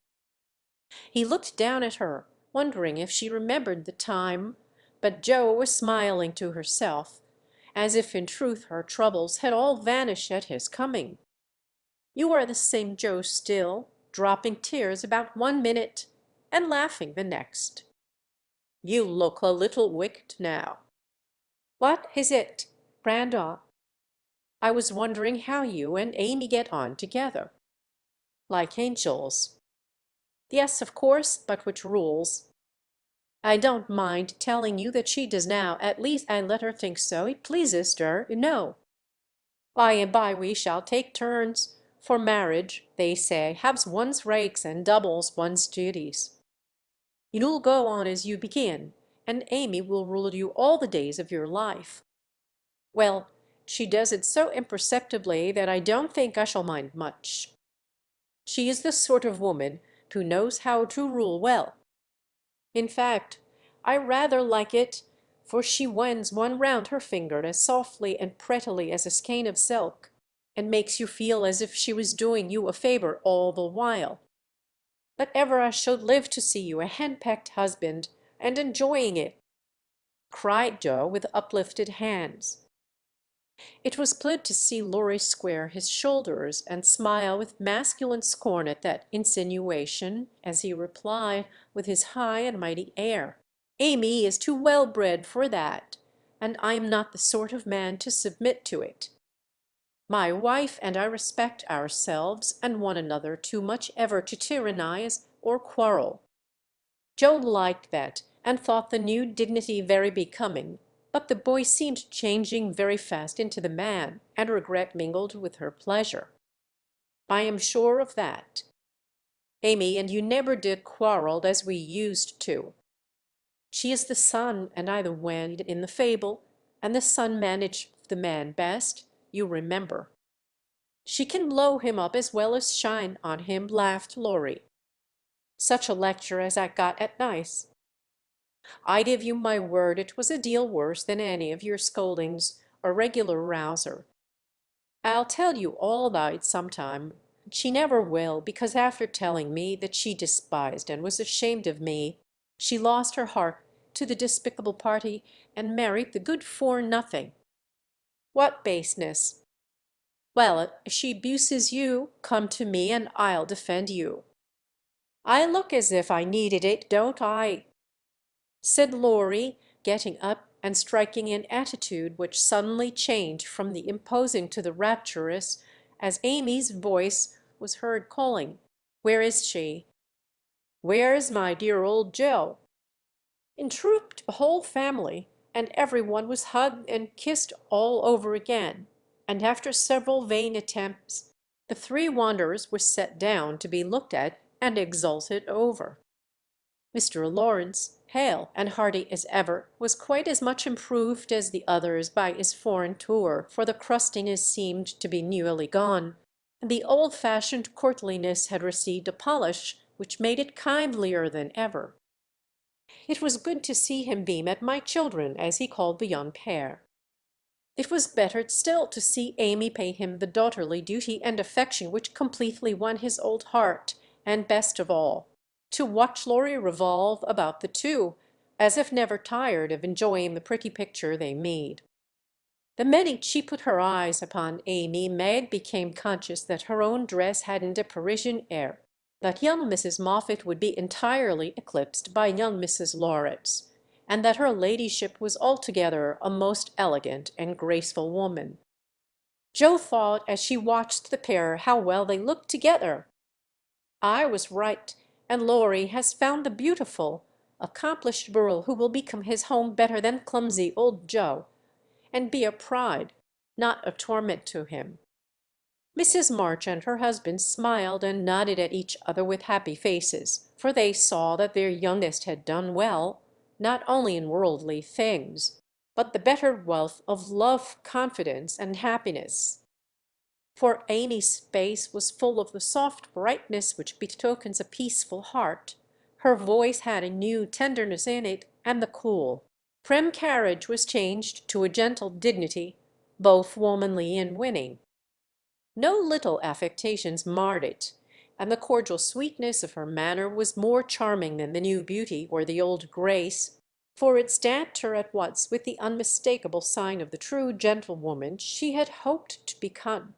He looked down at her, wondering if she remembered the time, but Joe was smiling to herself, as if in truth her troubles had all vanished at his coming. "You are the same Joe still, dropping tears about 1 minute and laughing the next. You look a little wicked now." "What is it, Randall?" "I was wondering how you and Amy get on together." "Like angels." "Yes, of course, but which rules?" "I don't mind telling you that she does now, at least I let her think so. It pleases her, you know. By and by we shall take turns, for marriage, they say, halves one's rakes and doubles one's duties. You'll go on as you begin, and Amy will rule you all the days of your life. Well, she does it so imperceptibly that I don't think I shall mind much. She is the sort of woman who knows how to rule well. In fact, I rather like it, for she winds one round her finger as softly and prettily as a skein of silk, and makes you feel as if she was doing you a favor all the while. But ever I should live to see you a henpecked husband, and enjoying it!" cried Joe with uplifted hands. It was good to see Laurie square his shoulders and smile with masculine scorn at that insinuation, as he replied with his high and mighty air, "Amy is too well bred for that, and I am not the sort of man to submit to it. My wife and I respect ourselves and one another too much ever to tyrannize or quarrel." Joe liked that, and thought the new dignity very becoming, but the boy seemed changing very fast into the man, and regret mingled with her pleasure. "I am sure of that. Amy and you never did quarrel as we used to. She is the sun, and I the wind in the fable, and the sun managed the man best, you remember. She can blow him up as well as shine on him," laughed Laurie. "Such a lecture as I got at Nice. I give you my word it was a deal worse than any of your scoldings, a regular rouser. I'll tell you all about it sometime. She never will, because after telling me that she despised and was ashamed of me, she lost her heart to the despicable party and married the good for nothing." "What baseness?" "Well, if she abuses you, come to me and I'll defend you." I look as if I needed it, don't I?" said Laurie, getting up and striking an attitude which suddenly changed from the imposing to the rapturous, as Amy's voice was heard calling, "Where is she? Where's my dear old Joe?" In trooped the whole family, and every one was hugged and kissed all over again, and after several vain attempts, the three wanderers were set down to be looked at and exulted over. Mr. Lawrence, hale and hearty as ever, was quite as much improved as the others by his foreign tour, for the crustiness seemed to be newly gone, and the old-fashioned courtliness had received a polish which made it kindlier than ever. It was good to see him beam at my children, as he called the young pair. It was better still to see Amy pay him the daughterly duty and affection which completely won his old heart, and best of all, to watch Laurie revolve about the two, as if never tired of enjoying the pretty picture they made. The minute she put her eyes upon Amy, Meg became conscious that her own dress hadn't a Parisian air, that young Mrs. Moffat would be entirely eclipsed by young Mrs. Lawrence, and that her ladyship was altogether a most elegant and graceful woman. Jo thought as she watched the pair how well they looked together. I was right, and Laurie has found the beautiful, accomplished girl who will become his home better than clumsy old Joe, and be a pride, not a torment to him. Mrs. March and her husband smiled and nodded at each other with happy faces, for they saw that their youngest had done well, not only in worldly things, but the better wealth of love, confidence, and happiness. For Amy's face was full of the soft brightness which betokens a peaceful heart. Her voice had a new tenderness in it, and the cool, prim carriage was changed to a gentle dignity, both womanly and winning. No little affectations marred it, and the cordial sweetness of her manner was more charming than the new beauty or the old grace, for it stamped her at once with the unmistakable sign of the true gentlewoman she had hoped to become.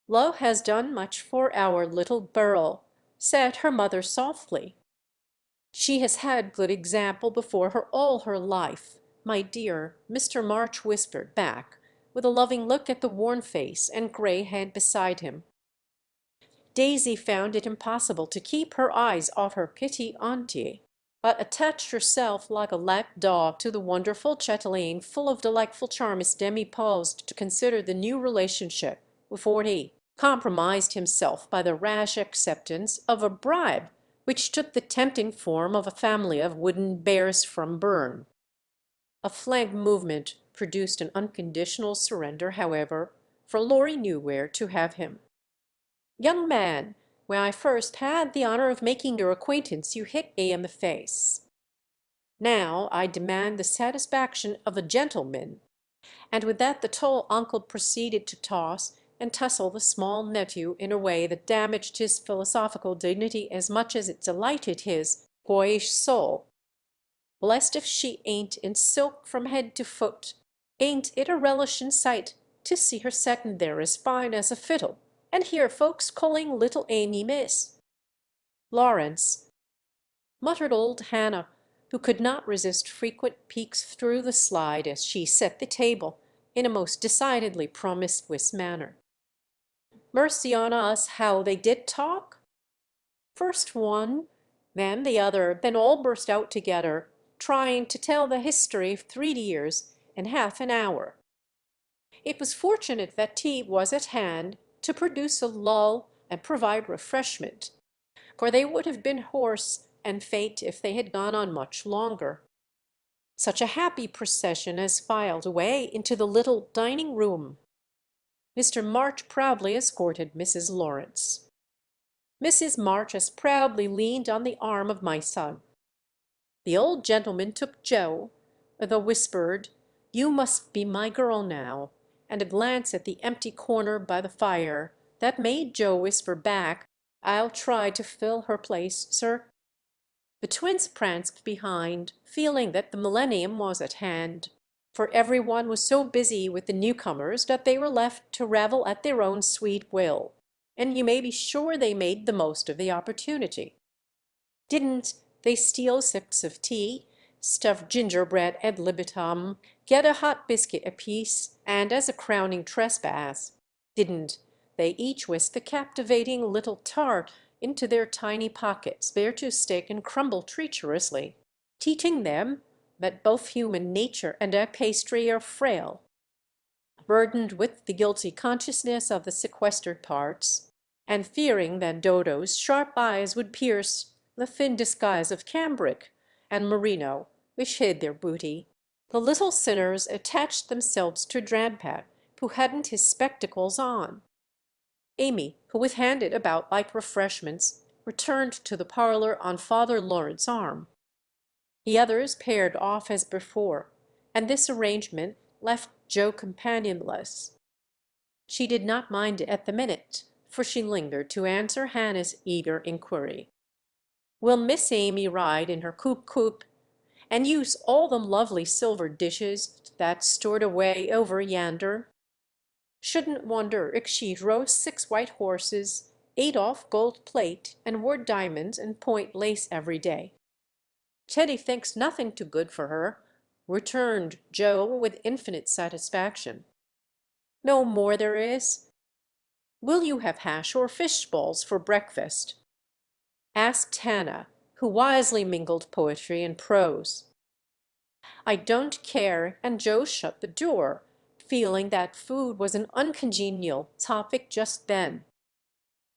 "Lo has done much for our little Beryl," said her mother softly. "She has had good example before her all her life, my dear," Mr. March whispered back, with a loving look at the worn face and gray head beside him. Daisy found it impossible to keep her eyes off her petit auntie, but attached herself like a lap dog to the wonderful chatelaine, full of delightful charm as Demi paused to consider the new relationship before he compromised himself by the rash acceptance of a bribe which took the tempting form of a family of wooden bears from Berne. A flank movement produced an unconditional surrender, however, for Laurie knew where to have him. "Young man, when I first had the honor of making your acquaintance, you hit me in the face. Now I demand the satisfaction of a gentleman." And with that the tall uncle proceeded to toss and tussle the small nephew in a way that damaged his philosophical dignity as much as it delighted his boyish soul. "Blest if she ain't in silk from head to foot. Ain't it a relishin' sight to see her settin' there as fine as a fiddle, and hear folks calling little Amy Miss?" "Lawrence," muttered old Hannah, who could not resist frequent peeks through the slide as she set the table in a most decidedly promiscuous manner. "Mercy on us, how they did talk! First one, then the other, then all burst out together, trying to tell the history of 3 years in half an hour. It was fortunate that tea was at hand to produce a lull and provide refreshment, for they would have been hoarse and faint if they had gone on much longer. Such a happy procession as filed away into the little dining room! Mr. March proudly escorted Mrs. Lawrence. Mrs. March as proudly leaned on the arm of my son. The old gentleman took Joe, though whispered, "You must be my girl now," and a glance at the empty corner by the fire that made Joe whisper back, "I'll try to fill her place, sir." The twins pranced behind, feeling that the millennium was at hand, for every one was so busy with the newcomers that they were left to ravel at their own sweet will, and you may be sure they made the most of the opportunity. Didn't they steal sips of tea, stuff gingerbread ad libitum, get a hot biscuit apiece, and as a crowning trespass, didn't they each whisk the captivating little tart into their tiny pockets, there to stick and crumble treacherously, teaching them that both human nature and a pastry are frail, burdened with the guilty consciousness of the sequestered parts, and fearing that Dodo's sharp eyes would pierce the thin disguise of cambric and merino which hid their booty, the little sinners attached themselves to Drampat, who hadn't his spectacles on. Amy, who was handed about like refreshments, returned to the parlour on Father Lawrence's arm. The others paired off as before, and this arrangement left Joe companionless. She did not mind it at the minute, for she lingered to answer Hannah's eager inquiry. "Will Miss Amy ride in her coupe, and use all them lovely silver dishes that's stored away over yander? Shouldn't wonder if she drove 6 white horses, ate off gold plate, and wore diamonds and point lace every day. Teddy thinks nothing too good for her," returned Joe with infinite satisfaction. "No more there is. Will you have hash or fish balls for breakfast?" asked Hannah, who wisely mingled poetry and prose. "I don't care," and Joe shut the door, feeling that food was an uncongenial topic just then.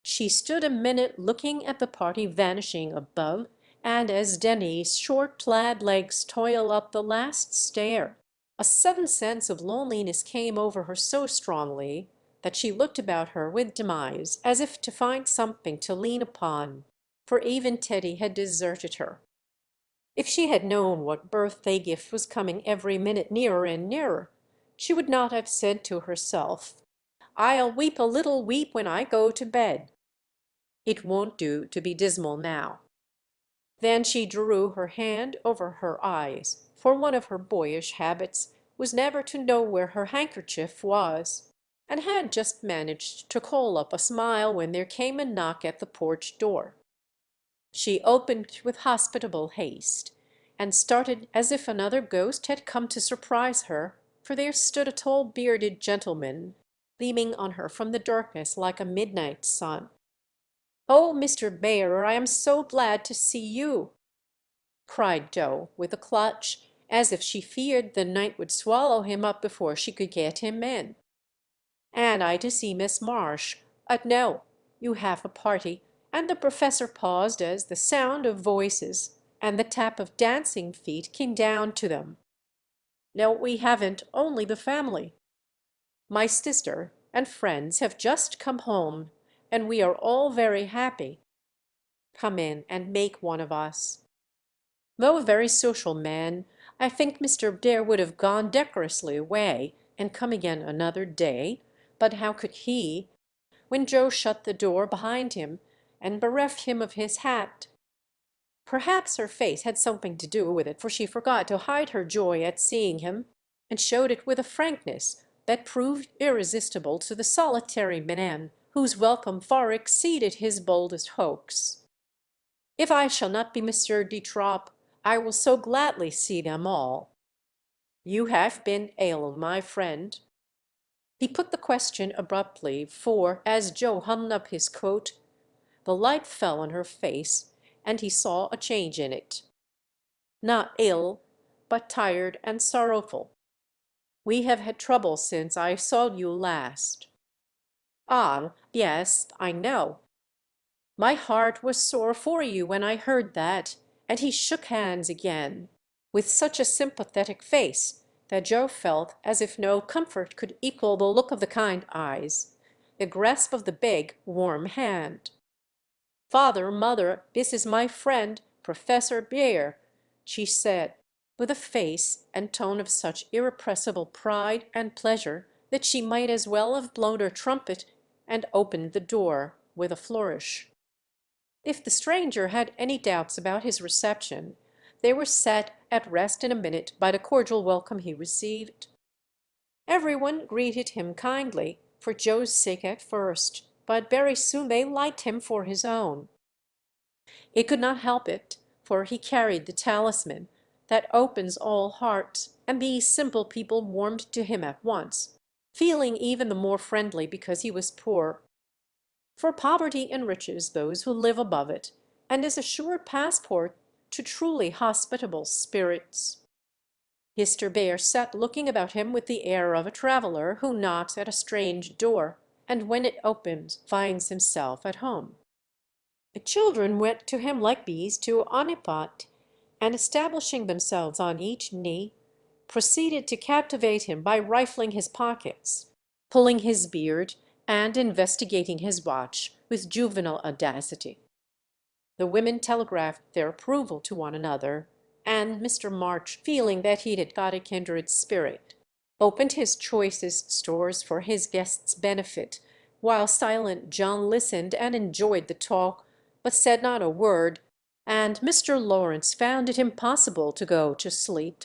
She stood a minute looking at the party vanishing above, and as Denny's short plaid legs toil up the last stair, a sudden sense of loneliness came over her so strongly that she looked about her with demise, as if to find something to lean upon, for even Teddy had deserted her. If she had known what birthday gift was coming every minute nearer and nearer, she would not have said to herself, "I'll weep a little weep when I go to bed." It won't do to be dismal now. Then she drew her hand over her eyes, for one of her boyish habits was never to know where her handkerchief was, and had just managed to call up a smile when there came a knock at the porch door. She opened with hospitable haste, and started as if another ghost had come to surprise her, for there stood a tall bearded gentleman, beaming on her from the darkness like a midnight sun. "Oh, Mr. Mayor, I am so glad to see you!" cried Joe, with a clutch, as if she feared the night would swallow him up before she could get him in. "And I to see Miss Marsh. No, you have a party," and the professor paused as the sound of voices and the tap of dancing feet came down to them. "No, we haven't, only the family. My sister and friends have just come home, and we are all very happy. Come in and make one of us." Though a very social man, I think Mr. Dare would have gone decorously away and come again another day, but how could he, when Joe shut the door behind him and bereft him of his hat? Perhaps her face had something to do with it, for she forgot to hide her joy at seeing him, and showed it with a frankness that proved irresistible to the solitary man whose welcome far exceeded his boldest hoax. "If I shall not be Monsieur de Trop, I will so gladly see them all." "You have been ill, my friend?" He put the question abruptly, for, as Joe hung up his coat, the light fell on her face, and he saw a change in it. "Not ill, but tired and sorrowful. We have had trouble since I saw you last." "Ah, yes, I know. My heart was sore for you when I heard that," and he shook hands again, with such a sympathetic face that Joe felt as if no comfort could equal the look of the kind eyes, the grasp of the big, warm hand. "Father, mother, this is my friend, Professor Bjerre," she said, with a face and tone of such irrepressible pride and pleasure that she might as well have blown her trumpet, and opened the door with a flourish. If the stranger had any doubts about his reception, they were set at rest in a minute by the cordial welcome he received. Everyone greeted him kindly, for Joe's sake at first, but very soon they liked him for his own. He could not help it, for he carried the talisman that opens all hearts, and these simple people warmed to him at once, feeling even the more friendly because he was poor. For poverty enriches those who live above it, and is a sure passport to truly hospitable spirits. Mr. Bear sat looking about him with the air of a traveller who knocks at a strange door, and when it opens finds himself at home. The children went to him like bees to a honeypot, and establishing themselves on each knee, proceeded to captivate him by rifling his pockets, pulling his beard, and investigating his watch with juvenile audacity. The women telegraphed their approval to one another, and Mr. March, feeling that he had got a kindred spirit, opened his choicest stores for his guests' benefit, while silent John listened and enjoyed the talk, but said not a word, and Mr. Lawrence found it impossible to go to sleep.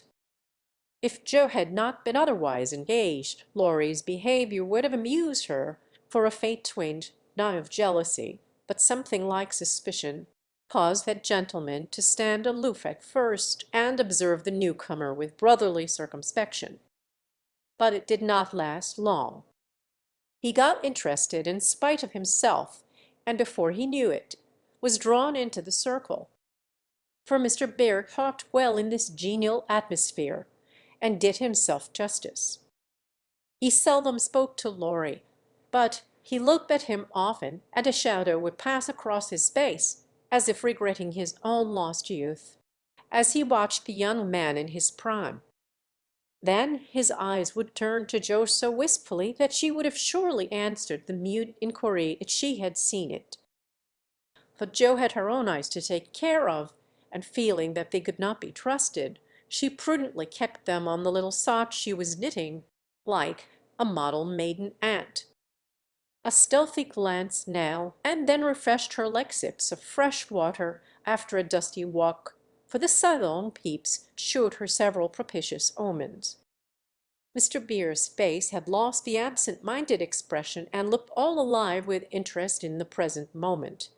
If Joe had not been otherwise engaged, Laurie's behaviour would have amused her, for a faint twinge, not of jealousy, but something like suspicion, caused that gentleman to stand aloof at first and observe the newcomer with brotherly circumspection. But it did not last long. He got interested in spite of himself, and before he knew it, was drawn into the circle. For Mr. Bear talked well in this genial atmosphere, and did himself justice. He seldom spoke to Laurie, but he looked at him often, and a shadow would pass across his face, as if regretting his own lost youth, as he watched the young man in his prime. Then his eyes would turn to Joe so wistfully that she would have surely answered the mute inquiry if she had seen it. But Joe had her own eyes to take care of, and feeling that they could not be trusted, she prudently kept them on the little sock she was knitting, like a model maiden aunt. A stealthy glance now and then refreshed her like sips of fresh water after a dusty walk, for the salon peeps showed her several propitious omens. Mr. Beer's face had lost the absent-minded expression and looked all alive with interest in the present moment.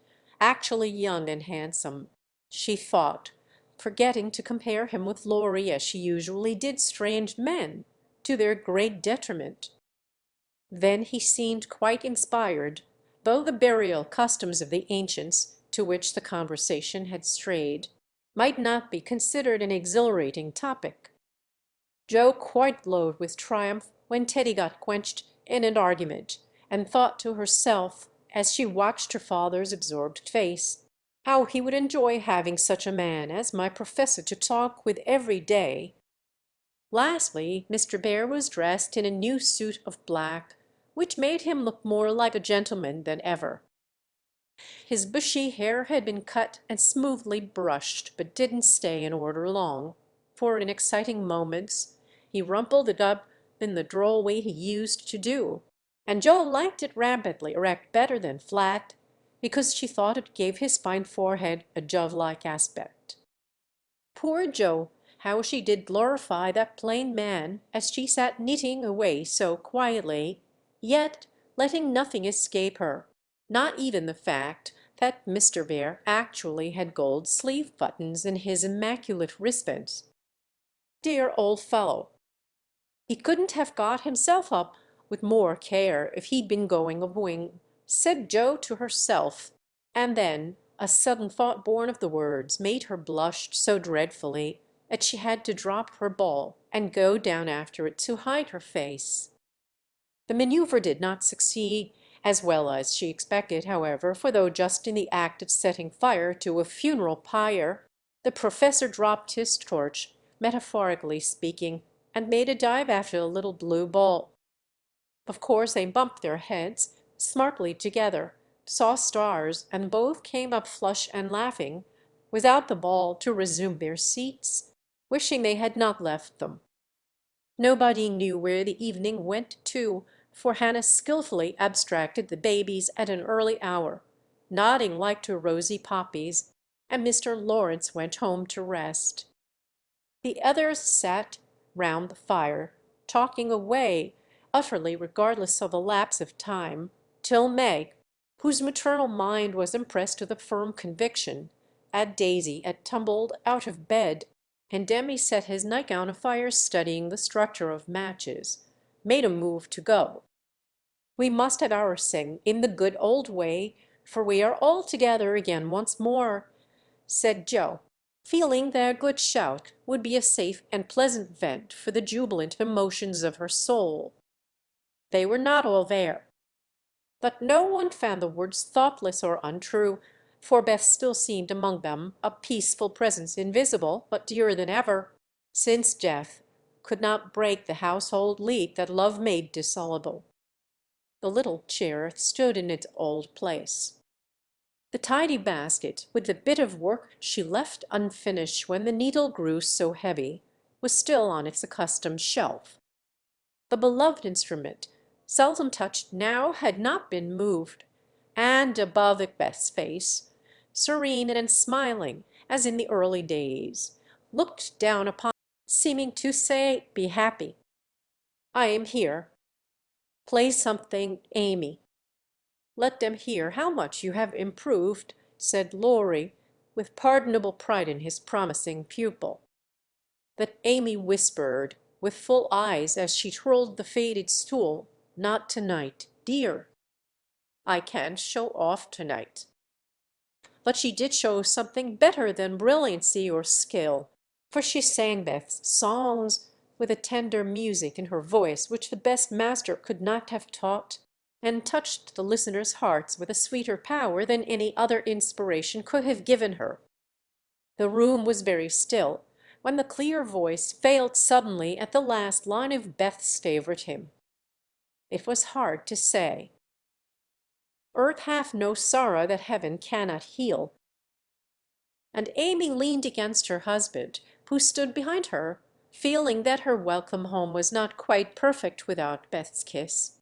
Actually young and handsome, she thought, forgetting to compare him with Laurie as she usually did strange men, to their great detriment. Then he seemed quite inspired, though the burial customs of the ancients, to which the conversation had strayed, might not be considered an exhilarating topic. Joe quite glowed with triumph when Teddy got quenched in an argument, and thought to herself, as she watched her father's absorbed face, how he would enjoy having such a man as my professor to talk with every day. Lastly, Mr. Bear was dressed in a new suit of black, which made him look more like a gentleman than ever. His bushy hair had been cut and smoothly brushed, but didn't stay in order long, for in exciting moments he rumpled it up in the droll way he used to do, and Joe liked it rampantly erect better than flat, because she thought it gave his fine forehead a Jove-like aspect. Poor Joe, how she did glorify that plain man as she sat knitting away so quietly, yet letting nothing escape her, not even the fact that Mr. Bear actually had gold sleeve buttons in his immaculate wristbands. Dear old fellow! He couldn't have got himself up with more care if he'd been going a wing, said Joe to herself, and then a sudden thought born of the words made her blush so dreadfully that she had to drop her ball and go down after it to hide her face. The maneuver did not succeed as well as she expected, however, for though just in the act of setting fire to a funeral pyre, the professor dropped his torch, metaphorically speaking, and made a dive after the little blue ball. Of course they bumped their heads smartly together, saw stars, and both came up flush and laughing, without the ball, to resume their seats, wishing they had not left them. Nobody knew where the evening went to, for Hannah skilfully abstracted the babies at an early hour, nodding like to rosy poppies, and Mr. Lawrence went home to rest. The others sat round the fire, talking away, utterly regardless of the lapse of time, till Meg, whose maternal mind was impressed with a firm conviction at Daisy had tumbled out of bed, and Demi set his nightgown afire studying the structure of matches, made a move to go. "We must have our sing in the good old way, for we are all together again once more," said Joe, feeling that a good shout would be a safe and pleasant vent for the jubilant emotions of her soul. They were not all there, but no one found the words thoughtless or untrue, for Beth still seemed among them a peaceful presence invisible, but dearer than ever, since death could not break the household league that love made dissoluble. The little chair stood in its old place. The tidy basket, with the bit of work she left unfinished when the needle grew so heavy, was still on its accustomed shelf. The beloved instrument, seldom touched now, had not been moved, and above Beth's face, serene and smiling as in the early days, looked down upon, seeming to say, "Be happy. I am here. Play something, Amy." "Let them hear how much you have improved," said Laurie, with pardonable pride in his promising pupil. That Amy whispered, with full eyes, as she twirled the faded stool, "Not tonight, dear. I can't show off tonight." But she did show something better than brilliancy or skill, for she sang Beth's songs with a tender music in her voice which the best master could not have taught, and touched the listeners' hearts with a sweeter power than any other inspiration could have given her. The room was very still when the clear voice failed suddenly at the last line of Beth's favorite hymn. It was hard to say, "Earth hath no sorrow that heaven cannot heal," and Amy leaned against her husband, who stood behind her, feeling that her welcome home was not quite perfect without Beth's kiss.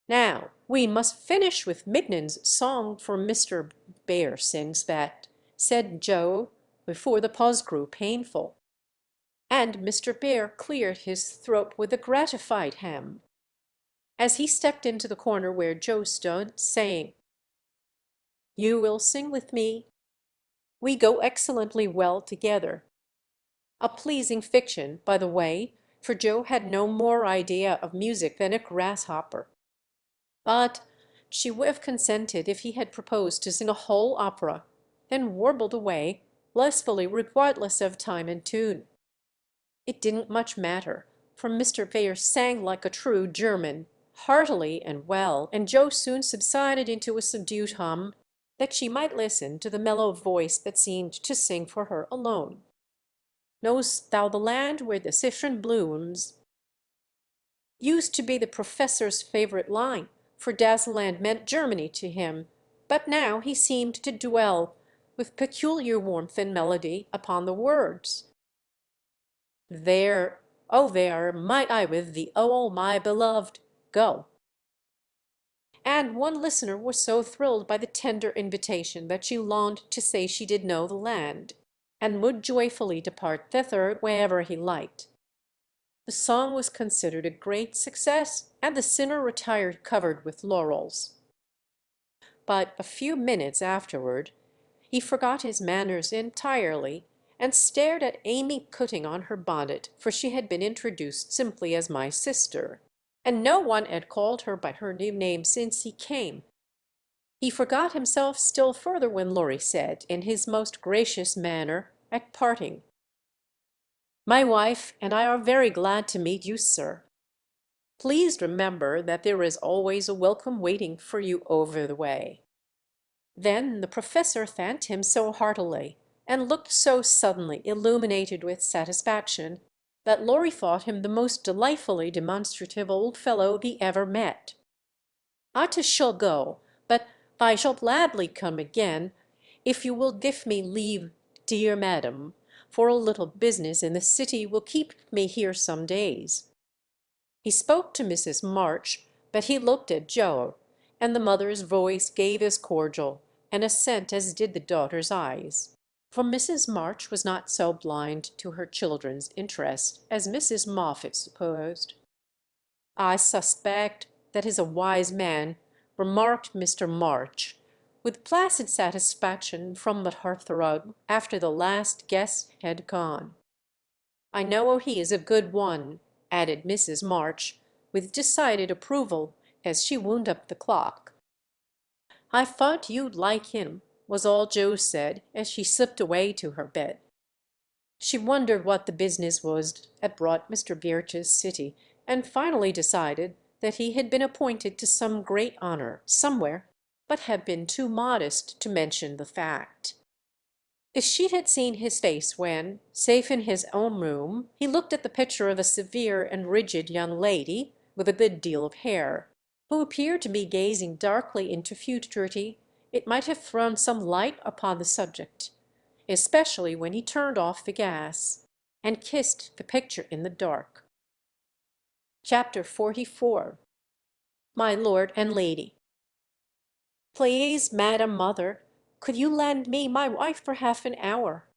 "Now we must finish with Mignon's song, for Mr. Bear sings that," said Joe, before the pause grew painful. And Mr. Bear cleared his throat with a gratified hem, as he stepped into the corner where Joe stood, saying, "You will sing with me? We go excellently well together." A pleasing fiction, by the way, for Joe had no more idea of music than a grasshopper. But she would have consented if he had proposed to sing a whole opera, then warbled away, blissfully regardless of time and tune. It didn't much matter, for Mr. Vere sang like a true German, heartily and well, and Joe soon subsided into a subdued hum, that she might listen to the mellow voice that seemed to sing for her alone. "Know'st thou the land where the citron blooms?" used to be the professor's favorite line, for Dazzleland meant Germany to him, but now he seemed to dwell, with peculiar warmth and melody, upon the words. "There, oh there, might I with thee, oh my beloved, go." And one listener was so thrilled by the tender invitation that she longed to say she did know the land, and would joyfully depart thither whenever he liked. The song was considered a great success, and the sinner retired covered with laurels. But a few minutes afterward he forgot his manners entirely, and stared at Amy putting on her bonnet, for she had been introduced simply as "my sister," and no one had called her by her new name since he came. He forgot himself still further when Laurie said, in his most gracious manner, at parting, "My wife and I are very glad to meet you, sir. Please remember that there is always a welcome waiting for you over the way." Then the professor thanked him so heartily, and looked so suddenly illuminated with satisfaction, that Laurie thought him the most delightfully demonstrative old fellow he ever met. "I too shall go, but I shall gladly come again, if you will give me leave, dear madam, for a little business in the city will keep me here some days." He spoke to Mrs. March, but he looked at Joe, and the mother's voice gave as cordial an assent as did the daughter's eyes, for Mrs. March was not so blind to her children's interest as Mrs. Moffat supposed. "I suspect that is a wise man," remarked Mr. March, with placid satisfaction from the hearthrug after the last guest had gone. "I know he is a good one," added Mrs. March, with decided approval, as she wound up the clock. "I thought you'd like him," was all Joe said as she slipped away to her bed. She wondered what the business was that brought Mr. Vere to the city, and finally decided that he had been appointed to some great honor somewhere, but had been too modest to mention the fact. If she had seen his face when, safe in his own room, he looked at the picture of a severe and rigid young lady, with a good deal of hair, who appeared to be gazing darkly into futurity, it might have thrown some light upon the subject, especially when he turned off the gas and kissed the picture in the dark. Chapter 44. My Lord and Lady. "Please, Madam Mother, could you lend me my wife for half an hour?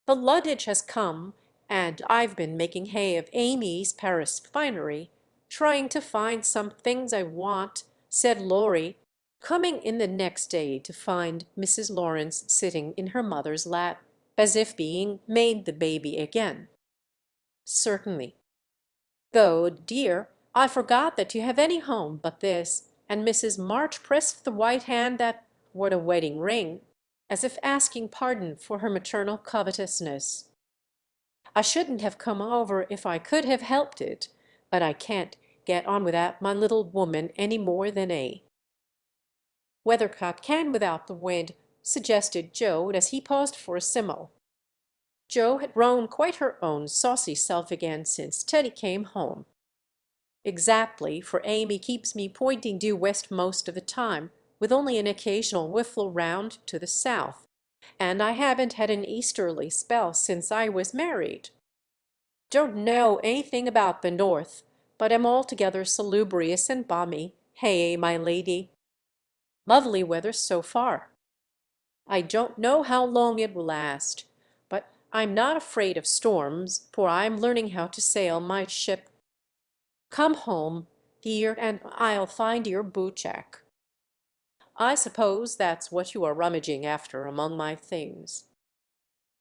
The luggage has come, and I've been making hay of Amy's Paris finery, trying to find some things I want," said Laurie, coming in the next day to find Mrs. Lawrence sitting in her mother's lap, as if being made the baby again. "Certainly. Though, dear, I forgot that you have any home but this," and Mrs. March pressed the white hand that wore the wedding ring, as if asking pardon for her maternal covetousness. "I shouldn't have come over if I could have helped it, but I can't get on without my little woman any more than a weathercock can without the wind," suggested Joe as he paused for a simile. Joe had grown quite her own saucy self again since Teddy came home. "Exactly, for Amy keeps me pointing due west most of the time, with only an occasional whiffle round to the south, and I haven't had an easterly spell since I was married. Don't know anything about the north, but am altogether salubrious and balmy, hey, my lady? Lovely weather so far. I don't know how long it will last, but I'm not afraid of storms, for I'm learning how to sail my ship. Come home, dear, and I'll find your bootjack. I suppose that's what you are rummaging after among my things."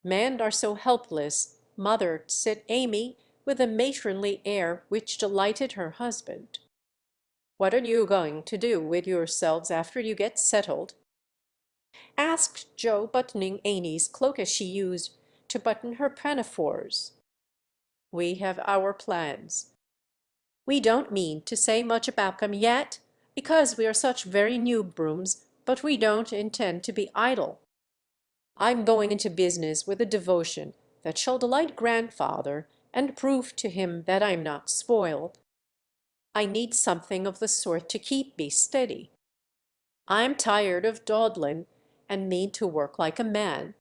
"Men are so helpless, mother," said Amy, with a matronly air which delighted her husband. "What are you going to do with yourselves after you get settled?" asked Joe, buttoning Amy's cloak as she used to button her pinafores. "We have our plans. We don't mean to say much about them yet, because we are such very new brooms, but we don't intend to be idle. I'm going into business with a devotion that shall delight grandfather and prove to him that I'm not spoiled. I need something of the sort to keep me steady. I'm tired of dawdling and mean to work like a man."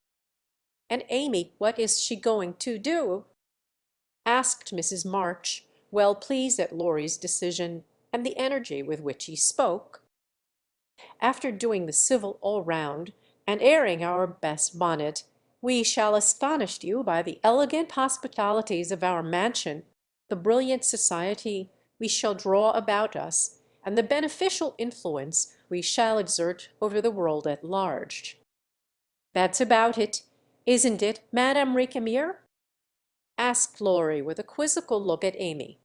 "And Amy, what is she going to do?" asked Mrs. March, well pleased at Laurie's decision and the energy with which he spoke. "After doing the civil all round and airing our best bonnet, we shall astonish you by the elegant hospitalities of our mansion, the brilliant society we shall draw about us, and the beneficial influence we shall exert over the world at large. That's about it, isn't it, Madame Recamier?" asked Laurie with a quizzical look at Amy.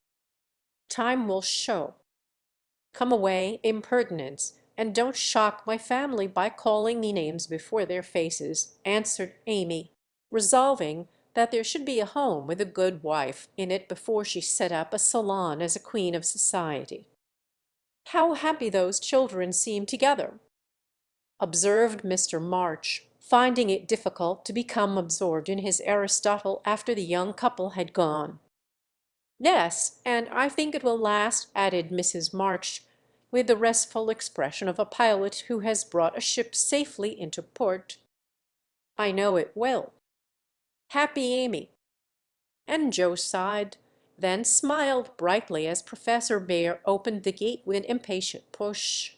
"Time will show. Come away, impertinence, and don't shock my family by calling me names before their faces," answered Amy, resolving that there should be a home with a good wife in it before she set up a salon as a queen of society. "How happy those children seem together," observed Mr. March, finding it difficult to become absorbed in his Aristotle after the young couple had gone. "Yes, and I think it will last," added Mrs. March, with the restful expression of a pilot who has brought a ship safely into port. "I know it will. Happy Amy." And Joe sighed, then smiled brightly as Professor Bhaer opened the gate with an impatient push.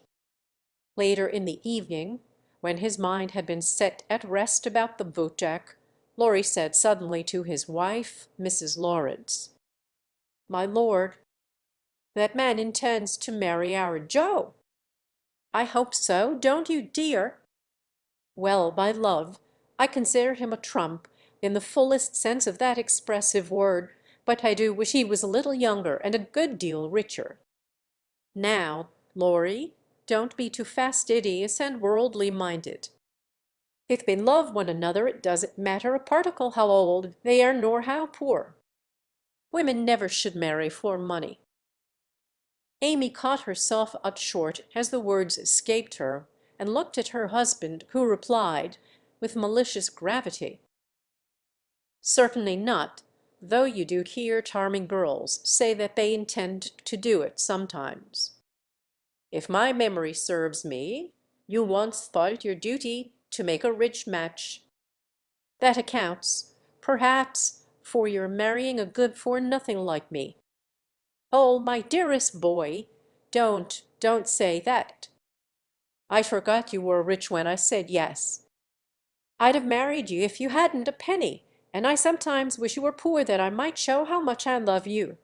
Later in the evening, when his mind had been set at rest about the bootjack, Laurie said suddenly to his wife, Mrs. Lawrence, "My lord, that man intends to marry our Joe." I hope so, don't you, dear? Well, my love, I consider him a trump in the fullest sense of that expressive word, but I do wish he was a little younger and a good deal richer. Now, Laurie, don't be too fastidious and worldly minded. If they love one another, it doesn't matter a particle how old they are nor how poor. Women never should marry for money. Amy caught herself up short as the words escaped her, and looked at her husband, who replied, with malicious gravity, "Certainly not, though you do hear charming girls say that they intend to do it sometimes. If my memory serves me, you once thought it your duty to make a rich match. That accounts, perhaps, for your marrying a good-for-nothing like me. Oh, my dearest boy, don't say that. I forgot you were rich when I said yes. I'd have married you if you hadn't a penny, and I sometimes wish you were poor that I might show how much I love you."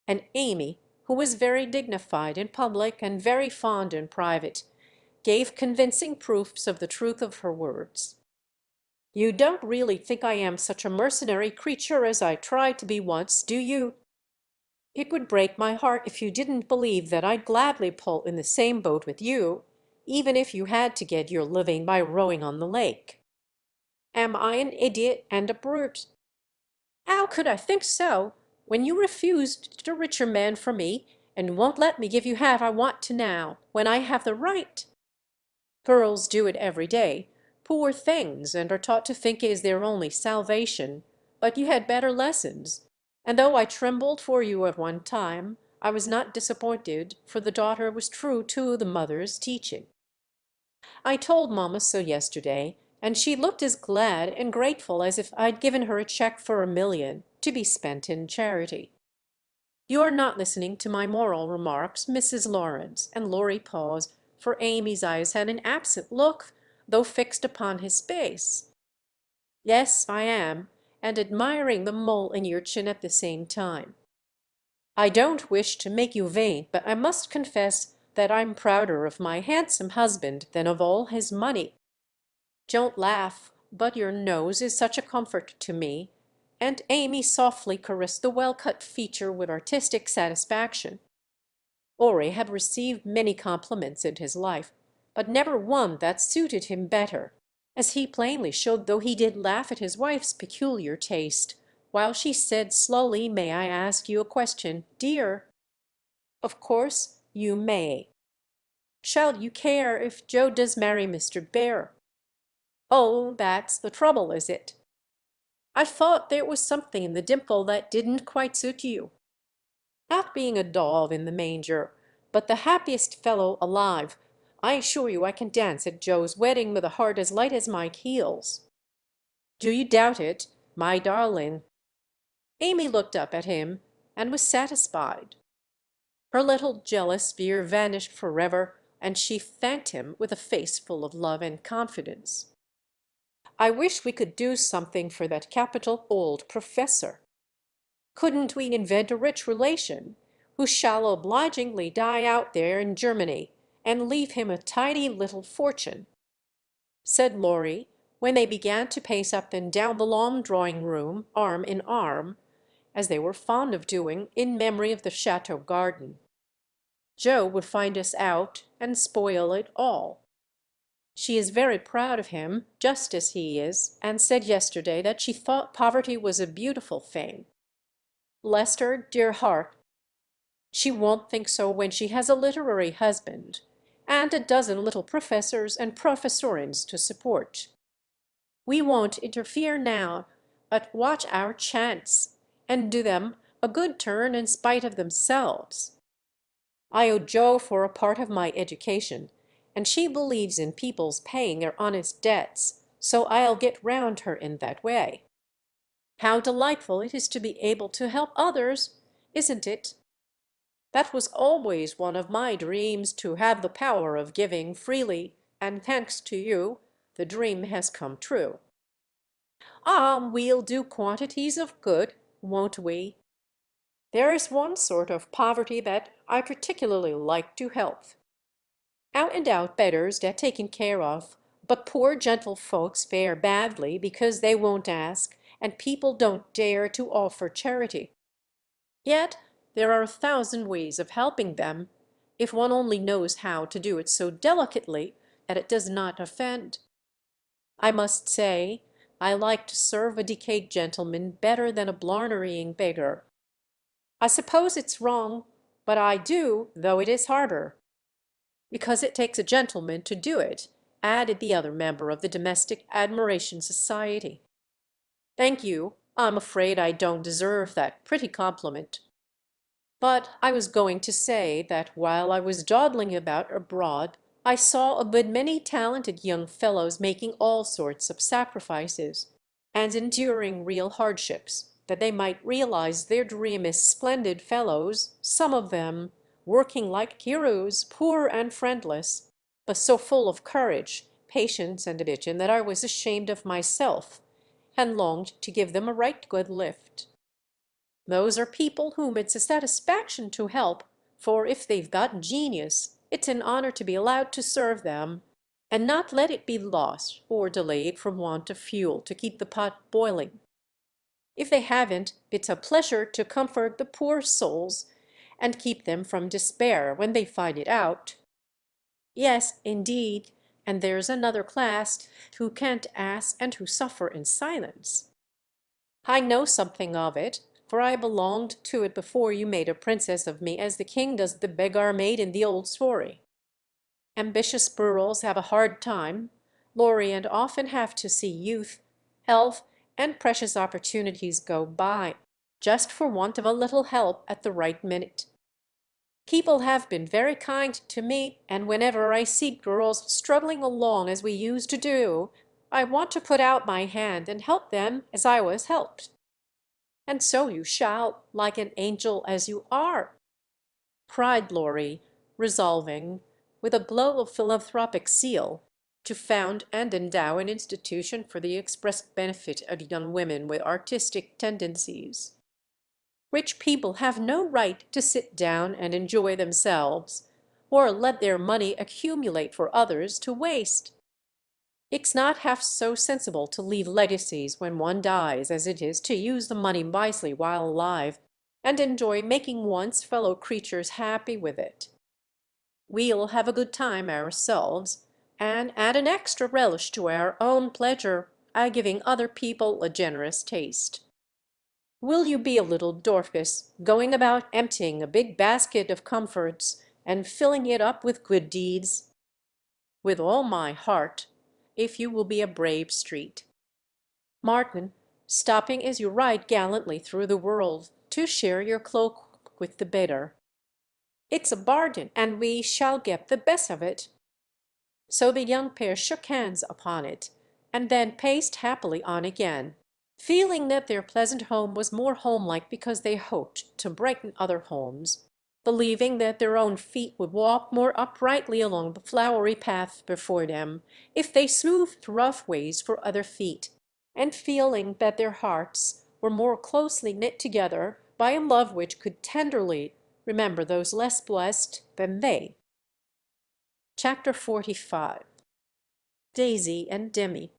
And Amy, who was very dignified in public and very fond in private, gave convincing proofs of the truth of her words. "You don't really think I am such a mercenary creature as I tried to be once, do you? It would break my heart if you didn't believe that I'd gladly pull in the same boat with you, even if you had to get your living by rowing on the lake. Am I an idiot and a brute? How could I think so, when you refused a richer man for me, and won't let me give you half I want to now, when I have the right? Girls do it every day, poor things, and are taught to think it is their only salvation. But you had better lessons, and though I trembled for you at one time, I was not disappointed, for the daughter was true to the mother's teaching. I told mamma so yesterday, and she looked as glad and grateful as if I'd given her a check for $1,000,000 to be spent in charity. You're not listening to my moral remarks, Mrs. Lawrence." And Laurie paused, for Amy's eyes had an absent look, though fixed upon his face. "Yes, I am, and admiring the mole in your chin at the same time. I don't wish to make you vain, but I must confess that I'm prouder of my handsome husband than of all his money. Don't laugh, but your nose is such a comfort to me." And Amy softly caressed the well-cut feature with artistic satisfaction. Ori had received many compliments in his life, but never one that suited him better, as he plainly showed, though he did laugh at his wife's peculiar taste, while she said slowly, "May I ask you a question, dear?" "Of course you may." "Shall you care if Joe does marry Mr. Bear?" "Oh, that's the trouble, is it? I thought there was something in the dimple that didn't quite suit you. Not being a dove in the manger, but the happiest fellow alive. I assure you I can dance at Joe's wedding with a heart as light as my heels." "Do you doubt it, my darling?" Amy looked up at him and was satisfied. Her little jealous fear vanished forever, and she thanked him with a face full of love and confidence. "I wish we could do something for that capital old professor. Couldn't we invent a rich relation who shall obligingly die out there in Germany and leave him a tidy little fortune?" said Laurie, when they began to pace up and down the long drawing-room, arm in arm, as they were fond of doing, in memory of the chateau garden. "Joe would find us out and spoil it all. She is very proud of him, just as he is, and said yesterday that she thought poverty was a beautiful thing. Bless her dear heart! She won't think so when she has a literary husband, and a dozen little professors and professorins to support. We won't interfere now, but watch our chance, and do them a good turn in spite of themselves. I owe Joe for a part of my education, and she believes in people's paying their honest debts, so I'll get round her in that way. How delightful it is to be able to help others, isn't it? That was always one of my dreams, to have the power of giving freely, and thanks to you, the dream has come true. Ah, we'll do quantities of good, won't we? There is one sort of poverty that I particularly like to help. Out and out bedders get taken care of, but poor gentle folks fare badly because they won't ask, and people don't dare to offer charity. Yet there are 1,000 ways of helping them, if one only knows how to do it so delicately that it does not offend. I must say, I like to serve a decayed gentleman better than a blarneying beggar. I suppose it's wrong, but I do, though it is harder. Because it takes a gentleman to do it, added the other member of the Domestic Admiration Society. Thank you. I'm afraid I don't deserve that pretty compliment. But I was going to say that while I was dawdling about abroad, I saw a good many talented young fellows making all sorts of sacrifices, and enduring real hardships, that they might realize their dream as splendid fellows, some of them, working like heroes, poor and friendless, but so full of courage, patience, and ambition that I was ashamed of myself, and longed to give them a right good lift. Those are people whom it's a satisfaction to help, for if they've got genius, it's an honor to be allowed to serve them, and not let it be lost or delayed from want of fuel to keep the pot boiling. If they haven't, it's a pleasure to comfort the poor souls and keep them from despair when they find it out. Yes, indeed, and there's another class who can't ask and who suffer in silence. I know something of it, for I belonged to it before you made a princess of me, as the king does the beggar maid in the old story. Ambitious burros have a hard time, Lorry, and often have to see youth, health, and precious opportunities go by, just for want of a little help at the right minute. People have been very kind to me, and whenever I see girls struggling along as we used to do, I want to put out my hand and help them as I was helped. And so you shall, like an angel as you are, cried Lorry, resolving, with a glow of philanthropic zeal, to found and endow an institution for the express benefit of young women with artistic tendencies. Rich people have no right to sit down and enjoy themselves, or let their money accumulate for others to waste. It's not half so sensible to leave legacies when one dies as it is to use the money wisely while alive, and enjoy making one's fellow creatures happy with it. We'll have a good time ourselves, and add an extra relish to our own pleasure by giving other people a generous taste. Will you be a little Dorcas, going about emptying a big basket of comforts and filling it up with good deeds? With all my heart, if you will be a brave street. Martin, stopping as you ride gallantly through the world to share your cloak with the beggar. It's a bargain, and we shall get the best of it. So the young pair shook hands upon it, and then paced happily on again, feeling that their pleasant home was more homelike because they hoped to brighten other homes, believing that their own feet would walk more uprightly along the flowery path before them if they smoothed rough ways for other feet, and feeling that their hearts were more closely knit together by a love which could tenderly remember those less blessed than they. Chapter 45. Daisy and Demi.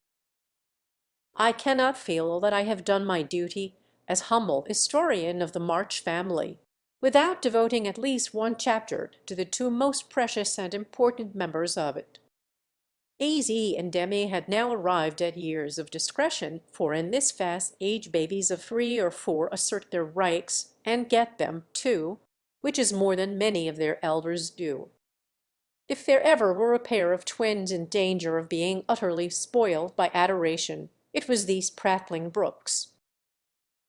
I cannot feel that I have done my duty as humble historian of the March family without devoting at least one chapter to the two most precious and important members of it. Easy and Demi had now arrived at years of discretion, for in this fast age babies of 3 or 4 assert their rights, and get them, too, which is more than many of their elders do. If there ever were a pair of twins in danger of being utterly spoiled by adoration, it was these prattling Brookes.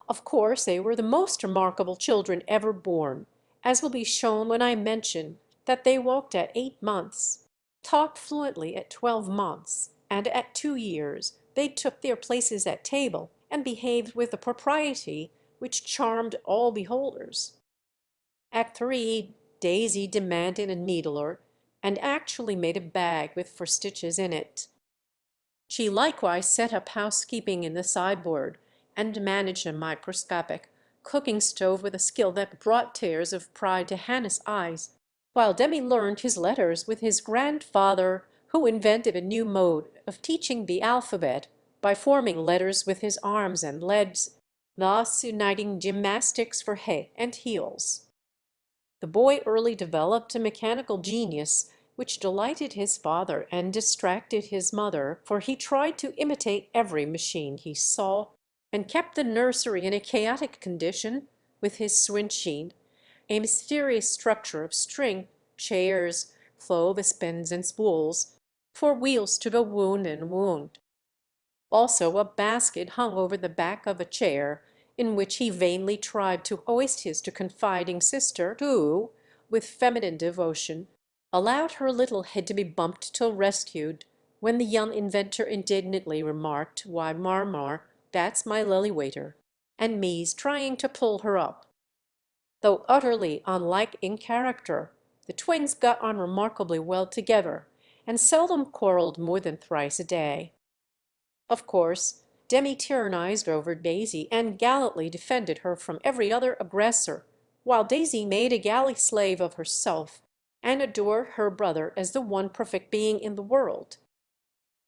Of course they were the most remarkable children ever born, as will be shown when I mention that they walked at 8 months, talked fluently at 12 months, and at 2 years they took their places at table and behaved with a propriety which charmed all beholders. At 3 Daisy demanded a needler, and actually made a bag with for stitches in it. She likewise set up housekeeping in the sideboard, and managed a microscopic cooking stove with a skill that brought tears of pride to Hannah's eyes, while Demi learned his letters with his grandfather, who invented a new mode of teaching the alphabet by forming letters with his arms and legs, thus uniting gymnastics for head and heels. The boy early developed a mechanical genius which delighted his father and distracted his mother, for he tried to imitate every machine he saw, and kept the nursery in a chaotic condition with his swindscreen, a mysterious structure of string, chairs, clothespins, and spools, for wheels to go wound and wound. Also a basket hung over the back of a chair, in which he vainly tried to hoist his to confiding sister, who, with feminine devotion, allowed her little head to be bumped till rescued, when the young inventor indignantly remarked, "Why, Marmar, that's my lily waiter, and me's trying to pull her up." Though utterly unlike in character, the twins got on remarkably well together, and seldom quarreled more than thrice a day. Of course, Demi tyrannized over Daisy and gallantly defended her from every other aggressor, while Daisy made a galley slave of herself and adored her brother as the one perfect being in the world.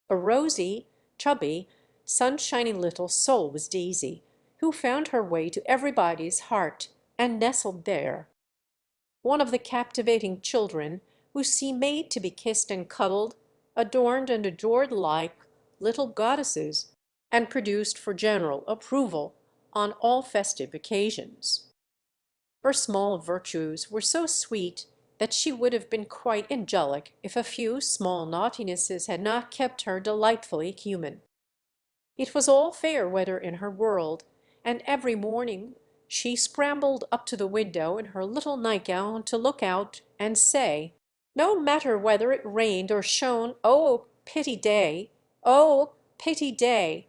A rosy, chubby, sunshiny little soul was Daisy, who found her way to everybody's heart and nestled there. One of the captivating children who seem made to be kissed and cuddled, adorned and adored like little goddesses, and produced for general approval on all festive occasions. Her small virtues were so sweet that she would have been quite angelic if a few small naughtinesses had not kept her delightfully human. It was all fair weather in her world, and every morning she scrambled up to the window in her little nightgown to look out and say, no matter whether it rained or shone, "Oh, pitty day! Oh, pitty day!"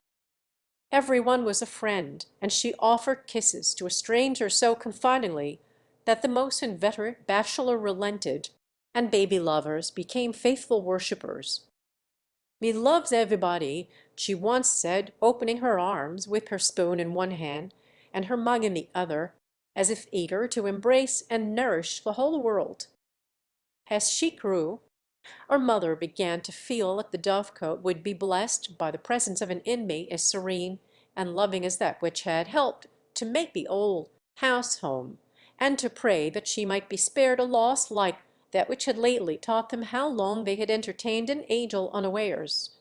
Every one was a friend, and she offered kisses to a stranger so confidingly that the most inveterate bachelor relented, and baby lovers became faithful worshippers. "Me loves everybody," she once said, opening her arms, with her spoon in one hand and her mug in the other, as if eager to embrace and nourish the whole world. As she grew, her mother began to feel that the dovecote would be blessed by the presence of an inmate as serene and loving as that which had helped to make the old house home, and to pray that she might be spared a loss like that which had lately taught them how long they had entertained an angel unawares.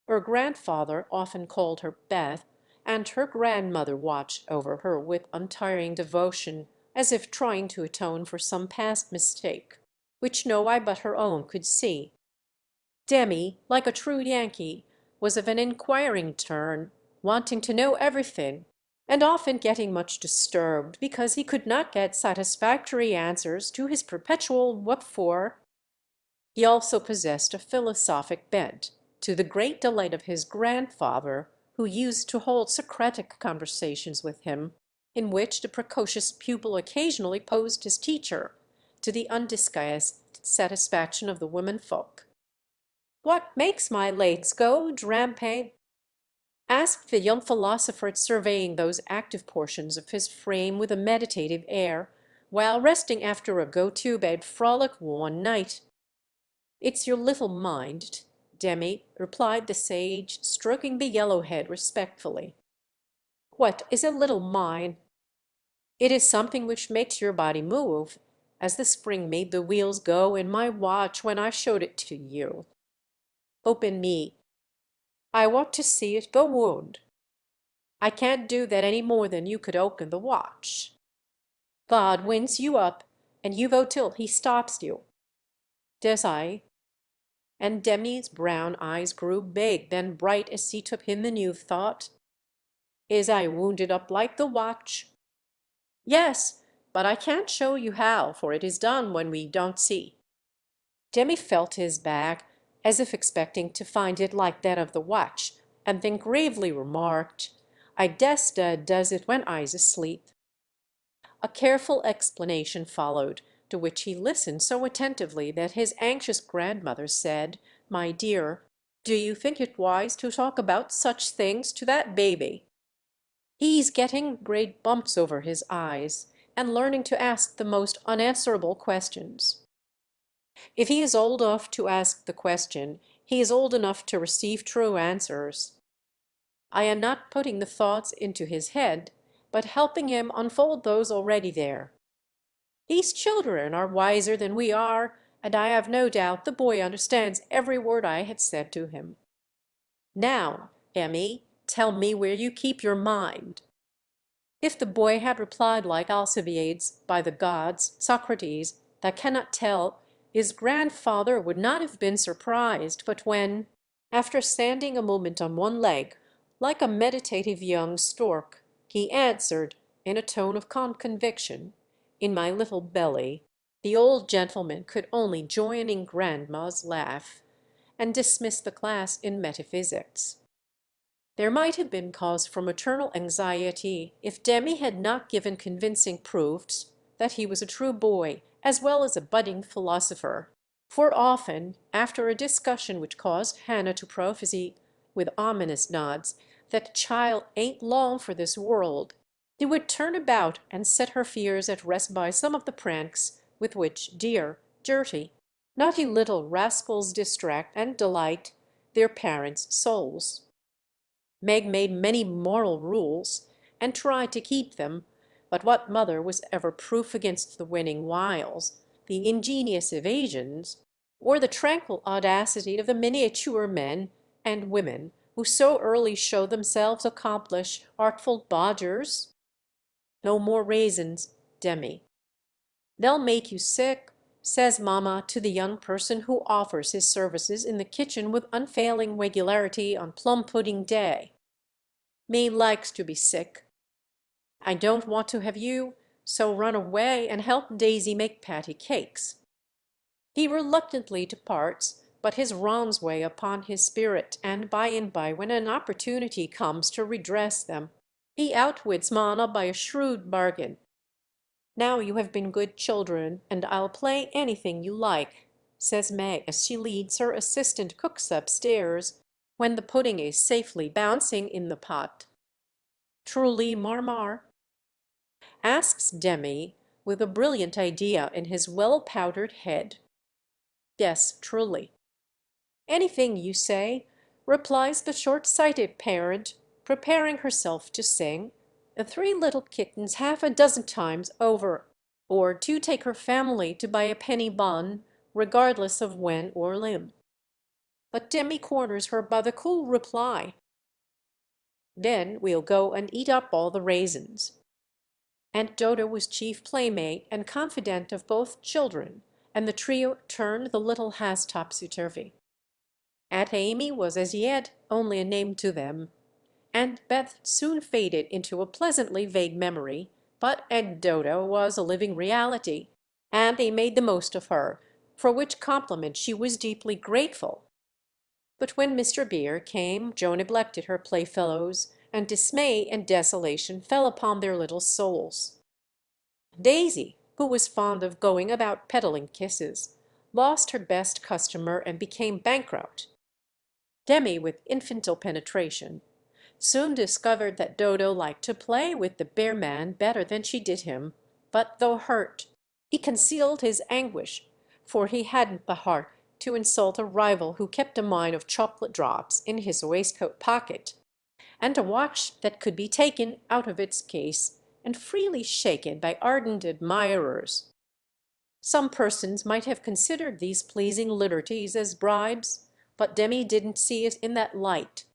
Her grandfather often called her Beth, and her grandmother watched over her with untiring devotion, as if trying to atone for some past mistake, which no eye but her own could see. Demi, like a true Yankee, was of an inquiring turn, wanting to know everything, and often getting much disturbed because he could not get satisfactory answers to his perpetual "what for?" He also possessed a philosophic bent, to the great delight of his grandfather, who used to hold Socratic conversations with him, in which the precocious pupil occasionally posed his teacher, to the undisguised satisfaction of the women folk. "What makes my legs go, Drampe?" asked the young philosopher, surveying those active portions of his frame with a meditative air, while resting after a go-to-bed frolic one night. "It's your little mind, Demi," replied the sage, stroking the yellow head respectfully. "What is a little mind?" "It is something which makes your body move, as the spring made the wheels go in my watch when I showed it to you. Open me. I want to see it go wound. I can't do that any more than you could open the watch. God winds you up, and you go till he stops you. Des I?" And Demi's brown eyes grew big, then bright as he took in the new thought. "Is I wounded up like the watch?" "Yes, but I can't show you how, for it is done when we don't see." Demi felt his back, as if expecting to find it like that of the watch, and then gravely remarked, "I desta does it when I's asleep." A careful explanation followed, to which he listened so attentively that his anxious grandmother said, "My dear, do you think it wise to talk about such things to that baby? He's getting great bumps over his eyes, and learning to ask the most unanswerable questions. If he is old enough to ask the question, he is old enough to receive true answers. I am not putting the thoughts into his head, but helping him unfold those already there. These children are wiser than we are, and I have no doubt the boy understands every word I had said to him. Now, Emmy, tell me where you keep your mind. If the boy had replied like Alcibiades, by the gods, Socrates, that cannot tell, his grandfather would not have been surprised, but when, after standing a moment on one leg, like a meditative young stork, he answered, in a tone of calm conviction, "In my little belly," the old gentleman could only join in grandma's laugh, and dismiss the class in metaphysics. There might have been cause for maternal anxiety if Demi had not given convincing proofs that he was a true boy as well as a budding philosopher, for often, after a discussion which caused Hannah to prophesy, with ominous nods, that child ain't long for this world, he would turn about and set her fears at rest by some of the pranks with which dear, dirty, naughty little rascals distract and delight their parents' souls. Meg made many moral rules, and tried to keep them, but what mother was ever proof against the winning wiles, the ingenious evasions, or the tranquil audacity of the miniature men and women who so early show themselves accomplished, artful bodgers? No more raisins, Demi. They'll make you sick, says mamma to the young person who offers his services in the kitchen with unfailing regularity on plum pudding day. Me likes to be sick. I don't want to have you, so run away and help Daisy make patty cakes. He reluctantly departs, but his wrongs weigh upon his spirit, and by, when an opportunity comes to redress them, he outwits Mana by a shrewd bargain. "Now you have been good children, and I'll play anything you like," says Meg as she leads her assistant cooks upstairs, when the pudding is safely bouncing in the pot. "Truly, Marmar?" asks Demi, with a brilliant idea in his well-powdered head. "Yes, truly." "Anything you say," replies the short-sighted parent, preparing herself to sing "The Three Little Kittens half a dozen times over," or to take her family to buy a penny bun, regardless of wen or limb. But Demi corners her by the cool reply, "Then we'll go and eat up all the raisins." Aunt Dodo was chief playmate and confidant of both children, and the trio turned the little house topsy-turvy. Aunt Amy was as yet only a name to them. Aunt Beth soon faded into a pleasantly vague memory, but Aunt Dodo was a living reality, and they made the most of her, for which compliment she was deeply grateful. But when Mr. Beer came, Joe neglected her playfellows, and dismay and desolation fell upon their little souls. Daisy, who was fond of going about peddling kisses, lost her best customer and became bankrupt. Demi, with infantile penetration, soon discovered that Dodo liked to play with the bear man better than she did him, but though hurt, he concealed his anguish, for he hadn't the heart to insult a rival who kept a mine of chocolate drops in his waistcoat pocket, and a watch that could be taken out of its case and freely shaken by ardent admirers. Some persons might have considered these pleasing liberties as bribes, but Demi didn't see it in that light,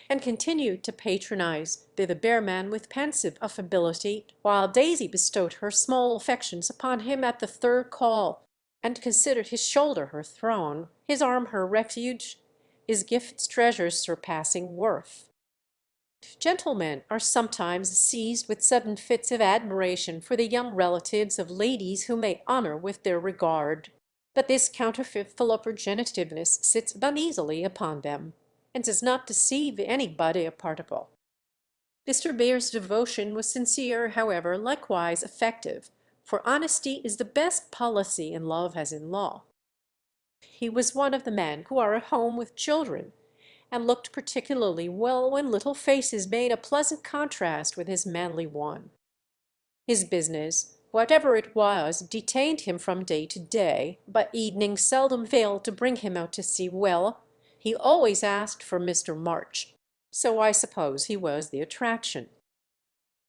and continued to patronize the bear man with pensive affability, while Daisy bestowed her small affections upon him at the third call, and considered his shoulder her throne, his arm her refuge, his gifts treasures surpassing worth. Gentlemen are sometimes seized with sudden fits of admiration for the young relatives of ladies whom they honor with their regard, but this counterfeit philoprogenitiveness sits uneasily upon them, and does not deceive anybody a particle. Mr. Beer's devotion was sincere, however, likewise effective, for honesty is the best policy in love as in law. He was one of the men who are at home with children, and looked particularly well when little faces made a pleasant contrast with his manly one. His business, Whatever it was detained him from day to day, but evening seldom failed to bring him out to see well. He always asked for Mr. March, so I suppose he was the attraction.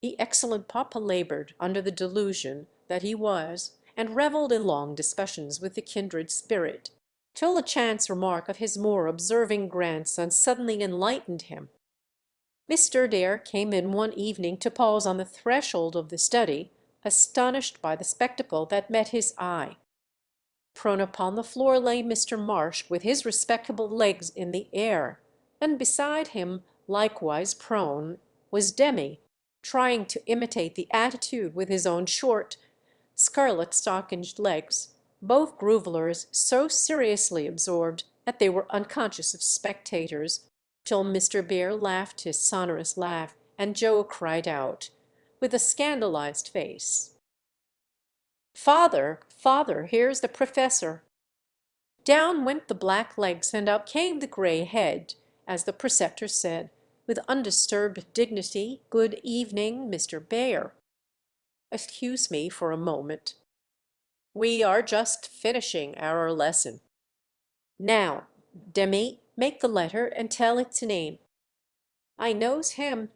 The excellent papa laboured under the delusion that he was, and revelled in long discussions with the kindred spirit, till the chance remark of his more observing grandson suddenly enlightened him. Mr. Dare came in one evening to pause on the threshold of the study, astonished by the spectacle that met his eye. Prone upon the floor lay Mr. Marsh with his respectable legs in the air, and beside him, likewise prone, was Demi, trying to imitate the attitude with his own short, scarlet-stockinged legs, both grovellers so seriously absorbed that they were unconscious of spectators, till Mr. Bere laughed his sonorous laugh, and Joe cried out, with a scandalized face, "Father, father, here's the professor!" Down went the black legs and up came the grey head, as the preceptor said, with undisturbed dignity, "Good evening, Mr. Bere. Excuse me for a moment. We are just finishing our lesson. Now, Demi, make the letter and tell its name." "I knows him."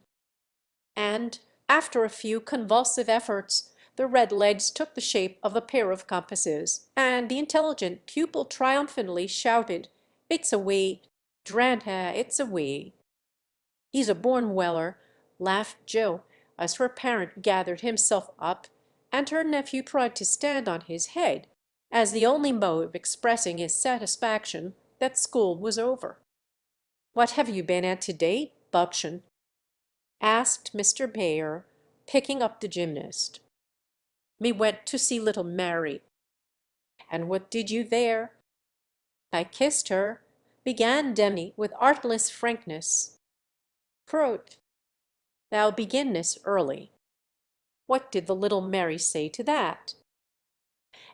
And, after a few convulsive efforts, the red legs took the shape of a pair of compasses, and the intelligent pupil triumphantly shouted, "It's a we, Drantha, it's a we." "He's a born Weller," laughed Joe, as her parent gathered himself up, and her nephew tried to stand on his head, as the only mode of expressing his satisfaction that school was over. "What have you been at to day, Buckshon?" asked Mr. Bere, picking up the gymnast. "Me went to see little Mary." "And what did you there?" "I kissed her," began Demi with artless frankness. "Prut, thou beginnest early. What did the little Mary say to that?"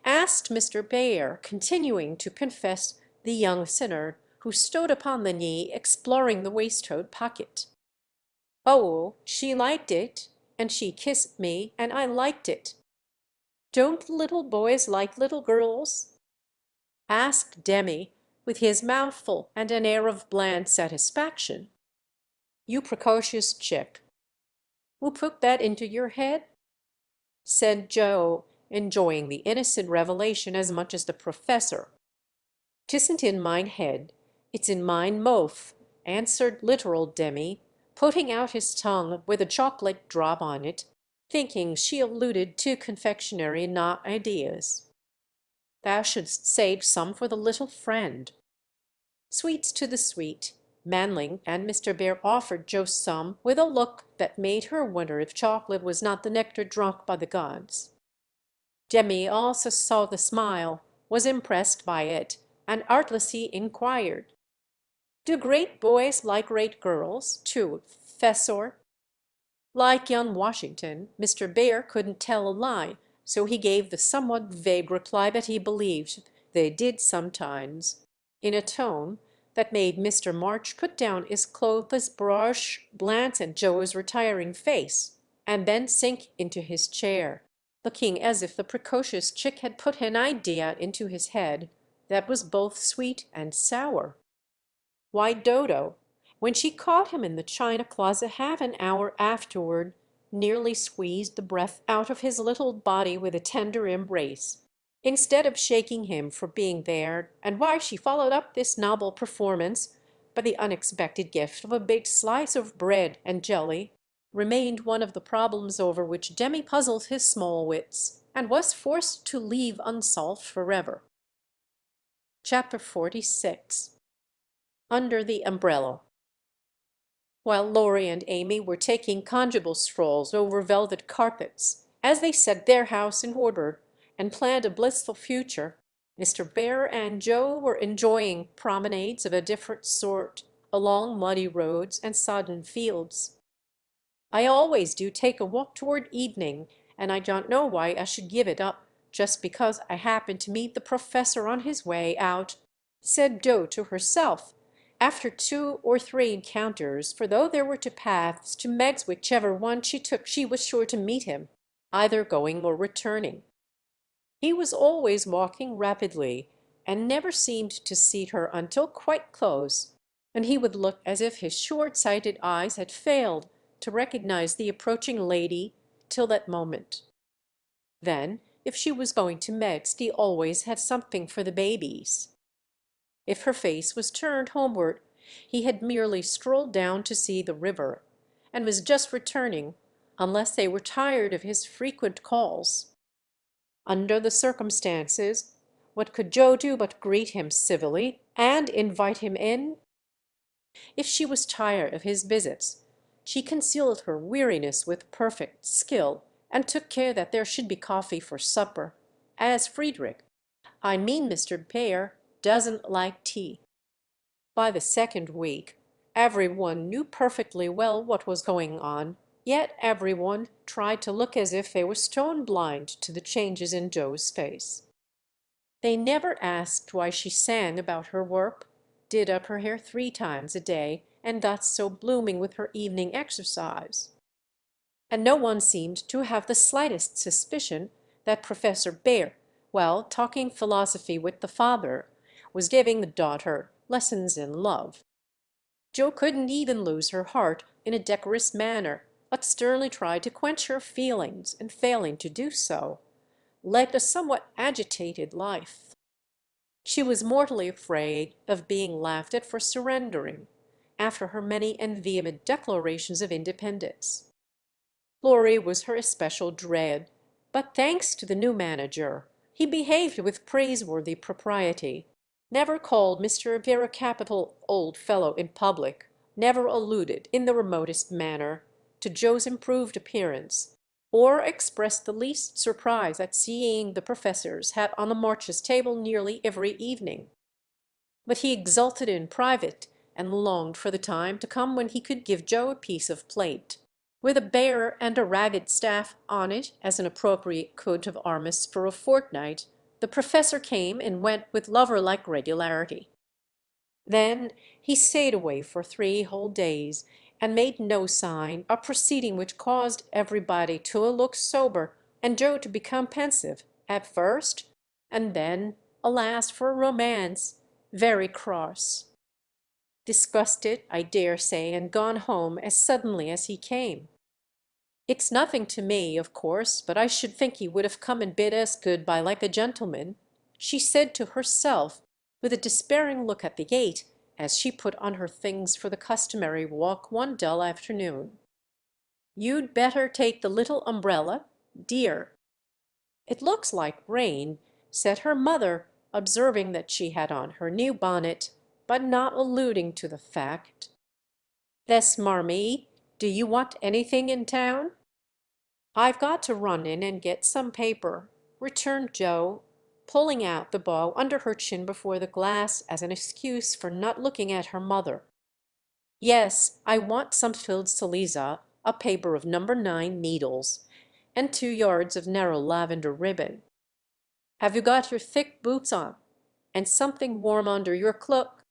asked Mr. Bere, continuing to confess the young sinner, who stood upon the knee exploring the waistcoat pocket. "Oh, she liked it, and she kissed me, and I liked it. Don't little boys like little girls?" asked Demi, with his mouth full and an air of bland satisfaction. "You precocious chick! Who put that into your head?" said Joe, enjoying the innocent revelation as much as the professor. "'Tisn't in mine head, it's in mine mouth," answered literal Demi, putting out his tongue with a chocolate drop on it, thinking she alluded to confectionery, not ideas. "Thou shouldst save some for the little friend." Sweets to the sweet, Manling and Mr. Bere offered Joe some with a look that made her wonder if chocolate was not the nectar drunk by the gods. Demi also saw the smile, was impressed by it, and artlessly inquired, "Do great boys like great girls, too, Fessor?" Like young Washington, Mr. Bere couldn't tell a lie, so he gave the somewhat vague reply that he believed they did sometimes, in a tone that made Mr. March put down his clothes brush, glance at Joe's retiring face, and then sink into his chair, looking as if the precocious chick had put an idea into his head that was both sweet and sour. Why, Dodo, when she caught him in the china closet half an hour afterward, nearly squeezed the breath out of his little body with a tender embrace, instead of shaking him for being there, and why she followed up this novel performance by the unexpected gift of a baked slice of bread and jelly, remained one of the problems over which Demi puzzled his small wits, and was forced to leave unsolved forever. Chapter 46. Under the Umbrella. While Laurie and Amy were taking conjugal strolls over velvet carpets, as they set their house in order and planned a blissful future, Mr. Bere and Joe were enjoying promenades of a different sort along muddy roads and sodden fields. "I always do take a walk toward evening, and I don't know why I should give it up just because I happen to meet the professor on his way out," said Joe to herself, after 2 or 3 encounters, for though there were 2 paths to Meg's, whichever one she took she was sure to meet him. either going or returning. He was always walking rapidly, and never seemed to see her until quite close, and he would look as if his short-sighted eyes had failed to recognize the approaching lady till that moment. Then, if she was going to Metz, he always had something for the babies. If her face was turned homeward, he had merely strolled down to see the river, and was just returning, unless they were tired of his frequent calls. Under the circumstances, what could Joe do but greet him civilly and invite him in? If she was tired of his visits, she concealed her weariness with perfect skill, and took care that there should be coffee for supper, as Friedrich, I mean Mr. Payer, doesn't like tea. By the second week, every one knew perfectly well what was going on, yet every one tried to look as if they were stone blind to the changes in Joe's face. They never asked why she sang about her work, did up her hair 3 times a day, and got so blooming with her evening exercise. And no one seemed to have the slightest suspicion that Professor Baer, while talking philosophy with the father, was giving the daughter lessons in love. Joe couldn't even lose her heart in a decorous manner, but sternly tried to quench her feelings, and failing to do so, led a somewhat agitated life. She was mortally afraid of being laughed at for surrendering, after her many and vehement declarations of independence. Florry was her especial dread, but thanks to the new manager, he behaved with praiseworthy propriety, never called Mr. Vera capital old fellow in public, never alluded in the remotest manner to Joe's improved appearance, or expressed the least surprise at seeing the professor's hat on the Marches' table nearly every evening. But he exulted in private, and longed for the time to come when he could give Joe a piece of plate, with a bear and a ragged staff on it as an appropriate coat of arms for a fortnight. The professor came and went with lover-like regularity. Then he stayed away for 3 whole days, and made no sign, a proceeding which caused everybody to look sober, and Joe to become pensive at first, and then, alas for romance, very cross. Disgusted, I dare say, and gone home as suddenly as he came. It's nothing to me, of course, but I should think he would have come and bid us good-bye like a gentleman," she said to herself, with a despairing look at the gate, as she put on her things for the customary walk one dull afternoon. "You'd better take the little umbrella, dear." "It looks like rain," said her mother, observing that she had on her new bonnet, but not alluding to the fact. "Yes, Marmee, do you want anything in town?" "I've got to run in and get some paper," returned Joe, pulling out the bow under her chin before the glass as an excuse for not looking at her mother. "Yes, I want some filled silesia, a paper of number 9 needles, and 2 yards of narrow lavender ribbon. Have you got your thick boots on, and something warm under your cloak?"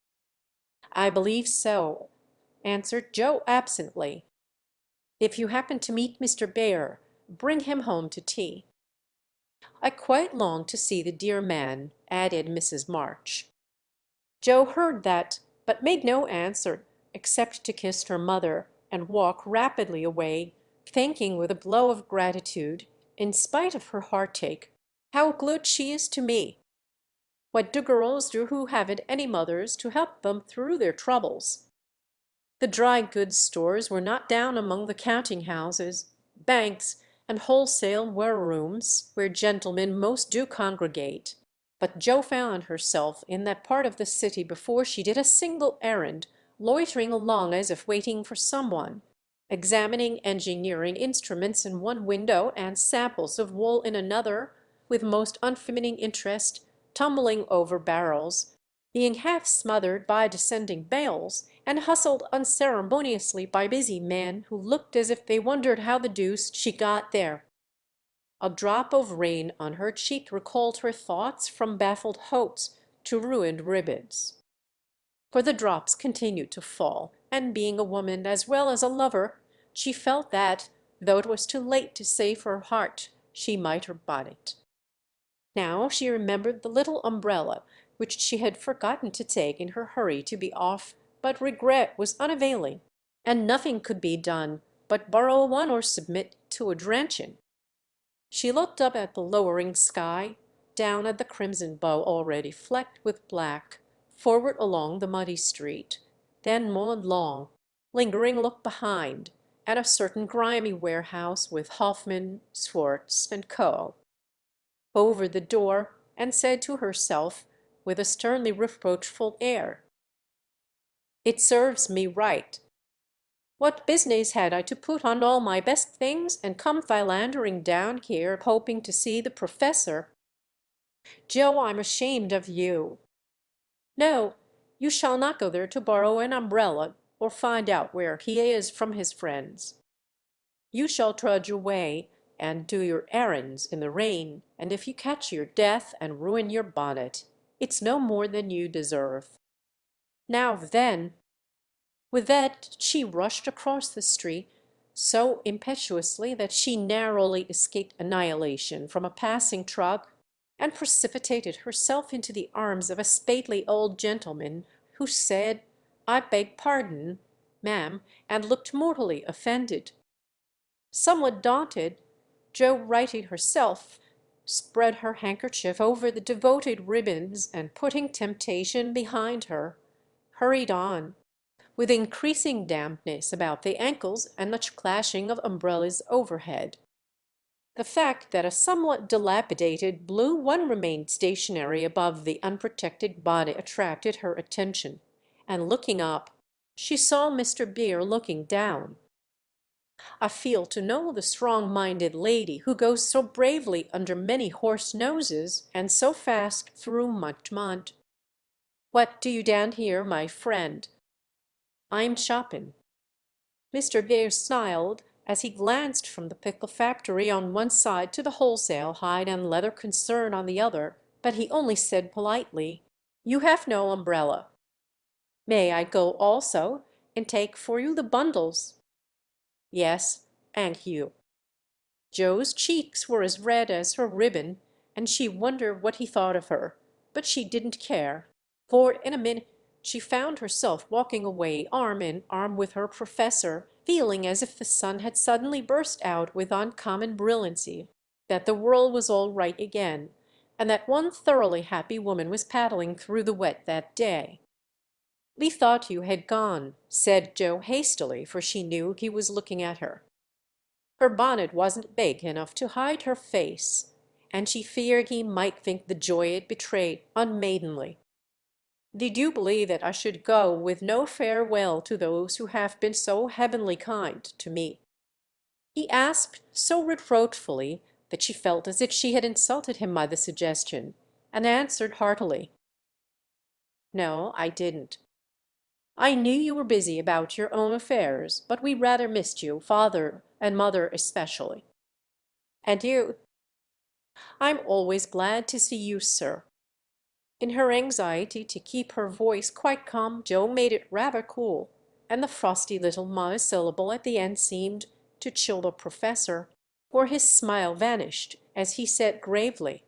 "I believe so," answered Joe absently. "If you happen to meet Mr. Bayer, bring him home to tea." "I quite long to see the dear man," added Mrs. March. Joe heard that, but made no answer except to kiss her mother and walk rapidly away, thinking with a glow of gratitude, in spite of her heartache, "How good she is to me! What do girls do who haven't any mothers to help them through their troubles?" The dry goods stores were not down among the counting houses, banks, and wholesale warerooms where gentlemen most do congregate, but Joe found herself in that part of the city before she did a single errand, loitering along as if waiting for someone, examining engineering instruments in one window and samples of wool in another, with most unfeminine interest, tumbling over barrels, being half smothered by descending bales, and hustled unceremoniously by busy men who looked as if they wondered how the deuce she got there. A drop of rain on her cheek recalled her thoughts from baffled hopes to ruined ribbons. For the drops continued to fall, and being a woman as well as a lover, she felt that, though it was too late to save her heart, she might her bonnet. Now she remembered the little umbrella which she had forgotten to take in her hurry to be off, but regret was unavailing, and nothing could be done but borrow one or submit to a drenching. She looked up at the lowering sky, down at the crimson bow already flecked with black, forward along the muddy street, then Mont Blanc, lingering look behind, at a certain grimy warehouse with Hoffman, Swartz and Co. over the door, and said to herself with a sternly reproachful air, "It serves me right. What business had I to put on all my best things and come philandering down here hoping to see the professor? Joe, I'm ashamed of you. No, you shall not go there to borrow an umbrella or find out where he is from his friends. You shall trudge away and do your errands in the rain, and if you catch your death and ruin your bonnet, it's no more than you deserve. Now then!" With that she rushed across the street so impetuously that she narrowly escaped annihilation from a passing truck, and precipitated herself into the arms of a stately old gentleman who said, "I beg pardon, ma'am," and looked mortally offended. Somewhat daunted, Joe righted herself, spread her handkerchief over the devoted ribbons, and putting temptation behind her, hurried on, with increasing dampness about the ankles and much clashing of umbrellas overhead. The fact that a somewhat dilapidated blue one remained stationary above the unprotected body attracted her attention, and looking up, she saw Mr. Beer looking down. I feel to know the strong-minded lady who goes so bravely under many horse noses and so fast through Mont. What do you down here, my friend? I'm shopping." Mr. Beer smiled as he glanced from the pickle factory on one side to the wholesale hide and leather concern on the other, but he only said politely, "You have no umbrella. May I go also and take for you the bundles?" "Yes, thank you." Joe's cheeks were as red as her ribbon, and she wondered what he thought of her, but she didn't care, for in a minute she found herself walking away arm in arm with her professor, feeling as if the sun had suddenly burst out with uncommon brilliancy, that the world was all right again, and that one thoroughly happy woman was paddling through the wet that day. "We thought you had gone," said Joe hastily, for she knew he was looking at her. Her bonnet wasn't big enough to hide her face, and she feared he might think the joy it betrayed unmaidenly. "Did you believe that I should go with no farewell to those who have been so heavenly kind to me?" he asked so reproachfully that she felt as if she had insulted him by the suggestion, and answered heartily, "No, I didn't. I knew you were busy about your own affairs, but we rather missed you, father and mother especially." "And you?" "I'm always glad to see you, sir." In her anxiety to keep her voice quite calm, Joe made it rather cool, and the frosty little monosyllable at the end seemed to chill the professor, for his smile vanished as he said gravely,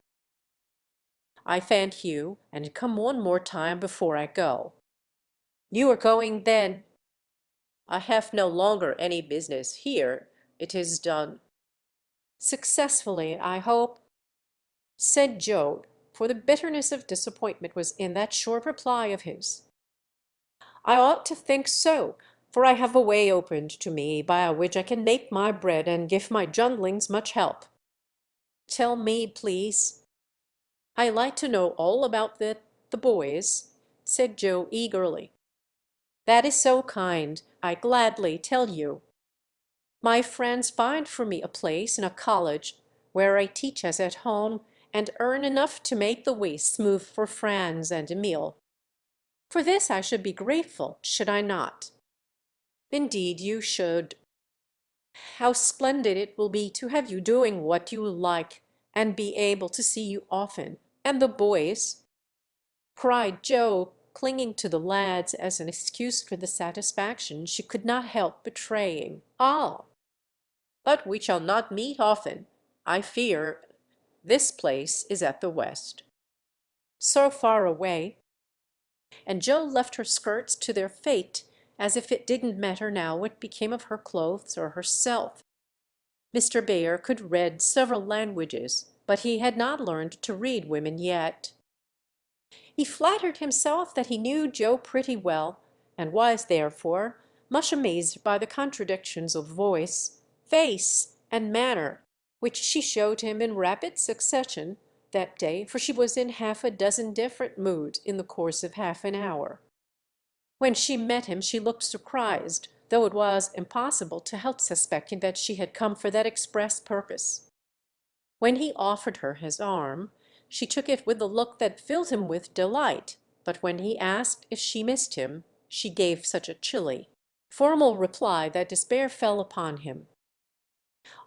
"I thank you, and come one more time before I go." "You are going then?" "I have no longer any business here. It is done." "Successfully, I hope?" said Joe, for the bitterness of disappointment was in that short reply of his. "I ought to think so, for I have a way opened to me by which I can make my bread and give my jundlings much help." "Tell me, please." "I like to know all about the boys," said Joe eagerly. "That is so kind. I gladly tell you. My friends find for me a place in a college where I teach as at home, and earn enough to make the way smooth for Franz and Emil. For this I should be grateful, should I not?" "Indeed you should." "How splendid it will be to have you doing what you like, and be able to see you often. And the boys?" cried Joe, clinging to the lads as an excuse for the satisfaction she could not help betraying. "Ah!" but we shall not meet often. I fear this place is at the west. So far away, and Joe left her skirts to their fate as if it didn't matter now what became of her clothes or herself. Mr. Bär could read several languages, but he had not learned to read women yet. He flattered himself that he knew Joe pretty well, and was, therefore, much amazed by the contradictions of voice, face, and manner which she showed him in rapid succession that day, for she was in half a dozen different moods in the course of half an hour. When she met him she looked surprised, though it was impossible to help suspecting that she had come for that express purpose. When he offered her his arm, she took it with a look that filled him with delight, but when he asked if she missed him, she gave such a chilly, formal reply that despair fell upon him.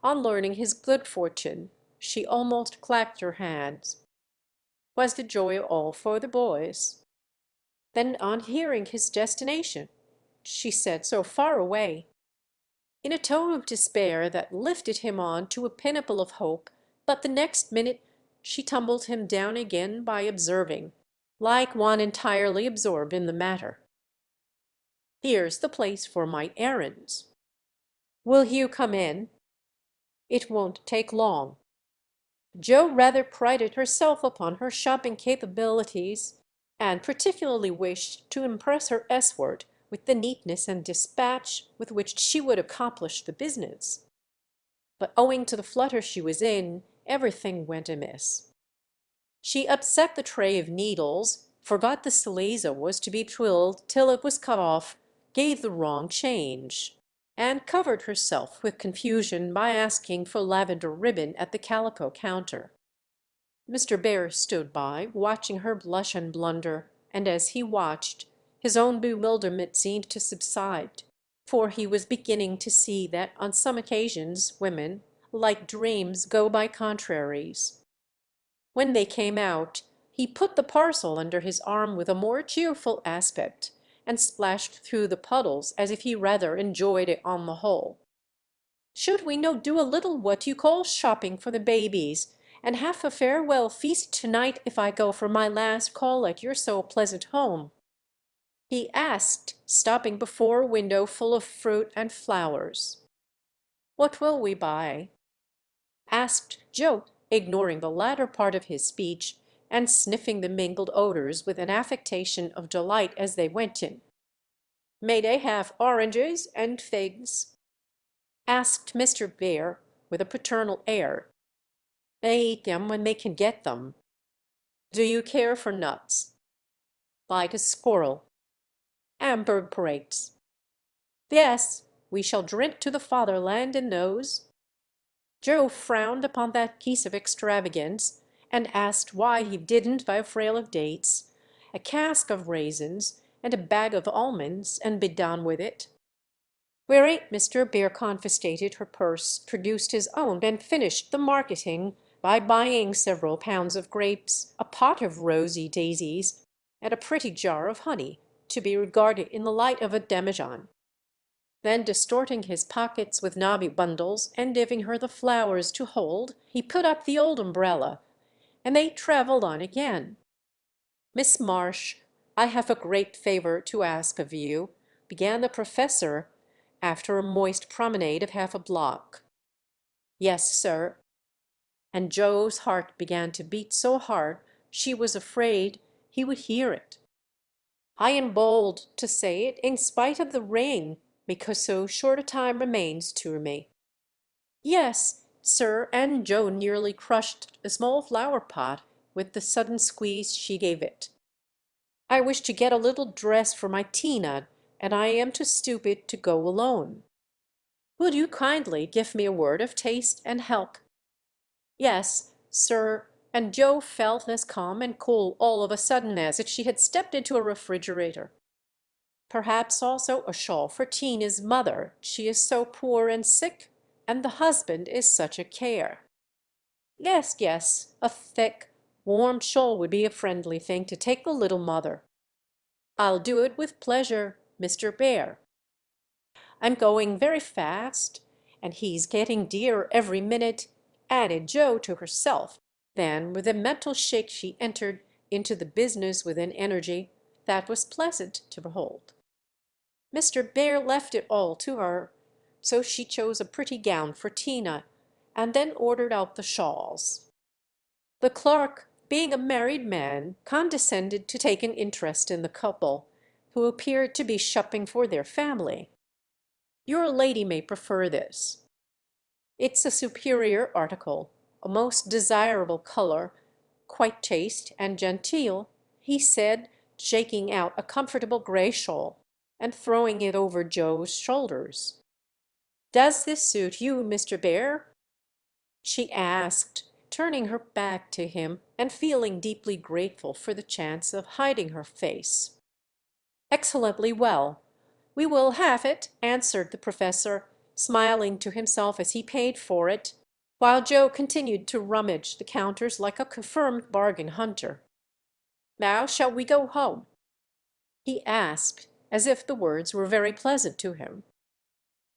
On learning his good fortune, she almost clapped her hands. Was the joy all for the boys? Then on hearing his destination, she said, so far away, in a tone of despair that lifted him on to a pinnacle of hope, but the next minute she tumbled him down again by observing, like one entirely absorbed in the matter, "Here's the place for my errands. Will you come in? It won't take long." Joe rather prided herself upon her shopping capabilities, and particularly wished to impress her escort with the neatness and dispatch with which she would accomplish the business. But owing to the flutter she was in, everything went amiss. She upset the tray of needles, forgot the silesia was to be twilled till it was cut off, gave the wrong change, and covered herself with confusion by asking for lavender ribbon at the calico counter. Mr. Bär stood by, watching her blush and blunder, and as he watched, his own bewilderment seemed to subside, for he was beginning to see that on some occasions women, like dreams, go by contraries. When they came out, he put the parcel under his arm with a more cheerful aspect, and splashed through the puddles as if he rather enjoyed it on the whole. "Should we no do a little what you call shopping for the babies, and have a farewell feast to-night if I go for my last call at your so pleasant home?" he asked, stopping before a window full of fruit and flowers. "What will we buy?" asked Joe, ignoring the latter part of his speech, and sniffing the mingled odors with an affectation of delight as they went in. "May they have oranges and figs?" asked Mr. Bär with a paternal air. "They eat them when they can get them." "Do you care for nuts?" "Like a squirrel." "Ambergriapes?" "Yes, we shall drink to the fatherland in those." Joe frowned upon that piece of extravagance, and asked why he didn't buy a frail of dates, a cask of raisins, and a bag of almonds, and be done with it. Whereat Mr. Bär confiscated her purse, produced his own, and finished the marketing by buying several pounds of grapes, a pot of rosy daisies, and a pretty jar of honey, to be regarded in the light of a demijohn. Then distorting his pockets with knobby bundles, and giving her the flowers to hold, he put up the old umbrella, and they travelled on again. "Miss Marsh, I have a great favor to ask of you," began the professor, after a moist promenade of half a block. "Yes, sir." And Joe's heart began to beat so hard she was afraid he would hear it. "I am bold to say it in spite of the rain, because so short a time remains to me." "Yes, sir," and Joe nearly crushed a small flower pot with the sudden squeeze she gave it. "I wish to get a little dress for my Tina, and I am too stupid to go alone. Will you kindly give me a word of taste and help?" "Yes, sir," and Joe felt as calm and cool all of a sudden as if she had stepped into a refrigerator. "Perhaps also a shawl for Tina's mother, she is so poor and sick, and the husband is such a care." "Yes, yes, a thick, warm shawl would be a friendly thing to take the little mother." "I'll do it with pleasure, Mr. Bär." "I'm going very fast, and he's getting dearer every minute," added Joe to herself. Then with a mental shake she entered into the business with an energy that was pleasant to behold. Mr. Bear left it all to her, so she chose a pretty gown for Tina, and then ordered out the shawls. The clerk, being a married man, condescended to take an interest in the couple, who appeared to be shopping for their family. "Your lady may prefer this. It's a superior article, a most desirable color, quite chaste and genteel," he said, shaking out a comfortable gray shawl and throwing it over Joe's shoulders. "Does this suit you, Mr. Bear?" she asked, turning her back to him and feeling deeply grateful for the chance of hiding her face. "Excellently well. We will have it," answered the professor, smiling to himself as he paid for it, while Joe continued to rummage the counters like a confirmed bargain hunter. "Now shall we go home?" he asked, as if the words were very pleasant to him.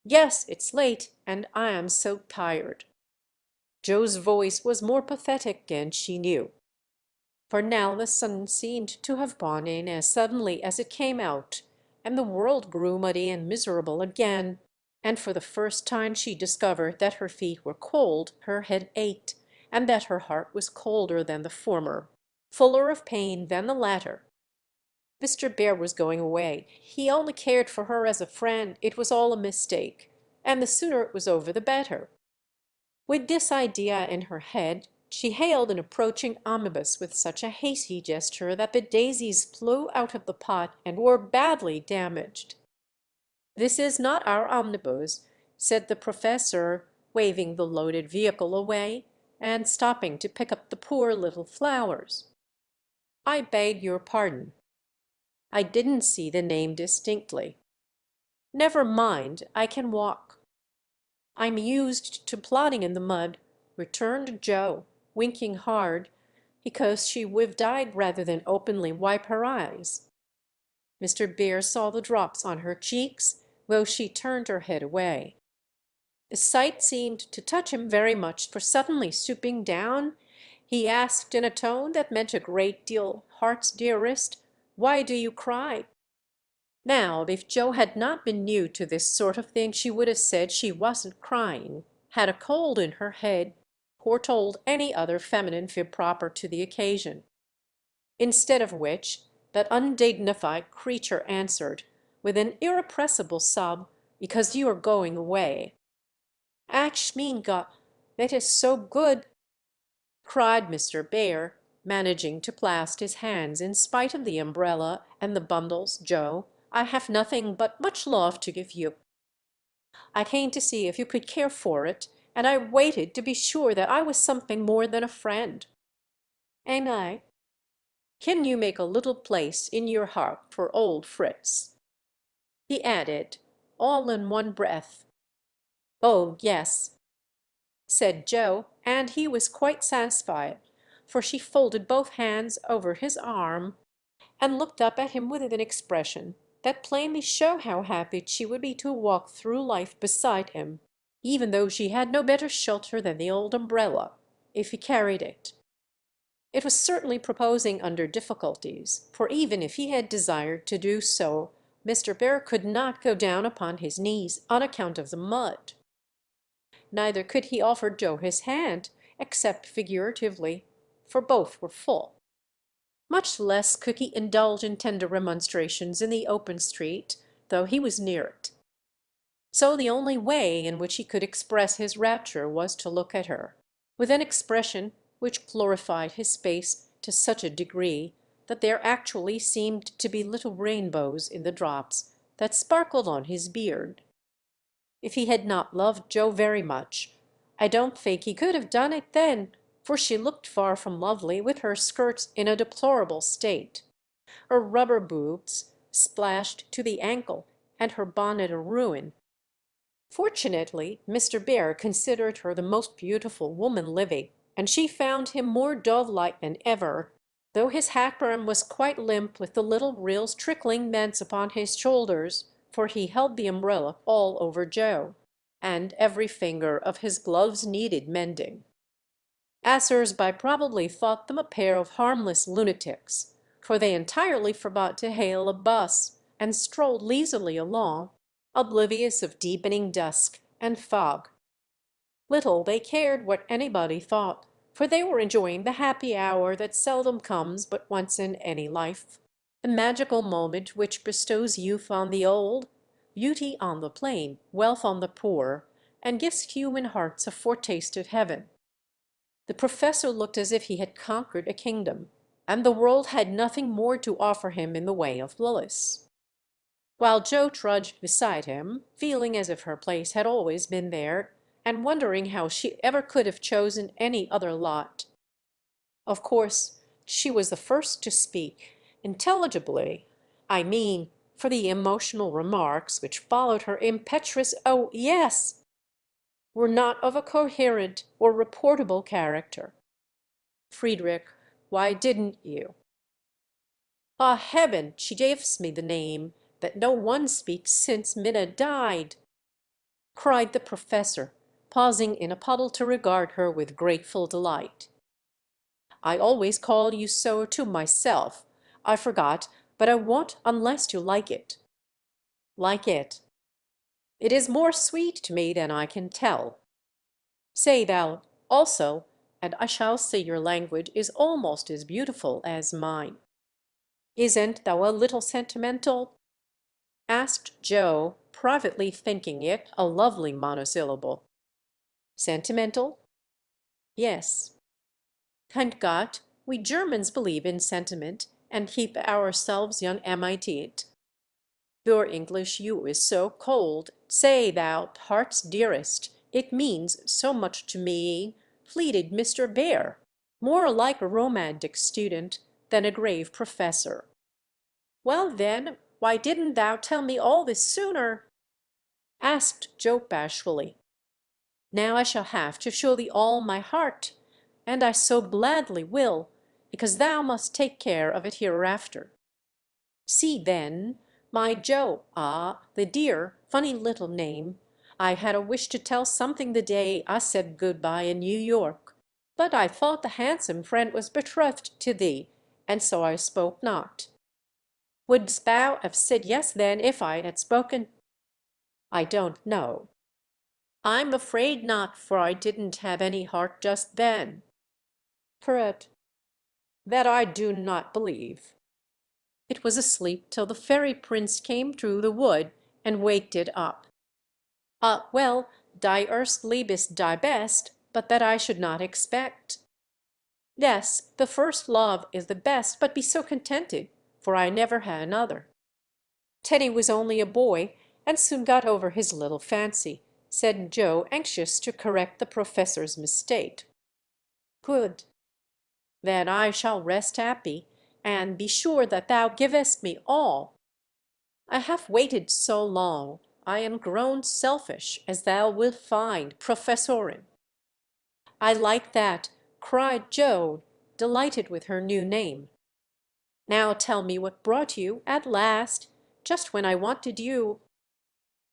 "Yes, it's late, and I am so tired." Joe's voice was more pathetic, and she knew. For now the sun seemed to have gone in as suddenly as it came out, and the world grew muddy and miserable again, and for the first time she discovered that her feet were cold, her head ached, and that her heart was colder than the former, fuller of pain than the latter. Mr. Bear was going away. He only cared for her as a friend. It was all a mistake, and the sooner it was over the better. With this idea in her head, she hailed an approaching omnibus with such a hasty gesture that the daisies flew out of the pot and were badly damaged. "This is not our omnibus," said the professor, waving the loaded vehicle away, and stopping to pick up the poor little flowers. "I beg your pardon. I didn't see the name distinctly." "Never mind, I can walk." "I'm used to plodding in the mud," returned Joe, winking hard, because she died rather than openly wipe her eyes. Mr. Bear saw the drops on her cheeks, though she turned her head away. The sight seemed to touch him very much, for suddenly stooping down, he asked in a tone that meant a great deal, "Heart's dearest, why do you cry?" Now, if Joe had not been new to this sort of thing, she would have said she wasn't crying, had a cold in her head, or told any other feminine fib proper to the occasion. Instead of which, that undignified creature answered, with an irrepressible sob, "Because you are going away." "Ach, mein Gott, that is so good!" cried Mr. Bear, managing to clasp his hands in spite of the umbrella and the bundles. "Joe, I have nothing but much love to give you. I came to see if you could care for it, and I waited to be sure that I was something more than a friend." "And I. Can you make a little place in your heart for old Fritz?" he added, all in one breath. "Oh, yes," said Joe, and he was quite satisfied, for she folded both hands over his arm and looked up at him with an expression that plainly showed how happy she would be to walk through life beside him, even though she had no better shelter than the old umbrella, if he carried it. It was certainly proposing under difficulties, for even if he had desired to do so, Mr. Bear could not go down upon his knees on account of the mud. Neither could he offer Joe his hand, except figuratively, for both were full. Much less could he indulge in tender remonstrations in the open street, though he was near it. So the only way in which he could express his rapture was to look at her, with an expression which glorified his face to such a degree that there actually seemed to be little rainbows in the drops that sparkled on his beard. If he had not loved Joe very much, I don't think he could have done it then, for she looked far from lovely, with her skirts in a deplorable state, her rubber boots splashed to the ankle, and her bonnet a ruin. Fortunately, Mr. Bear considered her the most beautiful woman living, and she found him more dove-like than ever, though his hat-brim was quite limp with the little rills trickling thence upon his shoulders, for he held the umbrella all over Joe. and every finger of his gloves needed mending. Passers-by probably thought them a pair of harmless lunatics, for they entirely forgot to hail a bus, and strolled leisurely along, oblivious of deepening dusk and fog. Little they cared what anybody thought, for they were enjoying the happy hour that seldom comes but once in any life, the magical moment which bestows youth on the old, beauty on the plain, wealth on the poor, and gives human hearts a foretaste of heaven. The professor looked as if he had conquered a kingdom, and the world had nothing more to offer him in the way of bliss. While Joe trudged beside him, feeling as if her place had always been there, and wondering how she ever could have chosen any other lot. Of course, she was the first to speak, intelligibly, I mean, for the emotional remarks which followed her impetuous "Oh, yes!" were not of a coherent or reportable character. "Friedrich, why didn't you?" "Ah, heaven, she gives me the name that no one speaks since Minna died!" cried the professor, pausing in a puddle to regard her with grateful delight. "I always call you so to myself. I forgot, but I won't unless you like it." "Like it?" "It is more sweet to me than I can tell." "Say thou also, and I shall say your language is almost as beautiful as mine." "Isn't thou a little sentimental?" asked Joe, privately thinking it a lovely monosyllable. "Sentimental?" "Yes." "Thank God, we Germans believe in sentiment, and keep ourselves young it. Your English, you, is so cold. Say thou, heart's dearest, it means so much to me," pleaded Mr. Bear, more like a romantic student than a grave professor. "Well, then, why didn't thou tell me all this sooner?" asked Joe bashfully. "Now I shall have to show thee all my heart, and I so gladly will, because thou must take care of it hereafter. See, then, my Joe, ah, the dear, funny little name, I had a wish to tell something the day I said good-bye in New York, but I thought the handsome friend was betrothed to thee, and so I spoke not." "Wouldst thou have said yes then if I had spoken?" "I don't know." "I'm afraid not, for I didn't have any heart just then." "Prut, that I do not believe." It was asleep till the fairy prince came through the wood and waked it up. Well, die erst liebest, die best, but that I should not expect." "Yes, the first love is the best, but be so contented, for I never had another." "Teddy was only a boy, and soon got over his little fancy," said Joe, anxious to correct the professor's mistake. "Good. Then I shall rest happy, and be sure that thou givest me all. I have waited so long, I am grown selfish, as thou wilt find, Professorin." "I like that," cried Joe, delighted with her new name. "Now tell me what brought you, at last, just when I wanted you."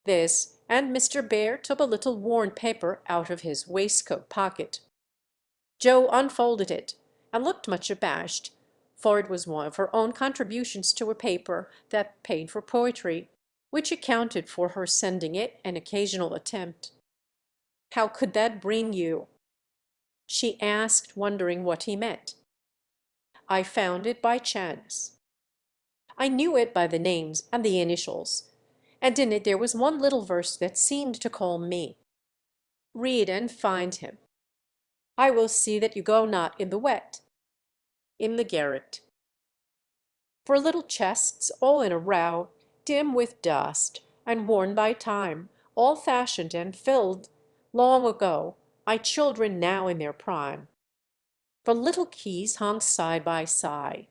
This, and Mr. Bear took a little worn paper out of his waistcoat pocket. Joe unfolded it, and looked much abashed, for it was one of her own contributions to a paper that paid for poetry, which accounted for her sending it an occasional attempt. "How could that bring you?" she asked, wondering what he meant. "I found it by chance." I knew it by the names and the initials, and in it there was one little verse that seemed to call me. Read and find him. I will see that you go not in the wet. In the garret. For little chests all in a row, dim with dust, and worn by time, all fashioned and filled, long ago, by children now in their prime. For little keys hung side by side,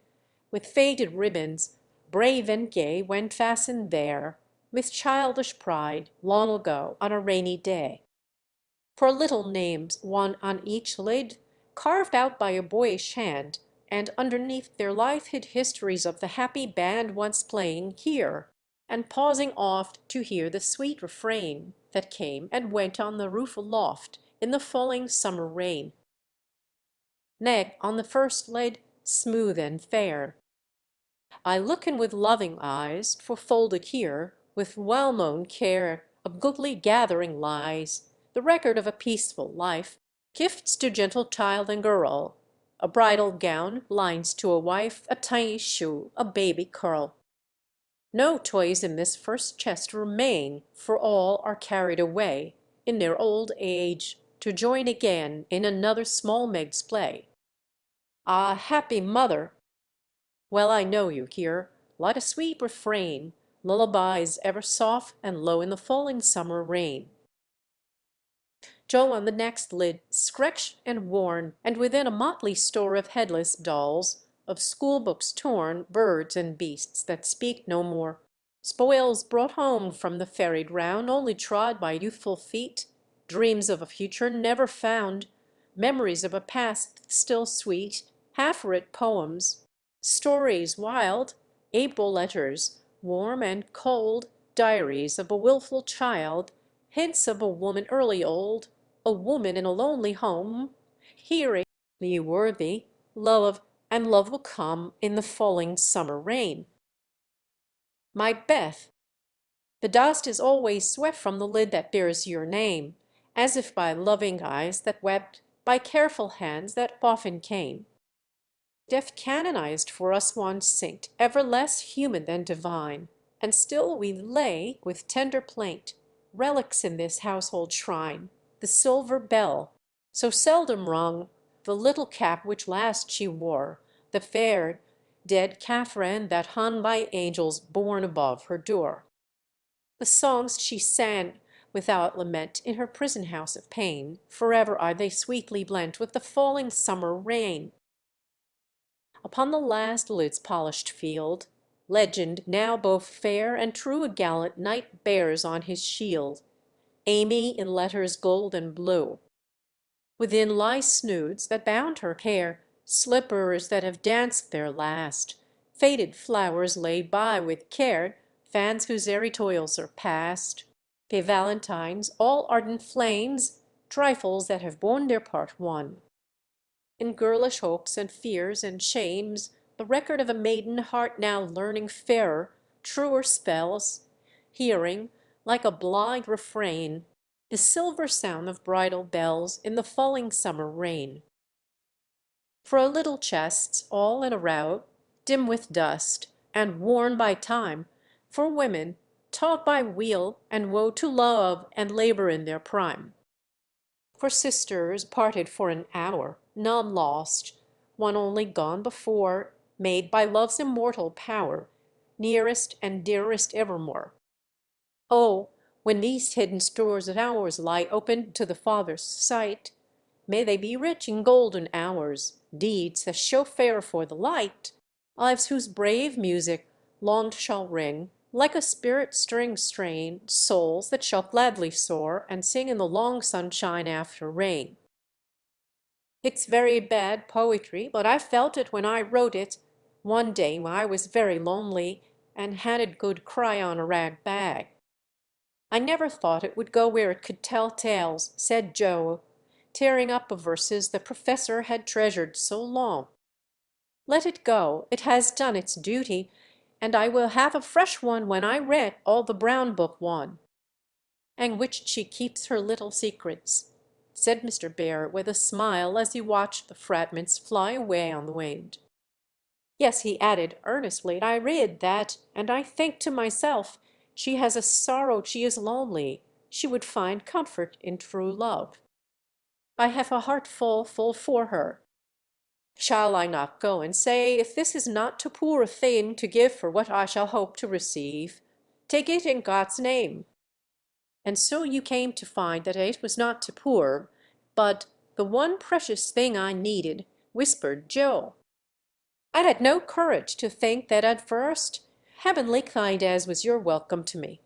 with faded ribbons, brave and gay when fastened there, with childish pride, long ago, on a rainy day. For little names, one on each lid, carved out by a boyish hand, and underneath their lithe hid histories of the happy band once playing here. and pausing oft to hear the sweet refrain that came and went on the roof aloft in the falling summer rain. Neck on the first lid, smooth and fair, I looken with loving eyes, for folded here, with well-known care, a goodly gathering lies, the record of a peaceful life, gifts to gentle child and girl, a bridal gown, lines to a wife, a tiny shoe, a baby curl. No toys in this first chest remain, for all are carried away in their old age, to join again in another small Meg's play. Ah, happy mother! Well I know you hear, like a sweet refrain, lullabies ever soft and low in the falling summer rain. Joe on the next lid, scratched and worn, and within a motley store of headless dolls, of school books torn, birds and beasts that speak no more, spoils brought home from the ferried round, only trod by youthful feet, dreams of a future never found, memories of a past still sweet, half-writ poems, stories wild, April letters, warm and cold, diaries of a wilful child, hints of a woman early old, a woman in a lonely home, hearing, ye worthy, love, and love will come in the falling summer rain. My Beth, the dust is always swept from the lid that bears your name, as if by loving eyes that wept, by careful hands that often came. Death canonized for us one saint, ever less human than divine, and still we lay with tender plaint, relics in this household shrine, the silver bell, so seldom rung, the little cap which last she wore, the fair dead Catherine that hung by angels borne above her door. The songs she sang without lament in her prison house of pain, forever are they sweetly blent with the falling summer rain. Upon the last lid's polished field, legend now both fair and true a gallant knight bears on his shield, Amy in letters gold and blue. Within lie snoods that bound her hair, slippers that have danced their last, faded flowers laid by with care, fans whose airy toils are past, gay valentines, all ardent flames, trifles that have borne their part won. In girlish hopes and fears and shames, the record of a maiden heart now learning fairer, truer spells, hearing, like a blithe refrain, the silver sound of bridal bells in the falling summer rain. For a little chests, all in a rout, dim with dust, and worn by time, for women, taught by weal and woe to love and labor in their prime. For sisters parted for an hour, none lost, one only gone before, made by love's immortal power, nearest and dearest evermore. Oh, when these hidden stores of ours lie open to the Father's sight, may they be rich in golden hours, deeds that show fair for the light, lives whose brave music longed shall ring, like a spirit string strain, souls that shall gladly soar and sing in the long sunshine after rain. It's very bad poetry, but I felt it when I wrote it, one day when I was very lonely and had a good cry on a rag bag. I never thought it would go where it could tell tales, said Joe, tearing up the verses the professor had treasured so long. Let it go, it has done its duty, and I will have a fresh one when I read all the Brown Book one. And which she keeps her little secrets, said Mr. Bear with a smile as he watched the fragments fly away on the wind. Yes, he added earnestly, I read that, and I think to myself, she has a sorrow she is lonely, she would find comfort in true love. I have a heart full for her. Shall I not go and say, if this is not too poor a thing to give for what I shall hope to receive, take it in God's name. And so you came to find that it was not too poor, but the one precious thing I needed, whispered Joe. I had no courage to think that at first, heavenly kind as was your welcome to me.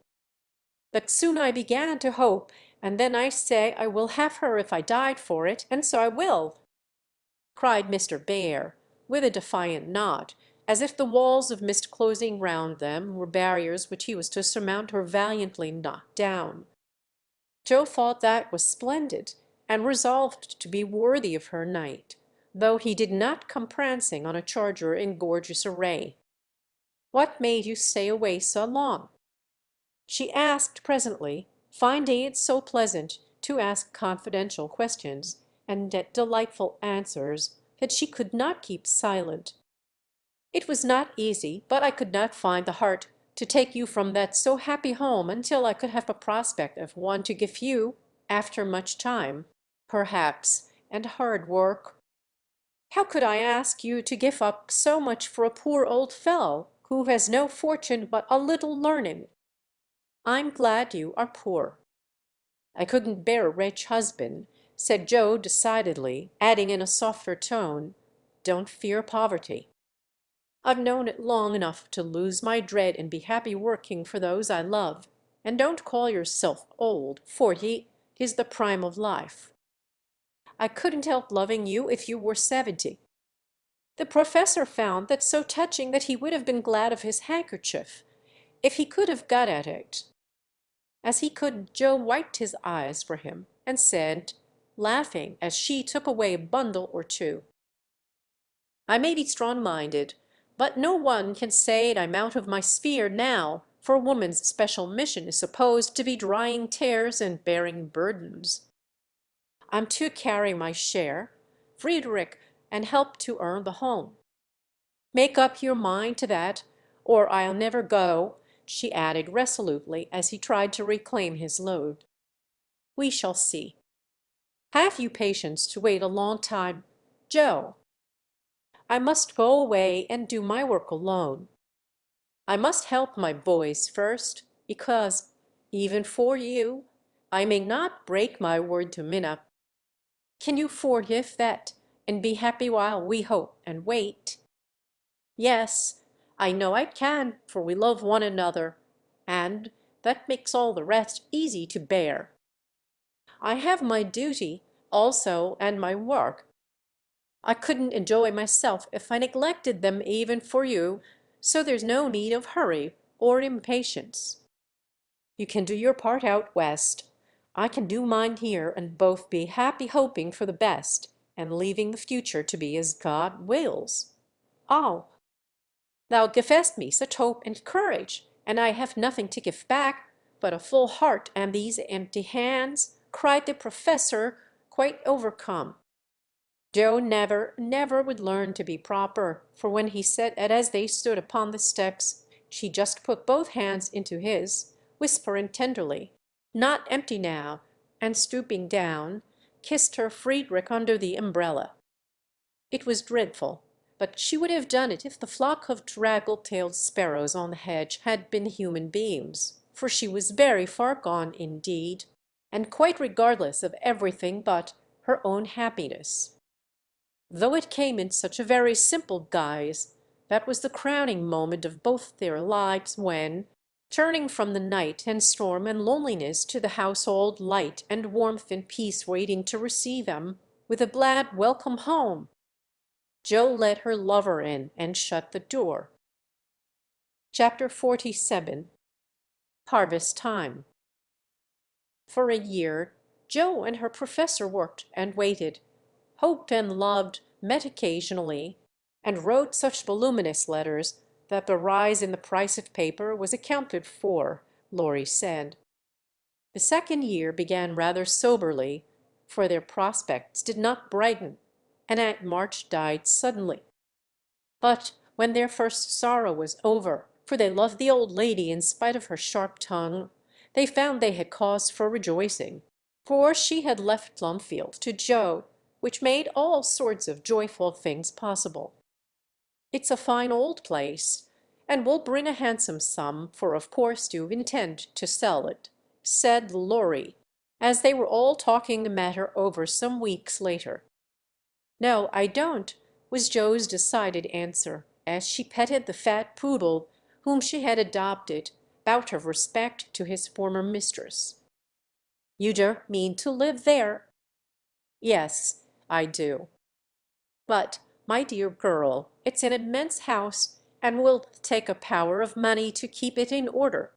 But soon I began to hope, and then I say I will have her if I died for it, and so I will, cried Mr. Bear, with a defiant nod, as if the walls of mist closing round them were barriers which he was to surmount or valiantly knock down. Joe thought that was splendid, and resolved to be worthy of her knight, though he did not come prancing on a charger in gorgeous array. "What made you stay away so long?" she asked presently, finding it so pleasant to ask confidential questions and get delightful answers that she could not keep silent. "It was not easy, but I could not find the heart to take you from that so happy home until I could have a prospect of one to give you, after much time, perhaps, and hard work. How could I ask you to give up so much for a poor old fellow who has no fortune but a little learning? I'm glad you are poor." "I couldn't bear a rich husband," said Joe decidedly, adding in a softer tone, "Don't fear poverty. I've known it long enough to lose my dread and be happy working for those I love. And don't call yourself old. 40 is the prime of life. I couldn't help loving you if you were 70. The professor found that so touching that he would have been glad of his handkerchief, if he could have got at it." As he could, Joe wiped his eyes for him, and said, laughing, as she took away a bundle or two, "I may be strong-minded, but no one can say I'm out of my sphere now, for woman's special mission is supposed to be drying tears and bearing burdens. I'm to carry my share, Friedrich, and help to earn the home. Make up your mind to that, or I'll never go," she added resolutely as he tried to reclaim his load. "We shall see. Have you patience to wait a long time, Joe? I must go away and do my work alone. I must help my boys first, because, even for you, I may not break my word to Minna. Can you forgive that, and be happy while we hope and wait?" "Yes, I know I can, for we love one another, and that makes all the rest easy to bear. I have my duty also and my work. I couldn't enjoy myself if I neglected them even for you, so there's no need of hurry or impatience. You can do your part out west. I can do mine here, and both be happy hoping for the best and leaving the future to be as God wills. Oh, thou givest me such hope and courage, and I have nothing to give back but a full heart and these empty hands," cried the professor, quite overcome. Joe never, never would learn to be proper, for when he said that as they stood upon the steps, she just put both hands into his, whispering tenderly, "Not empty now," and stooping down, kissed her Friedrich under the umbrella. It was dreadful, but she would have done it if the flock of draggle-tailed sparrows on the hedge had been human beings, for she was very far gone indeed, and quite regardless of everything but her own happiness. Though it came in such a very simple guise, that was the crowning moment of both their lives when, turning from the night and storm and loneliness to the household light and warmth and peace waiting to receive them with a glad welcome home, Joe led her lover in and shut the door. Chapter 47. Harvest Time. For a year Joe and her professor worked and waited, hoped and loved, met occasionally, and wrote such voluminous letters that the rise in the price of paper was accounted for, Laurie said. The second year began rather soberly, for their prospects did not brighten, and Aunt March died suddenly. But when their first sorrow was over, for they loved the old lady in spite of her sharp tongue, they found they had cause for rejoicing, for she had left Plumfield to Joe, which made all sorts of joyful things possible. "It's a fine old place, and will bring a handsome sum, for of course you intend to sell it," said Laurie, as they were all talking the matter over some weeks later. "No, I don't," was Joe's decided answer, as she petted the fat poodle whom she had adopted, out of respect to his former mistress. "You don't mean to live there?" "Yes, I do." "But, my dear girl, it's an immense house, and will take a power of money to keep it in order.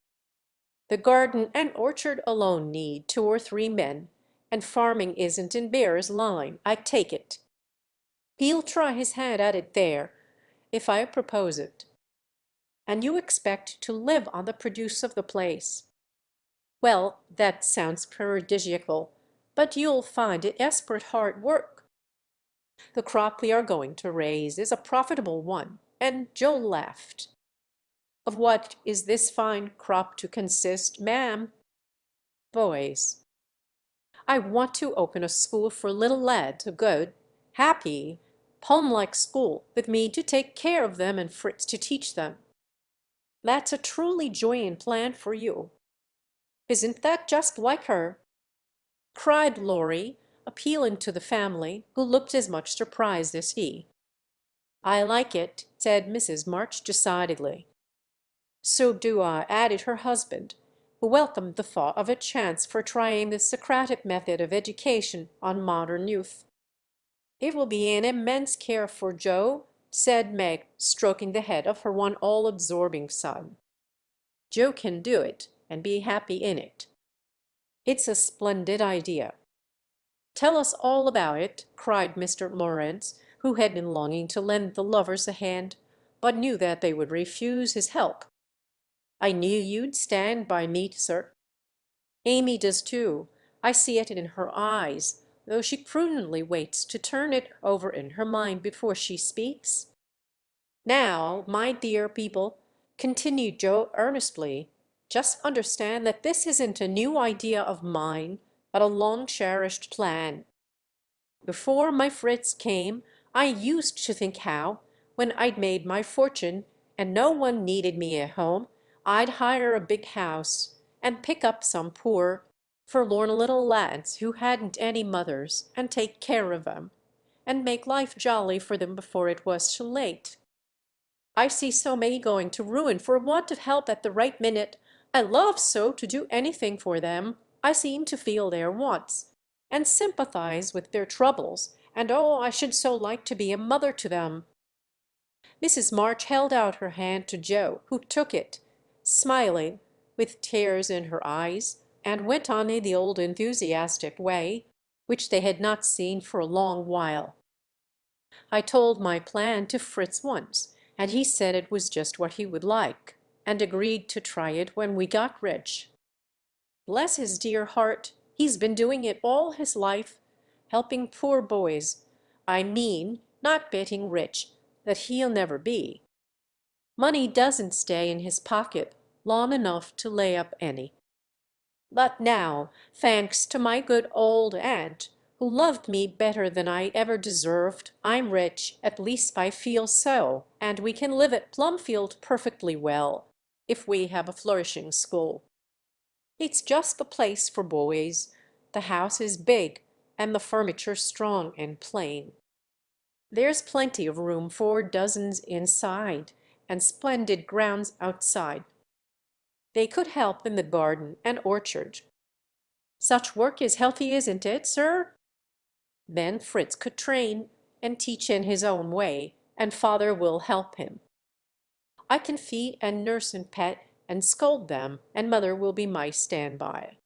The garden and orchard alone need 2 or 3 men, and farming isn't in Bear's line, I take it. He'll try his hand at it there, if I propose it. And you expect to live on the produce of the place. Well, that sounds paradisiacal, but you'll find it desperate hard work. The crop we are going to raise is a profitable one, and Joe laughed. Of what is this fine crop to consist, ma'am? Boys. I want to open a school for little lads, a good, happy, home-like school, with me to take care of them and Fritz to teach them. That's a truly joyous plan for you. Isn't that just like her?" cried Laurie, appealing to the family, who looked as much surprised as he. "I like it," said Mrs. March decidedly. "So do I," added her husband, who welcomed the thought of a chance for trying the Socratic method of education on modern youth. "It will be an immense care for Joe," said Meg, stroking the head of her one all-absorbing son. "Joe can do it, and be happy in it." "It's a splendid idea." "Tell us all about it," cried Mr. Lawrence, who had been longing to lend the lovers a hand, but knew that they would refuse his help. "I knew you'd stand by me, sir." "Amy does too. I see it in her eyes, though she prudently waits to turn it over in her mind before she speaks. Now, my dear people," continued Joe earnestly, "just understand that this isn't a new idea of mine, but a long-cherished plan. Before my Fritz came, I used to think how, when I'd made my fortune and no one needed me at home, I'd hire a big house and pick up some poor, forlorn little lads who hadn't any mothers, and take care of them, and make life jolly for them before it was too late. I see so many going to ruin for want of help at the right minute. I love so to do anything for them. I seem to feel their wants, and sympathize with their troubles, and oh, I should so like to be a mother to them." Mrs. March held out her hand to Joe, who took it, smiling, with tears in her eyes, and went on in the old enthusiastic way, which they had not seen for a long while. "I told my plan to Fritz once, and he said it was just what he would like, and agreed to try it when we got rich. Bless his dear heart, he's been doing it all his life, helping poor boys. I mean, not getting rich, that he'll never be. Money doesn't stay in his pocket long enough to lay up any. But now, thanks to my good old aunt, who loved me better than I ever deserved, I'm rich, at least I feel so, and we can live at Plumfield perfectly well, if we have a flourishing school. It's just the place for boys. The house is big, and the furniture strong and plain. There's plenty of room for dozens inside, and splendid grounds outside. They could help in the garden and orchard. Such work is healthy, isn't it, sir? Then Fritz could train and teach in his own way, and father will help him. I can feed and nurse and pet and scold them, and mother will be my standby.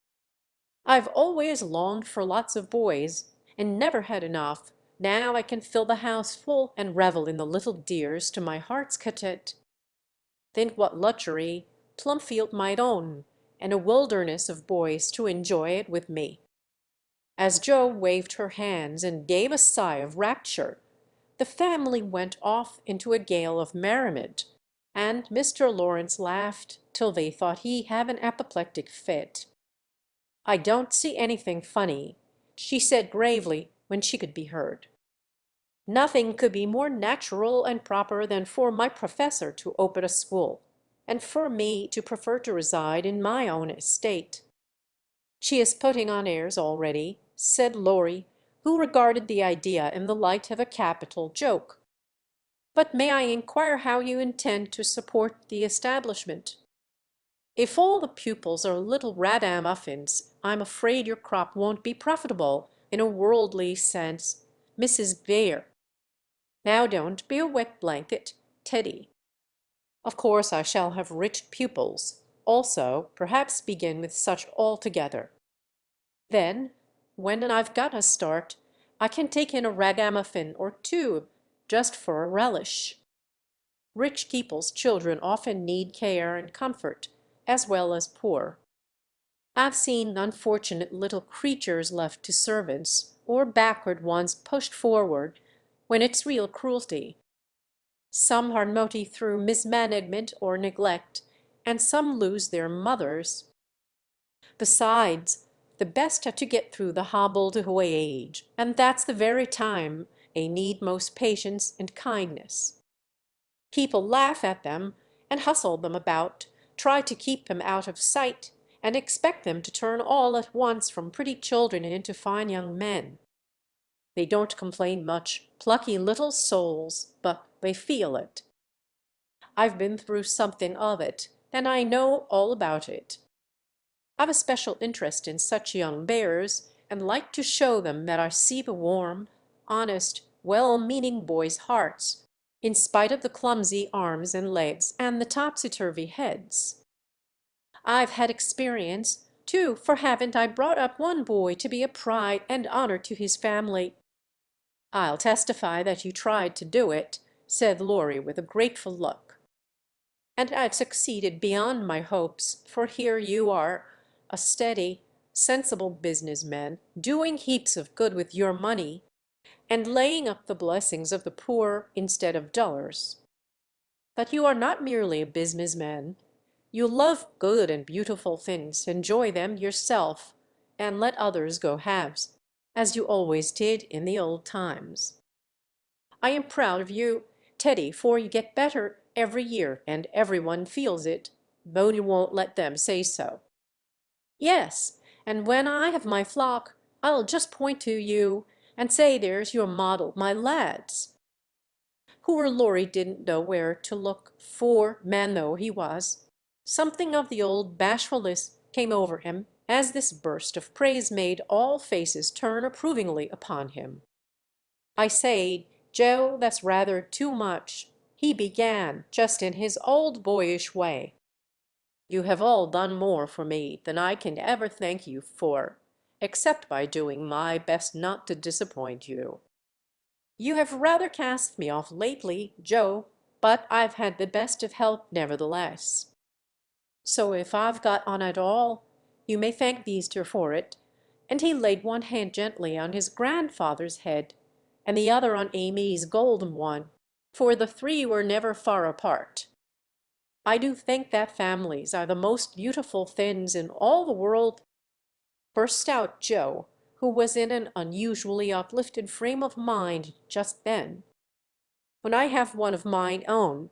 I've always longed for lots of boys, and never had enough. Now I can fill the house full and revel in the little dears to my heart's content. Think what luxury Plumfield might own, and a wilderness of boys to enjoy it with me." As Joe waved her hands and gave a sigh of rapture, the family went off into a gale of merriment, and Mr. Lawrence laughed till they thought he had an apoplectic fit. "I don't see anything funny," she said gravely when she could be heard. "Nothing could be more natural and proper than for my professor to open a school, and for me to prefer to reside in my own estate." "She is putting on airs already," said Laurie, who regarded the idea in the light of a capital joke. "But may I inquire how you intend to support the establishment? If all the pupils are little ragamuffins, I'm afraid your crop won't be profitable in a worldly sense. Mrs. Vere. Now don't be a wet blanket, Teddy." Of course I shall have rich pupils, also perhaps begin with such altogether. Then, when I've got a start, I can take in a ragamuffin or two just for a relish. Rich people's children often need care and comfort, as well as poor. I've seen unfortunate little creatures left to servants, or backward ones pushed forward, when it's real cruelty. Some are naughty through mismanagement or neglect, and some lose their mothers. Besides, the best are to get through the hobbled away age, and that's the very time they need most patience and kindness. People laugh at them and hustle them about, try to keep them out of sight, and expect them to turn all at once from pretty children into fine young men. They don't complain much, plucky little souls, but they feel it. I've been through something of it, and I know all about it. I've a special interest in such young bears, and like to show them that I see the warm, honest, well-meaning boys' hearts, in spite of the clumsy arms and legs and the topsy-turvy heads. I've had experience, too, for haven't I brought up one boy to be a pride and honor to his family? I'll testify that you tried to do it, said Lory with a grateful look. And I've succeeded beyond my hopes, for here you are, a steady, sensible businessman, doing heaps of good with your money, and laying up the blessings of the poor instead of dollars. But you are not merely a businessman. You love good and beautiful things, enjoy them yourself, and let others go halves, as you always did in the old times. I am proud of you, Teddy, for you get better every year, and everyone feels it, though you won't let them say so. Yes, and when I have my flock, I'll just point to you and say there's your model, my lads. Poor Lory didn't know where to look, for, man though he was, something of the old bashfulness came over him as this burst of praise made all faces turn approvingly upon him. "I say, Joe, that's rather too much," he began, just in his old boyish way. "You have all done more for me than I can ever thank you for, except by doing my best not to disappoint you. You have rather cast me off lately, Joe, but I've had the best of help nevertheless. So if I've got on at all, you may thank Beester for it." And he laid one hand gently on his grandfather's head, and the other on Amy's golden one, for the three were never far apart. "I do think that families are the most beautiful things in all the world," burst out Joe, who was in an unusually uplifted frame of mind just then. "When I have one of mine own,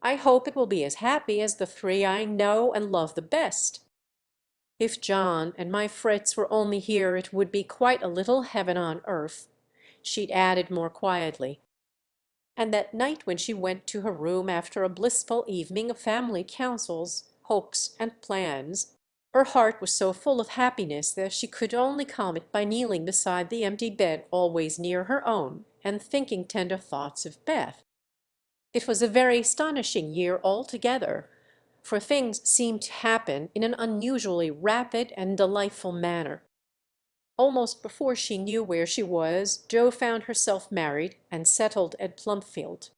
I hope it will be as happy as the three I know and love the best. If John and my Fritz were only here it would be quite a little heaven on earth," she added more quietly. And that night when she went to her room after a blissful evening of family councils, hopes, and plans, her heart was so full of happiness that she could only calm it by kneeling beside the empty bed always near her own, and thinking tender thoughts of Beth. It was a very astonishing year altogether, for things seemed to happen in an unusually rapid and delightful manner. Almost before she knew where she was, Joe found herself married and settled at Plumfield.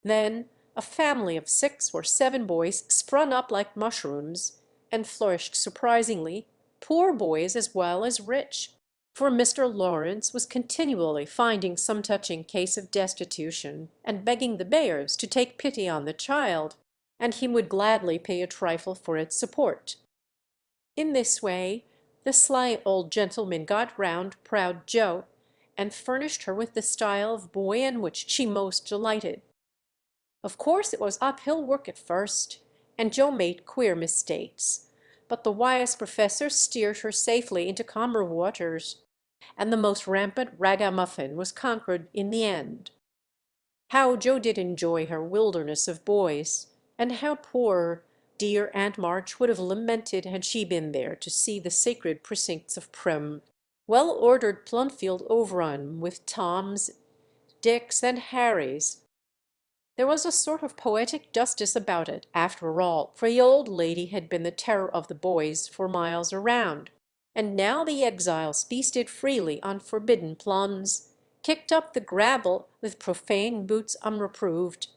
Then a family of 6 or 7 boys sprung up like mushrooms, and flourished surprisingly, poor boys as well as rich, for Mr. Lawrence was continually finding some touching case of destitution, and begging the Bayers to take pity on the child, and he would gladly pay a trifle for its support. In this way the sly old gentleman got round proud Joe, and furnished her with the style of boy in which she most delighted. Of course it was uphill work at first, and Joe made queer mistakes, but the wise professor steered her safely into calmer waters, and the most rampant ragamuffin was conquered in the end. How Joe did enjoy her wilderness of boys, and how poor, dear Aunt March would have lamented had she been there to see the sacred precincts of Prim, well-ordered Plumfield overrun with Toms, Dicks, and Harrys. There was a sort of poetic justice about it, after all, for the old lady had been the terror of the boys for miles around, and now the exiles feasted freely on forbidden plums, kicked up the gravel with profane boots unreproved,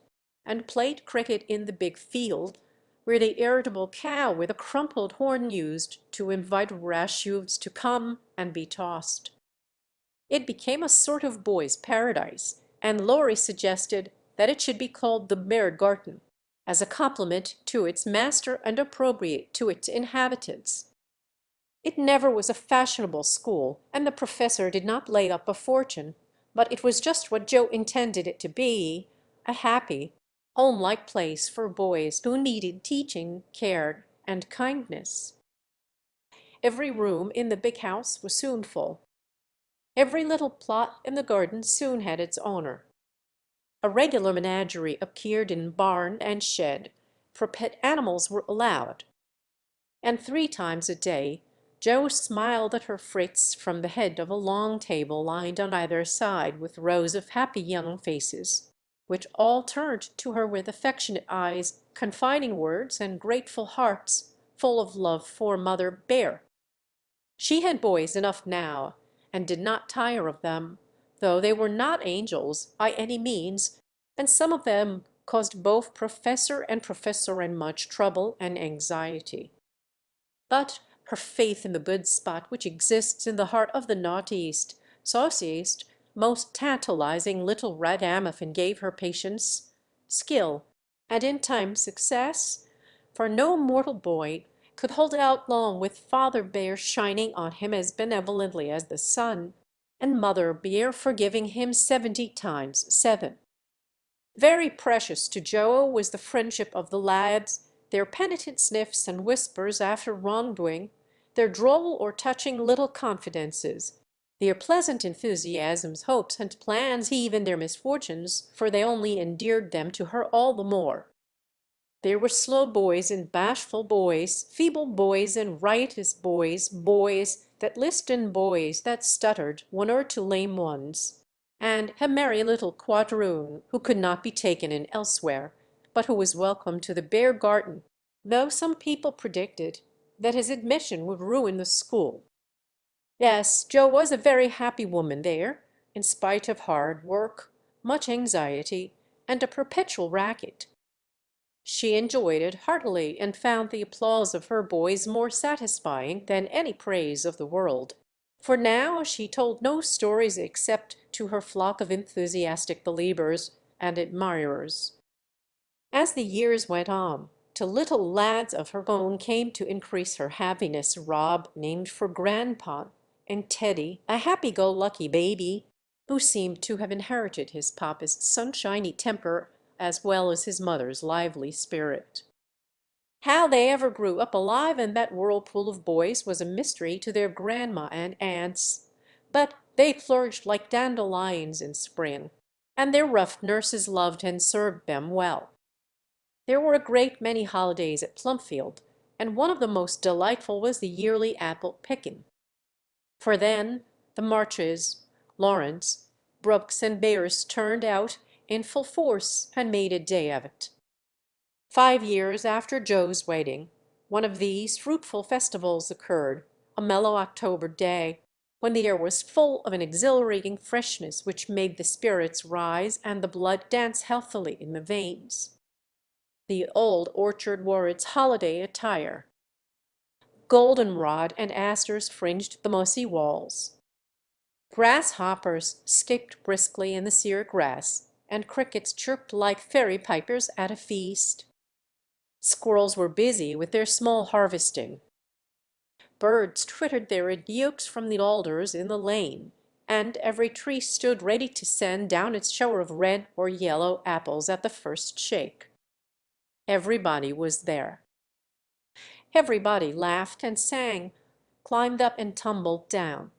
and played cricket in the big field, where the irritable cow with a crumpled horn used to invite rash youths to come and be tossed. It became a sort of boys' paradise, and Laurie suggested that it should be called the Beargarten, as a compliment to its master and appropriate to its inhabitants. It never was a fashionable school, and the professor did not lay up a fortune, but it was just what Joe intended it to be, a happy, home-like place for boys who needed teaching, care, and kindness. Every room in the big house was soon full. Every little plot in the garden soon had its owner. A regular menagerie appeared in barn and shed, for pet animals were allowed. And 3 times a day Joe smiled at her Fritz from the head of a long table lined on either side with rows of happy young faces, which all turned to her with affectionate eyes, confiding words, and grateful hearts full of love for Mother Bear. She had boys enough now, and did not tire of them, though they were not angels by any means, and some of them caused both professor and professoress much trouble and anxiety. But her faith in the good spot which exists in the heart of the naughtiest, sauciest, most tantalizing little ragamuffin gave her patience, skill, and in time success, for no mortal boy could hold out long with Father Bear shining on him as benevolently as the sun, and Mother Bear forgiving him 70 times 7. Very precious to Joe was the friendship of the lads, their penitent sniffs and whispers after wrongdoing, their droll or touching little confidences, their pleasant enthusiasms, hopes, and plans, even their misfortunes, for they only endeared them to her all the more. There were slow boys and bashful boys, feeble boys and riotous boys, boys that lisped and boys that stuttered, 1 or 2 lame ones, and a merry little quadroon who could not be taken in elsewhere, but who was welcome to the Beargarten, though some people predicted that his admission would ruin the school. Yes, Joe was a very happy woman there, in spite of hard work, much anxiety, and a perpetual racket. She enjoyed it heartily, and found the applause of her boys more satisfying than any praise of the world. For now she told no stories except to her flock of enthusiastic believers and admirers. As the years went on, two little lads of her own came to increase her happiness, Rob, named for Grandpa, and Teddy, a happy-go-lucky baby, who seemed to have inherited his papa's sunshiny temper as well as his mother's lively spirit. How they ever grew up alive in that whirlpool of boys was a mystery to their grandma and aunts, but they flourished like dandelions in spring, and their rough nurses loved and served them well. There were a great many holidays at Plumfield, and one of the most delightful was the yearly apple picking. For then the Marches, Lawrence, Brooks, and Bears turned out in full force and made a day of it. 5 years after Joe's wedding, one of these fruitful festivals occurred, a mellow October day, when the air was full of an exhilarating freshness which made the spirits rise and the blood dance healthily in the veins. The old orchard wore its holiday attire. Goldenrod and asters fringed the mossy walls. Grasshoppers skipped briskly in the sere grass, and crickets chirped like fairy pipers at a feast. Squirrels were busy with their small harvesting. Birds twittered their adieus from the alders in the lane, and every tree stood ready to send down its shower of red or yellow apples at the first shake. Everybody was there. Everybody laughed and sang, climbed up and tumbled down.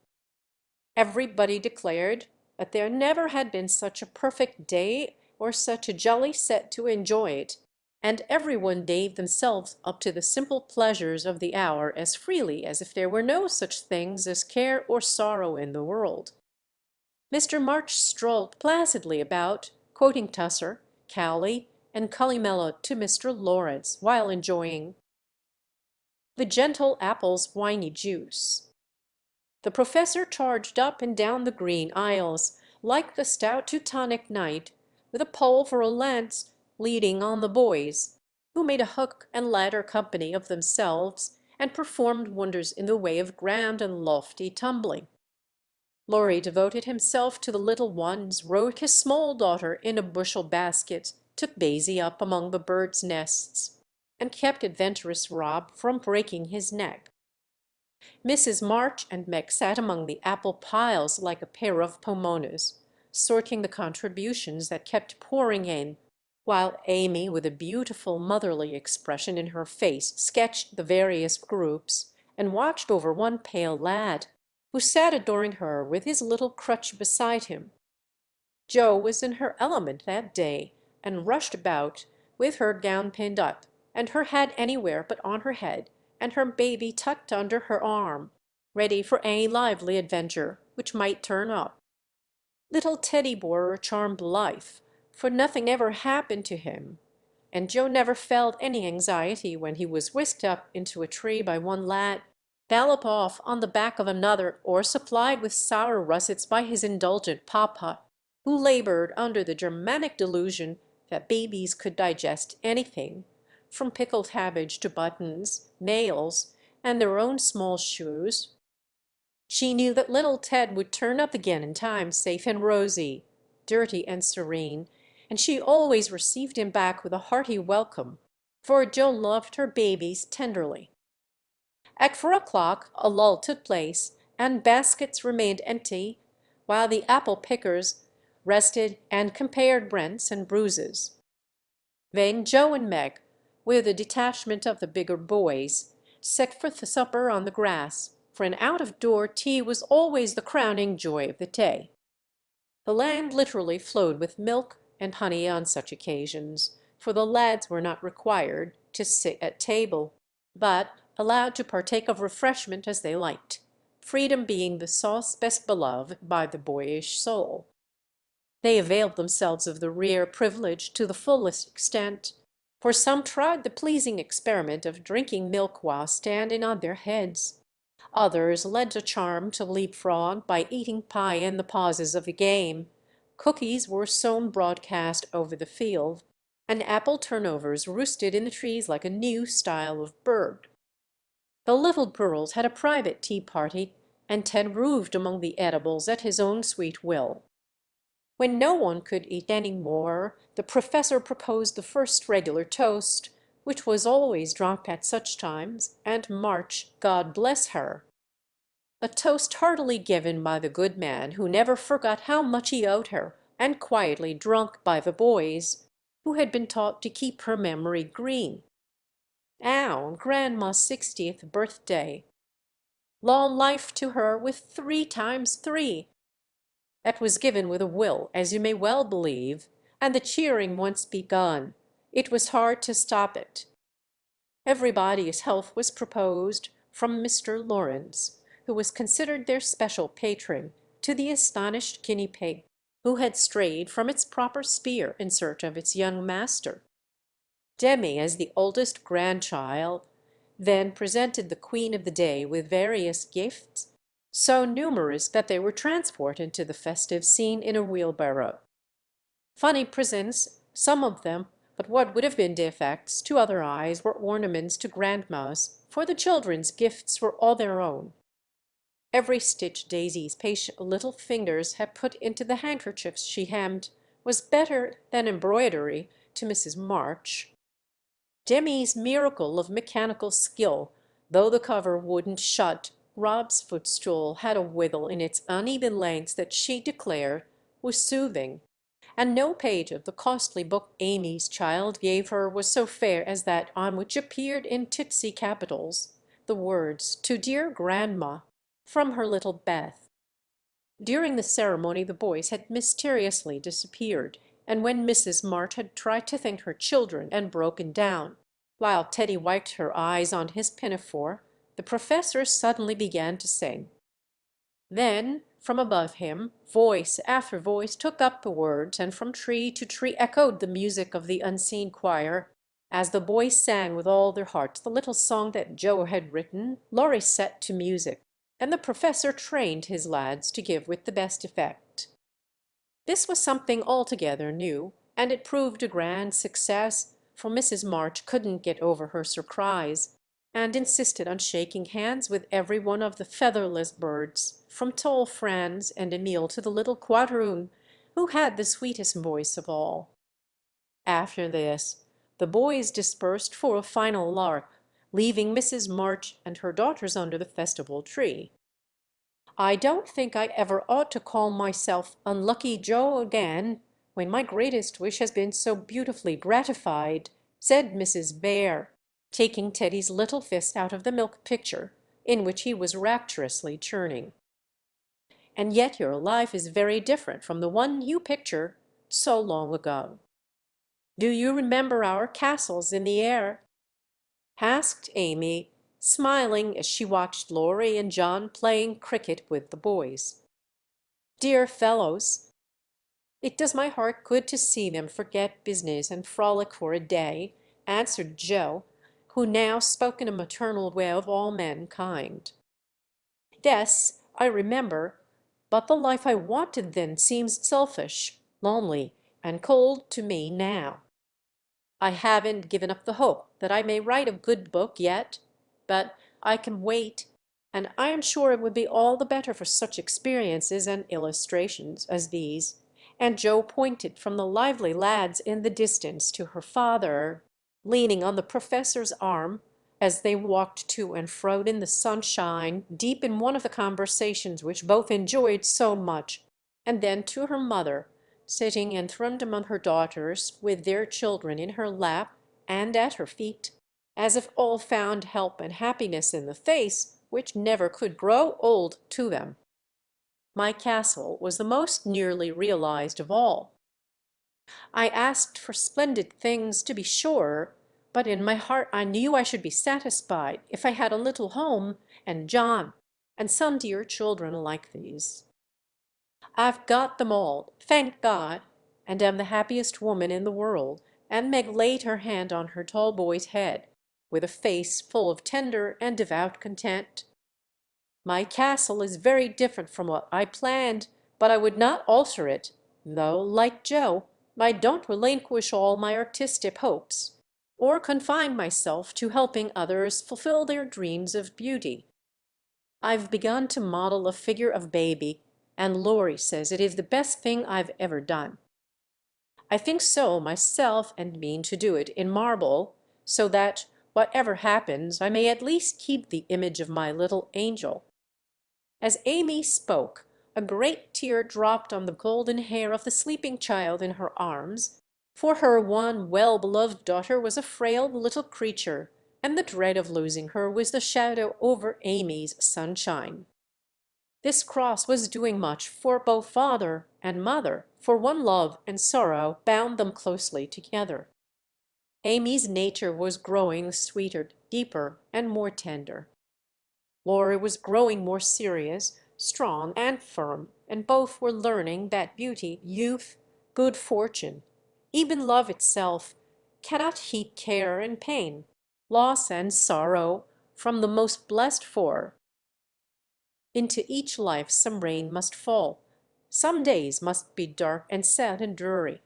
Everybody declared that there never had been such a perfect day or such a jolly set to enjoy it, and everyone gave themselves up to the simple pleasures of the hour as freely as if there were no such things as care or sorrow in the world. Mr. March strolled placidly about, quoting Tusser, Cowley and Collymello to Mr. Lawrence, while enjoying the gentle apple's winy juice. The professor charged up and down the green aisles, like the stout Teutonic knight, with a pole for a lance, leading on the boys, who made a hook and ladder company of themselves, and performed wonders in the way of grand and lofty tumbling. Laurie devoted himself to the little ones, rode his small daughter in a bushel basket, took Basie up among the birds' nests, and kept adventurous Rob from breaking his neck. Mrs. March and Meg sat among the apple piles like a pair of pomonas, sorting the contributions that kept pouring in, while Amy, with a beautiful motherly expression in her face, sketched the various groups and watched over one pale lad, who sat adoring her with his little crutch beside him. Jo was in her element that day, and rushed about, with her gown pinned up, and her hat anywhere but on her head, and her baby tucked under her arm, ready for any lively adventure which might turn up. Little Teddy bore a charmed life, for nothing ever happened to him, and Jo never felt any anxiety when he was whisked up into a tree by one lad, gallop off on the back of another, or supplied with sour russets by his indulgent papa, who labored under the Germanic delusion that babies could digest anything, from pickled cabbage to buttons, nails, and their own small shoes. She knew that little Ted would turn up again in time safe and rosy, dirty and serene, and she always received him back with a hearty welcome, for Jo loved her babies tenderly. At 4 o'clock a lull took place, and baskets remained empty, while the apple pickers rested and compared rents and bruises. Then Jo and Meg, with a detachment of the bigger boys, set for the supper on the grass, for an out-of-door tea was always the crowning joy of the day. The land literally flowed with milk and honey on such occasions, for the lads were not required to sit at table, but allowed to partake of refreshment as they liked, freedom being the sauce best beloved by the boyish soul. They availed themselves of the rare privilege to the fullest extent, for some tried the pleasing experiment of drinking milk while standing on their heads. Others lent a charm to leapfrog by eating pie in the pauses of the game. Cookies were sown broadcast over the field, and apple turnovers roosted in the trees like a new style of bird. The little girls had a private tea party, and Ted roved among the edibles at his own sweet will. When no one could eat any more, the professor proposed the first regular toast, which was always drunk at such times, and March, God bless her! A toast heartily given by the good man, who never forgot how much he owed her, and quietly drunk by the boys, who had been taught to keep her memory green. Now, Grandma's 60th birthday. Long life to her with 3 times 3. That was given with a will, as you may well believe, and the cheering once begun, it was hard to stop it. Everybody's health was proposed, from Mr. Lawrence, who was considered their special patron, to the astonished guinea pig, who had strayed from its proper sphere in search of its young master. Demi, as the oldest grandchild, then presented the queen of the day with various gifts, so numerous that they were transported to the festive scene in a wheelbarrow. Funny presents, some of them, but what would have been defects to other eyes were ornaments to grandma's, for the children's gifts were all their own. Every stitch Daisy's patient little fingers had put into the handkerchiefs she hemmed was better than embroidery to Mrs. March. Demi's miracle of mechanical skill, though the cover wouldn't shut, Rob's footstool had a wiggle in its uneven lengths that she declared was soothing, and no page of the costly book Amy's child gave her was so fair as that on which appeared in tipsy capitals the words, "To dear Grandma," from her little Beth. During the ceremony the boys had mysteriously disappeared, and when Mrs. March had tried to thank her children and broken down, while Teddy wiped her eyes on his pinafore, the professor suddenly began to sing. Then, From above him, voice after voice took up the words, and from tree to tree echoed the music of the unseen choir. As the boys sang with all their hearts the little song that Joe had written, Laurie set to music, and the professor trained his lads to give with the best effect. This was something altogether new, and it proved a grand success, for Mrs. March couldn't get over her surprise, and insisted on shaking hands with every one of the featherless birds, from tall Franz and Emile to the little quadroon, who had the sweetest voice of all. After this, the boys dispersed for a final lark, leaving Mrs. March and her daughters under the festival tree. "I don't think I ever ought to call myself Unlucky Joe again, when my greatest wish has been so beautifully gratified," said Mrs. Bear, taking Teddy's little fist out of the milk pitcher, in which he was rapturously churning. "And yet your life is very different from the one you picture so long ago." "Do you remember our castles in the air?" asked Amy, smiling as she watched Laurie and John playing cricket with the boys. "Dear fellows! It does my heart good to see them forget business and frolic for a day," answered Joe, who now spoke in a maternal way of all mankind. "Yes, I remember, but the life I wanted then seems selfish, lonely, and cold to me now. I haven't given up the hope that I may write a good book yet, but I can wait, and I am sure it would be all the better for such experiences and illustrations as these." And Joe pointed from the lively lads in the distance to her father, leaning on the professor's arm, as they walked to and fro in the sunshine, deep in one of the conversations which both enjoyed so much, and then to her mother, sitting enthroned among her daughters, with their children in her lap and at her feet, as if all found help and happiness in the face which never could grow old to them. My castle was the most nearly realized of all. I asked for splendid things, to be sure, but in my heart I knew I should be satisfied if I had a little home and John and some dear children like these. I've got them all, thank God, and am the happiest woman in the world." And Meg laid her hand on her tall boy's head, with a face full of tender and devout content. "My castle is very different from what I planned, but I would not alter it, though, like Joe, I don't relinquish all my artistic hopes, or confine myself to helping others fulfill their dreams of beauty. I've begun to model a figure of baby, and Laurie says it is the best thing I've ever done. I think so myself, and mean to do it in marble, so that, whatever happens, I may at least keep the image of my little angel." As Amy spoke, a great tear dropped on the golden hair of the sleeping child in her arms, for her one well-beloved daughter was a frail little creature, and the dread of losing her was the shadow over Amy's sunshine. This cross was doing much for both father and mother, for one love and sorrow bound them closely together. Amy's nature was growing sweeter, deeper, and more tender. Laurie was growing more serious, strong, and firm, and both were learning that beauty, youth, good fortune, even love itself, cannot heap care and pain, loss and sorrow from the most blessed for. Into each life some rain must fall, some days must be dark and sad and dreary.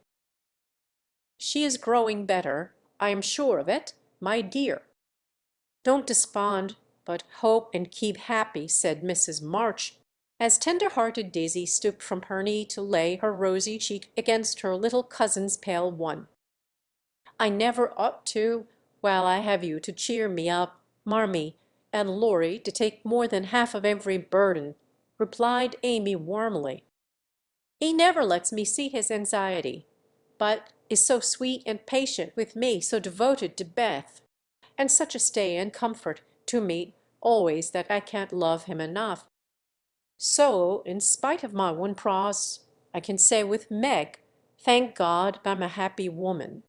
She is growing better, I am sure of it, my dear. Don't despond, but hope and keep happy," said Mrs. March, as tender-hearted Daisy stooped from her knee to lay her rosy cheek against her little cousin's pale one. "I never ought to, while I have you to cheer me up, Marmee, and Laurie to take more than half of every burden," replied Amy warmly. "He never lets me see his anxiety, but is so sweet and patient with me, so devoted to Beth, and such a stay and comfort to me always that I can't love him enough. So, in spite of my one cross, I can say with Meg, 'Thank God, I'm a happy woman.'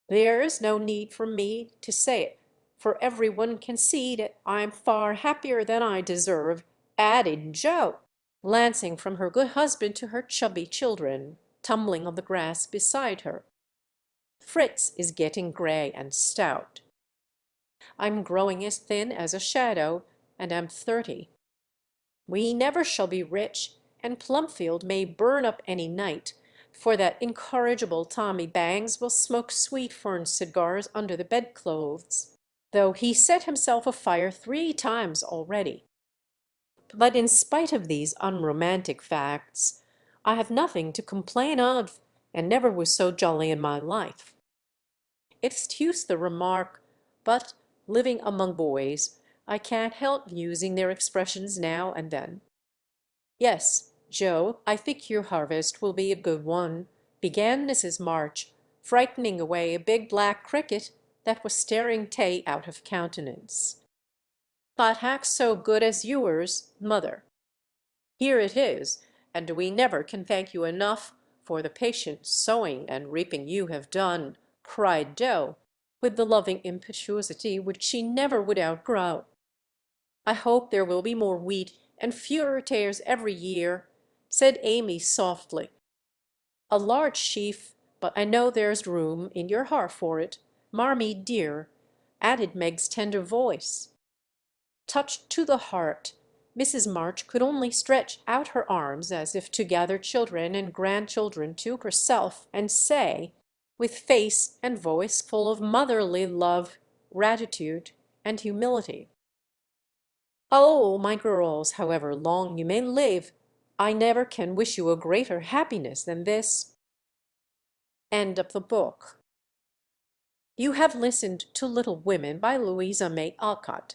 There is no need for me to say it, for every one can see that I'm far happier than I deserve," added Joe. glancing from her good husband to her chubby children, tumbling on the grass beside her. Fritz is getting gray and stout. I'm growing as thin as a shadow, and am 30. We never shall be rich, and Plumfield may burn up any night, for that incorrigible Tommy Bangs will smoke sweet fern cigars under the bedclothes, though he set himself afire 3 times already. But in spite of these unromantic facts, I have nothing to complain of, and never was so jolly in my life. Excuse the remark, but living among boys, I can't help using their expressions now and then. "Yes, Joe, I think your harvest will be a good one," began Mrs. March, frightening away a big black cricket that was staring Tay out of countenance. "Not half so good as yours, mother. Here it is, and we never can thank you enough for the patient sowing and reaping you have done," cried Joe, with the loving impetuosity which she never would outgrow. "I hope there will be more wheat and fewer tares every year," said Amy softly. "A large sheaf, but I know there's room in your heart for it, Marmy dear," added Meg's tender voice. Touched to the heart, Mrs. March could only stretch out her arms as if to gather children and grandchildren to herself, and say, with face and voice full of motherly love, gratitude, and humility: "Oh, my girls, however long you may live, I never can wish you a greater happiness than this." End of the book. You have listened to Little Women by Louisa May Alcott.